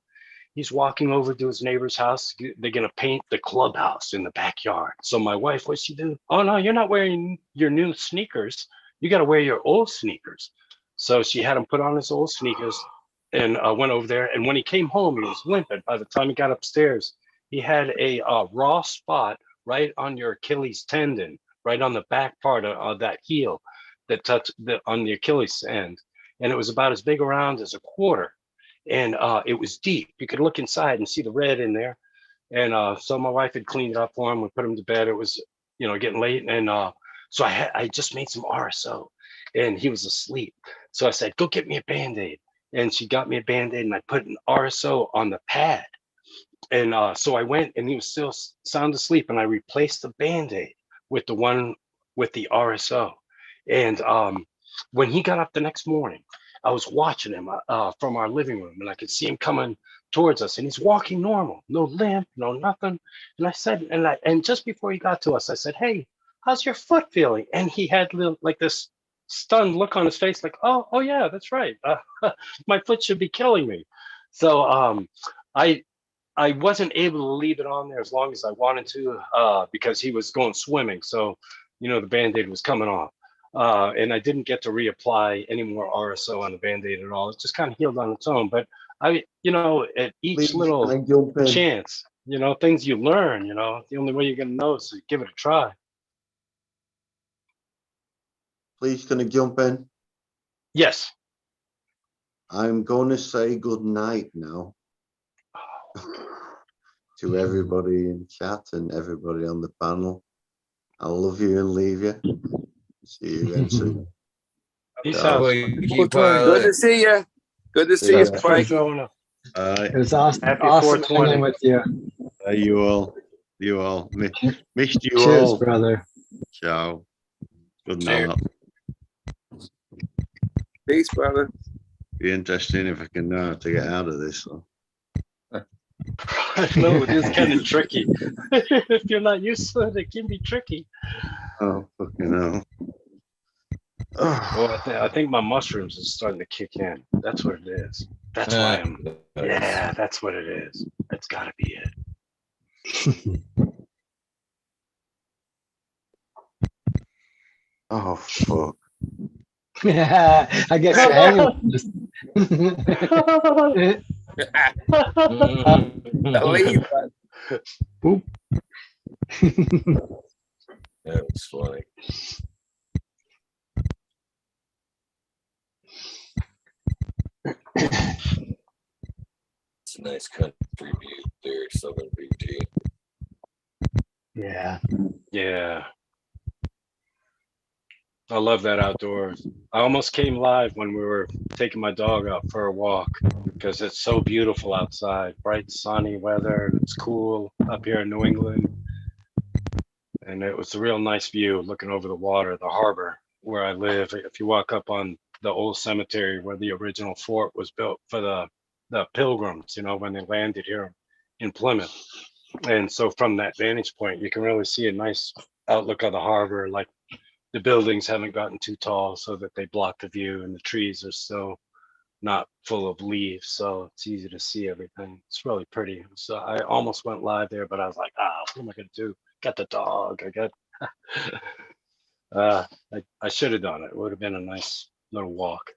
He's walking over to his neighbor's house. They're gonna paint the clubhouse in the backyard. So my wife, what's she do? Oh no, you're not wearing your new sneakers. You got to wear your old sneakers. So she had him put on his old sneakers and went over there. And when he came home, he was limping. By the time he got upstairs, he had a raw spot right on your Achilles tendon, right on the back part of that heel that touched on the Achilles end. And it was about as big around as a quarter. And it was deep. You could look inside and see the red in there. And so my wife had cleaned it up for him. We put him to bed. It was, you know, getting late. And so I just made some RSO and he was asleep. So I said, go get me a Band-Aid. And she got me a Band-Aid and I put an RSO on the pad. And so I went and he was still sound asleep and I replaced the Band-Aid with the one with the RSO. And when he got up the next morning, I was watching him from our living room and I could see him coming towards us and he's walking normal, no limp, no nothing. And I said, and just before he got to us, I said, hey, how's your foot feeling? And he had like this stunned look on his face, like, oh yeah, that's right. My foot should be killing me. So I wasn't able to leave it on there as long as I wanted to because he was going swimming. So, you know, the Band-Aid was coming off. And I didn't get to reapply any more RSO on the Band-Aid at all. It just kind of healed on its own. But you know, at each little chance, you know, things you learn, you know, the only way you're going to know is to give it a try. Please, can I jump in? Yes. I'm going to say good night now to everybody in chat and everybody on the panel. I love you and leave you. See you again soon. Peace Ciao. out. Good to see you. Good to see you, Yeah. Spike. It was awesome, Happy awesome 420. hanging with you. You all. Missed you Cheers, all. brother. Ciao. Good Cheers. night. Peace, brother. Be interesting if I can know how to get out of this. So. No, it is kind of tricky. If you're not used to it, it can be tricky. Oh, fucking hell. Well, I think my mushrooms is starting to kick in. That's what it is. That's why I'm. Yeah, that's what it is. That's got to be it. Oh, fuck. Yeah, I guess you're hanging with us. Leave. Boop. That was funny. It's a nice country view there, Southern BT. Yeah. Yeah. I love that outdoors. I almost came live when we were taking my dog out for a walk because it's so beautiful outside. Bright, sunny weather, and it's cool up here in New England. And it was a real nice view looking over the water, the harbor where I live. If you walk up on the old cemetery where the original fort was built for the pilgrims, you know, when they landed here in Plymouth. And so from that vantage point, you can really see a nice outlook of the harbor. Like the buildings haven't gotten too tall so that they block the view, and the trees are still not full of leaves. So it's easy to see everything. It's really pretty. So I almost went live there, but I was like, what am I going to do? Got the dog. I got, I should have done it. It would have been a nice little walk.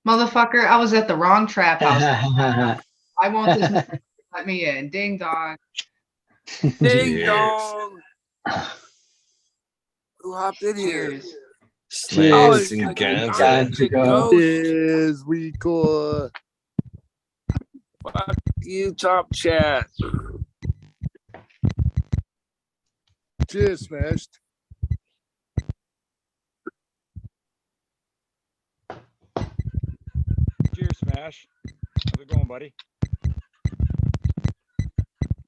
Motherfucker, I was at the wrong trap house. I want this man to let me in. Ding dong. Ding dong. Who hopped in here? Cheers. Snares and ganja. Cheers, we got. Fuck you, Top Chat. Cheers, Smashed. Cheers, Smash. How's it going, buddy?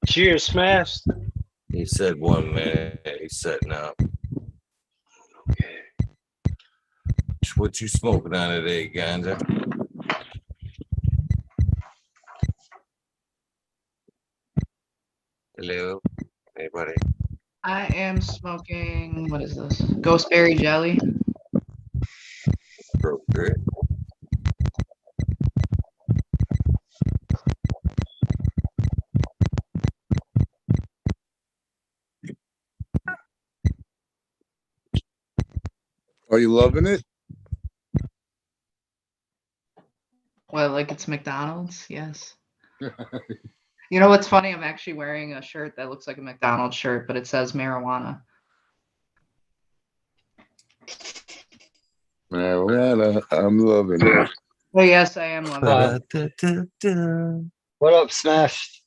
Cheers, Smash. He said 1 minute. He's setting up. Okay. What you smoking on today, Ganja? Hello, anybody? I am smoking, what is this? Ghostberry jelly. Appropriate. Are you loving it? Well, like it's McDonald's, yes. You know what's funny? I'm actually wearing a shirt that looks like a McDonald's shirt, but it says marijuana. Marijuana, I'm loving it. Well, yes, I am loving it. What up, Smash?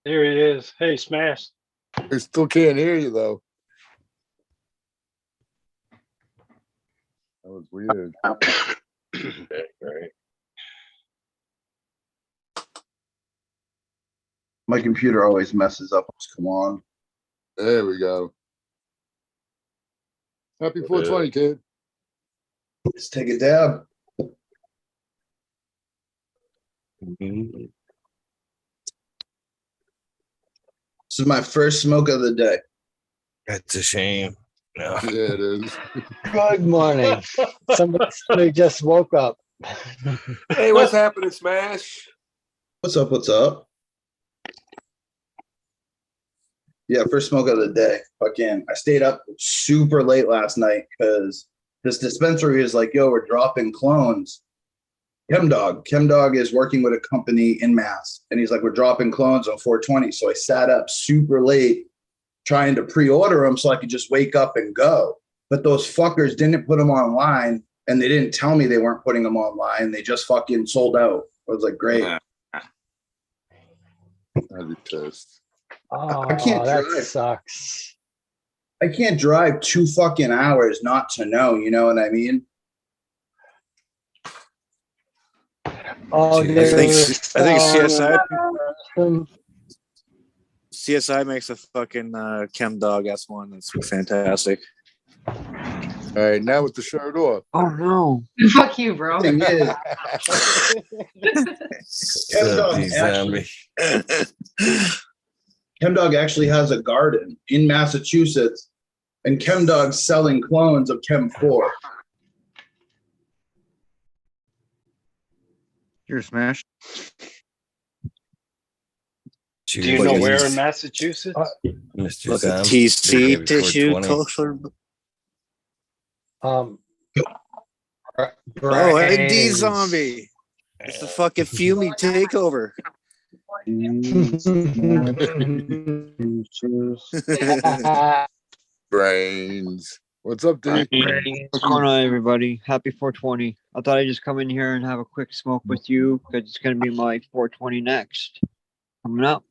There he is. Hey, Smash. I still can't hear you though. That was weird. Right. My computer always messes up. Come on. There we go. Happy 420, kid. Let's take a dab. Mm-hmm. This is my first smoke of the day. That's a shame. No. Yeah, it is. Good morning. Somebody just woke up. Hey, what's happening, Smash? What's up? What's up? Yeah, first smoke of the day. Fucking, I stayed up super late last night because this dispensary is like, yo, we're dropping clones. Chemdog is working with a company in Mass, and he's like, we're dropping clones on 420. So I sat up super late trying to pre-order them so I could just wake up and go. But those fuckers didn't put them online, and they didn't tell me they weren't putting them online. They just fucking sold out. I was like, great. I'd be pissed. Oh, I can't that drive. sucks. I can't drive 2 fucking hours not to know. You know what I mean? Oh, I dude. think CSI Um, CSI makes a fucking chem dog S1 that's fantastic. All right, now with the shirt off. Oh no! Fuck you, bro. Thing is, Chemdog actually has a garden in Massachusetts, and Chemdog's selling clones of Chem 4. You're smashed. Do you know where in Massachusetts? Mr. Look at Zombie, TC maybe tissue 420. culture. Um. Oh, hey, D Zombie. It's the fucking Fumey takeover. Brains. What's up, D? What's going on, everybody? Happy 420. I thought I'd just come in here and have a quick smoke with you because it's going to be my 420 next. Coming up.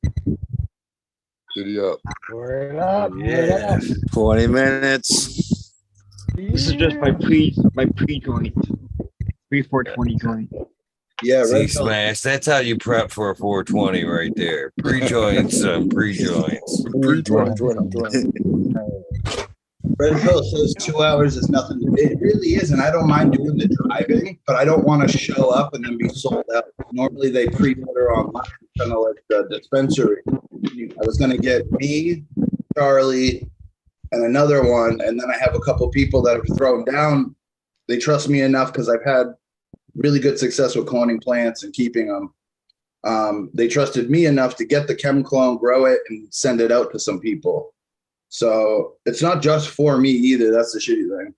Giddy up. Word up. Yeah. 20 minutes. This is just my pre-joint. Pre-420 joint. Yeah, See, Smash, that's how you prep for a 420 right there. Pre-joints, pre-joints. Red Pill says 2 hours is nothing. It really is, and I don't mind doing the driving, but I don't want to show up and then be sold out. Normally they pre-order online, kind of like the dispensary. I was going to get me, Charlie, and another one, and then I have a couple people that have thrown down. They trust me enough because I've had really good success with cloning plants and keeping them. They trusted me enough to get the chem clone, grow it, and send it out to some people. So it's not just for me either. That's the shitty thing.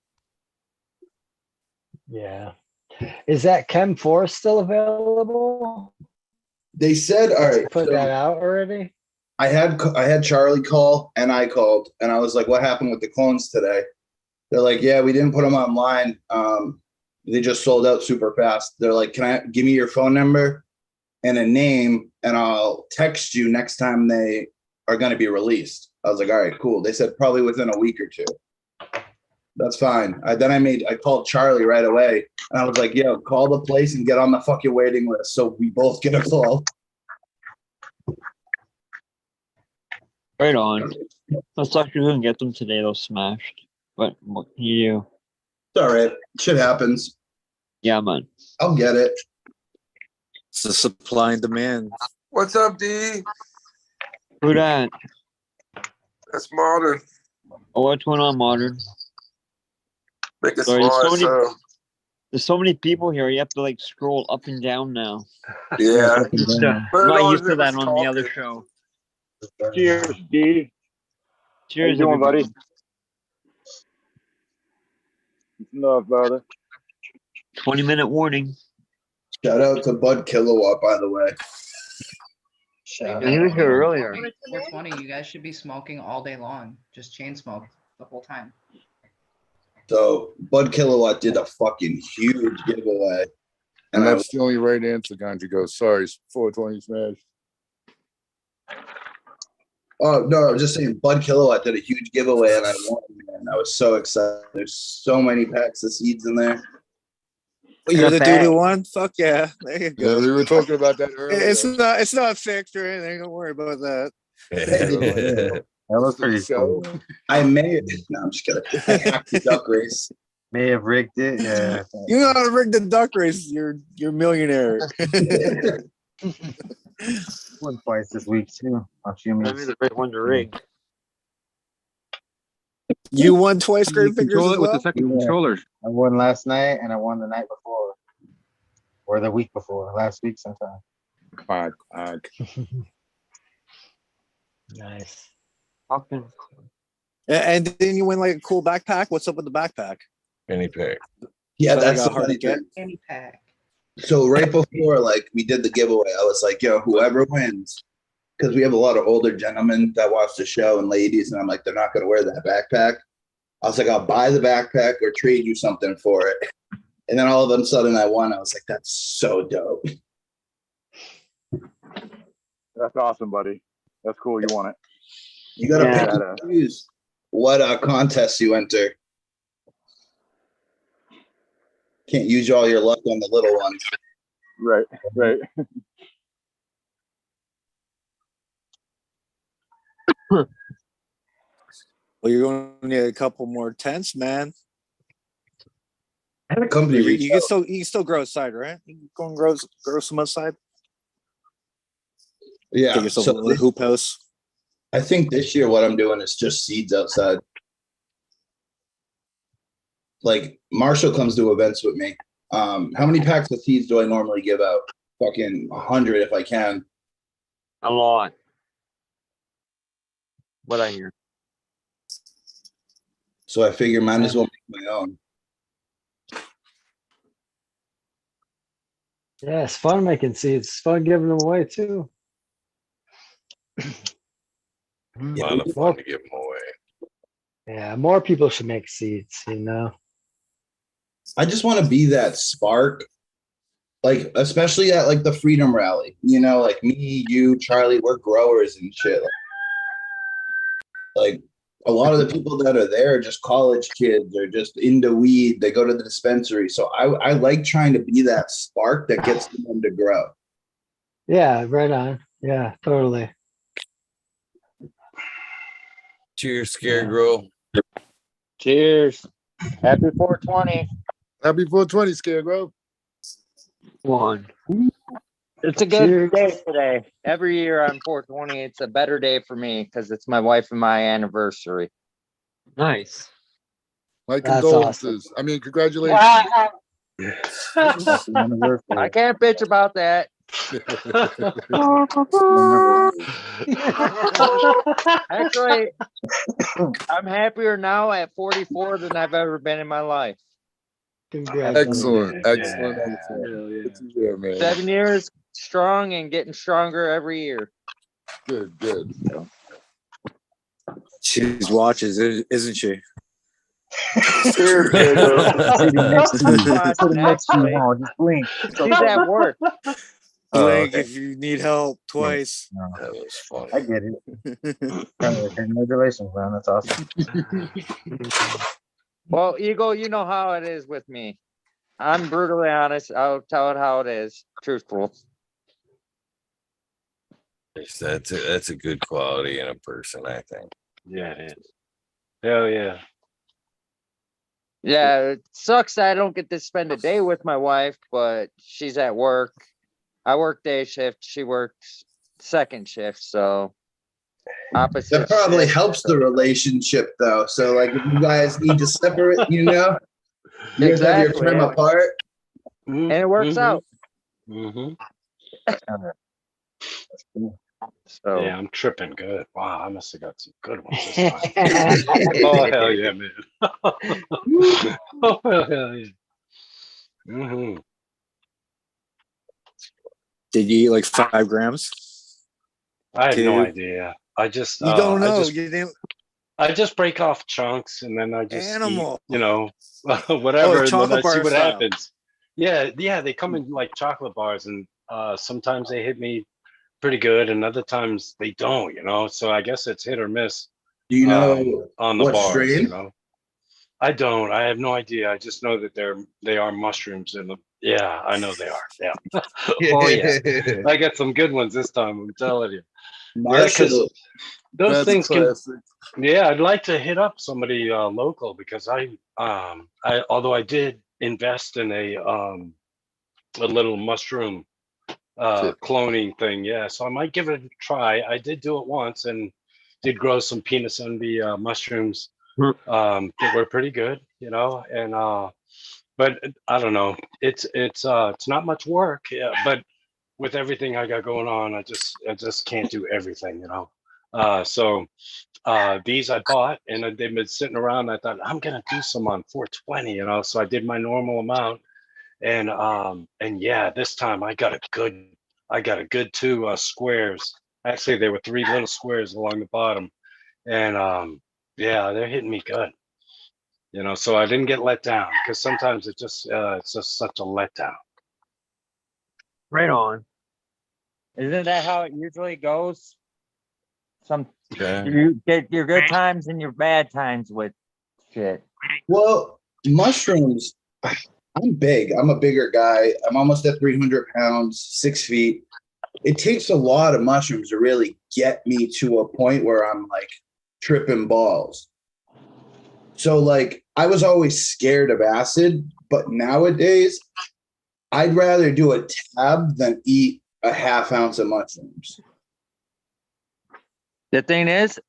Yeah. Is that Chem 4 still available? They said, all right. Put that out already? I had Charlie call and I called and I was like, what happened with the clones today? They're like, yeah, we didn't put them online. They just sold out super fast. They're like, give me your phone number and a name and I'll text you next time they are going to be released. I was like, all right, cool. They said probably within a week or two. That's fine. I called Charlie right away and I was like, yo, call the place and get on the fucking waiting list so we both get a call. Right on. Let's talk to and get them today. Those smashed. But what can you do? It's all right. Shit happens. Yeah, man. I'll get it. It's the supply and demand. What's up, D? Who that? That's Modern. Oh, what's going on, Modern? Make a Sorry, smile. there's so many people here. You have to like scroll up and down now. Yeah. I'm not used to that on the other show. Cheers, D. Cheers, How you doing, everybody. buddy? Love, brother. 20-minute warning. Shout out to Bud Kilowatt, by the way. He was here earlier. 420, you guys should be smoking all day long. Just chain smoke the whole time. So Bud Kilowatt did a fucking huge giveaway. And that's the only right answer, Ganji goes, sorry, 420 smash. Oh, no, I was just saying Bud Kilowatt did a huge giveaway and I won, man. I was so excited. There's so many packs of seeds in there. Well, you're the dude who won? Fuck yeah. There you go. Yeah, we were talking about that earlier. It's not fixed or anything. Don't worry about that. That was pretty cool. I may no, I'm just kidding. I hacked the duck race. May have rigged it. Yeah. You know how to rig the duck race. You're a millionaire. Won twice this week too. That'd be the right one to rig. You won twice, great fingers. Control As it with well? the second controllers. I won last night and I won the night before. Or the week before. Last week sometime. Quack. Nice. Fucking And then you win like a cool backpack. What's up with the backpack? Penny pack. Yeah, So, like, that's the hard to funny get. thing. Fanny pack. So right before like we did the giveaway, I was like, yo, whoever wins, because we have a lot of older gentlemen that watch the show and ladies, and I'm like, they're not gonna wear that backpack. I was like, I'll buy the backpack or trade you something for it. And then all of a sudden I won. I was like, that's so dope. That's awesome, buddy. That's cool. You want it. You gotta Yeah. pick and choose what contests you enter. Can't use all your luck on the little ones. Right, right. Well, you're going to need a couple more tents, man. And a company You can still grow outside, right? You can go and grow some outside. Yeah. Take yourself So a little hoop house. I think this year what I'm doing is just seeds outside. Like Marshall comes to events with me. How many packs of seeds do I normally give out? Fucking 100 if I can. a lot. What I hear. So I figure might as well make my own. Yeah, it's fun making seeds. It's fun giving them away too. A lot of fun to give them away. Yeah, more people should make seeds, you know. I just want to be that spark, like especially at like the Freedom Rally. You know, like me, you, Charlie, we're growers and shit. Like a lot of the people that are there are just college kids or just into weed. They go to the dispensary. So I like trying to be that spark that gets them to grow. Yeah, right on. Yeah, totally. Cheers, Scarecrow. Cheers. Happy 420. Happy 420, Scarecrow. One. It's a good day today. Every year on 420, it's a better day for me because it's my wife and my anniversary. Nice. My That's condolences. I mean, congratulations. I can't bitch about that. Actually, I'm happier now at 44 than I've ever been in my life. Excellent. Excellent. Good to hear, man. 7 years strong and getting stronger every year. Good, good. She's watches, isn't she? Sitting next to you. Sitting next to you, Just blink. She's at work. Blink if you need help twice. That was fun. I get it. Congratulations, man. That's awesome. Well, Eagle, you know how it is with me. I'm brutally honest. I'll tell it how it is. Truthful. That's a good quality in a person, I think. Yeah, it is. Hell yeah. Yeah, it sucks that I don't get to spend a day with my wife, but she's at work. I work day shift. She works second shift, so opposite. That probably shift. helps the relationship though. So like if you guys need to separate, you know, you guys have your Exactly. time apart. And it works out. So Yeah, I'm tripping good. Wow, I must have got some good ones this time. Oh hell yeah, man. Oh hell yeah. Did you eat like 5 grams? I have no Dude. idea. I just You don't know. you didn't. I just break off chunks and then I just Animal. eat, whatever, and then chocolate I see bar what style. happens. Yeah, they come in like chocolate bars, and sometimes they hit me pretty good, and other times they don't. So I guess it's hit or miss. Do you know on the what bars? strain? I don't. I have no idea. I just know that they are mushrooms, and yeah, I know they are. Yeah. Oh yeah, I got some good ones this time. I'm telling you. Yeah, 'cause Marshall. those That's things can. classic. Yeah, I'd like to hit up somebody local because although I did invest in a little mushroom cloning thing. Yeah, so I might give it a try. I did do it once and did grow some penis envy mushrooms that were pretty good, and but I don't know. It's not much work, yeah, but with everything I got going on, I just can't do everything, so these I bought, and they've been sitting around. I thought I'm gonna do some on 420, you know. So I did my normal amount, and yeah, this time I got a good two squares. Actually, there were three little squares along the bottom, and yeah, they're hitting me good. You know, so I didn't get let down because sometimes it's just such a letdown. Right on. Isn't that how it usually goes? Yeah. You get your good times and your bad times with shit. Well, mushrooms, I'm big. I'm a bigger guy. I'm almost at 300 pounds, 6 feet. It takes a lot of mushrooms to really get me to a point where I'm like tripping balls. So like I was always scared of acid, but nowadays I'd rather do a tab than eat a half ounce of mushrooms. The thing is,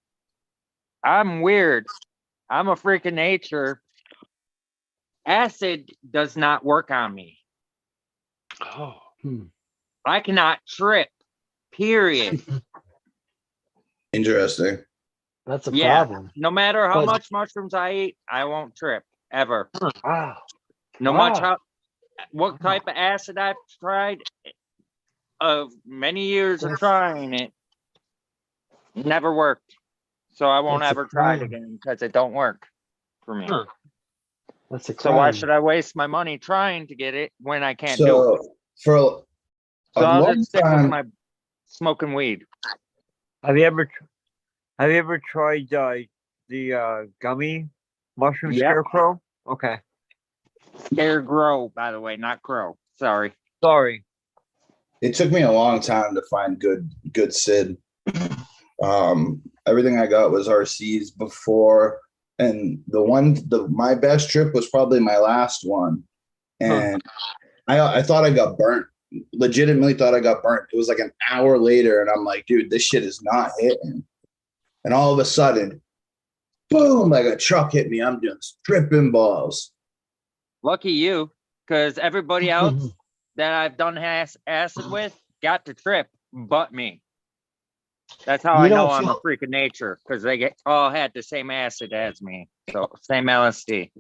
I'm weird. I'm a freak of nature. Acid does not work on me. Oh. I cannot trip, period. Interesting. That's a Yeah, problem. no matter how But- much mushrooms I eat, I won't trip, ever. Wow. No Wow. matter what type of acid I've tried, of many years of trying it, never worked. So I won't That's a ever try it crime. again because it don't work for me. That's a So why crime. should I waste my money trying to get it when I can't do it? So for a So I'll long just stick with time, my smoking weed. Have you ever tried the gummy mushroom Yep. scarecrow? Okay. Scarecrow, by the way, not crow. Sorry. Sorry. it took me a long time to find good Sid. Everything I got was RCs before, and my best trip was probably my last one, and I thought I got burnt. Legitimately thought I got burnt. It was like an hour later, and I'm like, dude, this shit is not hitting. And all of a sudden, boom, like a truck hit me. I'm just tripping balls. Lucky you, because everybody else that I've done acid with got to trip but me. That's how You I don't know I'm a feel- freak of nature, because they all had the same acid as me. So same LSD.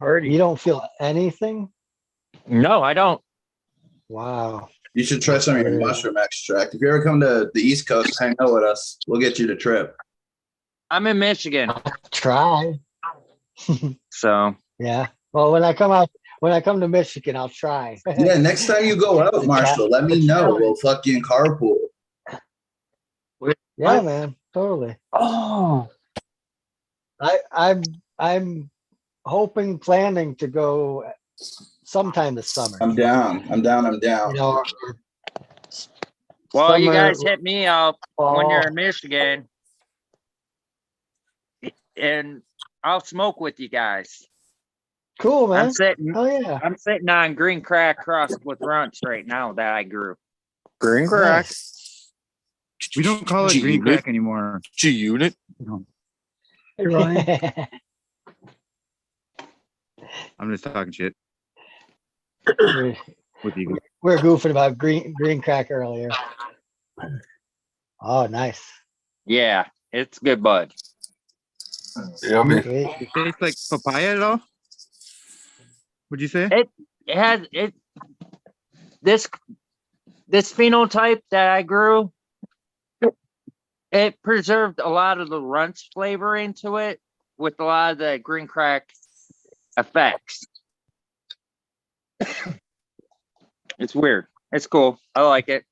You don't feel anything? No, I don't. Wow. You should try some of your mushroom extract. If you ever come to the East Coast, hang out with us. We'll get you to trip. I'm in Michigan. Try. So Yeah. Well, when I come to Michigan, I'll try. Yeah, next time you go out, Marshall, let me know. We'll fucking carpool. Yeah, man. Totally. Oh. I'm planning to go sometime this summer. I'm down. You know, well, you summer, guys hit me up when you're fall. in Michigan, and I'll smoke with you guys. Cool, man. I'm sitting. Oh yeah. I'm sitting on green crack crust with runts right now that I grew. Green crack. We don't call it green crack anymore. G-Unit. Hey, Ryan. I'm just talking shit with you. We're goofing about green crack earlier. Oh, nice. Yeah, it's good bud. Yummy. Sweet. It tastes like papaya at all? Would you say? It has this phenotype that I grew. It preserved a lot of the runts flavor into it with a lot of the green crack effects. It's weird. It's cool. I like it.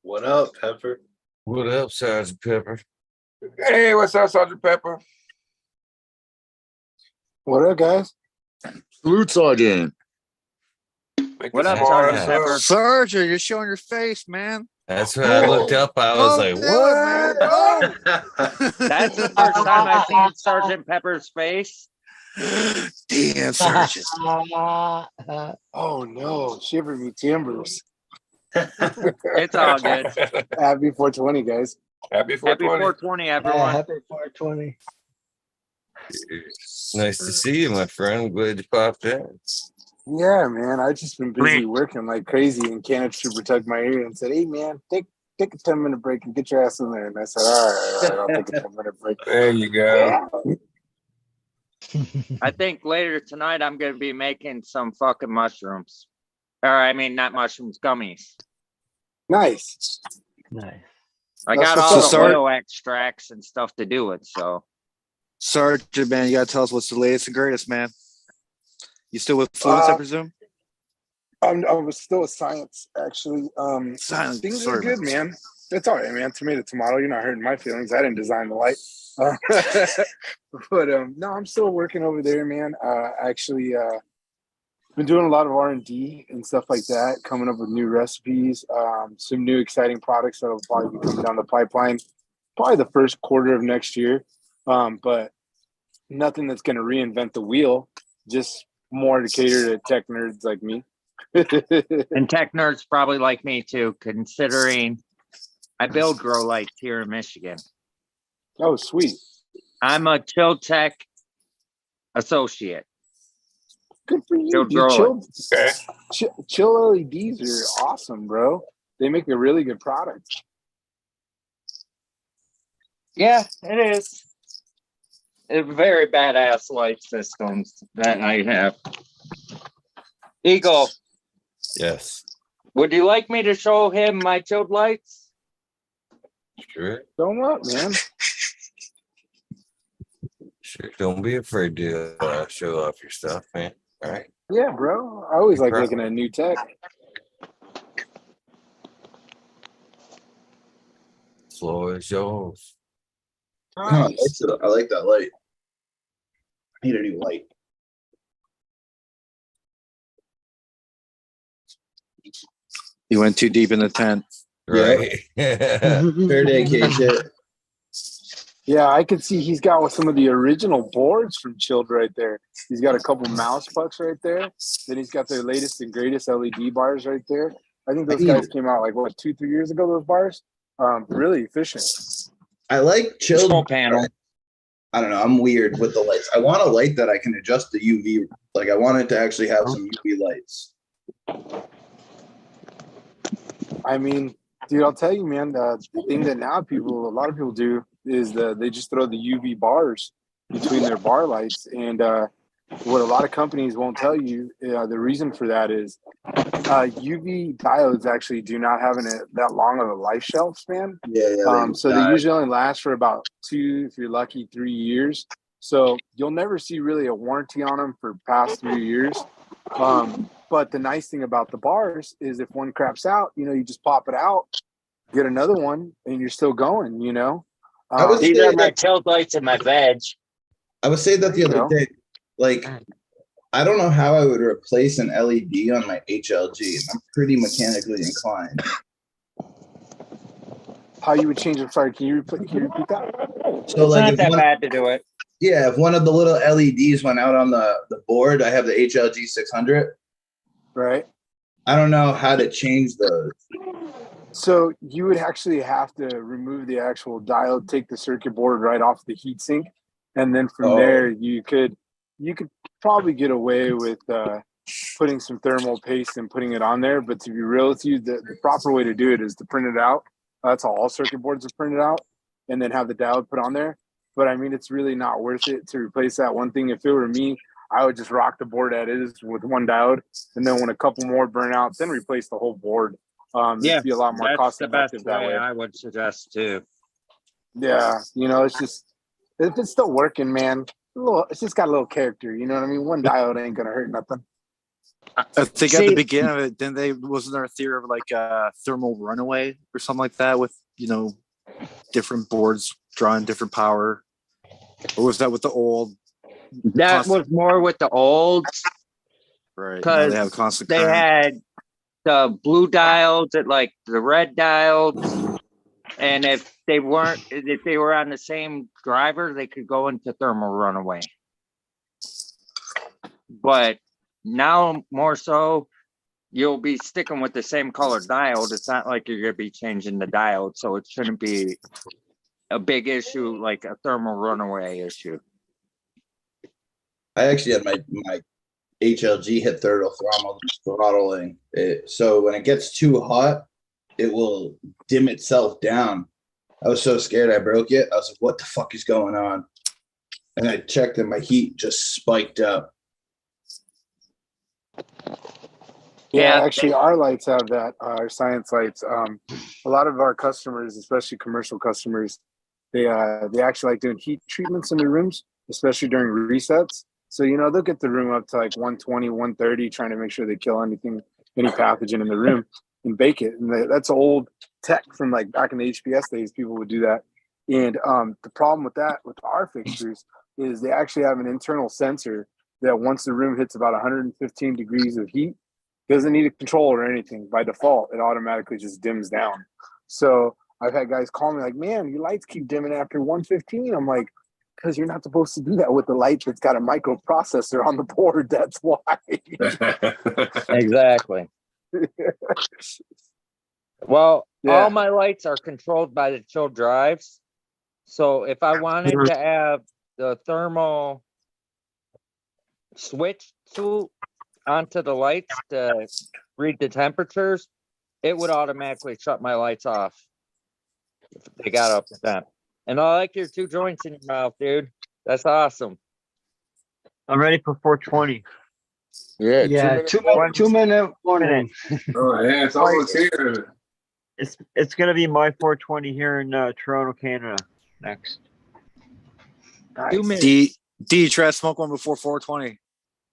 What up, Pepper? What up, Sergeant Pepper? Hey, what's up, Sergeant Pepper? What up, guys? Salute, Sergeant. What up, That's Sergeant right. Pepper? Sergeant, you're showing your face, man. That's when I looked up. I was like, "What?" That's the first time I've seen Sergeant Pepper's face. Damn, Sergeant. Oh no, shiver me timbers. It's all good. Happy 420, guys. Happy Happy 420. 420, Yeah, everyone. happy 420. Nice to see you, my friend. Glad you popped in. Yeah, man. I just been busy working like crazy, and Canada Trooper tugged my ear and said, "Hey, man, take take a 10-minute break and get your ass in there. And I said, all right, I'll take a 10-minute break. There you go. I think later tonight I'm gonna be making some fucking mushrooms. Or I mean, not mushrooms, gummies. Nice. Nice. I That's got what's all up, the man. oil extracts and stuff to do it. So, Sergeant, man, you gotta tell us what's the latest and greatest, man. You still with Fluence, I presume? I was still with science, actually. Science, Things sorry, are good, man. It's all right, man. Tomato. You're not hurting my feelings. I didn't design the light. But no, I'm still working over there, man. Actually, been doing a lot of R&D and stuff like that, coming up with new recipes, some new exciting products that'll probably be coming down the pipeline, probably the first quarter of next year. But nothing that's going to reinvent the wheel, just more to cater to tech nerds like me. and tech nerds probably like me too, considering I build grow lights here in Michigan. Oh, sweet. I'm a Chill Tech associate. Good for you, Chill dude. grow Chill LEDs are awesome, bro. They make a really good product. Yeah, it is. It's very badass light systems that I have. Eagle, Yes. would you like me to show him my chilled lights? Sure. Don't what, man? Sure. Don't be afraid to show off your stuff, man. All right. Yeah, bro. I always Be like proud. looking at new tech. Floor is yours. I like that light. I need a new light. You went too deep in the tent. Right. Fair day, Keisha. Yeah, I could see he's got some of the original boards from Chilled right there. He's got a couple mouse pucks right there. Then he's got their latest and greatest LED bars right there. I think those guys came out like what 2-3 years ago. Those bars, really efficient. I like chilled Control panel. I don't know. I'm weird with the lights. I want a light that I can adjust the UV. Like I want it to actually have some UV lights. I mean, dude, I'll tell you, man. The thing that now a lot of people do is they just throw the UV bars between their bar lights, and what a lot of companies won't tell you, the reason for that is UV diodes actually do not have that long of a life shelf span. So they usually only last for about 2, if you're lucky, 3 years. So you'll never see really a warranty on them for past 3 years. But the nice thing about the bars is if one craps out, you just pop it out, get another one, and you're still going, These are my chilled lights and my veg. I was saying that the other day, like, I don't know how I would replace an LED on my HLG. I'm pretty mechanically inclined. How you would change it? Sorry, can you repeat that? So, It's like, not if that one, bad to do it. yeah, if one of the little LEDs went out on the board, I have the HLG 600. Right. I don't know how to change those. So you would actually have to remove the actual diode, take the circuit board right off the heatsink, and then from there you could probably get away with putting some thermal paste and putting it on there. But to be real with you, the proper way to do it is to print it out. That's how all circuit boards are printed out, and then have the diode put on there. But I mean, it's really not worth it to replace that one thing. If it were me, I would just rock the board as is with one diode, and then when a couple more burn out, then replace the whole board. It'd be a lot more cost effective that way. I would suggest too. Yeah, it's just if it's still working, man. It's just got a little character. You know what I mean? One diode ain't gonna hurt nothing. I think at the beginning of it, then wasn't there a theory of like thermal runaway or something like that with different boards drawing different power, or was that with the old? That was more with the old, right? Because they have constant. They had the blue diodes at like the red diodes, and if they were on the same driver, they could go into thermal runaway. But now more so, you'll be sticking with the same color diode. It's not like you're gonna be changing the diode, so it shouldn't be a big issue like a thermal runaway issue. I actually had my HLG hit throttling it. So when it gets too hot, it will dim itself down. I was so scared I broke it. I was like, what the fuck is going on? And I checked and my heat just spiked up. Yeah, actually, our lights have that. Our science lights. A lot of our customers, especially commercial customers, they actually like doing heat treatments in their rooms, especially during resets. So they'll get the room up to like 120, 130, trying to make sure they kill any pathogen in the room and bake it. And that's old tech from like back in the HPS days. People would do that. And the problem with that, with our fixtures, is they actually have an internal sensor that once the room hits about 115 degrees of heat, doesn't need a control or anything. By default, it automatically just dims down. So I've had guys call me like, man, your lights keep dimming after 115. I'm like, because you're not supposed to do that with the light that's got a microprocessor on the board. That's why. Exactly. Well, all my lights are controlled by the chill drives. So if I wanted to have the thermal switch to onto the lights to read the temperatures, it would automatically shut my lights off if they got up to that. And I like your 2 joints in your mouth, dude. That's awesome. I'm ready for 420. Yeah, Yeah, 2-minute warning. Oh yeah, it's almost here. It's gonna be my 420 here in Toronto, Canada next. D, try to smoke one before 420.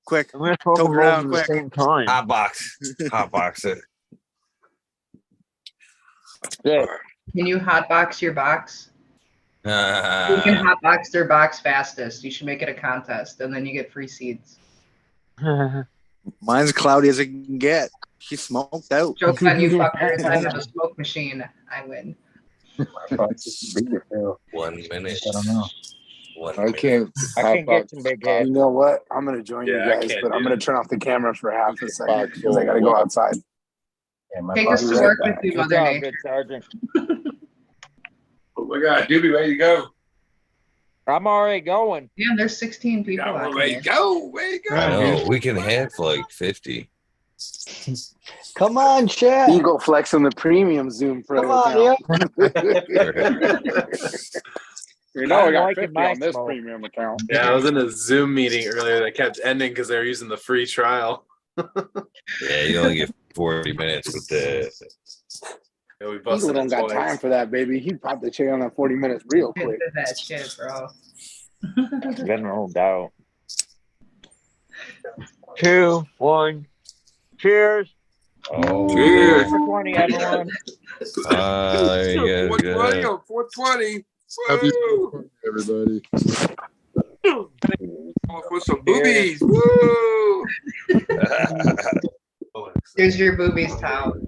Quick. I'm gonna smoke Toke them her both down at the quick. same time. Hotbox it. Yeah. Can you hotbox your box? Who Uh, can hotbox their box fastest? You should make it a contest, and then you get free seeds. Mine's cloudy as it can get. She smoked out. Joke's on you fuckers. I have a smoke machine. I win. 1 minute. I don't know. I can't get some big head. You know what? I'm gonna join you Yeah, I guys, can't but I'm do gonna it. turn off the camera for half a second because I gotta go outside. Yeah, my Take boss us to is work back. with you, Good Mother job, Nature. good sergeant. Oh my God, Doobie, ready to go? I'm already going. Damn, there's 16 people Yeah, we're out ready here. to go. Ready to I go. know we can have like 50. Come on, chat. Eagle Flex on the premium Zoom Pro Come on, account. You know, I I'm got liking 50 my on this smoke. premium account. Yeah, I was in a Zoom meeting earlier that kept ending because they were using the free trial. Yeah, you only get 40 minutes with the. Yeah, we Eagle busted don't it got twice. time for that, baby. He popped the chair on that 40 minutes real Get quick. to that shit, bro. Then no doubt. 2, 1, cheers. Oh, Cheers. 420, everyone. there you go. 420 on 420. Happy Woo! 420, everybody. Going for some boobies. Woo! Here's your boobies, Tom.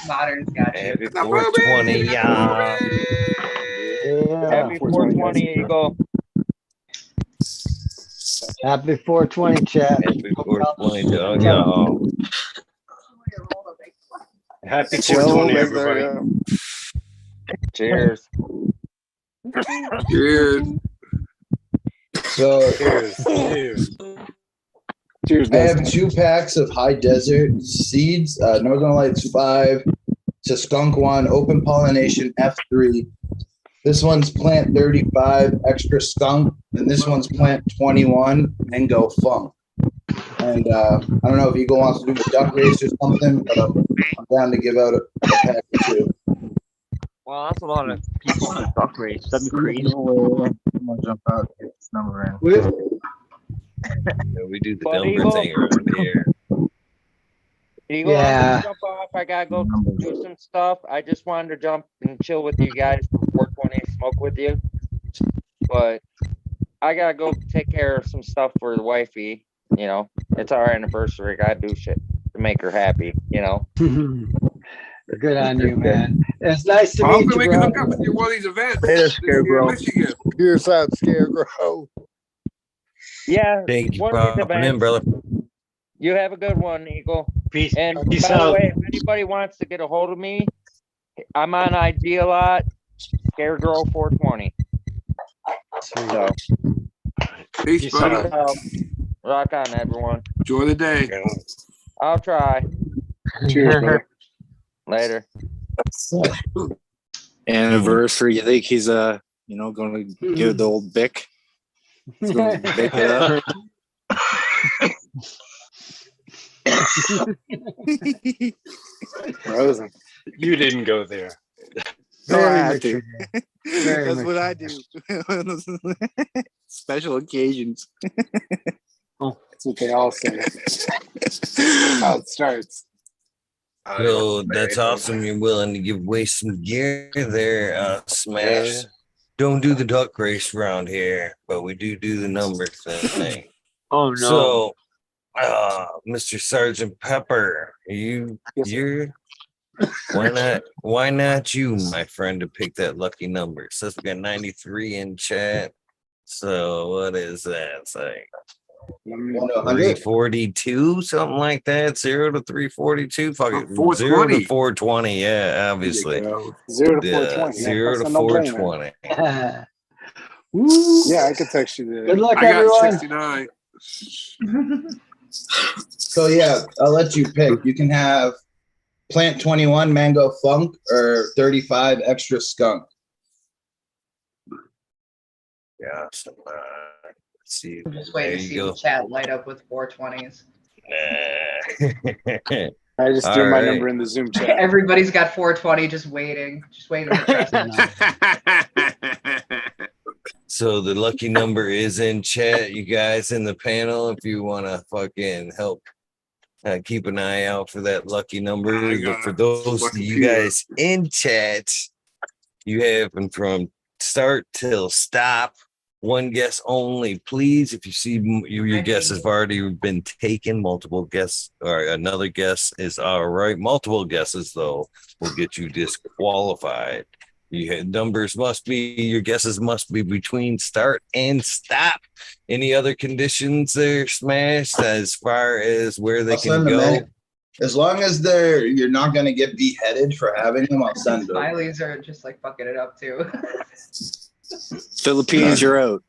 Modern's got you. Happy 420, y'all. Happy 420, Eagle. Happy 420, chat. Happy 420 to all y'all. Happy Joe, 420, right there, everybody. Cheers. Cheers. So Cheers. Cheers. Cheers, I guys. have 2 packs of high desert seeds, Northern Lights 5, to Skunk 1, Open Pollination F3. This one's plant 35, extra skunk, and this one's plant 21, Mango Funk. And I don't know if Eagle wants to do a duck race or something, but I'm down to give out a pack or 2. Well, that's a lot of people in the duck race. That'd be crazy. I'm gonna jump out and get this number in. Yeah, we do the But number Eagle- thing around here. Eagle, Yeah. I'm gonna jump off. I gotta go do some stuff. I just wanted to jump and chill with you guys for 420, smoke with you. But I gotta go take care of some stuff for the wifey. You know, it's our anniversary. I gotta do shit to make her happy. You know. Good on you, man. It's nice to I'm meet gonna you, make a bro. hookup with you one of these events. Later, this year in Scarecrow. Michigan. Here's that Scarecrow. Yeah. Thank you one for of these popping in, events. brother. You have a good one, Eagle. Peace. And Peace by the out. way, if anybody wants to get a hold of me, I'm on IG a lot. Scaregirl 420. So Peace, Peace buddy. out. so, rock on, everyone. Enjoy the day. I'll try. Cheers, brother. Later. Anniversary. You think he's going to give the old Bic? He's going to Bic it up. Frozen. You didn't go there. No, I Very had to. mature. Very That's what I do. Special occasions. That's what they all say. That's how it starts. So that's awesome. You're willing to give away some gear there, Smash. Yeah. Don't do the duck race around here, but we do the number thing. Oh no. So, Mr. Sergeant Pepper, you're why not you, my friend, to pick that lucky number? It says we got 93 in chat. So what is that? It's like 342, something like that. 0 to 342. Fuck it. 0 to 420. Yeah, obviously. 0 to 420. 0 to 420. Yeah, I could text you the. Good luck, I got everyone. 69. So yeah, I'll let you pick. You can have Plant 21 Mango Funk or 35 Extra Skunk. Yeah. So, let's see. I'm just There waiting to you see go. the chat light up with 420s. I just All threw my right. number in the Zoom chat. Everybody's got 420, just waiting to press it. So the lucky number is in chat. You guys in the panel, if you want to fucking help keep an eye out for that lucky number. But for those of you guys in chat, you have them from start till stop. One guess only, please. If you see your guess has already been taken, multiple guess or another guess is all right. Multiple guesses though will get you disqualified. Numbers must be, your guesses must be between start and stop. Any other conditions there, Smash, as far as where they I'll can send them go? in. As long as you're not going to get beheaded for having them, I'll send them. Smileys are just like fucking it up too. Philippines, you're out.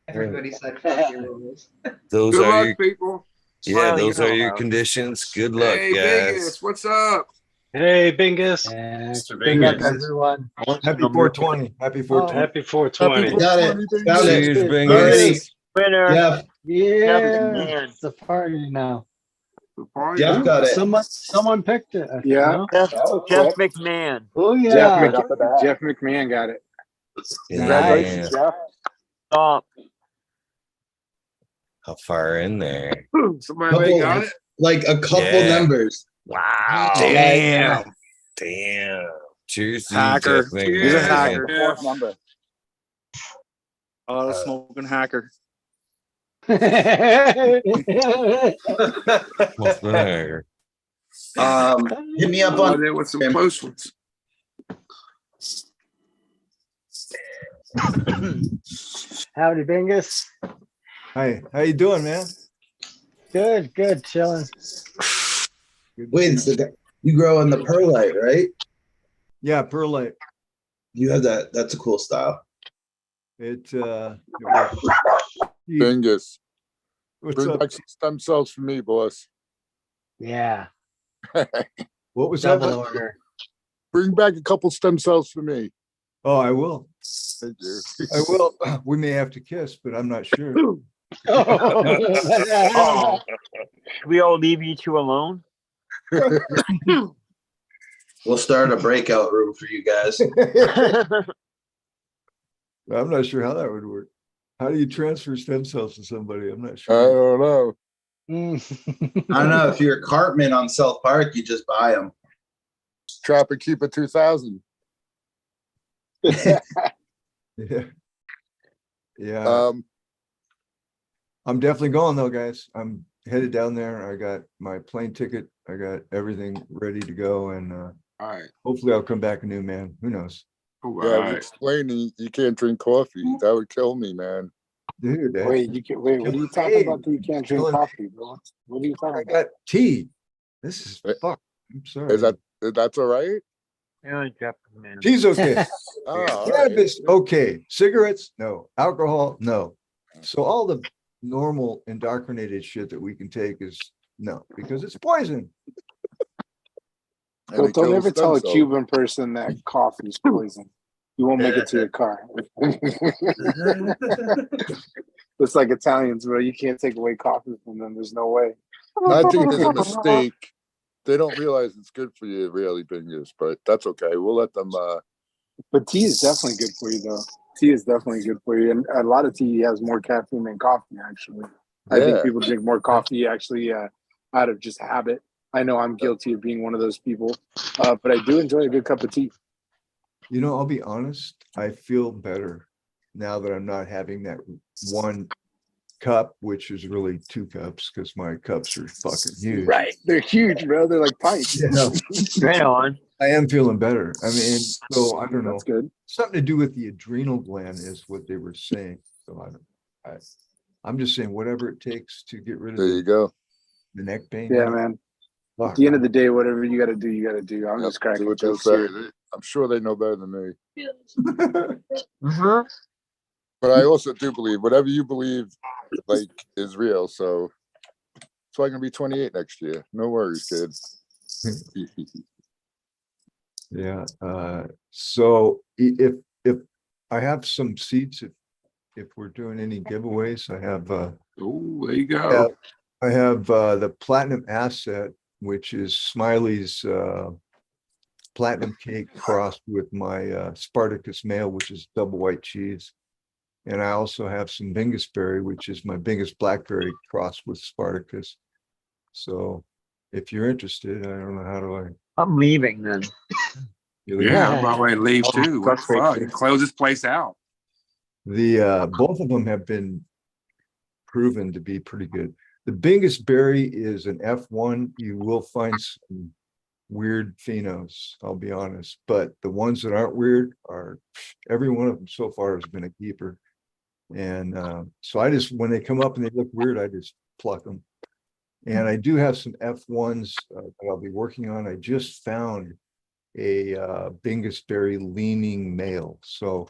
Everybody said fuck your rules. Those Good are luck, your, people. yeah, Smiley, those you are know your how. conditions. Good luck, Hey, guys. Vegas, what's up? Hey, Bingus. Good luck, everyone. Happy 420. Happy 420. Happy 420. Got it. Found it. Cheers, Already. Bingus. Winner. Jeff. Yeah, it's a party now. Jeff got it. Someone picked it. Yeah. No? Jeff McMahon. Oh Jeff, yeah. Jeff McMahon got it. Yeah. Congratulations, Jeff. Stop. How far in there? Somebody already got it? Like a couple Yeah. numbers. Wow. Damn. Damn. Cheers to you, Hacker. Jeff He's a McMahon. hacker. Fourth number. Oh, smoking hacker. What's the hacker? Hit me up Oh, on there was some close ones. Howdy, Bingus. Hi, how you doing, man? Good, chilling. Wait, you grow in the perlite, right? Yeah, perlite. You have that. That's a cool style. It Bingus. What's Bring up? back some stem cells for me, boss. Yeah. What was Double that? order. Bring back a couple stem cells for me. Oh, I will. Thank you. I will. We may have to kiss, but I'm not sure. Oh. Should we all leave you two alone? We'll start a breakout room for you guys. I'm not sure how that would work. How do you transfer stem cells to somebody? I'm not I sure. don't know. I don't know. If you're a Cartman on South Park, you just buy them. Trap and keep it 2000. Yeah. Yeah. I'm definitely going though, guys. I'm headed down there. I got my plane ticket. I got everything ready to go, and All right. hopefully I'll come back a new man. Who knows? All Yeah, I was right. explaining you can't drink coffee. That would kill me, man. Dude, Wait, what are you talking about that you can't drink coffee, bro? What are you talking I about? got tea. This is fuck. I'm sorry. Is that's all right? Yeah, Jeff McMahon. Tea's okay. Oh, all right. Cannabis, okay. Cigarettes, no. Alcohol, no. So all the normal indoctrinated shit that we can take is no, because it's poison. Well, it don't kills ever stem tell a cells. Cuban person that coffee is poison. You won't make it to your car. It's like Italians, bro. You can't take away coffee from them. There's no way. I think there's a mistake. They don't realize it's good for you, really, bingers, but that's okay. We'll let them. But tea is definitely good for you, though. Tea is definitely good for you, and a lot of tea has more caffeine than coffee. Actually, I think Yeah. people drink more coffee actually out of just habit. I know I'm guilty of being one of those people, but I do enjoy a good cup of tea. You know, I'll be honest, I feel better now that I'm not having that one cup, which is really 2 cups because my cups are fucking huge. Right, they're huge, bro. They're like pints. Yeah. Right on. I am feeling better. I mean, so I don't know. That's good. Something to do with the adrenal gland is what they were saying. So I'm just saying whatever it takes to get rid of There you go. the neck pain. Yeah, man. At Fuck. the end of the day, whatever you got to do, you got to do. I'm Yep, just cracking do what they jokes say. here. I'm sure they know better than me. Uh-huh. But I also do believe whatever you believe, like, is real. So I'm gonna be 28 next year. No worries, kid. Yeah. So if I have some seats, if we're doing any giveaways, I have Oh, there you go. I have the Platinum Asset, which is Smiley's platinum cake crossed with my Spartacus male, which is double white cheese. And I also have some Bingusberry, which is my biggest blackberry crossed with Spartacus. So if you're interested, I don't know how do I. I'm leaving then. Yeah, I'm about ready to leave too. What the fuck? Close this place out. The both of them have been proven to be pretty good. The Bingusberry is an F1. You will find some weird phenos, I'll be honest, but the ones that aren't weird are, every one of them so far has been a keeper. And so I just, when they come up and they look weird, I just pluck them. And I do have some F1s that I'll be working on. I just found a Bingusberry leaning male, so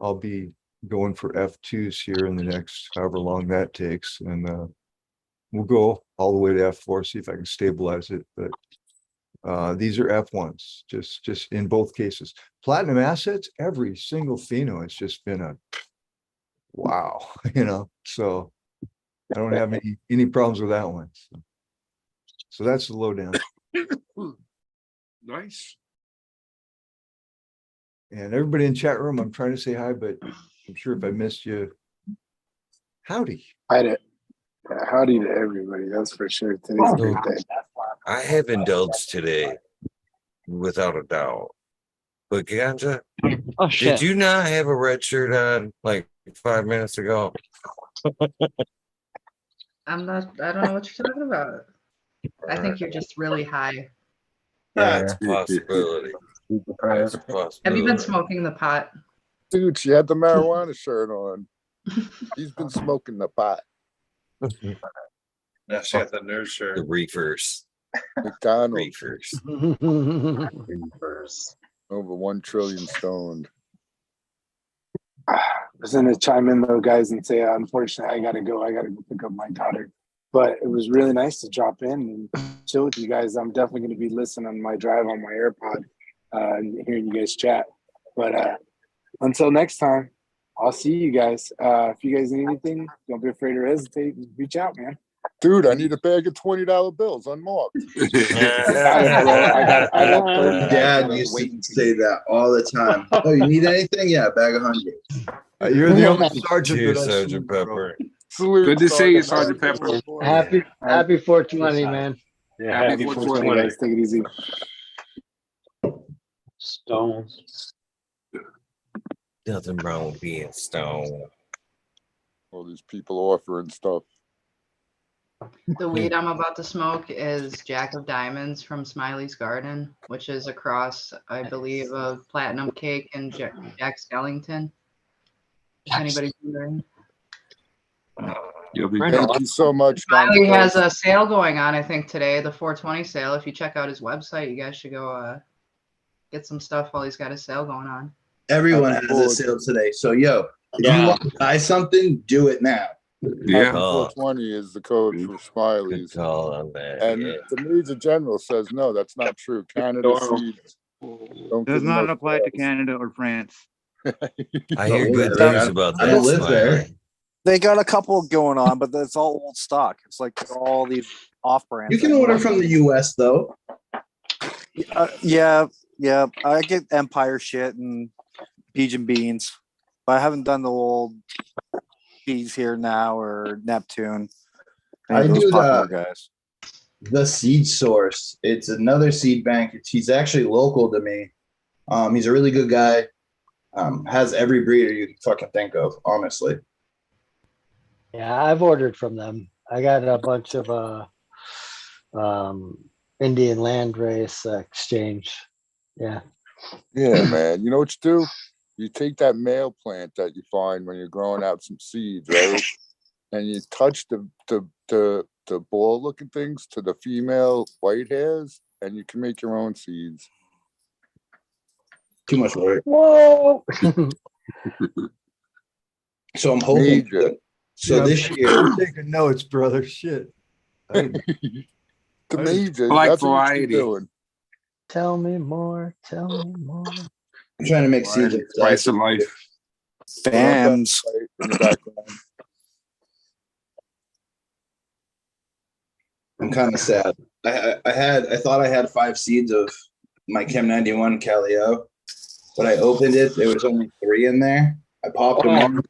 I'll be going for F2s here in the next however long that takes, and we'll go all the way to F4, see if I can stabilize it. But these are F1s, just in both cases. Platinum Assets, every single pheno has just been a wow, you know. So I don't have any problems with that one. So that's the lowdown. Nice. And everybody in chat room, I'm trying to say hi, but I'm sure if I missed you, howdy. Howdy to everybody. That's for sure. Today's a good day. I have indulged today, without a doubt. But Ganja, Oh shit. did you not have a red shirt on like 5 minutes ago? I don't know what you're talking about. I think you're just really high. That's a possibility. That's a possibility. Have you been smoking the pot? Dude, she had the marijuana shirt on. He's been smoking the pot. Now she got the nerd shirt. The reefers. McDonald's. Reefers. Reefers. Over 1 trillion stoned. I was going to chime in though, guys, and say, unfortunately, I got to go pick up my daughter. But it was really nice to drop in and chill with you guys. I'm definitely going to be listening on my drive on my AirPod and hearing you guys chat. But until next time, I'll see you guys. If you guys need anything, don't be afraid or hesitate. Just reach out, man. Dude, I need a bag of $20 bills unmarked. Dad used to say that all the time. Oh, you need anything? Yeah, a bag of hundreds. You're the only sergeant Cheers, that I Sergeant salute, Pepper. Salute, Good to see you, Sergeant Pepper. Happy 420, man. Yeah, Happy happy 420. 420. Guys, take it easy. Stone. Nothing wrong with being stoned. All these people offering stuff. The weed I'm about to smoke is Jack of Diamonds from Smiley's Garden, which is across, I believe, of Platinum Cake and Jack Skellington. If anybody's wondering. You'll be Thank you so much. Smiley has a sale going on, I think, today, the 420 sale. If you check out his website, you guys should go get some stuff while he's got his sale going on. Everyone has a sale today. So, yo, if you want to buy something, do it now. Good Happy call. 420 is the code for Good Smiley's. call on that. And Yeah. the Major General says, no, that's not true. Canada seeds don't Does give not enough apply to sales. Canada or France. I hear good Yeah. things about I that. don't live there. Smiley. They got a couple going on, but it's all old stock. It's like all these off brands. You can order from the US though. Yeah. I get Empire shit and Pigeon Beans, but I haven't done the old Bees Here Now or Neptune. Any I of those do popular guys. the seed source. It's another seed bank. He's actually local to me. He's a really good guy. Has every breeder you can fucking think of, honestly. Yeah, I've ordered from them. I got a bunch of Indian land race exchange. Yeah. Yeah, man. You know what you do? You take that male plant that you find when you're growing out some seeds, right? And you touch the ball looking things to the female white hairs, and you can make your own seeds. Too much work. Whoa. So I'm hoping. So Yeah, this year, I'm taking notes, brother. Shit. The major, I like that's what you should be variety. doing. Tell me more. Tell me more. I'm trying to make seeds. Variety, spice of life. Fans. In the background. I'm kind of sad. I thought I had 5 seeds of my Chem 91 Calio, but I opened it. There was only 3 in there. I popped them up,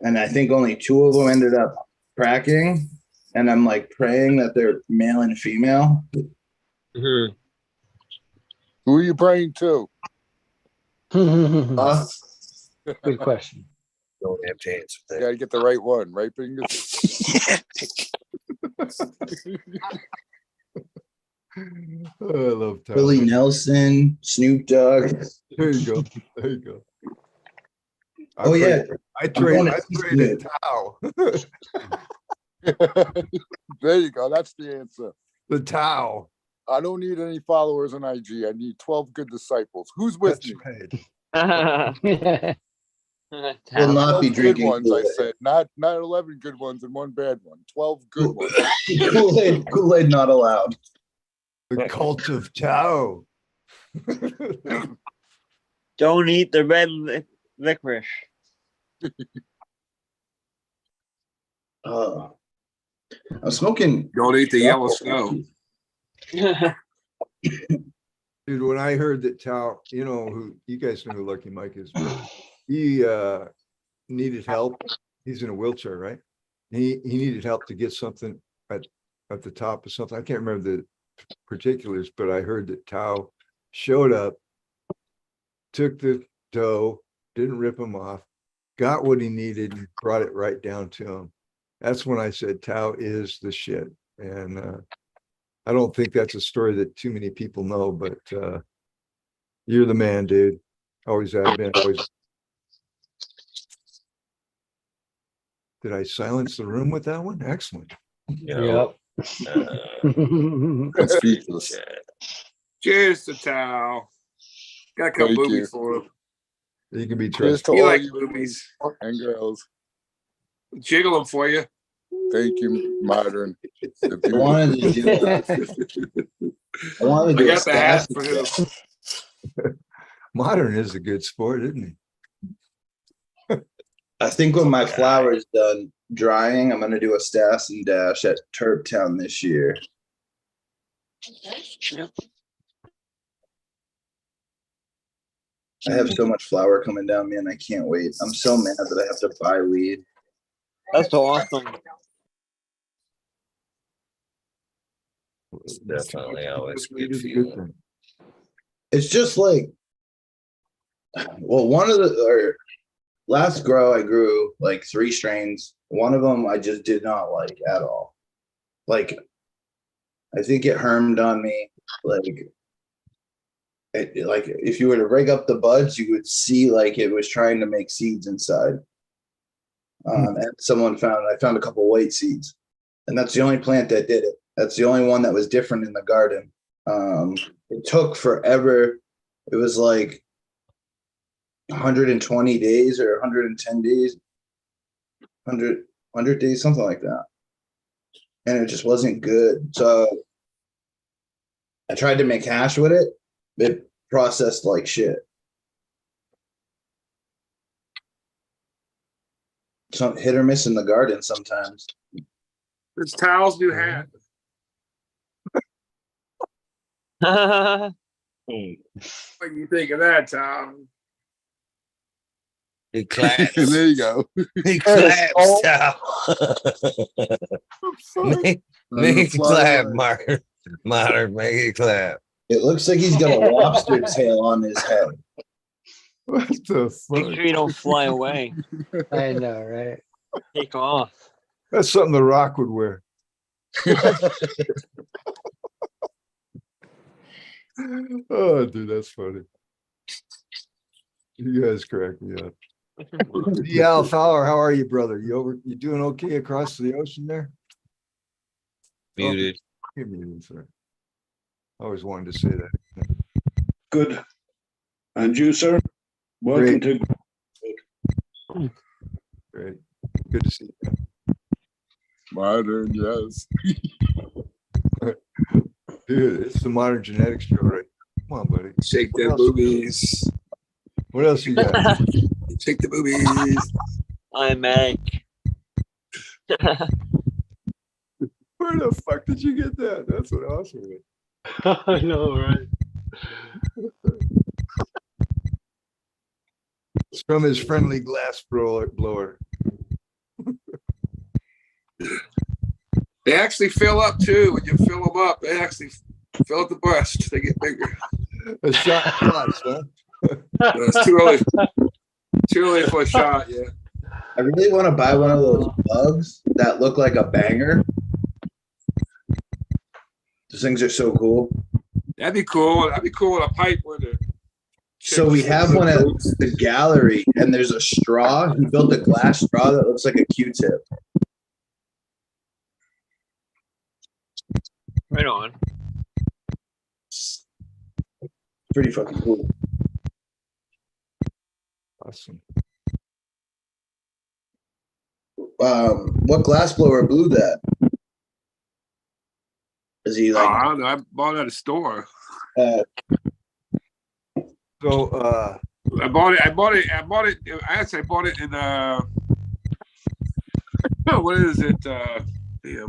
and I think only 2 of them ended up cracking. And I'm like praying that they're male and female. Who are you praying to? Uh, Good question. Don't have to answer You that. gotta get the right one, right, Bingus? Oh, I love Tao. Willie Nelson, Snoop Dogg. There you go. There you go. Oh, yeah. I going to traded Tao. There you go. That's the answer. The Tao. I don't need any followers on IG. I need 12 good disciples. Who's with That's me? right. Will not 12 be good drinking ones, I Kool-Aid. said. Not 11 good ones and 1 bad one. 12 good ones. Kool-Aid not allowed. The cult of Tao. Don't eat the red licorice. I'm smoking. Don't eat the yellow snow. Dude, when I heard that Tao, you know who you guys know who Lucky Mike is, but he needed help. He's in a wheelchair, right? He needed help to get something at the top of something. I can't remember the particulars, but I heard that Tao showed up, took the dough, didn't rip him off, got what he needed, and brought it right down to him. That's when I said Tao is the shit. And I don't think that's a story that too many people know, but you're the man, dude. Always have been. Always. Did I silence the room with that one? Excellent. Yep. Speechless. Cheers to Tao. Got a couple Thank boobies you. for him. You can be Cheers trusted. to You all like you boobies. and girls. Jiggle them for you. Thank you, Modern. The I wanted to do I wanted to I do a got the hat stash. for him. Modern is a good sport, isn't he? I think when my flower's done drying, I'm gonna do a stash and dash at Turp Town this year. I have so much flower coming down, man. I can't wait. I'm so mad that I have to buy weed. That's awesome. It's definitely always a Weed good is a good feeling. thing. It's just like, well, one of the last grow I grew like 3 strains. One of them I just did not like at all. Like, I think it hermed on me. Like if you were to break up the buds, you would see like it was trying to make seeds inside. And I found a couple white seeds, and that's the only plant that did it. That's the only one that was different in the garden. It took forever. It was like 120 days or 110 days. 100 days, something like that. And it just wasn't good. So I tried to make hash with it. It processed like shit. Some hit or miss in the garden sometimes. It's Tal's new hat. What do you think of that, Tom? He claps. There you go. He claps, Tal. make it clap, Martin. Martin, make it clap. It looks like he's got a lobster tail on his head. What the Make fuck? sure you don't fly away. I know, right? Take off. That's something The Rock would wear. Oh, dude, that's funny. You guys crack me up. Yeah, Fowler, how are you, brother? You doing okay across the ocean there? Muted. Oh, you're muted, sir. I always wanted to say that. Good. And you, sir? Welcome to. Great. Good to see you. Modern, yes. Dude, it's the Modern Genetics show, right? Come on, buddy. Shake What them else? boobies. What else you got? Shake the boobies. I'm Meg. Where the fuck did you get that? That's what awesome. Man. I know, right? It's from his friendly glass blower. They actually fill up too. When you fill them up, they actually fill up the breast. They get bigger. A shot glass, huh? It's too early. Too early for a shot, yeah. I really want to buy one of those bugs that look like a banger. Those things are so cool. That'd be cool. That'd be cool with a pipe with it. So we have one at the gallery, and there's a straw. He built a glass straw that looks like a Q-tip. Right on. Pretty fucking cool. Awesome. What glass blower blew that? Is he like? I don't know. I bought it at a store. So I bought it. Actually, I bought it in what is it?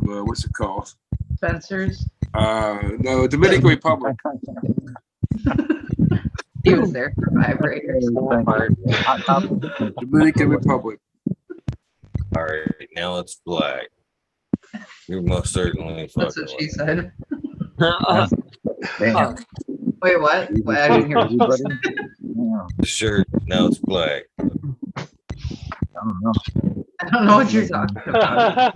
What's it called? Spencer's. No, Dominican Republic. He was there for vibrators. Dominican Republic. All right, now it's black. You're most certainly That's fucking what she with said. Damn. Wait, what? Wait, I didn't hear what you said. the shirt. Now it's black. I don't know. I don't know what you're talking about.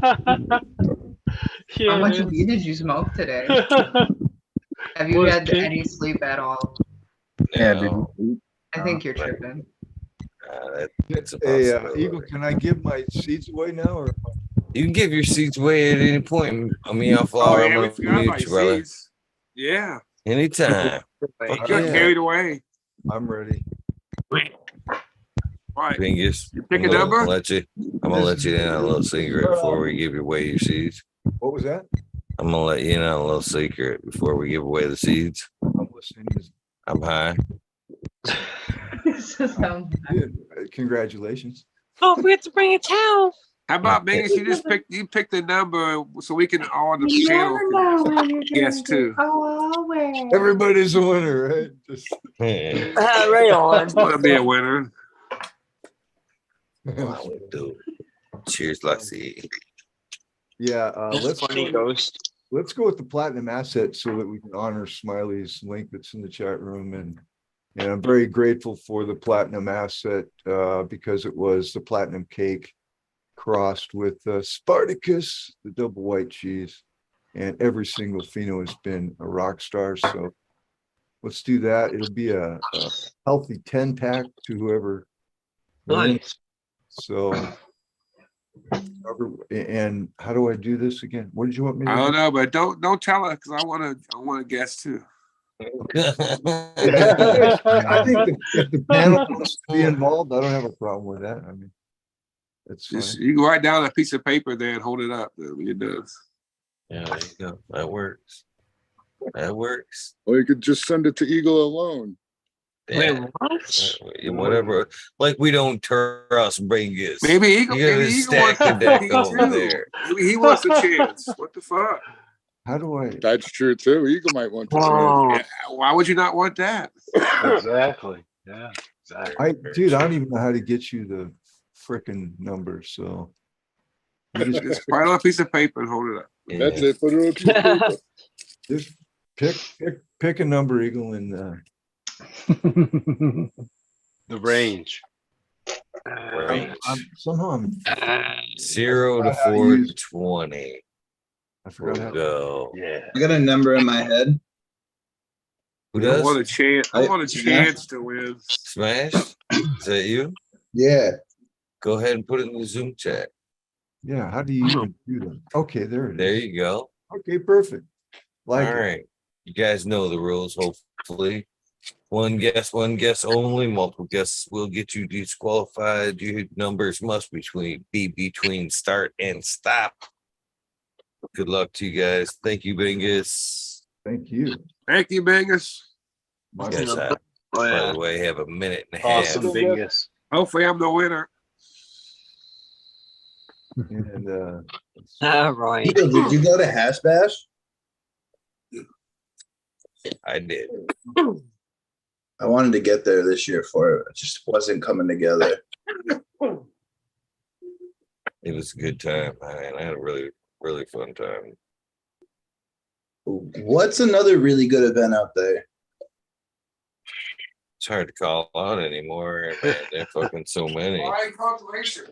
Yeah, How much man. weed did you smoke today? Have you Was had pink. any sleep at all? Yeah, Now, dude. I think you're tripping. that's a hey, possibility. Eagle, can I give my seeds away now? Or You can give your seats away at any point. I mean, I'll Oh flower. yeah, we I'm forgot gonna about mute you, your brother. seeds. Yeah, Anytime. you Fuck got yeah. carried away. I'm ready. Right. Bingus. You pick I'm a gonna number. let you. I'm gonna let you in on a little secret before we give away your seeds. What was that? I'm gonna let you in on a little secret before we give away the seeds. I'm listening. I'm high. This just sounds Congratulations. Oh, we have to bring a towel. How about Mingus? You pick the number so we can all the You panel never know when you're guess gonna too. go away. Everybody's a winner, right? Just Right on. It's gonna be a winner. Cheers, Lexi. yeah. That's funny, Ghost. Let's go with the platinum asset so that we can honor Smiley's link that's in the chat room. And I'm very grateful for the platinum asset because it was the platinum cake crossed with Spartacus, the double white cheese, and every single pheno has been a rock star. So let's do that. It'll be a healthy 10 pack to whoever wins. Nice. So, and how do I do this again? What did you want me to I do? don't know, but don't tell her because I want to guess too. I think if the panel wants to be involved, I don't have a problem with that. I mean, That's Just, fine. you can write down a piece of paper there and hold it up. When you're done. Yeah, there you go. That works. That works. Or you could just send it to Eagle alone. Yeah. Whatever. Like we don't trust Bringus. Maybe Eagle, You maybe gotta Eagle stack wants the to deck compete over too. there. Maybe he wants a chance. What the fuck? How do I? That's true too. Eagle might want to Yeah, why would you not want that? Exactly. Yeah. Exactly. Dude, I don't even know how to get you the frickin' numbers. So you Just write on a piece of paper and hold it up. That's it. Put it on a piece of paper. just pick a number, Eagle, and The range. somehow I'm 0 to I forgot how to use- 420. I forgot how. Go. Yeah. I got a number in my head. Who I does? want a chance. I want a Smash. chance to win. Smash? Is that you? Yeah. Go ahead and put it in the Zoom chat. Yeah, how do you even do that? Okay, there it is. There you go. Okay, perfect. Like All it. right. You guys know the rules, hopefully. One guess only. Multiple guesses will get you disqualified. Your numbers must be between start and stop. Good luck to you guys. Thank you, Bingus. Thank you. Thank you, Bingus. My You guys have, by the way, have a minute and a Awesome, half. Bingus. Hopefully, I'm the winner. And Right. Eagle, did you go to Hash Bash? I did. I wanted to get there this year for it. It just wasn't coming together. It was a good time, man. I had a really, really fun time. What's another really good event out there? It's hard to call out anymore, man. There are fucking so many. Why cultivation?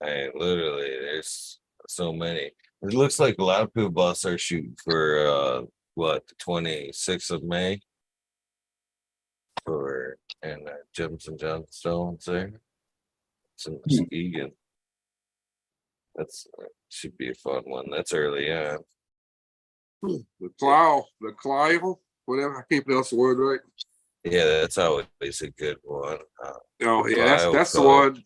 Literally, there's so many. It looks like a lot of people are shooting for the 26th of May for and Jim's and Johnstone's there. It's in Muskegon. That's should be a fun one. That's early on. The Clive, whatever. I can't pronounce the word right. Yeah, that's always a good one. Oh yeah, Clive that's the Cup. one.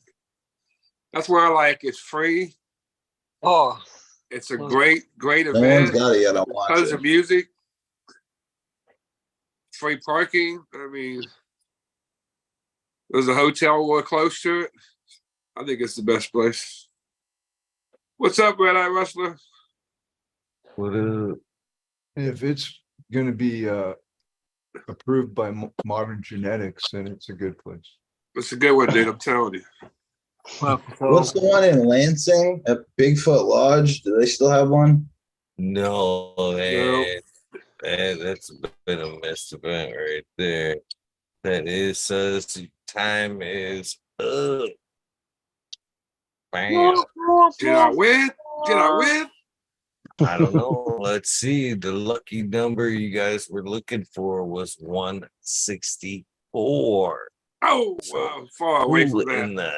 That's where I like. It's free. Oh, It's a great No one's event. got it yet. I'll watch Tons it. of music. Free parking. I mean, there's a hotel real close to it. I think it's the best place. What's up, Red Eye Rustler? What is if it's going to be approved by modern genetics, then it's a good place. It's a good one, dude. I'm telling you. What's the one in Lansing at Bigfoot Lodge? Do they still have one? No, man. Man, that's been a missed event right there. That is time is up. Bam. Did I win? Did I win? I don't know. Let's see. The lucky number you guys were looking for was 164. Oh, wow. Far away Who from that. in the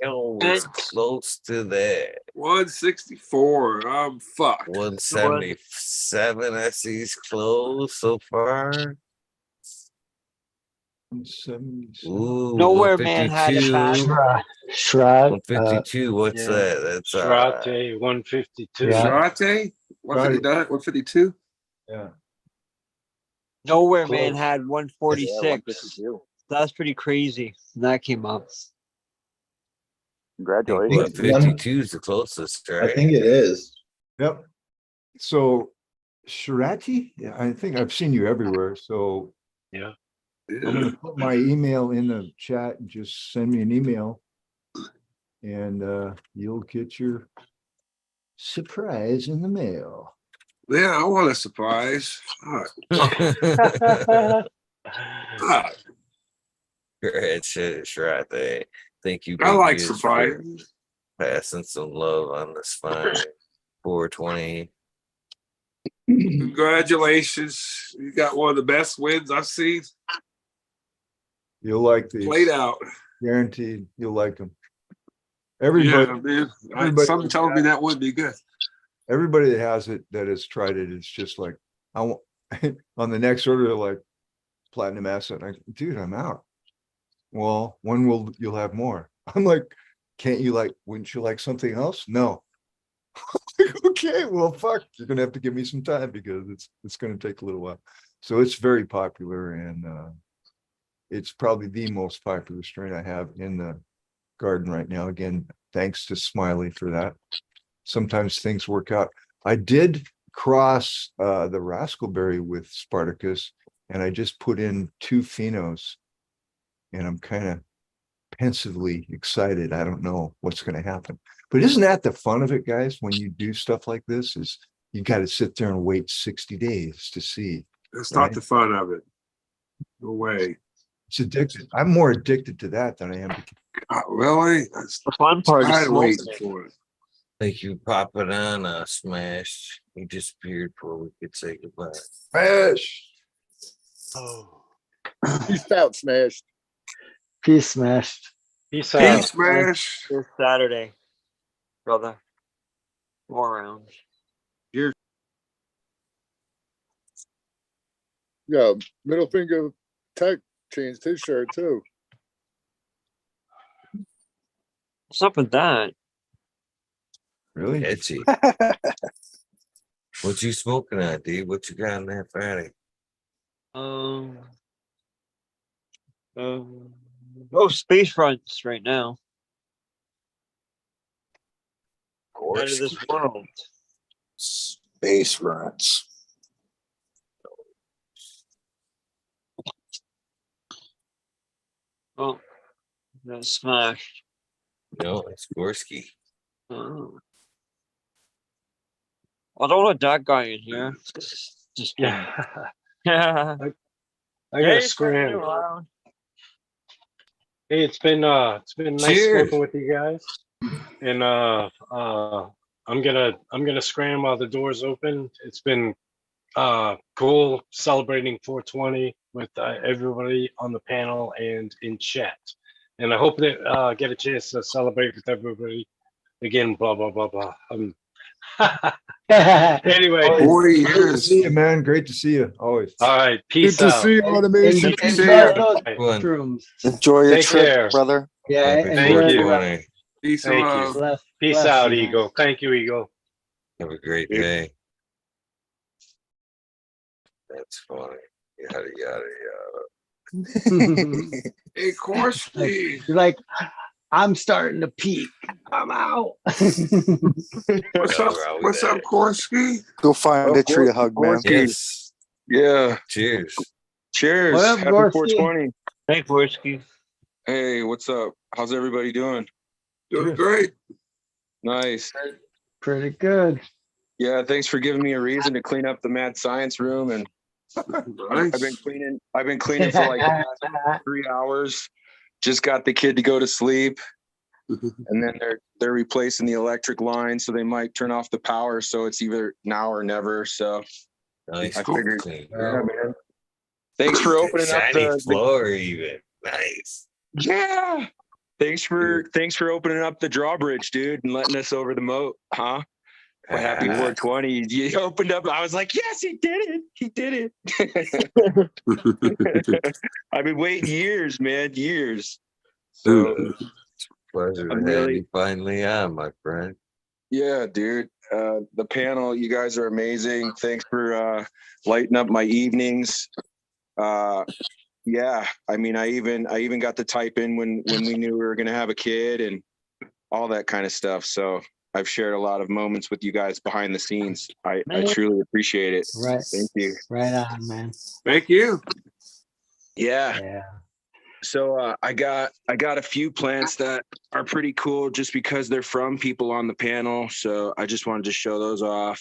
hell was close to that? 164. I'm fucked. 177. I see he's close so far. 177. Ooh, Nowhere Man had a 152. bad Shrug. 152. What's yeah. that? That's Shrate 152. Yeah. Shrate? 159? 152? Yeah. Nowhere Close. Man had 146. 152. That's pretty crazy. That came up. Congratulations. 152 is the closest, right? I think it is. Yep. So, Shirati, yeah, I think I've seen you everywhere. So, Yeah. I'm going to put my email in the chat and just send me an email, and you'll get your surprise in the mail. Yeah, I want a surprise. Fuck. Fuck. Great shit, Shrate. Thank you. I like Biggie, for surprises. passing some love on this fine 420. Congratulations. You got one of the best wins I've seen. You'll like these. Played out. Guaranteed, you'll like them. Everybody, Yeah, man. everybody- Something tells me that would be good. everybody that has it, that has tried it, it's just like, I want on the next order, they're like platinum asset. Dude, I'm out. Well, when will you'll have more? I'm like, wouldn't you like something else? No. Okay, well, fuck, you're gonna have to give me some time because it's gonna take a little while. So it's very popular, and it's probably the most popular strain I have in the garden right now. Again, thanks to Smiley for that. Sometimes things work out. I did cross the raspberry with Spartacus, and I just put in 2 phenos, and I'm kind of pensively excited. I don't know what's going to happen, but isn't that the fun of it, guys? When you do stuff like this, is you got to sit there and wait 60 days to see. That's right? not the fun of it. No way. It's addicted. I'm more addicted to that than I am to. Really? That's The fun part is tired of smoking waiting it. for it. Think you pop it on, smashed. He disappeared before we could say goodbye. Smash. Oh, Peace out, smashed. Peace smashed. peace Peace, out. smash. This Saturday, brother. More rounds. Yeah, middle finger tech changed his shirt too. What's up with that? Really? Itchy. What you smoking on, D? What you got in that fatty? Space fronts right now. Out of this world. Space rats. Oh, that smashed. No, it's Gorski. Oh. I don't want that guy in here. Just kidding. Yeah. Yeah. I gotta scram. Hey, it's been nice Cheers. smoking with you guys, and I'm gonna scram while the doors open. It's been cool celebrating 420 with everybody on the panel and in chat, and I hope that get a chance to celebrate with everybody again. Blah blah blah blah. Anyway, Great to see you, man. Great to see you. Always. all right, peace Good to out. see you, automation. Enjoy those Bye. mushrooms. Enjoy your Take trip, care. brother. Yeah, Happy enjoy Thank the you. rest. Peace and Thank you. love. Bless- Peace bless out, you, man. Eagle. Thank you, Eagle. Have a great day. That's funny. Yada yada yada. Hey, Korsky. You're like, I'm starting to peak. I'm out. What's up? wrong with What's up, that. Korsky? Go find a tree to hug, man. Yes. Yeah. Cheers. Cheers. What up, Happy Gorski? 420. Hey, Gorski. Hey, what's up? How's everybody doing? Doing great. Nice. Pretty good. Yeah, thanks for giving me a reason to clean up the mad science room. And I've been cleaning for like the last 3 hours. Just got the kid to go to sleep. And then they're replacing the electric line, so they might turn off the power. So it's either now or never. So Nice. I figured, Clean. yeah, man. Thanks for opening up Shiny the floor even. Nice. yeah. Thanks for opening up the drawbridge, dude, and letting us over the moat, huh? But happy 420. You opened up. I was like, yes, he did it. He did it. I've been waiting years, man, years. So Pleasure I'm to have really- you finally on, my friend. yeah, dude. The panel, you guys are amazing. Thanks for lighting up my evenings. Yeah, I mean, I even got to type in when we knew we were gonna have a kid and all that kind of stuff. So I've shared a lot of moments with you guys behind the scenes. I truly appreciate it. Right. Thank you. Right on, man. Thank you. Yeah. Yeah. So I got a few plants that are pretty cool just because they're from people on the panel. So I just wanted to show those off.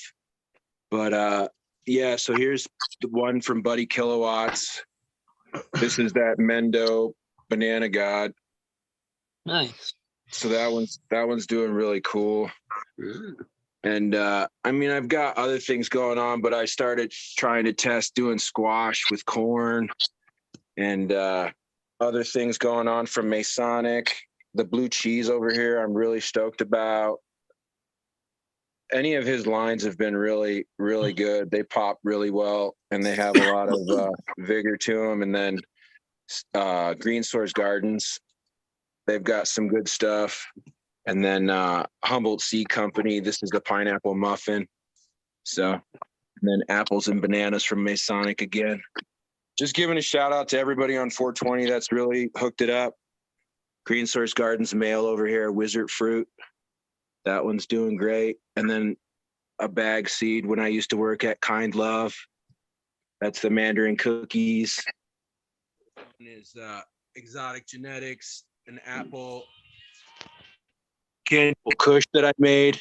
But yeah, so here's the one from Buddy Kilowatts. This is that Mendo Banana God. Nice. So that one's doing really cool. And I mean, I've got other things going on, but I started trying to test doing squash with corn and other things going on from Masonic. The blue cheese over here, I'm really stoked about. Any of his lines have been really, really good. They pop really well and they have a lot of vigor to them. And then Green Source Gardens, they've got some good stuff. And then Humboldt Seed Company, this is the pineapple muffin. So, and then apples and bananas from Masonic again. Just giving a shout out to everybody on 420 that's really hooked it up. Green Source Gardens mail over here, Wizard Fruit. That one's doing great. And then a bag seed when I used to work at Kind Love. That's the Mandarin cookies. One is Exotic Genetics, an apple Cannibal Kush that I made.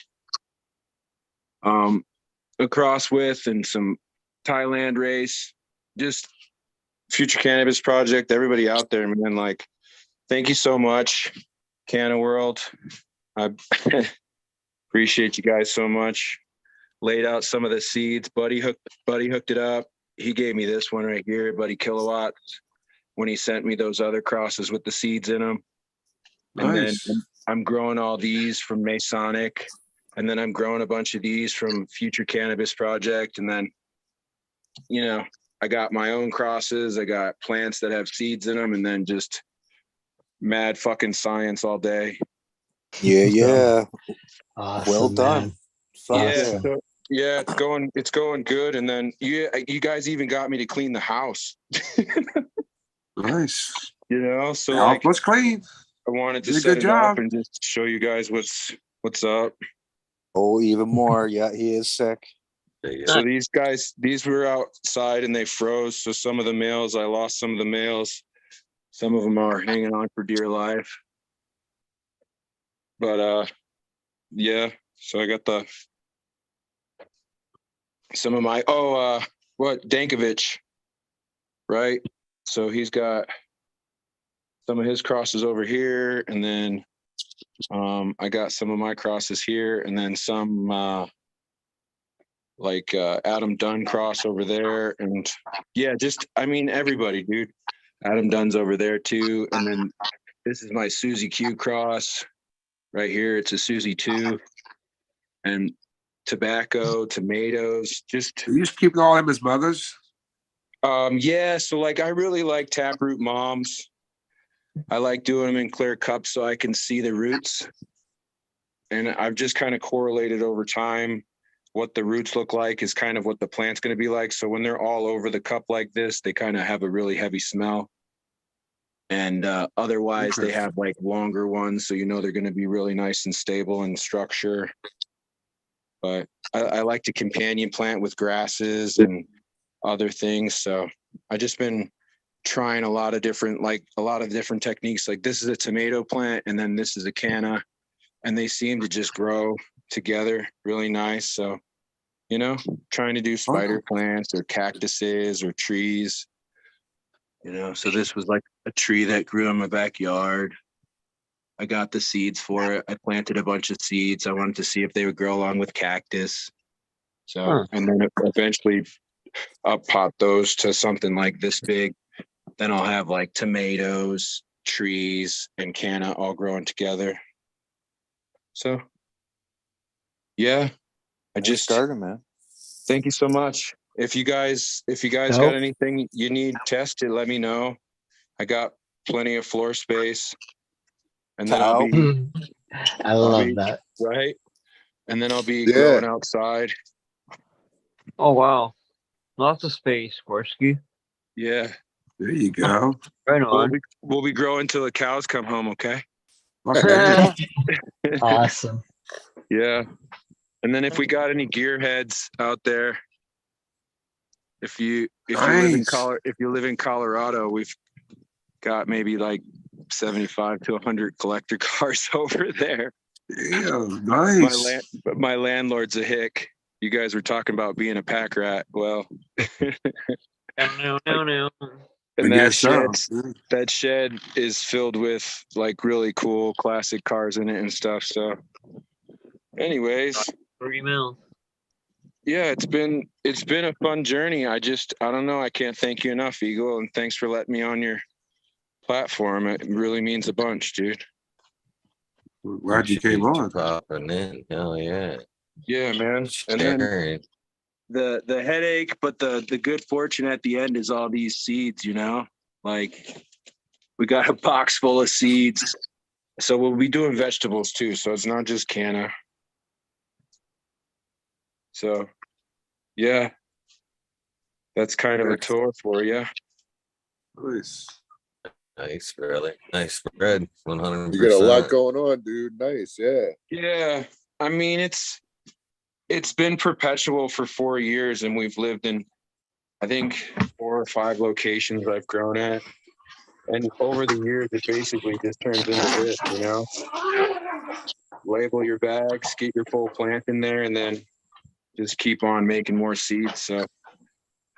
Across with and some Thailand race. Just Future Cannabis Project. Everybody out there, man. Like, thank you so much, Canna World. I appreciate you guys so much. Laid out some of the seeds. Buddy hooked it up. He gave me this one right here, Buddy Kilowatts, when he sent me those other crosses with the seeds in them. And Nice. then I'm growing all these from Masonic. And then I'm growing a bunch of these from Future Cannabis Project. And then, you know, I got my own crosses. I got plants that have seeds in them, and then just mad fucking science all day. Yeah. Awesome, Well done. man. Fuck Yeah, Awesome. so, yeah, it's going good. And then you guys even got me to clean the house. Nice. You know, so House like was clean. I wanted to Did a set good it up job. and just show you guys what's up. Oh, even more. Yeah, he is sick. So these were outside and they froze. So some of the males, I lost some of the males. Some of them are hanging on for dear life. But yeah. So I got some of my Dankovich, right? So he's got some of his crosses over here, and then I got some of my crosses here, and then some Adam Dunn cross over there, and yeah, everybody, dude. Adam Dunn's over there too, and then this is my Susie Q cross right here. It's a Susie 2, and tobacco, tomatoes, just You just keep all them as mothers. yeah. So like, I really like Taproot Moms. I like doing them in clear cups so I can see the roots, and I've just kind of correlated over time what the roots look like is kind of what the plant's going to be like. So when they're all over the cup like this, they kind of have a really heavy smell. And otherwise they have like longer ones. So, you know, they're going to be really nice and stable in structure. But I like to companion plant with grasses and other things. So I just been trying a lot of different techniques. Like this is a tomato plant, and then this is a canna, and they seem to just grow together really nice. So, you know, trying to do spider plants or cactuses or trees, you know. So this was like a tree that grew in my backyard. I got the seeds for it. I planted a bunch of seeds. I wanted to see if they would grow along with cactus. So, and then eventually I'll pot those to something like this big. Then I'll have like tomatoes, trees, and canna all growing together. So, yeah, I just started, man. Thank you so much. If you guys got anything you need tested, let me know. I got plenty of floor space, and then I'll be. I love that. Right, and then I'll be growing outside. Oh wow, lots of space, Gorski. Yeah, there you go. Right on. We'll be growing till the cows come home. Okay. Awesome. Yeah. And then if we got any gearheads out there, if you live in Colorado, we've got maybe like 75 to 100 collector cars over there. Yeah, nice. My landlord's a hick. You guys were talking about being a pack rat. Well, no. And that shed is filled with like really cool classic cars in it and stuff. So anyways, 3 mil. Yeah, it's been a fun journey. I don't know. I can't thank you enough, Eagle. And thanks for letting me on your platform. It really means a bunch, dude. Glad you came on. Popping in. Hell yeah. Yeah, man. And then the headache, but the good fortune at the end is all these seeds, you know? Like we got a box full of seeds So we'll be doing vegetables too. So it's not just canna. So yeah, that's kind of a tour for you. Nice. Nice, really nice spread. 100%. You got a lot going on, dude. Nice, yeah. Yeah, I mean it's been perpetual for 4 years, and we've lived in, I think, 4 or 5 locations I've grown at. And over the years, it basically just turns into this, you know? Label your bags, get your full plant in there, and then just keep on making more seeds. So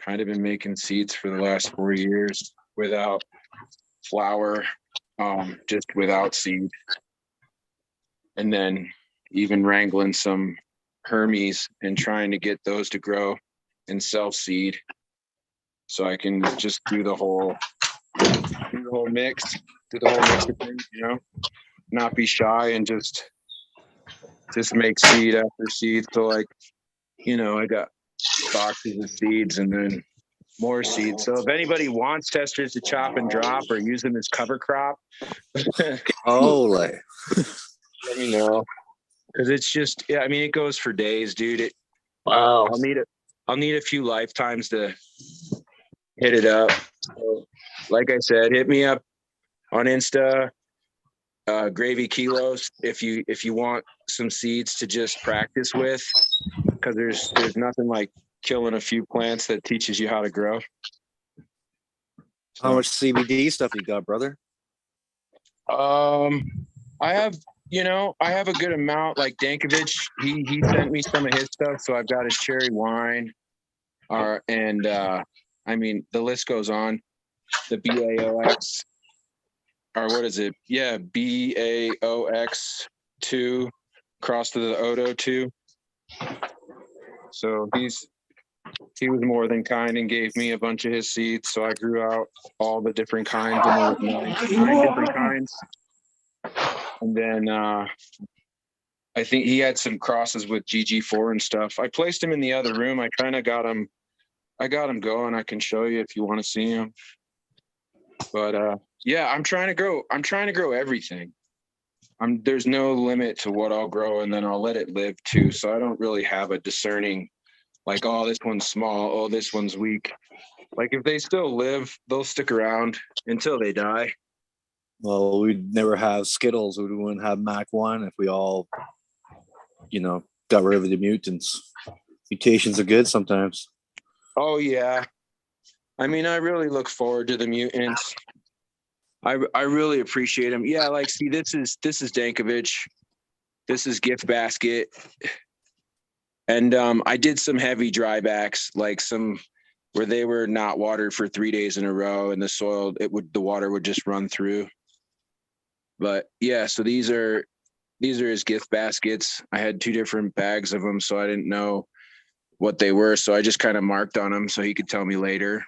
kind of been making seeds for the last 4 years without flower, just without seed. And then even wrangling some Hermes and trying to get those to grow and self-seed. So I can just do the whole mix, of things, you know, not be shy and just make seed after seed. So like, you know, I got boxes of seeds and then more seeds. So if anybody wants testers to chop and drop or use them as cover crop, Holy. let me know. Cause it's just, yeah, I mean, it goes for days, dude. Wow. I'll need a few lifetimes to hit it up. So, like I said, hit me up on Insta, Gravy Kilos, if you want some seeds to just practice with, because there's nothing like killing a few plants that teaches you how to grow. How much CBD stuff you got, brother? I have a good amount. Like Dankovich, he sent me some of his stuff, so I've got his cherry wine, and I mean the list goes on. The BAOX, or what is it? Yeah, BAOX 2 crossed to the Odo 2. So he was more than kind and gave me a bunch of his seeds. So I grew out all the different kinds, and there was 9 different kinds. And then I think he had some crosses with GG4 and stuff. I placed him in the other room. I kind of got him going. I can show you if you want to see him. But yeah, I'm trying to grow everything. There's no limit to what I'll grow, and then I'll let it live too. So I don't really have a discerning, like, oh, this one's small, oh, this one's weak. Like, if they still live, they'll stick around until they die. Well, we'd never have Skittles. We wouldn't have Mac 1 if we all, you know, got rid of the mutants. Mutations are good sometimes. Oh yeah. I mean, I really look forward to the mutants. I really appreciate them. Yeah, like, see, this is Dankovich. This is Gift Basket. And I did some heavy dry backs, like some where they were not watered for 3 days in a row, and the water would just run through. But yeah, so these are his gift baskets. I had 2 different bags of them, so I didn't know what they were. So I just kind of marked on them so he could tell me later.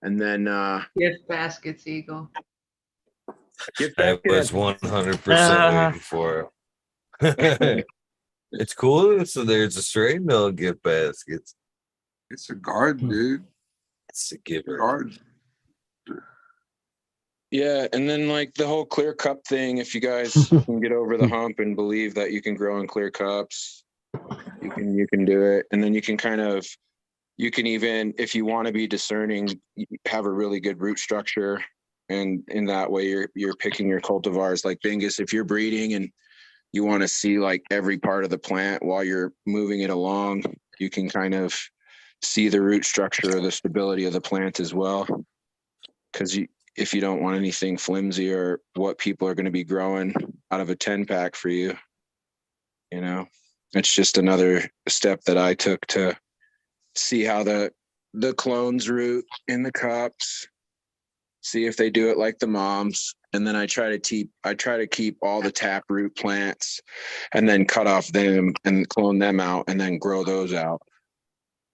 And then Gift baskets, Eagle. I was 100% waiting for it. It's cool. So there's a straight mill gift baskets. It's a garden, dude. It's a giver. Garden. Yeah, and then like the whole clear cup thing, if you guys can get over the hump and believe that you can grow in clear cups, you can do it. And then you can even, if you want to be discerning, have a really good root structure. And in that way you're picking your cultivars. Like Bingus, if you're breeding and you want to see like every part of the plant while you're moving it along, you can kind of see the root structure or the stability of the plant as well. Because if you don't want anything flimsy or what people are going to be growing out of a 10-pack for you, you know, it's just another step that I took to see how the clones root in the cups, see if they do it like the moms. And then I try to keep all the tap root plants and then cut off them and clone them out and then grow those out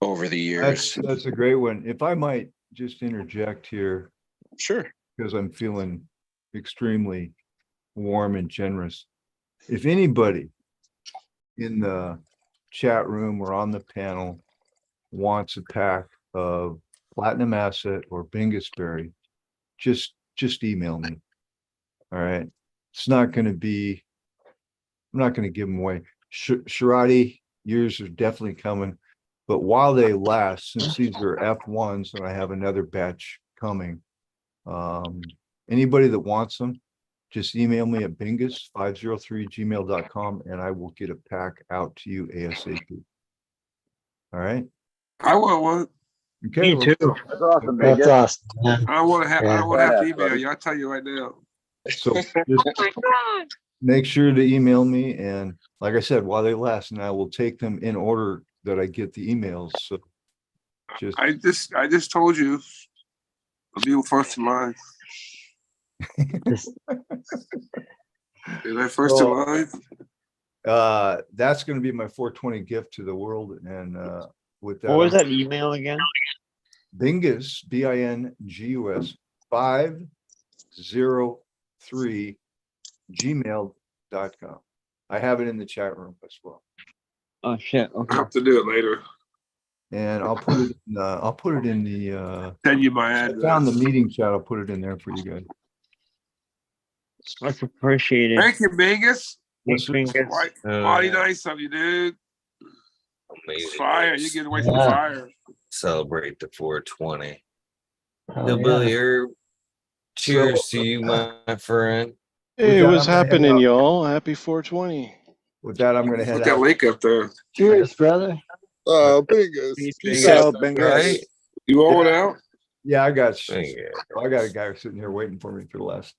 over the years. That's a great one. If I might just interject here. Sure. Because I'm feeling extremely warm and generous. If anybody in the chat room or on the panel wants a pack of Platinum Asset or Bingus Berry, just email me. All right. It's not going to be, I'm not going to give them away. Sharati, yours are definitely coming. But while they last, since these are F1s and I have another batch coming, anybody that wants them, just email me at bingus503gmail.com and I will get a pack out to you ASAP. All right. I want one. Okay. Me too. That's awesome, That's Vegas. awesome, man. I don't want to have. I Yeah. don't want to have to Badass, email buddy. you. I'll tell you right now. So just make sure to email me. And like I said, while they last, and I will take them in order that I get the emails. So just I just told you. I'll be first in line. Is that first in So, line? that's going to be my 420 gift to the world. And with that, What was that email again? Bingus, BINGUS 503 gmail.com. I have it in the chat room as well. Oh shit. Okay. I'll have to do it later. And I'll put it in, the Send you my I address. found the meeting chat. I'll put it in there for you guys. Much appreciated. Thank you, Vegas. Thanks, Bingus. Mighty nice of you, dude. Amazing. Fire. You get away from Yeah. fire. Celebrate the 420. Oh, Hillbilly yeah. Herb. Cheers to you, my friend. Hey, that, what's I'm gonna head happening, out. y'all? Happy 420. With that, I'm going to head Put that out. link up there. Cheers, brother. Oh, Bingus. Peace, Peace Bingus. out, Bingus. Right? You rolling out? Yeah, I got Yeah. I got a guy sitting here waiting for me for the last.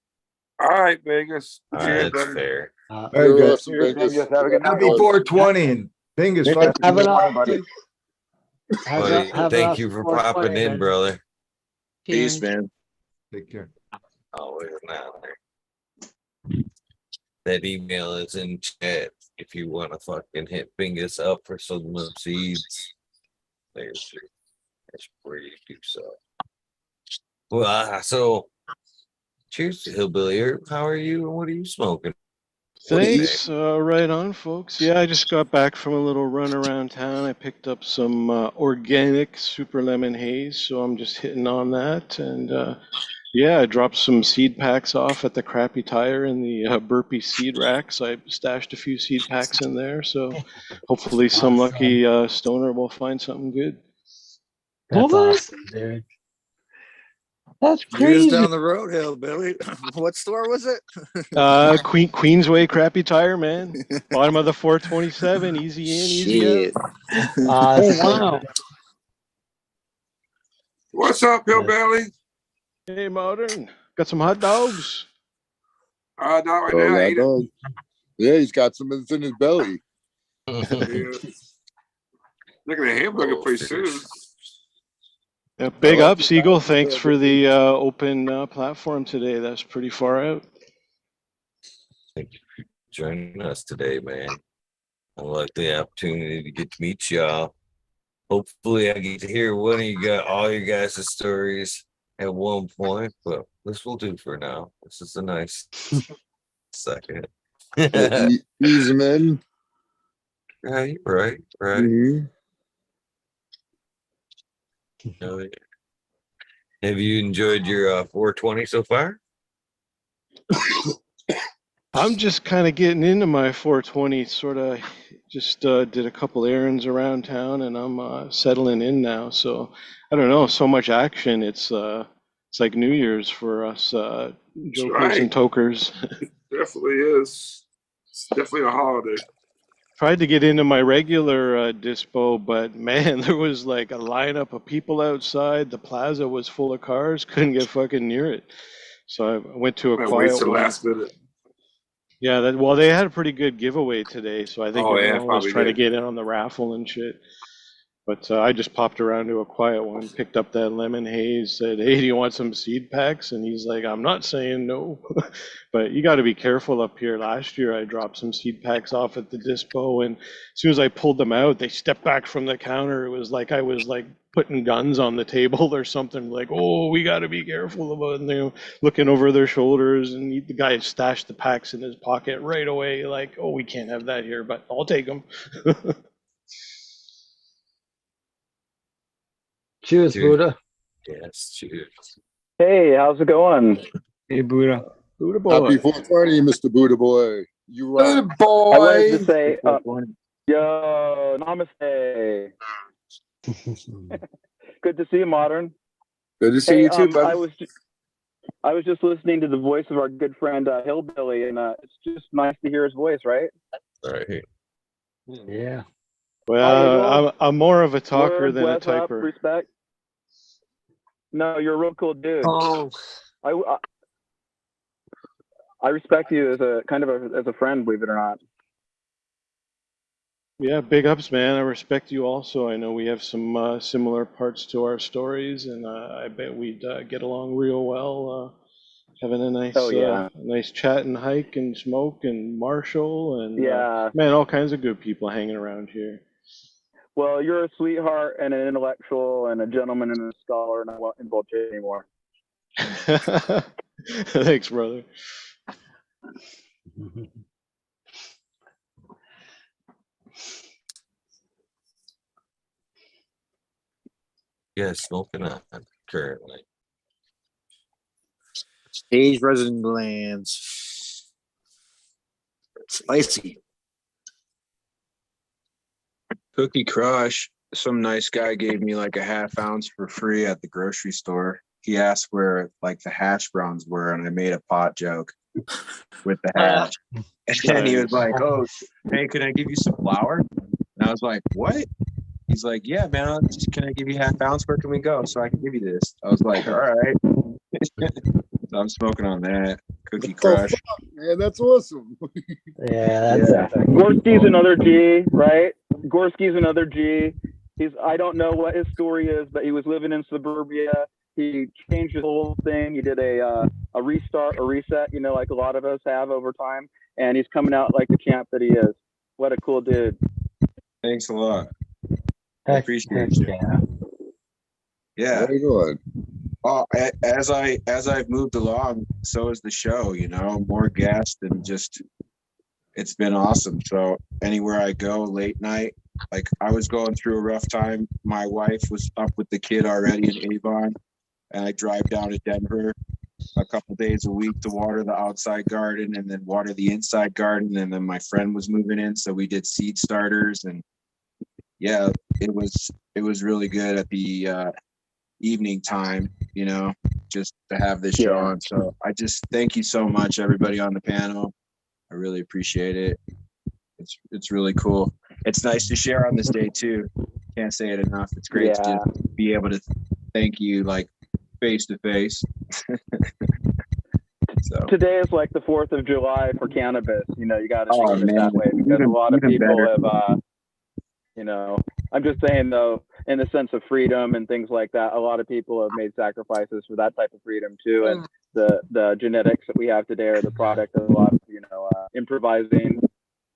All right, Vegas. All Cheers, right, that's brother. fair. All right, You're guys. awesome, Cheers, Bingus. Bingus. Have a good night. Happy 420 and Bingus. Yeah, Fight. have an buddy. Buddy, have thank an you for 420, popping in, man. brother. Peace, man. Take care. Always now. That email is in chat if you want to fucking hit Bingus up for some seeds. There's that's where you do so. Well, so cheers to Hillbilly Herb. How are you and what are you smoking? Thanks. Right on, folks. Yeah, I just got back from a little run around town. I picked up some organic super lemon haze, so I'm just hitting on that. And yeah, I dropped some seed packs off at the Crappy Tire in the Burpee seed rack. So I stashed a few seed packs in there. So hopefully some lucky stoner will find something good. That's What? awesome, dude. That's You're just crazy. down the road, Hillbilly. What store was it? Queensway Crappy Tire, man. Bottom of the 427. Easy in, easy Shit. out. Oh Awesome. wow. What's up, Hillbilly? Hey, Modern. Got some hot dogs. Not right Oh, now. I that ate it. dog. Yeah, he's got some in his belly. Yeah. Look at the hamburger pretty soon. Yeah, big I like up, the Siegel. sound Thanks of for it. the open platform today. That's pretty far out. Thank you for joining us today, man. I like the opportunity to get to meet y'all. Hopefully, I get to hear one of you got all your guys' stories at one point, but this will do for now. This is a nice second. Easy, man. Right. Mhm. Oh, yeah. Have you enjoyed your 420 so far? I'm just kind of getting into my 420. Sort of just did a couple errands around town, and I'm settling in now. So I don't know. So much action. It's like New Year's for us jokers right. and tokers. Definitely is. It's definitely a holiday. Tried to get into my regular dispo, but man, there was like a lineup of people outside. The plaza was full of cars. Couldn't get fucking near it. So I went to a Wait quiet till the one. last minute. Yeah, well, they had a pretty good giveaway today, so I think Oh, yeah, everyone was probably trying to did. get in on the raffle and shit. But I just popped around to a quiet one, picked up that lemon haze, said, "Hey, do you want some seed packs?" And he's like, "I'm not saying no." But you got to be careful up here. Last year, I dropped some seed packs off at the dispo, and as soon as I pulled them out, they stepped back from the counter. It was like I was like putting guns on the table or something. Like, "Oh, we got to be careful about," and they're looking over their shoulders. And the guy stashed the packs in his pocket right away. Like, "Oh, we can't have that here, but I'll take them." Cheers, Cheers. Buddha. Yes, cheers. Hey, how's it going? Hey Buddha. Happy 420, Mr. Buddha Boy. You right. Good boy. I wanted to say, yo, namaste. Good to see you, Modern. Good to see you too, brother. I was just listening to the voice of our good friend Hillbilly, and it's just nice to hear his voice, right? Right. Yeah. Well, I'm more of a talker Word, than a bless up, typer. respect. No, you're a real cool dude. Oh. I respect you as a kind of as a friend, believe it or not. Yeah, big ups, man. I respect you also. I know we have some similar parts to our stories, and I bet we'd get along real well. Having a nice, nice chat and hike and smoke and Marshall and man, all kinds of good people hanging around here. Well, you're a sweetheart and an intellectual and a gentleman and a scholar, and I won't indulge you anymore. Thanks, brother. Yeah, smoking on currently. Stage resin glands. Spicy. Cookie Crush. Some nice guy gave me like a half ounce for free at the grocery store. He asked where like the hash browns were, and I made a pot joke with the hash. And he was like, "Oh, hey, can I give you some flour?" And I was like, "What?" He's like, "Yeah, man, can I give you half ounce? Where can we go so I can give you this?" I was like, "All right." So I'm smoking on that Cookie Crush. Man, that's awesome. Gorski's another G, right? Gorski's another G. I don't know what his story is, but he was living in suburbia. He changed his whole thing. He did a restart, a reset, you know, like a lot of us have over time. And he's coming out like the champ that he is. What a cool dude. Thanks a lot. I appreciate you. Yeah. Very good. Oh, as I've moved along, so has the show, you know, more guests and just, it's been awesome. So anywhere I go late night, like I was going through a rough time. My wife was up with the kid already in Avon, and I drive down to Denver a couple days a week to water the outside garden and then water the inside garden. And then my friend was moving in, so we did seed starters, and yeah, it was really good at the evening time, you know, just to have this show on. So I just thank you so much, everybody on the panel. I really appreciate it. It's really cool. It's nice to share on this day too. Can't say it enough. It's great to just be able to thank you like face to face. So today is like the 4th of July for cannabis. You know, you got to think of it that way, because a lot of people have, you know, I'm just saying though, in the sense of freedom and things like that, a lot of people have made sacrifices for that type of freedom too. And the genetics that we have today are the product of a lot of, you know, improvising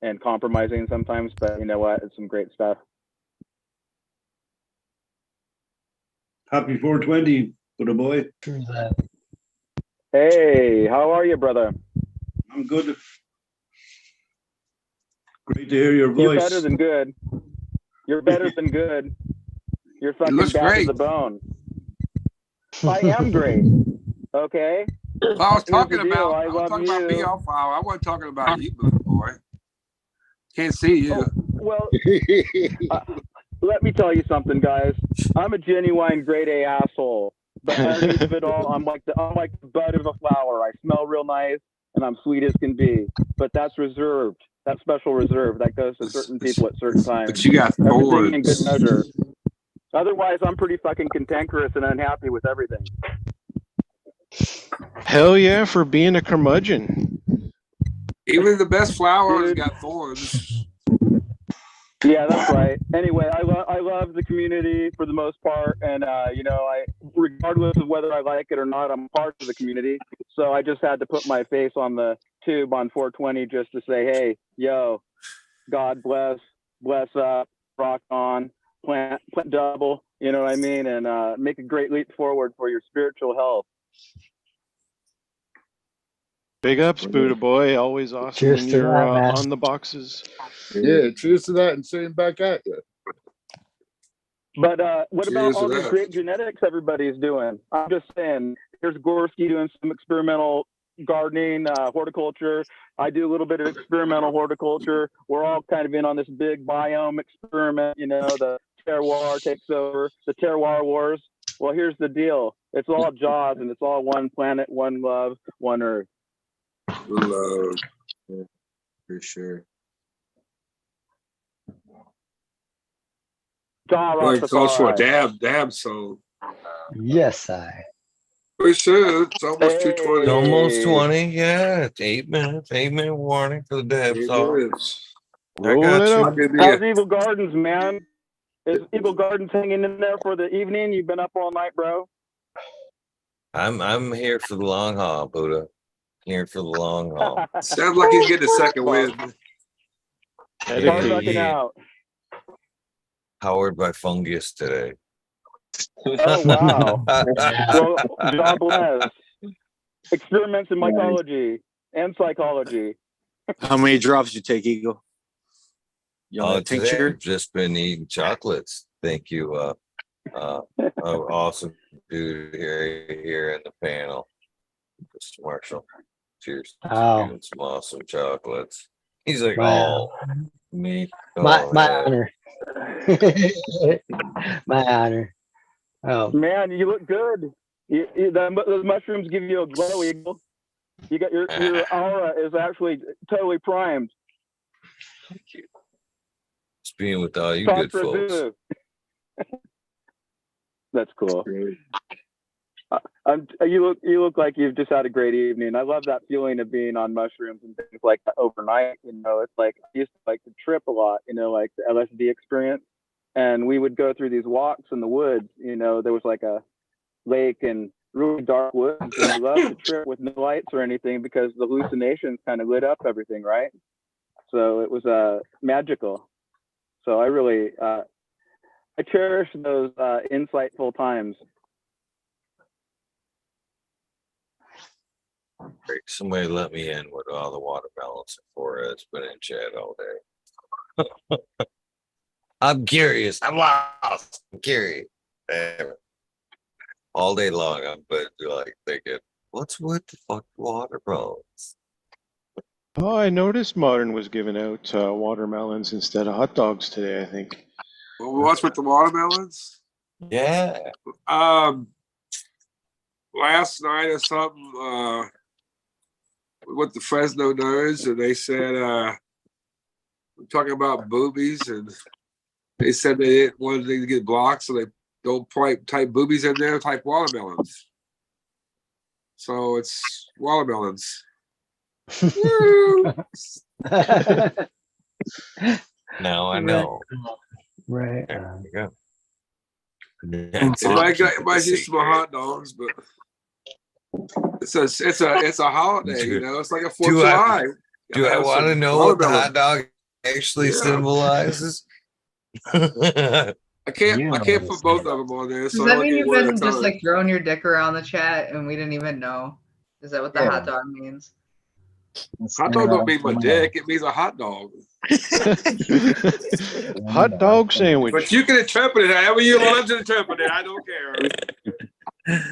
and compromising sometimes, but you know what? It's some great stuff. Happy 420, Buddha Boy. Hey, how are you, brother? I'm good. Great to hear your voice. You're better than good. You're better than good. You're fucking bad to the bone. I am great. Okay? Well, I was talking about me off hour. I wasn't talking about you, Buddha Boy. Can't see you. Oh, well, let me tell you something, guys. I'm a genuine grade A asshole, but underneath of it all, I'm like the bud of a flower. I smell real nice, and I'm sweet as can be. But that's reserved. That's special reserve. That goes to certain people at certain times. But you got everything in thorns. good measure. Otherwise, I'm pretty fucking cantankerous and unhappy with everything. Hell yeah, for being a curmudgeon. Even the best flowers got thorns. Yeah, that's right. Anyway, I love the community for the most part, and you know, regardless of whether I like it or not, I'm part of the community. So I just had to put my face on the tube on 420 just to say, hey, yo, God bless up, rock on, plant double. You know what I mean, and make a great leap forward for your spiritual health. Big ups, Buddha Boy. Always awesome Cheers when to you're that, man. on the boxes. Yeah, cheers to that, and same back at you. But what about Cheers all to these that. great genetics everybody's doing? I'm just saying, here's Gorski doing some experimental gardening, horticulture. I do a little bit of experimental horticulture. We're all kind of in on this big biome experiment. You know, the terroir takes over, the terroir wars. Well, here's the deal. It's all Jaws, and it's all one planet, one love, one Earth. Love. Yeah, for sure. Jaw Like close for a Rastafari. dab song. Yes, I. We should. It's almost 2:20. It's almost 20. Yeah, it's 8 minutes. 8-minute warning for the dab 8 song. minutes. I Rolling got it you. up. How's Eagle Gardens, man? Is Eagle Gardens hanging in there for the evening? You've been up all night, bro. I'm here for the long haul, Buddha. Here for the long haul. Sounds like he's getting a second wind. Start ducking Yeah. out. Powered by fungus today. Oh wow. Well, God bless. Experiments in mycology and psychology. How many drops you take, Eagle? You on Oh, that today tincture? I've just been eating chocolates. Thank you. Awesome dude here in the panel. Mr. Marshall. Cheers. Oh. Doing some awesome chocolates. He's like, My, oh, me. my Oh, yeah. honor. My honor. Oh, Man, you look good. Those mushrooms give you a glow, Eagle. You got your aura is actually totally primed. Just being with all you Talk good for folks. Zulu. That's cool. You look like you've just had a great evening. I love that feeling of being on mushrooms and things like that overnight. You know, it's like I used to like to trip a lot. You know, like the LSD experience, and we would go through these walks in the woods. You know, there was like a lake and really dark woods, and we loved to trip with no lights or anything because the hallucinations kind of lit up everything, right? So it was magical. So I really I cherish those insightful times. Great. Somebody let me in with all the watermelons for it. It's been in chat all day. I'm curious. I'm lost. I'm curious. Damn it. All day long, I've been like thinking, what's with the fuck watermelons? Oh, I noticed Modern was giving out watermelons instead of hot dogs today, I think. Well, what's with the watermelons? Yeah. Last night or something, we went to Fresno Nerds and they said, we're talking about boobies, and they said they didn't want anything to get blocked, so they don't type boobies in there, type watermelons. So it's watermelons. Now I know. right. There we go. It might use some hot dogs, but it's a holiday, you know. It's like a 4th of July. Do I want to know what the hot dog actually symbolizes? I can't put both of them on there. Does So that I mean get you've one at been a just time. like throwing your dick around the chat and we didn't even know? Is that what the hot dog means? Hot dog don't mean my dick. It means a hot dog. Hot dog sandwich. But you can interpret it however you want to interpret it. I don't care.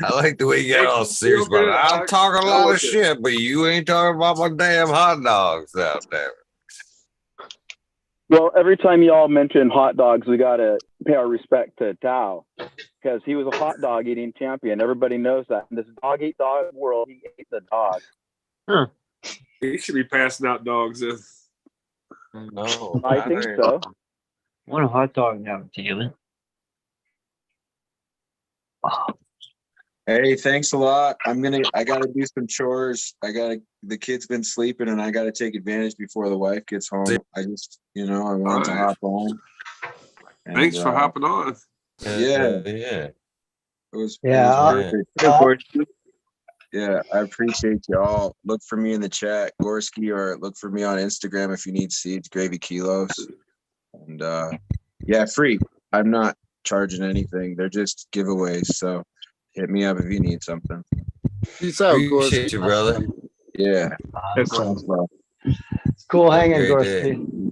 I like the way you get all serious about it. I'm talking a lot of shit, but you ain't talking about my damn hot dogs out there. Well, every time y'all mention hot dogs, we gotta pay our respect to Tao because he was a hot dog eating champion. Everybody knows that. In this dog eat dog world, he ate the dog. Huh. He should be passing out dogs. No, I think so. Want a hot dog now, damn it. Hey, thanks a lot. I gotta do some chores. The kid's been sleeping and I gotta take advantage before the wife gets home. I just, I wanted to hop on. And, Thanks for hopping on. Yeah. It was Yeah, perfect. Yeah, I appreciate you all. Look for me in the chat, Gorski, or look for me on Instagram if you need seeds, gravy kilos. And yeah, free. I'm not charging anything. They're just giveaways. So hit me up if you need something. Peace out, Appreciate Gorski. you, brother. Yeah. It's cool hanging, Great Gorski.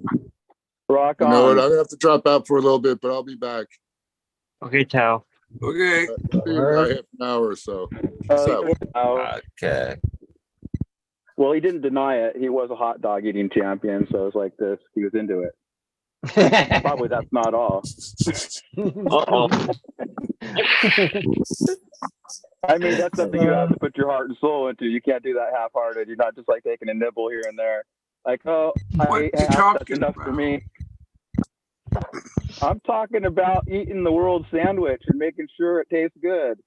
Rock You on. know what? I'm gonna have to drop out for a little bit, but I'll be back. Okay, Tao. Okay. See you in about half an hour or so. Peace out. Okay. Well, he didn't deny it. He was a hot dog eating champion, so it's like this. He was into it. Probably that's not all. I mean, that's something you have to put your heart and soul into. You can't do that half-hearted. You're not just like taking a nibble here and there. Like, oh, I ate half, that's enough for me. I'm talking about eating the world sandwich and making sure it tastes good.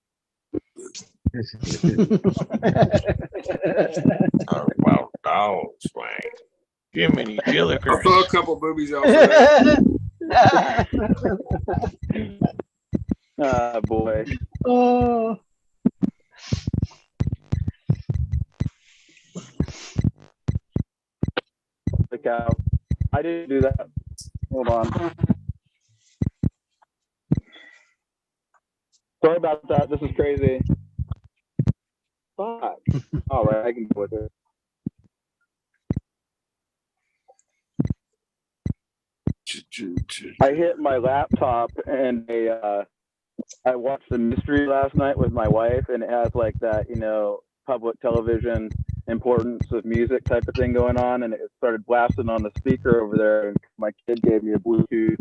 Talk about dogs, man. Jiminy I'll Jillikers. throw a couple boobies out for that. Ah, boy. Oh. The cow. I didn't do that. Hold on. Sorry about that. This is crazy. Fuck. All right, I can go with it. I hit my laptop and I watched the mystery last night with my wife, and it has like that, you know, public television importance of music type of thing going on, and it started blasting on the speaker over there. And my kid gave me a Bluetooth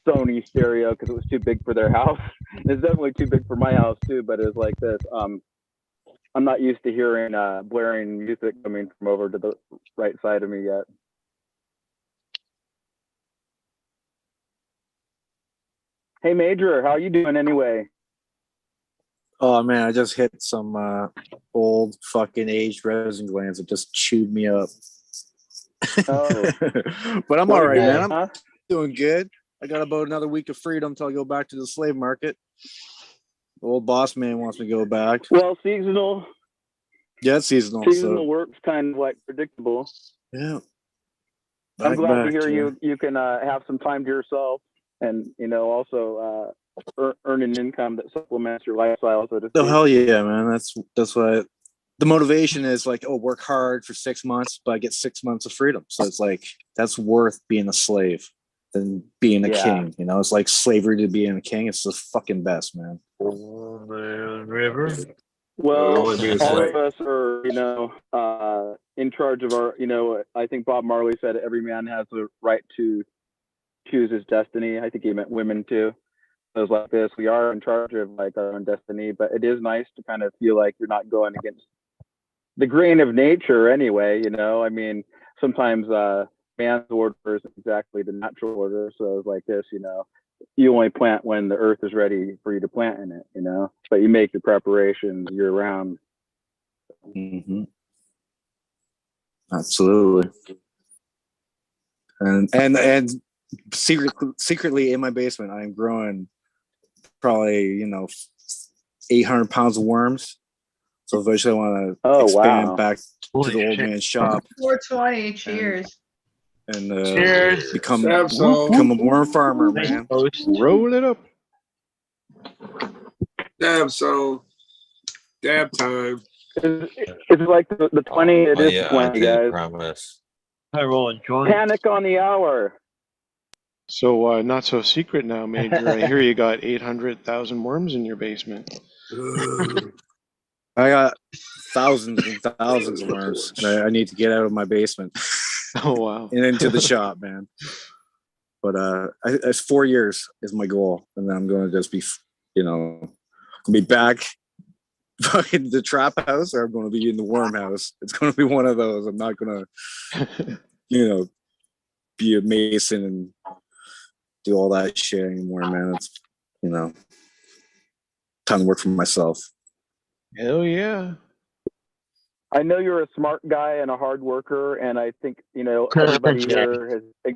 Sony stereo because it was too big for their house. It's definitely too big for my house too, but it's like this. I'm not used to hearing blaring music coming from over to the right side of me yet. Hey Major, how you doing anyway? Oh man, I just hit some old fucking aged resin glands that just chewed me up. Oh. But I'm What all right, again, man. huh? I'm doing good. I got about another week of freedom until I go back to the slave market. The old boss man wants me to go back. Well, seasonal Yeah, it's seasonal. seasonal So work's kind of like predictable. yeah, I'm back, glad to back, hear yeah. you can have some time to yourself, and you know also earn an income that supplements your lifestyle, so to Oh speak. hell yeah, man. That's what the motivation is. Like, oh, work hard for 6 months, but I get 6 months of freedom. So it's like that's worth being a slave than being a Yeah. king. You know, it's like slavery to being a king. It's the fucking best, man. River. Well, Only be a all slave. of us are, you know, in charge of our, you know, I think Bob Marley said every man has the right to choose his destiny. I think he meant women too. So it's like this, we are in charge of like our own destiny, but it is nice to kind of feel like you're not going against the grain of nature anyway, you know. I mean, sometimes man's order isn't exactly the natural order. So it's like this, you know, you only plant when the earth is ready for you to plant in it, you know, but you make your preparations year round. Mm-hmm. Absolutely. And secretly in my basement, I'm growing probably, you know, 800 pounds of worms. So eventually I want to expand wow. back to the old man's shop 420, cheers. and Cheers. become Samsung. a worm farmer, man. Roll it up. Damn, so damn time. It's like the 20, it Oh is yeah, 20, I did guys. promise. Hi, rolling joint. Panic on the hour. So not so secret now, Major. I hear you got 800,000 worms in your basement. I got thousands and thousands of worms. And I need to get out of my basement. Oh wow. And into the shop, man. But it's 4 years is my goal, and then I'm going to just be, you know, be back in the trap house, or I'm going to be in the worm house. It's going to be one of those. I'm not going to, you know, be a mason and do all that shit anymore, man. It's, you know, time to work for myself. Hell yeah. I know you're a smart guy and a hard worker, and I think, you know, everybody here has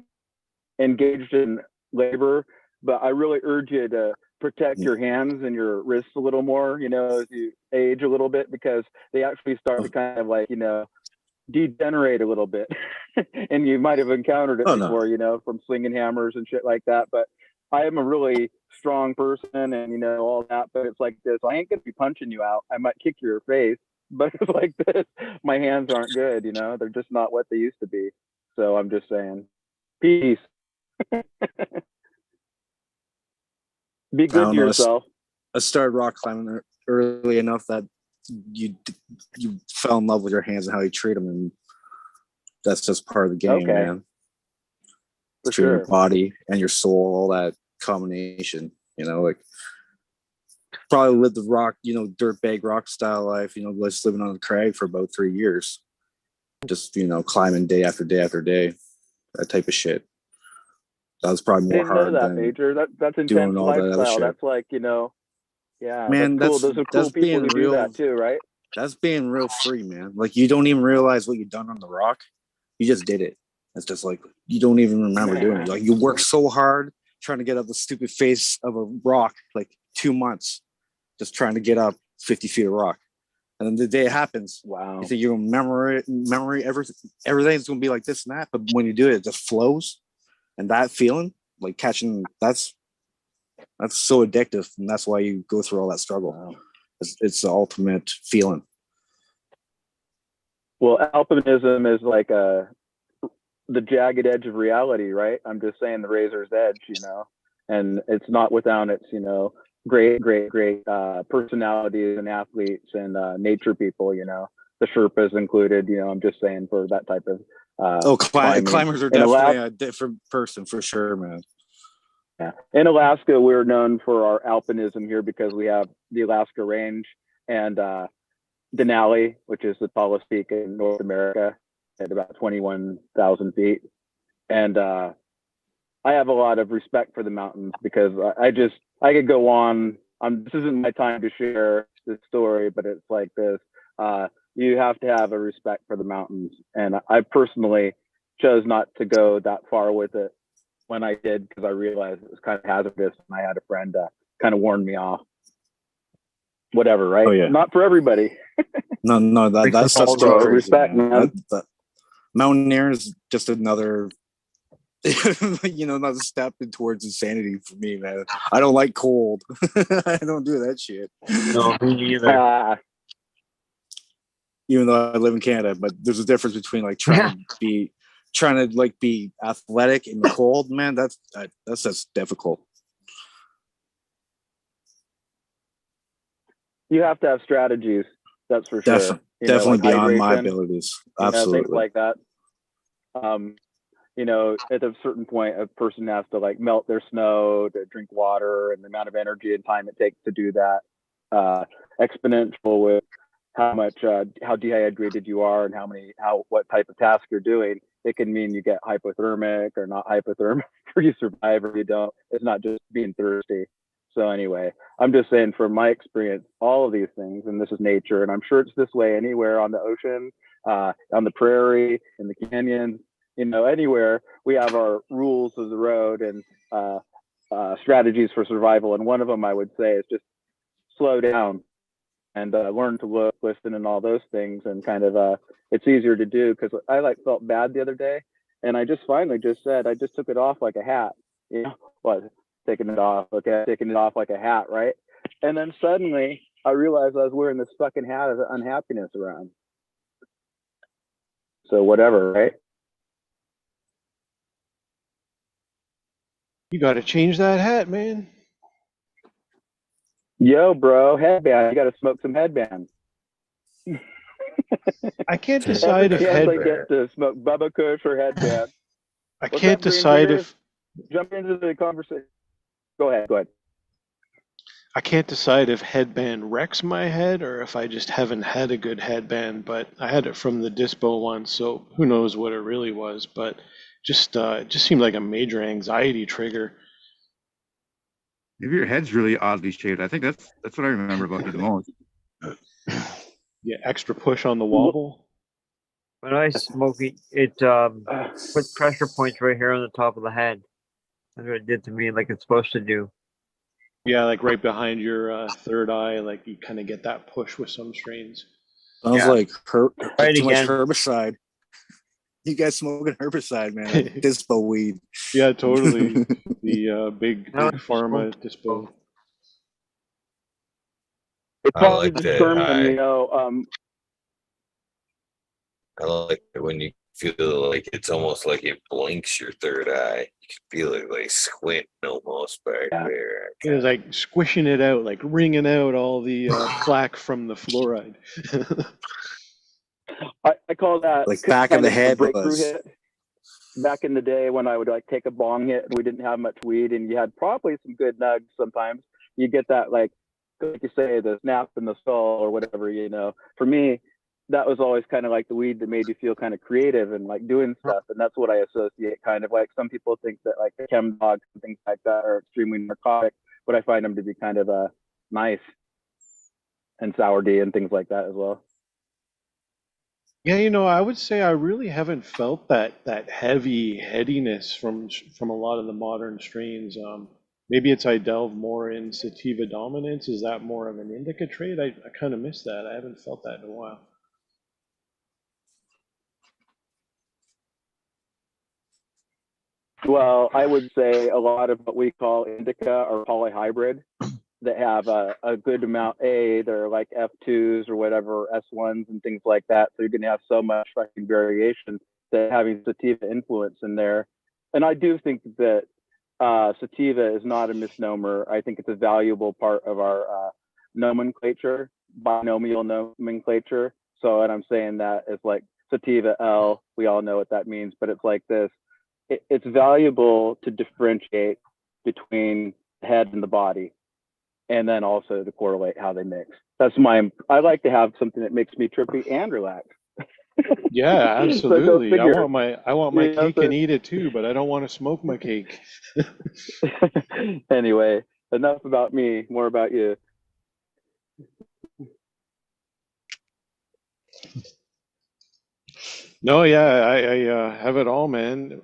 engaged in labor, but I really urge you to protect your hands and your wrists a little more, you know, as you age a little bit, because they actually start to kind of like, you know, degenerate a little bit. And you might have encountered it before, you know, from slinging hammers and shit like that. But I am a really strong person and, you know, all that, but it's like this, I ain't gonna be punching you out. I might kick your face, but it's like this, my hands aren't good, you know, they're just not what they used to be. So I'm just saying, peace. Be good to yourself. I started rock climbing early enough that you fell in love with your hands and how you treat them, and that's just part of the game, Okay. man. For Treating your sure. body and your soul, all that combination, you know, like probably lived the rock, you know, dirtbag rock style life, you know, just living on the crag for about 3 years, just, you know, climbing day after day after day, that type of shit. That was probably I more didn't know hard that, than Major. That's intense doing all that other lifestyle. shit. That's like, you know, yeah, Man, that's cool. that's Those are cool people being who do real. that too, right? That's being real free, man. Like you don't even realize what you've done on the rock. You just did it. It's just like you don't even remember doing it. Like you work so hard trying to get up the stupid face of a rock, like 2 months, just trying to get up 50 feet of rock. And then the day it happens, wow, you think you're gonna memory everything's gonna be like this and that. But when you do it, it just flows. And that feeling, like catching, that's so addictive, and that's why you go through all that struggle. Wow. It's the ultimate feeling. Well, alpinism is like the jagged edge of reality, right? I'm just saying the razor's edge, you know, and it's not without its, you know, great personalities and athletes and nature people, you know, the Sherpas included, you know. I'm just saying for that type of Climbers are definitely a different person for sure, man. Yeah. In Alaska, we're known for our alpinism here because we have the Alaska Range and Denali, which is the tallest peak in North America at about 21,000 feet. And I have a lot of respect for the mountains because I could go on. This isn't my time to share this story, but it's like this. You have to have a respect for the mountains. And I personally chose not to go that far with it when I did, because I realized it was kind of hazardous, and I had a friend kind of warn me off. Whatever, right? Oh, yeah. Not for everybody. No, that's also crazy, respect, man. That mountaineering is just another, you know, another step towards insanity for me, man. I don't like cold. I don't do that shit. No, me neither. Even though I live in Canada, but there's a difference between like trying to be athletic in the cold, man. That's just difficult. You have to have strategies. That's for sure. Definitely like beyond my hydration, abilities. you know, Absolutely. things like that. You know, at a certain point, a person has to like melt their snow to drink water, and the amount of energy and time it takes to do that exponential with how dehydrated you are and what type of task you're doing. It can mean you get hypothermic or not hypothermic, or you survive or you don't. It's not just being thirsty. So anyway, I'm just saying from my experience, all of these things, and this is nature, and I'm sure it's this way anywhere on the ocean, on the prairie, in the canyons, you know, anywhere, we have our rules of the road and strategies for survival. And one of them I would say is just slow down and learn to look, listen, and all those things. And kind of it's easier to do because I felt bad the other day, and I just finally just said I just took it off like a hat. You know what? Taking it off, okay, taking it off like a hat, right? And then suddenly I realized I was wearing this fucking hat of unhappiness around. So whatever, right? You got to change that hat, man. Yo, bro, headband. You got to smoke some headband. I can't decide if I headband. get to smoke Bubba Kush or headband. I What's can't up, Green decide Peter? if Jump into the conversation. Go ahead. I can't decide if headband wrecks my head or if I just haven't had a good headband. But I had it from the Dispo once, so who knows what it really was. But it just seemed like a major anxiety trigger. Maybe your head's really oddly shaped. I think that's what I remember about you the most. Yeah, extra push on the wobble. When I smoke it puts pressure points right here on the top of the head. That's what it did to me, like it's supposed to do. Yeah, like right behind your third eye, like you kind of get that push with some strains. Sounds like too much again. herbicide. You guys smoking herbicide, man. Like Dispo weed. Yeah, totally. The big pharma Dispo. It's I hard like to that determine, high. you know. I like it when you feel like it's almost like it blinks your third eye. You can feel it like squinting almost back there. It was like squishing it out, like wringing out all the plaque from the fluoride. I call that Like back of kind the of a head breakthrough was. hit. Back in the day when I would like take a bong hit and we didn't have much weed and you had probably some good nugs sometimes, you get that like you say, the snap in the skull or whatever, you know. For me, that was always kind of like the weed that made you feel kind of creative and like doing stuff. And that's what I associate kind of like. Some people think that like the chem dogs and things like that are extremely narcotic, but I find them to be kind of nice and sour D and things like that as well. Yeah, I would say I really haven't felt that heavy headiness from a lot of the modern strains. Maybe it's I delve more in sativa dominance. Is that more of an indica trait? I kind of miss that. I haven't felt that in a while. Well, I would say a lot of what we call indica are polyhybrid that have a good amount. They're like F2s or whatever, S1s and things like that. So you're going to have so much fucking variation that having sativa influence in there. And I do think that sativa is not a misnomer. I think it's a valuable part of our nomenclature, binomial nomenclature. So, and I'm saying that it's like sativa L, we all know what that means, but it's like this. It's valuable to differentiate between the head and the body, and then also to correlate how they mix. I like to have something that makes me trippy and relax. Yeah, So go absolutely. I figure. want my You know, cake and eat it too, but I don't want to smoke my cake. Anyway, enough about me, more about you. No, yeah, I have it all, man.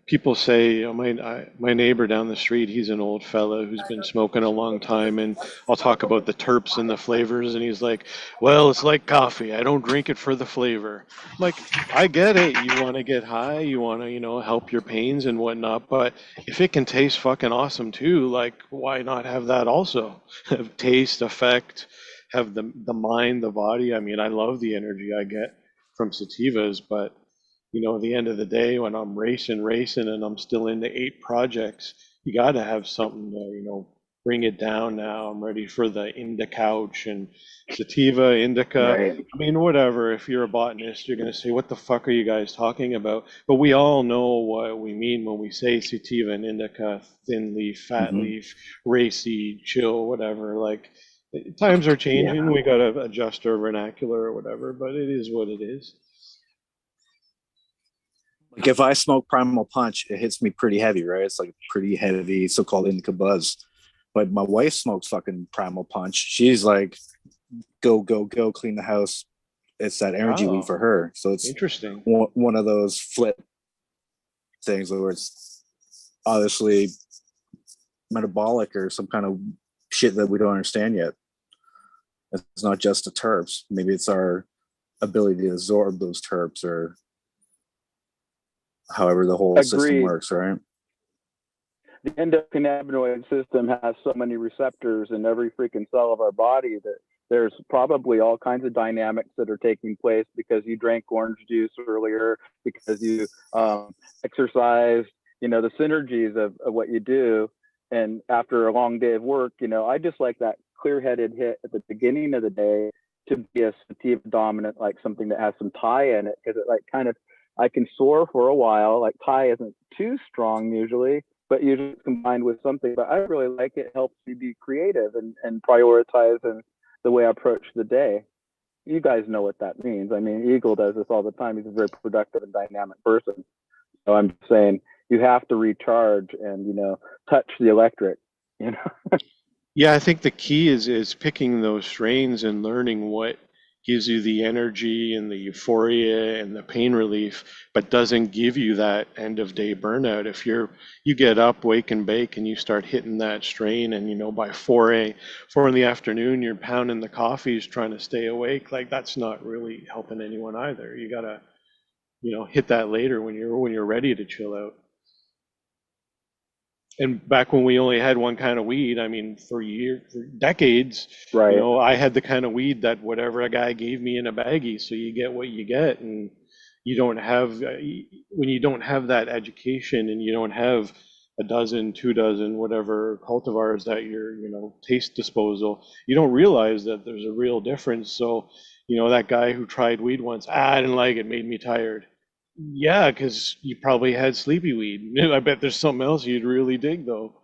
People say, my neighbor down the street, he's an old fella who's been smoking a long time, and I'll talk about the terps and the flavors, and he's like, well, it's like coffee. I don't drink it for the flavor. I'm like, I get it. You want to get high, you want to, help your pains and whatnot, but if it can taste fucking awesome too, like, why not have that also? Have taste, effect, have the mind, the body. I mean, I love the energy I get from sativas, but at the end of the day, when I'm racing, and I'm still into 8 projects, you got to have something to, bring it down now. I'm ready for the indica couch and sativa, indica. Right. I mean, whatever. If you're a botanist, you're going to say, what the fuck are you guys talking about? But we all know what we mean when we say sativa and indica, thin leaf, fat leaf, racy, chill, whatever. Like, times are changing. Yeah. We got to adjust our vernacular or whatever, but it is what it is. Like if I smoke Primal Punch, it hits me pretty heavy, right? It's like pretty heavy, so-called indica buzz. But my wife smokes fucking Primal Punch. She's like, go, clean the house. It's that energy weed for her. So it's interesting. One of those flip things where it's obviously metabolic or some kind of shit that we don't understand yet. It's not just the terps. Maybe it's our ability to absorb those terps, or however the whole system Agreed. works, right? The endocannabinoid system has so many receptors in every freaking cell of our body that there's probably all kinds of dynamics that are taking place because you drank orange juice earlier, because you exercised, the synergies of what you do. And after a long day of work, I just like that clear-headed hit at the beginning of the day to be a sativa dominant, like something that has some Thai in it, because it like kind of, I can soar for a while. Like Thai isn't too strong usually, but usually it's combined with something. But I really like it. It helps me be creative and prioritize and the way I approach the day. You guys know what that means. I mean, Eagle does this all the time. He's a very productive and dynamic person. So I'm just saying you have to recharge and, touch the electric, Yeah, I think the key is picking those strains and learning what gives you the energy and the euphoria and the pain relief, but doesn't give you that end of day burnout. If you get up, wake and bake, and you start hitting that strain, and by 4 in the afternoon, you're pounding the coffees trying to stay awake, like that's not really helping anyone either. You gotta, hit that later when you're ready to chill out. And back when we only had one kind of weed, I mean, for decades, right. I had the kind of weed that whatever a guy gave me in a baggie. So you get what you get, and you don't have when you don't have that education and you don't have a dozen, 2 dozen, whatever cultivars at your, taste disposal, you don't realize that there's a real difference. So, that guy who tried weed once, I didn't like it, made me tired. Yeah, because you probably had sleepy weed. I bet there's something else you'd really dig though.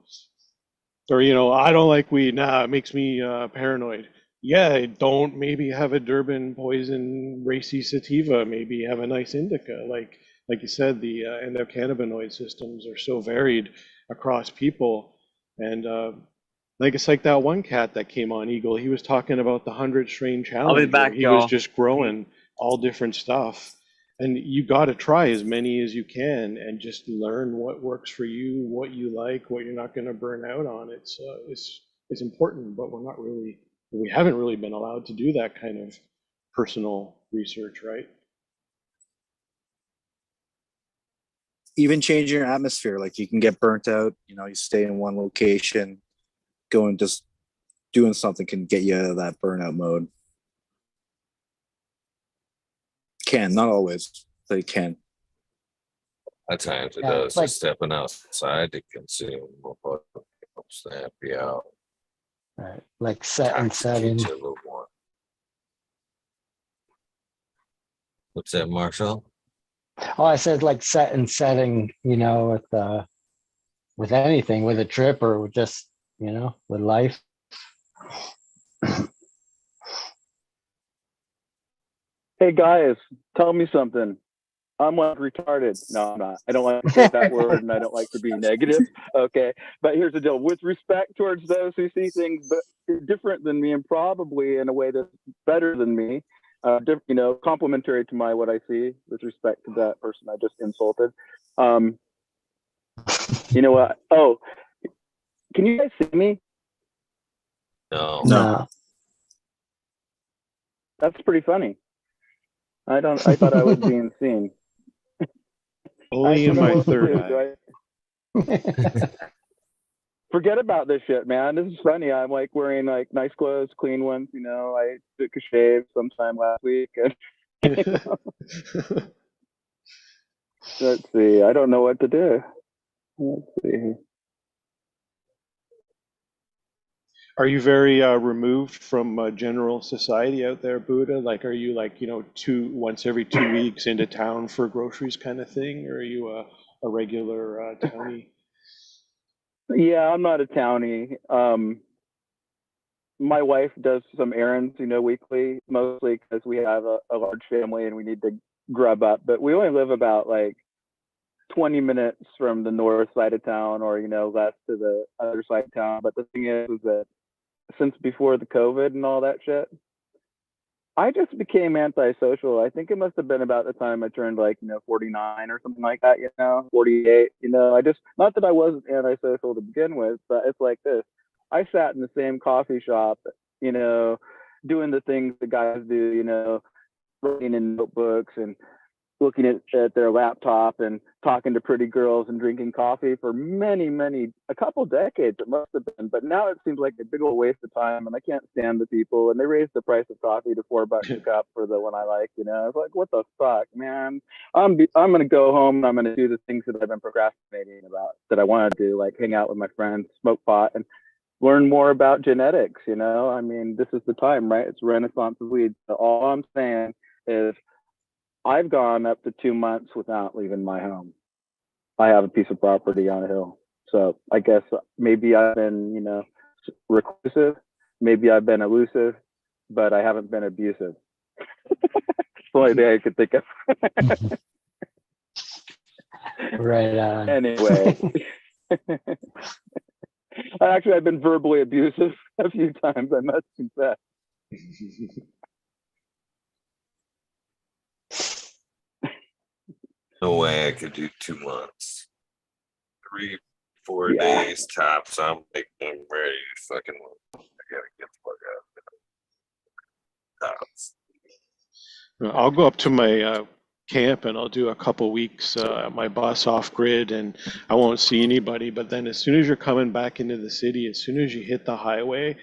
Or, I don't like weed. Nah, it makes me paranoid. Yeah, don't maybe have a Durban poison racy sativa. Maybe have a nice indica. Like you said, the endocannabinoid systems are so varied across people. And like it's like that one cat that came on Eagle. He was talking about the 100 strain I'll be challenge where back, he was y'all. just growing all different stuff. And you got to try as many as you can and just learn what works for you, what you like, what you're not going to burn out on. It's important, but we haven't really been allowed to do that kind of personal research, right? Even changing your atmosphere, like you can get burnt out, you stay in one location, going just doing something can get you out of that burnout mode. Can, not always, but it can. At times it Yeah, does. it's like- Just stepping outside to consume will snap you out. Right. Like set and setting. Intoxicate you a little more. What's that, Marshall? Oh, I said like set and setting, with anything, with a trip or with just, with life. Hey guys, tell me something. I'm like retarded. No, I'm not. I don't like to say that word, and I don't like to be negative. Okay, but here's the deal: with respect towards those who see things different than me, and probably in a way that's better than me, complementary to what I see. With respect to that person I just insulted. You know what? Oh, can you guys see me? No. No. That's pretty funny. I thought I was being seen. Only in my third eye. Right? Forget about this shit, man. This is funny. I'm like wearing like nice clothes, clean ones. I took a shave sometime last week. And, let's see. I don't know what to do. Let's see. Are you very removed from general society out there, Buddha? Like, are you like, once every 2 weeks into town for groceries kind of thing? Or are you a regular townie? Yeah, I'm not a townie. My wife does some errands, weekly, mostly because we have a large family and we need to grub up. But we only live about like 20 minutes from the north side of town or, less to the other side of town. But the thing is that since before the COVID and all that shit, I just became antisocial. I think it must have been about the time I turned 49 or something like that, 48. I just, not that I wasn't antisocial to begin with, but it's like this. I sat in the same coffee shop, doing the things the guys do, writing in notebooks and looking at their laptop and talking to pretty girls and drinking coffee for a couple decades it must have been. But now it seems like a big old waste of time and I can't stand the people, and they raised the price of coffee to $4 a cup for the one I like. It's like, what the fuck, man. I'm gonna go home and I'm gonna do the things that I've been procrastinating about, that I want to do, like hang out with my friends, smoke pot, and learn more about genetics. I mean, this is the time, right? It's Renaissance of weed. So all I'm saying is I've gone up to 2 months without leaving my home. I have a piece of property on a hill. So I guess maybe I've been, reclusive. Maybe I've been elusive, but I haven't been abusive. It's the only thing I could think of. Right on. Anyway. Actually, I've been verbally abusive a few times, I must confess. No way I could do 2 months. 3, 4 Yeah. days tops. I'm ready to fucking. I gotta get the fuck out of it. I'll go up to my camp and I'll do a couple weeks at my bus off grid and I won't see anybody. But then as soon as you're coming back into the city, as soon as you hit the highway,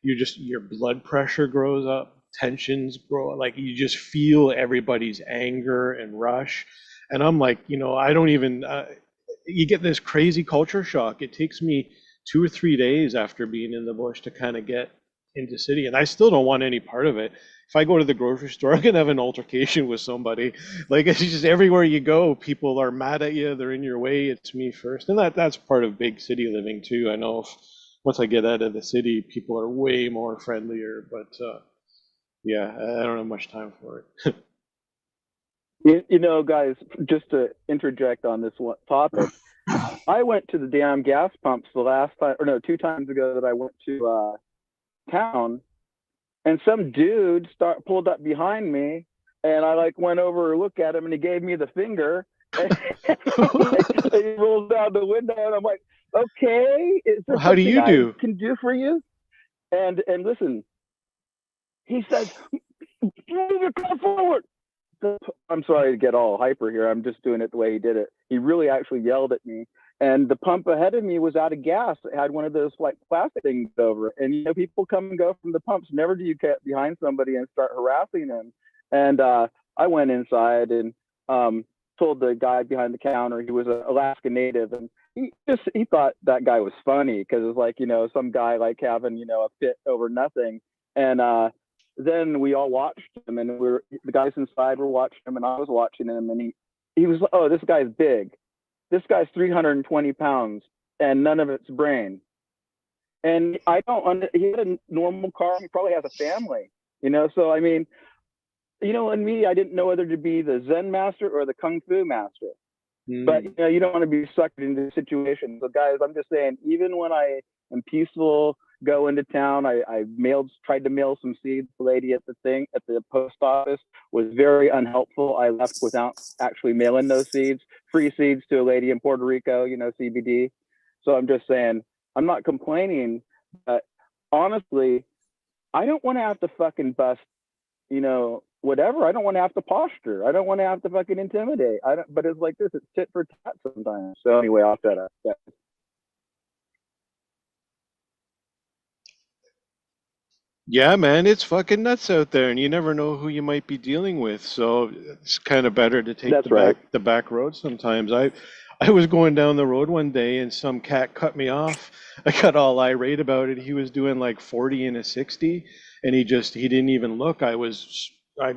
your blood pressure grows up tensions, bro. Like you just feel everybody's anger and rush. And I'm like, I don't even, you get this crazy culture shock. It takes me 2 or 3 days after being in the bush to kind of get into city. And I still don't want any part of it. If I go to the grocery store, I'm gonna have an altercation with somebody. Like it's just everywhere you go, people are mad at you. They're in your way. It's me first, and that's part of big city living too. I know once I get out of the city, people are way more friendlier. But yeah, I don't have much time for it. Guys, just to interject on this one topic, I went to the damn gas pumps the last time, or no, 2 times ago that I went to town, and some dude pulled up behind me, and I like went over to look at him, and he gave me the finger, and he rolls down the window, and I'm like, okay, is there How do something you I do? can do for you? And listen, he says, move your car forward. I'm sorry to get all hyper here. I'm just doing it the way he did it. He really actually yelled at me. And the pump ahead of me was out of gas. It had one of those like plastic things over it. And people come and go from the pumps. Never do you get behind somebody and start harassing them. And I went inside and told the guy behind the counter, he was an Alaska native, and he thought that guy was funny because it's like, some guy like having, a fit over nothing. And then we all watched him, and the guys inside were watching him, and I was watching him, and he was, oh, this guy's big. This guy's 320 pounds, and none of it's brain. And he had a normal car. He probably has a family, So, I mean, in me, I didn't know whether to be the Zen master or the Kung Fu master. But, you don't want to be sucked into situations. So, guys, I'm just saying, even when I am peaceful, go into town, I tried to mail some seeds. The lady at the post office was very unhelpful. I left without actually mailing those seeds. Free seeds to a lady in Puerto Rico, CBD. So I'm just saying, I'm not complaining, but honestly, I don't want to have to fucking bust, whatever. I don't want to have to posture. I don't want to have to fucking intimidate. But it's like this. It's tit for tat sometimes. So anyway, I'll shut up. Yeah. Yeah, man, it's fucking nuts out there, and you never know who you might be dealing with. So it's kind of better to take the back road sometimes. I was going down the road one day, and some cat cut me off. I got all irate about it. He was doing like 40 and a 60, and he didn't even look. I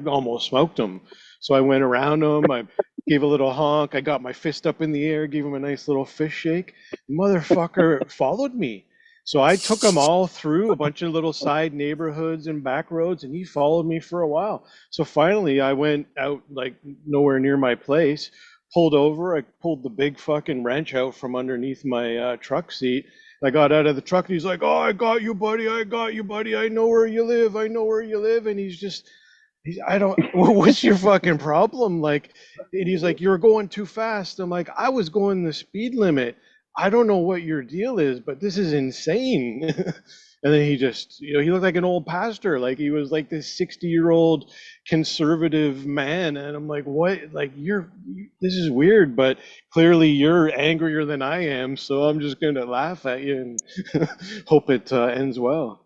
almost smoked him. So I went around him. I gave a little honk. I got my fist up in the air, gave him a nice little fist shake. Motherfucker followed me. So I took him all through a bunch of little side neighborhoods and back roads, and he followed me for a while. So finally, I went out like nowhere near my place, pulled over. I pulled the big fucking wrench out from underneath my truck seat. I got out of the truck, and he's like, "Oh, I got you, buddy. I got you, buddy. I know where you live. I know where you live." And I don't, what's your fucking problem? Like, and he's like, "You're going too fast." I'm like, "I was going the speed limit. I don't know what your deal is, but this is insane." And then he just, he looked like an old pastor. Like he was like this 60-year-old conservative man. And I'm like, what? Like this is weird, but clearly you're angrier than I am. So I'm just going to laugh at you and hope it ends well.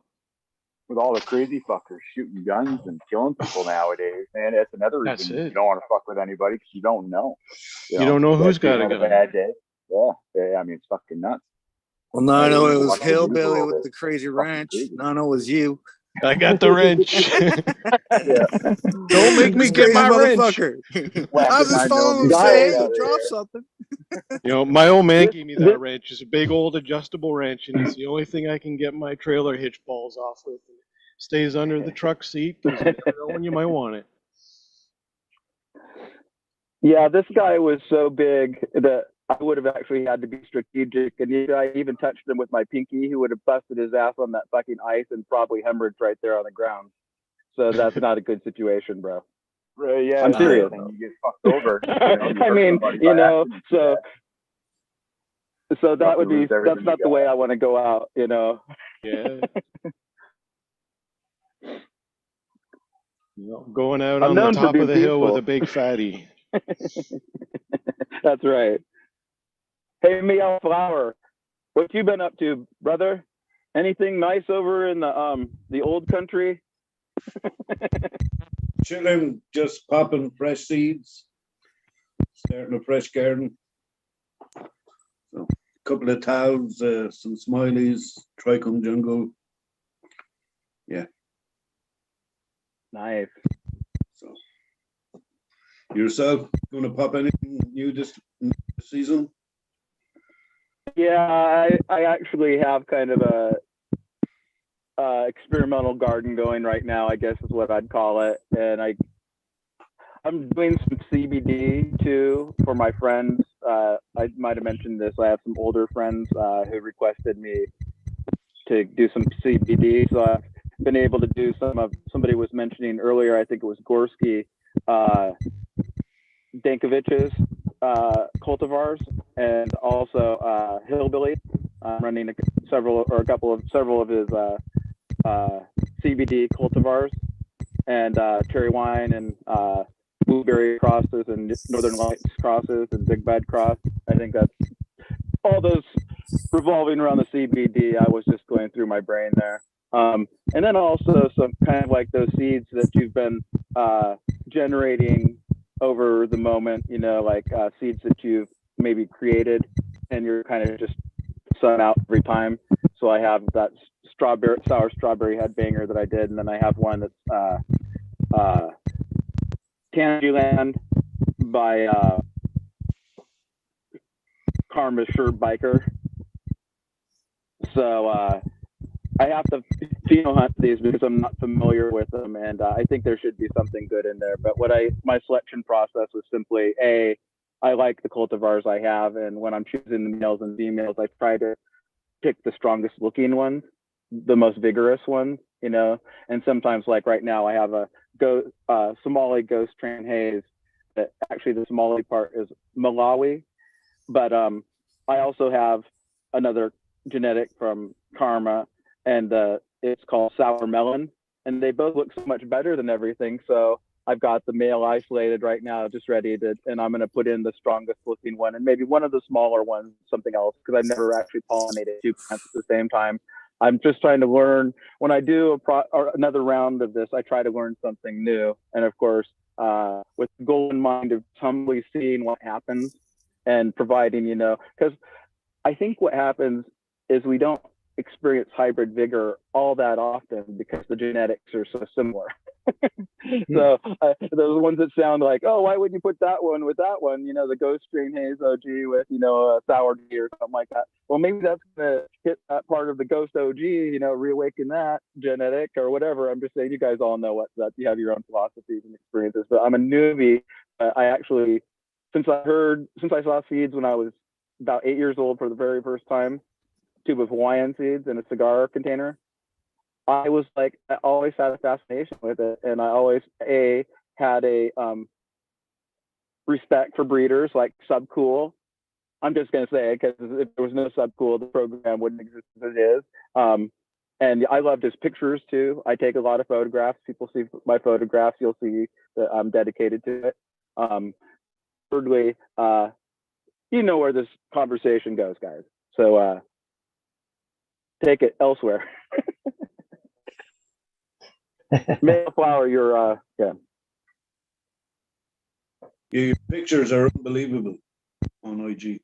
With all the crazy fuckers shooting guns and killing people nowadays, man, that's another reason you don't want to fuck with anybody because you don't know. You don't know who's got a gun. Bad day. Yeah, I mean, it's fucking nuts. Well, now I know it was Hillbilly with the crazy wrench. Now I know it was you. I got the wrench. Don't make me get my wrench. I was just following him, say, hey, drop something. My old man gave me that wrench. It's a big old adjustable wrench, and it's the only thing I can get my trailer hitch balls off with. It stays under the truck seat because you never know when you might want it. Yeah, this guy was so big that I would have actually had to be strategic. And if I even touched him with my pinky, he would have busted his ass on that fucking ice and probably hemorrhaged right there on the ground. So that's not a good situation, bro. Yeah, I'm serious. And you get fucked over. I mean, so that would be, that's not the way I want to go out, Yeah. Going out on the top of the hill with a big fatty. That's right. Hey, Meow Flower, what you been up to, brother? Anything nice over in the old country? Chilling, just popping fresh seeds, starting a fresh garden. So, a couple of towels, some smileys, trichome jungle. Yeah. Nice. So, yourself, going to pop anything new this season? Yeah, I actually have kind of a experimental garden going right now, I guess is what I'd call it. And I'm doing some CBD too for my friends. I might have mentioned this. I have some older friends who requested me to do some CBD. So I've been able to do somebody was mentioning earlier, I think it was Gorski, Dankovich's cultivars, and also Hillbilly. I'm running several of his CBD cultivars and cherry wine and blueberry crosses and Northern Lights crosses and Big Bad cross. I think that's all those revolving around the CBD. I was just going through my brain there. And then also some kind of like those seeds that you've been generating over the moment, like seeds that you've maybe created and you're kind of just sun out every time. So I have that sour strawberry headbanger that I did, and then I have one that's Candyland by Karma Sure Biker. So I have to hunt these because I'm not familiar with them, and I think there should be something good in there. But my selection process was simply I like the cultivars I have, and when I'm choosing the males and females, I try to pick the strongest looking ones, the most vigorous ones, And sometimes, like right now, I have a Somali Ghost Train Haze. That actually the Somali part is Malawi, but I also have another genetic from Karma, and it's called Sour Melon, and they both look so much better than everything. So I've got the male isolated right now, just ready to, and I'm going to put in the strongest looking one and maybe one of the smaller ones, something else, because I've never actually pollinated two plants at the same time. I'm just trying to learn. When I do or another round of this, I try to learn something new. And of course, with the goal in mind of humbly seeing what happens and providing, because I think what happens is we don't experience hybrid vigor all that often because the genetics are so similar. So those ones that sound like, oh, why would you put that one with that one? The Ghost Strain Haze OG with, a Sour D or something like that. Well, maybe that's going to hit that part of the Ghost OG, reawaken that genetic or whatever. I'm just saying, you guys all know that you have your own philosophies and experiences, but I'm a newbie. I actually, since I saw seeds when I was about 8 years old for the very first time, tube of Hawaiian seeds in a cigar container, I was like, I always had a fascination with it, and I always had a respect for breeders like Subcool. I'm just gonna say it because if there was no Subcool, the program wouldn't exist as it is. And I loved his pictures too. I take a lot of photographs. People see my photographs, you'll see that I'm dedicated to it. Thirdly, you know where this conversation goes, guys. So take it elsewhere. Mayflower, you're yeah. Your pictures are unbelievable on IG.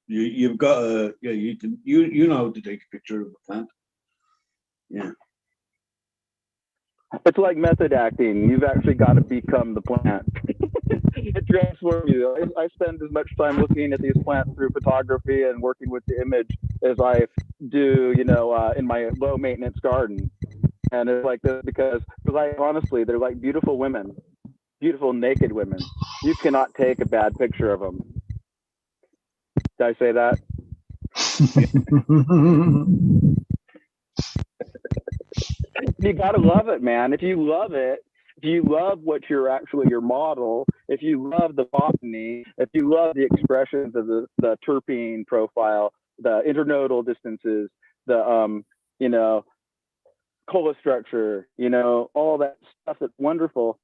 You've got you know how to take a picture of a plant. Yeah. It's like method acting. You've actually got to become the plant. It transforms you. I spend as much time looking at these plants through photography and working with the image as I do, in my low maintenance garden. And it's like this because honestly, they're like beautiful women, beautiful naked women. You cannot take a bad picture of them. Did I say that? You gotta love it, man. If you love it, if you love what you're actually your model, if you love the botany, if you love the expressions of the terpene profile, the internodal distances, the cola structure, all that stuff that's wonderful,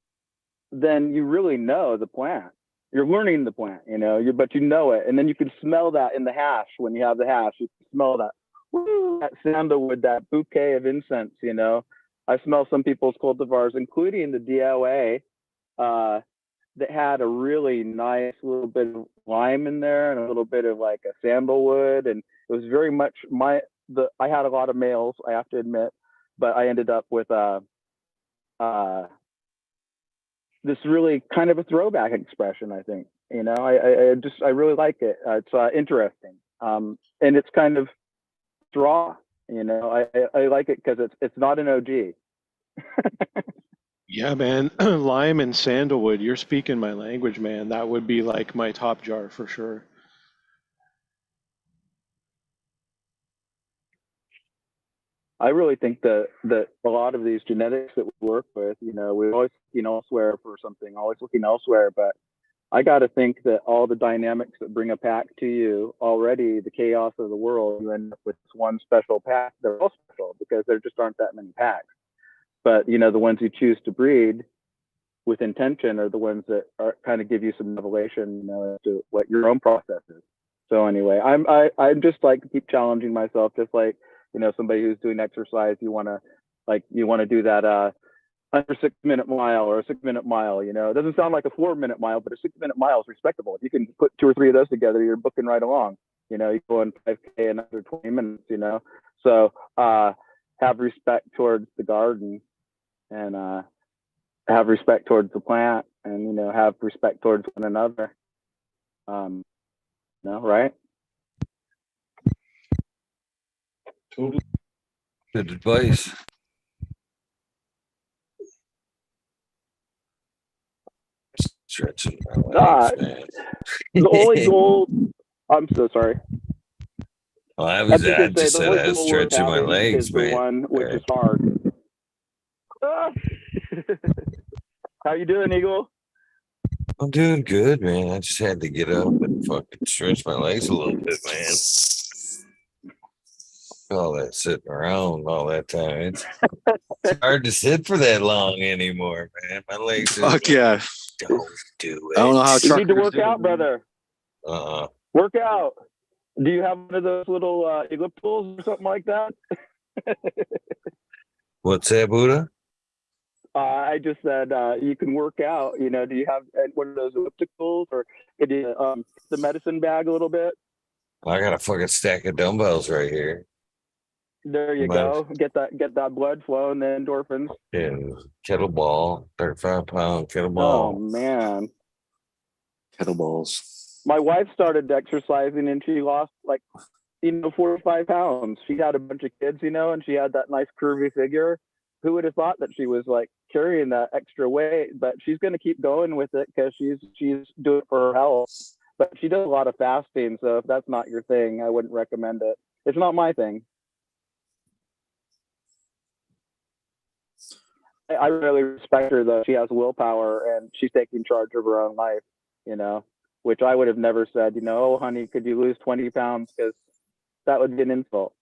then you really know the plant. You're learning the plant, but you know it. And then you can smell that in the hash. When you have the hash, you can smell that, that sandalwood, that bouquet of incense, I smell some people's cultivars, including the DOA, that had a really nice little bit of lime in there and a little bit of like a sandalwood, and it was very much I had a lot of males, I have to admit, but I ended up with this really kind of a throwback expression, I think. I really like it. It's interesting, and it's kind of raw. I like it because it's not an OG. Yeah, man. Lime and sandalwood, you're speaking my language, man. That would be like my top jar for sure. I really think that a lot of these genetics that we work with, we're always looking elsewhere for something, always looking elsewhere. But I got to think that all the dynamics that bring a pack to you already, the chaos of the world, you end up with this one special pack. They're all special because there just aren't that many packs. But the ones you choose to breed with intention are the ones that are kind of give you some revelation, as to what your own process is. So anyway, I'm just like keep challenging myself, just like somebody who's doing exercise. You want to do that under 6 minute mile or a 6 minute mile. It doesn't sound like a 4 minute mile, but a 6 minute mile is respectable. If you can put 2 or 3 of those together, you're booking right along. You go in 5K in under 20 minutes. So have respect towards the garden, and have respect towards the plant, and have respect towards one another. Right? Totally. Good advice. Stretching my legs, man. The only goal. I'm so sorry. Well, I just gonna just say, said the only I was goal worth stretching my having legs, is the man. one which is hard. How you doing, Eagle? I'm doing good, man. I just had to get up and fucking stretch my legs a little bit, man. All that sitting around all that time. It's hard to sit for that long anymore, man. My legs are Fuck yeah. Don't do it. I don't know how You need to truckers work do it, out, man. brother. Work out. Do you have one of those little ellipticals or something like that? What's that, Buddha? I just said you can work out. Do you have one of those ellipticals, or could you the medicine bag a little bit? I got a fucking stack of dumbbells right here. There you go. Get that blood flowing, the endorphins. And kettlebell, 35-pound Oh kettlebell. man, kettlebells. My wife started exercising and she lost 45 pounds. She had a bunch of kids, and she had that nice curvy figure. Who would have thought that she was carrying that extra weight? But she's going to keep going with it because she's doing it for her health. But she does a lot of fasting, so if that's not your thing, I wouldn't recommend it. It's not my thing. I really respect her, though. She has willpower and she's taking charge of her own life, which I would have never said, oh, honey, could you lose 20 pounds? Because that would be an insult.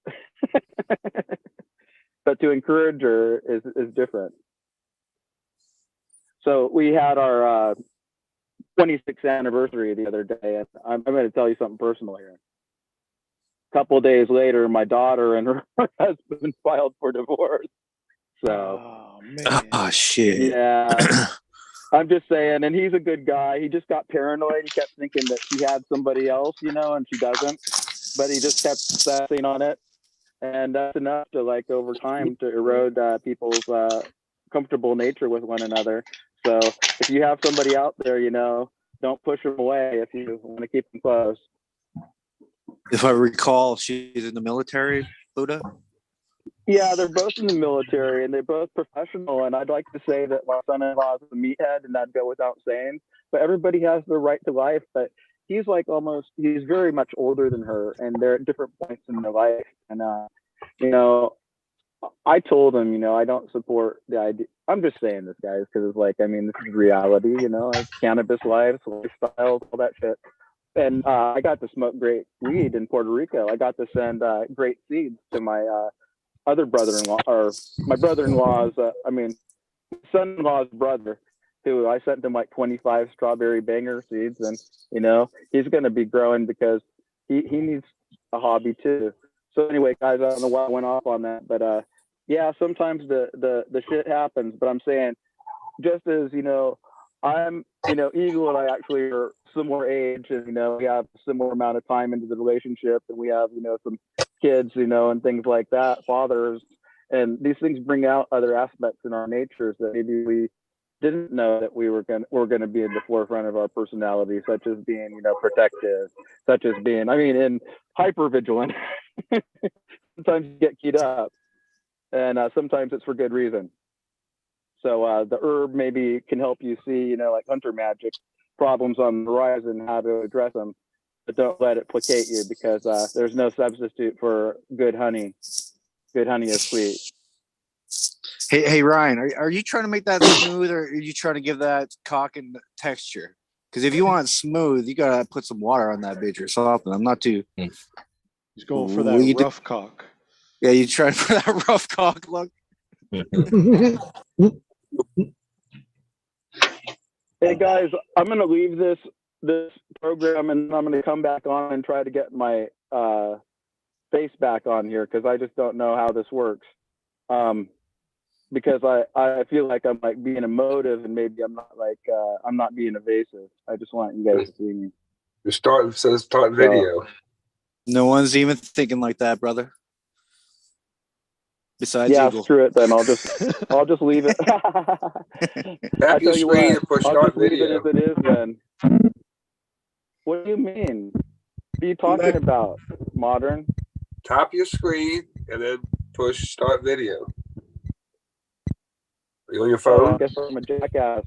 But to encourage her is different. So we had our 26th anniversary the other day, and I'm going to tell you something personal here. A couple of days later, my daughter and her husband filed for divorce. So, oh shit. Yeah. I'm just saying, and he's a good guy. He just got paranoid. He kept thinking that she had somebody else, and she doesn't. But he just kept obsessing on it. And that's enough to, over time, to erode people's comfortable nature with one another. So if you have somebody out there, don't push them away if you want to keep them close. If I recall, she's in the military, Buddha? Yeah, they're both in the military and they're both professional. And I'd like to say that my son-in-law is a meathead, and that'd go without saying. But everybody has their right to life. But he's he's very much older than her, and they're at different points in their life. And, I told him, I don't support the idea. I'm just saying this, guys, because this is reality, cannabis lives, lifestyles, all that shit. And I got to smoke great weed in Puerto Rico. I got to send great seeds to my other brother-in-law, or my brother-in-law's, son-in-law's brother, who I sent him 25 strawberry banger seeds. And, he's going to be growing because he needs a hobby too. So anyway, guys, I don't know why I went off on that, but yeah, sometimes the shit happens, but I'm saying, just as I'm Eagle and I actually are similar age, and we have a similar amount of time into the relationship, and we have some kids, and things like that, fathers, and these things bring out other aspects in our natures that maybe we didn't know that we're going to be in the forefront of our personality, such as being protective, such as being and hyper vigilant. Sometimes you get keyed up, and sometimes it's for good reason. So the herb maybe can help you see, like hunter magic problems on the horizon, how to address them, but don't let it placate you, because there's no substitute for good honey. Good honey is sweet. Hey Ryan, are you trying to make that smooth, or are you trying to give that cock and texture? Because if you want it smooth, you gotta put some water on that bitch or something. I'm not too. He's going for that rough cock. Yeah, you trying for that rough cock look. Hey guys, I'm gonna leave this program, and I'm gonna come back on and try to get my face back on here, because I just don't know how this works. Because I feel like I'm like being emotive, and maybe I'm not being evasive. I just want you guys to see me. Start video. No one's even thinking like that, brother. Besides Eagle. Screw it then. I'll just leave it. I tell you what, I'll just leave it as it is then. What do you mean? What are you talking about? Modern? Tap your screen and then push start video. Are you on your phone? I guess I'm a jackass.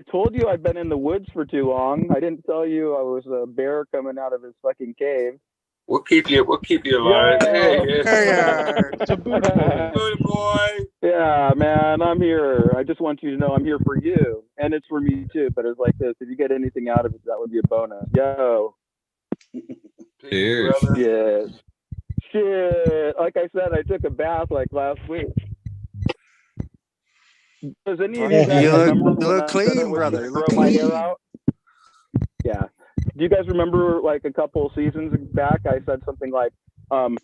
I told you I've been in the woods for too long. I didn't tell you I was a bear coming out of his fucking cave. We'll keep you alive. Yeah. It's a boot boy. Good boy. Yeah, man, I'm here. I just want you to know I'm here for you, and it's for me too. But it's like this: if you get anything out of it, that would be a bonus. Yo. Cheers. Yes. Shit. Like I said, I took a bath like last week. Does any of you guys remember when I said I was gonna grow my hair out? Yeah. Do you guys remember like a couple seasons back? I said something like, my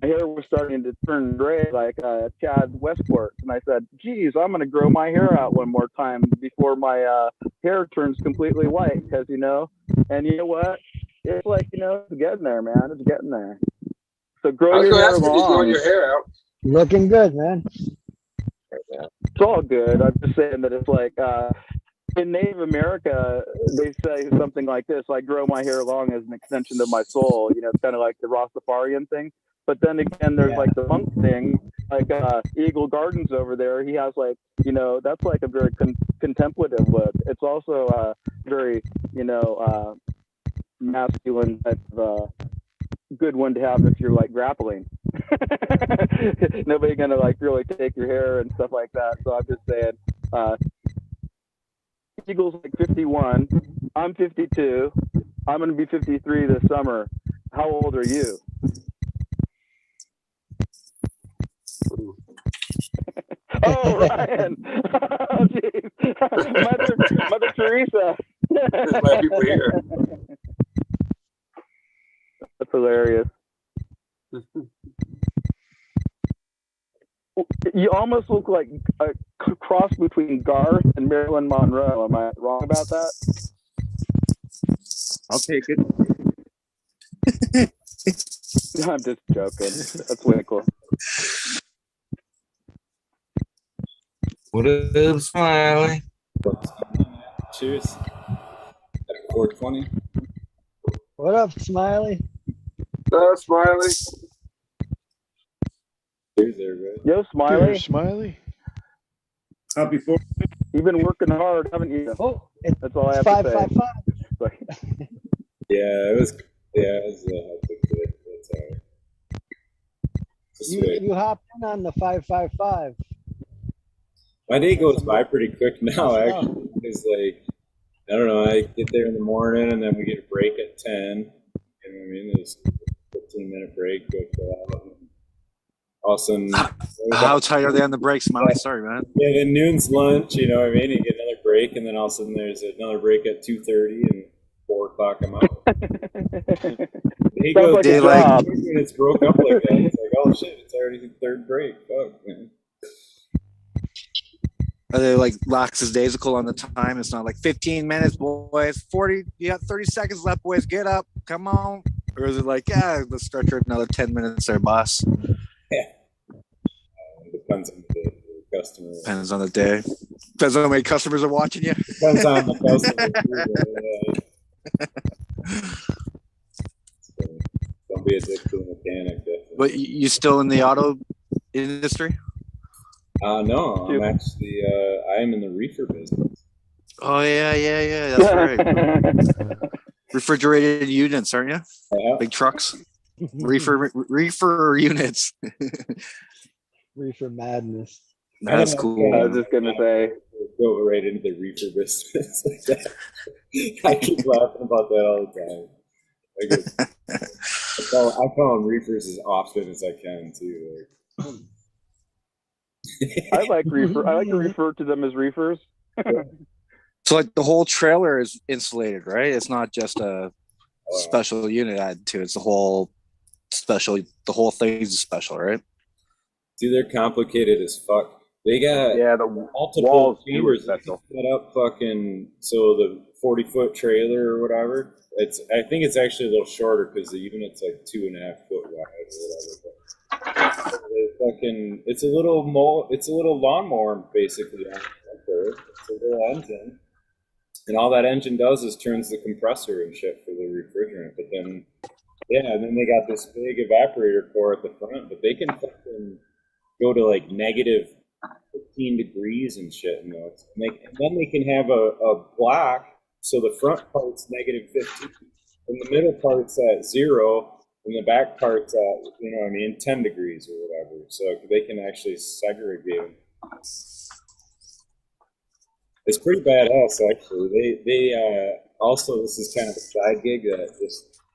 hair was starting to turn gray like Chad Westport, and I said, "Geez, I'm gonna grow my hair out one more time before my hair turns completely white." Because and you know what? It's like it's getting there, man. It's getting there. So grow your hair long. Growing your hair out. Looking good, man. It's all good. I'm just saying that it's like in Native America, they say something like this: "I grow my hair long as an extension of my soul." It's kind of like the Rastafarian thing. But then again, there's like the monk thing, like Eagle Gardens over there. He has like, that's like a very contemplative look. It's also very, masculine type of good one to have if you're like grappling. Nobody gonna like really take your hair and stuff like that. So I'm just saying, Eagle's like 51. I'm 52. I'm gonna be 53 this summer. How old are you? Oh, Ryan. Oh, jeez. Mother Teresa. There's a lot of people here. That's hilarious. You almost look like a cross between Garth and Marilyn Monroe. Am I wrong about that? I'll take it. I'm just joking. That's way cool. What up, Smiley? Cheers. 420. What up, Smiley? Smiley. Cheers, everybody. Yo, Smiley. Cheers, Smiley. Happy 4th. You've been working hard, haven't you? Oh, that's all I have to say. Yeah, it was hectic today. That's all right. You hopped in on the 555. My day goes by pretty quick now, actually. It's like, I don't know, I get there in the morning and then we get a break at 10. You know what I mean? There's a 15-minute break, go for that. All of a sudden, How tight are they on the break, Smiley? Sorry, man. Yeah, then noon's lunch, you know what I mean? You get another break, and then all of a sudden there's another break at 2:30, and 4 o'clock I'm out. He goes, like a job. when it's broke up like that, it's like, oh shit, it's already the third break. Fuck, man. Are they like lackadaisical on the time? It's not like 15 minutes, boys. 40, you got 30 seconds left, boys. Get up, come on. Or is it like, yeah, let's stretch for another 10 minutes there, boss? Yeah. Depends on the customer. Depends on the day. Depends on how many customers are watching you. Depends on the customer. Don't be addicted to a mechanic. Definitely. But you still in the auto industry? No, I'm actually I am in the reefer business. Oh yeah. That's right. Refrigerated units, aren't you? Yeah. Big trucks. Reefer units. Reefer madness. That's cool. I was just gonna say. Go right into the reefer business like that. I keep laughing about that all the time. I call them reefers as often as I can too. I like reefer. I like to refer to them as reefers. So like the whole trailer is insulated, right? It's not just a special unit added to it. It's the whole special. The whole thing is special, right? Dude, they're complicated as fuck. They got the multiple walls chambers set up fucking so the 40-foot trailer or whatever. I think it's actually a little shorter because the unit's like 2.5 foot wide or whatever. But it's a little lawnmower basically on there. It's a little engine. And all that engine does is turns the compressor and shit for the refrigerant. But then and then they got this big evaporator core at the front, but they can fucking go to like negative 15 degrees and shit in those. And then they can have a block, so the front part's negative 15, and the middle part's at 0, and the back part's at, 10 degrees or whatever. So they can actually segregate them. It's pretty badass, actually. They also, this is kind of a side gig that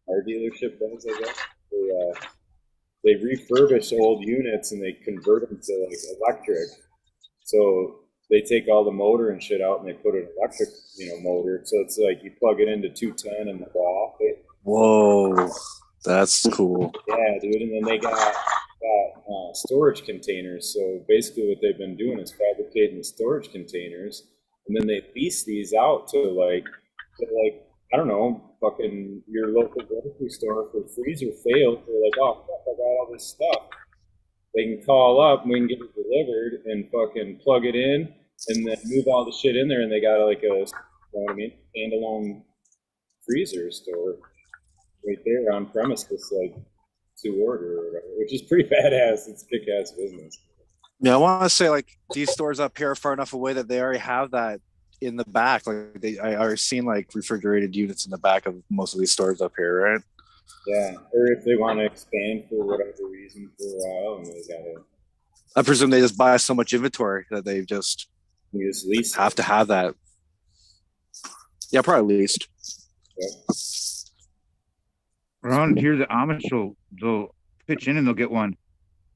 our dealership does, I guess. They refurbish old units and they convert them to like electric. So they take all the motor and shit out and they put an electric, motor. So it's like you plug it into 210 and the ball. Whoa, that's cool. Yeah, dude. And then they got storage containers. So basically what they've been doing is fabricating the storage containers, and then they lease these out to like I don't know, fucking your local grocery store. If the freezer fails, they're like, oh fuck, I got all this stuff. They can call up and we can get it delivered and fucking plug it in and then move all the shit in there, and they got like standalone freezer store right there on premises, like to order or whatever, which is pretty badass. It's kick ass business. Yeah, I want to say like these stores up here are far enough away that they already have that in the back. Like I already seen like refrigerated units in the back of most of these stores up here, right? Yeah, or if they want to expand for whatever reason for a while, and they gotta. I presume they just buy so much inventory that they just lease have to have that. Yeah, probably leased. Yeah. Around here, the Amish they'll pitch in and they'll get one,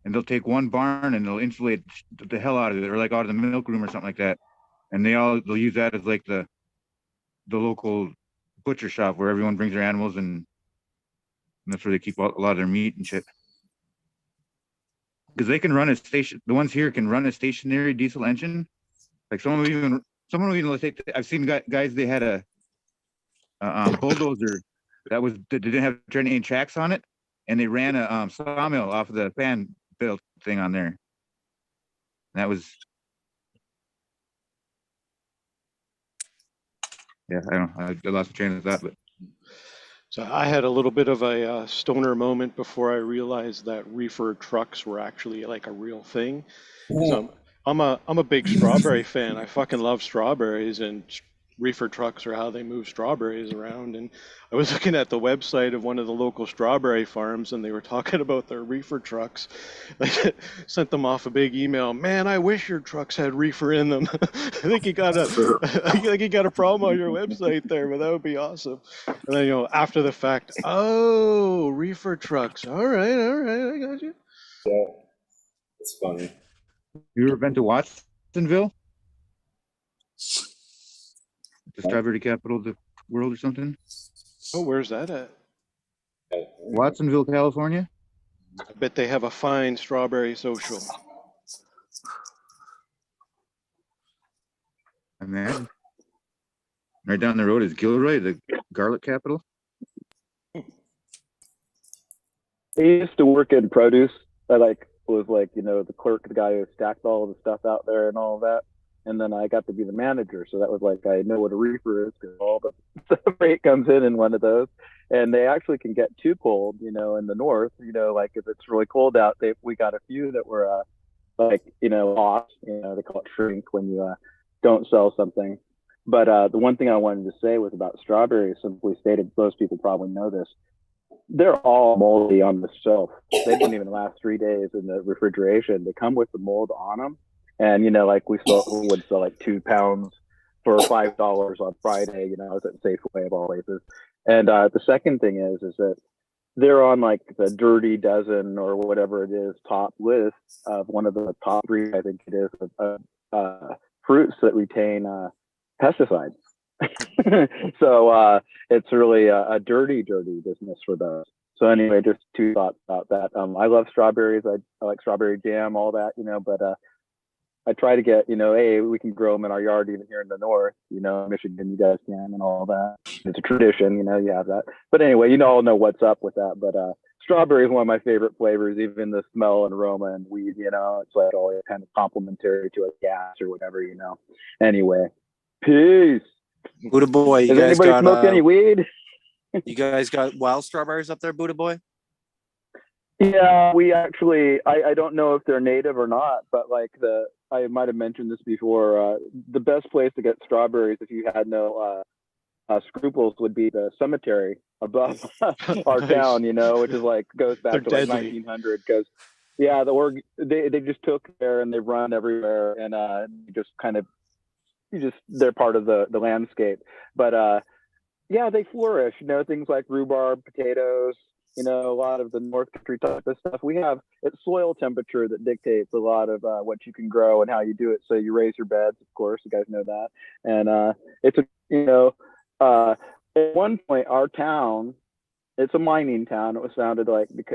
and they'll take one barn and they'll insulate the hell out of it, or like out of the milk room or something like that, and they'll use that as like the local butcher shop where everyone brings their animals, and that's where they keep a lot of their meat and shit. Because they can run the ones here can run a stationary diesel engine. Like someone will even take. I've seen guys. They had a bulldozer that didn't have any tracks on it, and they ran a sawmill off of the fan built thing on there. That was. Yeah, I don't know. I lost the train of thought, but. So I had a little bit of a stoner moment before I realized that reefer trucks were actually like a real thing. So I'm a big strawberry fan. I fucking love strawberries, and reefer trucks are how they move strawberries around. And I was looking at the website of one of the local strawberry farms, and they were talking about their reefer trucks. I sent them off a big email. Man, I wish your trucks had reefer in them. I think you got a problem on your website there, but that would be awesome. And then after the fact, oh, reefer trucks. All right, I got you. Yeah, it's funny. You ever been to Watsonville? The strawberry capital of the world or something? Oh, where's that at? Watsonville, California. I bet they have a fine strawberry social. I imagine. Right down the road is Gilroy, the garlic capital. I used to work in produce. I was the clerk, the guy who stacked all the stuff out there and all that. And then I got to be the manager. So that was I know what a reefer is because all the freight comes in one of those. And they actually can get too cold, in the north, if it's really cold out, we got a few that were off, they call it shrink when you don't sell something. But the one thing I wanted to say was about strawberries, simply stated, most people probably know this. They're all moldy on the shelf. They don't even last 3 days in the refrigeration. They come with the mold on them. And, we would sell 2 pounds for $5 on Friday, I was at Safeway of all places. And the second thing is that they're on the Dirty Dozen or whatever it is top list of one of the top 3, I think it is, fruits that retain pesticides. So it's really a dirty business for those. So anyway, just 2 thoughts about that. I love strawberries. I like strawberry jam, all that, but I try to get, hey, we can grow them in our yard even here in the north, Michigan, you guys can and all that. It's a tradition, you have that. But anyway, all know what's up with that. But strawberry is one of my favorite flavors, even the smell and aroma and weed, it's always kind of complementary to a gas or whatever, Anyway, peace. Buddha boy, you Does guys anybody got smoke any weed? you guys got wild strawberries up there, Buddha boy? Yeah, we actually, I don't know if they're native or not, but I might have mentioned this before. The best place to get strawberries if you had no scruples would be the cemetery above our town, which is goes back to 1900. Because yeah, they just took there and they run everywhere and just kind of they're part of the landscape. But yeah, they flourish. Things like rhubarb, potatoes. A lot of the North Country type of stuff. It's soil temperature that dictates a lot of what you can grow and how you do it. So you raise your beds, of course, you guys know that. And it's at one point our town, it's a mining town. It was founded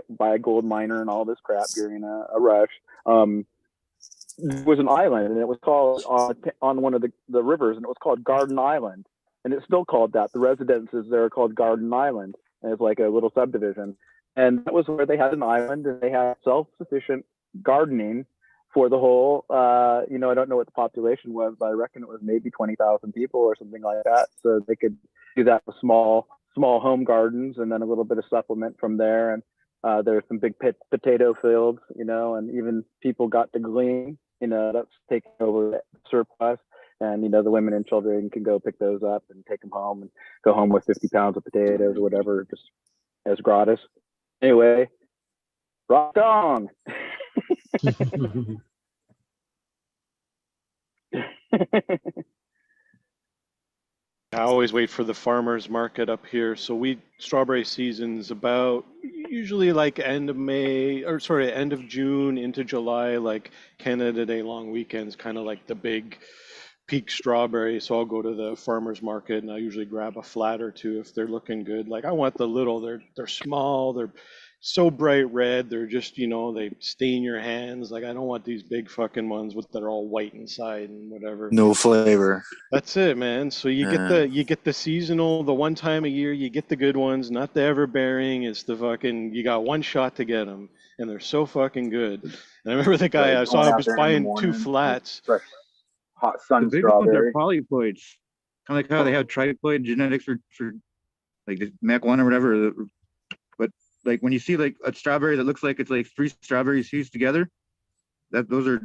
by a gold miner and all this crap during a rush. It was an island and it was called on one of the rivers, and it was called Garden Island, and it's still called that. The residences there are called Garden Island. And it's a little subdivision. And that was where they had an island and they had self-sufficient gardening for the whole, I don't know what the population was, but I reckon it was maybe 20,000 people or something like that. So they could do that with small home gardens and then a little bit of supplement from there. And there's some big potato fields, and even people got to glean, that's taking over the surplus. And, the women and children can go pick those up and take them home and go home with 50 pounds of potatoes or whatever, just as gratis. Anyway, rock on. I always wait for the farmers market up here. So strawberry season's about usually end of May, or sorry, end of June into July, Canada Day long weekends, kind of the big peak strawberry. So I'll go to the farmers market and I usually grab a flat or 2 if they're looking good. I want the little, they're small, they're so bright red, they're just, they stain your hands. I don't want these big fucking ones that are all white inside and whatever. No flavor. That's it, man. So you get the seasonal, the one time a year, you get the good ones, not the ever bearing. It's the fucking, you got one shot to get them and they're so fucking good. And I remember the guy I saw was buying 2 flats. Hot sun the big strawberry. Ones are polyploids, kind of how they have triploid genetics for the MAC1 or whatever. But when you see a strawberry that looks like it's 3 strawberries fused together, those are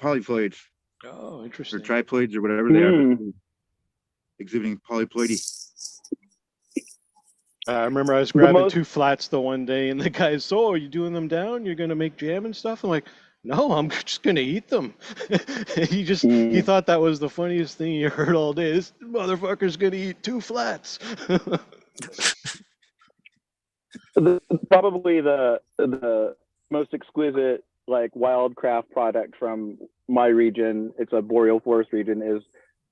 polyploids. Oh, interesting. Or triploids or whatever they are, exhibiting polyploidy. I remember I was grabbing 2 flats the one day, and the guy's, so are you doing them down? You're gonna make jam and stuff? I'm like, no, I'm just gonna eat them. He thought that was the funniest thing he heard all day. This motherfucker's gonna eat 2 flats. Probably the most exquisite wild craft product from my region, it's a boreal forest region, is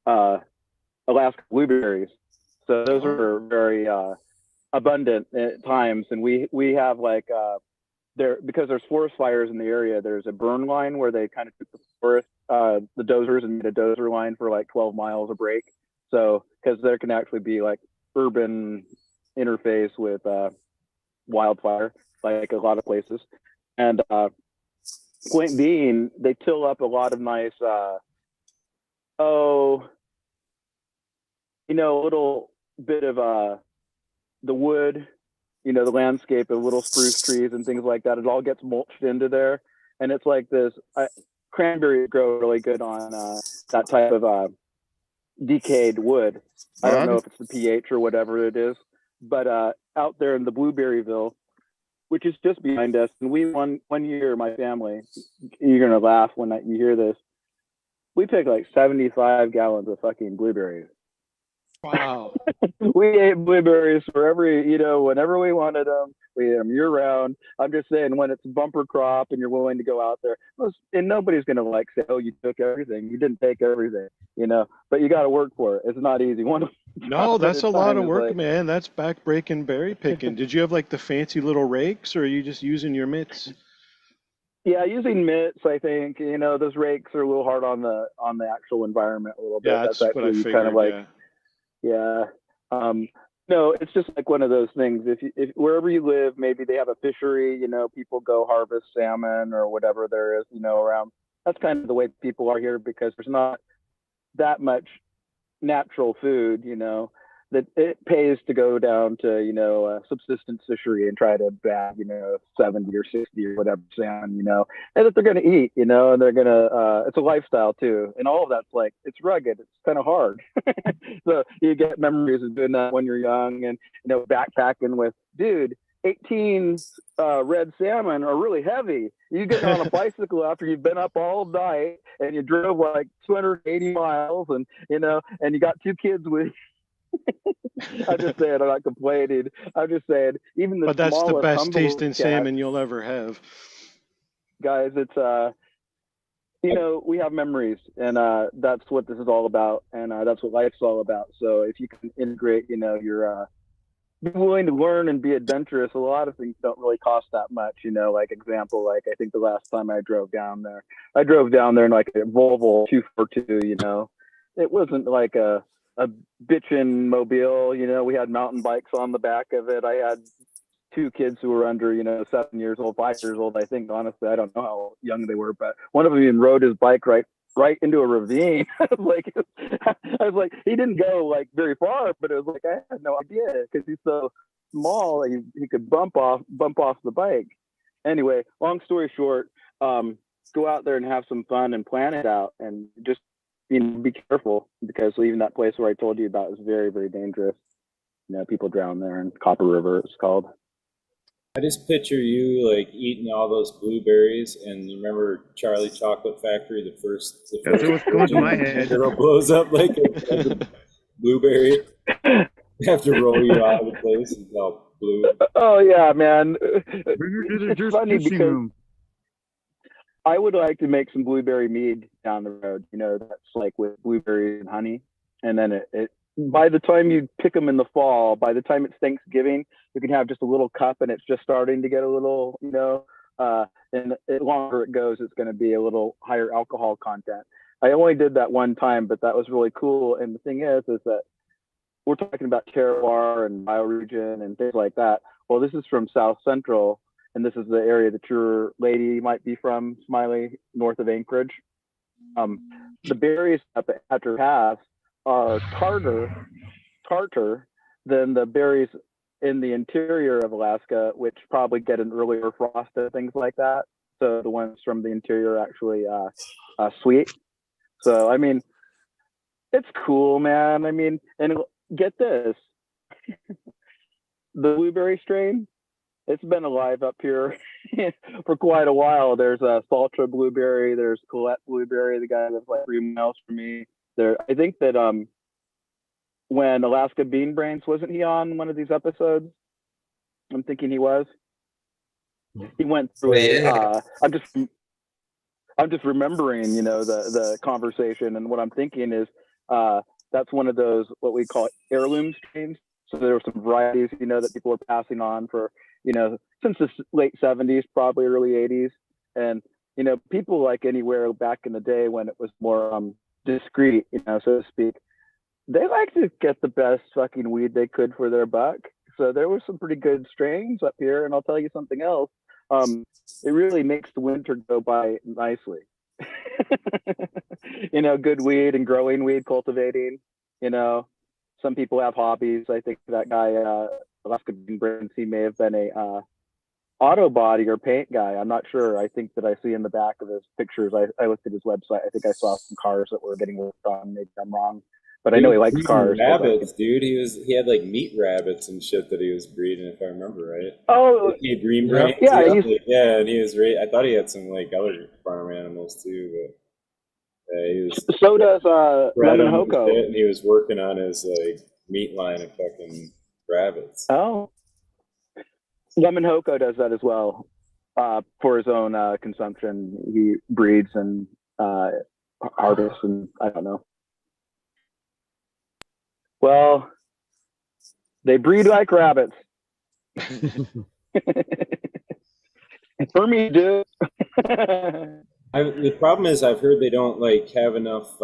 Alaska blueberries. So those are very abundant at times, and we have there, because there's forest fires in the area, there's a burn line where they kind of took the forest the dozers and made a dozer line for like 12 miles a break. So, because there can actually be like urban interface with wildfire, like a lot of places. And point being, they till up a lot of nice, a little bit of the wood, the landscape of little spruce trees and things like that. It all gets mulched into there. And it's like this, cranberries grow really good on that type of decayed wood. I don't know if it's the pH or whatever it is, but out there in the Blueberryville, which is just behind us, and we one year, my family, you're gonna laugh when you hear this, we picked like 75 gallons of fucking blueberries. Wow. We ate blueberries for whenever we wanted them. We ate them year round. I'm just saying, when it's bumper crop and you're willing to go out there, and nobody's going to say, oh, you took everything. You didn't take everything, but you got to work for it. It's not easy. No, that's a lot of work, man. That's back-breaking berry picking. Did you have like the fancy little rakes, or are you just using your mitts? Yeah, using mitts, I think, those rakes are a little hard on the actual environment a little bit. Yeah, that's what I figured, kind of like, yeah. No, it's just like one of those things. If wherever you live, maybe they have a fishery, people go harvest salmon or whatever there is, around. That's kind of the way people are here, because there's not that much natural food, that it pays to go down to, a subsistence fishery and try to bag, 70 or 60 or whatever salmon, and that they're going to eat, and they're going to, it's a lifestyle too. And all of that's like, it's rugged. It's kind of hard. So you get memories of doing that when you're young and, backpacking with, dude, 18 red salmon are really heavy. You get on a bicycle after you've been up all night and you drove like 280 miles and, and you got 2 kids with I'm just saying, I'm not complaining. I'm just saying, even the But that's the smallest, best humblest tasting cat, salmon you'll ever have. guys, it's we have memories, and that's what this is all about, and that's what life's all about. So if you can integrate, you're be willing to learn and be adventurous. A lot of things don't really cost that much, like example, like I think the last time I drove down there in like a Volvo 242, it wasn't like a bitchin' mobile, we had mountain bikes on the back of it. I had 2 kids who were under, 7 years old, 5 years old. I think, honestly, I don't know how young they were, but one of them even rode his bike right into a ravine. I was like, he didn't go like very far, but it was like, I had no idea, because he's so small, he could bump off the bike. Anyway, long story short, go out there and have some fun and plan it out, and just be careful, because even that place where I told you about is very, very dangerous. People drown there in Copper River, it's called. I just picture you like eating all those blueberries, and you remember Charlie Chocolate Factory, the first That's what's going to my head. It blows up like a blueberry. You have to roll you out of the place and it's all blue. Oh yeah, man. Bring her to the It's funny juice because room. I would like to make some blueberry mead down the road. That's like with blueberries and honey. And then it by the time you pick them in the fall, by the time it's Thanksgiving, you can have just a little cup and it's just starting to get a little, and the longer it goes, it's going to be a little higher alcohol content. I only did that one time, but that was really cool. And the thing is that we're talking about terroir and bioregion and things like that. Well, this is from South Central, and this is the area that your lady might be from, Smiley, north of Anchorage. The berries up at your pass are tartar than the berries in the interior of Alaska, which probably get an earlier frost and things like that. So the ones from the interior are actually sweet. So, I mean, it's cool, man. I mean, and get this, the blueberry strain, it's been alive up here for quite a while. There's a Saltra blueberry, there's Colette blueberry, the guy that's like 3 miles from me. I think that when Alaska Bean Brains, wasn't he on one of these episodes? I'm thinking he was. He went through it. I'm just remembering, the conversation, and what I'm thinking is that's one of those what we call heirloom strains. So there were some varieties, that people were passing on for, since the late 70s, probably early 80s, and you know, people like anywhere back in the day when it was more discreet, you know, so to speak, they like to get the best fucking weed they could for their buck. So there were some pretty good strains up here, and I'll tell you something else. It really makes the winter go by nicely. You know, good weed and growing weed, cultivating. You know, some people have hobbies. I think that guy, Alaska Brands, he may have been a auto body or paint guy. I'm not sure. I think that I see in the back of his pictures. I looked at his website. I think I saw some cars that were getting worked on. Maybe I'm wrong, but I know he likes breeding cars. rabbits, dude. He had like meat rabbits and shit that he was breeding, if I remember right. Oh, he had green brains. yeah, Yeah, and he was I thought he had some like other farm animals too, but he was. So does bred Lemon them and Hoko. shit, and he was working on his like meat line of fucking rabbits. Oh, Lemon Hoko does that as well for his own consumption. He breeds and harvests, and I don't know. Well, they breed like rabbits. For me, dude. The problem is I've heard they don't like have enough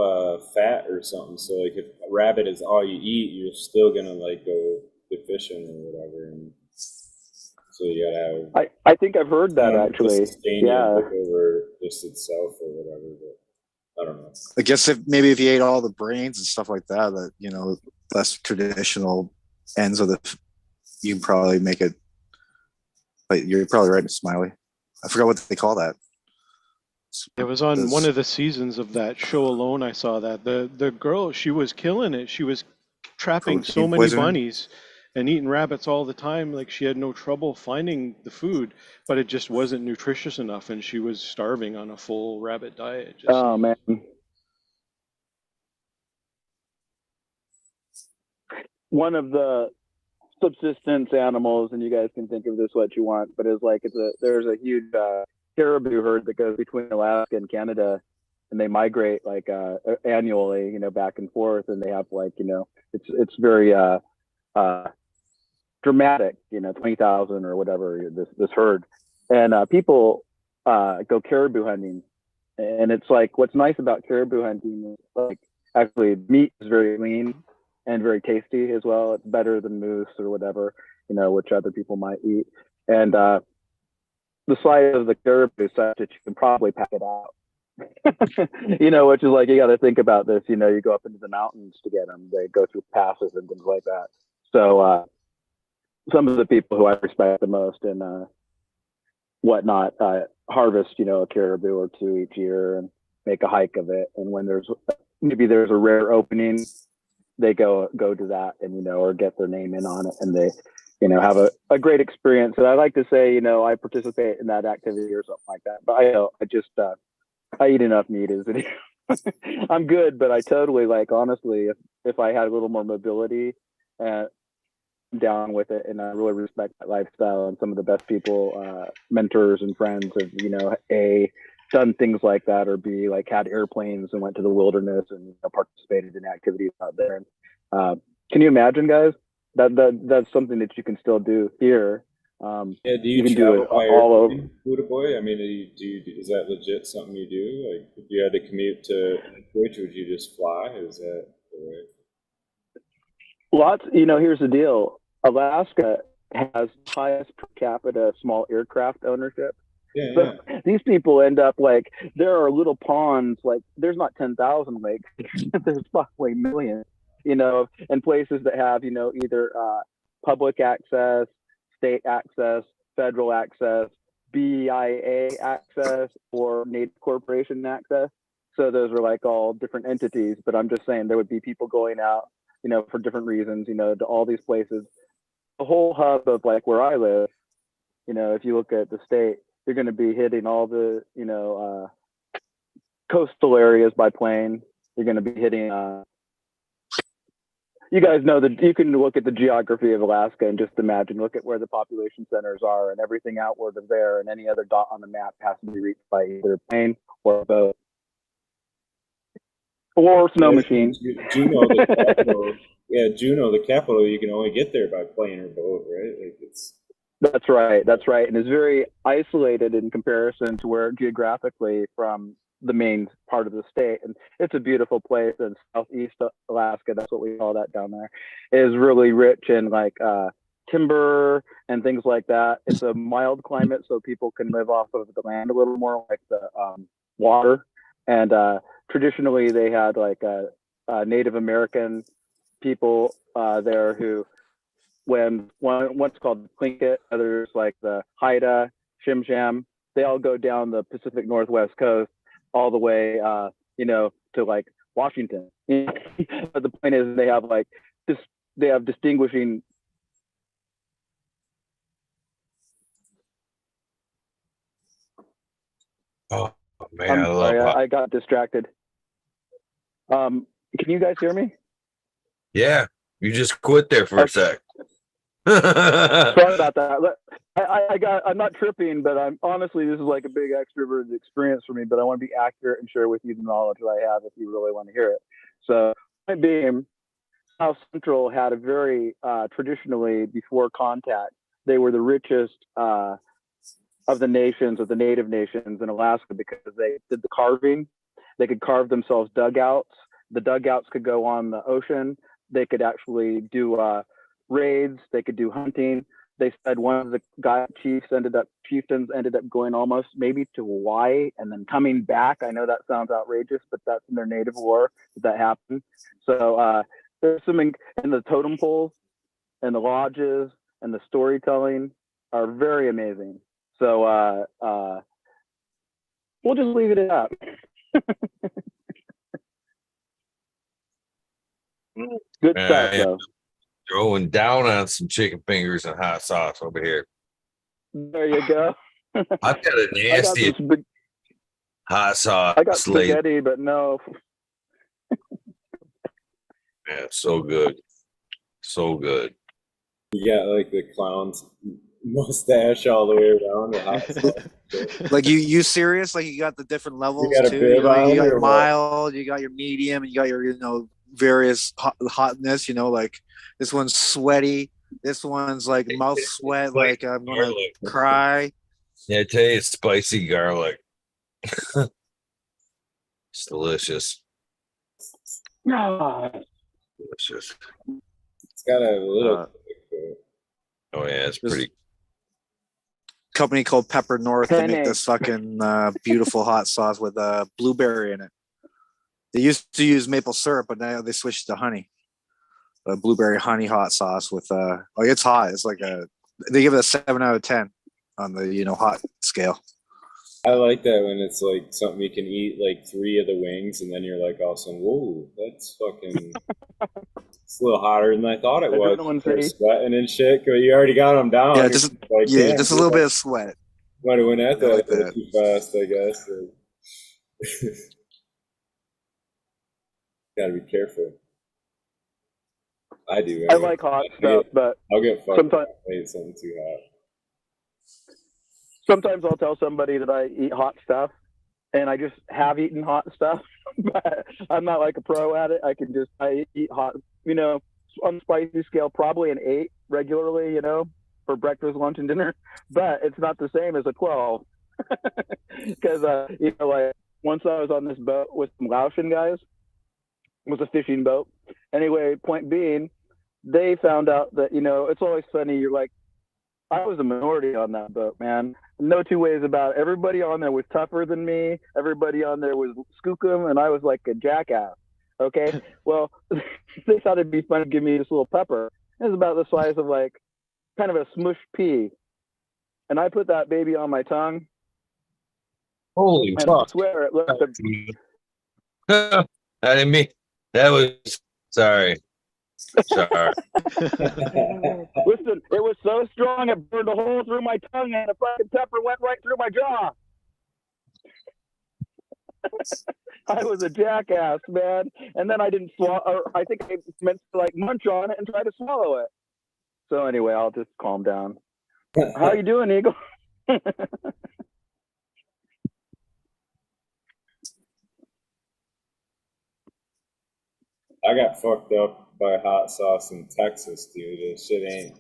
fat or something. So like if a rabbit is all you eat, you're still gonna like go deficient or whatever. And so you gotta have. I think I've heard that actually. Yeah. Like over just itself or whatever. But I don't know. I guess if you ate all the brains and stuff like that, that, you know, less traditional ends of you can probably make it. But you're probably right, Smiley. I forgot what they call that. It was on one of the seasons of that show alone. I saw that the girl, she was killing it. She was trapping so many bunnies and eating rabbits all the time. Like she had no trouble finding the food, but it just wasn't nutritious enough, and she was starving on a full rabbit diet. Oh man. One of the subsistence animals, and you guys can think of this what you want, but it's like there's a huge caribou herd that goes between Alaska and Canada, and they migrate like annually, you know, back and forth, and they have like, you know, it's very dramatic, you know, 20,000 or whatever this herd, and people go caribou hunting, and it's like what's nice about caribou hunting is like actually meat is very lean and very tasty as well. It's better than moose or whatever, you know, which other people might eat. And the size of the caribou is such that you can probably pack it out. You know, which is like, you got to think about this, you know, you go up into the mountains to get them. They go through passes and things like that. So some of the people who I respect the most and whatnot harvest, you know, a caribou or two each year and make a hike of it. And when there's a rare opening, they go to that and, you know, or get their name in on it, and they, you know, have a great experience. And I like to say, you know, I participate in that activity or something like that. But I eat enough meat as it is. I'm good, but I totally like, honestly, if I had a little more mobility, I'm down with it. And I really respect that lifestyle. And some of the best people, mentors and friends have, you know, done things like that, or B, like had airplanes and went to the wilderness and, you know, participated in activities out there. Can you imagine, guys? That's something that you can still do here. Yeah, do you can travel do it by all over. airplane, Buddha Boy? I mean, is that legit something you do? Like, if you had to commute to Anchorage, would you just fly? Is that the way? Lots, you know, here's the deal. Alaska has highest per capita small aircraft ownership. Yeah, so these people end up like, there are little ponds, like there's not 10,000 lakes, there's probably millions, you know, and places that have, you know, either public access, state access, federal access, BIA access, or Native Corporation access. So those are like all different entities, but I'm just saying there would be people going out, you know, for different reasons, you know, to all these places. The whole hub of like where I live, you know, if you look at the state, you're going to be hitting all the, you know, coastal areas by plane. You're going to be hitting, you guys know that you can look at the geography of Alaska and just imagine, look at where the population centers are, and everything outward of there and any other dot on the map has to be reached by either plane or boat or snow machine. Juneau, the capital, you can only get there by plane or boat, right? Like it's That's right. That's right. And it's very isolated in comparison to where geographically from the main part of the state. And it's a beautiful place in southeast Alaska. That's what we call that down there. It is really rich in like timber and things like that. It's a mild climate, so people can live off of the land a little more, like the water. And traditionally, they had like Native American people there who when one's called Tlingit, others like the Haida, Shimsham, they all go down the Pacific Northwest coast all the way, to like Washington. But the point is, they have like this, they have distinguishing. Oh man, I'm I love sorry, hot. I got distracted. Can you guys hear me? Yeah, you just quit there for a sec. Sorry about that. I'm not tripping, but I'm honestly, this is like a big extroverted experience for me, but I want to be accurate and share with you the knowledge that I have if you really want to hear it. So, point being, South Central had a very, traditionally, before contact, they were the richest of the nations, of the native nations in Alaska, because they did the carving. They could carve themselves dugouts. The dugouts could go on the ocean. They could actually do raids. They could do hunting. They said one of the chieftains ended up going almost maybe to Hawaii and then coming back. I know that sounds outrageous, but that's in their native war that happened. So there's some in the totem poles and the lodges and the storytelling are very amazing. So we'll just leave it at that. Good stuff, though. Throwing down on some chicken fingers and hot sauce over here. There you go. I've got a nasty hot sauce. I got spaghetti, but no. Yeah, so good. So good. You got like the clown's mustache all the way around. The hot sauce. Like you serious? Like you got the different levels got a too. bib on You got or your what? mild, you got your medium, and you got your various hotness. Like this one's sweaty. This one's like mouth sweat. Like I'm gonna cry. Yeah, I tell you, it's spicy garlic. It's delicious. No. Delicious. It's got a little. Oh yeah, it's pretty. Company called Pepper North to make this fucking beautiful hot sauce with blueberry in it. They used to use maple syrup, but now they switched to honey. A blueberry honey hot sauce with it's hot. It's like they give it a 7 out of 10 on the hot scale. I like that when it's like something you can eat like 3 of the wings, and then you're like all of a sudden, whoa, that's fucking. It's a little hotter than I thought it was. Start sweating and shit. Cause you already got them down. Yeah, just just a little bit of sweat. Might have went at that like a little too fast, I guess. Gotta be careful. I do. I like hot stuff, but I'll get fucked sometimes if I eat something too hot. Sometimes I'll tell somebody that I eat hot stuff, and I just have eaten hot stuff, but I'm not like a pro at it. I eat hot, on spicy scale, probably an 8 regularly, for breakfast, lunch, and dinner, but it's not the same as a 12. Because, like once I was on this boat with some Laotian guys, it was a fishing boat. Anyway, point being, they found out that, it's always funny. You're like, I was a minority on that boat, man. No two ways about it. Everybody on there was tougher than me. Everybody on there was skookum, and I was like a jackass. Okay? Well, they thought it'd be fun to give me this little pepper. It was about the size of like kind of a smushed pea. And I put that baby on my tongue. Holy and fuck. I swear it looked I didn't mean that was sorry. Sorry. Listen, it was so strong it burned a hole through my tongue, and the fucking pepper went right through my jaw. I was a jackass, man. And then I didn't swallow, or I think I meant to like munch on it and try to swallow it. So anyway, I'll just calm down. How you doing, Eagle? I got fucked up by hot sauce in Texas, dude. This shit ain't.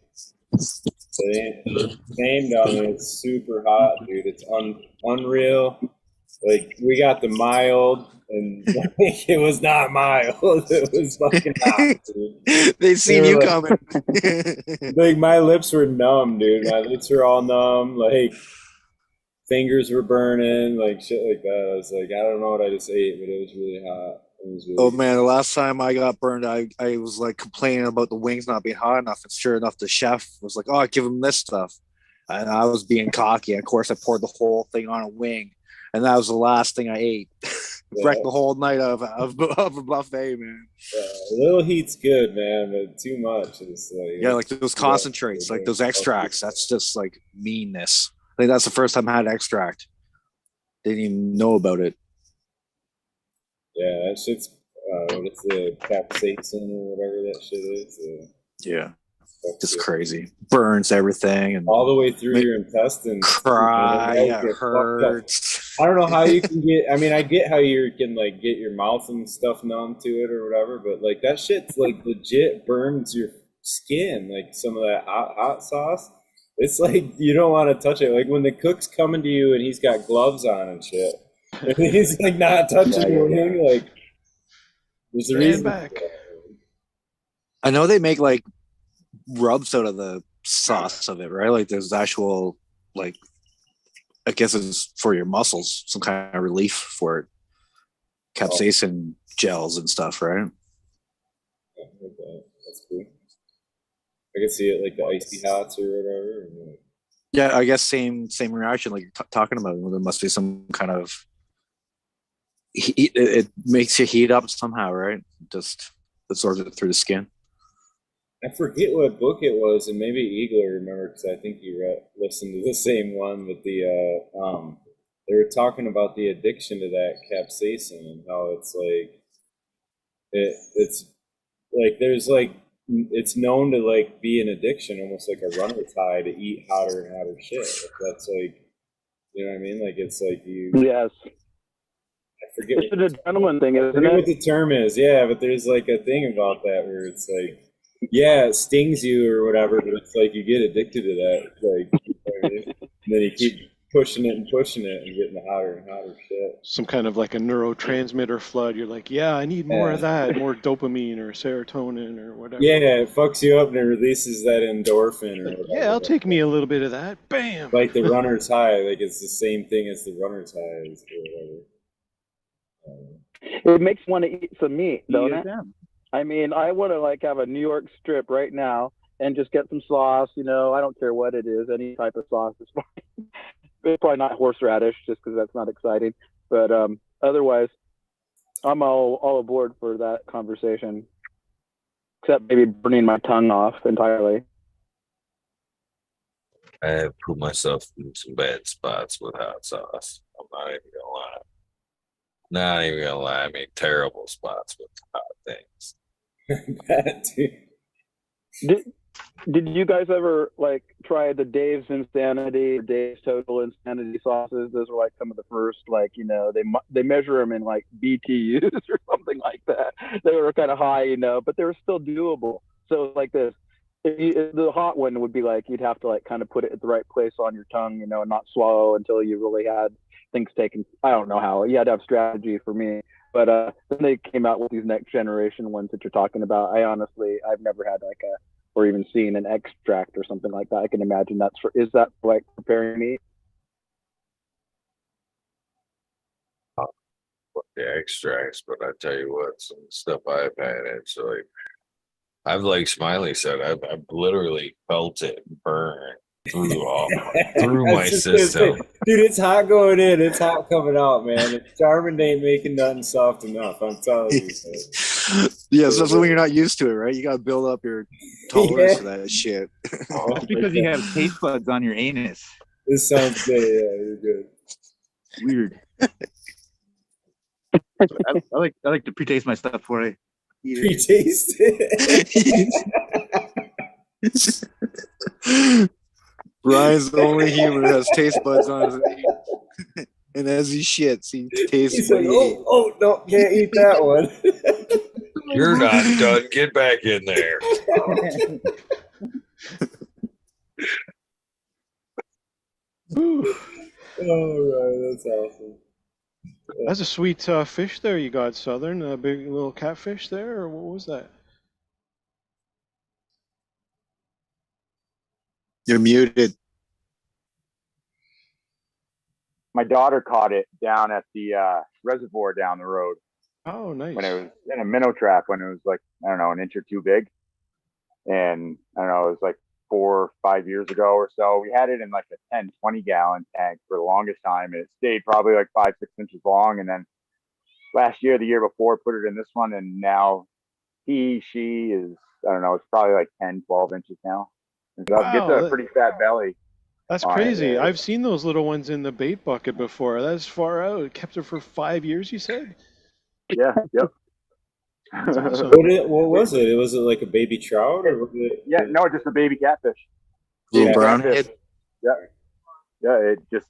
Same down there. It's super hot, dude. It's unreal. Like we got the mild, and like, it was not mild. It was fucking hot, dude. They seen were you like- coming. Like my lips were numb, dude. My lips were all numb. Like fingers were burning, like shit like that. I was like, I don't know what I just ate, but it was really hot. It was really Oh man, the last time I got burned, I was like complaining about the wings not being hot enough, and sure enough, the chef was like, "Oh, give him this stuff," and I was being cocky. Of course, I poured the whole thing on a wing, and that was the last thing I ate. Wrecked the whole night of a buffet, man. A little heat's good, man, but too much is like Yeah, like those concentrates, like those extracts. That's just like meanness. I think that's the first time I had extract. Didn't even know about it. Yeah, that shit's what it's the capsaicin or whatever that shit is. Yeah, just crazy. Burns everything and all the way through your intestines. Cry, Man, yeah, get it fucked up. hurts. I don't know how you can get. I mean, I get how you can like get your mouth and stuff numb to it or whatever, but like that shit's like legit burns your skin. Like some of that hot sauce. It's like you don't want to touch it. Like when the cook's coming to you and he's got gloves on and shit, and he's like not touching anything. Like there's a Stand reason. back. I know they make like rubs out of the sauce of it, right? Like there's actual like I guess it's for your muscles, some kind of relief for it. Capsaicin gels and stuff, right? That's cool. I can see it like the icy hots or whatever. Yeah, I guess same reaction like you're talking about. There must be some kind of heat. It makes you heat up somehow, right? Just absorbs it through the skin. I forget what book it was, and maybe Eagle will remember because I think you listened to the same one. But they were talking about the addiction to that capsaicin and how it's like it's like there's like it's known to like be an addiction, almost like a runner's high to eat hotter and hotter shit. That's like, you know what I mean? Like it's like you. Yes. I forget. It's an adrenaline thing, I isn't forget it? what the term is. Yeah, but there's like a thing about that where it's like, yeah, it stings you or whatever, but it's like you get addicted to that. Like, you know what I mean? And then you keep pushing it and getting the hotter and hotter shit. Some kind of like a neurotransmitter flood. You're like, yeah, I need more of that, more dopamine or serotonin or whatever. Yeah, it fucks you up and it releases that endorphin or whatever. Yeah, I'll take me a little bit of that. Bam. Like the runner's high, like it's the same thing as the runner's high or whatever. It makes you want to eat some meat, don't it? I mean, I want to like have a New York strip right now and just get some sauce. You know, I don't care what it is, any type of sauce is fine. It's probably not horseradish, just because that's not exciting. But otherwise, I'm all aboard for that conversation. Except maybe burning my tongue off entirely. I have put myself in some bad spots with hot sauce. I'm not even gonna lie. Not even gonna lie. I mean, terrible spots with hot things. Did you guys ever like try the Dave's Insanity or Dave's Total Insanity sauces? Those were like some of the first, like, you know, they measure them in like BTUs or something like that. They were kind of high, you know, but they were still doable. So like this, the hot one would be like you'd have to like kind of put it at the right place on your tongue, you know, and not swallow until you really had things taken. I don't know how. You had to have strategy for me. But then they came out with these next generation ones that you're talking about. I've never had like or even seen an extract or something like that. I can imagine is that for like preparing meat? The extracts, but I tell you what, some stuff I've had, it's like I've like Smiley said, I've literally felt it burn through my system. Dude, it's hot going in, it's hot coming out, man. If Charmin ain't making nothing soft enough, I'm telling you. Yeah, especially when you're not used to it, right? You gotta build up your tolerance for that shit. That's because you have taste buds on your anus. This sounds good. Yeah, you're good. Weird. I like to pre-taste my stuff before I eat it. Pre-taste it. Brian's the only human who has taste buds on his and as he shits, he tastes. He's like, oh no, can't eat that one. You're not done. Get back in there. Oof. Oh, right, that's awesome. That's a sweet fish there you got, Southern. A big little catfish there, or what was that? You're muted. My daughter caught it down at the reservoir down the road. Oh, nice. When it was in a minnow trap, when it was like, I don't know, an inch or two big. And I don't know, it was like 4 or 5 years ago or so. We had it in like a 10, 20 gallon tank for the longest time. And it stayed probably like 5, 6 inches long. And then last year, the year before, put it in this one. And now she is, I don't know, it's probably like 10, 12 inches now. And so it gets Wow, a pretty fat belly. That's on it. crazy. I've seen those little ones in the bait bucket before. That's far out. Kept it for 5 years, you said? Yeah, yep. That's awesome. What was it? Was it like a baby trout or was it? Yeah, no, just a baby catfish. Little Baby brown catfish. head. Yeah. Yeah, it just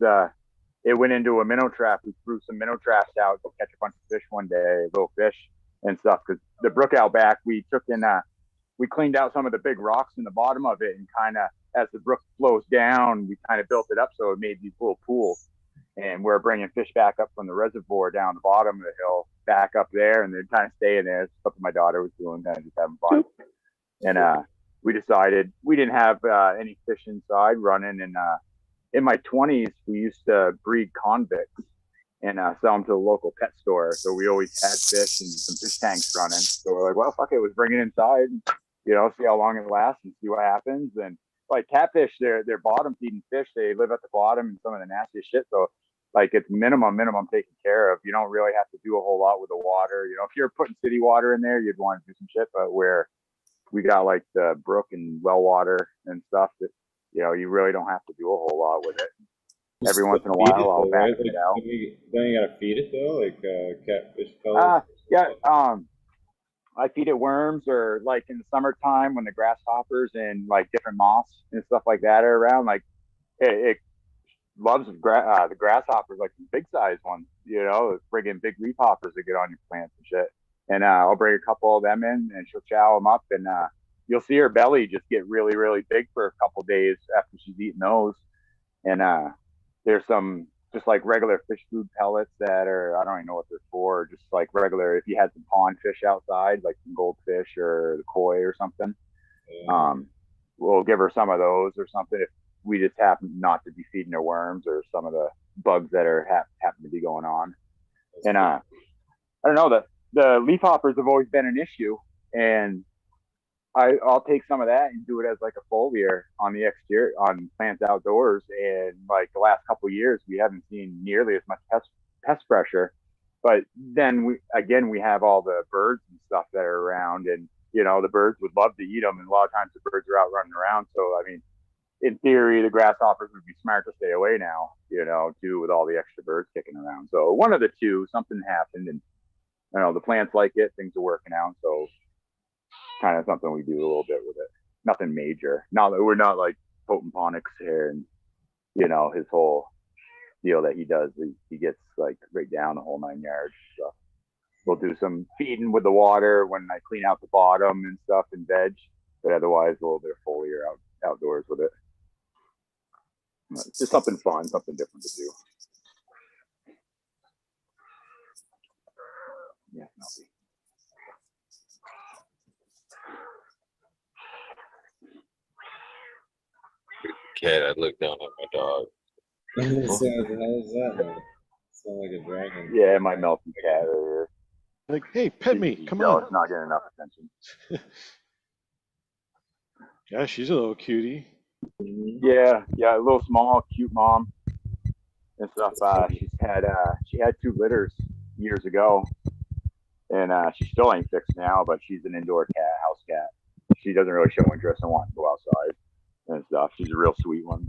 it went into a minnow trap. We threw some minnow traps out to catch a bunch of fish one day, little fish and stuff. Because the brook out back, we took in we cleaned out some of the big rocks in the bottom of it, and kind of as the brook flows down, we kind of built it up so it made these little pools. And we're bringing fish back up from the reservoir down the bottom of the hill, back up there, and they're kind of staying there. It's something my daughter was doing, kind of just having fun. And we decided we didn't have any fish inside running. And in my 20s, we used to breed convicts and sell them to the local pet store. So we always had fish and some fish tanks running. So we're like, well, fuck it, let's bring it inside, and, you know, see how long it lasts and see what happens. And like catfish, they're bottom feeding fish. They live at the bottom and some of the nastiest shit. So like it's minimum taken care of. You don't really have to do a whole lot with the water. You know, if you're putting city water in there, you'd want to do some shit. But where we got like the brook and well water and stuff, that, you know, you really don't have to do a whole lot with it. Every once in a while, I'll back it out. Then you gotta feed it though, like catfish pellets. Yeah. I feed it worms, or like in the summertime when the grasshoppers and like different moths and stuff like that are around. Like it loves the grasshoppers, like big size ones, you know, friggin' big leaf hoppers that get on your plants and shit. And I'll bring a couple of them in, and she'll chow them up, and you'll see her belly just get really, really big for a couple of days after she's eating those. And there's some just like regular fish food pellets that are, I don't even know what they're for, just like regular, if you had some pond fish outside, like some goldfish or the koi or something, we'll give her some of those or something if we just happen not to be feeding her worms or some of the bugs that are happen to be going on. And I don't know, the leaf hoppers have always been an issue, and I'll take some of that and do it as like a foliar on the exterior, on plants outdoors. And like the last couple of years, we haven't seen nearly as much pest pressure. But then we have all the birds and stuff that are around, and you know, the birds would love to eat them, and a lot of times the birds are out running around. So I mean, in theory, the grasshoppers would be smart to stay away now, you know, too, with all the extra birds kicking around. So one of the two, something happened, and you know, the plants like it, things are working out. So kind of something we do a little bit with it. Nothing major. We're not like Potemponics here, and you know, his whole deal that he does, he gets like right down the whole 9 yards. So we'll do some feeding with the water when I clean out the bottom and stuff and veg, but otherwise a little bit of foliar outdoors with it. It's just something fun, something different to do. Yeah, Melty. Cat, I look down at my dog. How is that? Sound like a dragon. Yeah, my melting cat over Like, hey, pet me, come here. on. It's not getting enough attention. Yeah, she's a little cutie. Yeah, a little small, cute mom and stuff. She had 2 litters years ago, and she still ain't fixed now, but she's an indoor cat, house cat. She doesn't really show interest in wanting to go outside and stuff. She's a real sweet one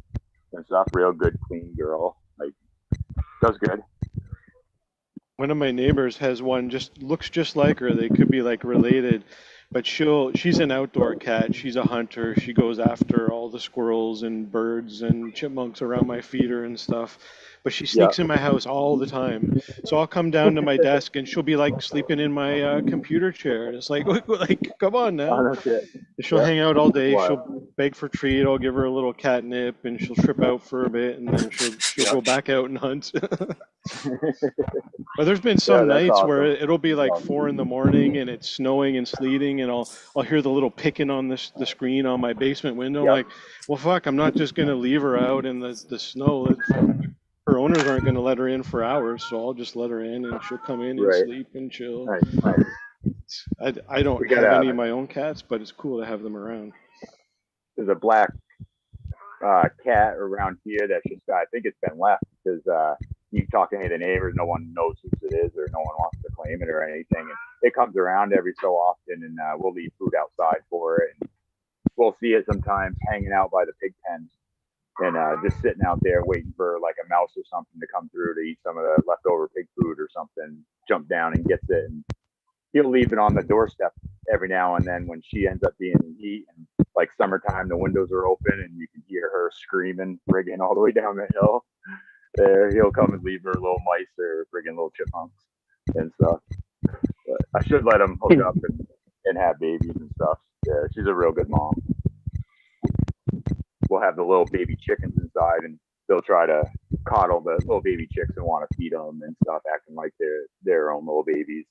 and stuff, real good, clean girl. Like, does good. One of my neighbors has one, looks just like her. They could be like related. but she's an outdoor cat. She's a hunter. She goes after all the squirrels and birds and chipmunks around my feeder and stuff. But she Yeah. sneaks in my house all the time. So I'll come down to my desk and she'll be like sleeping in my computer chair. And it's like, come on now. Oh, no shit. And she'll Yeah. hang out all day. Wow. She'll beg for treat. I'll give her a little catnip, and she'll trip out for a bit, and then she'll go back out and hunt. But there's been some that's nights where awesome. it'll be like 4 in the morning and it's snowing and sleeting, and I'll hear the little picking on the screen on my basement window. Yep. Like, well, fuck, I'm not just gonna leave her out in the snow. Her owners aren't gonna let her in for hours, so I'll just let her in, and she'll come in and Right. sleep and chill. Nice. I don't We have got any of my own cats, but it's cool to have them around. There's a black cat around here that's just, I think it's been left because you talk to any of the neighbors, no one knows whose it is, or no one wants to claim it or anything. And it comes around every so often, and we'll leave food outside for it. And we'll see it sometimes hanging out by the pig pens and just sitting out there waiting for like a mouse or something to come through to eat some of the leftover pig food or something, jump down and gets it. And he'll leave it on the doorstep every now and then when she ends up being in heat. And like summertime, the windows are open and you can hear her screaming, friggin' all the way down the hill. There, he'll come and leave her little mice or friggin' little chipmunks and stuff. But I should let him hook up and have babies and stuff. Yeah, she's a real good mom. We'll have the little baby chickens inside, and they'll try to coddle the little baby chicks and want to feed them and stuff, acting like they're their own little babies.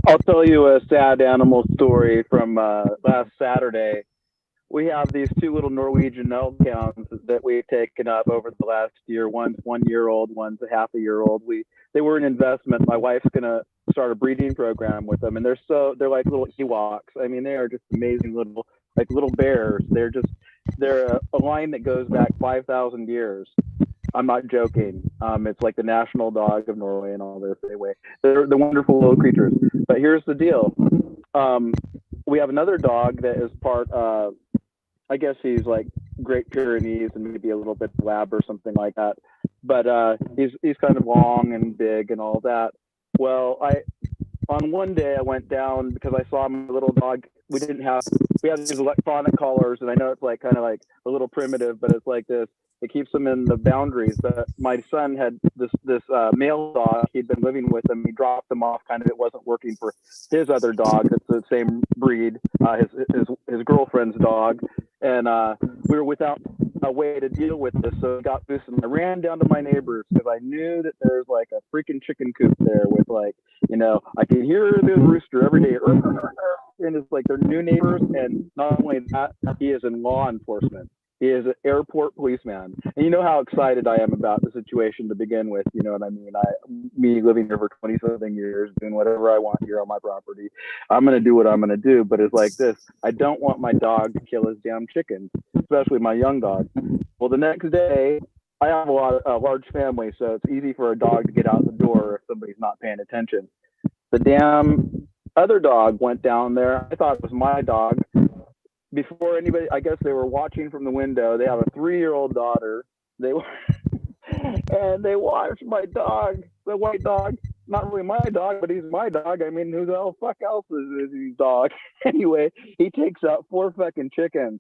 I'll tell you a sad animal story from last Saturday. We have these two little Norwegian elk-hounds that we've taken up over the last year. One's 1 year old, one's a half a year old. They were an investment. My wife's gonna start a breeding program with them, and they're like little Ewoks. I mean, they are just amazing little bears. They're a line that goes back 5,000 years. I'm not joking. It's like the national dog of Norway and all this. Anyway, they're wonderful little creatures. But here's the deal. We have another dog that is part, I guess he's like Great Pyrenees and maybe a little bit lab or something like that. But he's kind of long and big and all that. Well, on one day I went down because I saw my little dog. We have these electronic collars, and I know it's like kind of like a little primitive, but it's like this. It keeps them in the boundaries. But my son had this male dog. He'd been living with him. He dropped them off. Kind of, it wasn't working for his other dog. It's the same breed. His girlfriend's dog, and we were without a way to deal with this. So I got this, and I ran down to my neighbors because I knew that there's like a freaking chicken coop there with like, I can hear the rooster every day. And it's like they're new neighbors, and not only that, he is in law enforcement. He is an airport policeman. And you know how excited I am about the situation to begin with. You know what I mean? Me living here for 20-something years, doing whatever I want here on my property. I'm going to do what I'm going to do. But it's like this. I don't want my dog to kill his damn chickens, especially my young dog. Well, the next day, I have a large family, so it's easy for a dog to get out the door if somebody's not paying attention. The damn other dog went down there. I thought it was my dog. Before anybody, I guess they were watching from the window. They have a 3-year-old daughter. And they watched my dog, the white dog. Not really my dog, but he's my dog. I mean, who the hell fuck else is his dog? Anyway, he takes out 4 fucking chickens.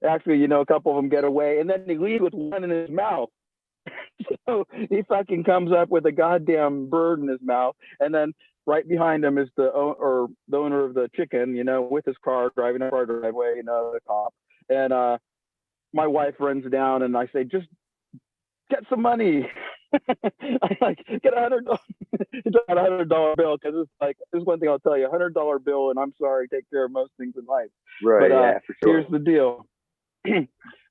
Actually, a couple of them get away, and then he leaves with one in his mouth. So he fucking comes up with a goddamn bird in his mouth, and then right behind him is the owner of the chicken, with his car driving up our driveway, the cop. And my wife runs down, and I say, just get some money. I like get $100 bill, because it's like, there's one thing I'll tell you, $100 bill, and I'm sorry, take care of most things in life. Right. But Yeah, for sure. here's the deal.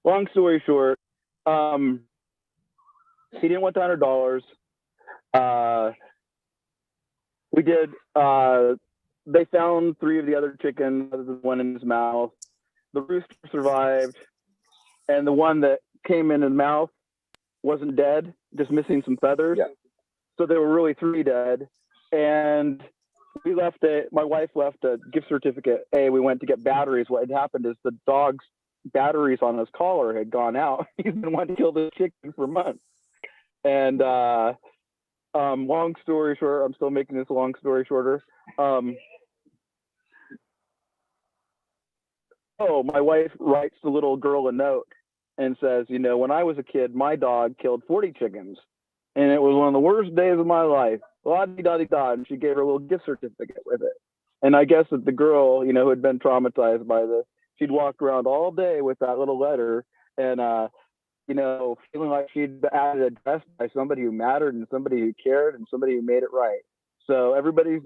Long story short, he didn't want the $100. We did. They found 3 of the other chickens, other than one in his mouth. The rooster survived, and the one that came in his mouth wasn't dead, just missing some feathers. Yeah. So there were really 3 dead. And we left my wife left a gift certificate. We went to get batteries. What had happened is the dog's batteries on his collar had gone out. He's been wanting to kill this chicken for months. And Long story short, I'm still making this long story shorter. My wife writes the little girl a note and says, when I was a kid, my dog killed 40 chickens, and it was one of the worst days of my life. La-di-da-di-da, and she gave her a little gift certificate with it. And I guess that the girl, who had been traumatized by this, she'd walked around all day with that little letter, and feeling like she'd been addressed by somebody who mattered and somebody who cared and somebody who made it right. So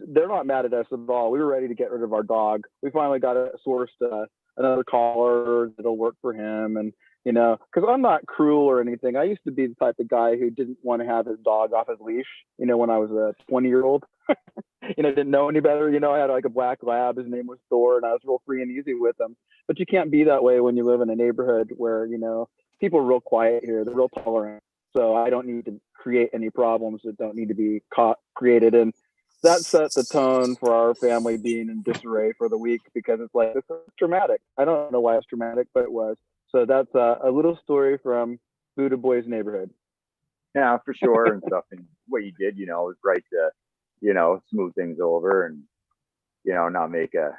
they're not mad at us at all. We were ready to get rid of our dog. We finally got it sourced another collar that'll work for him. And, because I'm not cruel or anything. I used to be the type of guy who didn't want to have his dog off his leash, when I was a 20-year-old. Didn't know any better. I had like a black lab. His name was Thor, and I was real free and easy with him. But you can't be that way when you live in a neighborhood where, people are real quiet here. They're real tolerant. So I don't need to create any problems that don't need to be created. And that set the tone for our family being in disarray for the week, because it's like, this is traumatic. I don't know why it's traumatic, but it was. So that's a little story from Buddha Boy's neighborhood. Yeah, for sure and stuff. And what you did, was right to, smooth things over and, not make a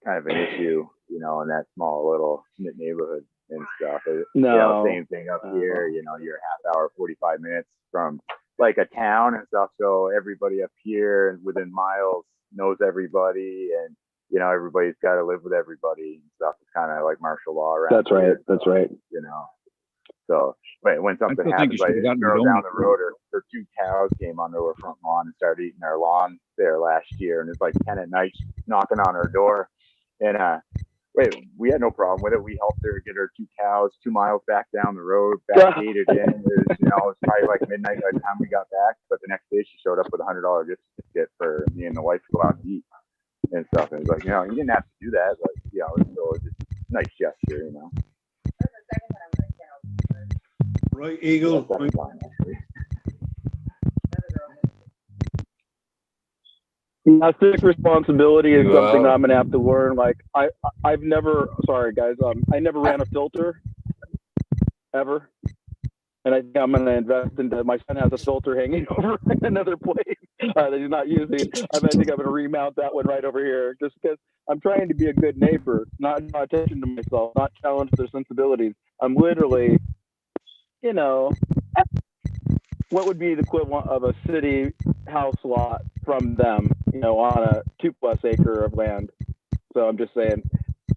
kind of an issue, in that small little neighborhood and stuff. Same thing up here, you're a half hour, 45 minutes from like a town and stuff. So everybody up here and within miles knows everybody, and, everybody's got to live with everybody and stuff. It's kind of like martial law around That's right. here, That's right. So when something happens, like a girl down the road, her 2 cows came onto her front lawn and started eating our lawn there last year. And it's like 10 at night, knocking on her door. And we had no problem with it. We helped her get her 2 cows 2 miles back down the road, backgated in. It was probably like midnight by the time we got back. But the next day she showed up with a $100 gift certificate for me and the wife to go out and eat and stuff. And it was like, you didn't have to do that. But, so it's just a nice gesture, Right, Eagle. Civic responsibility is something I'm gonna have to learn. Like I've never, sorry guys, I never ran a filter ever, and I think I'm gonna invest into. My son has a filter hanging over in another place that he's not using. I think I'm gonna remount that one right over here, just because I'm trying to be a good neighbor, not draw attention to myself, not challenge their sensibilities. I'm literally, what would be the equivalent of a city house lot from them, on a 2+ acre of land. So I'm just saying.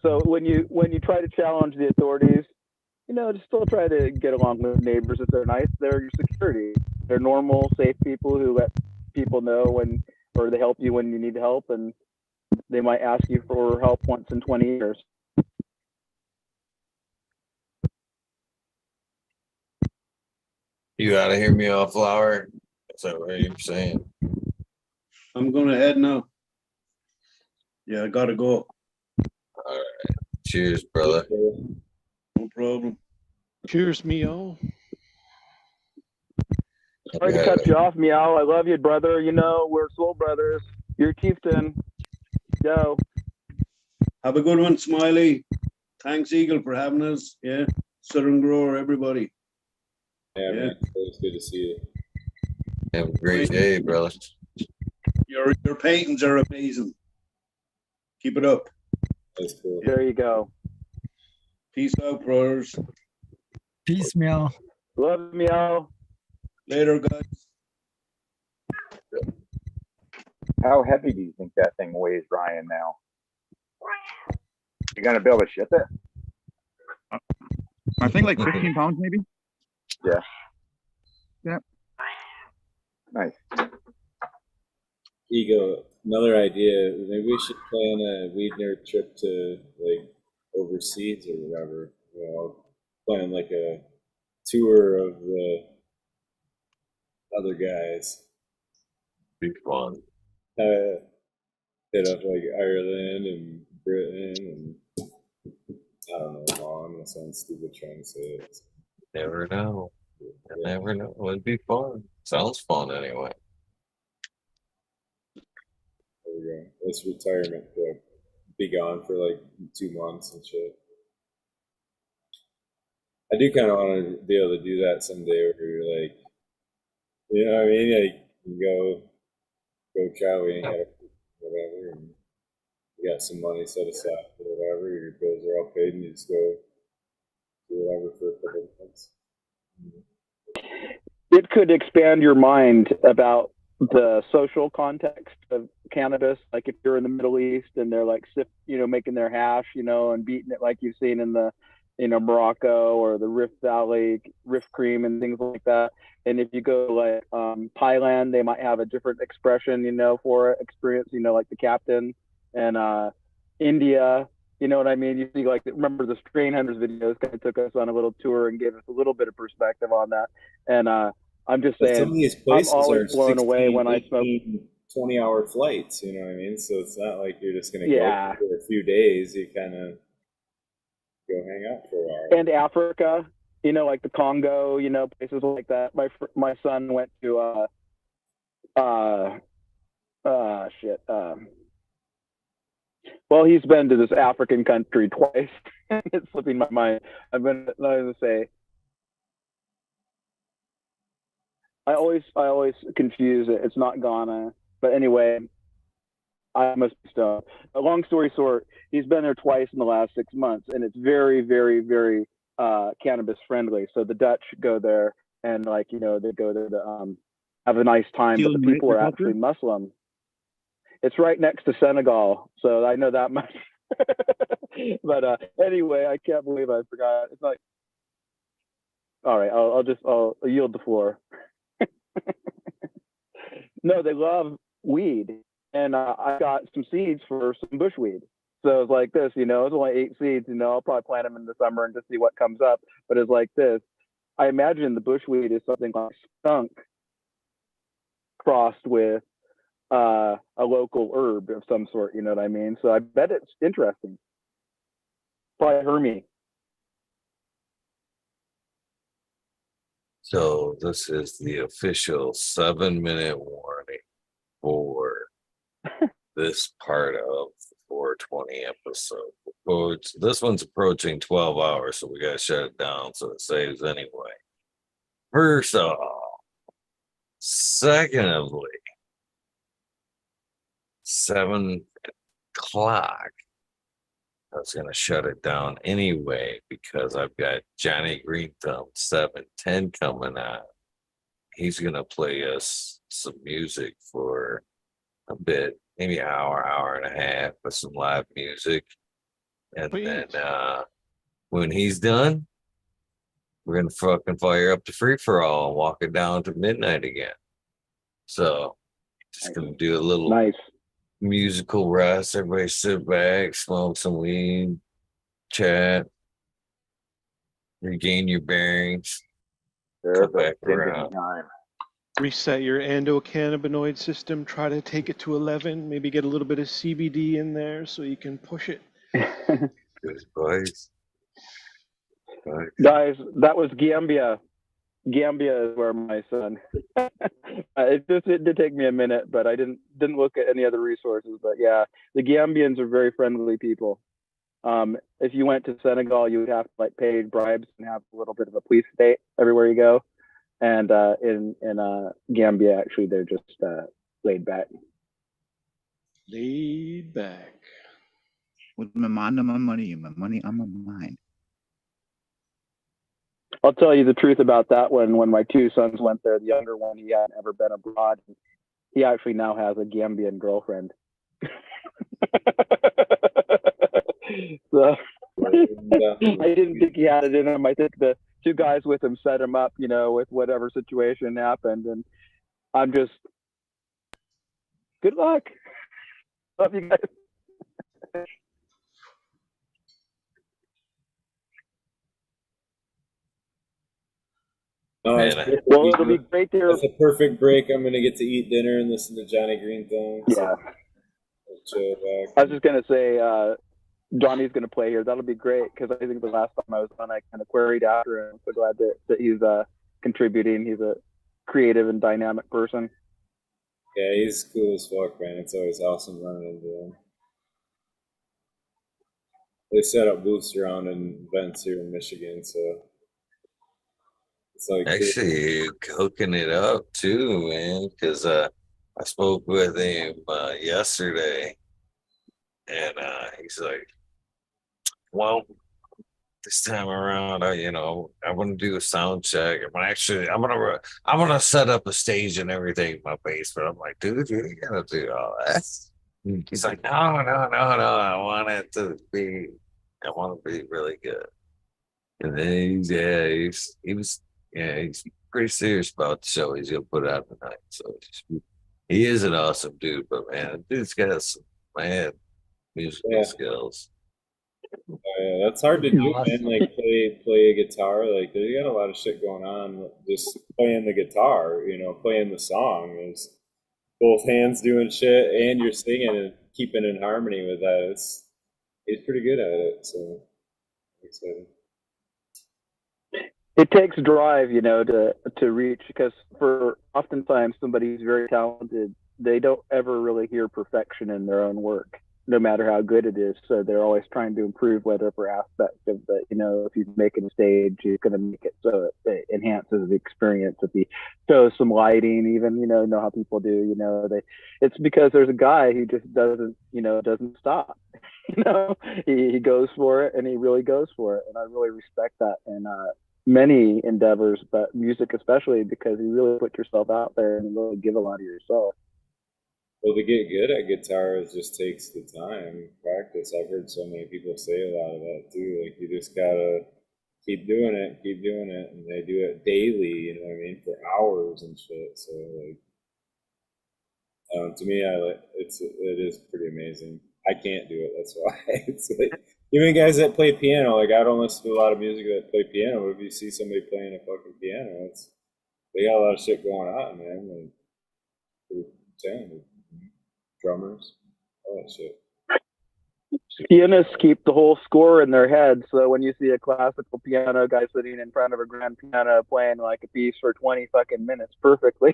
So when you try to challenge the authorities, just still try to get along with neighbors if they're nice. They're your security. They're normal, safe people who let people know or they help you when you need help, and they might ask you for help once in 20 years. You gotta hear me off, Flower. Is that what you're saying? I'm going to head now. Yeah, I gotta go. All right. Cheers, brother. No problem. Cheers, meow. Sorry to cut you off, Meow. I love you, brother. We're soul brothers. You're chieftain. Go. Have a good one, Smiley. Thanks, Eagle, for having us. Yeah. Southern Grower, everybody. Yeah, man. It was good to see you. Have a great day, brother. Your paintings are amazing. Keep it up. That's cool. There you go. Peace out, brothers. Peace, Meow. Love you, Meow. Later, guys. How heavy do you think that thing weighs, Ryan, now? You gonna be able to ship it? I think like 15 pounds, maybe. Yeah. Yeah. Nice. Ego, another idea. Maybe we should plan a weed nerd trip to like overseas or whatever. Plan like a tour of the other guys. Be fun. Hit up like Ireland and Britain and I don't know. I'm gonna sound stupid trying to say it. Never know. You never know. It'd be fun. Sounds fun anyway. There we go. This retirement trip. Be gone for like 2 months and shit. I do kind of want to be able to do that someday where you're like You know what I mean? Like you go travel, you ain't got whatever, and you got some money set aside for whatever. Your bills are all paid, and you just go do whatever for a couple of months. It could expand your mind about the social context of cannabis. Like if you're in the Middle East and they're like, making their hash, and beating it like you've seen in the, Morocco or the Rift Valley, Rift Cream and things like that. And if you go like Thailand, they might have a different expression, for experience, like the captain. And India, you know what I mean? You see, like, remember the Strain Hunters videos kind of took us on a little tour and gave us a little bit of perspective on that. And I'm just But some saying, of these I'm places always are blown away 16, when I smoke. 18, 20-hour flights, you know what I mean? So it's not like you're just going to Yeah. go for a few days. You kind of go hang out for a while. And Africa, like the Congo, places like that. My son went to well, he's been to this African country twice. It's slipping my mind. I've been, let me say, I always confuse it. It's not Ghana, but anyway, I must be stoned. A long story short, he's been there twice in the last 6 months, and it's very, very, very cannabis friendly. So the Dutch go there, and they go there to have a nice time. But the people are actually Muslim. It's right next to Senegal, so I know that much. But anyway, I can't believe I forgot. It's like, all right, I'll yield the floor. No, they love weed, and I got some seeds for some bushweed. So it's like this, it's only 8 seeds. I'll probably plant them in the summer and just see what comes up. But it's like this. I imagine the bushweed is something like skunk crossed with a local herb of some sort. You know what I mean? So I bet it's interesting. Probably Hermie. So this is the official 7-minute warning for this part of the 420 episode. This one's approaching 12 hours, so we gotta shut it down so it saves anyway. First off, secondly, 7 o'clock. I was gonna shut it down anyway because I've got Johnny Green Thumb 710 coming out. He's gonna play us some music for a bit, maybe an hour and a half with some live music. And then when he's done, we're gonna fucking fire up the free for all and walk it down to midnight again. So just gonna do a little musical rest. Everybody sit back, smoke some weed, chat, regain your bearings, come back around. Reset your endocannabinoid system. Try to take it to 11. Maybe get a little bit of CBD in there so you can push it. Good advice. Guys, that was Gambia. Gambia is where my son. It did take me a minute, but I didn't look at any other resources. But yeah, the Gambians are very friendly people. If you went to Senegal, you would have to pay bribes and have a little bit of a police state everywhere you go. And in Gambia, actually, they're just laid back. Laid back. With my mind on my money and my money on my mind. I'll tell you the truth about that one. When my 2 sons went there, the younger one, he hadn't ever been abroad. He actually now has a Gambian girlfriend. So I didn't think he had it in him. I think the 2 guys with him set him up, with whatever situation happened. And I'm just, good luck. Love you guys. Well, it'll be great to hear. That's a perfect break. I'm gonna get to eat dinner and listen to Johnny Green Thumb. Yeah. Chill back. I was just gonna say, Johnny's gonna play here. That'll be great because I think the last time I was on, I kind of queried after him. I'm so glad that he's contributing. He's a creative and dynamic person. Yeah, he's cool as fuck, man. It's always awesome running into him. They set up booths around in events here in Michigan, so It's like Actually hooking it up too, man, because I spoke with him yesterday, and he's like, well, this time around, I want to do a sound check. I'm gonna set up a stage and everything in my basement. I'm like, dude, you ain't gotta do all that. He's like, no. I want it to be, I want to be really good. And then he's pretty serious about the show. He's gonna put it out tonight. So he is an awesome dude, but man, dude's got some musical skills. That's hard to do, Awesome. man. Like play a guitar. Like you got a lot of shit going on. Just playing the guitar, playing the song is both hands doing shit and you're singing and keeping in harmony with that. He's pretty good at it. So excited. It takes drive, to reach, because for oftentimes somebody who's very talented, they don't ever really hear perfection in their own work, no matter how good it is. So they're always trying to improve whatever aspect of the, if you make it a stage, you're going to make it so it enhances the experience. If you show some lighting, even, know how people do, it's because there's a guy who just doesn't stop. He goes for it, and he really goes for it. And I really respect that. And, many endeavors, but music especially, because you really put yourself out there and really give a lot of yourself. Well, to get good at guitar, it just takes the time, practice. I've heard so many people say a lot of that too. Like you just gotta keep doing it, and they do it daily. For hours and shit. So like, to me, it is pretty amazing. I can't do it. That's why it's like. Even guys that play piano, like I don't listen to a lot of music that play piano, but if you see somebody playing a fucking piano, they got a lot of shit going on, man. Like, pretty talented. Drummers, all that shit. Pianists keep the whole score in their head, so when you see a classical piano guy sitting in front of a grand piano playing like a piece for 20 fucking minutes perfectly,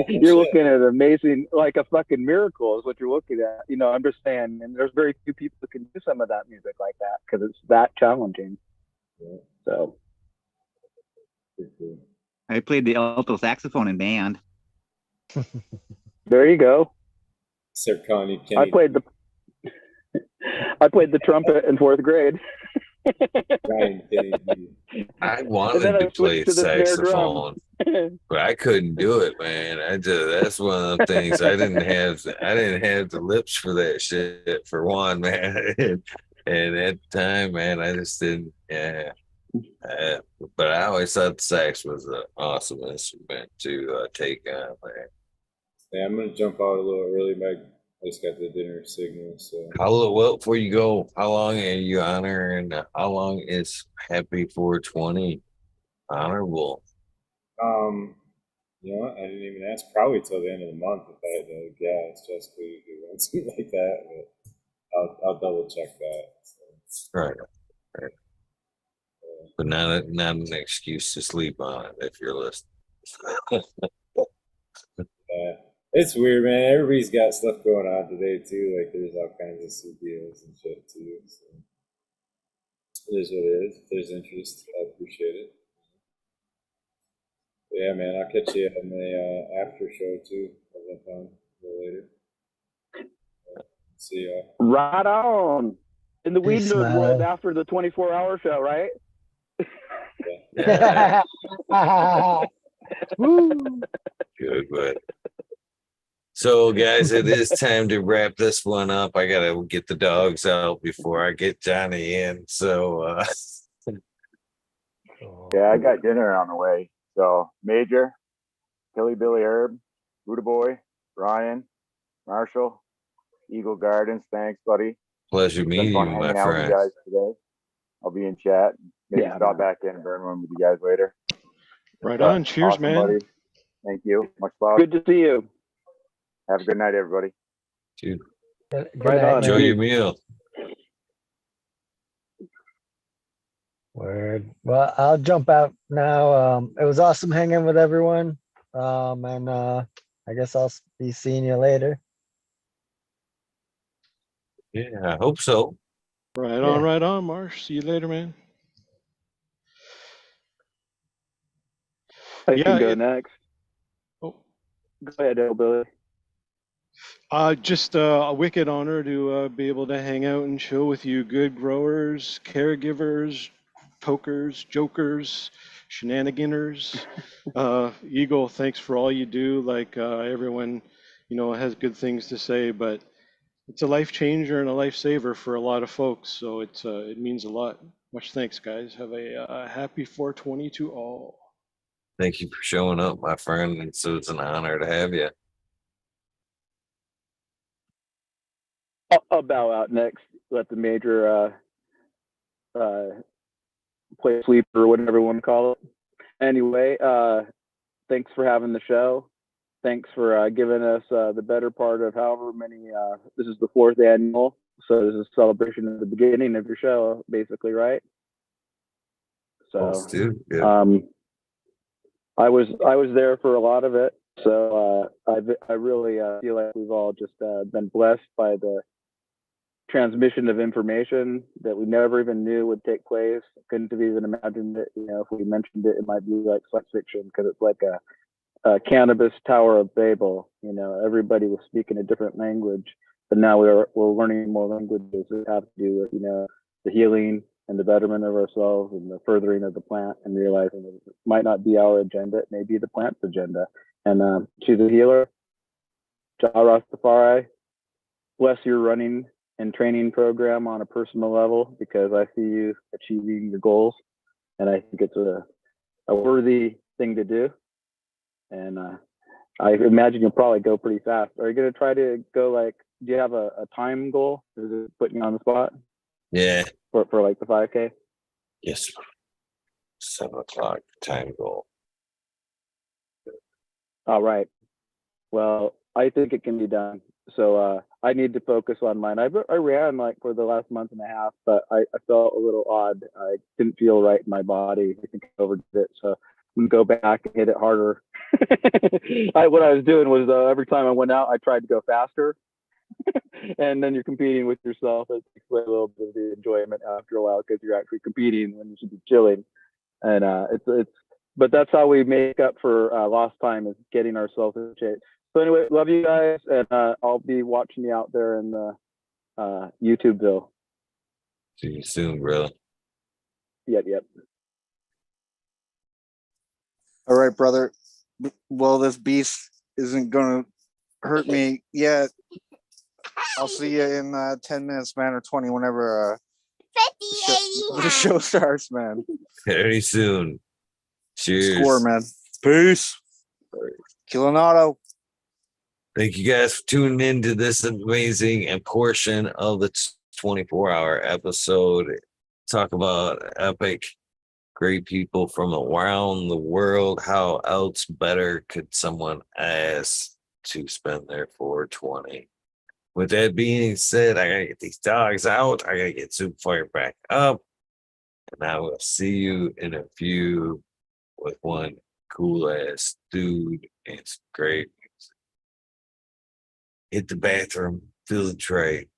you're looking at amazing, like a fucking miracle is what you're looking at. I'm just saying, and there's very few people who can do some of that music like that because it's that challenging. Yeah. So I played the alto saxophone in band. There you go. Start calling you Kenny. I played the trumpet in 4th grade. I wanted to play saxophone, but I couldn't do it, man. That's one of the things I didn't have the lips for that shit, for one, man. And at the time, man, I just didn't. Yeah. But I always thought the sax was an awesome instrument to take on, man. Yeah, I'm gonna jump out a little early, Mike. I just got the dinner signal, so. Well, before you go, how long are you honoring? How long is Happy 420 honorable? You know what? I didn't even ask. Probably till the end of the month if I had to guess, just to do something like that. But I'll double check that. So. Right. But not an excuse to sleep on it if you're listening. Yeah. It's weird, man. Everybody's got stuff going on today too. Like there's all kinds of CPOs and shit too. So it is what it is. If there's interest, I appreciate it. But yeah, man. I'll catch you on the after show too. I'll jump on a little later. See y'all. Right on. In the Weed Peace, Nerd man. world after the 24-hour show, right? Yeah. Woo. Good, but so guys, it is time to wrap this one up. I gotta get the dogs out before I get Johnny in. So Yeah, I got dinner on the way. So Major, Billy Herb, Buddha Boy, Ryan, Marshall, Eagle Gardens. Thanks, buddy. pleasure It's been meeting fun you, hanging my out with friend. you guys today. I'll be in chat. Maybe Yeah, stop man. back in and burn one with you guys later. Right But on. Cheers, awesome, man. buddy. Thank you. Much love. Good to see you. Have a good night, everybody. Dude, Good Right night, on. enjoy man. your meal. Word. Well, I'll jump out now. It was awesome hanging with everyone. And I guess I'll be seeing you later. Yeah, I hope so. Right Yeah. on, Marsh. See you later, man. I Yeah, can go it- next. Oh. Go ahead, Billy. Just a wicked honor to be able to hang out and chill with you, good growers, caregivers, tokers, jokers, shenaniganers. Eagle, thanks for all you do. Like everyone, has good things to say, but it's a life changer and a lifesaver for a lot of folks. So it means a lot. Much thanks, guys. Have a happy 420 to all. Thank you for showing up, my friend. And so it's an honor to have you. I'll bow out next. Let the major play sleep or whatever you want to call it. Anyway, thanks for having the show. Thanks for giving us the better part of however many. This is the 4th annual, so this is a celebration of the beginning of your show, basically, right? So, I was there for a lot of it. So I really feel like we've all just been blessed by the transmission of information that we never even knew would take place. Couldn't have even imagined it. If we mentioned it, it might be like science fiction because it's like a cannabis Tower of Babel. Everybody was speaking a different language, but now we're learning more languages that have to do with the healing and the betterment of ourselves and the furthering of the plant, and realizing that it might not be our agenda, it may be the plant's agenda. And to the healer, Jah Rastafari, bless your running and training program on a personal level, because I see you achieving your goals, and I think it's a worthy thing to do. And I imagine you'll probably go pretty fast. Are you going to try to go do you have a time goal? Is it putting you on the spot? Yeah. For like the 5K? Yes. 7 o'clock time goal. All right. Well, I think it can be done. So I need to focus on mine. I ran for the last month and a half, but I felt a little odd. I didn't feel right in my body. I think I overdid it. So I'm going to go back and hit it harder. What I was doing was every time I went out, I tried to go faster. And then you're competing with yourself. It takes away a little bit of the enjoyment after a while, because you're actually competing when you should be chilling. And but that's how we make up for lost time, is getting ourselves in shape. So anyway, love you guys, and I'll be watching you out there in the YouTubeville. See you soon, brother. Yep. All right, brother. Well, this beast isn't gonna hurt me yet. I'll see you in 10 minutes, man, or 20, whenever the show starts, man. Very soon. Cheers. Score, man. Peace. Kilonado. Thank you guys for tuning in to this amazing and portion of the 24-hour episode. Talk about epic, great people from around the world. How else better could someone ask to spend their 420? With that being said, I gotta get these dogs out. I gotta get Super Fire back up. And I will see you in a few with one cool ass dude and some great music. Hit the bathroom, fill the tray.